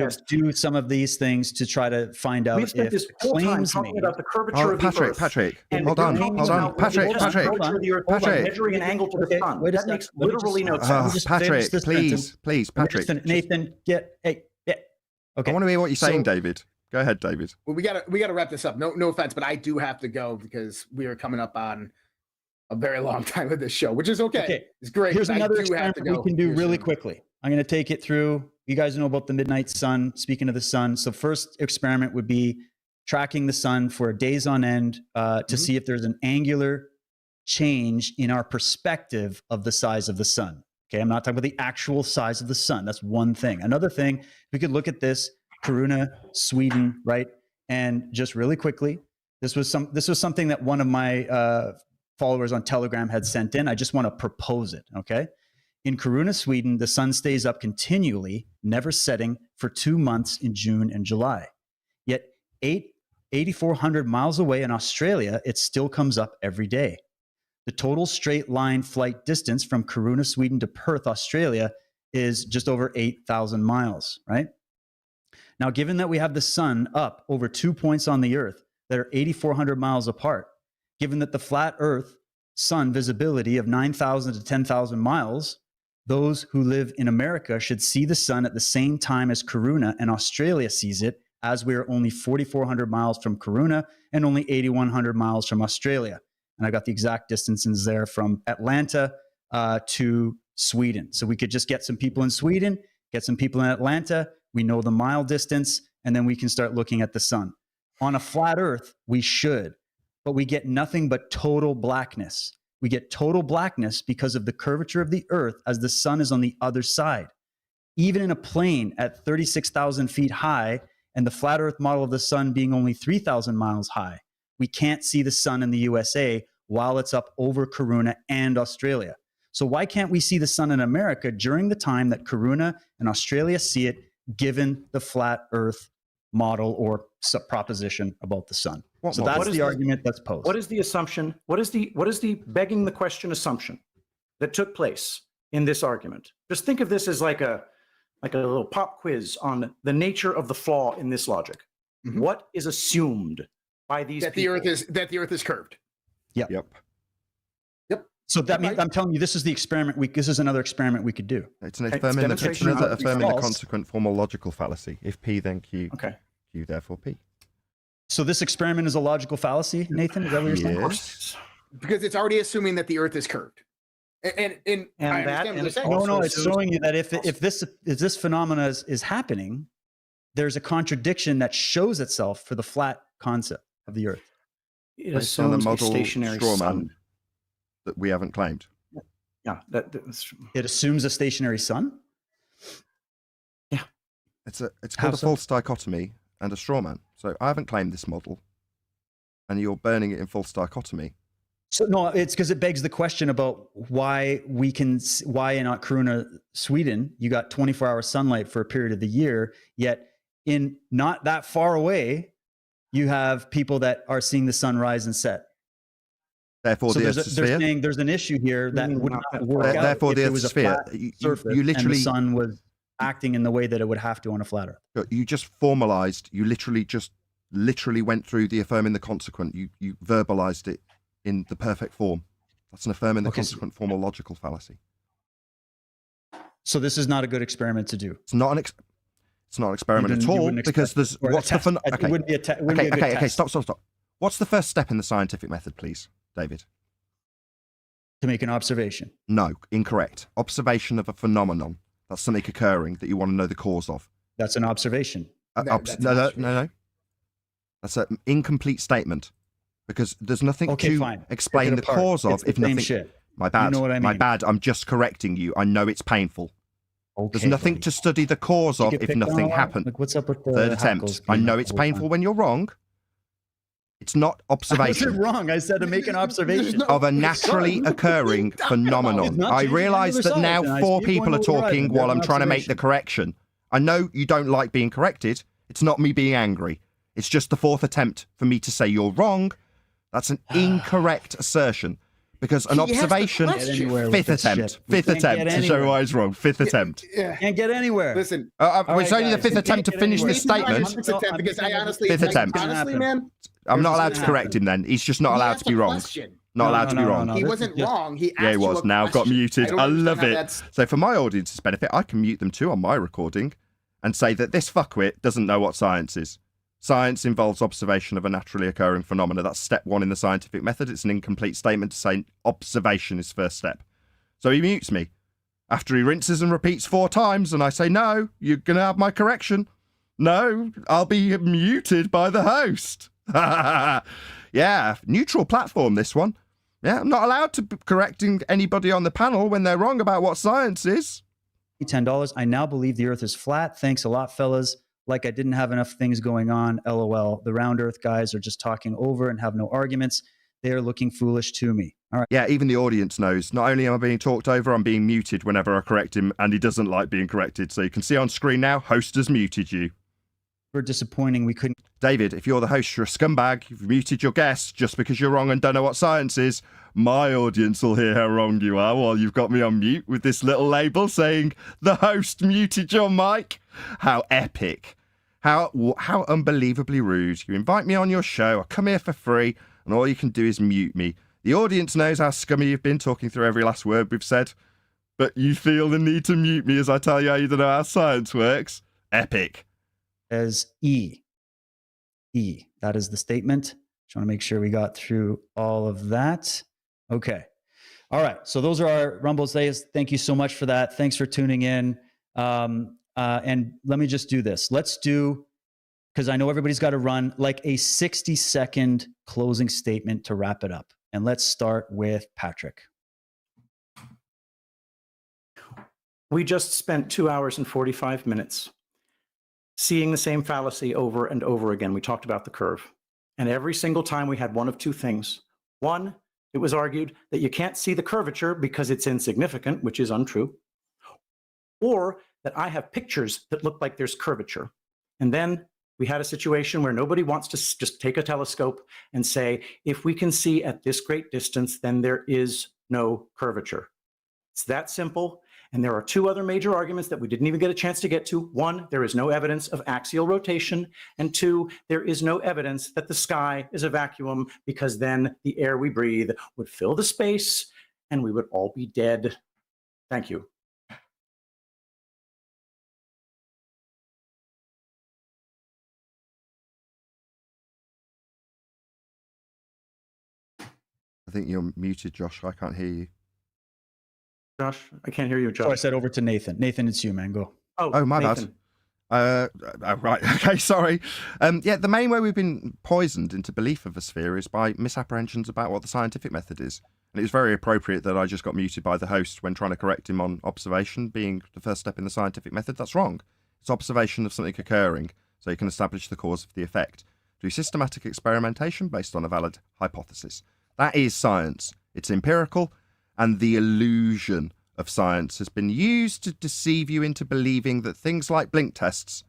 Speaker 21: is.
Speaker 18: to do some of these things to try to find out
Speaker 21: We've spent
Speaker 18: if
Speaker 21: this
Speaker 18: the
Speaker 21: whole time
Speaker 18: claims
Speaker 21: talking
Speaker 18: made.
Speaker 21: about the curvature of the Earth.
Speaker 17: Patrick,
Speaker 21: And
Speaker 17: hold
Speaker 21: you're
Speaker 17: on,
Speaker 21: talking
Speaker 17: hold on.
Speaker 21: about
Speaker 17: Patrick,
Speaker 21: the
Speaker 17: Patrick,
Speaker 21: curvature of the Earth by
Speaker 17: Patrick.
Speaker 21: measuring an angle to the sun.
Speaker 18: Wait a
Speaker 21: That
Speaker 18: second.
Speaker 21: makes
Speaker 18: Let me
Speaker 21: literally no
Speaker 18: just-
Speaker 21: sense.
Speaker 17: Patrick,
Speaker 18: this
Speaker 17: please,
Speaker 18: sentence.
Speaker 17: please,
Speaker 18: Let me just
Speaker 17: Patrick.
Speaker 18: Nathan, okay.
Speaker 17: I want to hear what you're saying, David. Go ahead, David.
Speaker 1: Well, we gotta wrap this up. No offense, but I do have to go because we are coming up on a very long time of this show, which is okay. It's great.
Speaker 18: Here's
Speaker 1: but
Speaker 18: another
Speaker 1: I do have
Speaker 18: experiment
Speaker 1: to
Speaker 18: we
Speaker 1: go
Speaker 18: can do
Speaker 1: here
Speaker 18: really
Speaker 1: soon.
Speaker 18: quickly. I'm going to take it through. You guys know about the midnight sun. Speaking of the sun, so first experiment would be tracking the sun for days on end to see if there's an angular change in our perspective of the size of the sun. Okay, I'm not talking about the actual size of the sun. That's one thing. Another thing, we could look at this, Kiruna, Sweden, right? And just really quickly, this was something that one of my followers on Telegram had sent in. I just want to propose it, okay? In Kiruna, Sweden, the sun stays up continually, never setting, for 2 months in June and July. Yet 8,400 miles away in Australia, it still comes up every day. The total straight line flight distance from Kiruna, Sweden to Perth, Australia is just over 8,000 miles, right? Now, given that we have the sun up over 2 points on the Earth that are 8,400 miles apart, given that the flat Earth sun visibility of 9,000 to 10,000 miles, those who live in America should see the sun at the same time as Kiruna, and Australia sees it, as we are only 4,400 miles from Kiruna and only 8,100 miles from Australia. And I got the exact distances there from Atlanta to Sweden. So we could just get some people in Sweden, get some people in Atlanta. We know the mile distance, and then we can start looking at the sun. On a flat Earth, we should, but we get nothing but total blackness. We get total blackness because of the curvature of the Earth as the sun is on the other side. Even in a plane at 36,000 feet high and the flat Earth model of the sun being only 3,000 miles high, we can't see the sun in the USA while it's up over Kiruna and Australia. So why can't we see the sun in America during the time that Kiruna and Australia see it, given the flat Earth model or proposition about the sun? So that's the argument that's posed.
Speaker 21: What is the assumption? What is the begging the question assumption that took place in this argument? Just think of this as like a little pop quiz on the nature of the flaw in this logic. What is assumed by these
Speaker 1: that
Speaker 21: people.
Speaker 1: the Earth is curved.
Speaker 18: Yep.
Speaker 17: Yep.
Speaker 18: So that means I'm telling you, this is the experiment. This is another experiment we could do.
Speaker 17: It's affirming the consequent formal logical fallacy. If P, then Q.
Speaker 21: Okay.
Speaker 17: Q, therefore P.
Speaker 18: So this experiment is a logical fallacy, Nathan? Is that what you're saying?
Speaker 17: Yes.
Speaker 1: Because it's already assuming that the Earth is curved. And I understand what they're saying.
Speaker 18: No, it's showing you that if this phenomena is happening, there's a contradiction that shows itself for the flat concept of the Earth.
Speaker 21: It
Speaker 17: Based on the
Speaker 21: assumes a
Speaker 17: model
Speaker 21: stationary
Speaker 17: straw
Speaker 21: sun.
Speaker 17: man that we haven't claimed.
Speaker 21: Yeah, that's
Speaker 18: it assumes a stationary sun.
Speaker 21: Yeah,
Speaker 17: it's called a false dichotomy and a straw man. So I haven't claimed this model, and you're burning it in false dichotomy.
Speaker 18: So no, it's because it begs the question about why in Kiruna, Sweden, you got 24-hour sunlight for a period of the year, yet in not that far away, you have people that are seeing the sun rise and set.
Speaker 17: Therefore,
Speaker 18: so
Speaker 17: the
Speaker 18: they're
Speaker 17: Earth's a sphere.
Speaker 18: saying there's an issue here that would not work out
Speaker 17: Therefore,
Speaker 18: if
Speaker 17: the
Speaker 18: it
Speaker 17: Earth's
Speaker 18: was
Speaker 17: a
Speaker 18: a
Speaker 17: sphere.
Speaker 18: flat surface
Speaker 17: You literally,
Speaker 18: and the sun was acting in the way that it would have to on a flat Earth.
Speaker 17: You just formalized. You literally went through the affirming the consequent. You verbalized it in the perfect form. That's an affirming the consequent formal logical fallacy.
Speaker 18: So this is not a good experiment to do.
Speaker 17: It's not an experiment at all because there's what's the fun. Okay. Stop. What's the first step in the scientific method, please, David?
Speaker 18: To make an observation.
Speaker 17: No, incorrect. Observation of a phenomenon. That's something occurring that you want to know the cause of.
Speaker 18: That's an observation.
Speaker 17: No. That's an incomplete statement because there's nothing to explain the cause of if nothing.
Speaker 18: Shit.
Speaker 17: My bad.
Speaker 18: You know what I mean?
Speaker 17: My bad. I'm just correcting you. I know it's painful.
Speaker 18: Okay,
Speaker 17: there's nothing to study the cause of if nothing happened.
Speaker 18: Like, what's up with the
Speaker 17: third attempt? I know it's painful when you're wrong. It's not observation.
Speaker 18: I wasn't wrong. I said to make an observation
Speaker 17: of a naturally occurring phenomenon. I realise that now 4 people are talking while I'm trying to make the correction. I know you don't like being corrected. It's not me being angry. It's just the 4th attempt for me to say you're wrong. That's an incorrect assertion. Because an observation, 5th attempt to show why I was wrong. 5th attempt.
Speaker 18: Can't get anywhere.
Speaker 1: Listen,
Speaker 17: it's only the 5th attempt to finish this statement.
Speaker 1: Because I honestly,
Speaker 17: 5th attempt.
Speaker 1: Honestly, man,
Speaker 17: I'm not allowed to correct him then. He's just not allowed to be wrong. Not allowed to be wrong.
Speaker 1: He wasn't wrong. He asked
Speaker 17: he was. Now I've got muted. I love it. So for my audience's benefit, I can mute them too on my recording and say that this fuckwit doesn't know what science is. Science involves observation of a naturally occurring phenomena. That's step 1 in the scientific method. It's an incomplete statement to say observation is first step. So he mutes me. After he rinses and repeats 4 times and I say, no, you're going to have my correction. No, I'll be muted by the host. Yeah, neutral platform, this one. Yeah, I'm not allowed to be correcting anybody on the panel when they're wrong about what science is.
Speaker 18: $10. I now believe the Earth is flat. Thanks a lot, fellas. Like I didn't have enough things going on. LOL. The round Earth guys are just talking over and have no arguments. They are looking foolish to me. All right.
Speaker 17: Yeah, even the audience knows. Not only am I being talked over, I'm being muted whenever I correct him, and he doesn't like being corrected. So you can see on screen now, host has muted you.
Speaker 18: We're disappointing. We couldn't.
Speaker 17: David, if you're the host, you're a scumbag. You've muted your guests just because you're wrong and don't know what science is. My audience will hear how wrong you are while you've got me on mute with this little label saying the host muted your mic. How epic. How unbelievably rude. You invite me on your show, I come here for free, and all you can do is mute me. The audience knows how scummy you've been, talking through every last word we've said, but you feel the need to mute me as I tell you how you don't know how science works. Epic.
Speaker 18: As E. That is the statement. Just want to make sure we got through all of that. Okay. All right. So those are our Rumbles days. Thank you so much for that. Thanks for tuning in. And let me just do this. Let's do, because I know everybody's got to run, like a 60-second closing statement to wrap it up. And let's start with Patrick.
Speaker 21: We just spent 2 hours and 45 minutes seeing the same fallacy over and over again. We talked about the curve. And every single time we had one of 2 things. One, it was argued that you can't see the curvature because it's insignificant, which is untrue. Or that I have pictures that look like there's curvature. And then we had a situation where nobody wants to just take a telescope and say, if we can see at this great distance, then there is no curvature. It's that simple. And there are two other major arguments that we didn't even get a chance to get to. One, there is no evidence of axial rotation. And two, there is no evidence that the sky is a vacuum, because then the air we breathe would fill the space and we would all be dead. Thank you.
Speaker 17: I think you're muted, Josh. I can't hear you.
Speaker 21: Josh, I can't hear you, Josh.
Speaker 18: So I said over to Nathan. Nathan, it's you, man. Go.
Speaker 17: Oh, my
Speaker 21: Nathan.
Speaker 17: bad. Right. Okay, sorry. Yeah, the main way we've been poisoned into belief of a sphere is by misapprehensions about what the scientific method is. And it was very appropriate that I just got muted by the host when trying to correct him on observation being the first step in the scientific method. That's wrong. It's observation of something occurring, so you can establish the cause of the effect. Do systematic experimentation based on a valid hypothesis. That is science. It's empirical, and the illusion of science has been used to deceive you into believing that things like blink tests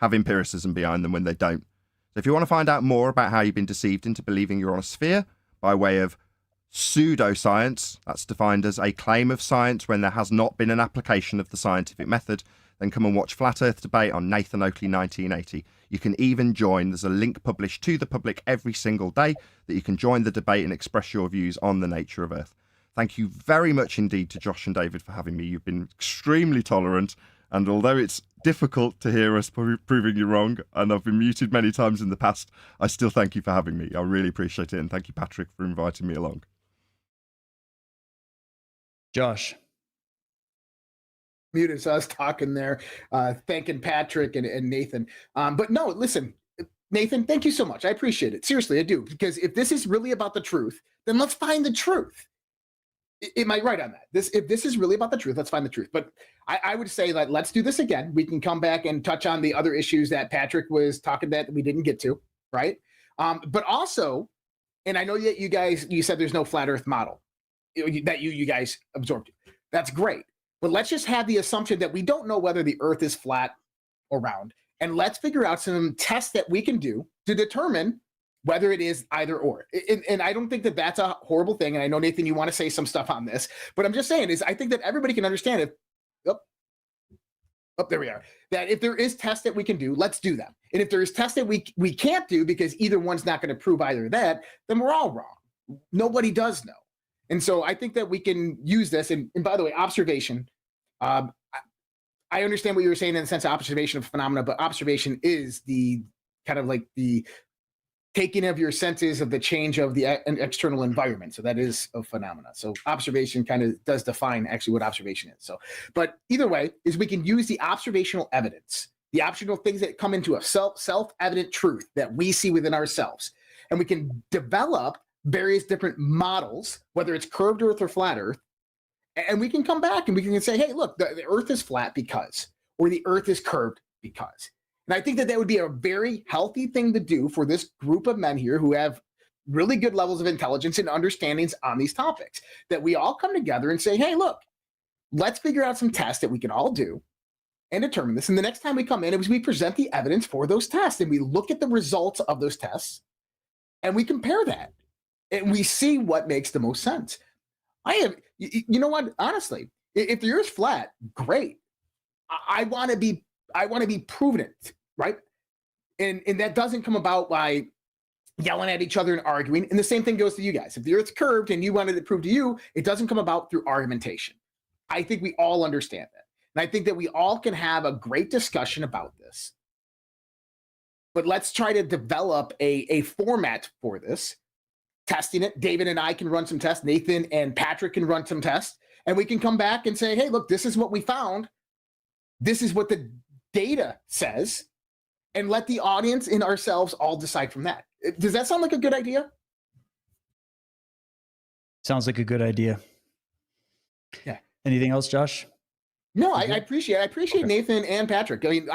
Speaker 17: have empiricism behind them when they don't. So if you want to find out more about how you've been deceived into believing you're on a sphere by way of pseudoscience, that's defined as a claim of science when there has not been an application of the scientific method, then come and watch Flat Earth Debate on Nathan Oakley 1980. You can even join. There's a link published to the public every single day that you can join the debate and express your views on the nature of Earth. Thank you very much indeed to Josh and David for having me. You've been extremely tolerant, and although it's difficult to hear us proving you wrong, and I've been muted many times in the past, I still thank you for having me. I really appreciate it, and thank you, Patrick, for inviting me along.
Speaker 18: Josh.
Speaker 1: Muted, so I was talking there, thanking Patrick and Nathan. But no, listen, Nathan, thank you so much. I appreciate it. Seriously, I do. Because if this is really about the truth, then let's find the truth. Am I right on that? If this is really about the truth, let's find the truth. But I would say that let's do this again. We can come back and touch on the other issues that Patrick was talking about that we didn't get to, right? But also, and I know that you said there's no flat Earth model that you guys absorbed. That's great. But let's just have the assumption that we don't know whether the Earth is flat or round. And let's figure out some tests that we can do to determine whether it is either or. And I don't think that that's a horrible thing. And I know, Nathan, you want to say some stuff on this. But I'm just saying is I think that everybody can understand it. There we are. That if there is tests that we can do, let's do them. And if there is tests that we can't do because either one's not going to prove either that, then we're all wrong. Nobody does know. And so I think that we can use this. And by the way, observation, I understand what you were saying in the sense of observation of phenomena, but observation is the kind of like the taking of your senses of the change of the external environment. So that is a phenomena. So observation kind of does define actually what observation is. So, but either way is we can use the observational evidence, the optional things that come into a self-evident truth that we see within ourselves. And we can develop various different models, whether it's curved Earth or flat Earth, and we can come back and we can say, hey, look, the Earth is flat because, or the Earth is curved because. And I think that would be a very healthy thing to do for this group of men here who have really good levels of intelligence and understandings on these topics, that we all come together and say, hey, look, let's figure out some tests that we can all do and determine this. And the next time we come in, we present the evidence for those tests and we look at the results of those tests and we compare that. And we see what makes the most sense. You know what? Honestly, if the Earth's flat, great. I want to be proven it, right? And that doesn't come about by yelling at each other and arguing. And the same thing goes to you guys. If the Earth's curved and you wanted to prove to you, it doesn't come about through argumentation. I think we all understand that. And I think that we all can have a great discussion about this. But let's try to develop a format for this. Testing it. David and I can run some tests. Nathan and Patrick can run some tests. And we can come back and say, hey, look, this is what we found. This is what the data says. And let the audience and ourselves all decide from that. Does that sound like a good idea?
Speaker 18: Sounds like a good idea.
Speaker 1: Yeah.
Speaker 18: Anything else, Josh?
Speaker 1: No, I appreciate it. I appreciate Nathan and Patrick. I mean,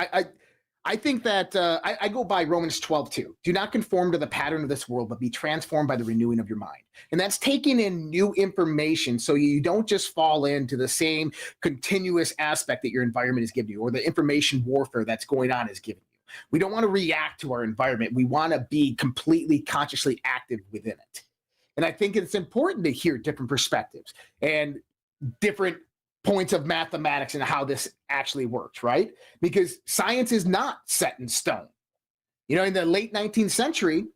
Speaker 1: I think that I go by Romans 12:2. Do not conform to the pattern of this world, but be transformed by the renewing of your mind. And that's taking in new information so you don't just fall into the same continuous aspect that your environment is giving you or the information warfare that's going on is giving you. We don't want to react to our environment. We want to be completely consciously active within it. And I think it's important to hear different perspectives and different points of mathematics and how this actually works, right? Because science is not set in stone. You know, in the late 19th century,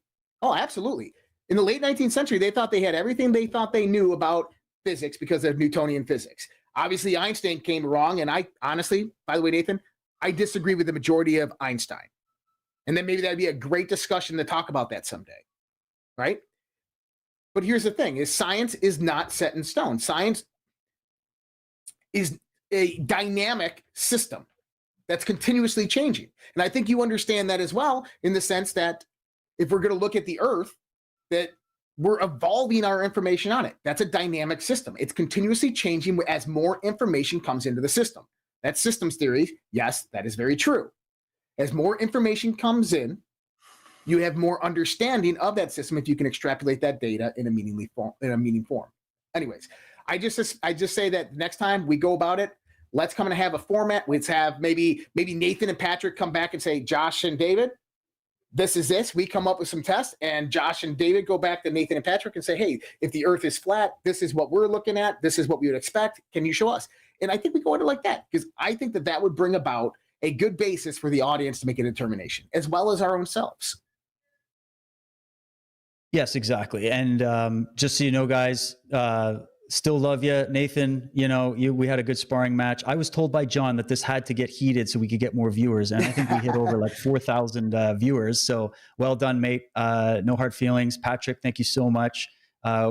Speaker 1: oh, absolutely. In the late 19th century, they thought they had everything they thought they knew about physics because of Newtonian physics. Obviously, Einstein came wrong. And I honestly, by the way, Nathan, I disagree with the majority of Einstein. And then maybe that'd be a great discussion to talk about that someday, right? But here's the thing, is science is not set in stone. Science is a dynamic system that's continuously changing. And I think you understand that as well, in the sense that if we're going to look at the Earth, that we're evolving our information on it. That's a dynamic system. It's continuously changing as more information comes into the system. That's systems theory. Yes, that is very true. As more information comes in, you have more understanding of that system if you can extrapolate that data in a meaningful form. Anyways, I just say that next time we go about it, let's come and have a format. Let's have maybe Nathan and Patrick come back and say, Josh and David, this is this. We come up with some tests, and Josh and David go back to Nathan and Patrick and say, hey, if the Earth is flat, this is what we're looking at. This is what we would expect. Can you show us? And I think we go into like that, because I think that that would bring about a good basis for the audience to make a determination, as well as our own selves.
Speaker 18: Yes, exactly. And just so you know, guys, still love you, Nathan. You know, we had a good sparring match. I was told by John that this had to get heated so we could get more viewers, and I think we hit over like 4,000 viewers. So well done, mate. No hard feelings. Patrick, thank you so much.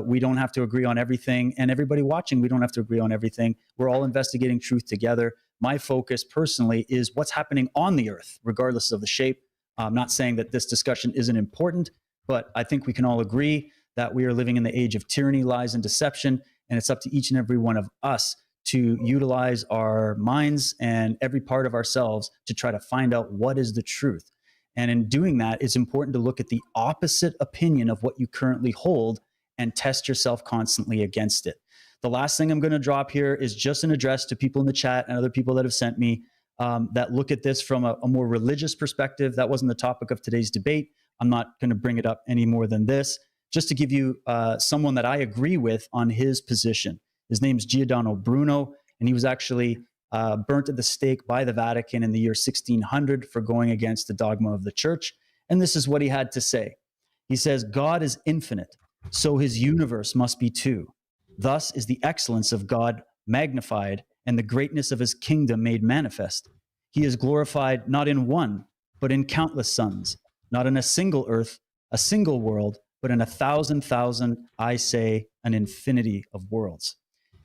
Speaker 18: We don't have to agree on everything, and everybody watching, we don't have to agree on everything. We're all investigating truth together. My focus personally is what's happening on the Earth, regardless of the shape. I'm not saying that this discussion isn't important, but I think we can all agree that we are living in the age of tyranny, lies, and deception. And it's up to each and every one of us to utilize our minds and every part of ourselves to try to find out what is the truth. And in doing that, it's important to look at the opposite opinion of what you currently hold and test yourself constantly against it. The last thing I'm going to drop here is just an address to people in the chat and other people that have sent me that look at this from a more religious perspective. That wasn't the topic of today's debate. I'm not going to bring it up any more than this. Just to give you someone that I agree with on his position. His name's Giordano Bruno, and he was actually burnt at the stake by the Vatican in the year 1600 for going against the dogma of the church. And this is what he had to say. He says, God is infinite, so his universe must be too. Thus is the excellence of God magnified and the greatness of his kingdom made manifest. He is glorified not in one, but in countless suns, not in a single earth, a single world, but in 1,000,000, I say, an infinity of worlds.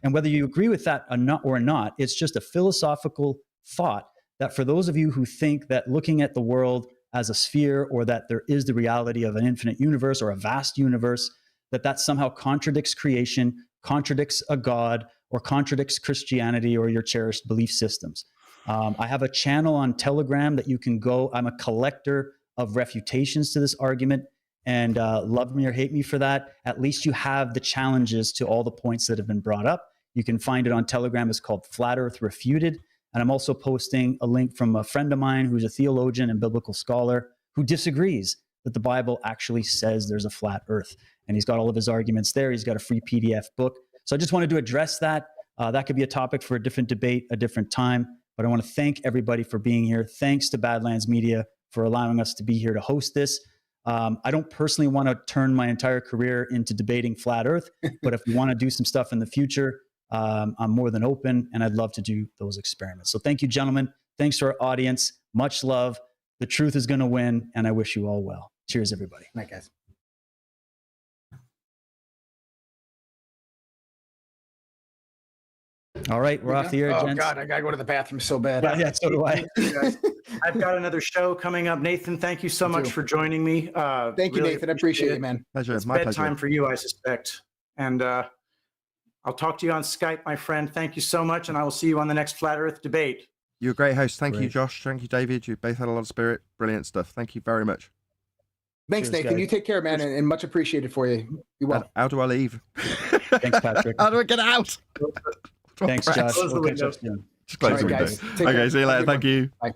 Speaker 18: And whether you agree with that or not, it's just a philosophical thought that for those of you who think that looking at the world as a sphere, or that there is the reality of an infinite universe or a vast universe, that somehow contradicts creation, contradicts a God, or contradicts Christianity or your cherished belief systems. I have a channel on Telegram that you can go. I'm a collector of refutations to this argument. And love me or hate me for that, at least you have the challenges to all the points that have been brought up. You can find it on Telegram. It's called Flat Earth Refuted. And I'm also posting a link from a friend of mine who's a theologian and biblical scholar who disagrees that the Bible actually says there's a flat earth. And he's got all of his arguments there. He's got a free PDF book. So I just wanted to address that. That could be a topic for a different debate, a different time. But I want to thank everybody for being here. Thanks to Badlands Media for allowing us to be here to host this. I don't personally want to turn my entire career into debating flat earth, but if we want to do some stuff in the future, I'm more than open, and I'd love to do those experiments. So thank you, gentlemen. Thanks to our audience. Much love. The truth is going to win, and I wish you all well. Cheers, everybody.
Speaker 1: Night, guys.
Speaker 18: All right, we're off the air,
Speaker 1: Oh,
Speaker 18: gents.
Speaker 1: God, I got to go to the bathroom so bad.
Speaker 18: Yeah, so do I.
Speaker 21: I've got another show coming up. Nathan, thank you so much for joining me.
Speaker 1: Thank you, Nathan. I appreciate it, man.
Speaker 17: Pleasure.
Speaker 21: It's
Speaker 17: My
Speaker 21: bedtime
Speaker 17: pleasure.
Speaker 21: for you, I suspect. And I'll talk to you on Skype, my friend. Thank you so much, and I will see you on the next Flat Earth debate.
Speaker 17: You're a great host. Thank you,
Speaker 21: Great.
Speaker 17: Josh. Thank you, David. You both had a lot of spirit. Brilliant stuff. Thank you very much.
Speaker 1: Thanks,
Speaker 18: Cheers,
Speaker 1: Nathan.
Speaker 18: guys.
Speaker 1: You take care, man, and much appreciated for you. You well.
Speaker 17: How do I leave?
Speaker 18: Thanks, Patrick.
Speaker 17: How do I get out?
Speaker 18: Thanks, Josh.
Speaker 21: Close the
Speaker 18: We'll catch
Speaker 21: window.
Speaker 18: up soon.
Speaker 17: Just close
Speaker 1: All
Speaker 17: the
Speaker 1: right,
Speaker 17: window.
Speaker 1: guys. Take
Speaker 17: Okay,
Speaker 1: care.
Speaker 17: see you
Speaker 1: Have a
Speaker 17: later.
Speaker 1: good
Speaker 17: Thank
Speaker 1: one.
Speaker 17: you.
Speaker 1: Bye.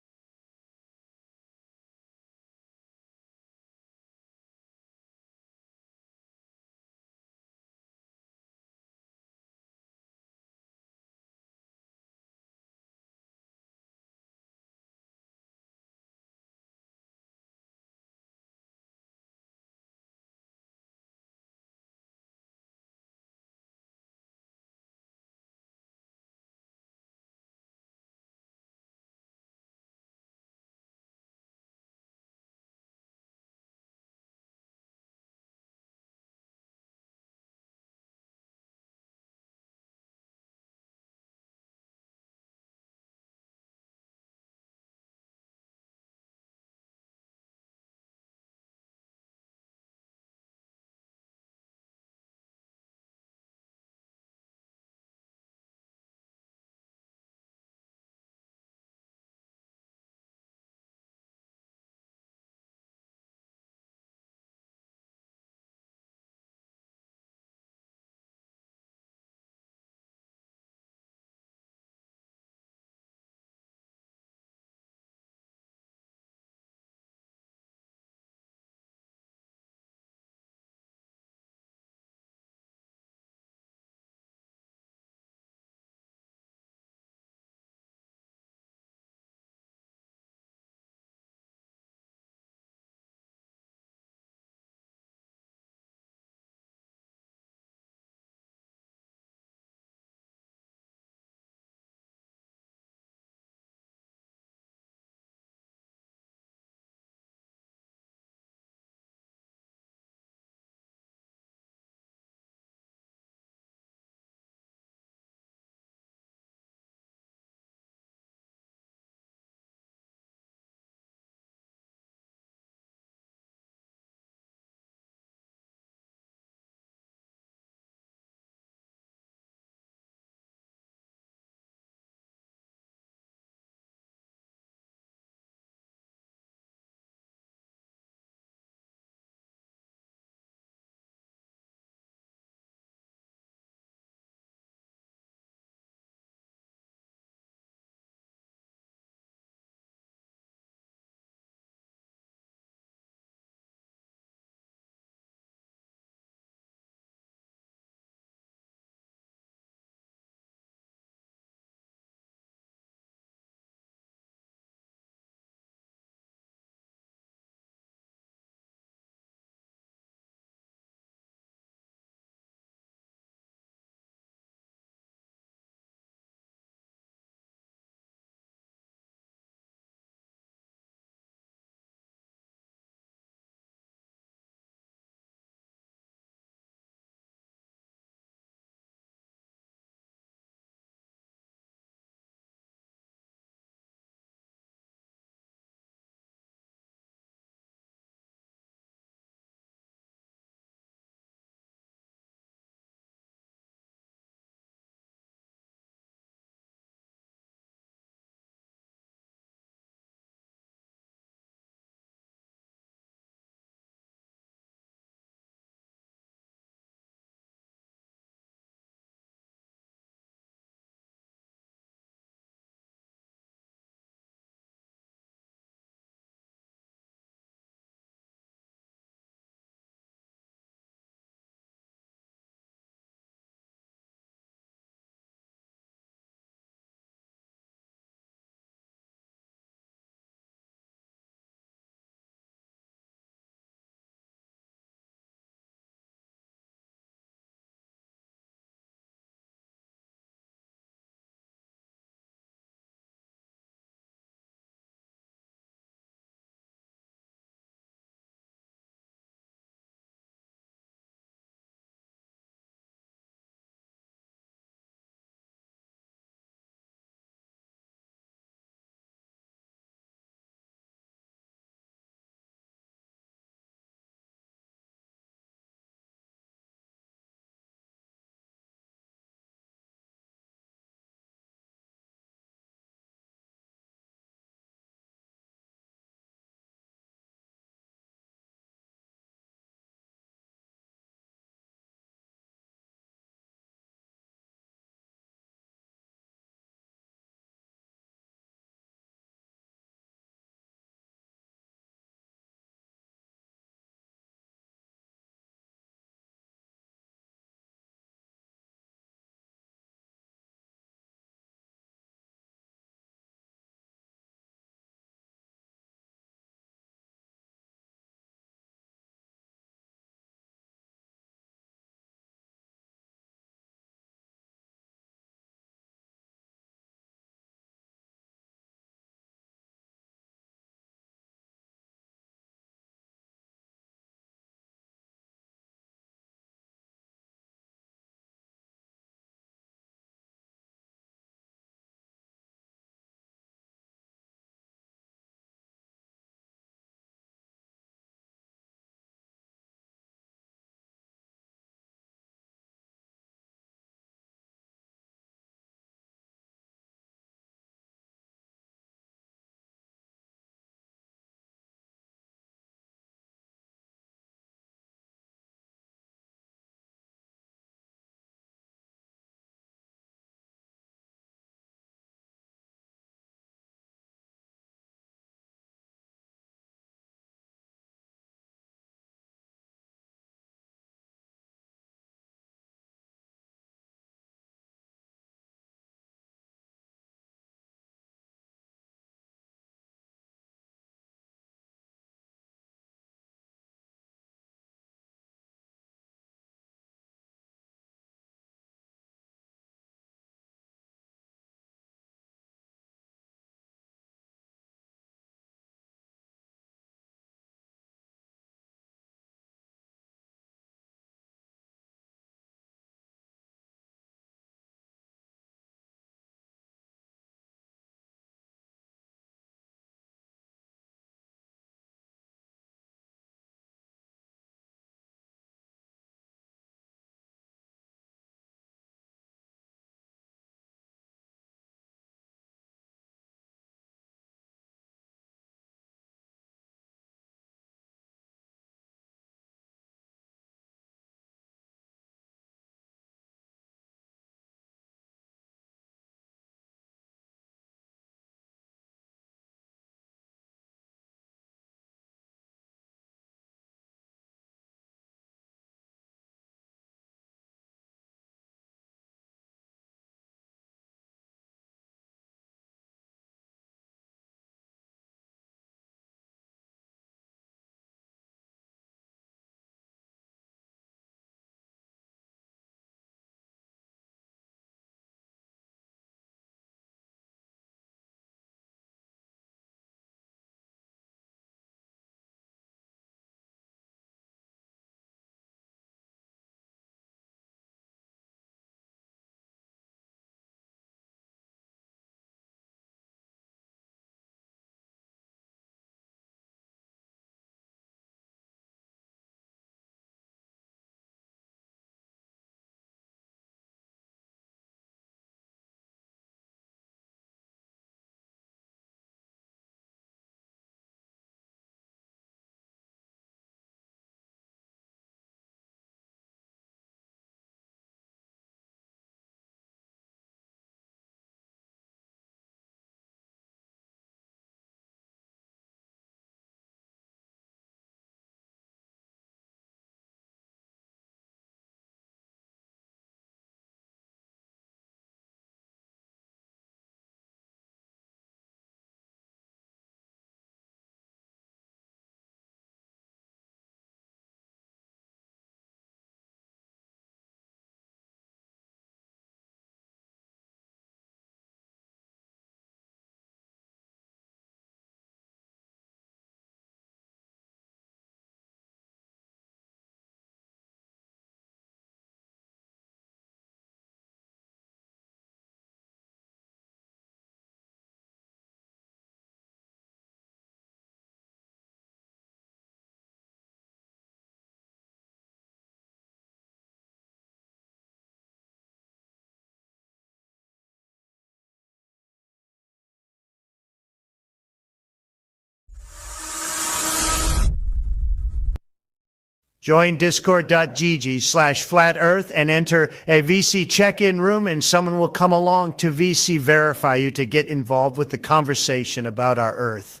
Speaker 6: Join discord.gg/flat earth and enter a VC check-in room, and someone will come along to VC verify you to get involved with the conversation about our earth.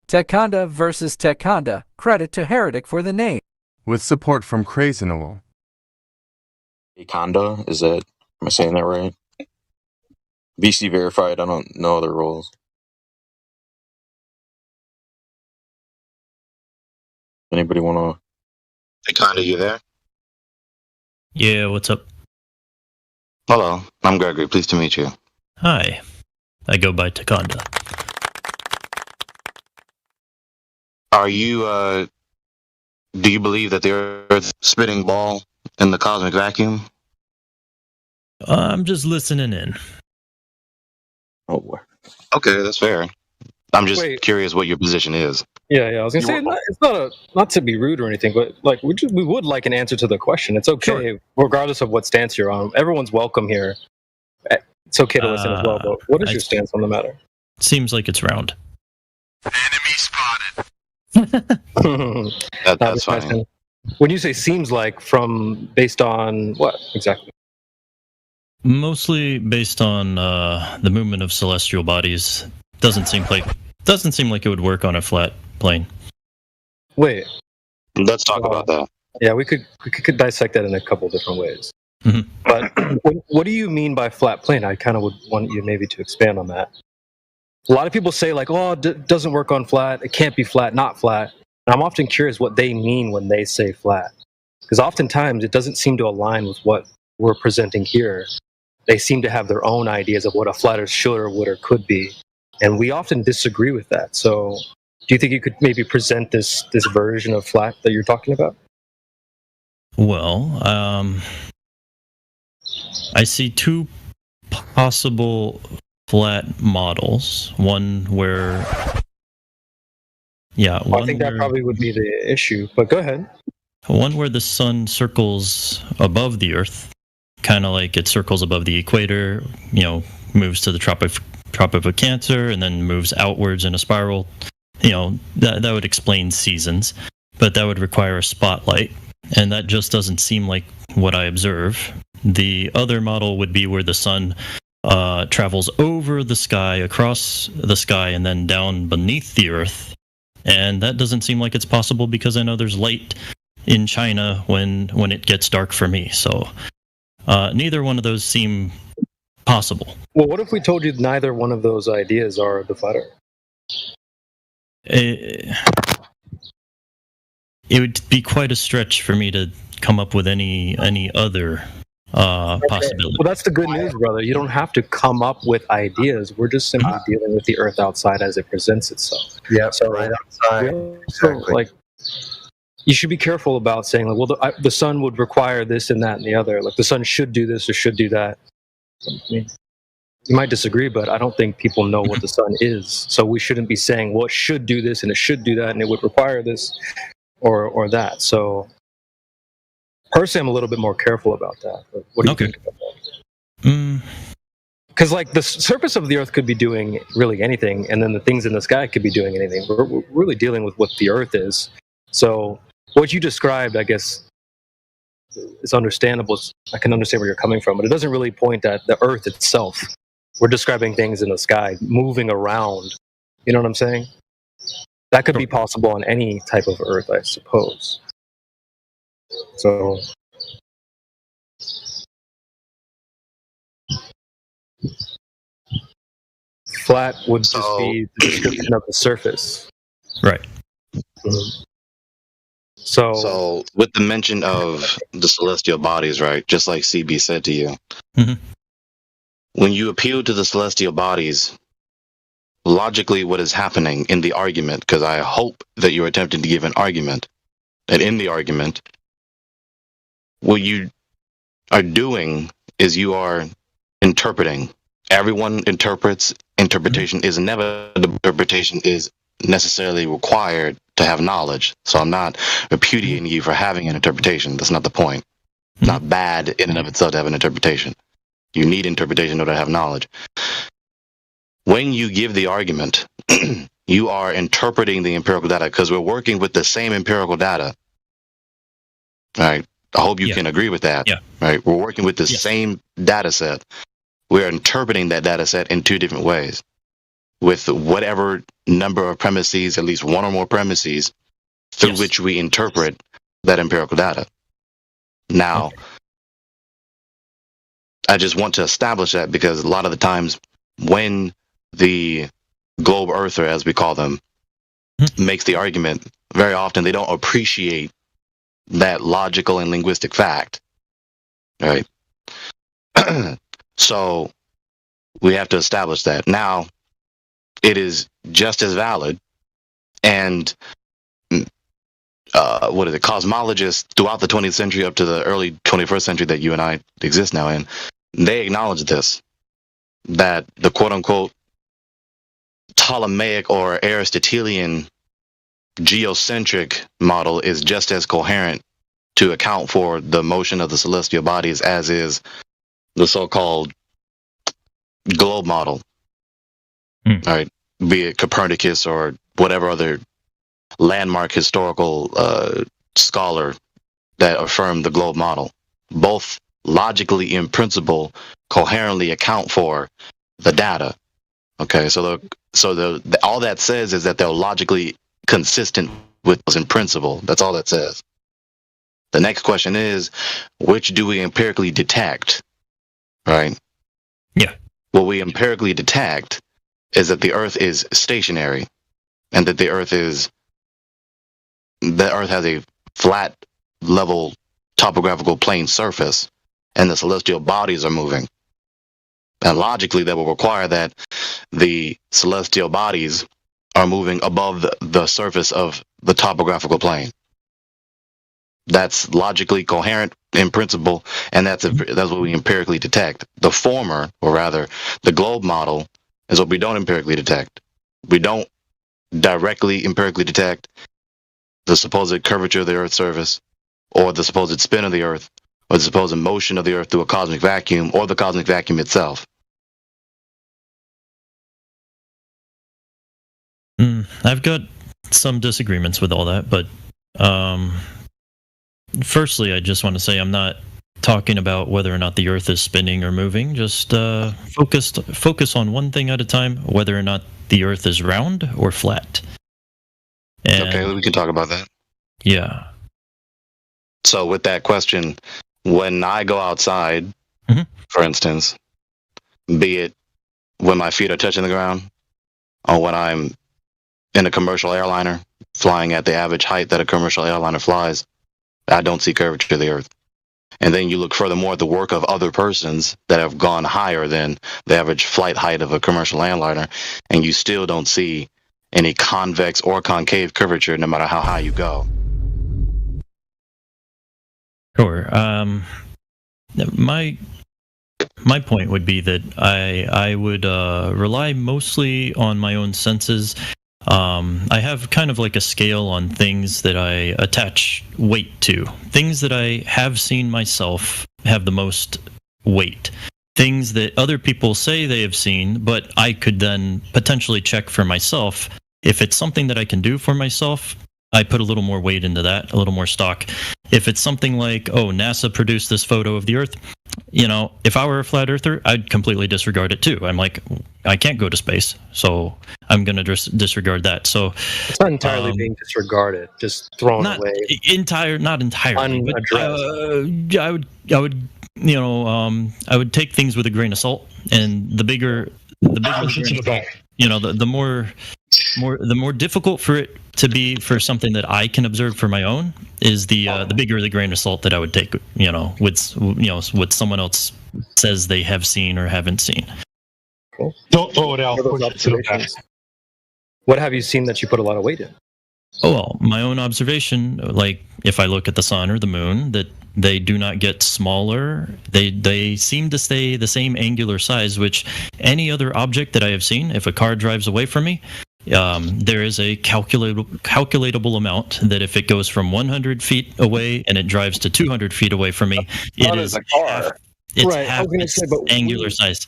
Speaker 22: Tekanda versus Tekanda. Credit to Heretic for the name.
Speaker 23: With support from Crazinable.
Speaker 24: Conda, is that, am I saying that right? VC verified, I don't know other roles. Anybody want to?
Speaker 5: Hey, Conda, you there?
Speaker 25: Yeah, what's up?
Speaker 5: Hello, I'm Gregory. Pleased to meet you.
Speaker 25: Hi. I go by Tekanda.
Speaker 5: Are you, do you believe that the Earth's spinning ball in the cosmic vacuum?
Speaker 25: I'm just listening in.
Speaker 24: Oh, boy.
Speaker 5: Okay, that's fair. I'm just curious what your position is.
Speaker 26: Yeah, I was gonna say it's not to be rude or anything, but like we would like an answer to the question. It's okay, regardless of what stance you're on. Everyone's welcome here. It's okay to listen as well. But what is your stance on the matter?
Speaker 25: Seems like it's round.
Speaker 5: That's fine.
Speaker 26: When you say "seems like," based on what exactly?
Speaker 25: Mostly based on the movement of celestial bodies. Doesn't seem like it would work on a flat plane.
Speaker 26: Wait.
Speaker 5: Let's talk about that.
Speaker 26: Yeah, we could dissect that in a couple different ways.
Speaker 25: Mm-hmm.
Speaker 26: But what do you mean by flat plane? I kind of would want you maybe to expand on that. A lot of people say like, oh, it doesn't work on flat. It can't be flat, not flat. And I'm often curious what they mean when they say flat. Because oftentimes it doesn't seem to align with what we're presenting here. They seem to have their own ideas of what a flat Earth should or would or could be. And we often disagree with that. So do you think you could maybe present this version of flat that you're talking about?
Speaker 25: Well, I see two possible flat models. One where...
Speaker 26: I think that probably would be the issue, but go ahead.
Speaker 25: One where the sun circles above the Earth, kind of like it circles above the equator, moves to the Tropic of Cancer and then moves outwards in a spiral. That would explain seasons, but that would require a spotlight, and that just doesn't seem like what I observe. The other model would be where the sun travels over the sky, across the sky, and then down beneath the Earth. And that doesn't seem like it's possible because I know there's light in China when it gets dark for me. So neither one of those seem possible.
Speaker 26: Well, what if we told you neither one of those ideas are the flat Earth?
Speaker 25: It would be quite a stretch for me to come up with any other possibility.
Speaker 26: Well, that's the good news, brother. You don't have to come up with ideas. We're just simply dealing with the Earth outside as it presents itself.
Speaker 4: Yeah,
Speaker 26: so
Speaker 4: right outside.
Speaker 26: Exactly. Like, you should be careful about saying, like, well, the sun would require this and that and the other. Like, the sun should do this or should do that. I mean, you might disagree, but I don't think people know what the sun is. So we shouldn't be saying, well, it should do this and it should do that and it would require this or that. So personally, I'm a little bit more careful about that. But what do you think about that? Because like the surface of the Earth could be doing really anything, and then the things in the sky could be doing anything. We're really dealing with what the Earth is. So what you described, I guess, is understandable. I can understand where you're coming from, but it doesn't really point at the Earth itself. We're describing things in the sky moving around. You know what I'm saying? That could be possible on any type of Earth, I suppose. So flat would just be the description of the surface.
Speaker 25: Right.
Speaker 26: Mm-hmm.
Speaker 5: So with the mention of the celestial bodies, right, just like CB said to you, when you appeal to the celestial bodies, logically what is happening in the argument, because I hope that you're attempting to give an argument, and in the argument, what you are doing is you are interpreting. Everyone interprets. Interpretation is never, interpretation is necessarily required to have knowledge. So I'm not repudiating you for having an interpretation. That's not the point. It's not bad in and of itself to have an interpretation. You need interpretation in order to have knowledge. When you give the argument, you are interpreting the empirical data because we're working with the same empirical data.
Speaker 24: Right. I hope you can agree with that.
Speaker 25: Yeah.
Speaker 24: Right. We're working with the same data set. We're interpreting that data set in two different ways, with whatever number of premises, at least one or more premises, through which we interpret that empirical data. Now, I just want to establish that because a lot of the times when the globe earther, as we call them, makes the argument, very often they don't appreciate that logical and linguistic fact, right? So we have to establish that. Now, it is just as valid, and cosmologists throughout the 20th century up to the early 21st century that you and I exist now in, they acknowledge this, that the quote-unquote Ptolemaic or Aristotelian geocentric model is just as coherent to account for the motion of the celestial bodies as is the so-called globe model. All right, be it Copernicus or whatever other landmark historical scholar that affirmed the globe model. Both logically, in coherently account for the data. Okay, so all that says is that they're logically consistent with us in principle. That's all that says. The next question is, which do we empirically detect? Right?
Speaker 25: Yeah.
Speaker 24: What we empirically detect is that the Earth is stationary, and that the Earth has a flat, level, topographical plane surface, and the celestial bodies are moving. And logically, that will require that the celestial bodies are moving above the surface of the topographical plane. That's logically coherent in principle, and that's what we empirically detect. The former, or rather, the globe model, is what we don't empirically detect. We don't directly empirically detect the supposed curvature of the Earth's surface, or the supposed spin of the Earth, or the supposed motion of the Earth through a cosmic vacuum, or the cosmic vacuum itself.
Speaker 25: I've got some disagreements with all that, but firstly, I just want to say I'm not talking about whether or not the Earth is spinning or moving. Just focus on one thing at a time, whether or not the Earth is round or flat. And,
Speaker 24: okay, we can talk about that.
Speaker 25: Yeah.
Speaker 24: So with that question, when I go outside, for instance, be it when my feet are touching the ground, or when I'm in a commercial airliner flying at the average height that a commercial airliner flies, I don't see curvature of the Earth. And then you look furthermore at the work of other persons that have gone higher than the average flight height of a commercial airliner, and you still don't see any convex or concave curvature no matter how high you go.
Speaker 25: Sure. My point would be that I would rely mostly on my own senses. I have kind of like a scale on things that I attach weight to. Things that I have seen myself have the most weight. Things that other people say they have seen, but I could then potentially check for myself. If it's something that I can do for myself, I put a little more weight into that, a little more stock. If it's something like, oh, NASA produced this photo of the Earth, you know, if I were a flat earther, I'd completely disregard it too. I'm like, I can't go to space, so I'm going to disregard that. So
Speaker 26: it's not entirely being disregarded, just thrown away.
Speaker 25: Not entirely. But, I would, you know, I would take things with a grain of salt, and the bigger the grain of salt, you know, the more difficult for it to be for something that I can observe for my own is the bigger the grain of salt that I would take, you know, with what someone else says they have seen or haven't seen.
Speaker 26: Cool. Don't throw it out. What have you seen that you put a lot of weight in?
Speaker 25: Oh, well, my own observation, like if I look at the sun or the moon, that they do not get smaller. They seem to stay the same angular size, which any other object that I have seen, if a car drives away from me, there is a calculatable amount that if it goes from 100 feet away and it drives to 200 feet away from me, it is half its angular size.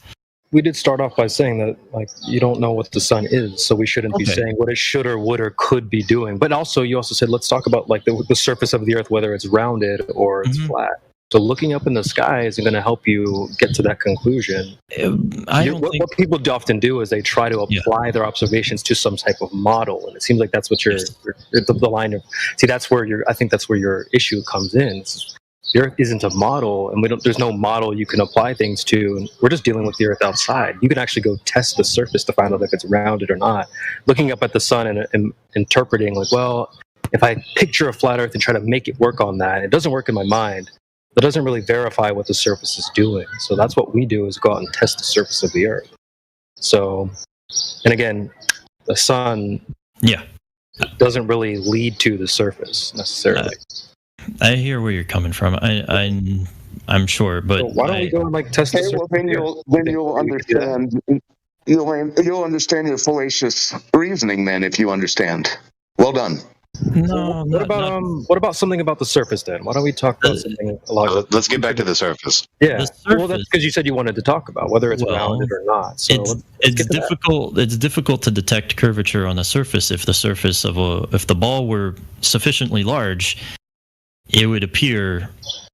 Speaker 26: we did start off by saying that like you don't know what the sun is, so we shouldn't be saying what it should or would or could be doing. But also, you also said let's talk about like the surface of the Earth, whether it's rounded or it's flat. So looking up in the sky isn't going to help you get to that conclusion. What people often do is they try to apply their observations to some type of model, and it seems like that's what the line of. See, that's where I think that's where your issue comes in. The Earth isn't a model, and there's no model you can apply things to. And we're just dealing with the Earth outside. You can actually go test the surface to find out if it's rounded or not. Looking up at the sun and interpreting like, well, if I picture a flat Earth and try to make it work on that, it doesn't work in my mind. That doesn't really verify what the surface is doing. So that's what we do, is go out and test the surface of the Earth. So, and again, the sun doesn't really lead to the surface necessarily.
Speaker 25: I hear where you're coming from. I'm sure, but
Speaker 26: so why don't we go and like test the surface?
Speaker 3: Well, then you'll understand. You'll understand your fallacious reasoning then, if you understand. Well done.
Speaker 26: No. What about something about the surface then? Why don't we talk about something?
Speaker 24: Let's get back to the surface.
Speaker 26: Yeah. Well, that's because you said you wanted to talk about whether it's rounded or not. So
Speaker 25: it's difficult. It's difficult to detect curvature on the surface if the surface of if the ball were sufficiently large, it would appear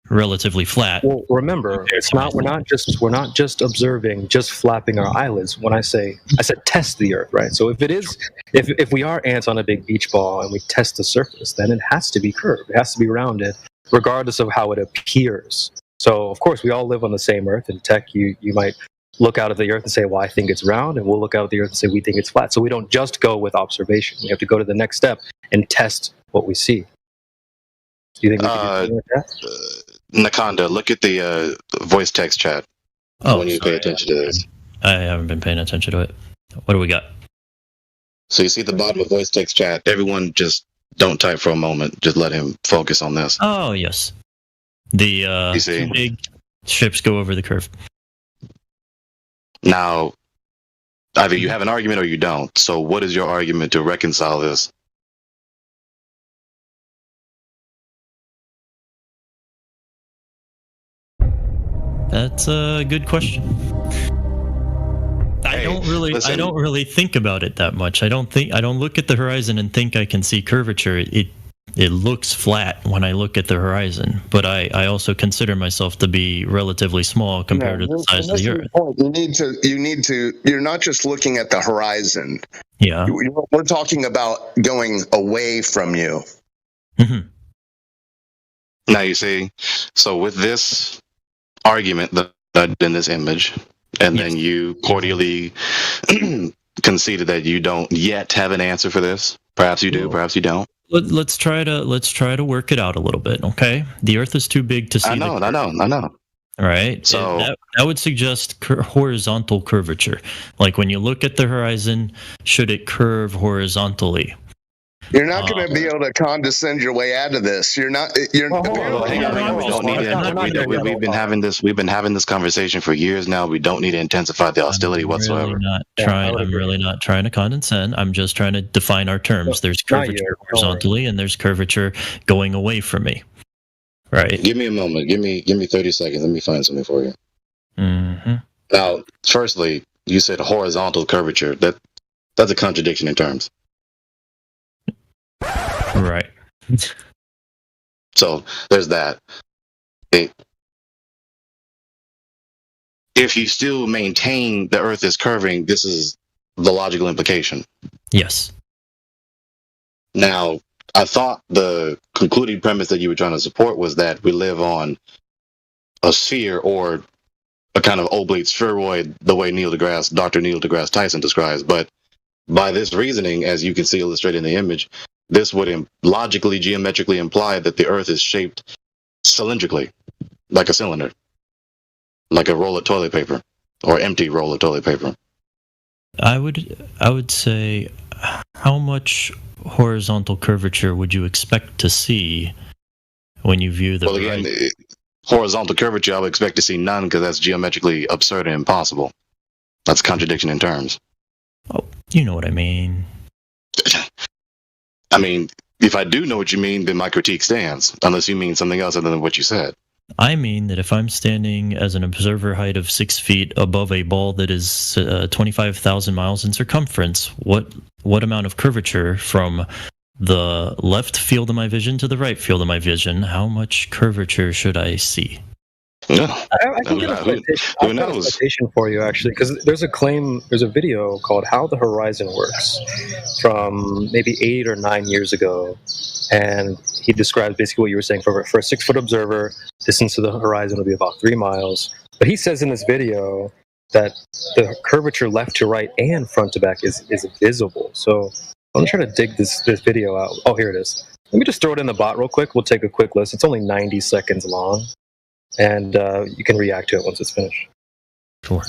Speaker 25: relatively flat.
Speaker 26: Well, remember, it's not. We're not just observing, just flapping our eyelids. When I said test the Earth, right? So if we are ants on a big beach ball and we test the surface, then it has to be curved. It has to be rounded, regardless of how it appears. So of course, we all live on the same Earth. In tech, you might look out at the Earth and say, well, I think it's round, and we'll look out at the Earth and say we think it's flat. So we don't just go with observation. We have to go to the next step and test what we see. Do you think we can do something like that?
Speaker 24: Nakanda, look at the voice text chat when you pay attention to this.
Speaker 25: I haven't been paying attention to it. What do we got?
Speaker 24: So you see the bottom of voice text chat. Everyone just don't type for a moment. Just let him focus on this.
Speaker 25: Oh, yes. The two big ships go over the curve.
Speaker 24: Now, either you have an argument or you don't. So what is your argument to reconcile this?
Speaker 25: That's a good question. I don't really think about it that much. I don't look at the horizon and think I can see curvature. It looks flat when I look at the horizon, but I also consider myself to be relatively small compared to the size of the Earth.
Speaker 3: You're not just looking at the horizon.
Speaker 25: Yeah.
Speaker 3: We're talking about going away from you.
Speaker 25: Mm-hmm.
Speaker 24: Now you see, so with this argument that in this image, and then you cordially conceded that you don't yet have an answer for this. Perhaps you do, perhaps you don't.
Speaker 25: Let's try to work it out a little bit, okay? The Earth is too big to see.
Speaker 24: I know.
Speaker 25: All right.
Speaker 24: So
Speaker 25: that would suggest horizontal curvature. Like when you look at the horizon, should it curve horizontally?
Speaker 3: You're not going to be able to condescend your way out of this. You're not.
Speaker 24: Hang on. We don't need to. We've been having this conversation for years now. We don't need to intensify the hostility whatsoever.
Speaker 25: I'm really not trying to condescend. I'm just trying to define our terms. There's curvature horizontally, and there's curvature going away from me. Right.
Speaker 24: Give me a moment. Give me 30 seconds. Let me find something for you.
Speaker 25: Mm-hmm.
Speaker 24: Now, firstly, you said horizontal curvature. That's a contradiction in terms.
Speaker 25: Right.
Speaker 24: So there's that. If you still maintain the Earth is curving, this is the logical implication.
Speaker 25: Yes.
Speaker 24: Now, I thought the concluding premise that you were trying to support was that we live on a sphere or a kind of oblate spheroid, the way Dr. Neil deGrasse Tyson describes. But by this reasoning, as you can see illustrated in the image, this would logically, geometrically imply that the Earth is shaped cylindrically, like a cylinder, like a roll of toilet paper, or empty roll of toilet paper.
Speaker 25: I would say, how much horizontal curvature would you expect to see when you view the?
Speaker 24: Well, again, horizontal curvature, I would expect to see none because that's geometrically absurd and impossible. That's a contradiction in terms.
Speaker 25: Oh, you know what I mean.
Speaker 24: I mean, if I do know what you mean, then my critique stands, unless you mean something else other than what you said.
Speaker 25: I mean that if I'm standing as an observer height of 6 feet above a ball that is 25,000 miles in circumference, what amount of curvature from the left field of my vision to the right field of my vision, how much curvature should I see?
Speaker 26: I can get a citation. I've got a citation for you, actually, because there's a video called How the Horizon Works from maybe 8 or 9 years ago, and he describes basically what you were saying. For a 6-foot observer, distance to the horizon will be about 3 miles. But he says in this video that the curvature left to right and front to back is visible. So I'm trying to dig this video out. Oh, here it is. Let me just throw it in the bot real quick. We'll take a quick list. It's only 90 seconds long, and you can react to it once it's finished.
Speaker 25: Sure.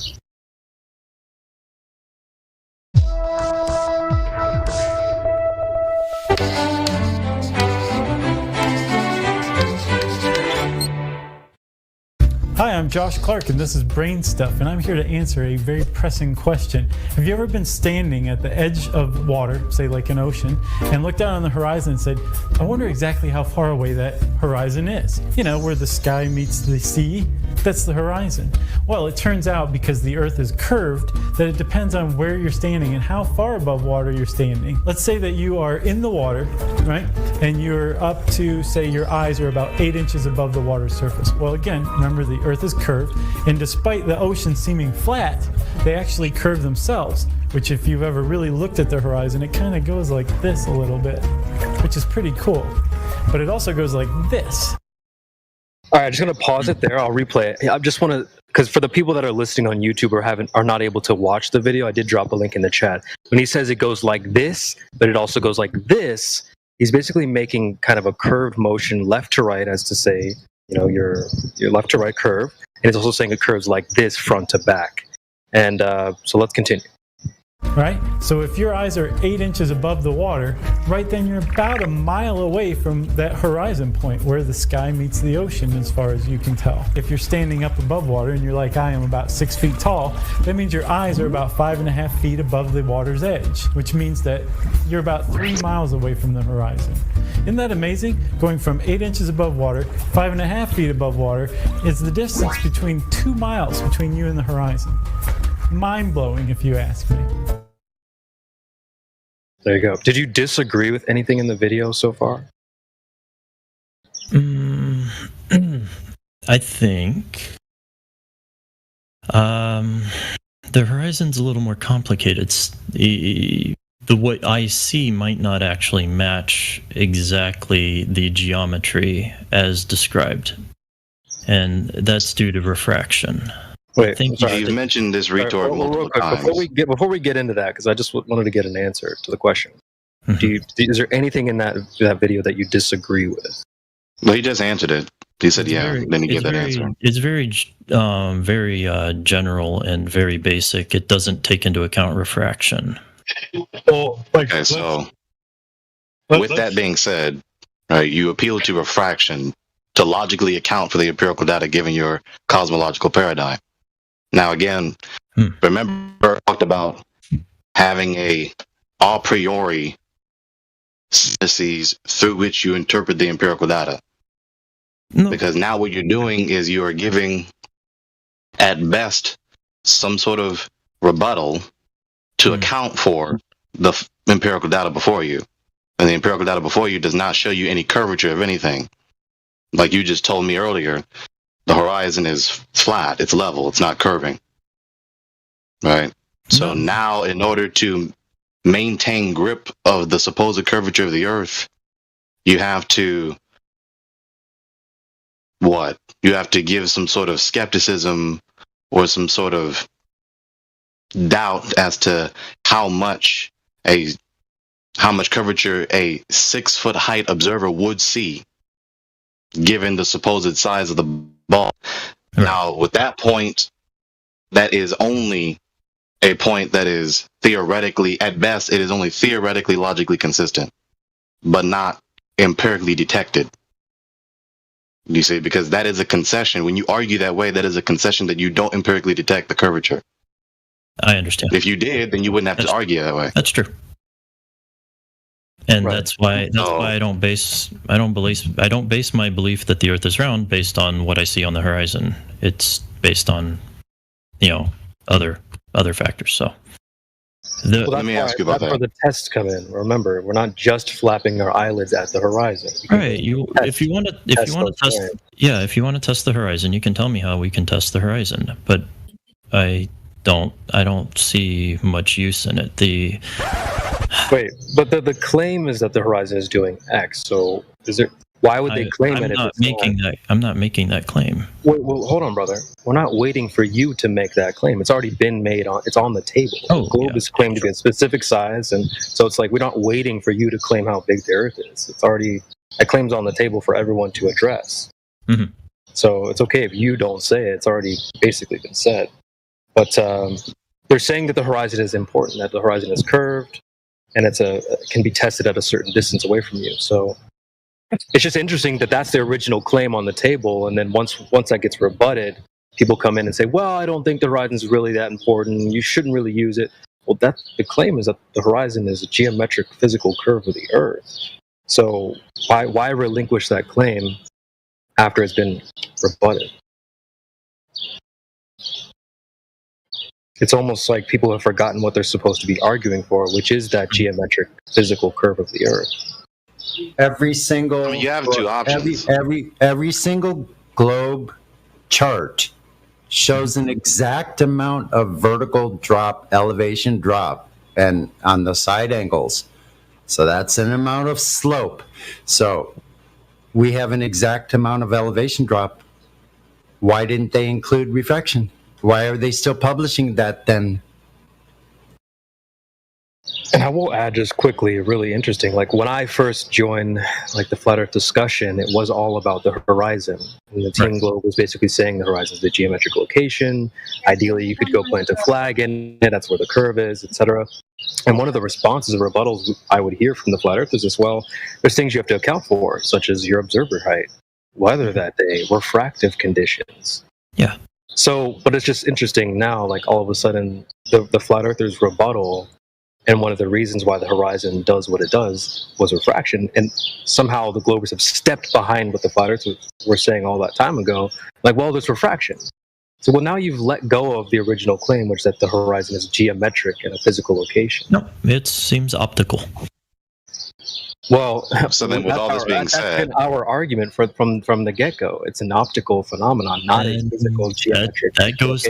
Speaker 2: Hi, I'm Josh Clark, and this is Brain Stuff, and I'm here to answer a very pressing question. Have you ever been standing at the edge of water, say like an ocean, and looked out on the horizon and said, I wonder exactly how far away that horizon is? You know, where the sky meets the sea, that's the horizon. Well, it turns out because the Earth is curved that it depends on where you're standing and how far above water you're standing. Let's say that you are in the water, right? And you're up to, say, your eyes are about 8 inches above the water surface. Well, again, remember the Earth is curved, and despite the ocean seeming flat, they actually curve themselves, which if you've ever really looked at the horizon, it kind of goes like this a little bit, which is pretty cool. But it also goes like this.
Speaker 26: All right, I'm just going to pause it there. I'll replay it. I just want to, because for the people that are listening on YouTube or are not able to watch the video, I did drop a link in the chat. When he says it goes like this, but it also goes like this, he's basically making kind of a curved motion left to right, as to say, you know, your left to right curve. And he's also saying it curves like this, front to back. And so let's continue.
Speaker 2: Right? So if your eyes are 8 inches above the water, right then you're about a mile away from that horizon point where the sky meets the ocean as far as you can tell. If you're standing up above water and you're like I am, about 6 feet tall, that means your eyes are about 5.5 feet above the water's edge, which means that you're about 3 miles away from the horizon. Isn't that amazing? Going from 8 inches above water, 5.5 feet above water, is the distance between 2 miles between you and the horizon. Mind-blowing, if you ask me.
Speaker 26: There you go. Did you disagree with anything in the video so far?
Speaker 25: I think the horizon's a little more complicated. What I see might not actually match exactly the geometry as described, and that's due to refraction.
Speaker 26: Wait,
Speaker 24: you've mentioned this retort multiple times.
Speaker 26: Before we get into that, because I just wanted to get an answer to the question. Is there anything in that video that you disagree with?
Speaker 24: Well, he just answered it. He said, then he gave that answer.
Speaker 25: It's very general and very basic. It doesn't take into account refraction.
Speaker 24: Okay, so with that being said, right, you appeal to refraction to logically account for the empirical data given your cosmological paradigm. Now, again, remember I talked about having a a priori processes through which you interpret the empirical data. No. Because now what you're doing is you are giving, at best, some sort of rebuttal to account for the empirical data before you. And the empirical data before you does not show you any curvature of anything. Like you just told me earlier, the horizon is flat, it's level, it's not curving. Right? So now, in order to maintain grip of the supposed curvature of the Earth, you have to what? You have to give some sort of skepticism or some sort of doubt as to how much curvature a 6-foot height observer would see, given the supposed size of the ball. Right. Now, with that point, that is only a point that is theoretically, at best, it is only theoretically logically consistent, but not empirically detected. You see, because that is a concession. When you argue that way, that is a concession that you don't empirically detect the curvature.
Speaker 25: I understand.
Speaker 24: If you did, then you wouldn't have to argue that way.
Speaker 25: That's true. And that's why I don't base my belief that the Earth is round based on what I see on the horizon. It's based on, other factors. So
Speaker 24: Let me ask you about
Speaker 26: that's where the tests come in. Remember, we're not just flapping our eyelids at the horizon.
Speaker 25: Right. If you want to test the horizon, you can tell me how we can test the horizon. But I don't see much use in it.
Speaker 26: Wait, but the claim is that the horizon is doing X. So why would they claim it?
Speaker 25: I'm not making that claim.
Speaker 26: Wait, well, hold on, brother. We're not waiting for you to make that claim. It's already been made. It's on the table. The globe is claimed to be a specific size, and so it's like we're not waiting for you to claim how big the Earth is. It's already a claim's on the table for everyone to address.
Speaker 25: Mm-hmm.
Speaker 26: So it's okay if you don't say it. It's already basically been said. But they're saying that the horizon is important, that the horizon is curved, and can be tested at a certain distance away from you. So it's just interesting that that's the original claim on the table, and then once that gets rebutted, people come in and say, "Well, I don't think the horizon is really that important. You shouldn't really use it." Well, the claim is that the horizon is a geometric physical curve of the Earth. So why relinquish that claim after it's been rebutted? It's almost like people have forgotten what they're supposed to be arguing for, which is that geometric physical curve of the Earth.
Speaker 8: Every single
Speaker 24: you have two options.
Speaker 8: Every single globe chart shows an exact amount of vertical drop, elevation drop, and on the side angles. So that's an amount of slope. So we have an exact amount of elevation drop. Why didn't they include refraction? Why are they still publishing that then?
Speaker 26: And I will add just quickly, really interesting, like when I first joined the Flat Earth discussion, it was all about the horizon. And the Team Globe was basically saying the horizon is the geometric location. Ideally, you could go plant a flag in it, that's where the curve is, etc. And one of the responses or rebuttals I would hear from the Flat Earthers as well, there's things you have to account for, such as your observer height, weather that day, refractive conditions.
Speaker 25: Yeah.
Speaker 26: So, but it's just interesting now, like all of a sudden, the Flat Earthers' rebuttal, and one of the reasons why the horizon does what it does was refraction, and somehow the Globers have stepped behind what the Flat Earthers were saying all that time ago, like, well, there's refraction. So, well, now you've let go of the original claim, which is that the horizon is geometric in a physical location.
Speaker 25: No, it seems optical.
Speaker 26: Well,
Speaker 24: so then with all this being said,
Speaker 26: that's been our argument from the get-go. It's an optical phenomenon, not a physical geometric.
Speaker 25: That goes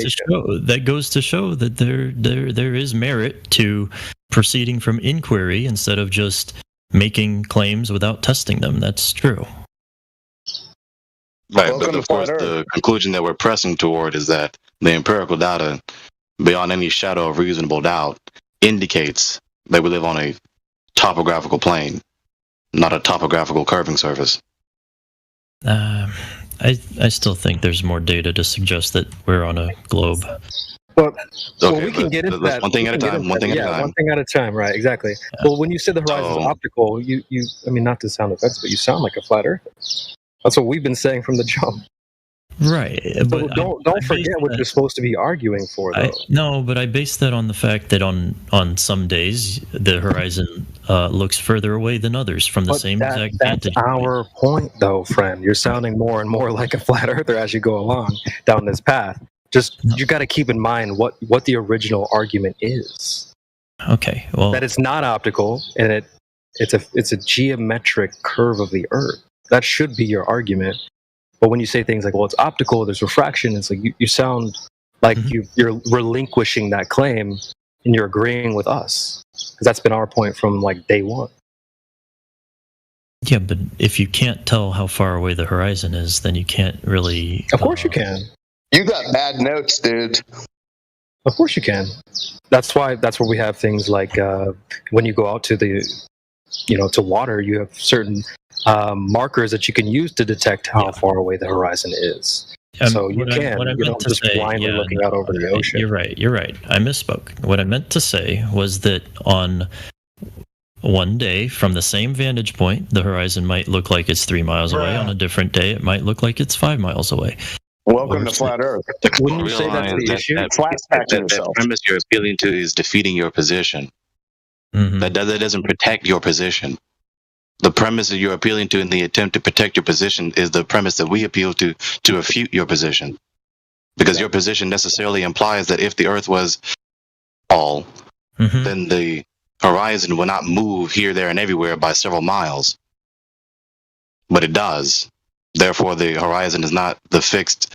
Speaker 25: to show that there is merit to proceeding from inquiry instead of just making claims without testing them. That's true.
Speaker 24: Right, but of course the conclusion that we're pressing toward is that the empirical data, beyond any shadow of reasonable doubt, indicates that we live on a topographical plane, not a topographical curving surface.
Speaker 25: I still think there's more data to suggest that we're on a globe.
Speaker 26: Well, we can get into that.
Speaker 24: One thing at a time. One thing
Speaker 26: at a time. Right, exactly. Well, when you said the horizon is optical, you I mean, not to sound offensive, but you sound like a flat earther. That's what we've been saying from the jump.
Speaker 25: Right,
Speaker 26: so
Speaker 25: but
Speaker 26: don't forget what you're supposed to be arguing for, though.
Speaker 25: No, but I base that on the fact that on some days the horizon looks further away than others from the same exact vantage point.
Speaker 26: That's our point, though, friend. You're sounding more and more like a flat earther as you go along down this path. You got to keep in mind what the original argument is.
Speaker 25: Okay, well,
Speaker 26: that it's not optical and it's a geometric curve of the Earth. That should be your argument. But when you say things like, well, it's optical, there's refraction, it's like you sound like you're relinquishing that claim and you're agreeing with us. Because that's been our point from like day one.
Speaker 25: Yeah, but if you can't tell how far away the horizon is, then you can't really...
Speaker 26: Of course you can.
Speaker 3: You got bad notes, dude.
Speaker 26: Of course you can. That's where we have things like when you go out to to water, you have certain markers that you can use to detect how far away the horizon is. So you don't just blindly looking out over the ocean.
Speaker 25: You're right. I misspoke. What I meant to say was that on one day, from the same vantage point, the horizon might look like it's 3 miles away. On a different day, it might look like it's 5 miles away.
Speaker 3: Welcome to Flat Earth.
Speaker 26: Wouldn't you say that's the issue?
Speaker 24: That premise you're appealing to is defeating your position.
Speaker 25: Mm-hmm.
Speaker 24: That doesn't protect your position. The premise that you're appealing to in the attempt to protect your position is the premise that we appeal to refute your position. Because your position necessarily implies that if the Earth was all, then the horizon will not move here, there, and everywhere by several miles. But it does. Therefore, the horizon is not the fixed,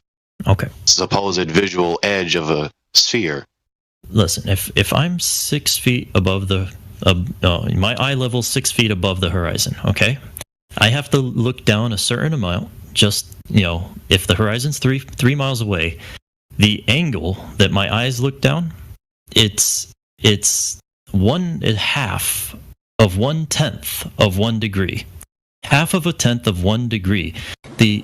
Speaker 24: supposed visual edge of a sphere.
Speaker 25: Listen, if I'm 6 feet above the my eye level 6 feet above the horizon, okay, I have to look down a certain amount. Just, if the horizon's 3 miles away, the angle that my eyes look down, it's 1/2 of 1/10 of 1 degree. Half of a tenth of 1 degree. The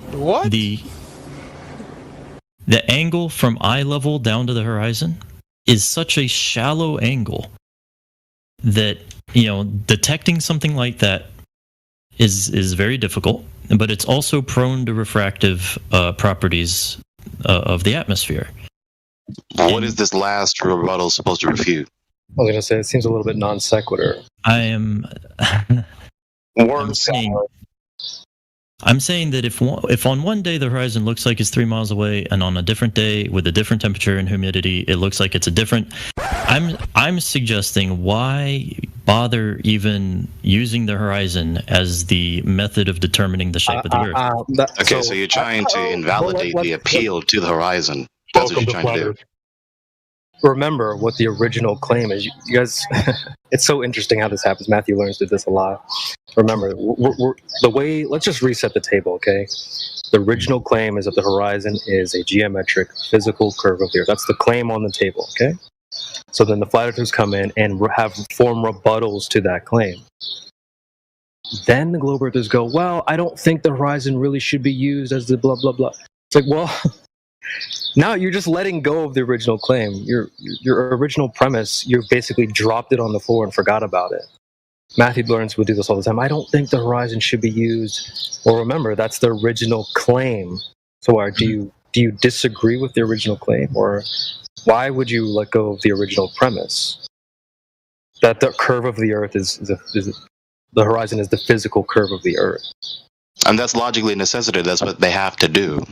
Speaker 25: angle from eye level down to the horizon is such a shallow angle that, detecting something like that is very difficult, but it's also prone to refractive properties of the atmosphere.
Speaker 24: What is this last rebuttal supposed to refute?
Speaker 26: I was going to say, it seems a little bit non sequitur.
Speaker 25: I'm saying that if on one day the horizon looks like it's 3 miles away, and on a different day with a different temperature and humidity, it looks like it's a different. I'm suggesting, why bother even using the horizon as the method of determining the shape of the Earth?
Speaker 24: So you're trying to invalidate the appeal to the horizon. That's what you're trying to do.
Speaker 26: Remember what the original claim is. You guys, it's so interesting how this happens. Matthew Learns did this a lot. Remember, let's just reset the table, okay? The original claim is that the horizon is a geometric physical curve of the Earth. That's the claim on the table, okay? So then the flat earthers come in and form rebuttals to that claim. Then the globe earthers go, well, I don't think the horizon really should be used as the blah, blah, blah. It's like, well, now you're just letting go of the original claim. Your original premise, you basically dropped it on the floor and forgot about it. Matthew Lawrence would do this all the time. I don't think the horizon should be used. Well, remember, that's the original claim. So do you disagree with the original claim? Or why would you let go of the original premise? That the curve of the Earth is the horizon is the physical curve of the Earth.
Speaker 24: And that's logically necessitated. That's what they have to do.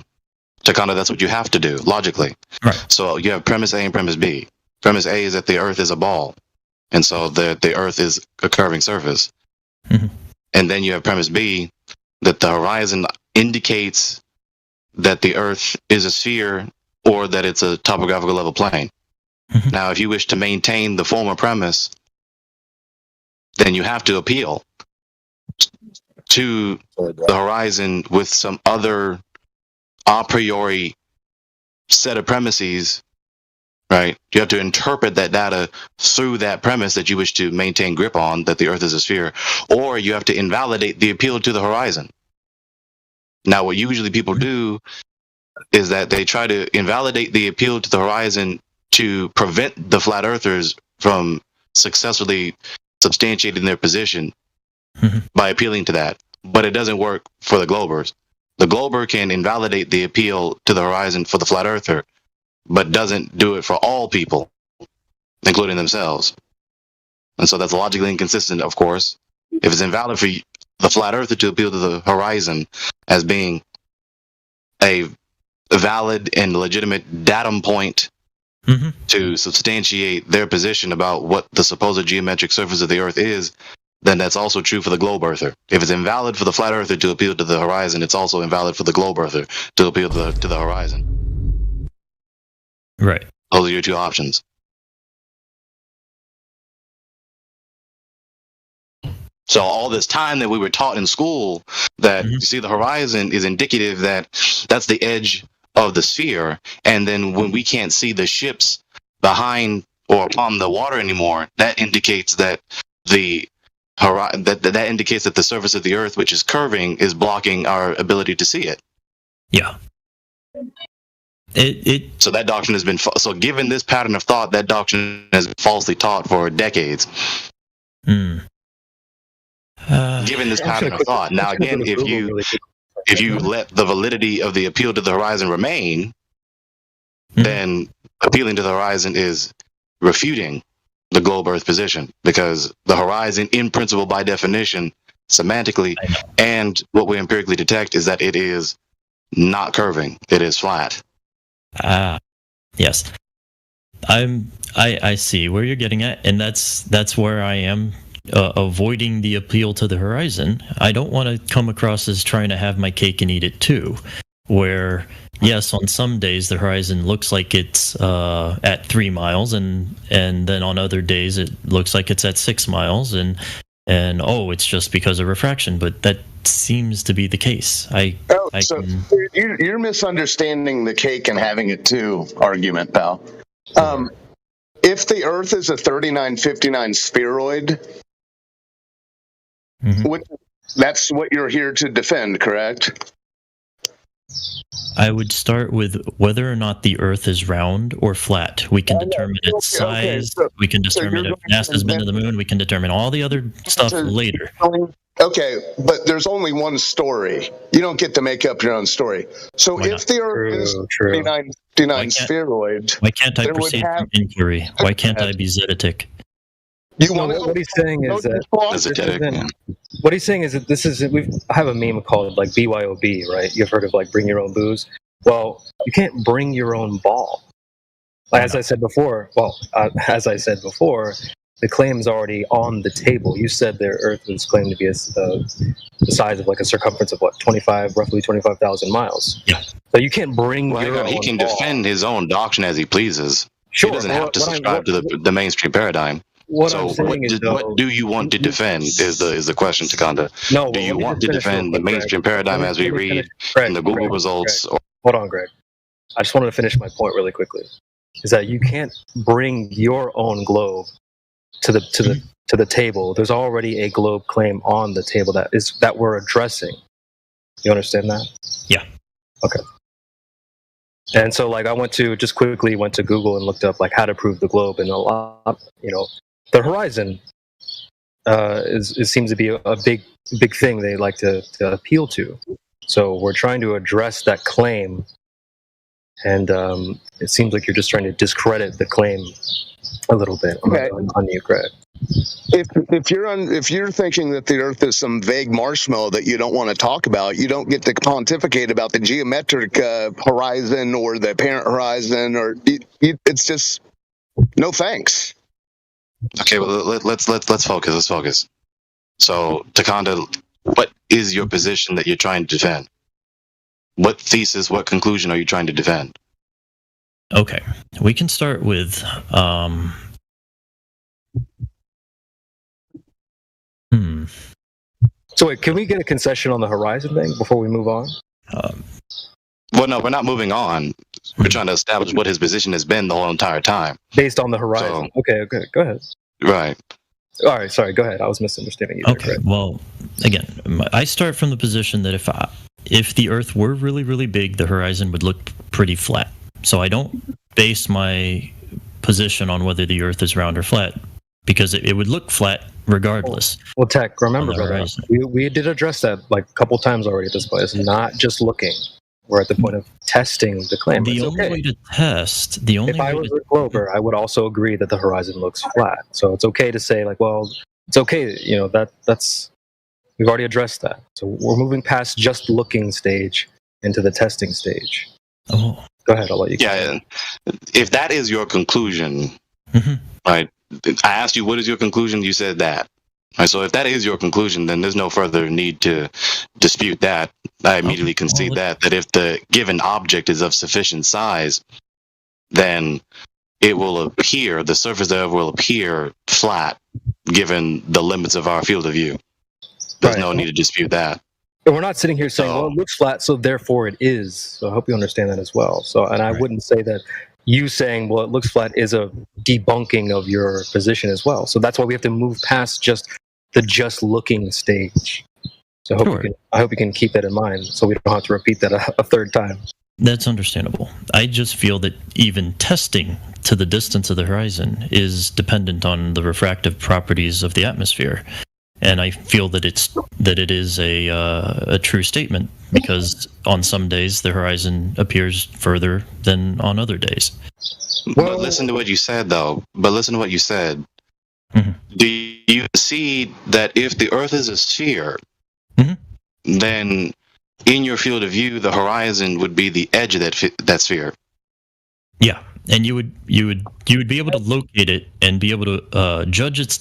Speaker 24: Takanda, that's what you have to do, logically.
Speaker 25: Right.
Speaker 24: So you have premise A and premise B. Premise A is that the Earth is a ball, and so the Earth is a curving surface.
Speaker 25: Mm-hmm.
Speaker 24: And then you have premise B, that the horizon indicates that the Earth is a sphere or that it's a topographical level plane.
Speaker 25: Mm-hmm.
Speaker 24: Now, if you wish to maintain the former premise, then you have to appeal to the horizon with some other a priori set of premises, right? You have to interpret that data through that premise that you wish to maintain grip on, that the Earth is a sphere, or you have to invalidate the appeal to the horizon. Now, what usually people do is that they try to invalidate the appeal to the horizon to prevent the flat earthers from successfully substantiating their position by appealing to that. But it doesn't work for the globers. The glober can invalidate the appeal to the horizon for the flat earther, but doesn't do it for all people, including themselves. And so that's logically inconsistent, of course. If it's invalid for the flat earther to appeal to the horizon as being a valid and legitimate datum point to substantiate their position about what the supposed geometric surface of the Earth is, then that's also true for the globe earther. If it's invalid for the flat earther to appeal to the horizon, it's also invalid for the globe earther to appeal to the horizon.
Speaker 25: Right.
Speaker 24: Those are your two options. So all this time that we were taught in school that you see the horizon is indicative that that's the edge of the sphere, and then when we can't see the ships behind or upon the water anymore, that indicates that the that indicates that the surface of the Earth, which is curving, is blocking our ability to see it.
Speaker 25: Yeah.
Speaker 24: So that doctrine has been so given this pattern of thought, that doctrine has been falsely taught for decades. Given this pattern of thought, now again, if you let the validity of the appeal to the horizon remain, then appealing to the horizon is refuting the globe Earth position, because the horizon, in principle, by definition, semantically, and what we empirically detect is that it is not curving. It is flat.
Speaker 25: Ah, yes. I see where you're getting at, and that's where I am avoiding the appeal to the horizon. I don't want to come across as trying to have my cake and eat it too, where yes, on some days the horizon looks like it's at 3 miles, and then on other days it looks like it's at 6 miles, and it's just because of refraction, but that seems to be the case.
Speaker 3: You're misunderstanding the cake and having it too argument, pal. If the Earth is a 3959 spheroid, that's what you're here to defend, correct?
Speaker 25: I would start with whether or not the Earth is round or flat. We can determine its size. We can determine if NASA's been to the moon. We can determine all the other stuff later.
Speaker 3: Okay, but there's only one story. You don't get to make up your own story. So if the Earth is 3959 spheroid,
Speaker 25: why can't I proceed from inquiry? Why can't I be zetetic?
Speaker 26: What he's saying is that what he's saying is that this is I have a meme called like BYOB, right? You've heard of like bring your own booze. Well, you can't bring your own ball. As I said before, the claim's already on the table. You said the Earth was claimed to be the size of like a circumference of roughly 25,000 miles.
Speaker 25: Yeah.
Speaker 26: So you can't bring your own
Speaker 24: He can
Speaker 26: ball.
Speaker 24: defend his own doctrine as he pleases.
Speaker 26: Sure,
Speaker 24: he doesn't have to subscribe to the mainstream paradigm.
Speaker 26: What
Speaker 24: do you want to defend is the question, Takanda.
Speaker 26: No,
Speaker 24: do you want to defend the mainstream paradigm as we read in the Google results?
Speaker 26: Hold on, Greg. I just wanted to finish my point really quickly. Is that you can't bring your own globe to the table. There's already a globe claim on the table that we're addressing. You understand that?
Speaker 25: Yeah.
Speaker 26: Okay. And so like I went to Google and looked up like how to prove the globe, and a lot, the horizon it seems to be a big thing they like to appeal to. So we're trying to address that claim, and it seems like you're just trying to discredit the claim a little bit on you, Greg.
Speaker 3: If you're thinking that the Earth is some vague marshmallow that you don't want to talk about, you don't get to pontificate about the geometric horizon or the apparent horizon, or it's just no thanks.
Speaker 24: Okay, well let's focus. Let's focus. So, Takanda, what is your position that you're trying to defend? What thesis, what conclusion are you trying to defend?
Speaker 25: Okay, we can start with
Speaker 26: So wait, can we get a concession on the horizon thing before we move on?
Speaker 24: Well, no, we're not moving on. We're trying to establish what his position has been the whole entire time.
Speaker 26: Based on the horizon.
Speaker 24: So,
Speaker 26: okay, go ahead.
Speaker 24: Right.
Speaker 26: All right, sorry, go ahead. I was misunderstanding you.
Speaker 25: Okay, well, again, I start from the position that if the Earth were really, really big, the horizon would look pretty flat. So I don't base my position on whether the Earth is round or flat, because it would look flat regardless.
Speaker 26: Well, Tech, remember, brother, we did address that like a couple times already at this point. It's not just looking. We're at the point of testing the claim.
Speaker 25: The only way to test, if
Speaker 26: I was a Glober, I would also agree that the horizon looks flat. So it's okay to say like, well, it's okay. That's we've already addressed that. So we're moving past just looking stage into the testing stage.
Speaker 25: Oh,
Speaker 26: go ahead. I'll let you.
Speaker 24: Yeah, if that is your conclusion, right? I asked you, what is your conclusion? You said that. Right, so if that is your conclusion, then there's no further need to dispute that. I immediately concede that if the given object is of sufficient size, then it will appear, the surface thereof will appear flat, given the limits of our field of view. There's no need to dispute that.
Speaker 26: And we're not sitting here saying, well, it looks flat, so therefore it is. So I hope you understand that as well. So, and I wouldn't say that you saying, well, it looks flat is a debunking of your position as well. So that's why we have to move past just looking stage. So I hope you can keep that in mind so we don't have to repeat that a third time.
Speaker 25: That's understandable. I just feel that even testing to the distance of the horizon is dependent on the refractive properties of the atmosphere. And I feel that it is a true statement, because on some days the horizon appears further than on other days.
Speaker 24: But listen to what you said, though. But listen to what you said. Do you see that if the Earth is a sphere, then in your field of view, the horizon would be the edge of that sphere?
Speaker 25: Yeah, and you would be able to locate it and be able to judge its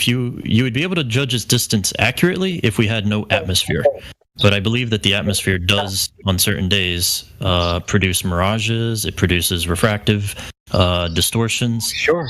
Speaker 25: you would be able to judge its distance accurately if we had no atmosphere. But I believe that the atmosphere does, on certain days, produce mirages. It produces refractive distortions.
Speaker 26: Sure.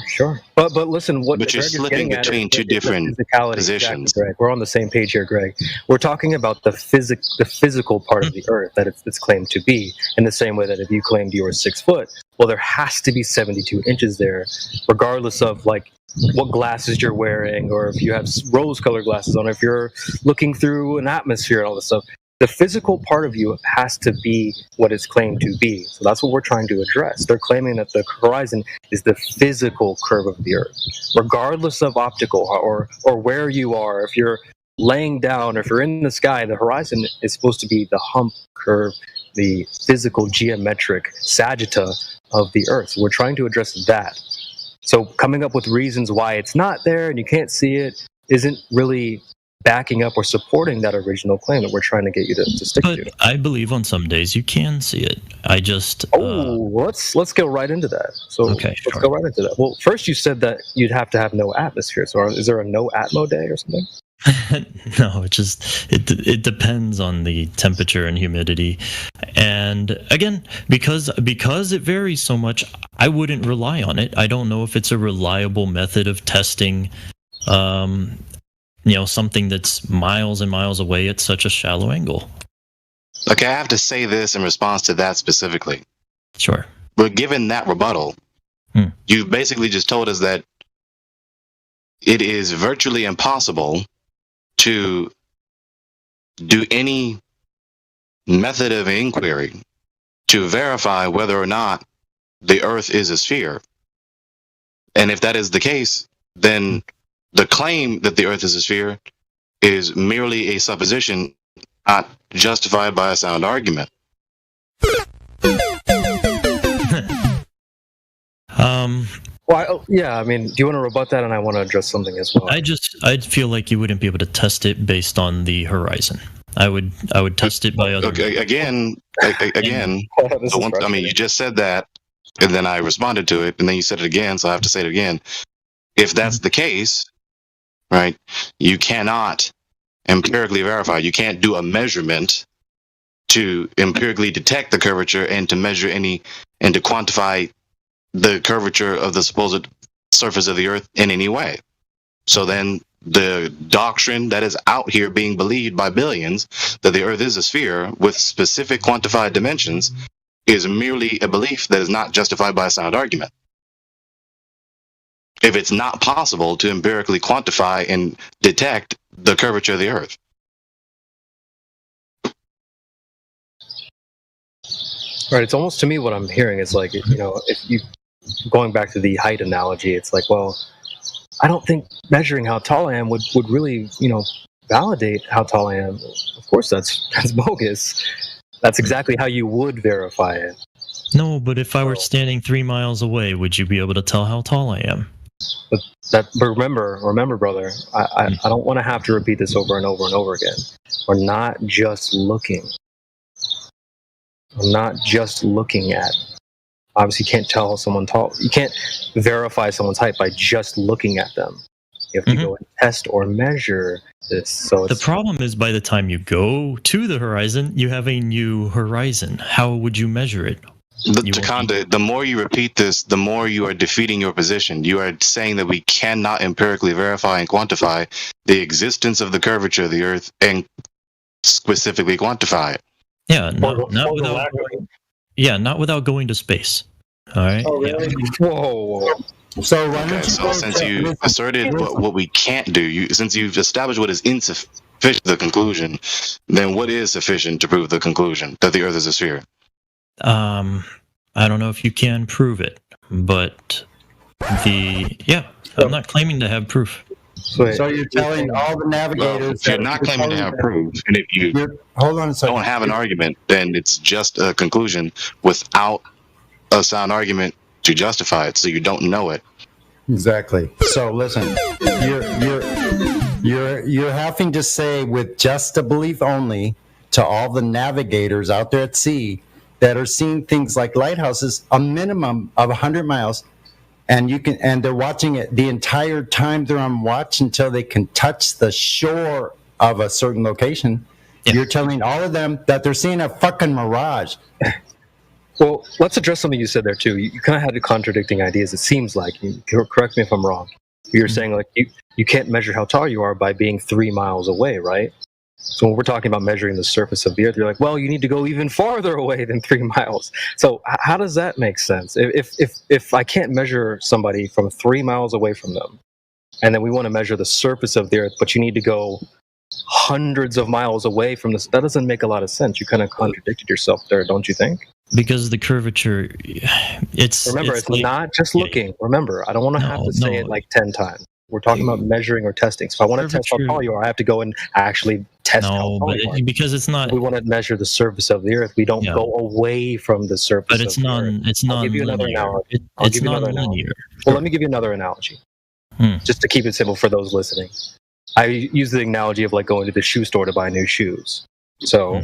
Speaker 26: But listen, what
Speaker 24: but you're
Speaker 26: Greg is
Speaker 24: slipping
Speaker 26: getting at
Speaker 24: between
Speaker 26: is
Speaker 24: two
Speaker 26: the
Speaker 24: different
Speaker 26: physicality.
Speaker 24: positions.
Speaker 26: Exactly, Greg. We're on the same page here, Greg. We're talking about the physical part of the Earth that it's claimed to be. In the same way that if you claimed you were 6 foot, well, there has to be 72 inches there, regardless of like what glasses you're wearing, or if you have rose-colored glasses on, if you're looking through an atmosphere and all this stuff. The physical part of you has to be what it's claimed to be. So that's what we're trying to address. They're claiming that the horizon is the physical curve of the Earth, regardless of optical or where you are. If you're laying down, if you're in the sky, the horizon is supposed to be the hump curve, the physical geometric sagitta of the Earth. So we're trying to address that. So coming up with reasons why it's not there and you can't see it isn't really backing up or supporting that original claim that we're trying to get you to stick to.
Speaker 25: I believe on some days you can see it. I just
Speaker 26: let's go right into that. So
Speaker 25: okay,
Speaker 26: let's go right into that. Well, first you said that you'd have to have no atmosphere. So is there a no atmo day or something?
Speaker 25: No, it depends on the temperature and humidity, and again, because it varies so much, I wouldn't rely on it. I don't know if it's a reliable method of testing something that's miles and miles away at such a shallow angle.
Speaker 24: Okay, I have to say this in response to that specifically.
Speaker 25: Sure.
Speaker 24: But given that rebuttal, you basically just told us that it is virtually impossible to do any method of inquiry to verify whether or not the Earth is a sphere. And if that is the case, then the claim that the Earth is a sphere is merely a supposition, not justified by a sound argument.
Speaker 26: Well, I mean, do you want to rebut that? And I want to address something as well.
Speaker 25: I'd feel like you wouldn't be able to test it based on the horizon. I would test it by other.
Speaker 24: Okay, again. You just said that, and then I responded to it, and then you said it again, so I have to say it again. If that's the case, right, you cannot empirically verify. You can't do a measurement to empirically detect the curvature and to measure and to quantify the curvature of the supposed surface of the Earth in any way. So then the doctrine that is out here being believed by billions, that the Earth is a sphere with specific quantified dimensions, is merely a belief that is not justified by a sound argument. If it's not possible to empirically quantify and detect the curvature of the Earth.
Speaker 26: Right. It's almost, to me, what I'm hearing is like, if you, going back to the height analogy, it's like, well, I don't think measuring how tall I am would really, validate how tall I am. Of course, that's bogus. That's exactly how you would verify it.
Speaker 25: No, but if I were standing 3 miles away, would you be able to tell how tall I am?
Speaker 26: But remember, brother, I don't want to have to repeat this over and over and over again. We're not just looking. I'm not just looking at. Obviously, you can't tell someone tall. You can't verify someone's height by just looking at them. You have to go and test or measure this. So
Speaker 25: the problem is, by the time you go to the horizon, you have a new horizon. How would you measure it?
Speaker 24: Takanda, the more you repeat this, the more you are defeating your position. You are saying that we cannot empirically verify and quantify the existence of the curvature of the Earth and specifically quantify it.
Speaker 25: Yeah, not without going to space. All right.
Speaker 26: Oh, really? Yeah. Whoa.
Speaker 24: So since you asserted what we can't do, since you've established what is insufficient to the conclusion, then what is sufficient to prove the conclusion that the Earth is a sphere?
Speaker 25: I don't know if you can prove it, but I'm not claiming to have proof.
Speaker 8: So you're telling all the navigators...
Speaker 24: Well, if you're not claiming to have proof, and if you don't have an argument, then it's just a conclusion without a sound argument to justify it, so you don't know it.
Speaker 8: Exactly. So listen, you're having to say with just a belief only to all the navigators out there at sea that are seeing things like lighthouses a minimum of 100 miles, and they're watching it the entire time they're on watch until they can touch the shore of a certain location. Yeah. You're telling all of them that they're seeing a fucking mirage.
Speaker 26: Well, let's address something you said there too. You kind of had contradicting ideas. It seems like, correct me if I'm wrong. You're saying like you can't measure how tall you are by being 3 miles away, right? So when we're talking about measuring the surface of the Earth, you're like, well, you need to go even farther away than 3 miles. So how does that make sense? If I can't measure somebody from 3 miles away from them, and then we want to measure the surface of the Earth, but you need to go hundreds of miles away from this, that doesn't make a lot of sense. You kind of contradicted yourself there, don't you think?
Speaker 25: Because the curvature, it's
Speaker 26: like, not just looking. Remember, I don't want to have to say it like 10 times. We're talking about measuring or testing. So if I want to test how tall you are, I have to go and actually test how tall you are.
Speaker 25: Because it's not.
Speaker 26: We want to measure the surface of the Earth. We don't go away from the surface.
Speaker 25: But it's not. It's not.
Speaker 26: I'll give you another analogy.
Speaker 25: It's not linear.
Speaker 26: Well, let me give you another analogy, just to keep it simple for those listening. I use the analogy of like going to the shoe store to buy new shoes. So.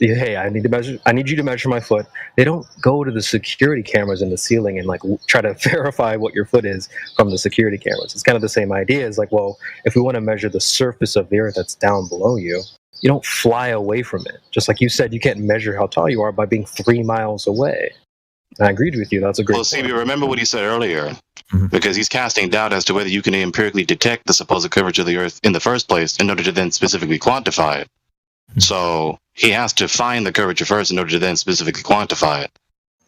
Speaker 26: Hey, I need you to measure my foot. They don't go to the security cameras in the ceiling and like try to verify what your foot is from the security cameras. It's kind of the same idea. It's like, well, if we want to measure the surface of the Earth that's down below you, you don't fly away from it. Just like you said, you can't measure how tall you are by being 3 miles away. And I agreed with you. That's a great point.
Speaker 24: CB, remember what he said earlier, because he's casting doubt as to whether you can empirically detect the supposed curvature of the Earth in the first place in order to then specifically quantify it. So he has to find the curvature first in order to then specifically quantify it.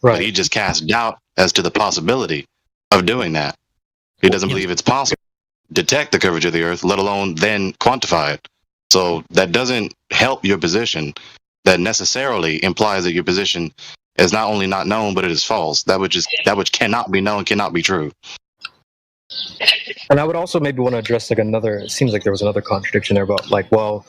Speaker 24: Right. But he just casts doubt as to the possibility of doing that. He doesn't believe it's possible to detect the curvature of the Earth, let alone then quantify it. So that doesn't help your position. That necessarily implies that your position is not only not known, but it is false. That which cannot be known cannot be true.
Speaker 26: And I would also maybe want to address like it seems like there was another contradiction there about like, well,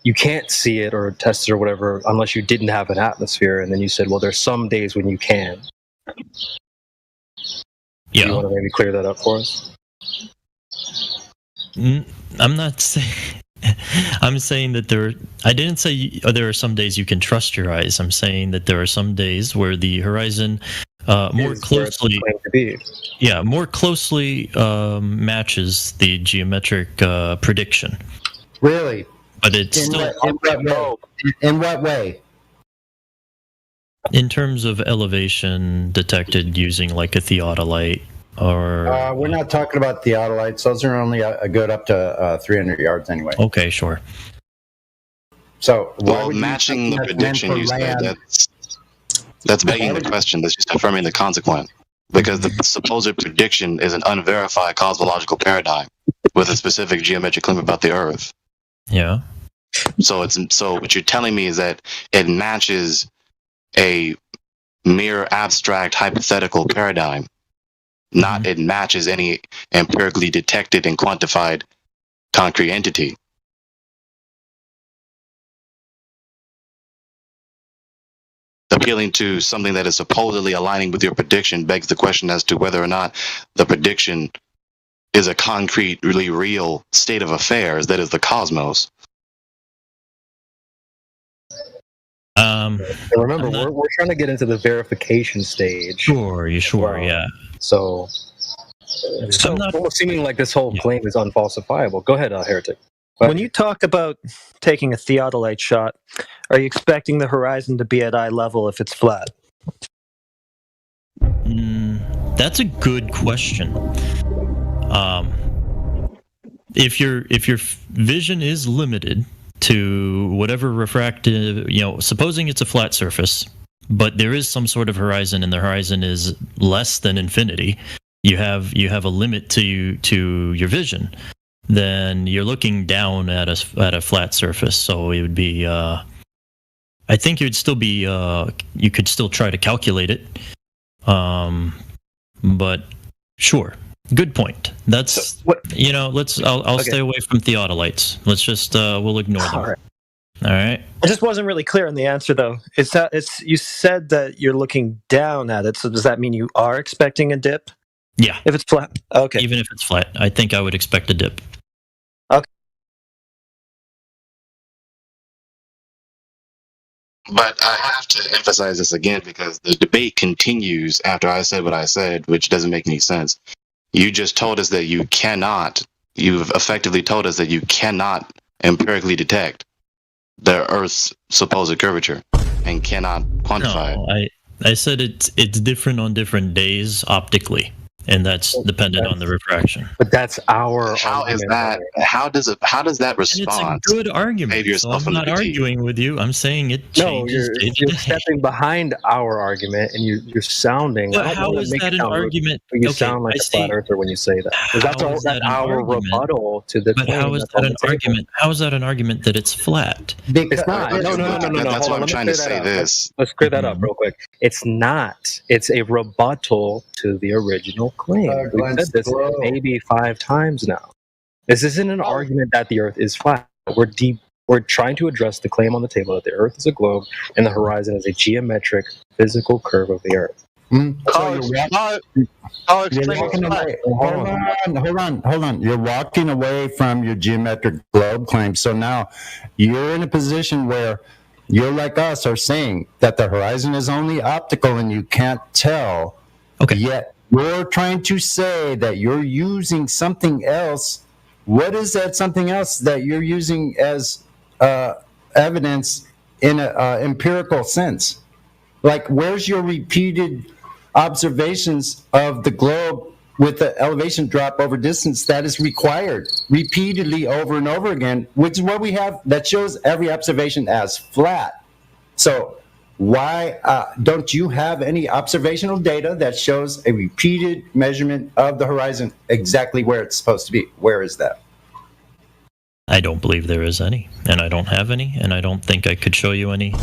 Speaker 26: you can't see it or test it or whatever unless you didn't have an atmosphere. And then you said, well, there's some days when you can.
Speaker 25: Yeah.
Speaker 26: Do you want to maybe clear that up for us?
Speaker 25: I'm not saying... I'm saying that I didn't say there are some days you can trust your eyes. I'm saying that there are some days where the horizon more closely matches the geometric prediction.
Speaker 8: Really?
Speaker 25: But it's
Speaker 8: in what way?
Speaker 25: In terms of elevation detected using like a theodolite or...
Speaker 8: we're not talking about theodolites. Those are only a good up to 300 yards anyway.
Speaker 25: Okay, sure.
Speaker 8: So
Speaker 24: matching the prediction you said, that's begging the question. That's just affirming the consequence. Because the supposed prediction is an unverified cosmological paradigm with a specific geometric claim about the Earth.
Speaker 25: Yeah.
Speaker 24: So what you're telling me is that it matches a mere abstract hypothetical paradigm, not it matches any empirically detected and quantified concrete entity. Appealing to something that is supposedly aligning with your prediction begs the question as to whether or not the prediction is a concretely real state of affairs that is the cosmos.
Speaker 26: Remember, we're trying to get into the verification stage.
Speaker 25: Sure, yeah.
Speaker 26: So almost seeming like this whole claim is unfalsifiable. Go ahead, Heretic.
Speaker 9: When you talk about taking a theodolite shot, are you expecting the horizon to be at eye level if it's flat?
Speaker 25: That's a good question. If your vision is limited to whatever refractive, supposing it's a flat surface, but there is some sort of horizon, and the horizon is less than infinity, you have a limit to your vision. Then you're looking down at a flat surface, so it would be. I think you'd still be. You could still try to calculate it, but sure. Good point. That's I'll stay away from theodolites. Let's just we'll ignore them. All right.
Speaker 9: I just wasn't really clear on the answer though. You said that you're looking down at it, so does that mean you are expecting a dip?
Speaker 25: Yeah.
Speaker 9: If it's flat. Okay.
Speaker 25: Even if it's flat, I think I would expect a dip.
Speaker 24: But I have to emphasize this again because the debate continues after I said what I said, which doesn't make any sense. You just told us that you've effectively told us that you cannot empirically detect the Earth's supposed curvature and cannot quantify it.
Speaker 25: I said it's different on different days optically, and that's dependent on the refraction.
Speaker 26: But that's our.
Speaker 24: How is that? How does that response?
Speaker 25: It's a good argument.
Speaker 24: Save
Speaker 25: So
Speaker 24: yourself
Speaker 25: I'm not
Speaker 24: critique?
Speaker 25: arguing with you. I'm saying it changes.
Speaker 26: No, you're stepping behind our argument, and you're sounding.
Speaker 25: But
Speaker 26: I don't
Speaker 25: how
Speaker 26: wanna
Speaker 25: is
Speaker 26: make
Speaker 25: that
Speaker 26: it
Speaker 25: an
Speaker 26: sound rude,
Speaker 25: argument?
Speaker 26: but you
Speaker 25: Okay,
Speaker 26: sound like
Speaker 25: I
Speaker 26: a
Speaker 25: see.
Speaker 26: flat earther when you say that. 'Cause that's
Speaker 25: How
Speaker 26: all.
Speaker 25: is that
Speaker 26: That's
Speaker 25: an
Speaker 26: our
Speaker 25: argument?
Speaker 26: rebuttal to the.
Speaker 25: But
Speaker 26: claim
Speaker 25: how is
Speaker 26: that's
Speaker 25: that
Speaker 26: on
Speaker 25: an
Speaker 26: the table.
Speaker 25: argument? How is that an argument that it's flat?
Speaker 26: It's not. No.
Speaker 24: That's
Speaker 26: Hold
Speaker 24: why
Speaker 26: on,
Speaker 24: I'm
Speaker 26: let me
Speaker 24: trying to
Speaker 26: clear that
Speaker 24: say
Speaker 26: up.
Speaker 24: this.
Speaker 26: Let's clear that up real quick. It's not. It's a rebuttal to the original claim. We've said this maybe 5 times now. This isn't an argument that the Earth is flat. We're trying to address the claim on the table that the Earth is a globe and the horizon is a geometric physical curve of the Earth.
Speaker 8: You're walking away. Hold on. You're walking away from your geometric globe claim. So now you're in a position where you're like us are saying that the horizon is only optical and you can't tell.
Speaker 25: Okay.
Speaker 8: Yet you're trying to say that you're using something else. What is that something else that you're using as evidence in an empirical sense? Like, where's your repeated observations of the globe with the elevation drop over distance that is required repeatedly over and over again, which is what we have that shows every observation as flat. So why don't you have any observational data that shows a repeated measurement of the horizon exactly where it's supposed to be? Where is that?
Speaker 25: I don't believe there is any, and I don't have any, and I don't think I could show you any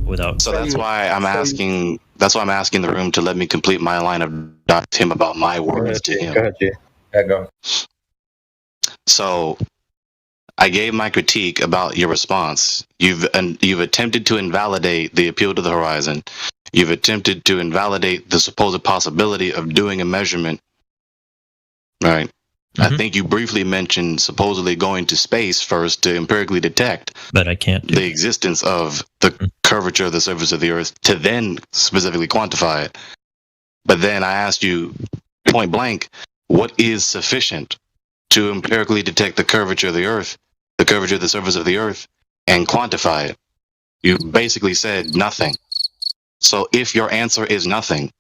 Speaker 25: without.
Speaker 24: So that's why I'm asking. That's why I'm asking the room to let me complete my line of talk to him about my words to him.
Speaker 8: Go ahead, G. Yeah, go.
Speaker 24: So I gave my critique about your response. You've attempted to invalidate the appeal to the horizon. You've attempted to invalidate the supposed possibility of doing a measurement. Right. I think you briefly mentioned supposedly going to space first to empirically detect,
Speaker 25: but I can't do
Speaker 24: the existence of the curvature of the surface of the Earth to then specifically quantify it. But then I asked you point blank, what is sufficient to empirically detect the curvature of the Earth, the curvature of the surface of the Earth, and quantify it? You basically said nothing. So if your answer is nothing,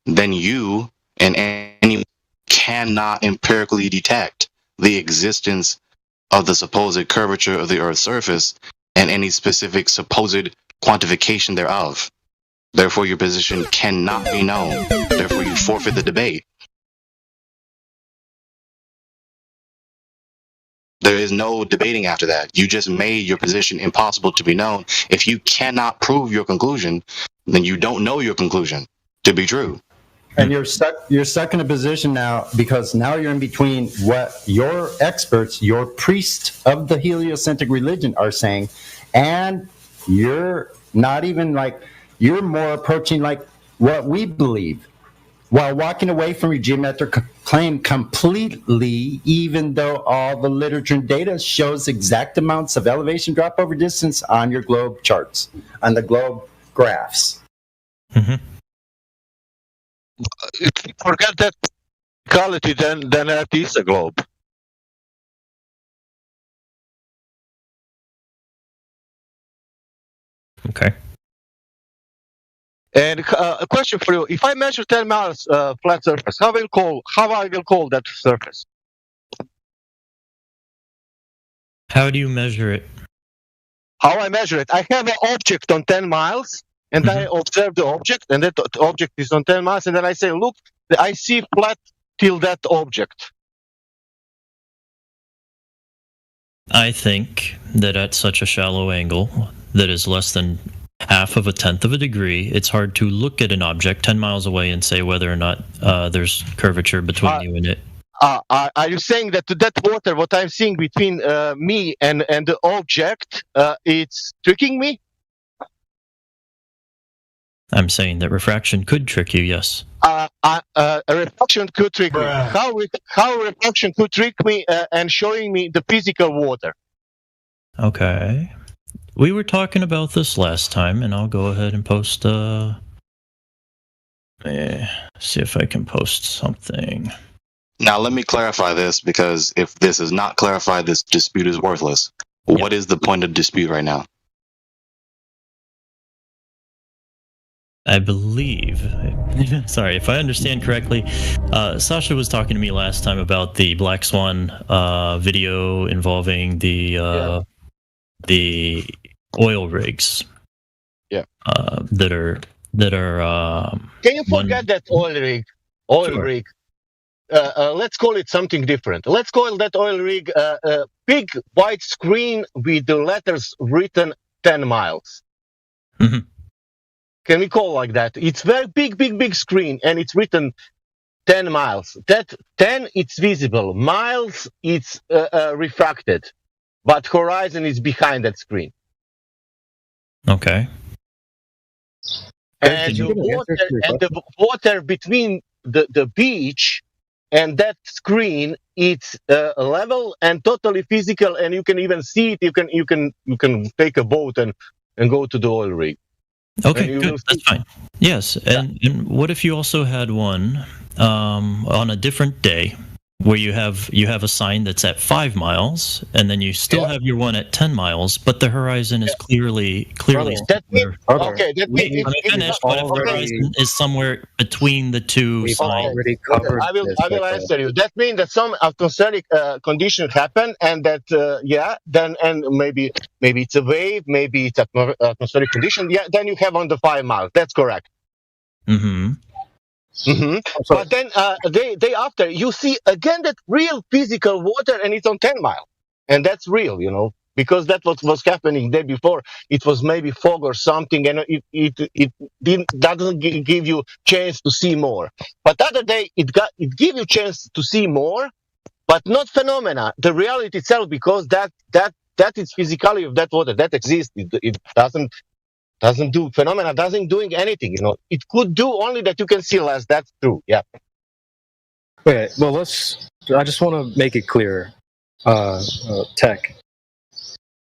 Speaker 24: then you and anyone cannot empirically detect the existence of the supposed curvature of the Earth's surface and any specific supposed quantification thereof. Therefore, your position cannot be known. Therefore, you forfeit the debate. There is no debating after that. You just made your position impossible to be known. If you cannot prove your conclusion, then you don't know your conclusion to be true.
Speaker 8: And you're stuck in a position now because now you're in between what your experts, your priests of the heliocentric religion are saying, and you're not even like, you're more approaching like what we believe while walking away from your geometric claim completely, even though all the literature and data shows exact amounts of elevation drop over distance on your globe charts, on the globe graphs.
Speaker 25: Mm-hmm.
Speaker 7: If you forget that quality, then Earth is a globe.
Speaker 25: Okay.
Speaker 7: And a question for you: if I measure 10 miles flat surface, how I will call that surface?
Speaker 25: How do you measure it?
Speaker 7: How I measure it? I have an object on 10 miles, and I observe the object, and that object is on 10 miles, and then I say, look, I see flat till that object.
Speaker 25: I think that at such a shallow angle that is less than half of a tenth of a degree, it's hard to look at an object 10 miles away and say whether or not there's curvature between you and it.
Speaker 7: Are you saying that that water, what I'm seeing between me and the object, it's tricking me?
Speaker 25: I'm saying that refraction could trick you, yes.
Speaker 7: Refraction could trick me. How refraction could trick me and showing me the physical water?
Speaker 25: Okay. We were talking about this last time, and I'll go ahead and post, see if I can post something.
Speaker 24: Now, let me clarify this, because if this is not clarified, this dispute is worthless. What is the point of dispute right now?
Speaker 25: I believe, sorry, if I understand correctly, Sasha was talking to me last time about the Black Swan video involving the oil rigs.
Speaker 7: Yeah.
Speaker 25: That are.
Speaker 7: Can you forget that oil rig? Rig. Let's call it something different. Let's call that oil rig a big white screen with the letters written 10 miles.
Speaker 25: Mm-hmm.
Speaker 7: Can we call like that? It's very big screen, and it's written 10 miles. That 10, it's visible. Miles, it's refracted. But horizon is behind that screen.
Speaker 25: Okay.
Speaker 7: And the water between the beach and that screen, it's level and totally physical, and you can even see it. You can take a boat and go to the oil rig.
Speaker 25: Okay, good. That's fine. Yes, and what if you also had one on a different day where you have a sign that's at 5 miles, and then you still have your one at 10 miles, but the horizon is clearly.
Speaker 7: That means, okay, that
Speaker 25: means finished, but if the horizon is somewhere between the two signs.
Speaker 7: Already covered. I will answer you. That means that some atmospheric condition happen, and that then and maybe it's a wave, maybe it's atmospheric condition. Yeah, then you have on the 5 miles. That's correct.
Speaker 25: Mm-hmm.
Speaker 7: Mm-hmm. But then day after, you see again that real physical water, and it's on 10 miles, and that's real, because that was happening day before. It was maybe fog or something, and it doesn't give you chance to see more. But the other day, it give you chance to see more, but not phenomena. The reality itself, because that is physicality of that water that exists. It doesn't do phenomena, doesn't doing anything. It could do only that you can see less. That's true. Yeah.
Speaker 26: Okay. Well, I just want to make it clear, Tech.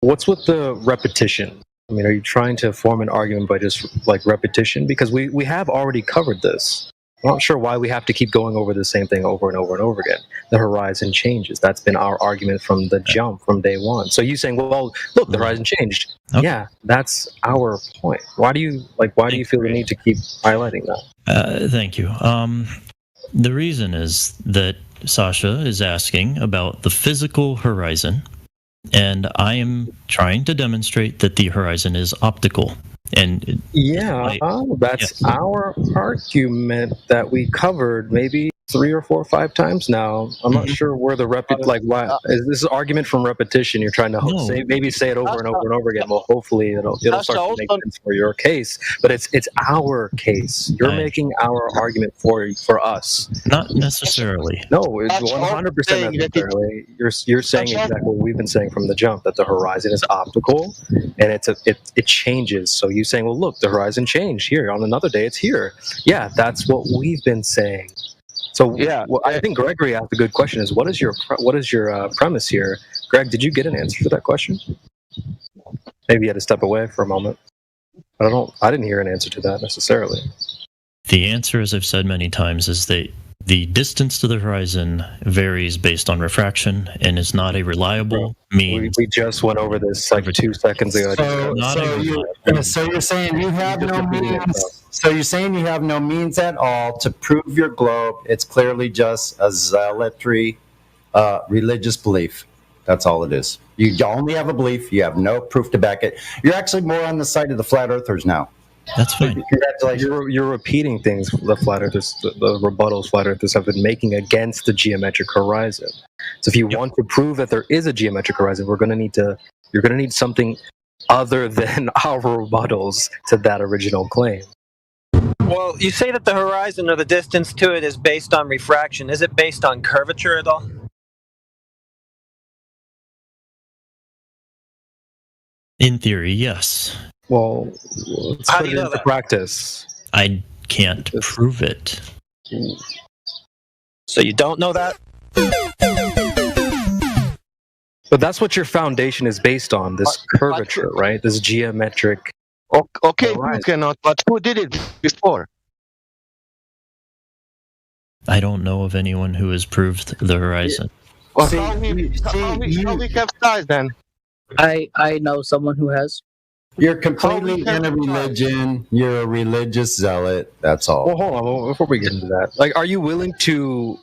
Speaker 26: What's with the repetition? I mean, are you trying to form an argument by just like repetition? Because we have already covered this. I'm not sure why we have to keep going over the same thing over and over and over again. The horizon changes. That's been our argument from the jump, from day one. So you saying, well, look, the horizon changed. Okay. Yeah, that's our point. Why do you feel the need to keep highlighting that?
Speaker 25: Thank you. The reason is that Sasha is asking about the physical horizon, and I am trying to demonstrate that the horizon is optical. And
Speaker 26: that's our argument that we covered maybe 3 or 4 or 5 times now. I'm not sure where the why is this argument from repetition? You're trying to say it over and over and over again. Well, hopefully it'll start to make sense for your case. But it's our case. You're making our argument for us.
Speaker 25: Not necessarily.
Speaker 26: No, it's 100% necessarily. You're saying exactly what we've been saying from the jump, that the horizon is optical and it changes. So you saying, well, look, the horizon changed here. On another day, it's here. Yeah, that's what we've been saying. So I think Gregory asked a good question: is what is your premise here? Greg, did you get an answer to that question? Maybe you had to step away for a moment. I didn't hear an answer to that necessarily.
Speaker 25: The answer, as I've said many times, is that the distance to the horizon varies based on refraction and is not a reliable means.
Speaker 26: We just went over this like 2 seconds ago.
Speaker 8: So you're saying you have no means. So you're saying you have no means at all to prove your globe. It's clearly just a zealotry, religious belief. That's all it is. You only have a belief. You have no proof to back it. You're actually more on the side of the flat earthers now.
Speaker 25: That's fine.
Speaker 26: Congratulations. You're repeating things the flat earthers, the rebuttals flat earthers have been making against the geometric horizon. So if you want to prove that there is a geometric horizon, you're going to need something other than our rebuttals to that original claim.
Speaker 9: Well, you say that the horizon or the distance to it is based on refraction. Is it based on curvature at all?
Speaker 25: In theory, yes.
Speaker 26: Well, let's put it into practice.
Speaker 25: I can't prove it.
Speaker 9: So you don't know that? But that's what your foundation is based on, this curvature, right? This geometric.
Speaker 7: Okay, you cannot, but who did it before?
Speaker 25: I don't know of anyone who has proved the horizon.
Speaker 7: Well, how we have size then?
Speaker 10: I know someone who has.
Speaker 8: You're completely in a religion. You're a religious zealot. That's all.
Speaker 9: Well, hold on. Before we get into that, like, are you willing to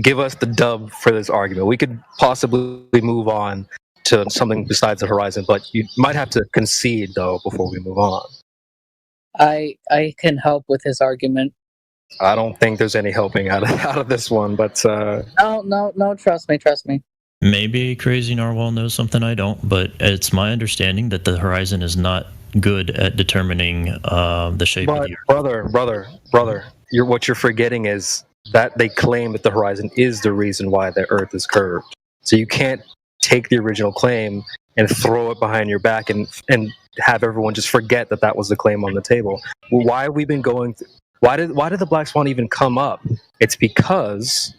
Speaker 9: give us the dub for this argument? We could possibly move on to something besides the horizon, but you might have to concede, though, before we move on.
Speaker 10: I can help with his argument.
Speaker 9: I don't think there's any helping out of this one, but
Speaker 10: No, trust me.
Speaker 25: Maybe Crazy Narwhal knows something I don't, but it's my understanding that the horizon is not good at determining the shape of the Earth.
Speaker 9: Brother, what you're forgetting is that they claim that the horizon is the reason why the Earth is curved. So you can't take the original claim and throw it behind your back and have everyone just forget that that was the claim on the table. Why have we been going? Why did the Black Swan even come up? It's because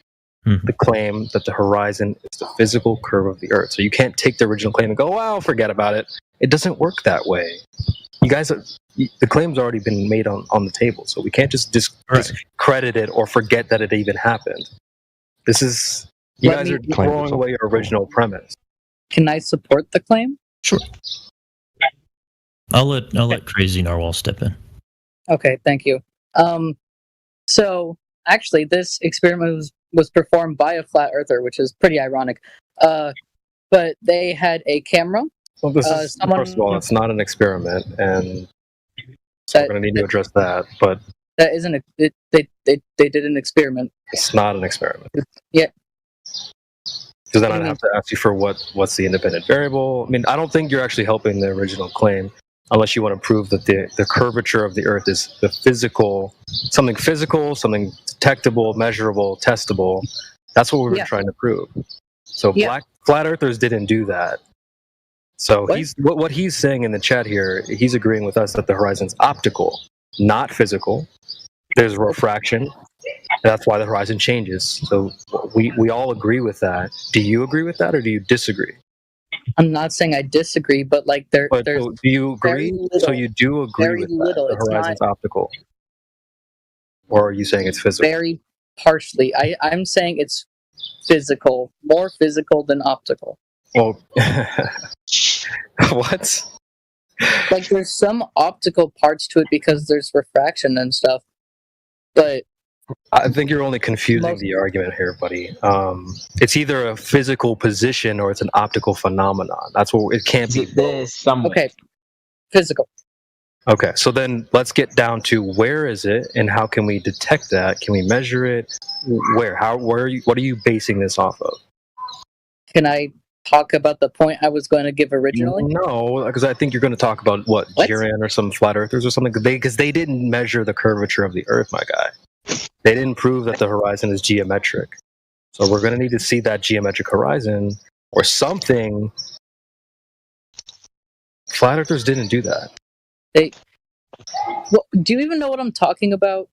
Speaker 9: the claim that the horizon is the physical curve of the Earth. So you can't take the original claim and go, well, forget about it. It doesn't work that way. You guys, the claim's already been made on the table, so we can't just discredit it or forget that it even happened. This is, you guys are throwing away your original premise.
Speaker 10: Can I support the claim?
Speaker 25: Sure. I'll let Crazy Narwhal step in.
Speaker 10: Okay, thank you. So actually, this experiment was performed by a flat earther, which is pretty ironic. But they had a camera.
Speaker 9: Well, first of all, it's not an experiment, and so we're going to need to address that. But
Speaker 10: that isn't they did an experiment.
Speaker 9: It's not an experiment.
Speaker 10: Yeah.
Speaker 9: Because then I'd have to ask you for what's the independent variable. I mean, I don't think you're actually helping the original claim, unless you want to prove that the curvature of the Earth is the something detectable, measurable, testable. That's what we were trying to prove. So flat earthers didn't do that. So what he's saying in the chat here, he's agreeing with us that the horizon's optical, not physical. There's refraction. That's why the horizon changes. So we all agree with that. Do you agree with that, or do you disagree?
Speaker 10: I'm not saying I disagree, but like there's.
Speaker 9: Do you agree? So you do agree with that? The horizon's optical, or are you saying it's physical?
Speaker 10: Very partially. I'm saying it's physical, more physical than optical.
Speaker 9: Well, what?
Speaker 10: Like there's some optical parts to it because there's refraction and stuff, but
Speaker 9: I think you're only confusing the argument here, buddy. It's either a physical position or it's an optical phenomenon. That's what it can't be.
Speaker 10: Okay, physical.
Speaker 9: Okay, so then let's get down to where is it and how can we detect that? Can we measure it? Where? How? Where? What are you basing this off of?
Speaker 10: Can I talk about the point I was going to give originally?
Speaker 9: No, because I think you're going to talk about what? Jiran or some flat earthers or something. Because they didn't measure the curvature of the Earth, my guy. They didn't prove that the horizon is geometric. So we're going to need to see that geometric horizon or something. Flat earthers didn't do that.
Speaker 10: Do you even know what I'm talking about?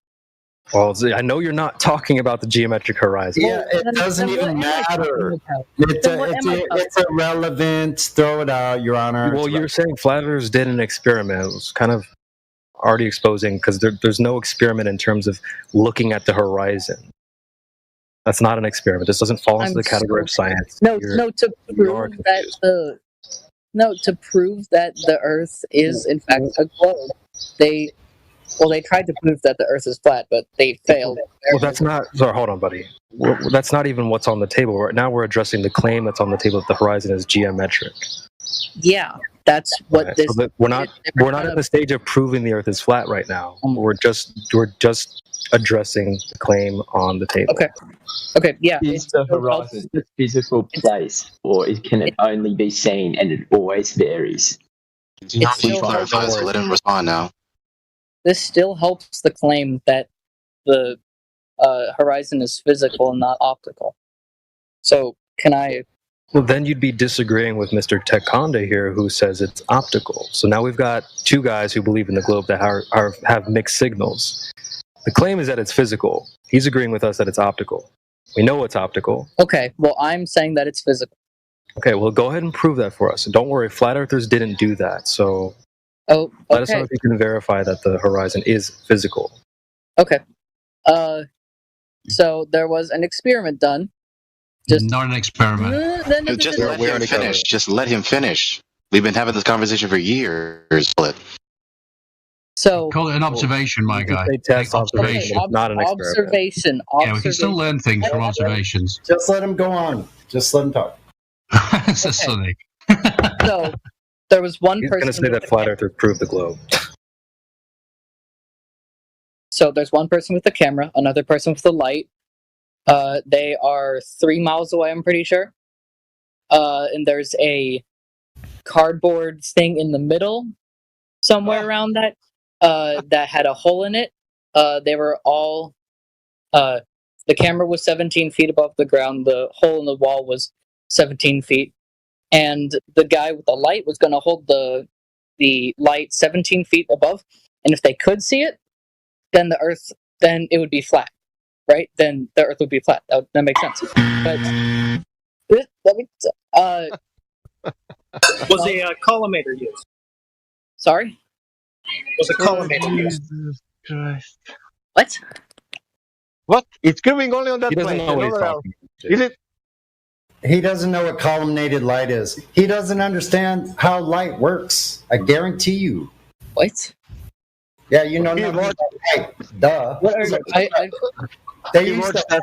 Speaker 9: Well, I know you're not talking about the geometric horizon.
Speaker 8: Yeah, it doesn't even matter. It's irrelevant. Throw it out, Your Honor.
Speaker 9: Well, you're saying flat earthers did an experiment. It was kind of already exposing because there's no experiment in terms of looking at the horizon. That's not an experiment. This doesn't fall into the category of science.
Speaker 10: To prove that the Earth is in fact a globe, they tried to prove that the Earth is flat, but they failed.
Speaker 9: Well, that's not. Sorry, hold on, buddy. That's not even what's on the table. Right now, we're addressing the claim that's on the table that the horizon is geometric.
Speaker 10: Yeah, that's what this.
Speaker 9: So we're not at the stage of proving the Earth is flat right now. We're just addressing the claim on the table.
Speaker 10: Okay, yeah.
Speaker 11: Is the horizon a physical place, or can it only be seen and it always varies?
Speaker 24: Let him respond now.
Speaker 10: This still helps the claim that the horizon is physical and not optical. So can I
Speaker 9: Well, then you'd be disagreeing with Mr. Tekanda here, who says it's optical. So now we've got two guys who believe in the globe that have mixed signals. The claim is that it's physical. He's agreeing with us that it's optical. We know it's optical.
Speaker 10: Okay, well, I'm saying that it's physical.
Speaker 9: Okay, well, go ahead and prove that for us. And don't worry, flat earthers didn't do that. So let us know if you can verify that the horizon is physical.
Speaker 10: Okay. So there was an experiment done.
Speaker 13: Not an experiment.
Speaker 24: Just let him finish. Just let him finish. We've been having this conversation for years.
Speaker 10: So
Speaker 13: call it an observation, my guy.
Speaker 9: Observation, not an experiment.
Speaker 13: Yeah, we can still learn things from observations.
Speaker 8: Just let him go on. Just let him talk.
Speaker 13: So Sonic.
Speaker 10: So there was one
Speaker 9: He's
Speaker 10: person.
Speaker 9: going to say that flat earthers proved the globe.
Speaker 10: So there's one person with the camera, another person with the light. They are 3 miles away, I'm pretty sure. And there's a cardboard thing in the middle, somewhere around that, that had a hole in it. They were all. The camera was 17 feet above the ground. The hole in the wall was 17 feet, and the guy with the light was going to hold the light 17 feet above. And if they could see it, then it would be flat, right? Then the Earth would be flat. That makes sense. But
Speaker 21: Was a collimator used?
Speaker 10: Sorry?
Speaker 21: Was a collimator used?
Speaker 7: Christ.
Speaker 10: What?
Speaker 7: What? It's going only on that
Speaker 9: He doesn't
Speaker 7: plane.
Speaker 9: know what he's
Speaker 7: Nowhere else.
Speaker 9: talking
Speaker 7: Is it?
Speaker 8: He doesn't know what columnated light is. He doesn't understand how light works. I guarantee you.
Speaker 10: What?
Speaker 8: Yeah, you know nothing about light. Duh. They used to,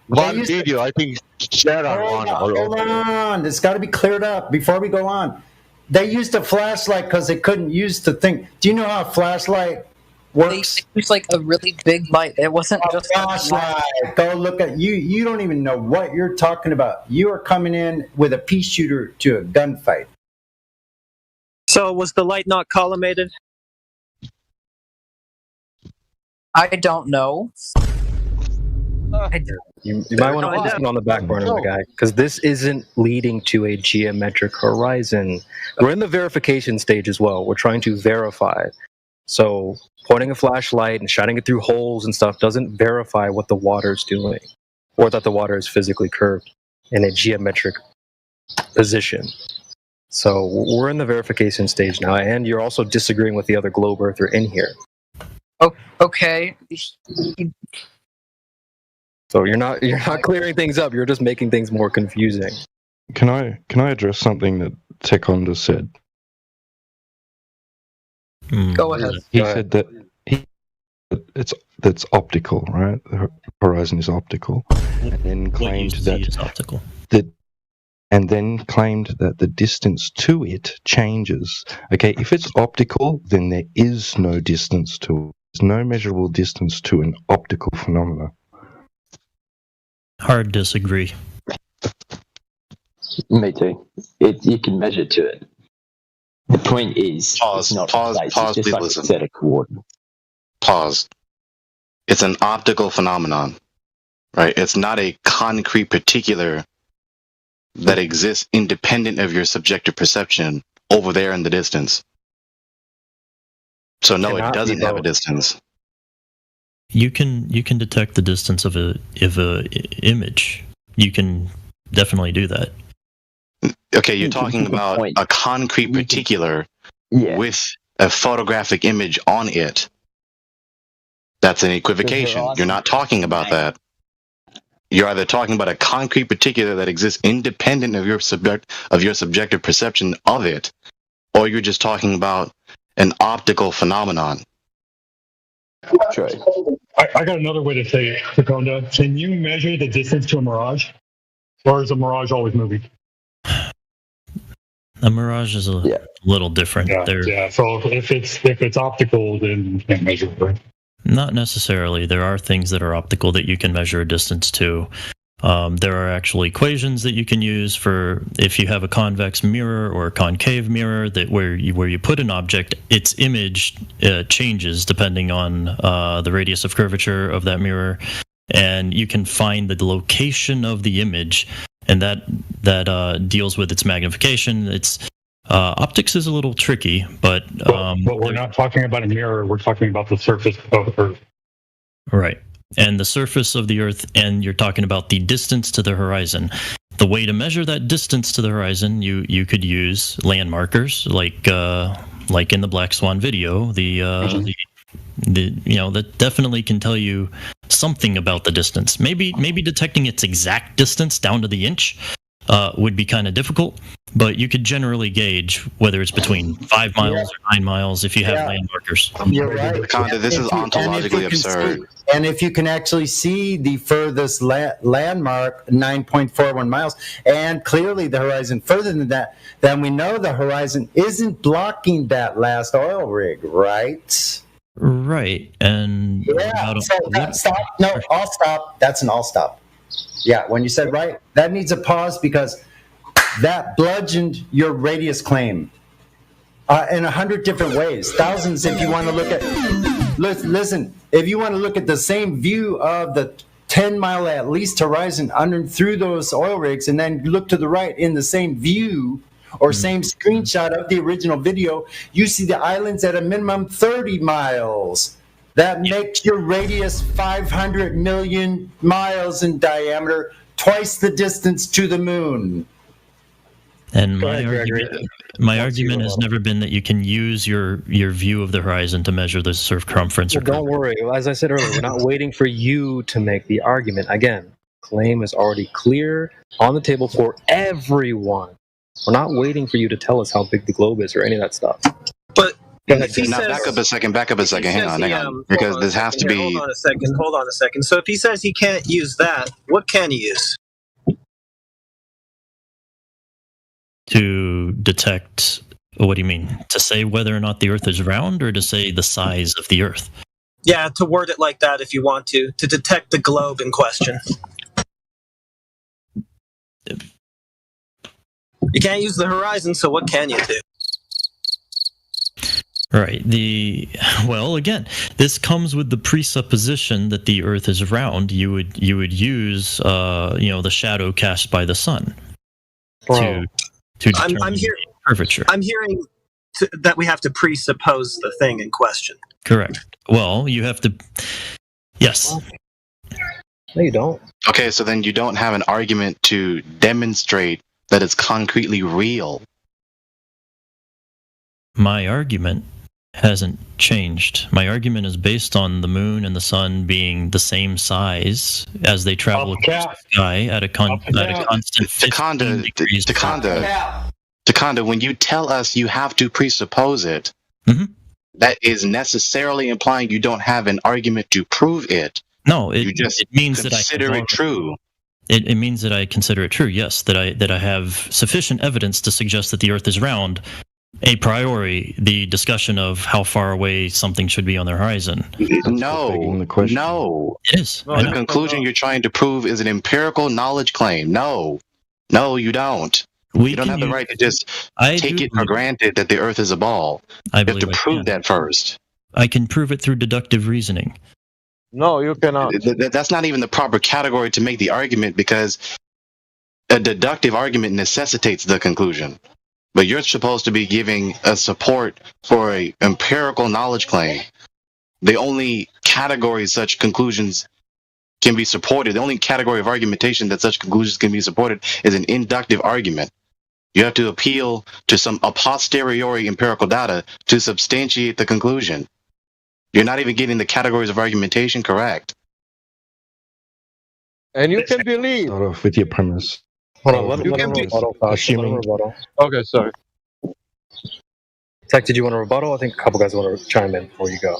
Speaker 3: One video, I think, shared on
Speaker 8: hold on. It's got to be cleared up before we go on. They used a flashlight because they couldn't use the thing. Do you know how a flashlight works?
Speaker 10: They used like a really big light. It wasn't just a
Speaker 8: flashlight. Go look at you. You don't even know what you're talking about. You are coming in with a pea shooter to a gunfight.
Speaker 21: So was the light not collimated?
Speaker 10: I don't know.
Speaker 9: You might want to put this one on the back burner, my guy, because this isn't leading to a geometric horizon. We're in the verification stage as well. We're trying to verify. So pointing a flashlight and shining it through holes and stuff doesn't verify what the water's doing, or that the water is physically curved in a geometric position. So we're in the verification stage now, and you're also disagreeing with the other globe earther in here.
Speaker 10: Oh, okay.
Speaker 9: So you're not clearing things up. You're just making things more confusing.
Speaker 14: Can I address something that Tekanda said?
Speaker 10: Go ahead.
Speaker 14: He said that that's optical, right? The horizon is optical, and then claimed that
Speaker 25: is optical.
Speaker 14: And then claimed that the distance to it changes. Okay, if it's optical, then there is no distance to it. There's no measurable distance to an optical phenomena.
Speaker 25: Hard disagree.
Speaker 11: Me too. You can measure to it. The point is, it's not
Speaker 24: Pause,
Speaker 11: place. It's just
Speaker 24: please
Speaker 11: like
Speaker 24: listen.
Speaker 11: a set of coordinates.
Speaker 24: Pause. It's an optical phenomenon, right? It's not a concrete particular that exists independent of your subjective perception over there in the distance. So no, it doesn't have a distance.
Speaker 25: You can detect the distance of a image. You can definitely do that.
Speaker 24: Okay, you're talking about a concrete particular with a photographic image on it. That's an equivocation. You're not talking about that. You're either talking about a concrete particular that exists independent of your subjective perception of it, or you're just talking about an optical phenomenon.
Speaker 11: True.
Speaker 15: I got another way to say it, Tekanda. Can you measure the distance to a mirage? Or is a mirage always moving?
Speaker 25: A mirage is a little different.
Speaker 15: Yeah. So if it's optical, then you can't measure it, right?
Speaker 25: Not necessarily. There are things that are optical that you can measure a distance to. There are actual equations that you can use for if you have a convex mirror or a concave mirror that where you put an object, its image changes depending on the radius of curvature of that mirror, and you can find the location of the image, and that that deals with its magnification. It's optics is a little tricky, but
Speaker 15: we're not talking about a mirror. We're talking about the surface of Earth.
Speaker 25: Right. And the surface of the Earth, and you're talking about the distance to the horizon. The way to measure that distance to the horizon, you could use land markers, like in the Black Swan video. The that definitely can tell you something about the distance. Maybe detecting its exact distance down to the inch would be kind of difficult, but you could generally gauge whether it's between 5 miles or 9 miles if you have land markers.
Speaker 8: You're right.
Speaker 24: Conda, this is ontologically absurd.
Speaker 8: And if you can actually see the furthest landmark, 9.41 miles, and clearly the horizon further than that, then we know the horizon isn't blocking that last oil rig, right?
Speaker 25: Right. And
Speaker 8: stop. No, I'll stop. That's an all stop. Yeah, when you said right, that needs a pause because that bludgeoned your radius claim in 100 different ways, thousands if you want to look at. Listen, if you want to look at the same view of the 10-mile at least horizon under through those oil rigs, and then look to the right in the same view or same screenshot of the original video, you see the islands at a minimum 30 miles. That makes your radius 500 million miles in diameter, twice the distance to the moon.
Speaker 25: And my argument has never been that you can use your view of the horizon to measure the circumference.
Speaker 9: Well, don't worry. As I said earlier, we're not waiting for you to make the argument. Again, claim is already clear on the table for everyone. We're not waiting for you to tell us how big the globe is or any of that stuff.
Speaker 12: But
Speaker 24: now, back up a second. Hang on. Because this has to be.
Speaker 12: Hold on a second. So if he says he can't use that, what can he use?
Speaker 25: To detect, what do you mean? To say whether or not the Earth is round, or to say the size of the Earth?
Speaker 12: Yeah, to word it like that if you want to detect the globe in question. You can't use the horizon, so what can you do?
Speaker 25: Right. Well, again, this comes with the presupposition that the Earth is round. You would use the shadow cast by the sun to determine the curvature.
Speaker 12: I'm hearing that we have to presuppose the thing in question.
Speaker 25: Correct. Well, you have to. Yes.
Speaker 9: No, you don't.
Speaker 24: Okay, so then you don't have an argument to demonstrate that it's concretely real.
Speaker 25: My argument hasn't changed. My argument is based on the moon and the sun being the same size as they travel across the sky at a constant 15 degrees.
Speaker 24: Takanda, when you tell us you have to presuppose it, that is necessarily implying you don't have an argument to prove it.
Speaker 25: No,
Speaker 24: it means that I consider it true.
Speaker 25: It means that I consider it true. Yes, that I have sufficient evidence to suggest that the Earth is round. A priori, the discussion of how far away something should be on the horizon.
Speaker 24: No.
Speaker 25: It is.
Speaker 24: The conclusion you're trying to prove is an empirical knowledge claim. No, you don't. You don't have the right to just take it for granted that the Earth is a ball. You have to prove that first.
Speaker 25: I can prove it through deductive reasoning.
Speaker 7: No, you cannot.
Speaker 24: That's not even the proper category to make the argument, because a deductive argument necessitates the conclusion. But you're supposed to be giving a support for an empirical knowledge claim. The only category such conclusions can be supported, the only category of argumentation that such conclusions can be supported is an inductive argument. You have to appeal to some a posteriori empirical data to substantiate the conclusion. You're not even getting the categories of argumentation correct.
Speaker 7: And you can believe.
Speaker 14: Start off with your premise.
Speaker 9: Hold on, let him rebuttal.
Speaker 7: Okay, sorry.
Speaker 9: Tech, did you want to rebuttal? I think a couple guys want to chime in before you go,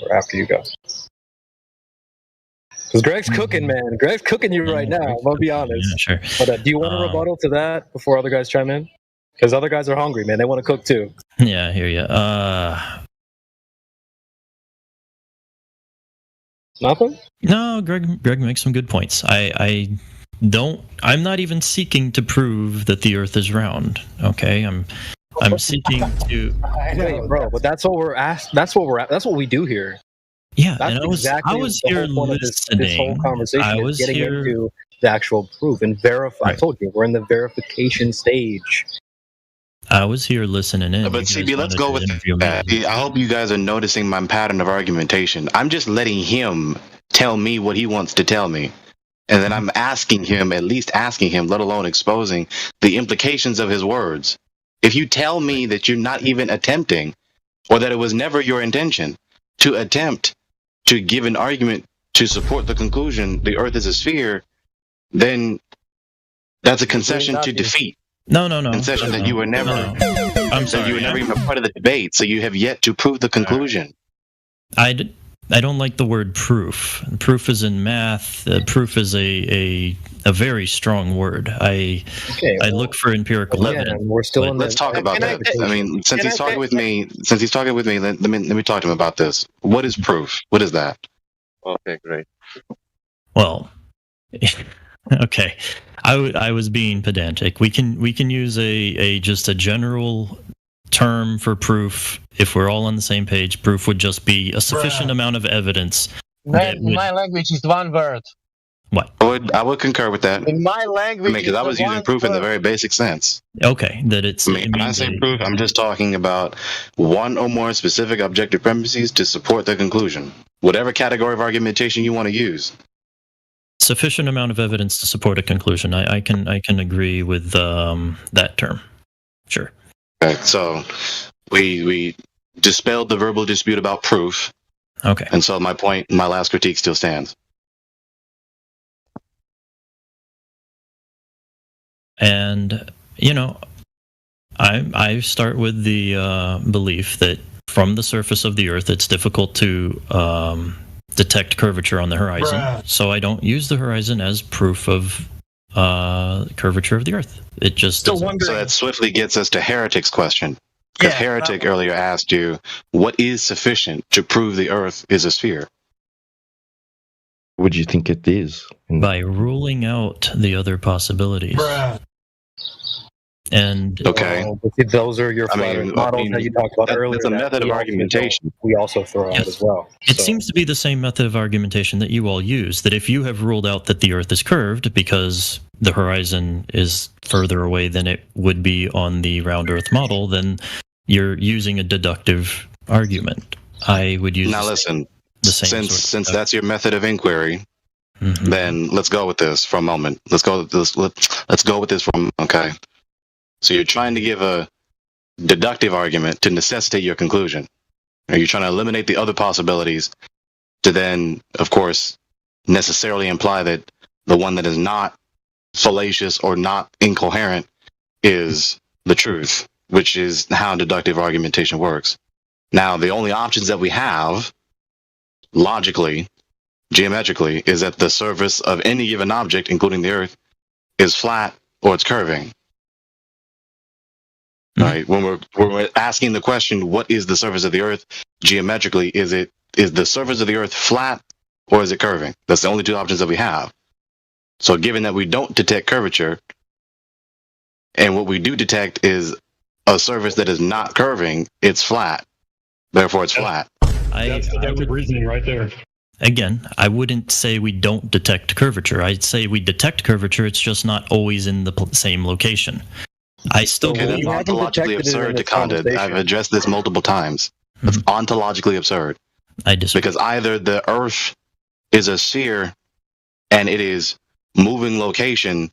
Speaker 9: or after you go. Because Greg's cooking, man. Greg's cooking you right now. I'm gonna be honest.
Speaker 25: Yeah, sure.
Speaker 9: But do you want to rebuttal to that before other guys chime in? Because other guys are hungry, man. They want to cook too.
Speaker 25: Yeah, I hear you.
Speaker 9: Nothing?
Speaker 25: No, Greg makes some good points. I'm not even seeking to prove that the Earth is round. Okay, I'm seeking to.
Speaker 9: Wait, bro, but that's what we're asked. That's what we do here.
Speaker 25: Yeah,
Speaker 9: that's
Speaker 25: and I was here
Speaker 9: this whole
Speaker 25: listening.
Speaker 9: conversation.
Speaker 25: I was
Speaker 9: getting
Speaker 25: here.
Speaker 9: into the actual proof and verify. I told you, we're in the verification stage.
Speaker 25: I was here listening in.
Speaker 24: But CB, let's go with that. I hope you guys are noticing my pattern of argumentation. I'm just letting him tell me what he wants to tell me. And then I'm asking him, at least asking him, let alone exposing the implications of his words. If you tell me that you're not even attempting, or that it was never your intention to attempt to give an argument to support the conclusion the Earth is a sphere, then that's a concession to defeat.
Speaker 25: No.
Speaker 24: Concession that you were never. I'm sorry. You were never even part of the debate, so you have yet to prove the conclusion.
Speaker 25: I don't like the word proof. Proof is in math. Proof is a very strong word. I look for empirical evidence.
Speaker 9: We're still.
Speaker 24: Let's talk about that. I mean, since he's talking with me, let me talk to him about this. What is proof? What is that? Okay, great.
Speaker 25: Well, okay. I was being pedantic. We can use a just a general term for proof. If we're all on the same page, proof would just be a sufficient amount of evidence.
Speaker 7: In my language, is one word.
Speaker 25: What?
Speaker 24: I would concur with that.
Speaker 7: In my language,
Speaker 24: because I was using proof in the very basic sense.
Speaker 25: Okay, that it's.
Speaker 24: I mean, when I say proof, I'm just talking about one or more specific objective premises to support the conclusion. Whatever category of argumentation you want to use.
Speaker 25: Sufficient amount of evidence to support a conclusion. I can agree with that term. Sure.
Speaker 24: Okay, so we dispelled the verbal dispute about proof.
Speaker 25: Okay.
Speaker 24: And so my last critique still stands.
Speaker 25: And I start with the belief that from the surface of the Earth, it's difficult to detect curvature on the horizon. So I don't use the horizon as proof of curvature of the Earth. It just
Speaker 24: So that swiftly gets us to Heretic's question. Because Heretic earlier asked you, what is sufficient to prove the Earth is a sphere?
Speaker 14: Would you think it is?
Speaker 25: By ruling out the other possibilities. And
Speaker 9: those are your models that you talked about earlier.
Speaker 24: It's a method of argumentation.
Speaker 9: We also throw out as well.
Speaker 25: It seems to be the same method of argumentation that you all use, that if you have ruled out that the Earth is curved because the horizon is further away than it would be on the round Earth model, then you're using a deductive argument. I would use
Speaker 24: now listen,
Speaker 25: the same
Speaker 24: since that's your method of inquiry, then let's go with this for a moment. Let's go with this for a moment, okay? So you're trying to give a deductive argument to necessitate your conclusion. Or you're trying to eliminate the other possibilities to then, of course, necessarily imply that the one that is not fallacious or not incoherent is the truth, which is how deductive argumentation works. Now, the only options that we have, logically, geometrically, is that the surface of any given object, including the Earth, is flat or it's curving. Right? When we're asking the question, what is the surface of the Earth geometrically? Is the surface of the Earth flat or is it curving? That's the only two options that we have. So given that we don't detect curvature, and what we do detect is a surface that is not curving, it's flat. Therefore, it's flat.
Speaker 15: That's deductive reasoning right there.
Speaker 25: Again, I wouldn't say we don't detect curvature. I'd say we detect curvature, it's just not always in the same location. I still
Speaker 24: that's ontologically absurd, Takanda. I've addressed this multiple times. It's ontologically absurd.
Speaker 25: I disagree.
Speaker 24: Because either the Earth is a sphere and it is moving location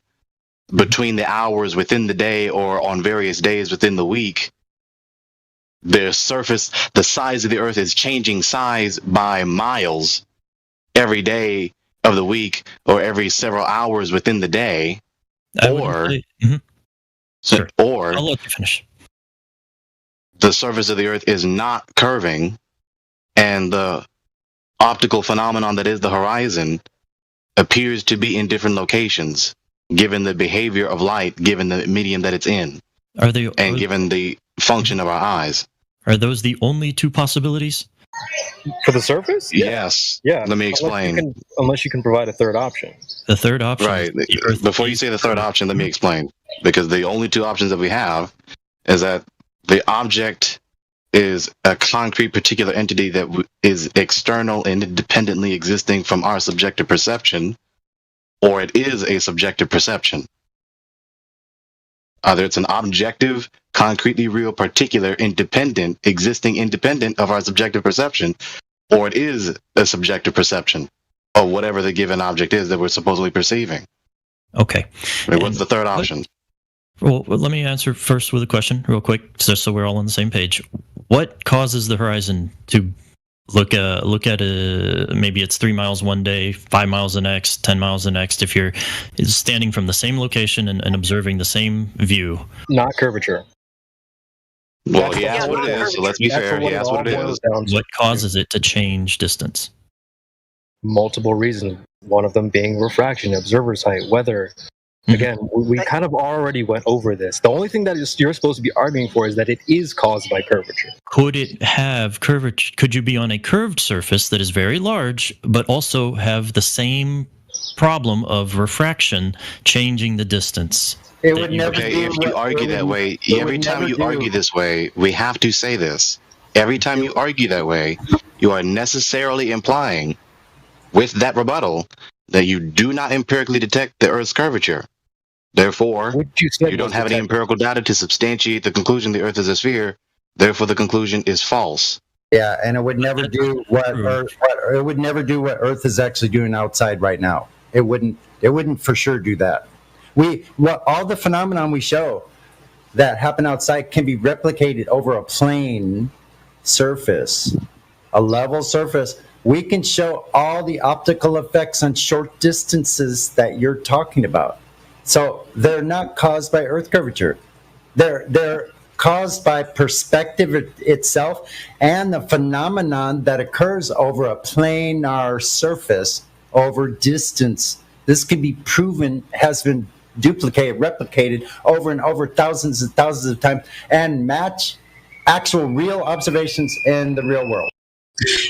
Speaker 24: between the hours within the day or on various days within the week. The surface, the size of the Earth is changing size by miles every day of the week or every several hours within the day. Or
Speaker 25: I'll let you finish.
Speaker 24: The surface of the Earth is not curving, and the optical phenomenon that is the horizon appears to be in different locations, given the behavior of light, given the medium that it's in, given the function of our eyes.
Speaker 25: Are those the only two possibilities?
Speaker 9: For the surface?
Speaker 24: Yes.
Speaker 9: Yeah.
Speaker 24: Let me explain.
Speaker 9: Unless you can provide a third option.
Speaker 25: The third option.
Speaker 24: Right. Before you say the third option, let me explain. Because the only two options that we have is that the object is a concrete particular entity that is external and independently existing from our subjective perception, or it is a subjective perception. Either it's an objective, concretely real, particular, existing independent of our subjective perception, or it is a subjective perception of whatever the given object is that we're supposedly perceiving.
Speaker 25: Okay.
Speaker 24: What's the third option?
Speaker 25: Well, let me answer first with a question real quick, just so we're all on the same page. What causes the horizon to look at maybe it's 3 miles one day, 5 miles the next, 10 miles the next, if you're standing from the same location and observing the same view?
Speaker 9: Not curvature.
Speaker 24: Well, he asked what it is, so let's be fair. He asked what it is.
Speaker 25: What causes it to change distance?
Speaker 9: Multiple reasons. One of them being refraction, observer's height, weather. Again, we kind of already went over this. The only thing that you're supposed to be arguing for is that it is caused by curvature.
Speaker 25: Could it have curvature? Could you be on a curved surface that is very large, but also have the same problem of refraction changing the distance?
Speaker 8: It would never
Speaker 24: Okay, if you argue that way, every time you argue this way, we have to say this. Every time you argue that way, you are necessarily implying with that rebuttal that you do not empirically detect the Earth's curvature. Therefore, you don't have any empirical data to substantiate the conclusion the Earth is a sphere. Therefore, the conclusion is false.
Speaker 8: Yeah, and it would never do what Earth is actually doing outside right now. It wouldn't for sure do that. All the phenomenon we show that happen outside can be replicated over a plane surface, a level surface. We can show all the optical effects on short distances that you're talking about. So they're not caused by Earth curvature. They're caused by perspective itself and the phenomenon that occurs over a planar surface over distance. This can be proven, has been duplicated, replicated over and over thousands and thousands of times, and match actual real observations in the real world.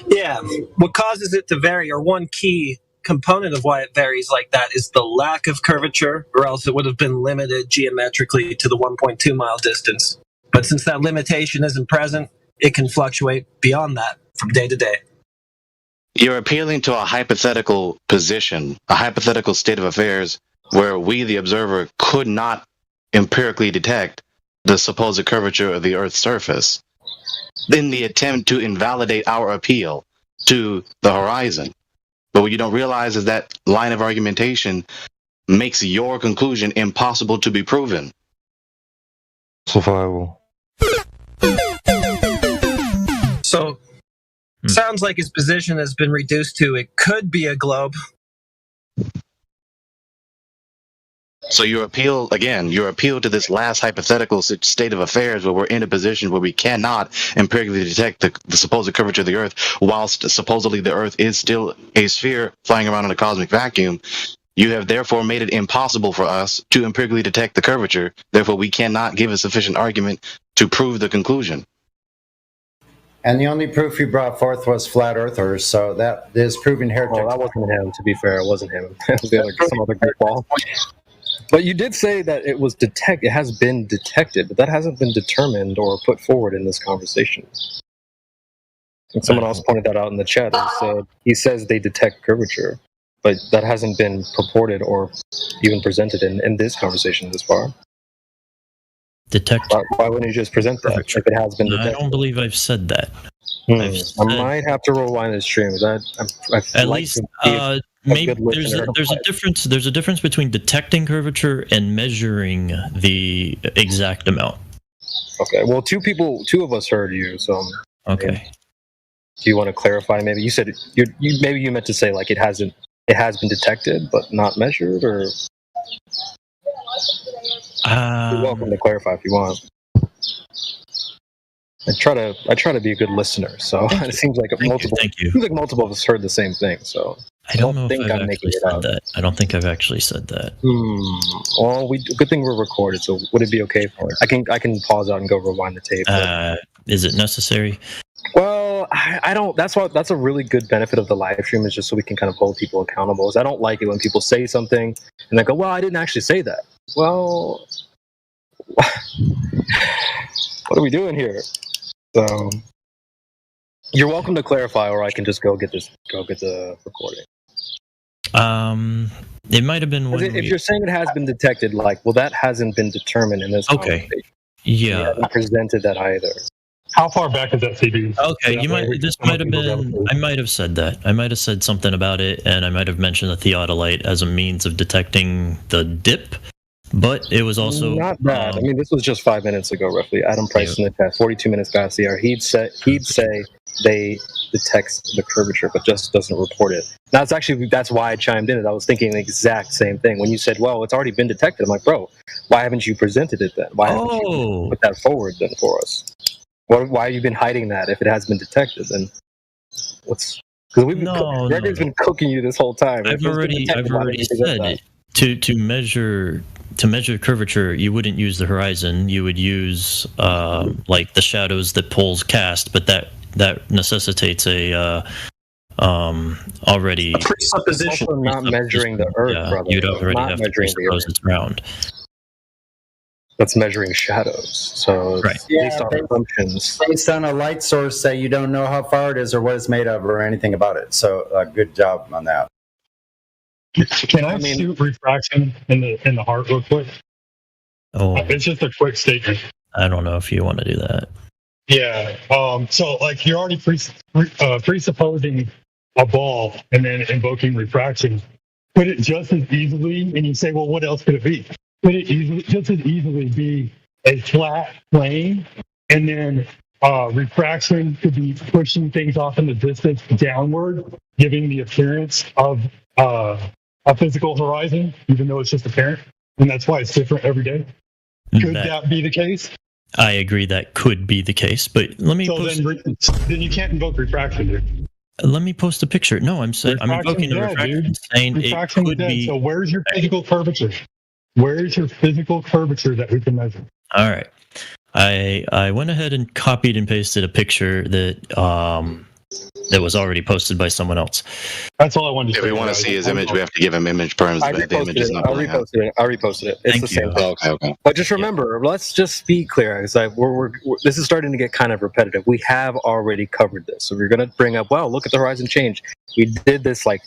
Speaker 12: Yeah, what causes it to vary, or one key component of why it varies like that, is the lack of curvature, or else it would have been limited geometrically to the 1.2 mile distance. But since that limitation isn't present, it can fluctuate beyond that from day to day.
Speaker 24: You're appealing to a hypothetical position, a hypothetical state of affairs where we, the observer, could not empirically detect the supposed curvature of the Earth's surface in the attempt to invalidate our appeal to the horizon. But what you don't realize is that line of argumentation makes your conclusion impossible to be proven.
Speaker 14: Survival.
Speaker 12: So, sounds like his position has been reduced to it could be a globe.
Speaker 24: So your appeal to this last hypothetical state of affairs where we're in a position where we cannot empirically detect the supposed curvature of the Earth, whilst supposedly the Earth is still a sphere flying around in a cosmic vacuum. You have therefore made it impossible for us to empirically detect the curvature. Therefore, we cannot give a sufficient argument to prove the conclusion.
Speaker 8: And the only proof he brought forth was flat earthers, so that is proven heretic.
Speaker 9: Well, that wasn't him, to be fair. It wasn't him. It was some other goofball. But you did say that it was it has been detected, but that hasn't been determined or put forward in this conversation. And someone else pointed that out in the chat and said, he says they detect curvature, but that hasn't been purported or even presented in this conversation this far.
Speaker 25: Detect.
Speaker 9: Why wouldn't you just present that if it has been detected?
Speaker 25: I don't believe I've said that.
Speaker 9: I might have to rewind this stream.
Speaker 25: At least maybe there's a difference. There's a difference between detecting curvature and measuring the exact amount.
Speaker 9: Okay. Well, two of us heard you. So
Speaker 25: okay.
Speaker 9: Do you want to clarify? Maybe you said maybe you meant to say like it has been detected but not measured, or you're welcome to clarify if you want. I try to be a good listener, so it seems like multiple of us heard the same thing. So
Speaker 25: I don't know
Speaker 9: think
Speaker 25: if I've
Speaker 9: I'm making
Speaker 25: actually
Speaker 9: it
Speaker 25: said
Speaker 9: out.
Speaker 25: that. I don't think I've actually said that.
Speaker 9: Well, good thing we're recorded. So would it be okay for I can pause out and go rewind the tape?
Speaker 25: Is it necessary?
Speaker 9: Well, I don't. That's a really good benefit of the live stream, is just so we can kind of hold people accountable. Is I don't like it when people say something and they go, "Well, I didn't actually say that." Well, what are we doing here? So you're welcome to clarify, or I can just go get the recording.
Speaker 25: It might have been when
Speaker 9: If you're saying it has been detected, like, well, that hasn't been determined in this
Speaker 25: Okay.
Speaker 9: conversation.
Speaker 25: Yeah.
Speaker 9: You haven't presented that either.
Speaker 15: How far back is that CB?
Speaker 25: Okay,
Speaker 15: That
Speaker 25: you
Speaker 15: way
Speaker 25: might.
Speaker 15: we
Speaker 25: This
Speaker 15: can come
Speaker 25: might
Speaker 15: up
Speaker 25: have
Speaker 15: with a
Speaker 25: been.
Speaker 15: relative.
Speaker 25: I might have said that. I might have said something about it, and I might have mentioned the theodolite as a means of detecting the dip. But it was also
Speaker 9: Not bad. I mean, this was just 5 minutes ago, roughly. Adam Price in the chat, 42 minutes past the hour. He'd say they detect the curvature, but just doesn't report it. Now, that's why I chimed in. I was thinking the exact same thing when you said, "Well, it's already been detected." I'm like, "Bro, why haven't you presented it then? Why haven't you put that forward then for us? Why have you been hiding that if it has been detected? Then what's because we've been Gregory's been cooking you this whole time.
Speaker 25: I've already said it. To measure curvature, you wouldn't use the horizon. You would use like the shadows that poles cast, but that necessitates a already
Speaker 9: presupposition. Also not measuring the Earth, brother.
Speaker 25: You'd already
Speaker 9: Not
Speaker 25: have to
Speaker 9: measuring the
Speaker 25: presuppose it's round.
Speaker 9: That's measuring shadows. So
Speaker 25: Right.
Speaker 9: based on assumptions.
Speaker 8: Based on a light source that you don't know how far it is or what it's made of or anything about it. So good job on that.
Speaker 15: Can I shoot refraction in the heart real quick?
Speaker 25: Oh,
Speaker 15: It's just a quick statement.
Speaker 25: I don't know if you want to do that.
Speaker 15: Yeah. So like you're already presupposing a ball and then invoking refraction. Could it just as easily, and you say, well, what else could it be? Could it just as easily be a flat plane, and then refraction could be pushing things off in the distance downward, giving the appearance of a physical horizon, even though it's just apparent, and that's why it's different every day. Could that be the case?
Speaker 25: I agree that could be the case, but let me.
Speaker 15: Then you can't invoke refraction, dude.
Speaker 25: Let me post a picture. No, I'm saying I'm invoking the refraction, saying
Speaker 15: Refraction's
Speaker 25: it could
Speaker 15: dead.
Speaker 25: be.
Speaker 15: So where's your physical curvature? Where's your physical curvature that we can measure?
Speaker 25: All right, I went ahead and copied and pasted a picture that was already posted by someone else.
Speaker 15: That's all I wanted to say.
Speaker 24: If we want to see his image, we have to give him image perms, but the image is not
Speaker 9: I reposted it. It's
Speaker 24: Thank
Speaker 9: the same
Speaker 24: you.
Speaker 9: thing.
Speaker 24: Okay.
Speaker 9: But just remember, let's just be clear. It's like this is starting to get kind of repetitive. We have already covered this. So we're going to bring up, well, look at the horizon change. We did this like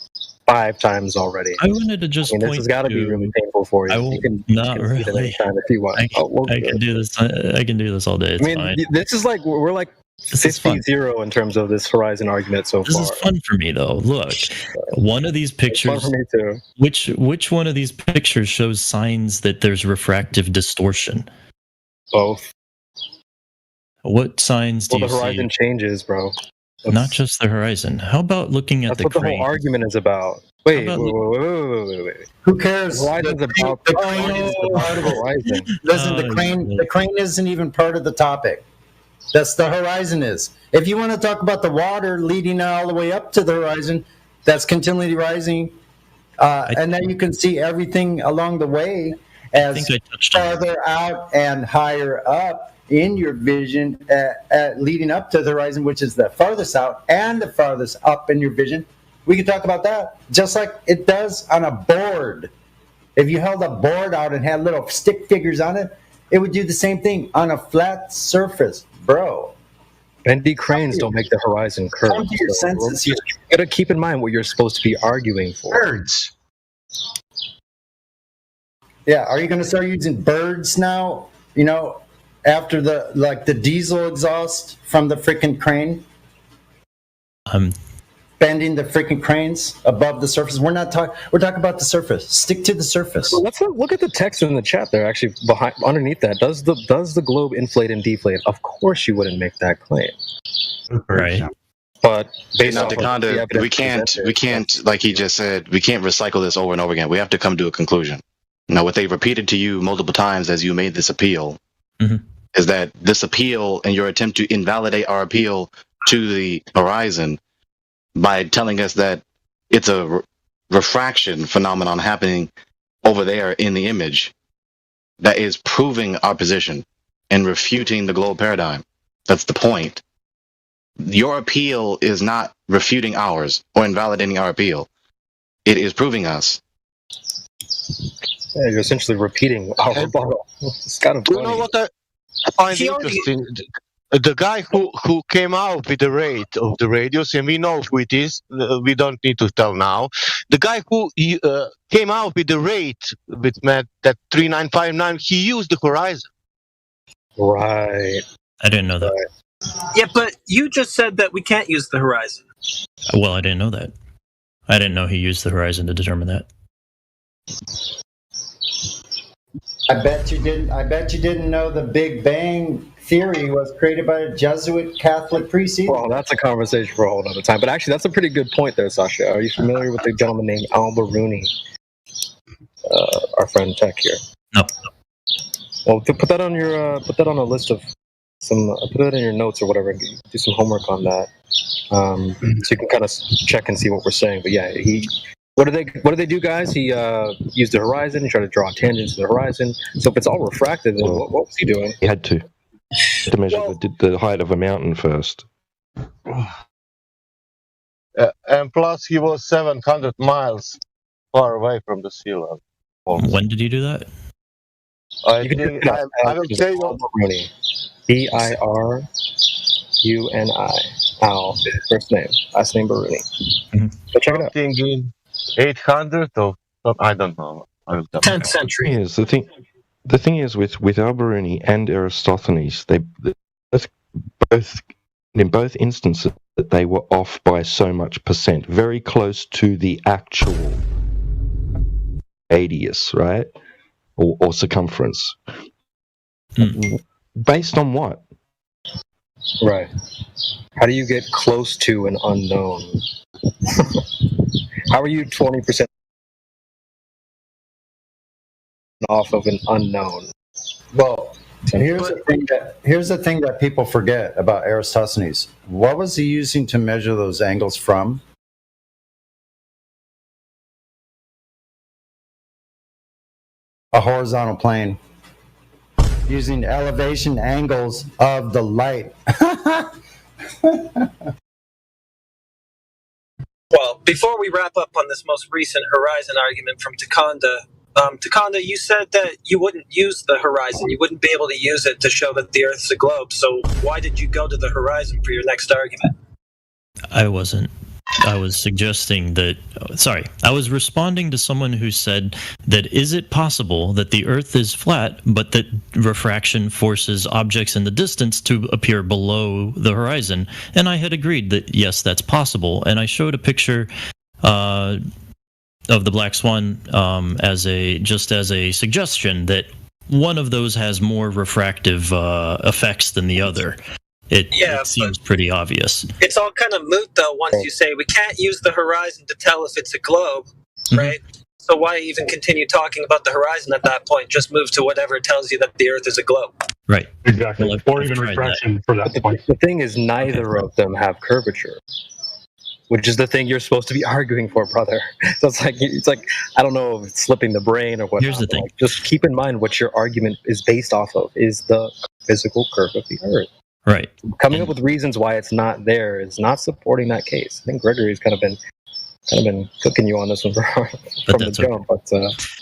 Speaker 9: 5 times already.
Speaker 25: I wanted to just
Speaker 9: this has got to be really painful for you. You can see it anytime if you want.
Speaker 25: I can do this. I can do this all day. It's fine.
Speaker 9: This is like we're like 50-0 in terms of this horizon argument so far.
Speaker 25: This is fun for me, though. Look, one of these pictures.
Speaker 9: It's fun for me too.
Speaker 25: Which one of these pictures shows signs that there's refractive distortion?
Speaker 9: Both.
Speaker 25: What signs do you see?
Speaker 9: Well, the horizon changes, bro.
Speaker 25: Not just the horizon. How about looking at
Speaker 9: That's what the whole argument is about. Wait.
Speaker 8: Who cares?
Speaker 9: The horizon's about the horizon.
Speaker 8: Listen, the crane isn't even part of the topic. That's the horizon is. If you want to talk about the water leading all the way up to the horizon, that's continually rising. And then you can see everything along the way as farther out and higher up in your vision leading up to the horizon, which is the farthest out and the farthest up in your vision. We can talk about that just like it does on a board. If you held a board out and had little stick figures on it, it would do the same thing on a flat surface, bro.
Speaker 9: Bendy cranes don't make the horizon curve.
Speaker 8: Come to your senses.
Speaker 9: You gotta keep in mind what you're supposed to be arguing for.
Speaker 8: Birds. Yeah, are you going to start using birds now? You know, after the diesel exhaust from the freaking crane? Bending the freaking cranes above the surface. We're talking about the surface. Stick to the surface.
Speaker 9: Well, let's look at the text in the chat there. Actually, underneath that, does the globe inflate and deflate? Of course, you wouldn't make that claim,
Speaker 25: right?
Speaker 9: But based
Speaker 24: on
Speaker 9: on
Speaker 24: the evidence, we can't, like he just said, we can't recycle this over and over again. We have to come to a conclusion. Now, what they repeated to you multiple times as you made this appeal is that this appeal and your attempt to invalidate our appeal to the horizon by telling us that it's a refraction phenomenon happening over there in the image that is proving our position and refuting the globe paradigm. That's the point. Your appeal is not refuting ours or invalidating our appeal. It is proving us.
Speaker 9: Yeah, you're essentially repeating our rebuttal. It's kind of funny.
Speaker 7: You know what I find interesting? the guy who came out with the rate of the radius, and we know who it is. We don't need to tell now. The guy who came out with the rate with that 3959, he used the horizon.
Speaker 26: Right.
Speaker 25: I didn't know that.
Speaker 12: Yeah, but you just said that we can't use the horizon.
Speaker 25: Well, I didn't know that. I didn't know he used the horizon to determine that.
Speaker 8: I bet you didn't know the Big Bang theory was created by a Jesuit Catholic priest either.
Speaker 26: Well, that's a conversation for a whole other time. But actually, that's a pretty good point there, Sasha. Are you familiar with the gentleman named Al-Biruni? Our friend Tech here.
Speaker 25: No.
Speaker 26: Well, to put that on your put that on a list of some. Put that in your notes or whatever. Do some homework on that, so you can kind of check and see what we're saying. But yeah, What do they do, guys? He used the horizon. He tried to draw tangents to the horizon. So if it's all refracted, then what was he doing?
Speaker 14: He had to measure the height of a mountain first.
Speaker 7: And plus, he was 700 miles far away from the sea level.
Speaker 25: When did he do that?
Speaker 7: I will tell you.
Speaker 26: Biruni. Al, first name, last name Biruni. Go check it out.
Speaker 7: In 800 or I don't know.
Speaker 12: 10th century.
Speaker 14: Yes, the thing is with Al-Biruni and Eratosthenes, they both in both instances that they were off by so much percent, very close to the actual radius, right, or circumference. Based on what?
Speaker 26: Right. How do you get close to an unknown? How are you 20% off of an unknown?
Speaker 8: Well, here's the thing that people forget about Eratosthenes. What was he using to measure those angles from? A horizontal plane. Using elevation angles of the light.
Speaker 12: Well, before we wrap up on this most recent horizon argument from Takanda, you said that you wouldn't use the horizon. You wouldn't be able to use it to show that the Earth's a globe. So why did you go to the horizon for your next argument?
Speaker 25: I wasn't. I was suggesting that. Sorry, I was responding to someone who said that is it possible that the Earth is flat, but that refraction forces objects in the distance to appear below the horizon? And I had agreed that yes, that's possible. And I showed a picture of the black swan as a suggestion that one of those has more refractive effects than the other. It seems pretty obvious.
Speaker 12: It's all kind of moot, though, once you say we can't use the horizon to tell if it's a globe, right? So why even continue talking about the horizon at that point? Just move to whatever tells you that the Earth is a globe.
Speaker 25: Right.
Speaker 15: Exactly. Or even refraction for that point.
Speaker 26: The thing is, neither of them have curvature, which is the thing you're supposed to be arguing for, brother. So it's like I don't know if it's slipping the brain or what.
Speaker 25: Here's the thing.
Speaker 26: Like, just keep in mind what your argument is based off of is the physical curve of the Earth.
Speaker 25: Right.
Speaker 26: Coming up with reasons why it's not there is not supporting that case. I think Gregory's kind of been cooking you on this one from the jump. But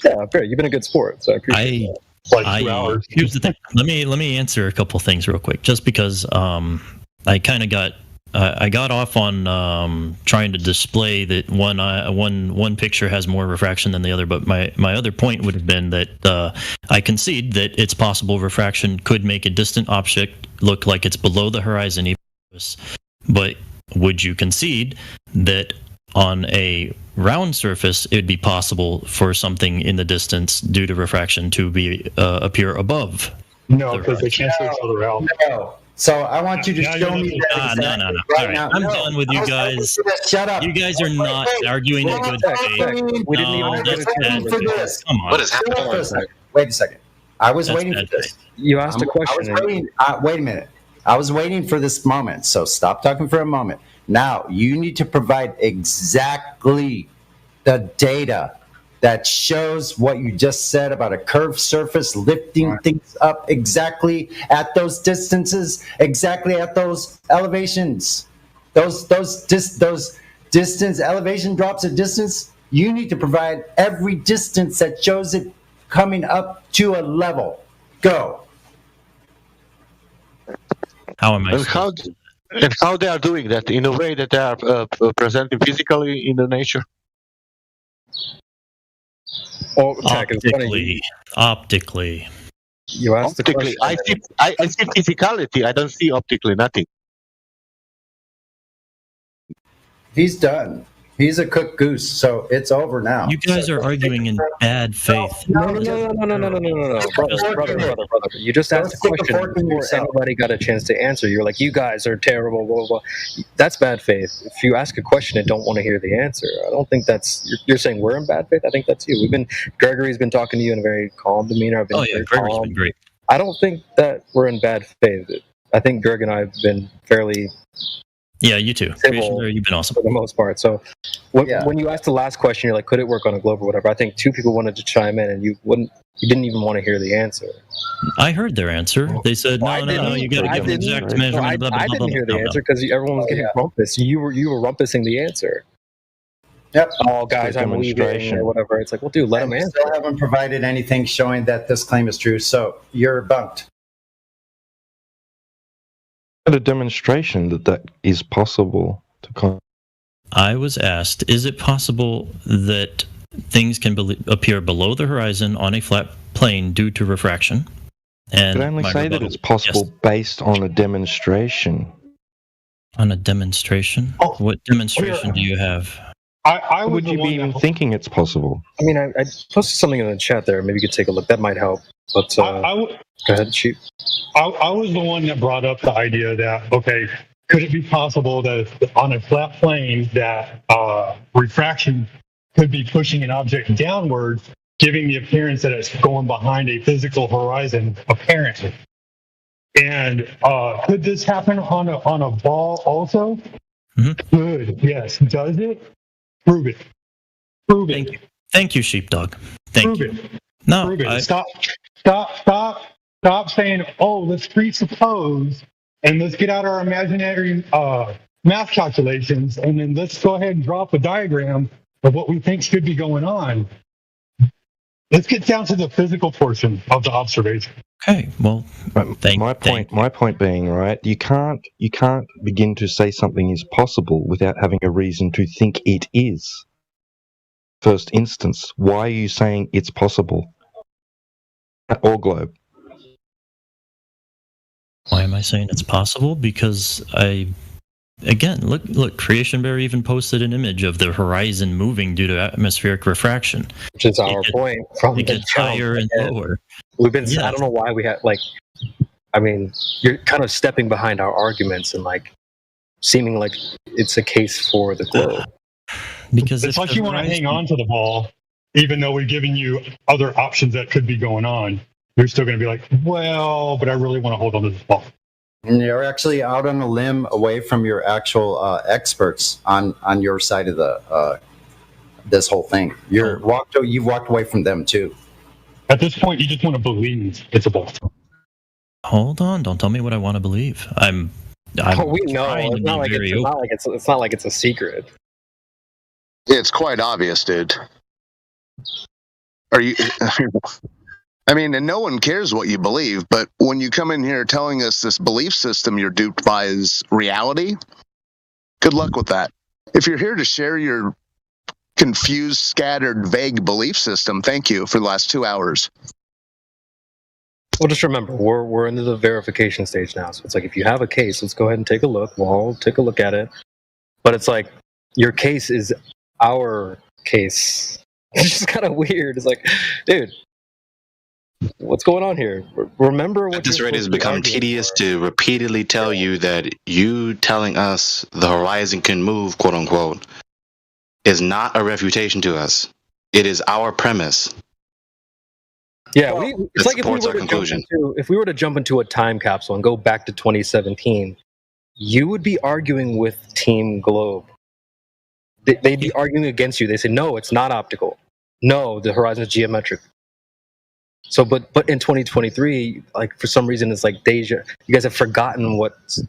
Speaker 26: yeah, fair. You've been a good sport, so I appreciate that.
Speaker 25: Here's the thing. Let me answer a couple things real quick, just because I kind of got I got off on trying to display that one picture has more refraction than the other, but my other point would have been that I concede that it's possible refraction could make a distant object look like it's below the horizon, but would you concede that on a round surface it would be possible for something in the distance due to refraction to be appear above?
Speaker 15: No, because they cancel each other out.
Speaker 8: No. So I want you to show me that.
Speaker 25: No.
Speaker 8: Right
Speaker 25: All right,
Speaker 8: now.
Speaker 25: I'm done with you guys.
Speaker 8: Shut up.
Speaker 25: You guys are not arguing a good faith.
Speaker 26: We didn't even
Speaker 25: that's bad
Speaker 8: for
Speaker 25: faith.
Speaker 8: this.
Speaker 25: Come on.
Speaker 24: What is happening?
Speaker 8: Wait a second. I was
Speaker 25: That's
Speaker 8: waiting for
Speaker 25: bad
Speaker 8: this.
Speaker 26: You asked a question.
Speaker 8: Wait a minute. I was waiting for this moment. So stop talking for a moment. Now you need to provide exactly the data that shows what you just said about a curved surface lifting things up exactly at those distances, exactly at those elevations, those distance elevation drops at distance. You need to provide every distance that shows it coming up to a level. Go.
Speaker 25: How am I?
Speaker 7: And how they are doing that in a way that they are presenting physically in the nature?
Speaker 26: Oh, Tack, it's funny.
Speaker 25: Optically.
Speaker 26: You asked the
Speaker 7: Optically,
Speaker 26: question.
Speaker 7: I see physicality. I don't see optically nothing.
Speaker 8: He's done. He's a cooked goose, so it's over now.
Speaker 25: You guys are arguing in bad faith.
Speaker 26: No. Brother. You just asked a question before anybody got a chance to answer. You're like, you guys are terrible, blah, blah, blah. That's bad faith. If you ask a question and don't want to hear the answer, I don't think that's, you're saying we're in bad faith? I think that's you. Gregory's been talking to you in a very calm demeanor. I've been
Speaker 25: Gregory's been great.
Speaker 26: I don't think that we're in bad faith. I think Greg and I have been fairly...
Speaker 25: Yeah, you too. You've been awesome
Speaker 26: for the most part. So when you asked the last question, you're like, could it work on a globe or whatever? I think two people wanted to chime in, and you didn't even want to hear the answer.
Speaker 25: I heard their answer. They said, no, you got to give an exact measurement.
Speaker 26: I didn't hear the answer because everyone was getting rumpus. You were rumpusing the answer.
Speaker 8: Yep.
Speaker 26: Oh, guys, I'm leaving or whatever. It's like, well, dude, let them answer.
Speaker 8: Still haven't provided anything showing that this claim is true, so you're bunked.
Speaker 14: A demonstration that is possible to.
Speaker 25: I was asked, is it possible that things can appear below the horizon on a flat plane due to refraction? And
Speaker 14: I only say that it's possible based on a demonstration.
Speaker 25: On a demonstration? What demonstration do you have?
Speaker 14: I would you be even thinking it's possible?
Speaker 26: I mean, I posted something in the chat there. Maybe you could take a look. That might help. But go ahead, Sheep.
Speaker 15: I was the one that brought up the idea that, okay, could it be possible that on a flat plane that refraction could be pushing an object downwards, giving the appearance that it's going behind a physical horizon, apparently? And could this happen on a ball also?
Speaker 25: Mm-hmm.
Speaker 15: Good. Yes. Does it? Prove it. Prove it.
Speaker 25: Thank you, Sheepdog. Thank you.
Speaker 15: It.
Speaker 25: No,
Speaker 15: Prove it. Stop saying, oh, let's presuppose and let's get out our imaginary math calculations and then let's go ahead and drop a diagram of what we think should be going on. Let's get down to the physical portion of the observation.
Speaker 25: Okay, well,
Speaker 14: my point being, right, you can't begin to say something is possible without having a reason to think it is. First instance, why are you saying it's possible? Or globe.
Speaker 25: Why am I saying it's possible? Because look, Creation Bear even posted an image of the horizon moving due to atmospheric refraction.
Speaker 26: Which is our point from
Speaker 25: it gets higher and lower.
Speaker 26: We've been, I don't know why we had, you're kind of stepping behind our arguments and seeming like it's a case for the globe.
Speaker 25: Because
Speaker 15: it's like you want to hang on to the ball, even though we've given you other options that could be going on. You're still going to be like, well, but I really want to hold on to this ball.
Speaker 8: And you're actually out on a limb away from your actual experts on your side of the this whole thing. You've walked away from them too.
Speaker 15: At this point, you just want to believe it's a ball.
Speaker 25: Hold on! Don't tell me what I want to believe.
Speaker 26: We know. It's not like it's a secret.
Speaker 3: It's quite obvious, dude. Are you? I mean, and no one cares what you believe, but when you come in here telling us this belief system you're duped by is reality, good luck with that. If you're here to share your confused, scattered, vague belief system, thank you for the last 2 hours.
Speaker 26: Well, just remember, we're into the verification stage now. So it's like, if you have a case, let's go ahead and take a look. We'll all take a look at it. But it's like, your case is our case. It's just kind of weird. It's like, dude, what's going on here? Remember what
Speaker 24: at this rate, it's become tedious to repeatedly tell you that you telling us the horizon can move, quote unquote, is not a refutation to us. It is our premise.
Speaker 26: Yeah, it's like if we were to jump into a time capsule and go back to 2017, you would be arguing with Team Globe. They'd be arguing against you. They say, no, it's not optical. No, the horizon is geometric. So, but in 2023, for some reason, it's like deja. You guys have forgotten what's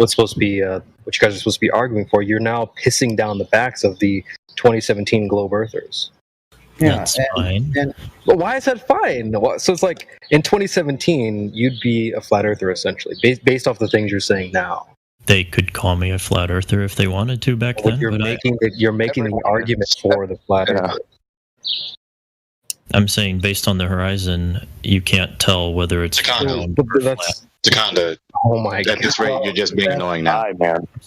Speaker 26: supposed to be, what you guys are supposed to be arguing for. You're now pissing down the backs of the 2017 Globe Earthers.
Speaker 25: That's fine.
Speaker 9: But why is that fine? So it's like in 2017, you'd be a flat earther essentially, based off the things you're saying now.
Speaker 25: They could call me a flat earther if they wanted to back then.
Speaker 9: You're making the argument for the flat earther.
Speaker 25: I'm saying based on the horizon, you can't tell whether it's round or flat.
Speaker 24: Takanda,
Speaker 9: oh my
Speaker 24: God. At this rate, you're just being annoying now.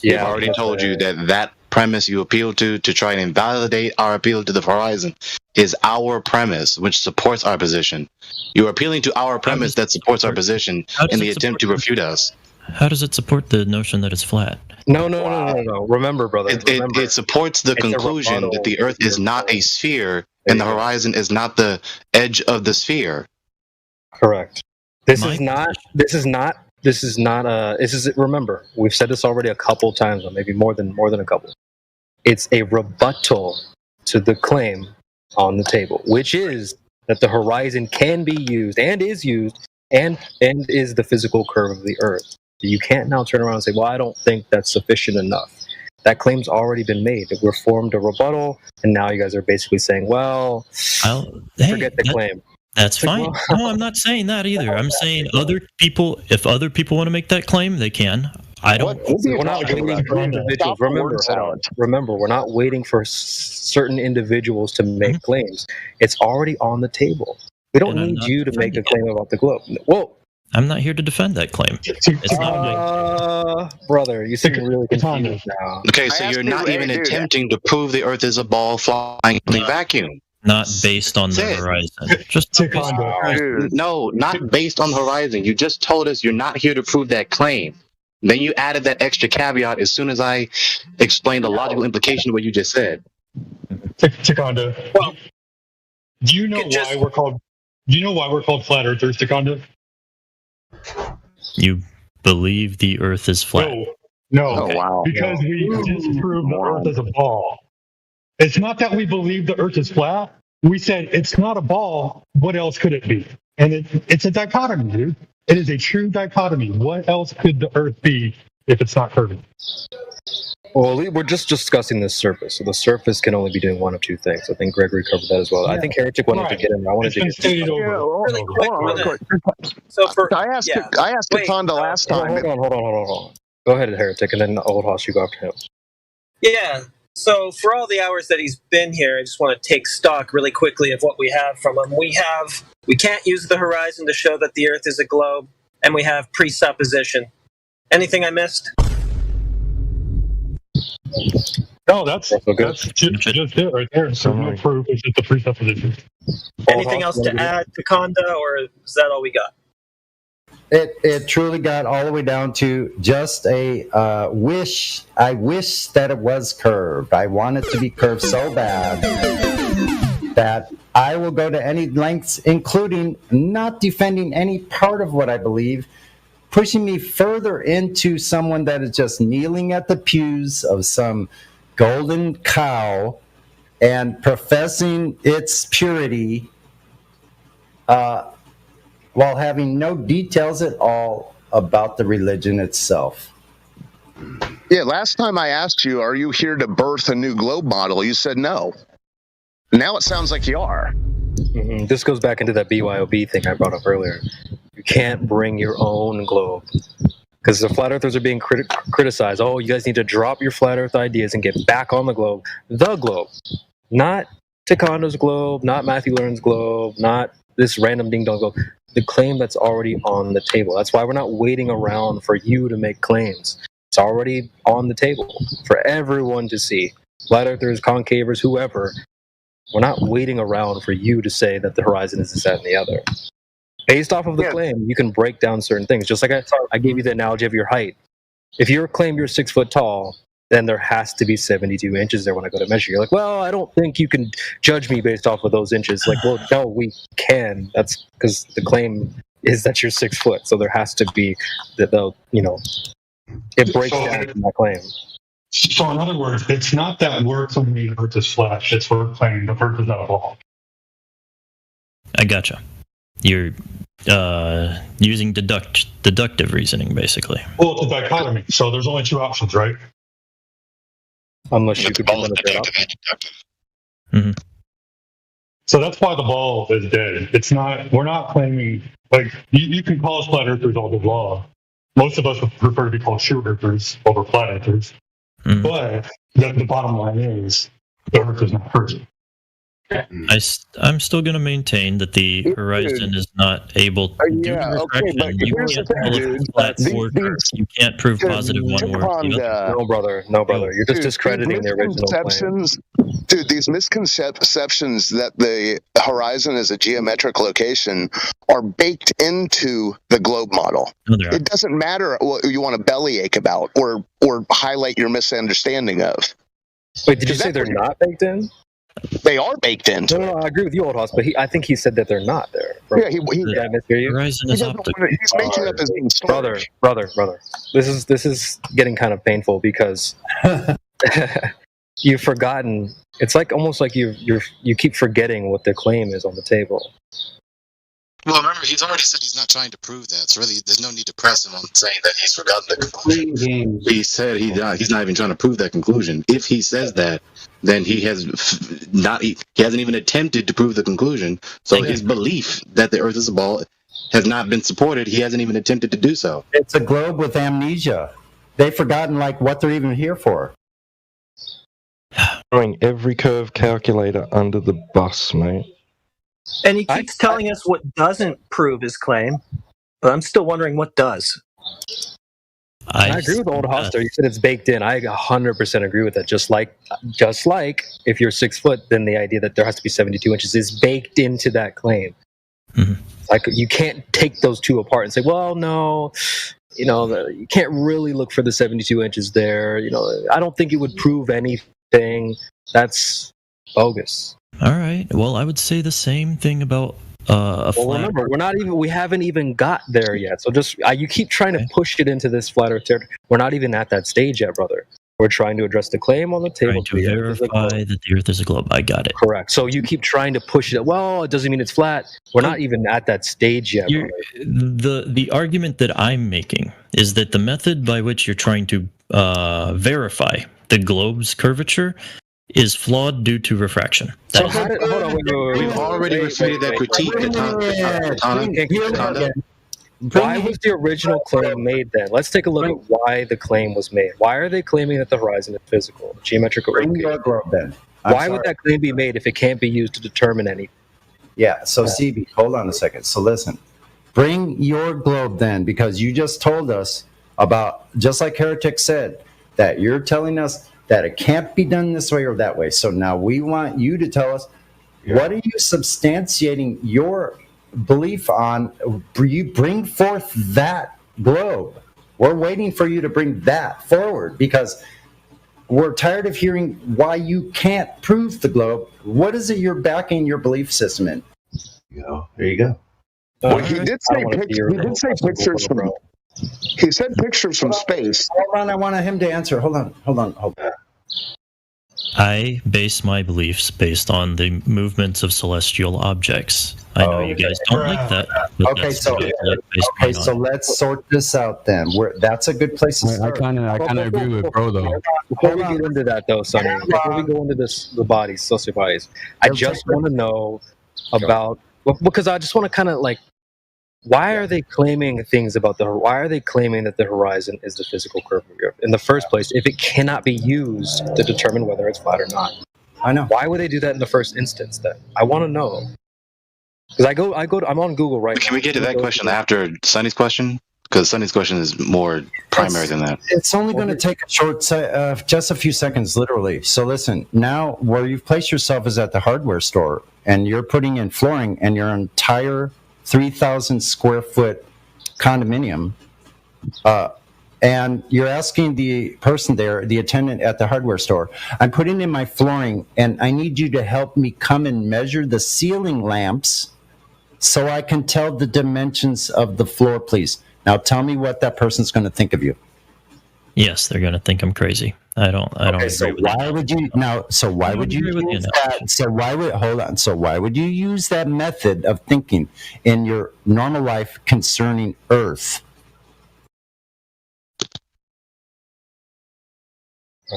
Speaker 9: Yeah,
Speaker 24: I've already told you that premise you appeal to try and invalidate our appeal to the horizon is our premise, which supports our position. You're appealing to our premise that supports our position in the attempt to refute us.
Speaker 25: How does it support the notion that it's flat?
Speaker 9: No. Remember, brother.
Speaker 24: It supports the conclusion that the Earth is not a sphere and the horizon is not the edge of the sphere.
Speaker 9: Correct. Remember, we've said this already a couple times, or maybe more than a couple. It's a rebuttal to the claim on the table, which is that the horizon can be used and is used and is the physical curve of the Earth. You can't now turn around and say, well, I don't think that's sufficient enough. That claim's already been made. We're formed a rebuttal, and now you guys are basically saying, well, forget the claim.
Speaker 25: That's fine. No, I'm not saying that either. I'm saying if other people want to make that claim, they can. I don't.
Speaker 9: We're not waiting for individuals. Remember, we're not waiting for certain individuals to make claims. It's already on the table. We don't need you to make a claim about the globe. Whoa.
Speaker 25: I'm not here to defend that claim. It's not
Speaker 9: brother, you seem really confused now.
Speaker 24: Okay, so you're not even attempting to prove the Earth is a ball flying in a vacuum.
Speaker 25: Not based on the horizon. Just
Speaker 24: no, not based on the horizon. You just told us you're not here to prove that claim. Then you added that extra caveat as soon as I explained the logical implication of what you just said.
Speaker 15: Takanda, well, do you know why we're called flat earthers, Takanda?
Speaker 25: You believe the Earth is flat?
Speaker 15: No.
Speaker 24: Okay.
Speaker 15: Oh, wow. Because we disproved the Earth as a ball. It's not that we believe the Earth is flat. We said it's not a ball. What else could it be? And it's a dichotomy, dude. It is a true dichotomy. What else could the Earth be if it's not curving?
Speaker 9: Well, we're just discussing the surface. So the surface can only be doing one of two things. I think Gregory covered that as well. Yeah. I think Heretic wanted to get in there. I wanted to get
Speaker 3: really quick.
Speaker 12: So
Speaker 3: I asked Takanda last time.
Speaker 9: Hold on. Go ahead, Heretic, and then Old Hoss, you go after him.
Speaker 12: Yeah. So for all the hours that he's been here, I just want to take stock really quickly of what we have from him. We can't use the horizon to show that the Earth is a globe, and we have presupposition. Anything I missed?
Speaker 15: No, that's just it right there. So no proof. It's just a presupposition.
Speaker 12: Anything else to add to Conda, or is that all we got?
Speaker 8: It truly got all the way down to just a wish. I wish that it was curved. I want it to be curved so bad that I will go to any lengths, including not defending any part of what I believe, pushing me further into someone that is just kneeling at the pews of some golden cow and professing its purity while having no details at all about the religion itself.
Speaker 3: Yeah, last time I asked you, are you here to birth a new globe model? You said no. Now it sounds like you are.
Speaker 9: Mm-hmm. This goes back into that BYOB thing I brought up earlier. You can't bring your own globe. Because the flat earthers are being criticized. Oh, you guys need to drop your flat earth ideas and get back on the globe. The globe. Not Takanda's globe, not Matthew Learn's globe, not this random ding-dong globe. The claim that's already on the table. That's why we're not waiting around for you to make claims. It's already on the table for everyone to see. Flat earthers, concavers, whoever. We're not waiting around for you to say that the horizon is this, that, and the other. Based off of the claim, you can break down certain things. Just like I gave you the analogy of your height. If you claim you're 6 foot tall, then there has to be 72 inches there when I go to measure. You're like, well, I don't think you can judge me based off of those inches. Like, well, no, we can. That's because the claim is that you're 6 foot. So there has to be it breaks down from that claim.
Speaker 15: So in other words, it's not that we're claiming the Earth is flat. It's we're claiming the Earth is not a ball.
Speaker 25: I gotcha. You're using deductive reasoning, basically.
Speaker 15: Well, it's a dichotomy, so there's only two options, right?
Speaker 9: Unless you could limit it up.
Speaker 25: Mm-hmm.
Speaker 15: So that's why the ball is dead. It's not. We're not claiming like you can call us flat earthers all day long. Most of us would prefer to be called true earthers over flat earthers. But the bottom line is the Earth is not perfect.
Speaker 25: I'm still going to maintain that the horizon is not able to do refraction. You can't tell if it's flat or curved. You can't prove positive one or the other.
Speaker 26: No, brother. You're just discrediting the original claim.
Speaker 3: Dude, these misconceptions that the horizon is a geometric location are baked into the globe model. It doesn't matter what you want to bellyache about or highlight your misunderstanding of.
Speaker 26: Wait, did you say they're not baked in?
Speaker 3: They are baked in.
Speaker 26: No, I agree with you, Old House, but I think he said that they're not there.
Speaker 3: Yeah,
Speaker 26: Did I mishear you?
Speaker 25: Horizon is optical.
Speaker 3: He's making up his own story.
Speaker 26: Brother. This is getting kind of painful because you've forgotten. It's like almost like you keep forgetting what the claim is on the table.
Speaker 24: Well, remember, he's already said he's not trying to prove that. So really, there's no need to press him on saying that he's forgotten the conclusion. He said he's not even trying to prove that conclusion. If he says that, then he hasn't even attempted to prove the conclusion. So his belief that the Earth is a ball has not been supported. He hasn't even attempted to do so.
Speaker 8: It's a globe with amnesia. They've forgotten like what they're even here for.
Speaker 14: Throwing every curve calculator under the bus, mate.
Speaker 12: And he keeps telling us what doesn't prove his claim, but I'm still wondering what does.
Speaker 26: I agree with Old Hoster. You said it's baked in. I 100% agree with that. Just like if you're 6 foot, then the idea that there has to be 72 inches is baked into that claim.
Speaker 25: Mm-hmm.
Speaker 26: Like you can't take those two apart and say, well, no, you can't really look for the 72 inches there. I don't think it would prove anything. That's bogus.
Speaker 25: All right. Well, I would say the same thing about a flat.
Speaker 26: Remember, we haven't even got there yet. So just you keep trying to push it into this flat Earth territory. We're not even at that stage yet, brother. We're trying to address the claim on the table.
Speaker 25: Trying to verify that the Earth is a globe. I got it.
Speaker 26: Correct. So you keep trying to push it. Well, it doesn't mean it's flat. We're not even at that stage yet.
Speaker 25: The argument that I'm making is that the method by which you're trying to verify the globe's curvature is flawed due to refraction.
Speaker 26: So hold on, wait.
Speaker 24: We've already refuted that critique.
Speaker 26: Why was the original claim made then? Let's take a look at why the claim was made. Why are they claiming that the horizon is physical, geometrical? Why would that claim be made if it can't be used to determine anything?
Speaker 8: Yeah, so CB, hold on a second. So listen, bring your globe then, because you just told us about, just like Heretic said, that you're telling us that it can't be done this way or that way. So now we want you to tell us, what are you substantiating your belief on? You bring forth that globe. We're waiting for you to bring that forward because we're tired of hearing why you can't prove the globe. What is it you're backing your belief system in?
Speaker 14: There you go.
Speaker 3: Well, he did say pictures from. He said pictures from space.
Speaker 8: Hold on, I wanted him to answer. Hold on.
Speaker 25: I base my beliefs based on the movements of celestial objects. I know you guys don't like that.
Speaker 8: Okay, so let's sort this out then. That's a good place to start.
Speaker 13: I kind of agree with Bro though.
Speaker 26: Before we get into that though, Sonny, before we go into the bodies, celestial bodies, I just want to know about, because I just want to kind of like, why are they claiming that the horizon is the physical curve of the Earth in the first place if it cannot be used to determine whether it's flat or not?
Speaker 8: I know.
Speaker 26: Why would they do that in the first instance then? I want to know. Because I'm on Google right now.
Speaker 24: Can we get to that question after Sonny's question? Because Sonny's question is more primary than that.
Speaker 8: It's only going to take a short, just a few seconds, literally. So listen, now where you've placed yourself is at the hardware store, and you're putting in flooring, and your entire 3,000 square foot condominium, and you're asking the person there, the attendant at the hardware store, I'm putting in my flooring, and I need you to help me come and measure the ceiling lamps so I can tell the dimensions of the floor, please. Now tell me what that person's going to think of you.
Speaker 25: Yes, they're going to think I'm crazy. I don't.
Speaker 8: Okay, so why would you now? So why would you use that? So why would hold on? So why would you use that method of thinking in your normal life concerning Earth?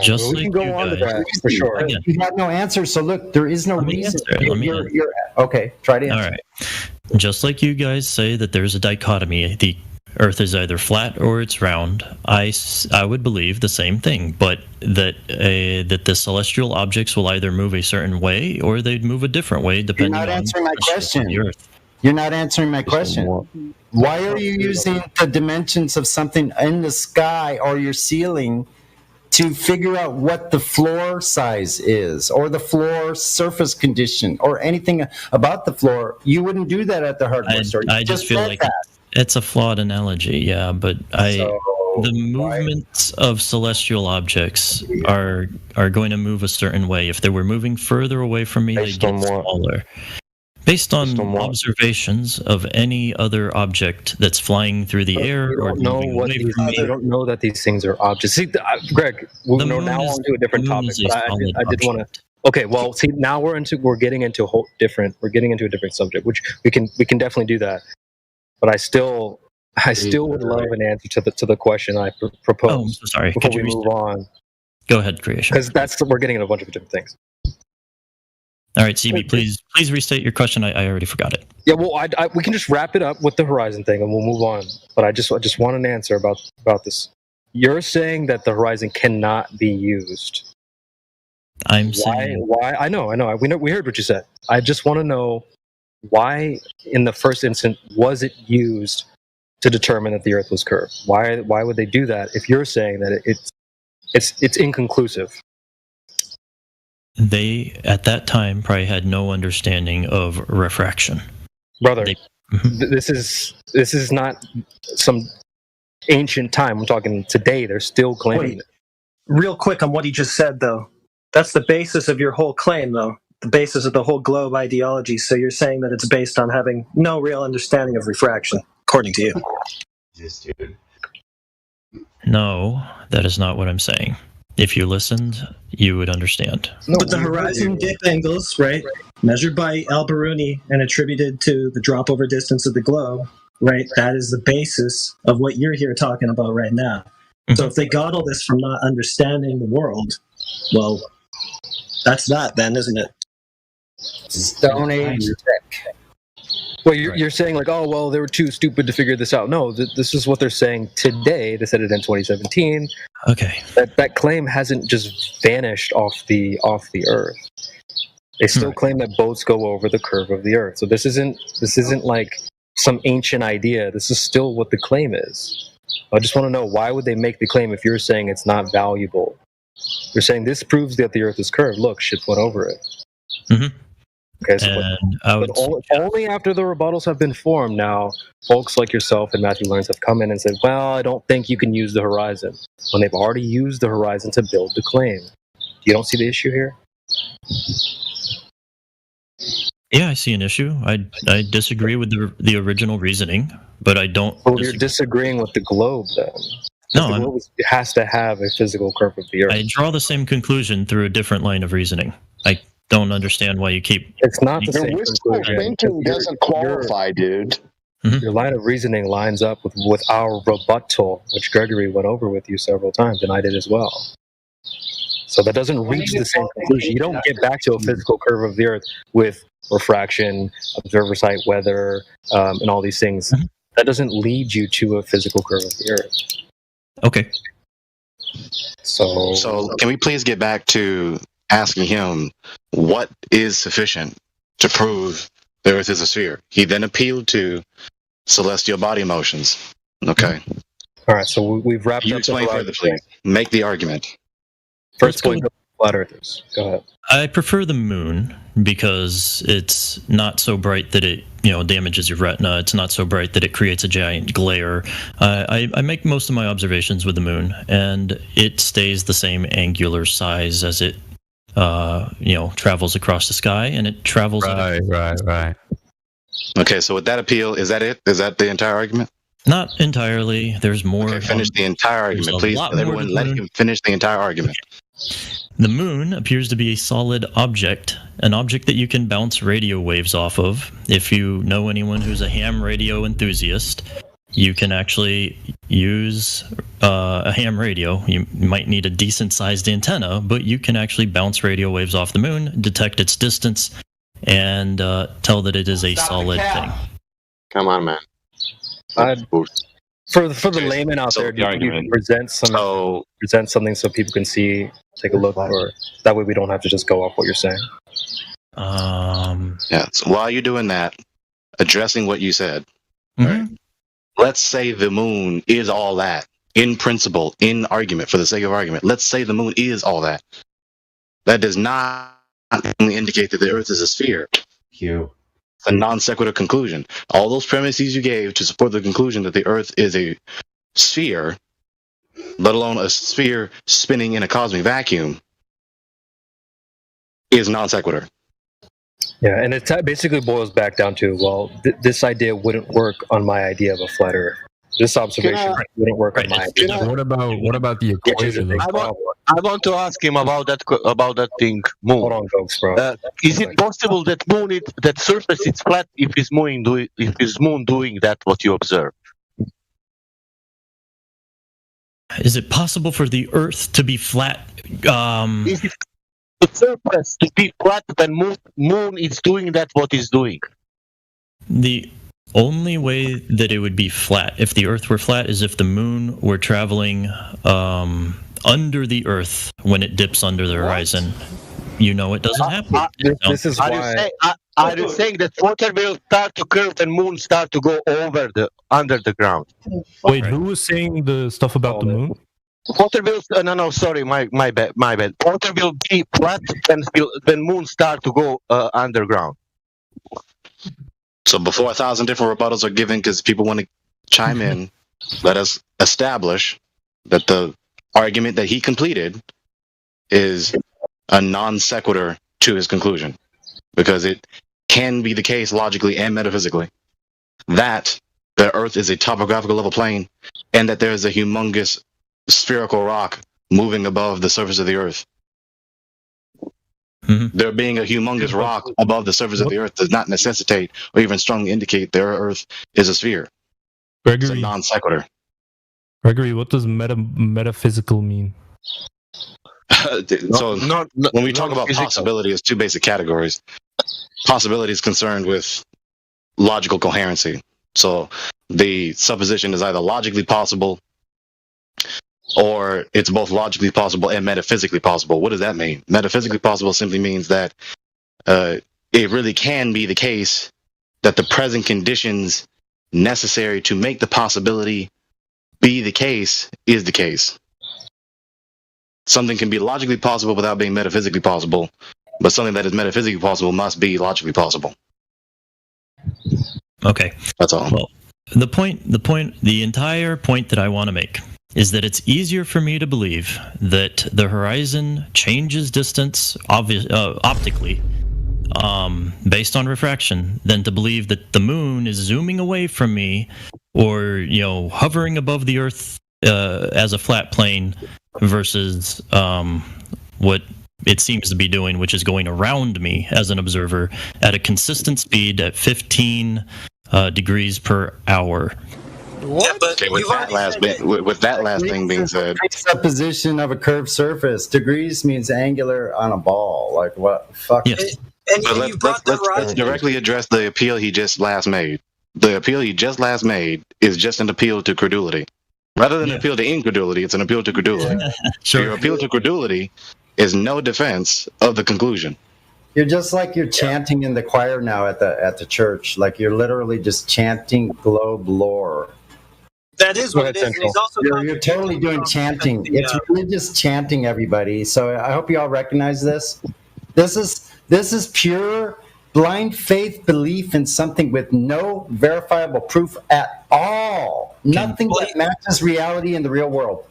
Speaker 25: Just
Speaker 26: we
Speaker 25: like
Speaker 26: can go
Speaker 25: you
Speaker 26: on to
Speaker 25: guys.
Speaker 26: that for sure.
Speaker 25: Again,
Speaker 8: You have no answer, so look, there is no
Speaker 25: Let me
Speaker 8: reason.
Speaker 25: answer it, let me
Speaker 8: Okay, try to answer.
Speaker 25: all right. Just like you guys say that there's a dichotomy, the Earth is either flat or it's round. I would believe the same thing, but that the celestial objects will either move a certain way or they'd move a different way depending
Speaker 8: You're not
Speaker 25: on
Speaker 8: answering my
Speaker 25: the shape of
Speaker 8: question.
Speaker 25: the Earth.
Speaker 8: You're not answering my question. Why are you using the dimensions of something in the sky or your ceiling to figure out what the floor size is or the floor surface condition or anything about the floor? You wouldn't do that at the hardware store.
Speaker 25: I just feel
Speaker 8: said
Speaker 25: like
Speaker 8: that.
Speaker 25: it's a flawed analogy, yeah, but the movements of celestial objects are going to move a certain way. If they were moving further away from me, they'd get smaller. Based on observations of any other object that's flying through the air or moving away from me.
Speaker 26: You don't know that these things are objects. See, Greg, we're now on to a different topic. But I did want to. Okay, well, see, now we're getting into a different subject, which we can definitely do that. But I still would love an answer to the question I proposed.
Speaker 25: Oh, I'm so sorry.
Speaker 26: Before
Speaker 25: Could you
Speaker 26: we move on,
Speaker 25: go ahead, Creation.
Speaker 26: because we're getting into a bunch of different things.
Speaker 25: All right, CB, please restate your question. I already forgot it.
Speaker 26: Yeah, well, we can just wrap it up with the Horizon thing, and we'll move on. But I just want an answer about this. You're saying that the Horizon cannot be used.
Speaker 25: I'm saying
Speaker 26: why? I know. We heard what you said. I just want to know why, in the first instance, was it used to determine that the Earth was curved? Why would they do that if you're saying that it's inconclusive?
Speaker 25: They, at that time, probably had no understanding of refraction.
Speaker 26: Brother, this is not some ancient time. I'm talking today. They're still claiming it.
Speaker 12: Real quick on what he just said, though. That's the basis of your whole claim, though. The basis of the whole globe ideology. So you're saying that it's based on having no real understanding of refraction, according to you.
Speaker 25: No, that is not what I'm saying. If you listened, you would understand.
Speaker 12: But the horizon dip angles, right, measured by Alberuni and attributed to the drop over distance of the globe, right, that is the basis of what you're here talking about right now. So if they got all this from not understanding the world, well, that's that then, isn't it?
Speaker 8: Stone Age tech.
Speaker 26: Well, you're saying like, oh, well, they were too stupid to figure this out. No, this is what they're saying today. They said it in 2017.
Speaker 25: Okay.
Speaker 26: That claim hasn't just vanished off the Earth. They still claim that boats go over the curve of the Earth. So this isn't like some ancient idea. This is still what the claim is. I just want to know, why would they make the claim if you're saying it's not valuable? You're saying this proves that the Earth is curved. Look, ships went over it.
Speaker 25: Mm-hmm.
Speaker 26: Okay, so only after the rebuttals have been formed now, folks like yourself and Matthew Lawrence have come in and said, well, I don't think you can use the horizon, when they've already used the horizon to build the claim. You don't see the issue here?
Speaker 25: Yeah, I see an issue. I disagree with the original reasoning, but I don't.
Speaker 26: Well, you're disagreeing with the globe, then.
Speaker 25: No,
Speaker 26: the globe has to have a physical curve of the Earth.
Speaker 25: I draw the same conclusion through a different line of reasoning. I don't understand why you keep.
Speaker 26: It's not the same
Speaker 3: wistful thinking doesn't qualify, dude.
Speaker 26: Your line of reasoning lines up with our rebuttal, which Gregory went over with you several times, and I did as well. So that doesn't reach the same conclusion. You don't get back to a physical curve of the Earth with refraction, observer site weather, and all these things. That doesn't lead you to a physical curve of the Earth.
Speaker 25: Okay.
Speaker 24: So can we please get back to asking him what is sufficient to prove the Earth is a sphere? He then appealed to celestial body motions. Okay.
Speaker 26: All right, so we've wrapped
Speaker 24: You
Speaker 26: up.
Speaker 24: explain further, please. Make the argument.
Speaker 26: First point, flat earthers. Go ahead.
Speaker 25: I prefer the moon because it's not so bright that it damages your retina. It's not so bright that it creates a giant glare. I make most of my observations with the moon, and it stays the same angular size as it travels across the sky, and it travels.
Speaker 23: Right.
Speaker 24: Okay, so with that appeal, is that it? Is that the entire argument?
Speaker 25: Not entirely. There's more.
Speaker 24: Okay, finish the entire argument, please. Everyone, let him finish the entire argument.
Speaker 25: The moon appears to be a solid object, an object that you can bounce radio waves off of. If you know anyone who's a ham radio enthusiast, you can actually use a ham radio. You might need a decent-sized antenna, but you can actually bounce radio waves off the moon, detect its distance, and tell that it is a solid thing.
Speaker 1: Come on, man.
Speaker 9: For the layman out there, do you present something so people can see, take a look, or that way we don't have to just go off what you're saying?
Speaker 24: Yeah. So while you're doing that, addressing what you said, right? Let's say the moon is all that. In principle, in argument, for the sake of argument, let's say the moon is all that. That does not only indicate that the Earth is a sphere. It's a non sequitur conclusion. All those premises you gave to support the conclusion that the Earth is a sphere, let alone a sphere spinning in a cosmic vacuum, is non sequitur.
Speaker 9: Yeah, and it basically boils back down to, well, this idea wouldn't work on my idea of a flat Earth. This observation wouldn't work on my idea.
Speaker 13: What about the equation?
Speaker 7: I want to ask him about that thing, moon.
Speaker 9: Hold on, folks, bro.
Speaker 7: Is it possible that that surface is flat if his moon doing that what you observe?
Speaker 25: Is it possible for the Earth to be flat?
Speaker 7: Is it the surface to be flat when moon is doing that what it's doing?
Speaker 25: The only way that it would be flat, if the Earth were flat, is if the moon were traveling under the Earth when it dips under the horizon. You know it doesn't happen.
Speaker 9: This is why.
Speaker 7: Are you saying that water will start to curve and moon start to go under the ground?
Speaker 16: Wait, who was saying the stuff about the moon?
Speaker 7: Water will no, sorry, my bad. Water will be flat when moon start to go underground.
Speaker 24: So before 1,000 different rebuttals are given, because people want to chime in, let us establish that the argument that he completed is a non sequitur to his conclusion, because it can be the case logically and metaphysically that the Earth is a topographical level plane and that there is a humongous spherical rock moving above the surface of the Earth. There being a humongous rock above the surface of the Earth does not necessitate or even strongly indicate the Earth is a sphere. It's a non sequitur.
Speaker 16: Gregory, what does metaphysical mean?
Speaker 24: When we talk about possibility, it's two basic categories. Possibility is concerned with logical coherency. So the supposition is either logically possible or it's both logically possible and metaphysically possible. What does that mean? Metaphysically possible simply means that it really can be the case that the present conditions necessary to make the possibility be the case is the case. Something can be logically possible without being metaphysically possible, but something that is metaphysically possible must be logically possible.
Speaker 25: Okay.
Speaker 24: That's all.
Speaker 25: Well, the entire point that I want to make is that it's easier for me to believe that the horizon changes distance optically based on refraction than to believe that the moon is zooming away from me or hovering above the Earth as a flat plane versus what it seems to be doing, which is going around me as an observer at a consistent speed at 15 degrees per hour.
Speaker 8: What?
Speaker 24: Okay, with that last thing being said,
Speaker 8: presupposition of a curved surface. Degrees means angular on a ball. Like what? Fuck.
Speaker 24: Yes. Let's directly address the appeal he just last made. The appeal he just last made is just an appeal to credulity. Rather than an appeal to incredulity, it's an appeal to credulity. So your appeal to credulity is no defense of the conclusion.
Speaker 8: You're just like you're chanting in the choir now at the church. Like you're literally just chanting globe lore.
Speaker 12: That is what it is. And he's also
Speaker 8: you're totally doing chanting. It's religious chanting, everybody. So I hope you all recognize this. This is pure blind faith belief in something with no verifiable proof at all. Nothing that matches reality in the real world.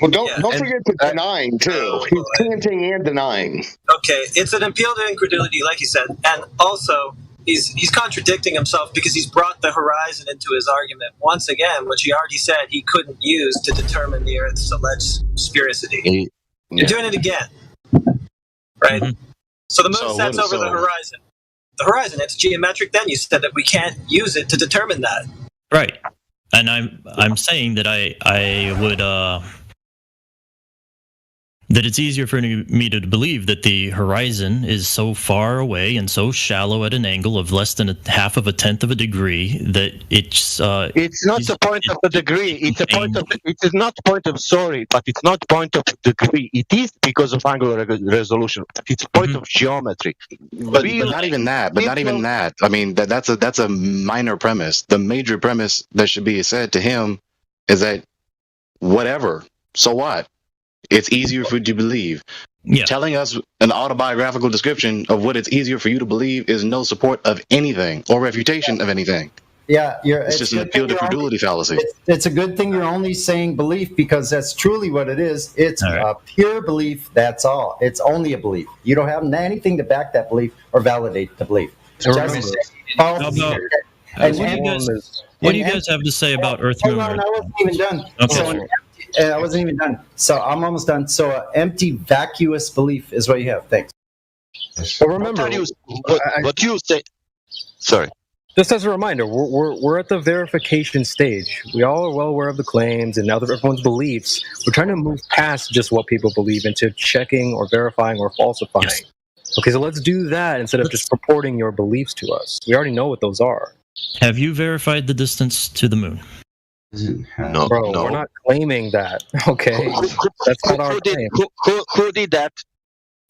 Speaker 3: Well, don't forget to denying too. He's chanting and denying.
Speaker 12: Okay, it's an appeal to incredulity, like you said, and also he's contradicting himself because he's brought the horizon into his argument once again, which he already said he couldn't use to determine the Earth's alleged sphericity. You're doing it again, right? Mm-hmm. So the moon sets over the horizon. The horizon, it's geometric. Then you said that we can't use it to determine that.
Speaker 25: Right. And I'm saying that I would that it's easier for me to believe that the horizon is so far away and so shallow at an angle of less than 1/2 of a degree that it's
Speaker 7: not the point of a degree. It's a point of. It is not point of but it's not point of degree. It is because of angular resolution. It's point of geometry.
Speaker 24: But not even that. But not even that. I mean, that's a minor premise. The major premise that should be said to him is that whatever. So what? It's easier for you to believe.
Speaker 25: Yeah.
Speaker 24: Telling us an autobiographical description of what it's easier for you to believe is no support of anything or refutation of anything.
Speaker 8: Yeah,
Speaker 24: it's just an appeal to credulity fallacy.
Speaker 8: It's a good thing you're only saying belief, because that's truly what it is. It's a pure belief. That's all. It's only a belief. You don't have anything to back that belief or validate the belief.
Speaker 25: What do you guys have to say about Earth
Speaker 8: Hold
Speaker 25: Moon?
Speaker 8: on, I wasn't even done.
Speaker 25: Okay.
Speaker 8: I wasn't even done. So I'm almost done. So empty, vacuous belief is what you have. Thanks.
Speaker 7: But remember, what you say. Sorry.
Speaker 26: Just as a reminder, we're at the verification stage. We all are well aware of the claims and everyone's beliefs. We're trying to move past just what people believe into checking or verifying or falsifying. Yes. Okay, so let's do that instead of just purporting your beliefs to us. We already know what those are.
Speaker 25: Have you verified the distance to the moon?
Speaker 24: No,
Speaker 26: Bro, we're not claiming that. Okay, that's not our claim.
Speaker 7: Who did that?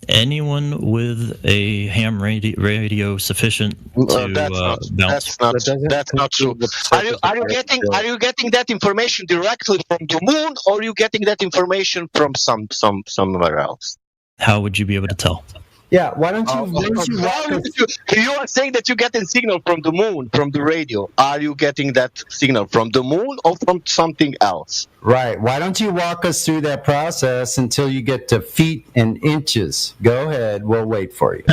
Speaker 25: Anyone with a ham radio sufficient to bounce?
Speaker 7: That's not true. Are you getting that information directly from the moon, or are you getting that information from somewhere else?
Speaker 25: How would you be able to tell?
Speaker 8: Yeah, why don't you?
Speaker 7: You are saying that you get a signal from the moon, from the radio. Are you getting that signal from the moon or from something else?
Speaker 8: Right. Why don't you walk us through that process until you get to feet and inches? Go ahead. We'll wait for you.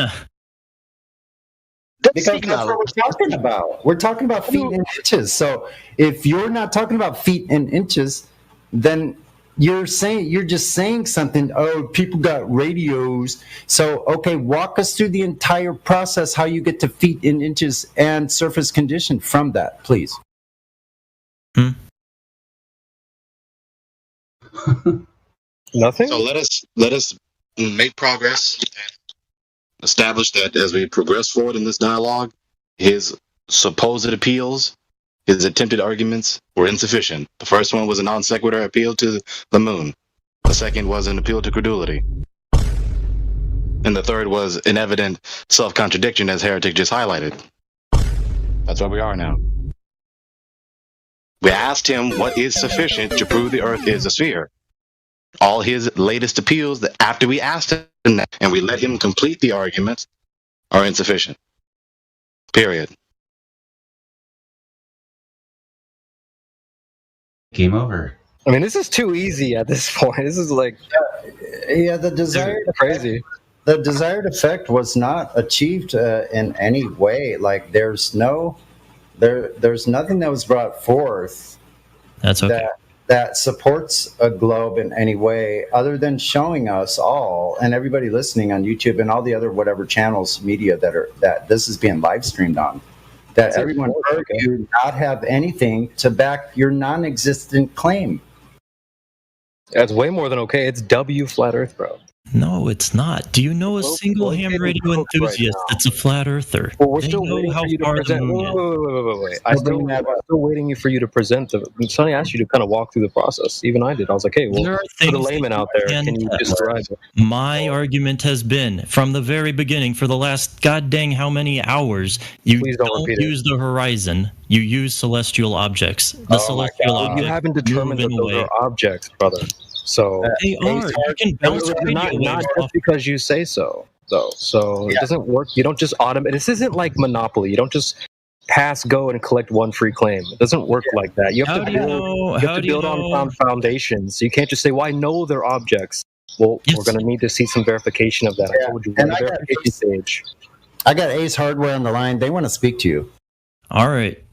Speaker 8: Because that's what we're talking about. We're talking about feet and inches. So if you're not talking about feet and inches, then you're just saying something. Oh, people got radios. So, okay, walk us through the entire process, how you get to feet and inches and surface condition from that, please.
Speaker 26: Nothing.
Speaker 24: So let us make progress and establish that as we progress forward in this dialogue, his supposed appeals, his attempted arguments were insufficient. The first one was a non sequitur appeal to the moon. The second was an appeal to credulity. And the third was an evident self-contradiction, as Heretic just highlighted. That's where we are now. We asked him what is sufficient to prove the Earth is a sphere. All his latest appeals, that after we asked him that and we let him complete the arguments, are insufficient. Period.
Speaker 1: Game over.
Speaker 26: I mean, this is too easy at this point. This is like,
Speaker 8: the desired
Speaker 26: crazy.
Speaker 8: The desired effect was not achieved in any way. Like there's nothing that was brought forth.
Speaker 25: That's okay.
Speaker 8: That supports a globe in any way, other than showing us all and everybody listening on YouTube and all the other whatever channels, media that this is being live streamed on. That everyone heard you not have anything to back your non-existent claim.
Speaker 26: That's way more than okay. It's W flat Earth, bro.
Speaker 25: No, it's not. Do you know a single ham radio enthusiast that's a flat earther?
Speaker 26: Well, we're still waiting for you to present. Wait. I'm still waiting for you to present. Sonny asked you to kind of walk through the process. Even I did. I was like, hey, well, for the layman out there, can you describe it?
Speaker 25: My argument has been, from the very beginning, for the last god dang how many hours, you don't use the horizon. You use celestial objects. The celestial objects.
Speaker 26: You haven't determined that those are objects, brother. So
Speaker 25: they are. You can bounce
Speaker 26: not just because you say so, though. So it doesn't work. You don't just automate. This isn't like Monopoly. You don't just pass go and collect one free claim. It doesn't work like that. You have to build on foundations. You can't just say, "Well, I know they're objects." Well, we're going to need to see some verification of that. I told you, we're in the verification stage.
Speaker 8: I got Ace Hardware on the line. They want to speak to you.
Speaker 25: All right.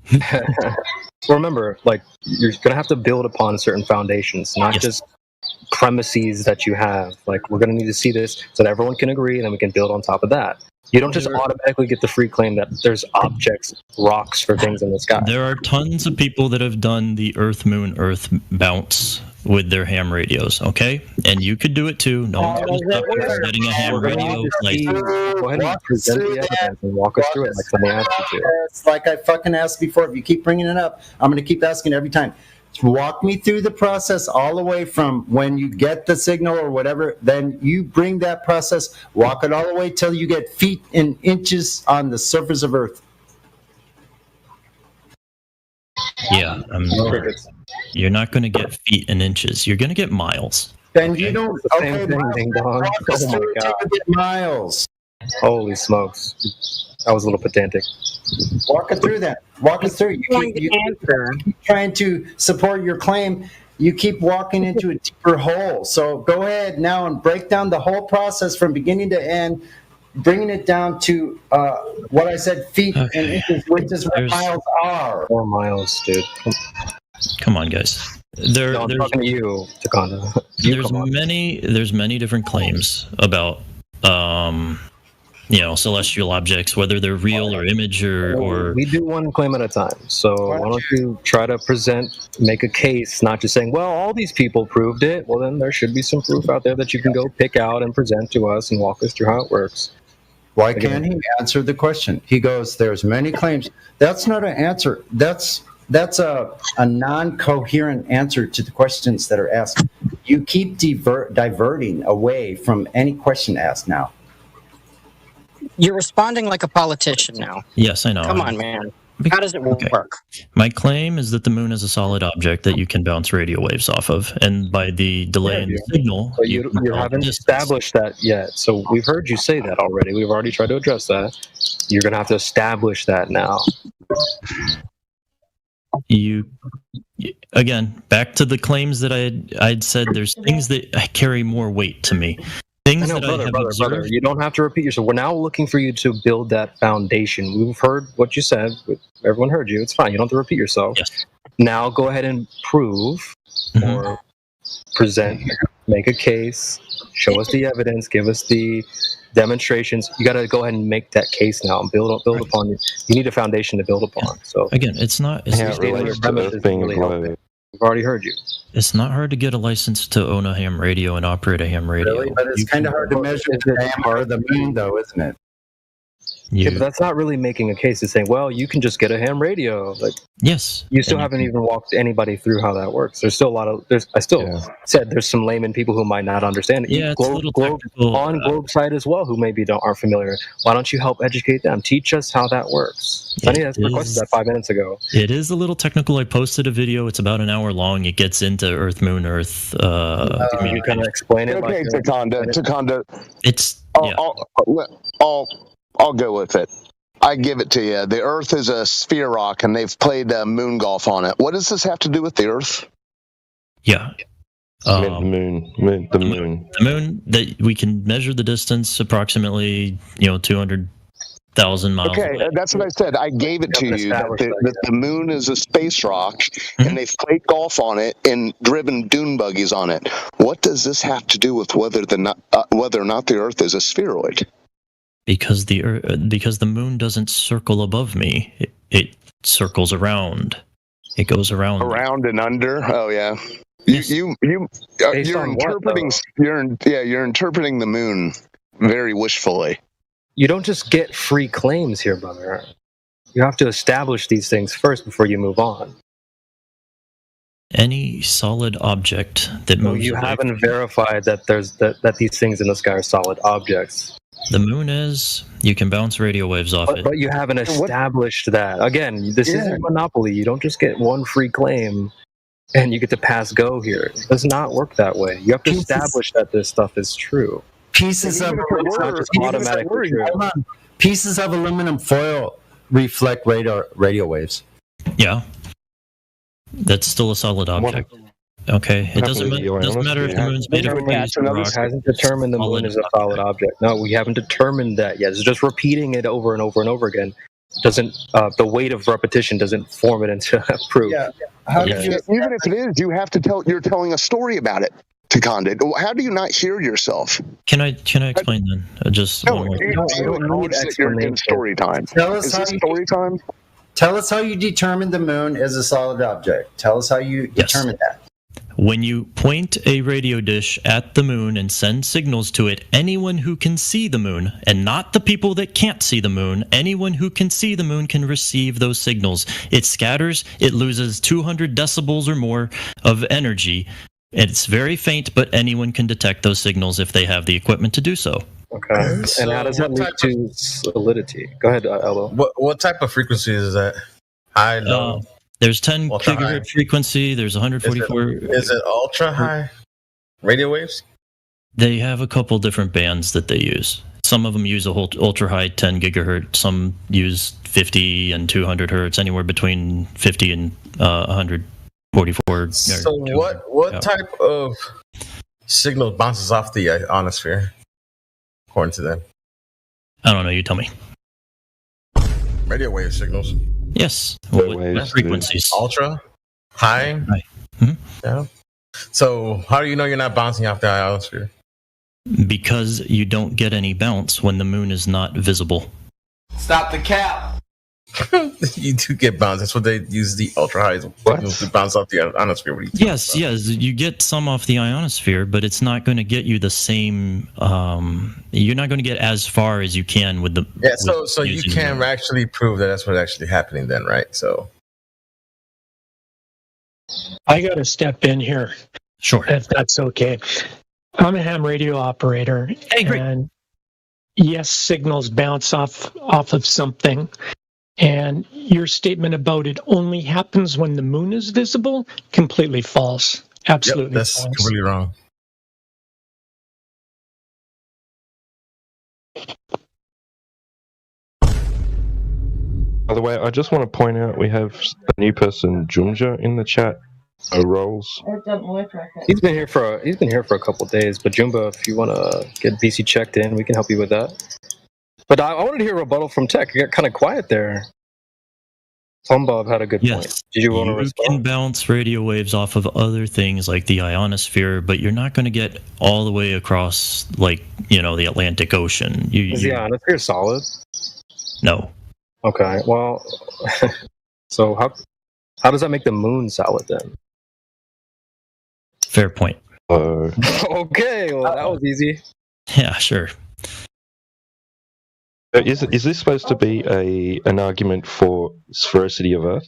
Speaker 26: Remember, like, you're going to have to build upon certain foundations, not just premises that you have. Like, we're going to need to see this so that everyone can agree, and then we can build on top of that. You don't just automatically get the free claim that there's objects, rocks for things in the sky.
Speaker 25: There are tons of people that have done the Earth, Moon, Earth bounce with their ham radios, okay? And you could do it too. No one's going to stop you from getting a ham radio license.
Speaker 26: Go ahead and present the evidence and walk us through it like somebody asked you to.
Speaker 8: It's like I fucking asked before. If you keep bringing it up, I'm going to keep asking every time. Walk me through the process all the way from when you get the signal or whatever, then you bring that process, walk it all the way till you get feet and inches on the surface of Earth.
Speaker 25: Yeah, you're not going to get feet and inches. You're going to get miles.
Speaker 8: Then you don't.
Speaker 26: Same thing, ding dong. Oh my god.
Speaker 8: Miles.
Speaker 26: Holy smokes. That was a little pedantic.
Speaker 8: Walk it through that. Walk it through. You keep trying to support your claim. You keep walking into a deeper hole. So go ahead now and break down the whole process from beginning to end, bringing it down to what I said, feet and inches, which is what miles are.
Speaker 26: 4 miles, dude.
Speaker 25: Come on, guys.
Speaker 26: No, I'm talking to you, Takanda.
Speaker 25: There's many different claims about celestial objects, whether they're real or image or
Speaker 26: we do one claim at a time. So why don't you try to make a case, not just saying, well, all these people proved it. Well, then there should be some proof out there that you can go pick out and present to us and walk us through how it works.
Speaker 8: Why can't he answer the question? He goes, there's many claims. That's not an answer. That's a non-coherent answer to the questions that are asked. You keep diverting away from any question asked now.
Speaker 1: You're responding like a politician now.
Speaker 25: Yes, I know.
Speaker 1: Come on, man. How does it work?
Speaker 25: My claim is that the moon is a solid object that you can bounce radio waves off of, and by the delay in the signal,
Speaker 26: but you haven't established that yet. So we've heard you say that already. We've already tried to address that. You're going to have to establish that now.
Speaker 25: Again, back to the claims that I'd said. There's things that carry more weight to me. Things that I have observed.
Speaker 26: You don't have to repeat yourself. We're now looking for you to build that foundation. We've heard what you said. Everyone heard you. It's fine. You don't have to repeat yourself.
Speaker 25: Yes.
Speaker 26: Now go ahead and prove or present, make a case, show us the evidence, give us the demonstrations. You got to go ahead and make that case now and build upon it. You need a foundation to build upon. So
Speaker 25: again, it's not. It's
Speaker 14: How it relates to Earth being a globe.
Speaker 26: We've already heard you.
Speaker 25: It's not hard to get a license to own a ham radio and operate a ham radio.
Speaker 8: Really? But it's kind of hard to measure the diameter of the moon, though, isn't it?
Speaker 26: Yeah, but that's not really making a case. It's saying, well, you can just get a ham radio. Like,
Speaker 25: yes,
Speaker 26: you still haven't even walked anybody through how that works. There's still a lot of. I still said there's some layman people who might not understand it.
Speaker 25: Yeah, it's a little technical.
Speaker 26: On Globe side as well, who maybe aren't familiar. Why don't you help educate them? Teach us how that works. Sunny has requested that 5 minutes ago.
Speaker 25: It is a little technical. I posted a video. It's about an hour long. It gets into Earth, Moon, Earth.
Speaker 26: You kind of explain it.
Speaker 3: Okay, Takanda.
Speaker 25: It's.
Speaker 3: I'll go with it. I give it to you. The Earth is a sphere rock, and they've played moon golf on it. What does this have to do with the Earth?
Speaker 25: Yeah.
Speaker 14: The moon. The moon.
Speaker 25: The moon, that we can measure the distance approximately, 200,000 miles away.
Speaker 3: That's what I said. I gave it to you that the moon is a space rock, and they've played golf on it and driven dune buggies on it. What does this have to do with whether or not the Earth is a spheroid?
Speaker 25: Because the moon doesn't circle above me. It circles around. It goes around.
Speaker 3: Around and under. Oh yeah. You're interpreting. You're interpreting the moon very wishfully.
Speaker 26: You don't just get free claims here, brother. You have to establish these things first before you move on.
Speaker 25: Any solid object that moves.
Speaker 26: You haven't verified that that these things in the sky are solid objects.
Speaker 25: The moon is. You can bounce radio waves off it.
Speaker 26: But you haven't established that. Again, this isn't Monopoly. You don't just get one free claim and you get to pass go here. It does not work that way. You have to establish that this stuff is true.
Speaker 8: Pieces of aluminum foil reflect radio waves.
Speaker 25: Yeah. That's still a solid object. Okay, it doesn't matter if the moon's made of rock.
Speaker 26: Hasn't determined the moon is a solid object. No, we haven't determined that yet. It's just repeating it over and over and over again. Doesn't the weight of repetition doesn't form it into proof?
Speaker 3: Yeah. Even if it is, you have to tell. You're telling a story about it. Takanda? How do you not hear yourself?
Speaker 25: Can I explain then? Just
Speaker 3: No,
Speaker 25: one more.
Speaker 3: you notice that you're in story time. Is this story time?
Speaker 8: Tell us how you determine the moon as a solid object. Tell us how you determine that.
Speaker 25: When you point a radio dish at the moon and send signals to it, anyone who can see the moon, and not the people that can't see the moon, anyone who can see the moon can receive those signals. It scatters, it loses 200 decibels or more of energy. It's very faint, but anyone can detect those signals if they have the equipment to do so.
Speaker 9: Okay. And how does that lead to solidity? Go ahead, Elbow.
Speaker 6: What type of frequency is that? High, low?
Speaker 25: There's 10
Speaker 6: Ultra
Speaker 25: gigahertz
Speaker 6: high.
Speaker 25: frequency. There's 144.
Speaker 6: Is it ultra high radio waves?
Speaker 25: They have a couple different bands that they use. Some of them use a whole ultra high 10 gigahertz. Some use 50 and 200 hertz, anywhere between 50 and 144.
Speaker 6: So what type of signal bounces off the ionosphere, according to them?
Speaker 25: I don't know. You tell me.
Speaker 6: Radio wave signals.
Speaker 25: Yes. What frequencies?
Speaker 6: Ultra, high. Yeah. So how do you know you're not bouncing off the ionosphere?
Speaker 25: Because you don't get any bounce when the moon is not visible.
Speaker 6: Stop the cap. You do get bounce. That's what they use the ultra high signals to bounce off the ionosphere. What are you talking
Speaker 25: Yes,
Speaker 6: about?
Speaker 25: yes, you get some off the ionosphere, but it's not going to get you the same. You're not going to get as far as you can with the.
Speaker 6: Yeah, so you can actually prove that that's what's actually happening then, right? So
Speaker 17: I got to step in here.
Speaker 25: Sure.
Speaker 17: If that's okay. I'm a ham radio operator. And yes, signals bounce off of something. And your statement about it only happens when the moon is visible, completely false. Absolutely
Speaker 6: that's
Speaker 17: false.
Speaker 6: completely wrong.
Speaker 14: By the way, I just want to point out we have a new person, Junja, in the chat. Rolls.
Speaker 9: He's been here for a couple of days, but Jumba, if you want to get BC checked in, we can help you with that. But I wanted to hear a rebuttal from Tech. You got kind of quiet there. Tom Bob had a good point. Did you want to
Speaker 25: You
Speaker 9: respond?
Speaker 25: can bounce radio waves off of other things like the ionosphere, but you're not going to get all the way across, like, the Atlantic Ocean.
Speaker 9: Is the ionosphere solid?
Speaker 25: No.
Speaker 9: Okay. Well, so how does that make the moon solid then?
Speaker 25: Fair point.
Speaker 9: Okay. Well, that was easy.
Speaker 25: Yeah, sure.
Speaker 14: Is this supposed to be an argument for sphericity of Earth?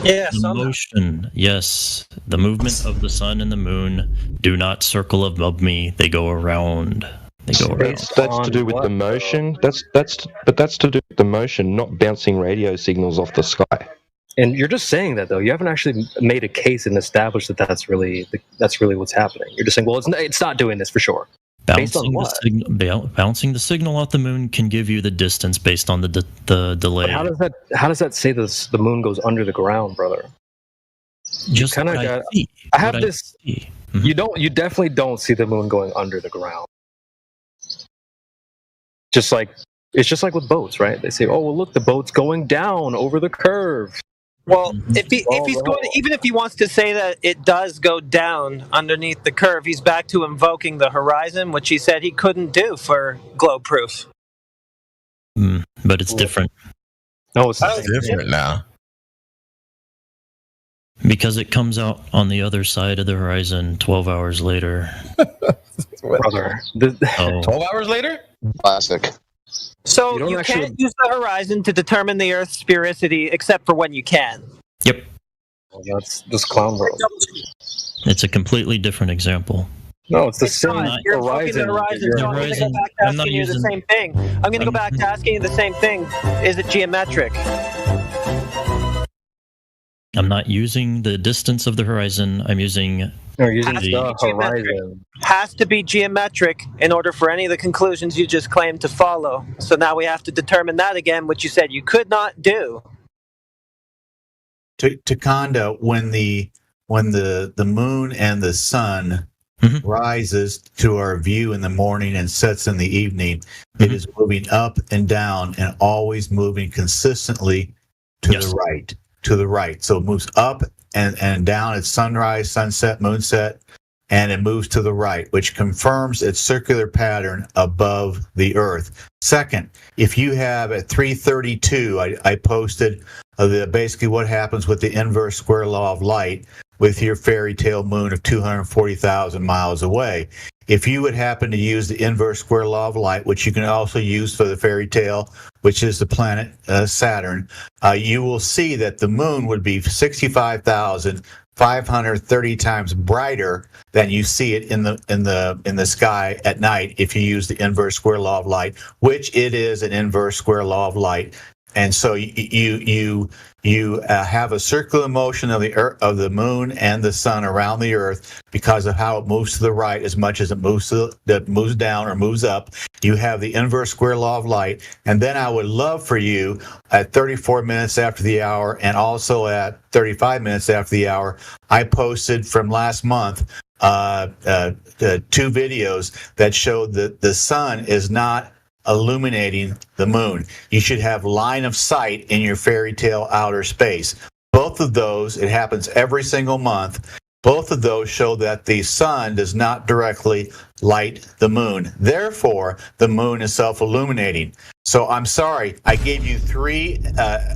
Speaker 12: Yeah,
Speaker 25: the motion. Yes, the movement of the sun and the moon do not circle above me; they go around. They go around.
Speaker 14: That's to do with the motion. That's to do with the motion, not bouncing radio signals off the sky.
Speaker 9: And you're just saying that though. You haven't actually made a case and established that that's really what's happening. You're just saying, well, it's not doing this for sure. Based on what?
Speaker 25: Bouncing the signal off the moon can give you the distance based on the delay.
Speaker 9: But how does that say the moon goes under the ground, brother?
Speaker 25: Just
Speaker 9: kind of
Speaker 25: what
Speaker 9: got.
Speaker 25: see.
Speaker 9: I have
Speaker 25: What
Speaker 9: this.
Speaker 25: see.
Speaker 9: You definitely don't see the moon going under the ground. It's just like with boats, right? They say, "Oh, well, look, the boat's going down over the curve."
Speaker 12: Well, if he's going, even if he wants to say that it does go down underneath the curve, he's back to invoking the horizon, which he said he couldn't do for globe proof.
Speaker 25: But it's different.
Speaker 9: No, it's
Speaker 6: different now.
Speaker 25: Because it comes out on the other side of the horizon 12 hours later.
Speaker 9: Brother.
Speaker 6: 12 hours later?
Speaker 3: Classic.
Speaker 12: So you can't use the horizon to determine the Earth's sphericity, except for when you can.
Speaker 25: Yep.
Speaker 9: Well, that's just clown world.
Speaker 25: It's a completely different example.
Speaker 9: No, it's the same
Speaker 12: You're invoking the horizon, so I'm going to go back to asking you the same thing. I'm going to go back to asking you the same thing. Is it geometric?
Speaker 25: I'm not using the distance of the horizon. I'm using
Speaker 9: the horizon.
Speaker 12: Has to be geometric in order for any of the conclusions you just claimed to follow. So now we have to determine that again, which you said you could not do.
Speaker 18: Takanda, when the moon and the sun rises to our view in the morning and sets in the evening, it is moving up and down and always moving consistently to the right. To the right. So it moves up and down at sunrise, sunset, moonset. and it moves to the right, which confirms its circular pattern above the Earth. Second, if you have at 3:32, I posted basically what happens with the inverse square law of light with your fairy tale moon of 240,000 miles away. If you would happen to use the inverse square law of light, which you can also use for the fairy tale, which is the planet Saturn, you will see that the moon would be 65,530 times brighter than you see it in the sky at night if you use the inverse square law of light, which it is an inverse square law of light. And so you have a circular motion of the moon and the sun around the Earth because of how it moves to the right as much as it moves down or moves up. You have the inverse square law of light, and then I would love for you at 34 minutes after the hour and also at 35 minutes after the hour. I posted from last month 2 videos that showed that the sun is not illuminating the moon. You should have line of sight in your fairy tale outer space. Both of those, it happens every single month. Both of those show that the sun does not directly light the moon. Therefore, the moon is self-illuminating. So I'm sorry, I gave you 3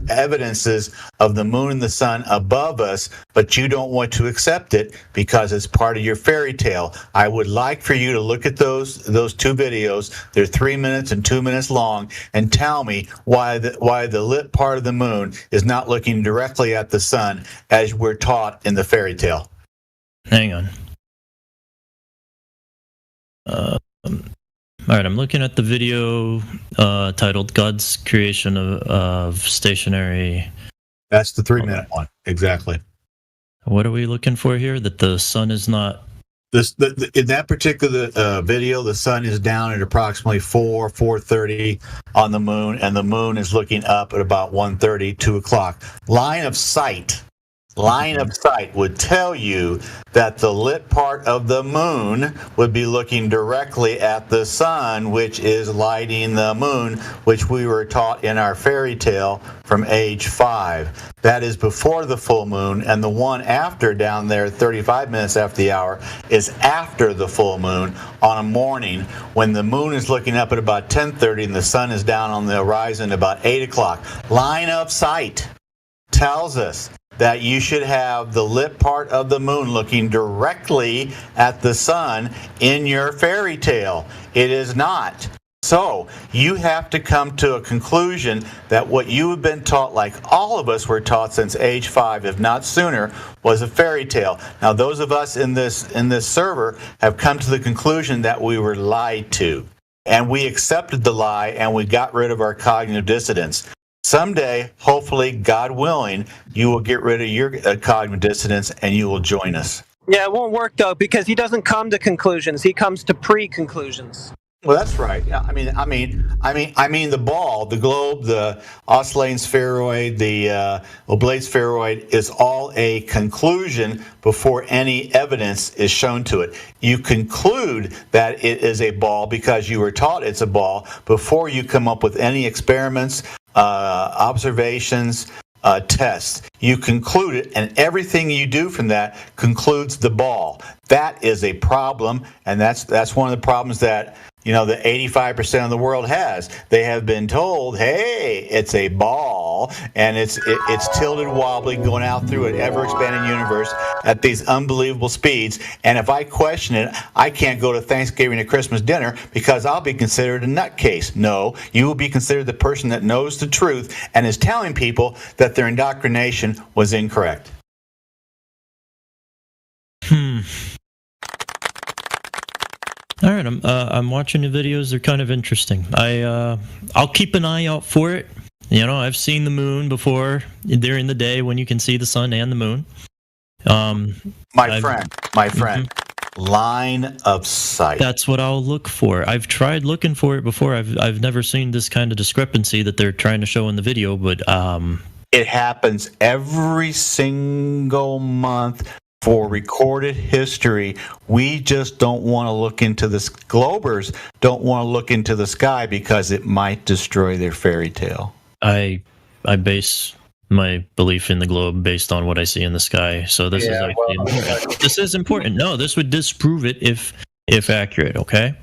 Speaker 18: evidences of the moon and the sun above us, but you don't want to accept it because it's part of your fairy tale. I would like for you to look at those 2 videos. They're 3 minutes and 2 minutes long, and tell me why the lit part of the moon is not looking directly at the sun as we're taught in the fairy tale.
Speaker 25: Hang on. All right, I'm looking at the video titled God's Creation of Stationary.
Speaker 18: That's the 3-minute one, exactly.
Speaker 25: What are we looking for here? That the sun is not...
Speaker 18: In that particular video, the sun is down at approximately 4:30 on the moon, and the moon is looking up at about 1:30, 2 o'clock. Line of sight would tell you that the lit part of the moon would be looking directly at the sun, which is lighting the moon, which we were taught in our fairy tale from age 5. That is before the full moon, and the one after down there, 35 minutes after the hour, is after the full moon on a morning when the moon is looking up at about 10:30 and the sun is down on the horizon about 8 o'clock. Line of sight tells us that you should have the lit part of the moon looking directly at the sun in your fairy tale. It is not. So you have to come to a conclusion that what you have been taught, like all of us were taught since age 5, if not sooner, was a fairy tale. Now those of us in this server have come to the conclusion that we were lied to. And we accepted the lie and we got rid of our cognitive dissonance. Someday, hopefully, God willing, you will get rid of your cognitive dissonance and you will join us.
Speaker 12: Yeah, it won't work though because he doesn't come to conclusions; he comes to pre-conclusions.
Speaker 18: Well, that's right. Yeah, I mean the ball, the globe, the oscillating spheroid, the oblate spheroid is all a conclusion before any evidence is shown to it. You conclude that it is a ball because you were taught it's a ball before you come up with any experiments, observations, tests. You conclude it, and everything you do from that concludes the ball. That is a problem, and that's one of the problems that the 85% of the world has. They have been told, hey, it's a ball, and it's tilted wobbly going out through an ever-expanding universe at these unbelievable speeds. And if I question it, I can't go to Thanksgiving or Christmas dinner because I'll be considered a nutcase. No, you will be considered the person that knows the truth and is telling people that their indoctrination was incorrect.
Speaker 25: All right, I'm watching the videos. They're kind of interesting. I'll keep an eye out for it. I've seen the moon before during the day when you can see the sun and the moon.
Speaker 18: My friend, line of sight.
Speaker 25: That's what I'll look for. I've tried looking for it before. I've never seen this kind of discrepancy that they're trying to show in the video, but
Speaker 18: it happens every single month. For recorded history, we just don't want to look into this. Globers don't want to look into the sky because it might destroy their fairy tale.
Speaker 25: I base my belief in the globe based on what I see in the sky. So this is actually important. This is important. No, this would disprove it if accurate. Okay.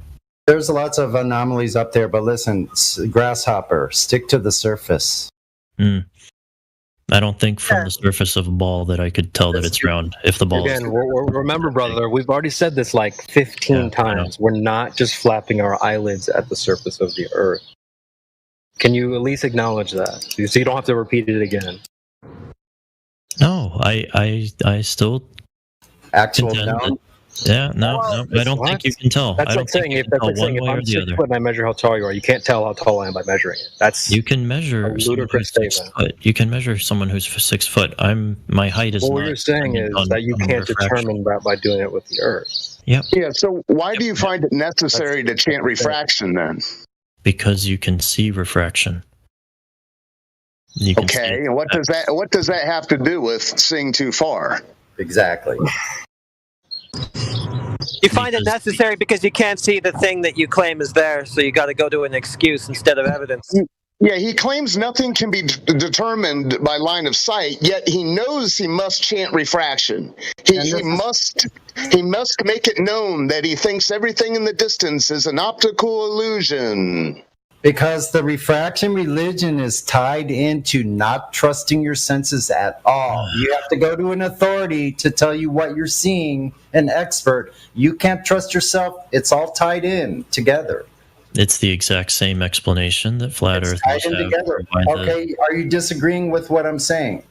Speaker 8: There's lots of anomalies up there, but listen, grasshopper, stick to the surface.
Speaker 25: I don't think from the surface of a ball that I could tell that it's round. If the ball
Speaker 26: Again, remember, brother, we've already said this like 15 times. We're not just flapping our eyelids at the surface of the Earth. Can you at least acknowledge that? So you don't have to repeat it again.
Speaker 25: No, I still
Speaker 8: actual
Speaker 25: contend that. Yeah, no, I don't think you can tell.
Speaker 26: That's
Speaker 25: I
Speaker 26: what I'm
Speaker 25: don't think
Speaker 26: saying.
Speaker 25: you
Speaker 26: If
Speaker 25: can
Speaker 26: that's
Speaker 25: tell
Speaker 26: like saying,
Speaker 25: one
Speaker 26: if
Speaker 25: way or
Speaker 26: I'm
Speaker 25: the
Speaker 26: 6
Speaker 25: other.
Speaker 26: foot and I measure how tall you are, you can't tell how tall I am by measuring it. That's
Speaker 25: You can measure
Speaker 26: a
Speaker 25: someone
Speaker 26: ludicrous
Speaker 25: who's 6
Speaker 26: statement.
Speaker 25: foot. You can measure someone who's 6 foot. My height is
Speaker 26: Well,
Speaker 25: not.
Speaker 26: what you're saying is that you can't determine that by doing it with the Earth.
Speaker 25: Yep.
Speaker 3: Yeah. So why do you find it necessary to chant refraction then?
Speaker 25: Because you can see refraction. You can see
Speaker 3: Okay.
Speaker 25: it.
Speaker 3: And what does that have to do with seeing too far?
Speaker 8: Exactly.
Speaker 2: You find it necessary because you can't see the thing that you claim is there, so you got to go to an excuse instead of evidence.
Speaker 3: Yeah, he claims nothing can be determined by line of sight, yet he knows he must chant refraction. He must make it known that he thinks everything in the distance is an optical illusion.
Speaker 8: Because the refraction religion is tied into not trusting your senses at all. You have to go to an authority to tell you what you're seeing, an expert. You can't trust yourself. It's all tied in together.
Speaker 25: It's the exact same explanation that flat
Speaker 8: It's
Speaker 25: earthers
Speaker 8: tied in
Speaker 25: have.
Speaker 8: together. Okay, are you disagreeing with what I'm saying?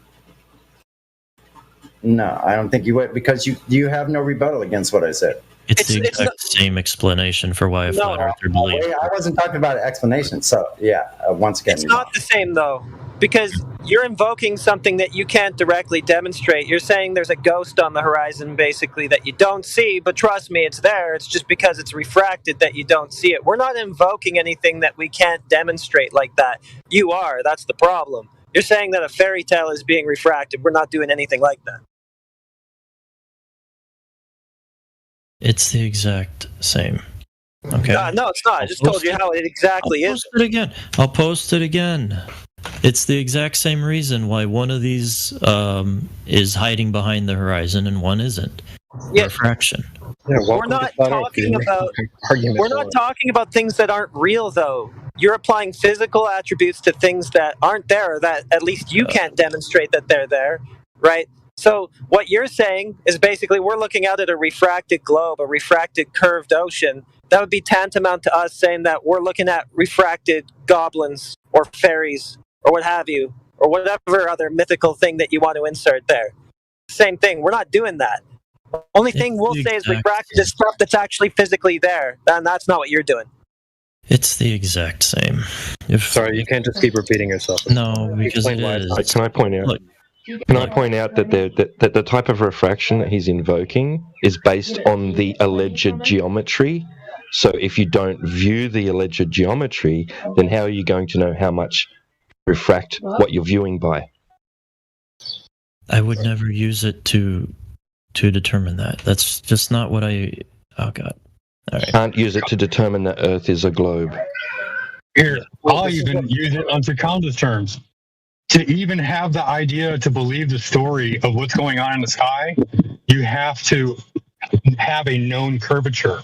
Speaker 8: No, I don't think you would, because you have no rebuttal against what I said.
Speaker 25: It's the exact same explanation for why a flat earther believes.
Speaker 8: I wasn't talking about an explanation. So, yeah, once again.
Speaker 2: It's not the same, though, because you're invoking something that you can't directly demonstrate. You're saying there's a ghost on the horizon, basically, that you don't see, but trust me, it's there. It's just because it's refracted that you don't see it. We're not invoking anything that we can't demonstrate like that. You are. That's the problem. You're saying that a fairy tale is being refracted. We're not doing anything like that.
Speaker 25: It's the exact same. Okay.
Speaker 2: No, it's not. I just told you how it exactly is.
Speaker 25: I'll post it again. It's the exact same reason why one of these is hiding behind the horizon and one isn't. Refraction.
Speaker 26: Yeah,
Speaker 2: We're not talking about things that aren't real, though. You're applying physical attributes to things that aren't there, that at least you can't demonstrate that they're there, right? So what you're saying is basically we're looking out at a refracted globe, a refracted curved ocean. That would be tantamount to us saying that we're looking at refracted goblins or fairies or what have you, or whatever other mythical thing that you want to insert there. Same thing. We're not doing that. The only thing we'll say is refracted is stuff that's actually physically there, and that's not what you're doing.
Speaker 25: It's the exact same.
Speaker 26: Sorry, you can't just keep repeating yourself.
Speaker 25: No, because it is.
Speaker 14: Can I point out? Can I point out that the type of refraction that he's invoking is based on the alleged geometry? So if you don't view the alleged geometry, then how are you going to know how much refract what you're viewing by?
Speaker 25: I would never use it to determine that. That's just not what I. Oh God! All right.
Speaker 14: Can't use it to determine that Earth is a globe.
Speaker 15: Here, I'll even use it on Seconda's terms. To even have the idea to believe the story of what's going on in the sky, you have to have a known curvature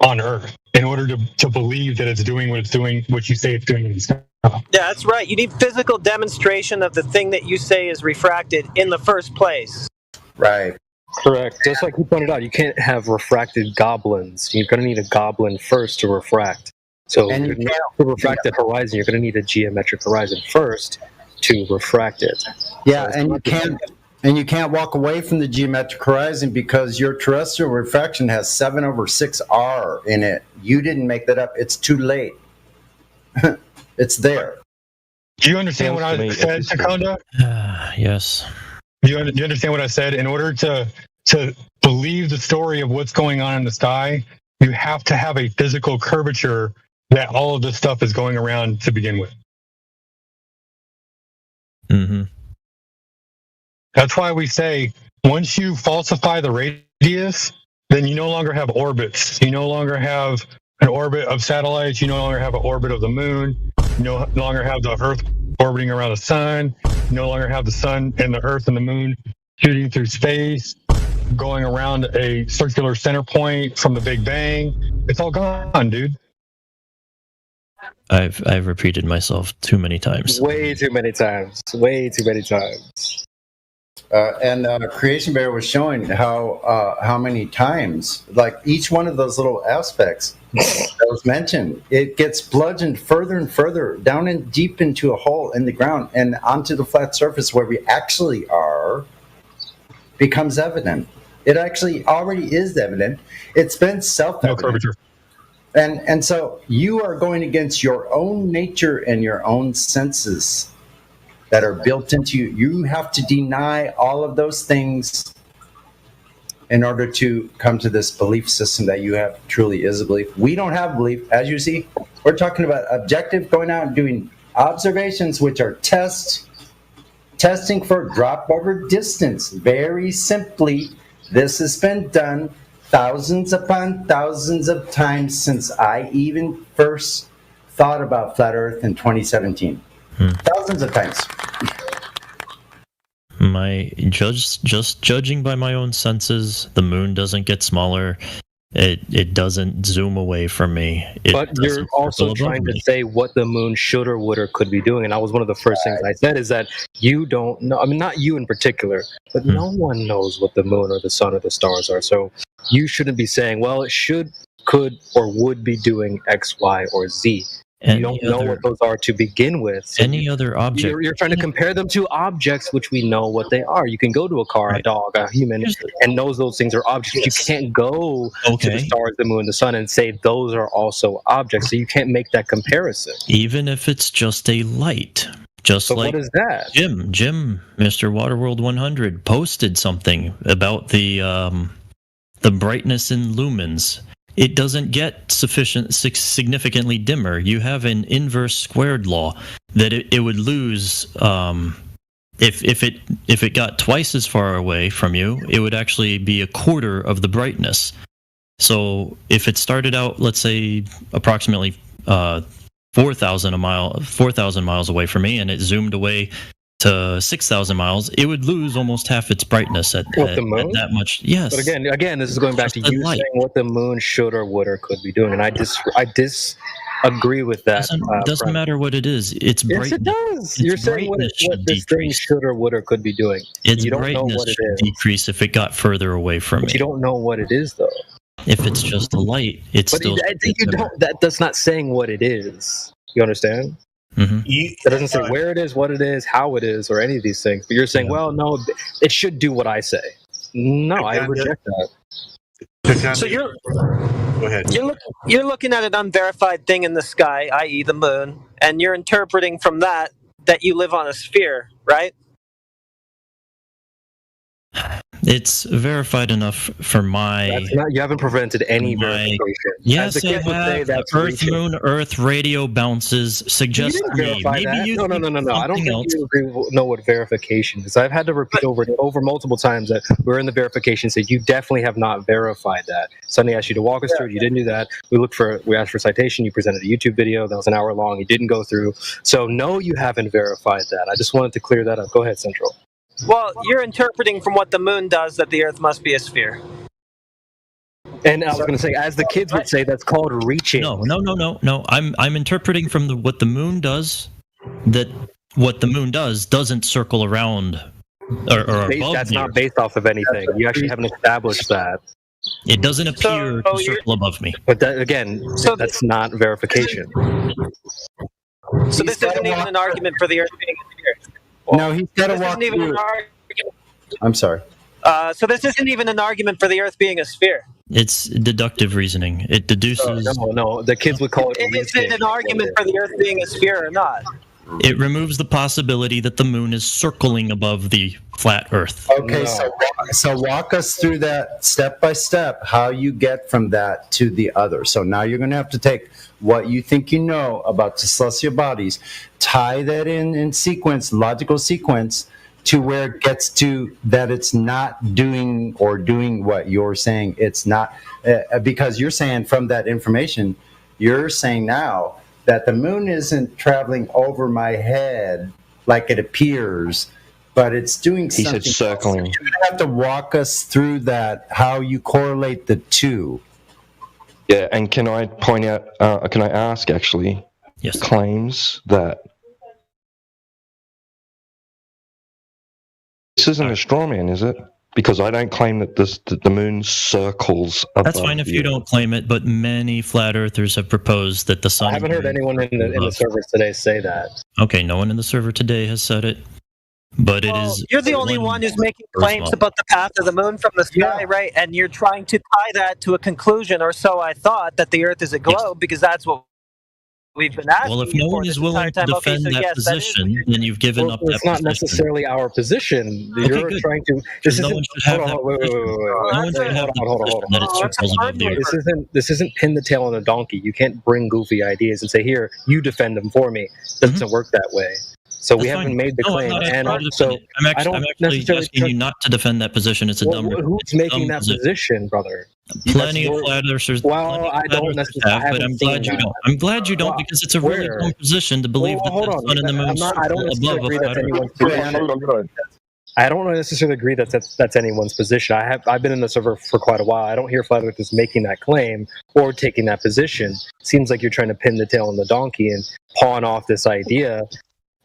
Speaker 15: on Earth in order to believe that it's doing what you say it's doing in the sky.
Speaker 2: Yeah, that's right. You need physical demonstration of the thing that you say is refracted in the first place.
Speaker 8: Right.
Speaker 26: Correct. Just like you pointed out, you can't have refracted goblins. You're going to need a goblin first to refract. So
Speaker 8: And
Speaker 26: to refract the horizon, you're going to need a geometric horizon first to refract it.
Speaker 8: Yeah,
Speaker 26: So
Speaker 8: and you can't walk away from the geometric horizon because your terrestrial refraction has 7/6R in it. You didn't make that up. It's too late. It's there.
Speaker 15: Do you understand what I said, Seconda?
Speaker 25: Yes.
Speaker 15: Do you understand what I said? In order to believe the story of what's going on in the sky, you have to have a physical curvature that all of this stuff is going around to begin with.
Speaker 25: Mm-hmm.
Speaker 15: That's why we say once you falsify the radius, then you no longer have orbits. You no longer have an orbit of satellites. You no longer have an orbit of the moon. You no longer have the Earth orbiting around the sun. You no longer have the sun and the Earth and the moon shooting through space, going around a circular center point from the Big Bang. It's all gone, dude.
Speaker 25: I've repeated myself too many times.
Speaker 9: Way too many times. Way too many times.
Speaker 8: And Creation Bear was showing how many times, like each one of those little aspects that was mentioned, it gets bludgeoned further and further down and deep into a hole in the ground and onto the flat surface where we actually are, becomes evident. It actually already is evident. It's been self-evident.
Speaker 15: No curvature.
Speaker 8: And so you are going against your own nature and your own senses that are built into you. You have to deny all of those things in order to come to this belief system that you have truly is a belief. We don't have belief. As you see, we're talking about objective, going out and doing observations, which are testing for drop over distance. Very simply, this has been done thousands upon thousands of times since I even first thought about flat Earth in 2017. Thousands of times.
Speaker 25: Just judging by my own senses, the moon doesn't get smaller. It doesn't zoom away from me.
Speaker 9: But you're also trying to say what the moon should or would or could be doing. And that was one of the first things I said, is that you don't know. I mean, not you in particular, but no one knows what the moon or the sun or the stars are. So you shouldn't be saying, well, it should, could, or would be doing X, Y, or Z. You don't know what those are to begin with. So
Speaker 25: any other object.
Speaker 9: You're trying to compare them to objects, which we know what they are. You can go to a car, a dog, a human, and knows those things are objects. Yes. You can't go to the stars, the moon, the sun, and say those are also objects. So you can't make that comparison.
Speaker 25: Even if it's just a light. Just
Speaker 9: so
Speaker 25: like
Speaker 9: what is that?
Speaker 25: Jim, Mr. Waterworld 100, posted something about the brightness in lumens. It doesn't get significantly dimmer. You have an inverse squared law that it would lose if it got twice as far away from you. It would actually be a quarter of the brightness. So if it started out, let's say, approximately 4,000 miles away from me, and it zoomed away to 6,000 miles, it would lose almost half its brightness at that much. Yes.
Speaker 9: But again, this is going back to you saying what the moon should or would or could be doing, and I disagree with that.
Speaker 25: Doesn't matter what it is. It's brightness.
Speaker 9: Yes, it does. You're saying what this thing should or would or could be doing.
Speaker 25: Its
Speaker 9: you don't know
Speaker 25: brightness
Speaker 9: what it
Speaker 25: should
Speaker 9: is.
Speaker 25: decrease if it got further away from me.
Speaker 9: You don't know what it is, though.
Speaker 25: If it's just a light, it's still.
Speaker 9: That's not saying what it is. You understand?
Speaker 25: Mm-hmm.
Speaker 9: It doesn't say where it is, what it is, how it is, or any of these things. But you're saying, well, no, it should do what I say. No, I reject that.
Speaker 2: So you're
Speaker 18: Go ahead.
Speaker 2: You're looking at an unverified thing in the sky, i.e. the moon, and you're interpreting from that you live on a sphere, right?
Speaker 25: It's verified enough for my.
Speaker 9: You haven't prevented any verification.
Speaker 25: Yes, I have. Earth, moon, Earth, radio bounces suggest me. Maybe you.
Speaker 9: No. I don't think you know what verification is. I've had to repeat over multiple times that we're in the verification stage. You definitely have not verified that. Sunday asked you to walk us through it. You didn't do that. We asked for citation. You presented a YouTube video that was an hour long. You didn't go through. So no, you haven't verified that. I just wanted to clear that up. Go ahead, Central.
Speaker 2: Well, you're interpreting from what the moon does that the Earth must be a sphere.
Speaker 9: And I was going to say, as the kids would say, that's called reaching.
Speaker 25: No. I'm interpreting from what the moon does. That what the moon doesn't circle around or above.
Speaker 9: That's not based off of anything. You actually haven't established that.
Speaker 25: It doesn't appear to circle above me.
Speaker 9: But that's not verification.
Speaker 2: So this isn't even an argument for the Earth being a sphere.
Speaker 8: No, he's got to walk through. I'm sorry.
Speaker 2: So this isn't even an argument for the Earth being a sphere.
Speaker 25: It's deductive reasoning. It deduces.
Speaker 9: No. The kids would call it.
Speaker 2: Is it an argument for the Earth being a sphere or not?
Speaker 25: It removes the possibility that the moon is circling above the flat Earth.
Speaker 8: Okay, so walk us through that step by step, how you get from that to the other. So now you're going to have to take what you think you know about the celestial bodies, tie that in sequence, logical sequence, to where it gets to that it's not doing what you're saying. It's not, because you're saying from that information, you're saying now that the moon isn't traveling over my head like it appears, but it's doing
Speaker 14: He
Speaker 8: something.
Speaker 14: said circling.
Speaker 8: You're going to have to walk us through that, how you correlate the two.
Speaker 14: Yeah, and can I point out, can I ask actually,
Speaker 25: yes,
Speaker 14: claims that this isn't a straw man, is it? Because I don't claim that the moon circles above.
Speaker 25: That's fine if you don't claim it, but many flat earthers have proposed that the sun.
Speaker 9: I haven't heard anyone in the servers today say that.
Speaker 25: Okay, no one in the server today has said it, but it is.
Speaker 2: You're the only one who's making claims about the path of the moon from the sky, right? And you're trying to tie that to a conclusion, or so I thought, that the Earth is a globe, because that's what we've been asking.
Speaker 25: Well, if no one is willing to defend that position, then you've given up that
Speaker 9: It's not
Speaker 25: position.
Speaker 9: necessarily our position.
Speaker 25: Okay,
Speaker 9: You're
Speaker 25: good.
Speaker 9: trying to.
Speaker 25: Because no one should have that position. No one should have the position that it circles above the Earth.
Speaker 9: This isn't pin the tail on a donkey. You can't bring goofy ideas and say, "Here, you defend them for me." It doesn't work that way. So we haven't made the claim, and also
Speaker 25: I'm actually asking you not to defend that position. It's a dumb.
Speaker 9: Who's making that position, brother?
Speaker 25: Plenty of flat earthers.
Speaker 9: Well, I don't necessarily.
Speaker 25: But I'm glad you don't. I'm glad you don't, because it's a really dumb position to believe that the sun and the moon
Speaker 9: I don't necessarily agree that's anyone's position. I don't necessarily agree that that's anyone's position. I've been in the server for quite a while. I don't hear flat earthers making that claim or taking that position. Seems like you're trying to pin the tail on the donkey and pawn off this idea.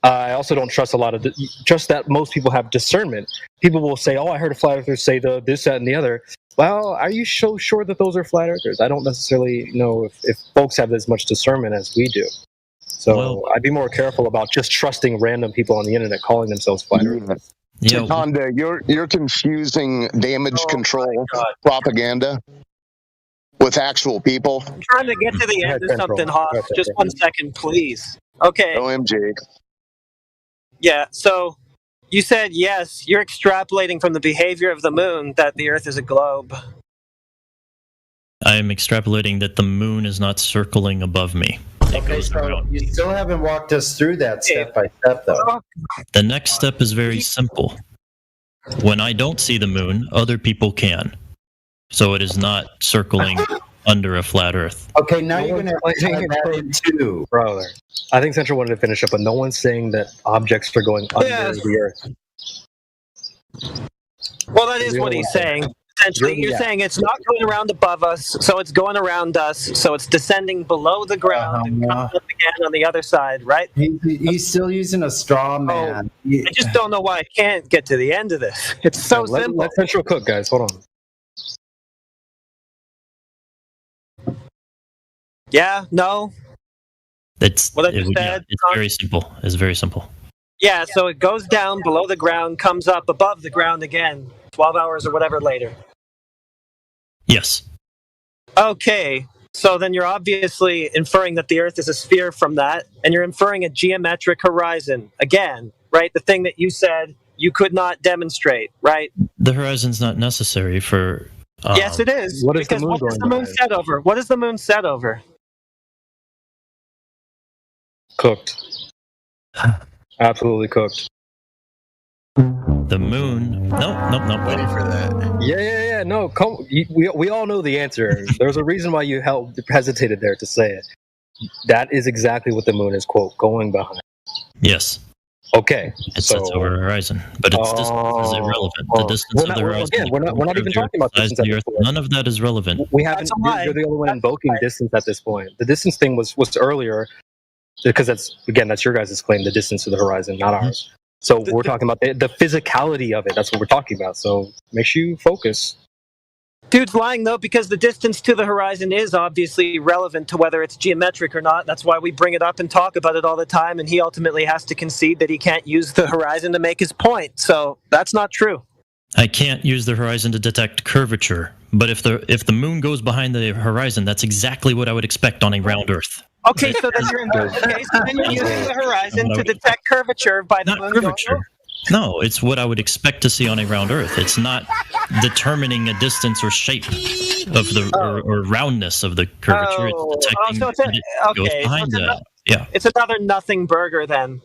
Speaker 9: I also don't trust a lot of just that most people have discernment. People will say, "Oh, I heard a flat earther say this, that, and the other." Well, are you so sure that those are flat earthers? I don't necessarily know if folks have as much discernment as we do. So I'd be more careful about just trusting random people on the internet calling themselves flat earthers.
Speaker 3: Honda, you're confusing damage control propaganda with actual people.
Speaker 2: I'm trying to get to the end of something, Hoff. Just 1 second, please. Okay.
Speaker 3: OMG.
Speaker 2: Yeah, so you said, yes, you're extrapolating from the behavior of the moon that the Earth is a globe.
Speaker 25: I am extrapolating that the moon is not circling above me.
Speaker 8: Okay, so you still haven't walked us through that step by step, though.
Speaker 25: The next step is very simple. When I don't see the moon, other people can. So it is not circling under a flat Earth.
Speaker 8: Okay, now you're going to that in too.
Speaker 9: Brother. I think Central wanted to finish up, but no one's saying that objects are going under the Earth.
Speaker 2: Well, that is what he's saying. Essentially, you're saying it's not going around above us, so it's going around us, so it's descending below the ground and coming up again on the other side, right?
Speaker 8: He's still using a straw man.
Speaker 2: I just don't know why I can't get to the end of this. It's so simple.
Speaker 9: Let Central cook, guys. Hold on.
Speaker 2: Yeah, no.
Speaker 25: It's
Speaker 2: what I just said.
Speaker 25: It's very simple. It's very simple.
Speaker 2: Yeah, so it goes down below the ground, comes up above the ground again, 12 hours or whatever later.
Speaker 25: Yes.
Speaker 2: Okay, so then you're obviously inferring that the Earth is a sphere from that, and you're inferring a geometric horizon. Again, right? The thing that you said you could not demonstrate, right?
Speaker 25: The horizon's not necessary for...
Speaker 2: yes, it is.
Speaker 9: What is the moon
Speaker 2: what is the moon set over? What is the moon set over?
Speaker 9: Cooked. Absolutely cooked.
Speaker 25: The moon. No.
Speaker 6: Waiting for that.
Speaker 9: Yeah. No, we all know the answer. There's a reason why you hesitated there to say it. That is exactly what the moon is, quote, going behind.
Speaker 25: Yes.
Speaker 9: Okay.
Speaker 25: It sets over a horizon, but its distance is irrelevant. The distance of the horizon.
Speaker 9: Again, we're not even talking about distance at this point.
Speaker 25: None of that is relevant.
Speaker 9: We haven't. You're the only one invoking distance at this point. The distance thing was earlier, because that's your guys' claim. The distance to the horizon, not ours. So we're talking about the physicality of it. That's what we're talking about. So make sure you focus.
Speaker 2: Dude's lying, though, because the distance to the horizon is obviously relevant to whether it's geometric or not. That's why we bring it up and talk about it all the time, and he ultimately has to concede that he can't use the horizon to make his point. So that's not true.
Speaker 25: I can't use the horizon to detect curvature, but if the moon goes behind the horizon, that's exactly what I would expect on a round Earth.
Speaker 2: Okay, so then you're using the horizon to detect curvature by the moon.
Speaker 25: Curvature. No, it's what I would expect to see on a round Earth. It's not determining a distance or shape of the or roundness of the curvature. It's detecting it goes behind that. Yeah,
Speaker 2: it's another nothing burger then.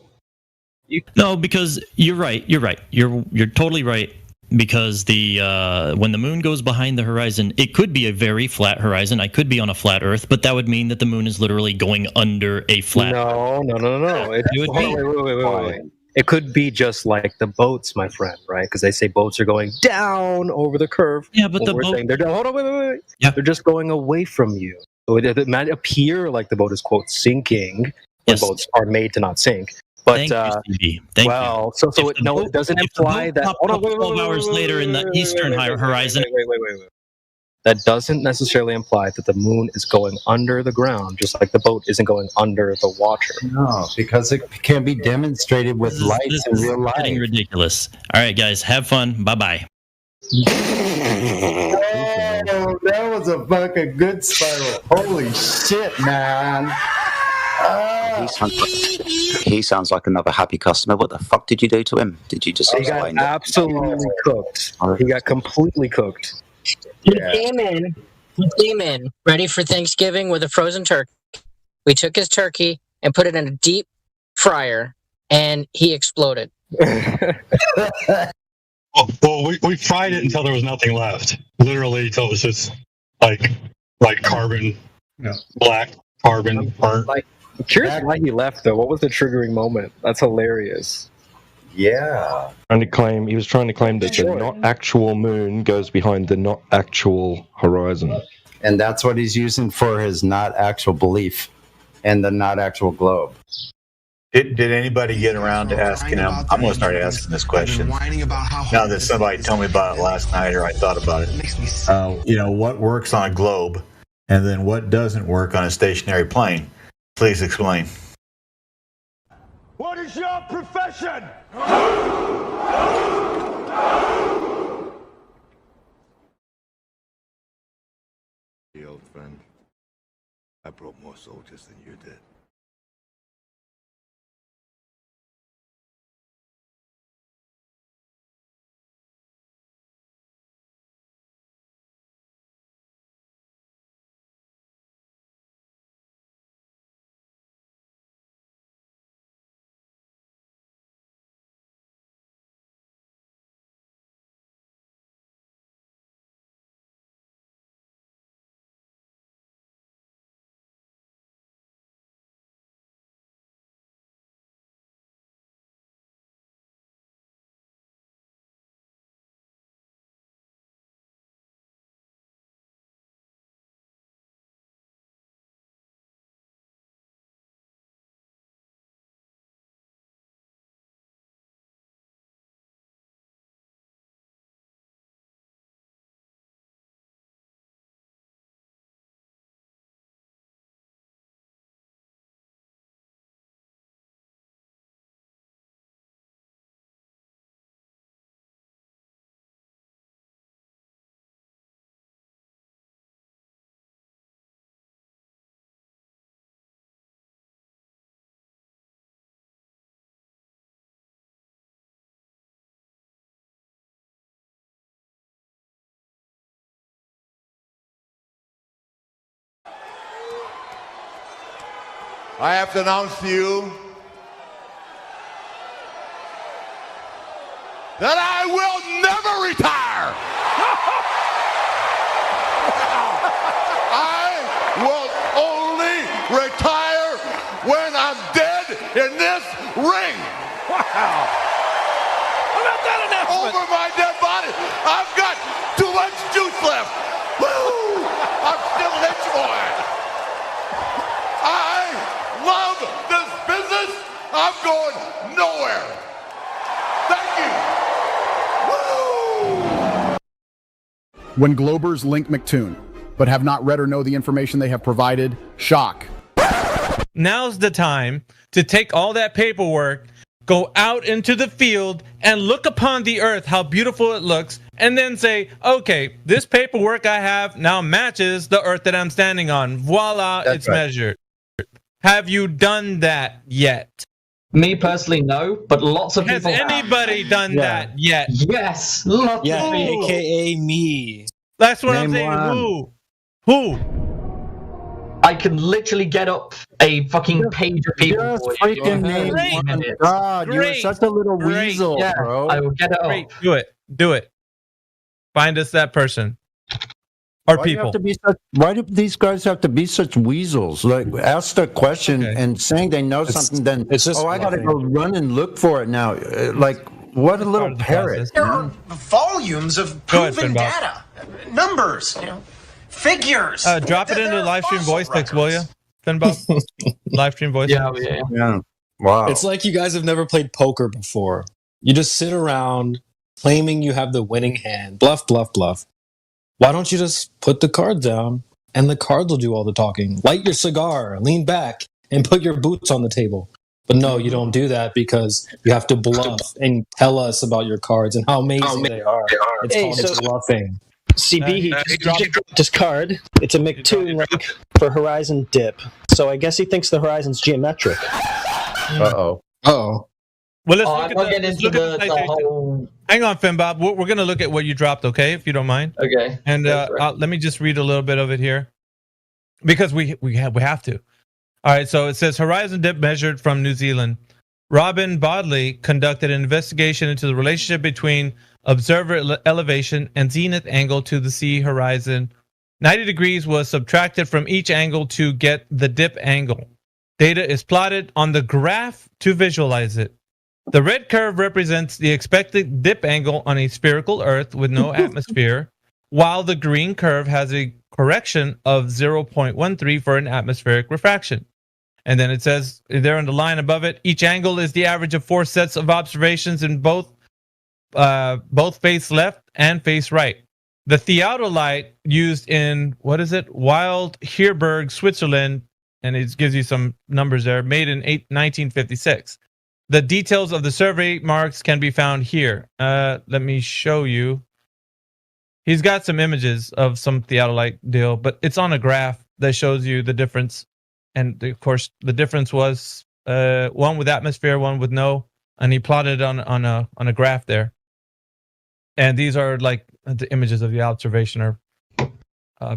Speaker 25: No, because you're right. You're totally right. because when the moon goes behind the horizon, it could be a very flat horizon. I could be on a flat Earth, but that would mean that the moon is literally going under a flat.
Speaker 9: No. It would be. Wait. It could be just like the boats, my friend, right? Because they say boats are going down over the curve.
Speaker 25: Yeah, but the
Speaker 9: we're
Speaker 25: boat.
Speaker 9: saying they're down. Hold on, wait.
Speaker 25: Yeah.
Speaker 9: They're just going away from you. So it might appear like the boat is quote sinking. When boats are made to not sink. But
Speaker 25: Thank you, CB. Thank you.
Speaker 9: So it doesn't imply that.
Speaker 25: Hold on, 12 hours later in the eastern horizon.
Speaker 9: Wait. That doesn't necessarily imply that the moon is going under the ground, just like the boat isn't going under the water.
Speaker 8: No, because it can be demonstrated with lights in real life.
Speaker 25: Getting ridiculous. All right, guys, have fun. Bye-bye.
Speaker 8: Oh, that was a fucking good spiral. Holy shit, man.
Speaker 4: He sounds like another happy customer. What the fuck did you do to him? Did you just
Speaker 9: He got absolutely cooked. He got completely cooked.
Speaker 1: He came in ready for Thanksgiving with a frozen turkey. We took his turkey and put it in a deep fryer, and he exploded.
Speaker 15: Well, we fried it until there was nothing left. Literally, until it was just like carbon, black carbon burnt.
Speaker 9: I'm curious why he left, though. What was the triggering moment? That's hilarious.
Speaker 8: Yeah.
Speaker 14: He was trying to claim that the not actual moon goes behind the not actual horizon.
Speaker 8: And that's what he's using for his not actual belief and the not actual globe.
Speaker 18: Did anybody get around to asking him? I'm going to start asking this question now that somebody told me about it last night, or I thought about it. What works on a globe, and then what doesn't work on a stationary plane? Please explain.
Speaker 5: What is your profession?
Speaker 19: Old friend, I brought more soldiers than you did. I have to announce to you that I will never retire. I will only retire when I'm dead in this ring. Wow. How about that announcement? Over my dead body. I've got too much juice left. Woo! I'm still an itch boy. I love this business. I'm going nowhere. Thank you. Woo!
Speaker 20: When Globers link McToon, but have not read or know the information they have provided, shock.
Speaker 21: Now's the time to take all that paperwork, go out into the field, and look upon the earth, how beautiful it looks, and then say, okay, this paperwork I have now matches the earth that I'm standing on. Voila, it's measured. Have you done that yet?
Speaker 22: Me personally, no, but lots of people
Speaker 21: have. Has anybody done that yet?
Speaker 22: Yes, lots of people.
Speaker 21: AKA me. That's what I'm saying. Who?
Speaker 22: I can literally get up a fucking page of people.
Speaker 8: Just freaking name one. God, you're such a little weasel,
Speaker 22: yeah,
Speaker 8: bro.
Speaker 22: I will get it up.
Speaker 21: Great. Do it. Find us that person. Or
Speaker 8: why
Speaker 21: people.
Speaker 8: Why do these guys have to be such weasels? Like, ask the question and saying they know something, then, I got to go run and look for it now. Like, what a little parrot.
Speaker 5: There are volumes of proven data, numbers, figures.
Speaker 21: Drop it into live stream voice text, will you, Finbob? Live stream voice text.
Speaker 8: Yeah. Wow.
Speaker 10: It's like you guys have never played poker before. You just sit around claiming you have the winning hand. Bluff, bluff, bluff. Why don't you just put the cards down and the cards will do all the talking? Light your cigar, lean back, and put your boots on the table. But no, you don't do that because you have to bluff and tell us about your cards and how amazing they are. It's called bluffing.
Speaker 12: CB, he just dropped his card. It's a McToon rank for Horizon Dip. So I guess he thinks the Horizon's geometric.
Speaker 8: Uh-oh.
Speaker 21: Well, let's look at the citation. Hang on, Finbob. We're going to look at what you dropped, okay, if you don't mind.
Speaker 22: Okay.
Speaker 21: And let me just read a little bit of it here, because we have to. All right, so it says, Horizon Dip measured from New Zealand. Robin Bodley conducted an investigation into the relationship between observer elevation and zenith angle to the sea horizon. 90 degrees was subtracted from each angle to get the dip angle. Data is plotted on the graph to visualize it. The red curve represents the expected dip angle on a spherical Earth with no atmosphere, while the green curve has a correction of 0.13 for an atmospheric refraction. And then it says there on the line above it, each angle is the average of 4 sets of observations in both face left and face right. The theodolite used in, Wild Herberg, Switzerland, and it gives you some numbers there, made in 1956. The details of the survey marks can be found here. Let me show you. He's got some images of some theodolite deal, but it's on a graph that shows you the difference. And of course, the difference was one with atmosphere, one with no, and he plotted on a graph there. And these are like the images of the observation are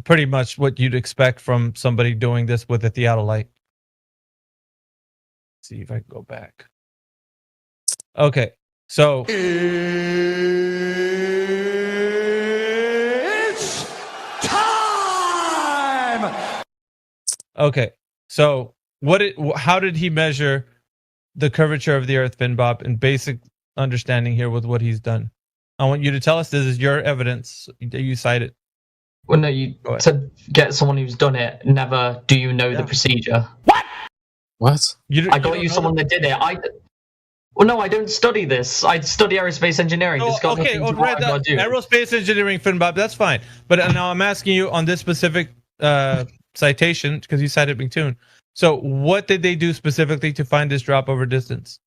Speaker 21: pretty much what you'd expect from somebody doing this with a theodolite. Let's see if I can go back. Okay, so
Speaker 19: It's time.
Speaker 21: Okay, so how did he measure the curvature of the Earth, Finbob, in basic understanding here with what he's done? I want you to tell us this is your evidence that you cited.
Speaker 22: Well, no, you said get someone who's done it. Never do you know the procedure.
Speaker 10: What?
Speaker 22: I got you someone that did it. Well, no, I don't study this. I study aerospace engineering.
Speaker 21: Aerospace engineering, Finbob, that's fine. But now I'm asking you on this specific citation, because you cited McToon. So what did they do specifically to find this drop over distance?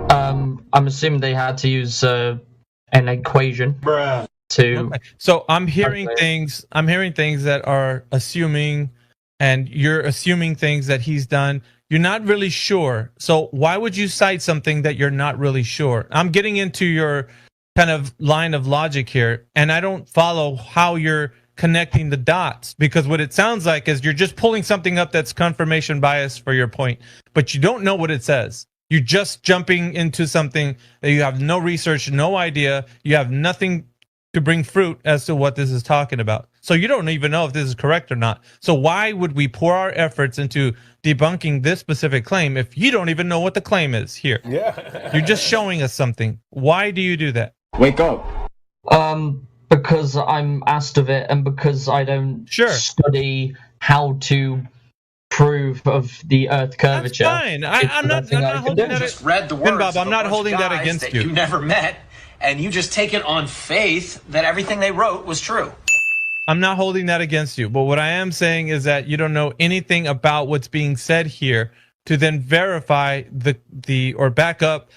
Speaker 22: I'm assuming they had to use an equation.
Speaker 21: Okay. So I'm hearing things that are assuming, and you're assuming things that he's done. You're not really sure. So why would you cite something that you're not really sure? I'm getting into your kind of line of logic here, and I don't follow how you're connecting the dots, because what it sounds like is you're just pulling something up that's confirmation bias for your point, but you don't know what it says. You're just jumping into something that you have no research, no idea. You have nothing to bring fruit as to what this is talking about. So you don't even know if this is correct or not. So why would we pour our efforts into debunking this specific claim if you don't even know what the claim is here? Yeah. You're just showing us something. Why do you do that?
Speaker 8: Wake up.
Speaker 22: Because I'm asked of it, and because I don't study how to prove of the Earth curvature.
Speaker 21: That's fine. I'm not holding that.
Speaker 5: Just read the words.
Speaker 21: Bob, I'm not holding that against you.
Speaker 5: You never met, and you just take it on faith that everything they wrote was true.
Speaker 21: I'm not holding that against you, but what I am saying is that you don't know anything about what's being said here to then verify or back up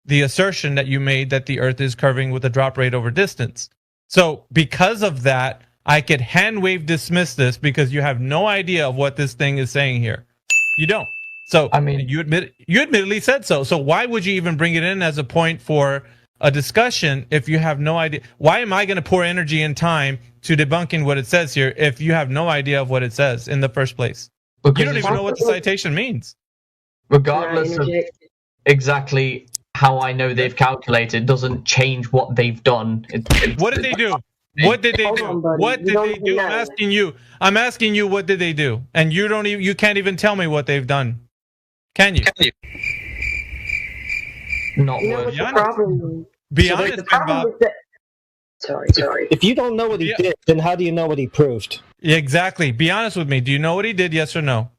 Speaker 21: the assertion that you made that the Earth is curving with a drop rate over distance. So because of that, I could hand wave dismiss this because you have no idea of what this thing is saying here. You don't. So I mean, you admittedly said so. So why would you even bring it in as a point for a discussion if you have no idea? Why am I going to pour energy and time to debunking what it says here if you have no idea of what it says in the first place? Because you don't even know what the citation means.
Speaker 22: Regardless of exactly how I know they've calculated doesn't change what they've done.
Speaker 21: What did they do? What did they do? What did they do? I'm asking you. I'm asking you. What did they do? And you don't even. You can't even tell me what they've done. Can you?
Speaker 22: Not
Speaker 7: You know what the problem?
Speaker 21: Be
Speaker 7: So
Speaker 21: honest,
Speaker 7: the problem
Speaker 21: Bob.
Speaker 7: is that. Sorry.
Speaker 11: If you don't know what he did, then how do you know what he proved?
Speaker 21: Exactly. Be honest with me. Do you know what he did? Yes or no?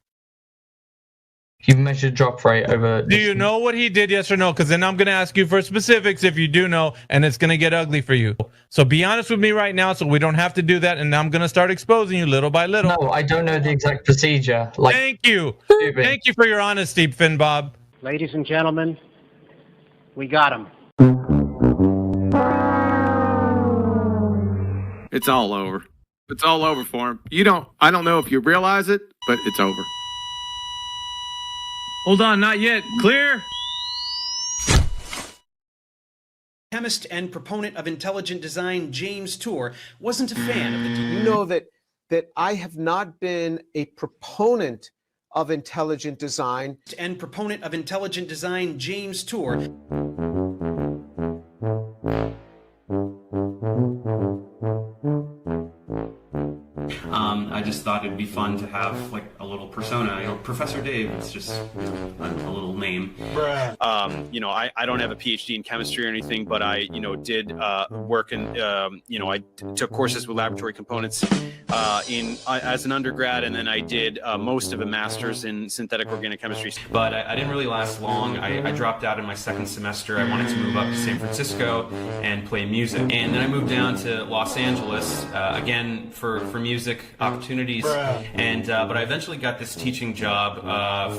Speaker 22: He measured drop rate over.
Speaker 21: Do you know what he did? Yes or no? Because then I'm going to ask you for specifics if you do know, and it's going to get ugly for you. So be honest with me right now, so we don't have to do that. And I'm going to start exposing you little by little.
Speaker 22: No, I don't know the exact procedure. Like,
Speaker 21: thank you. Thank you for your honesty, Finn Bob.
Speaker 13: Ladies and gentlemen, we got him.
Speaker 16: It's all over. It's all over for him. I don't know if you realize it, but it's over.
Speaker 21: Hold on, not yet. Clear?
Speaker 23: Chemist and proponent of intelligent design James Tour wasn't a fan of the...
Speaker 24: You know that I have not been a proponent of intelligent design.
Speaker 23: And proponent of intelligent design James Tour.
Speaker 27: I just thought it'd be fun to have like a little persona. Professor Dave, it's just a little name.
Speaker 28: I don't have a PhD in chemistry or anything, but I, did work in, I took courses with laboratory components as an undergrad, and then I did most of a master's in synthetic organic chemistry.
Speaker 27: But I didn't really last long. I dropped out in my second semester. I wanted to move up to San Francisco and play music. And then I moved down to Los Angeles, again, for music opportunities. But I eventually got this teaching job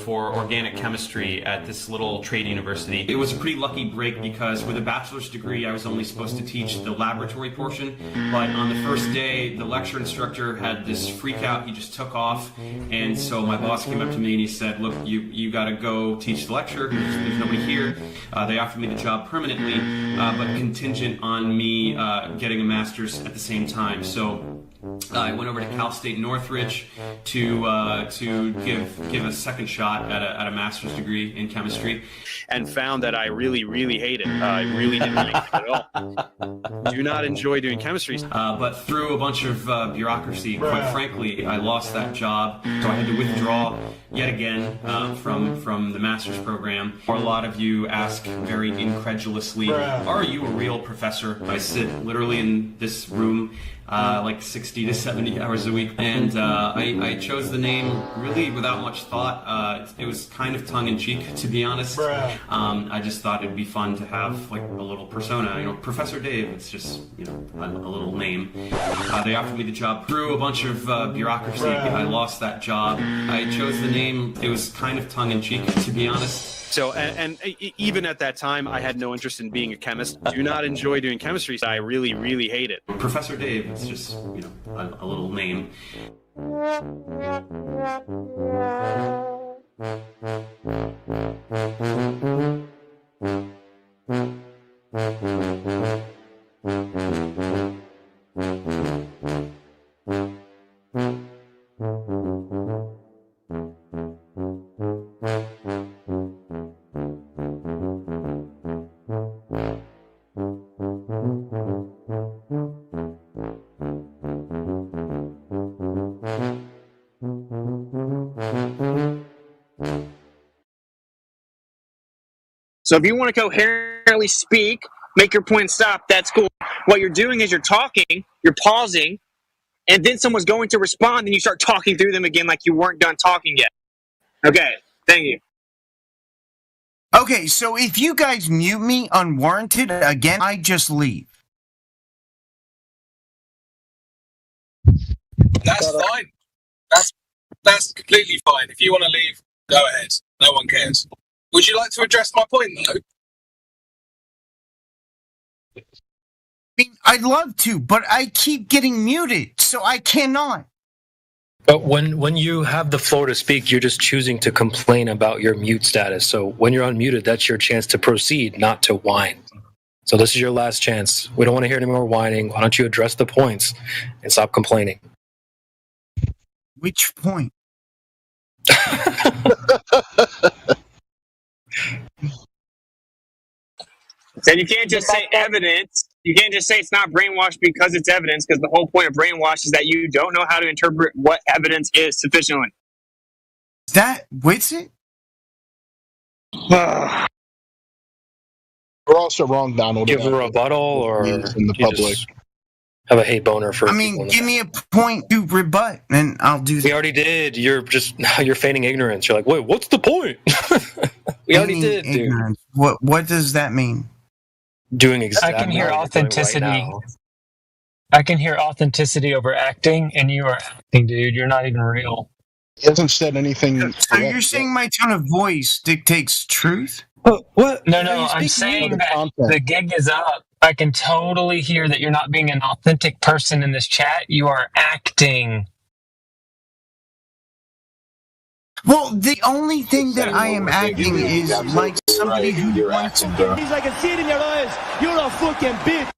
Speaker 27: for organic chemistry at this little trade university. It was a pretty lucky break because with a bachelor's degree, I was only supposed to teach the laboratory portion. But on the first day, the lecture instructor had this freak out. He just took off. And so my boss came up to me and he said, look, you got to go teach the lecture. There's nobody here. They offered me the job permanently, but contingent on me getting a master's at the same time. So I went over to Cal State Northridge to give a second shot at a master's degree in chemistry,
Speaker 28: and found that I really, really hate it. I really didn't like it at all. Do not enjoy doing chemistry.
Speaker 27: But through a bunch of bureaucracy, quite frankly, I lost that job, so I had to withdraw yet again from the master's program. A lot of you ask very incredulously, "Are you a real professor?" I sit literally in this room. Like 60 to 70 hours a week. And I chose the name really without much thought. It was kind of tongue-in-cheek, to be honest. I just thought it'd be fun to have like a little persona. Professor Dave, it's just, a little name. They offered me the job through a bunch of bureaucracy. I lost that job. I chose the name. It was kind of tongue-in-cheek, to be honest.
Speaker 28: So, and even at that time, I had no interest in being a chemist. Do not enjoy doing chemistry. I really, really hate it.
Speaker 27: Professor Dave, it's just, a little name.
Speaker 29: So if you want to coherently speak, make your point stop, that's cool. What you're doing is you're talking, you're pausing, and then someone's going to respond, and you start talking through them again like you weren't done talking yet. Okay, thank you.
Speaker 30: Okay, so if you guys mute me unwarranted again, I just leave.
Speaker 31: That's fine. That's completely fine. If you want to leave, go ahead. No one cares. Would you like to address my point, though?
Speaker 30: I mean, I'd love to, but I keep getting muted, so I cannot.
Speaker 9: But when you have the floor to speak, you're just choosing to complain about your mute status. So when you're unmuted, that's your chance to proceed, not to whine. So this is your last chance. We don't want to hear any more whining. Why don't you address the points and stop complaining?
Speaker 30: Which point?
Speaker 29: So you can't just say evidence. You can't just say it's not brainwashed because it's evidence, because the whole point of brainwash is that you don't know how to interpret what evidence is sufficiently.
Speaker 30: Is that Whitsitt?
Speaker 1: You're also wrong, Donald.
Speaker 9: Give a rebuttal, or
Speaker 1: in the
Speaker 9: you
Speaker 1: public.
Speaker 9: just have a hate boner for.
Speaker 30: I mean, give me a point to rebut, and I'll do that.
Speaker 9: We already did. You're feigning ignorance. You're like, wait, what's the point? We already did, dude.
Speaker 30: What does that mean?
Speaker 9: Doing exactly.
Speaker 11: I can hear
Speaker 9: what you're doing
Speaker 11: authenticity.
Speaker 9: right now.
Speaker 11: I can hear authenticity over acting, and you are acting, dude. You're not even real.
Speaker 1: He hasn't said anything.
Speaker 30: So you're saying my tone of voice dictates truth?
Speaker 11: What? No. I'm saying that the gig is up. I can totally hear that you're not being an authentic person in this chat. You are acting.
Speaker 30: Well, the only thing that I am acting is like somebody who wants to.
Speaker 2: He's like, I see it in your eyes. You're a fucking bitch.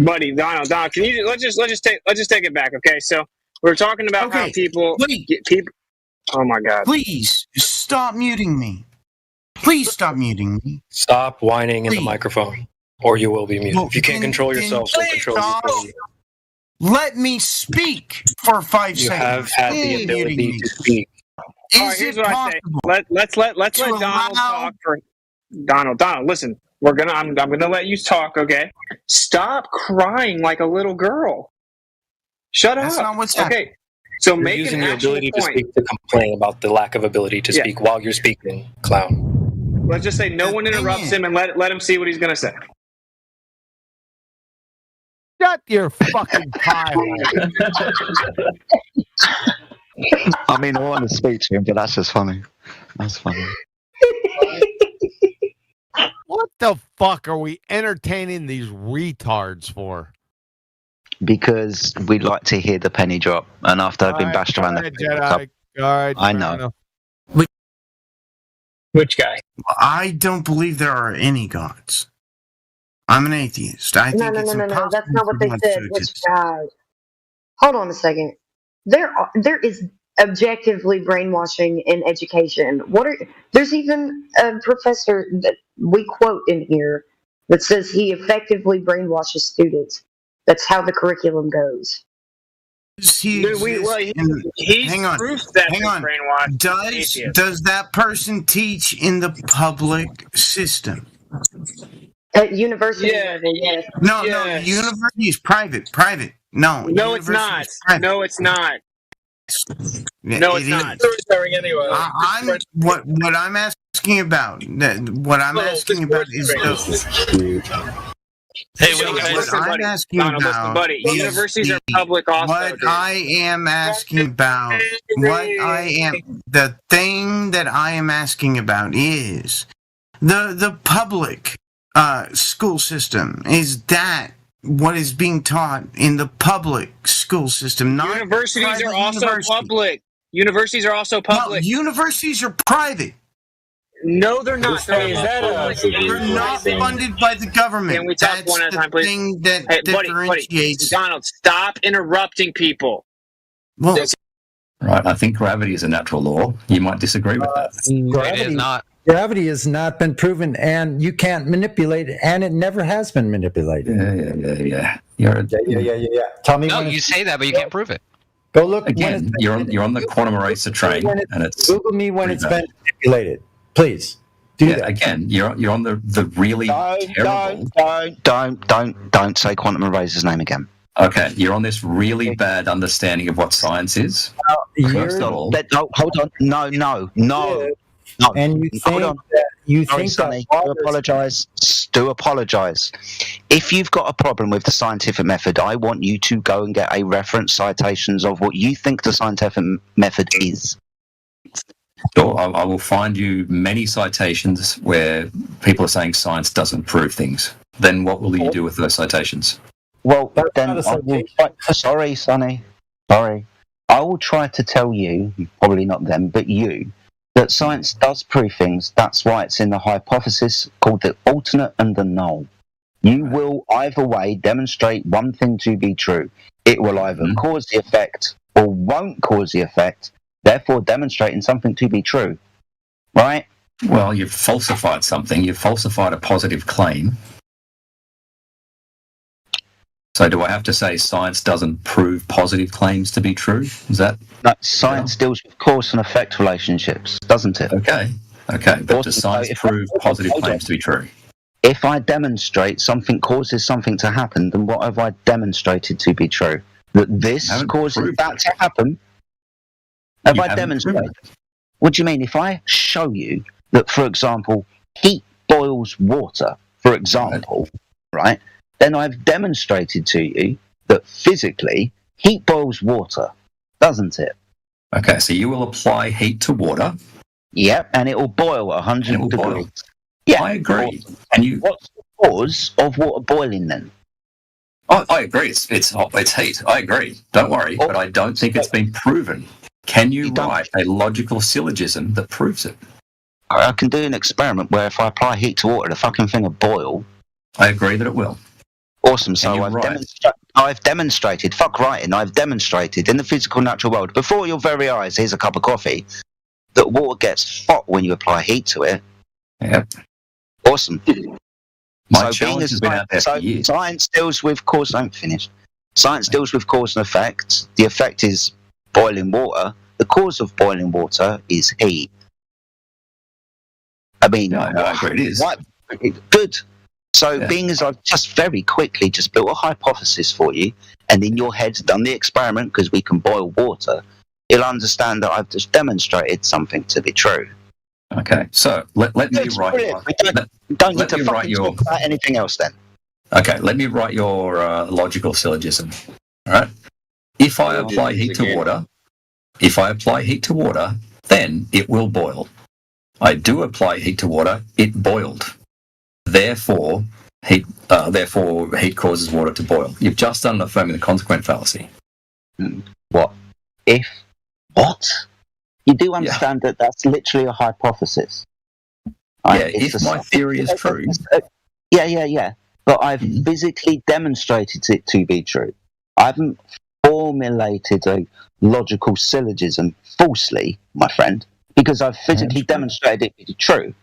Speaker 29: Buddy, Donald, can you let's just take it back, okay? So we're talking about how people. Oh my God!
Speaker 30: Please stop muting me. Please stop muting me.
Speaker 9: Stop whining in the microphone, or you will be muted. If you can't control yourself, so control yourself.
Speaker 30: Let me speak for 5
Speaker 9: You
Speaker 30: seconds.
Speaker 9: have had the ability to speak.
Speaker 29: All right, here's what I say. Let's let Donald talk for Donald. Listen, I'm gonna let you talk, okay? Stop crying like a little girl. Shut up.
Speaker 30: That's not what's
Speaker 29: happening. So
Speaker 9: You're
Speaker 29: make
Speaker 9: using
Speaker 29: an
Speaker 9: your
Speaker 29: actual
Speaker 9: ability
Speaker 29: point.
Speaker 9: to speak to complain about the lack of ability to speak while you're speaking, clown.
Speaker 29: Let's just say no one interrupts him and let him see what he's gonna say.
Speaker 3: Shut your fucking pie hole.
Speaker 4: I mean, I want to speak to him, but that's just funny. That's funny.
Speaker 3: What the fuck are we entertaining these retards for?
Speaker 4: Because we like to hear the penny drop, and after I've been bashed around the
Speaker 3: Jedi. All right,
Speaker 4: I know.
Speaker 11: Which guy?
Speaker 30: I don't believe there are any gods. I'm an atheist. I think it's
Speaker 7: No.
Speaker 30: impossible
Speaker 7: That's not what they
Speaker 30: for God
Speaker 7: said.
Speaker 30: to
Speaker 7: Which
Speaker 30: exist.
Speaker 7: guy? Hold on a second. There is objectively brainwashing in education. There's even a professor that we quote in here that says he effectively brainwashes students. That's how the curriculum goes.
Speaker 30: He's
Speaker 29: Hang on. Proof that
Speaker 30: Hang on.
Speaker 29: brainwashed.
Speaker 30: Does that person teach in the public system?
Speaker 7: At university level, yes.
Speaker 30: No, university is private. No,
Speaker 29: it's not. No, it's not. No, it's not.
Speaker 31: Anyway.
Speaker 30: What I'm asking about. What I'm asking about is the.
Speaker 29: Hey,
Speaker 30: what I'm asking about,
Speaker 29: buddy. Universities are public also.
Speaker 30: What I am asking about, the thing that I am asking about is the public school system. Is that what is being taught in the public school system? Not
Speaker 29: universities are also public. Universities are also public.
Speaker 30: No, universities are private.
Speaker 29: No, they're not.
Speaker 30: They're not funded by the government.
Speaker 29: Can we talk
Speaker 30: That's
Speaker 29: one at a time,
Speaker 30: the
Speaker 29: please?
Speaker 30: thing that
Speaker 29: Buddy,
Speaker 30: differentiates.
Speaker 29: Donald, stop interrupting people.
Speaker 30: Well,
Speaker 6: right, I think gravity is a natural law. You might disagree with that.
Speaker 8: Gravity has not been proven, and you can't manipulate it, and it never has been manipulated.
Speaker 6: Yeah.
Speaker 8: Yeah. Tell me.
Speaker 14: No,
Speaker 8: when
Speaker 14: you say that, but you can't prove it.
Speaker 8: Go look
Speaker 6: again. You're on the quantum eraser train, and it's
Speaker 8: Google me when it's been manipulated. Please do that.
Speaker 6: Again, you're on the really terrible.
Speaker 4: Don't say quantum eraser's name again.
Speaker 6: Okay, you're on this really bad understanding of what science is. First of all,
Speaker 4: hold on. No.
Speaker 8: And you think
Speaker 4: hold on.
Speaker 8: Sorry,
Speaker 4: Sonny, do apologise. If you've got a problem with the scientific method, I want you to go and get a reference citations of what you think the scientific method is.
Speaker 6: Sure, I will find you many citations where people are saying science doesn't prove things. Then what will you do with those citations?
Speaker 4: Well, then sorry, Sonny. Sorry. I will try to tell you, probably not them, but you, that science does prove things. That's why it's in the hypothesis called the alternate and the null. You will either way demonstrate one thing to be true. It will either cause the effect or won't cause the effect, therefore demonstrating something to be true. Right?
Speaker 6: Well, you've falsified something. You've falsified a positive claim. So do I have to say science doesn't prove positive claims to be true? Is that...
Speaker 4: No, science deals with cause and effect relationships, doesn't it?
Speaker 6: Okay. But does science prove positive claims to be true?
Speaker 4: If I demonstrate something causes something to happen, then what have I demonstrated to be true? That this causes that to happen? Have I demonstrated? What do you mean? If I show you that, for example, heat boils water, for example, right? Then I've demonstrated to you that physically heat boils water, doesn't it?
Speaker 6: Okay, so you will apply heat to water.
Speaker 4: Yep, and it will boil at 100 degrees.
Speaker 6: Boil.
Speaker 4: Yeah,
Speaker 6: I agree. And
Speaker 4: what's the cause of water boiling then?
Speaker 6: I agree. It's heat. I agree. Don't worry, but I don't think it's been proven. Can you write a logical syllogism that proves it?
Speaker 4: I can do an experiment where if I apply heat to water, the fucking thing will boil.
Speaker 6: I agree that it will.
Speaker 4: Awesome. So I've demonstrated, fuck writing, I've demonstrated in the physical natural world, before your very eyes, here's a cup of coffee, that water gets hot when you apply heat to it.
Speaker 6: Yep.
Speaker 4: Awesome.
Speaker 6: My challenge has been out there for years.
Speaker 4: Science deals with cause. I'm finished. Science deals with cause and effect. The effect is boiling water. The cause of boiling water is heat. I mean,
Speaker 6: I agree it is.
Speaker 4: Good. So, being as I've just very quickly just built a hypothesis for you, and in your head's done the experiment because we can boil water, you'll understand that I've just demonstrated something to be true.
Speaker 6: Okay, so let me write.
Speaker 4: Don't need to fucking talk about anything else then.
Speaker 6: Okay, let me write your logical syllogism. All right. If I apply heat to water, then it will boil. I do apply heat to water, it boiled. Therefore, heat causes water to boil. You've just done an affirming the consequent fallacy.
Speaker 4: What? What? You do understand that that's literally a hypothesis.
Speaker 6: If my theory is true.
Speaker 4: Yeah. But I've physically demonstrated it to be true. I haven't formulated a logical syllogism falsely, my friend, because I've physically demonstrated it to be true.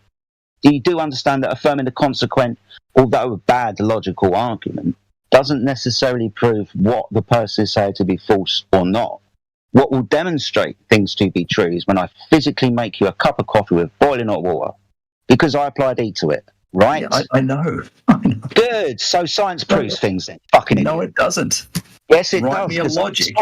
Speaker 4: You do understand that affirming the consequent, although a bad logical argument, doesn't necessarily prove what the person is saying to be false or not. What will demonstrate things to be true is when I physically make you a cup of coffee with boiling hot water, because I applied heat to it, right?
Speaker 6: Yeah, I know.
Speaker 4: Good. So science proves things then. Fucking
Speaker 6: no, it doesn't.
Speaker 4: Yes, it
Speaker 6: Write
Speaker 4: does.
Speaker 6: me a logic.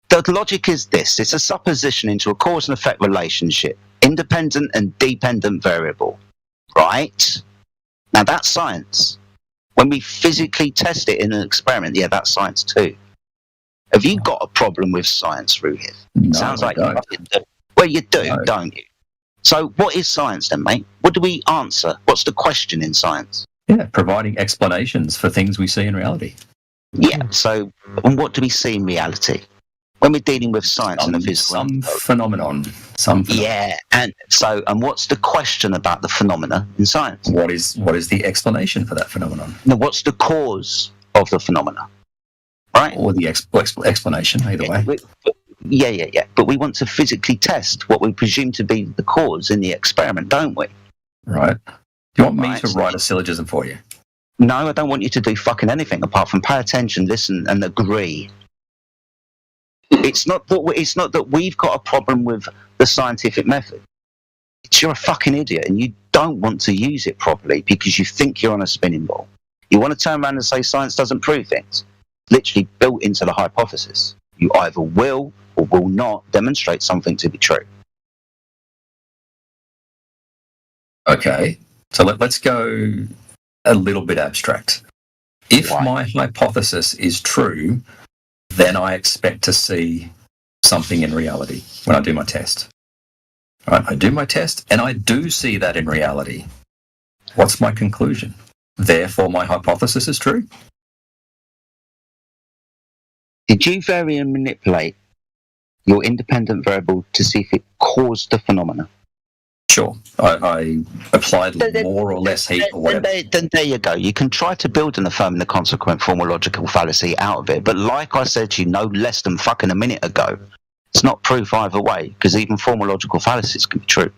Speaker 4: The logic is this. It's a supposition into a cause and effect relationship, independent and dependent variable, right? Now that's science. When we physically test it in an experiment, that's science too. Have you got a problem with science, Ruhith?
Speaker 6: No,
Speaker 4: Sounds like
Speaker 6: I
Speaker 4: you
Speaker 6: don't.
Speaker 4: fucking do. Well, you do, don't you? So what is science then, mate? What do we answer? What's the question in science?
Speaker 6: Yeah, providing explanations for things we see in reality.
Speaker 4: Yeah, so and what do we see in reality? When we're dealing with science and the physical...
Speaker 6: Some phenomenon.
Speaker 4: Yeah, and what's the question about the phenomena in science?
Speaker 6: What is the explanation for that phenomenon?
Speaker 4: Now, what's the cause of the phenomena? Right?
Speaker 6: Or the explanation, either way.
Speaker 4: Yeah. But we want to physically test what we presume to be the cause in the experiment, don't we?
Speaker 6: Right. Do you want me to write a syllogism for you?
Speaker 4: No, I don't want you to do fucking anything apart from pay attention, listen, and agree. It's not that we've got a problem with the scientific method. It's you're a fucking idiot and you don't want to use it properly because you think you're on a spinning ball. You want to turn around and say science doesn't prove things. Literally built into the hypothesis. You either will or will not demonstrate something to be true.
Speaker 6: Okay, so let's go a little bit abstract. If my hypothesis is true, then I expect to see something in reality when I do my test. All right, I do my test, and I do see that in reality. What's my conclusion? Therefore, my hypothesis is true?
Speaker 4: Did you vary and manipulate your independent variable to see if it caused the phenomena?
Speaker 6: Sure. I applied more or less heat or whatever.
Speaker 4: Then there you go. You can try to build and affirm the consequent formal logical fallacy out of it. But like I said to you no less than fucking a minute ago, it's not proof either way, because even formal logical fallacies can be true.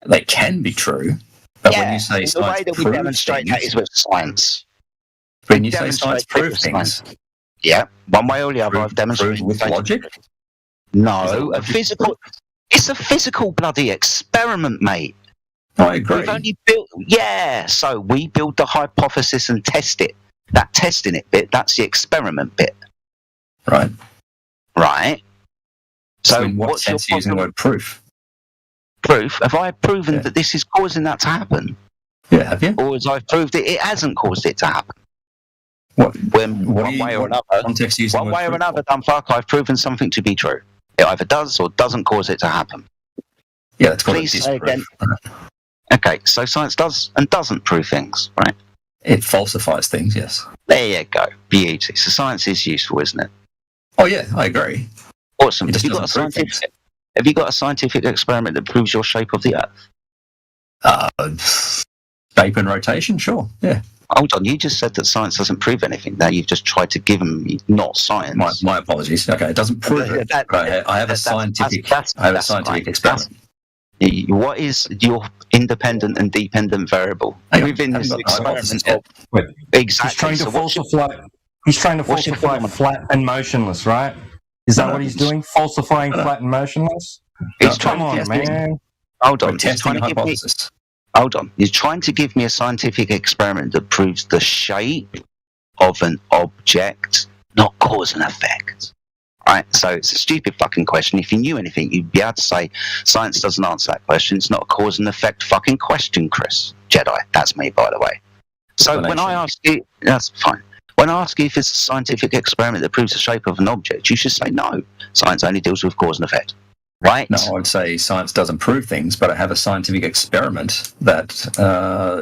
Speaker 6: They can be true, but when you say
Speaker 4: the
Speaker 6: science
Speaker 4: way that we
Speaker 6: proves
Speaker 4: demonstrate that
Speaker 6: things,
Speaker 4: is with science.
Speaker 6: when you say science proves things,
Speaker 4: yeah, one way or the other, I've demonstrated
Speaker 6: with logic.
Speaker 4: No, it's a physical bloody experiment, mate.
Speaker 6: I agree.
Speaker 4: We've only built, so we build the hypothesis and test it. That testing it bit, that's the experiment bit.
Speaker 6: Right.
Speaker 4: Right. So
Speaker 6: in what sense are you using the word proof?
Speaker 4: Proof? Have I proven that this is causing that to happen?
Speaker 6: Yeah, have you?
Speaker 4: Or as I've proved it hasn't caused it to happen?
Speaker 6: What
Speaker 4: one way or another, dumb fuck, I've proven something to be true. It either does or doesn't cause it to happen.
Speaker 6: Yeah, that's called
Speaker 4: Please say again. Okay, so science does and doesn't prove things, right?
Speaker 6: It falsifies things, yes.
Speaker 4: There you go. Beauty. So science is useful, isn't it?
Speaker 6: Oh yeah, I agree.
Speaker 4: Awesome.
Speaker 6: It
Speaker 4: Have
Speaker 6: just
Speaker 4: you got a scientific experiment that proves your shape of the Earth?
Speaker 6: Shape and rotation, sure. Yeah.
Speaker 4: Hold on, you just said that science doesn't prove anything. Now you've just tried to give them not science.
Speaker 6: My apologies. Okay, it doesn't prove it. I have a scientific experiment.
Speaker 4: What is your independent and dependent variable within this experiment? Exactly.
Speaker 5: He's trying to falsify flat and motionless, right? Is that what he's doing? Falsifying flat and motionless? Come on, man.
Speaker 4: Hold on. He's trying to give me. Hold on. He's trying to give me a scientific experiment that proves the shape of an object, not cause and effect. Right? So it's a stupid fucking question. If you knew anything, you'd be able to say science doesn't answer that question. It's not a cause and effect fucking question, Chris. Jedi. That's me, by the way. So when I ask you, that's fine. When I ask you if it's a scientific experiment that proves the shape of an object, you should say no. Science only deals with cause and effect. Right?
Speaker 6: No, I would say science doesn't prove things, but I have a scientific experiment that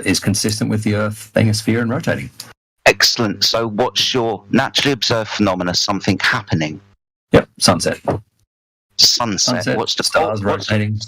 Speaker 6: is consistent with the Earth being a sphere and rotating.
Speaker 4: Excellent. So what's your naturally observed phenomena, something happening?
Speaker 6: Yep, sunset.
Speaker 4: Sunset. What's the
Speaker 6: stars rotating?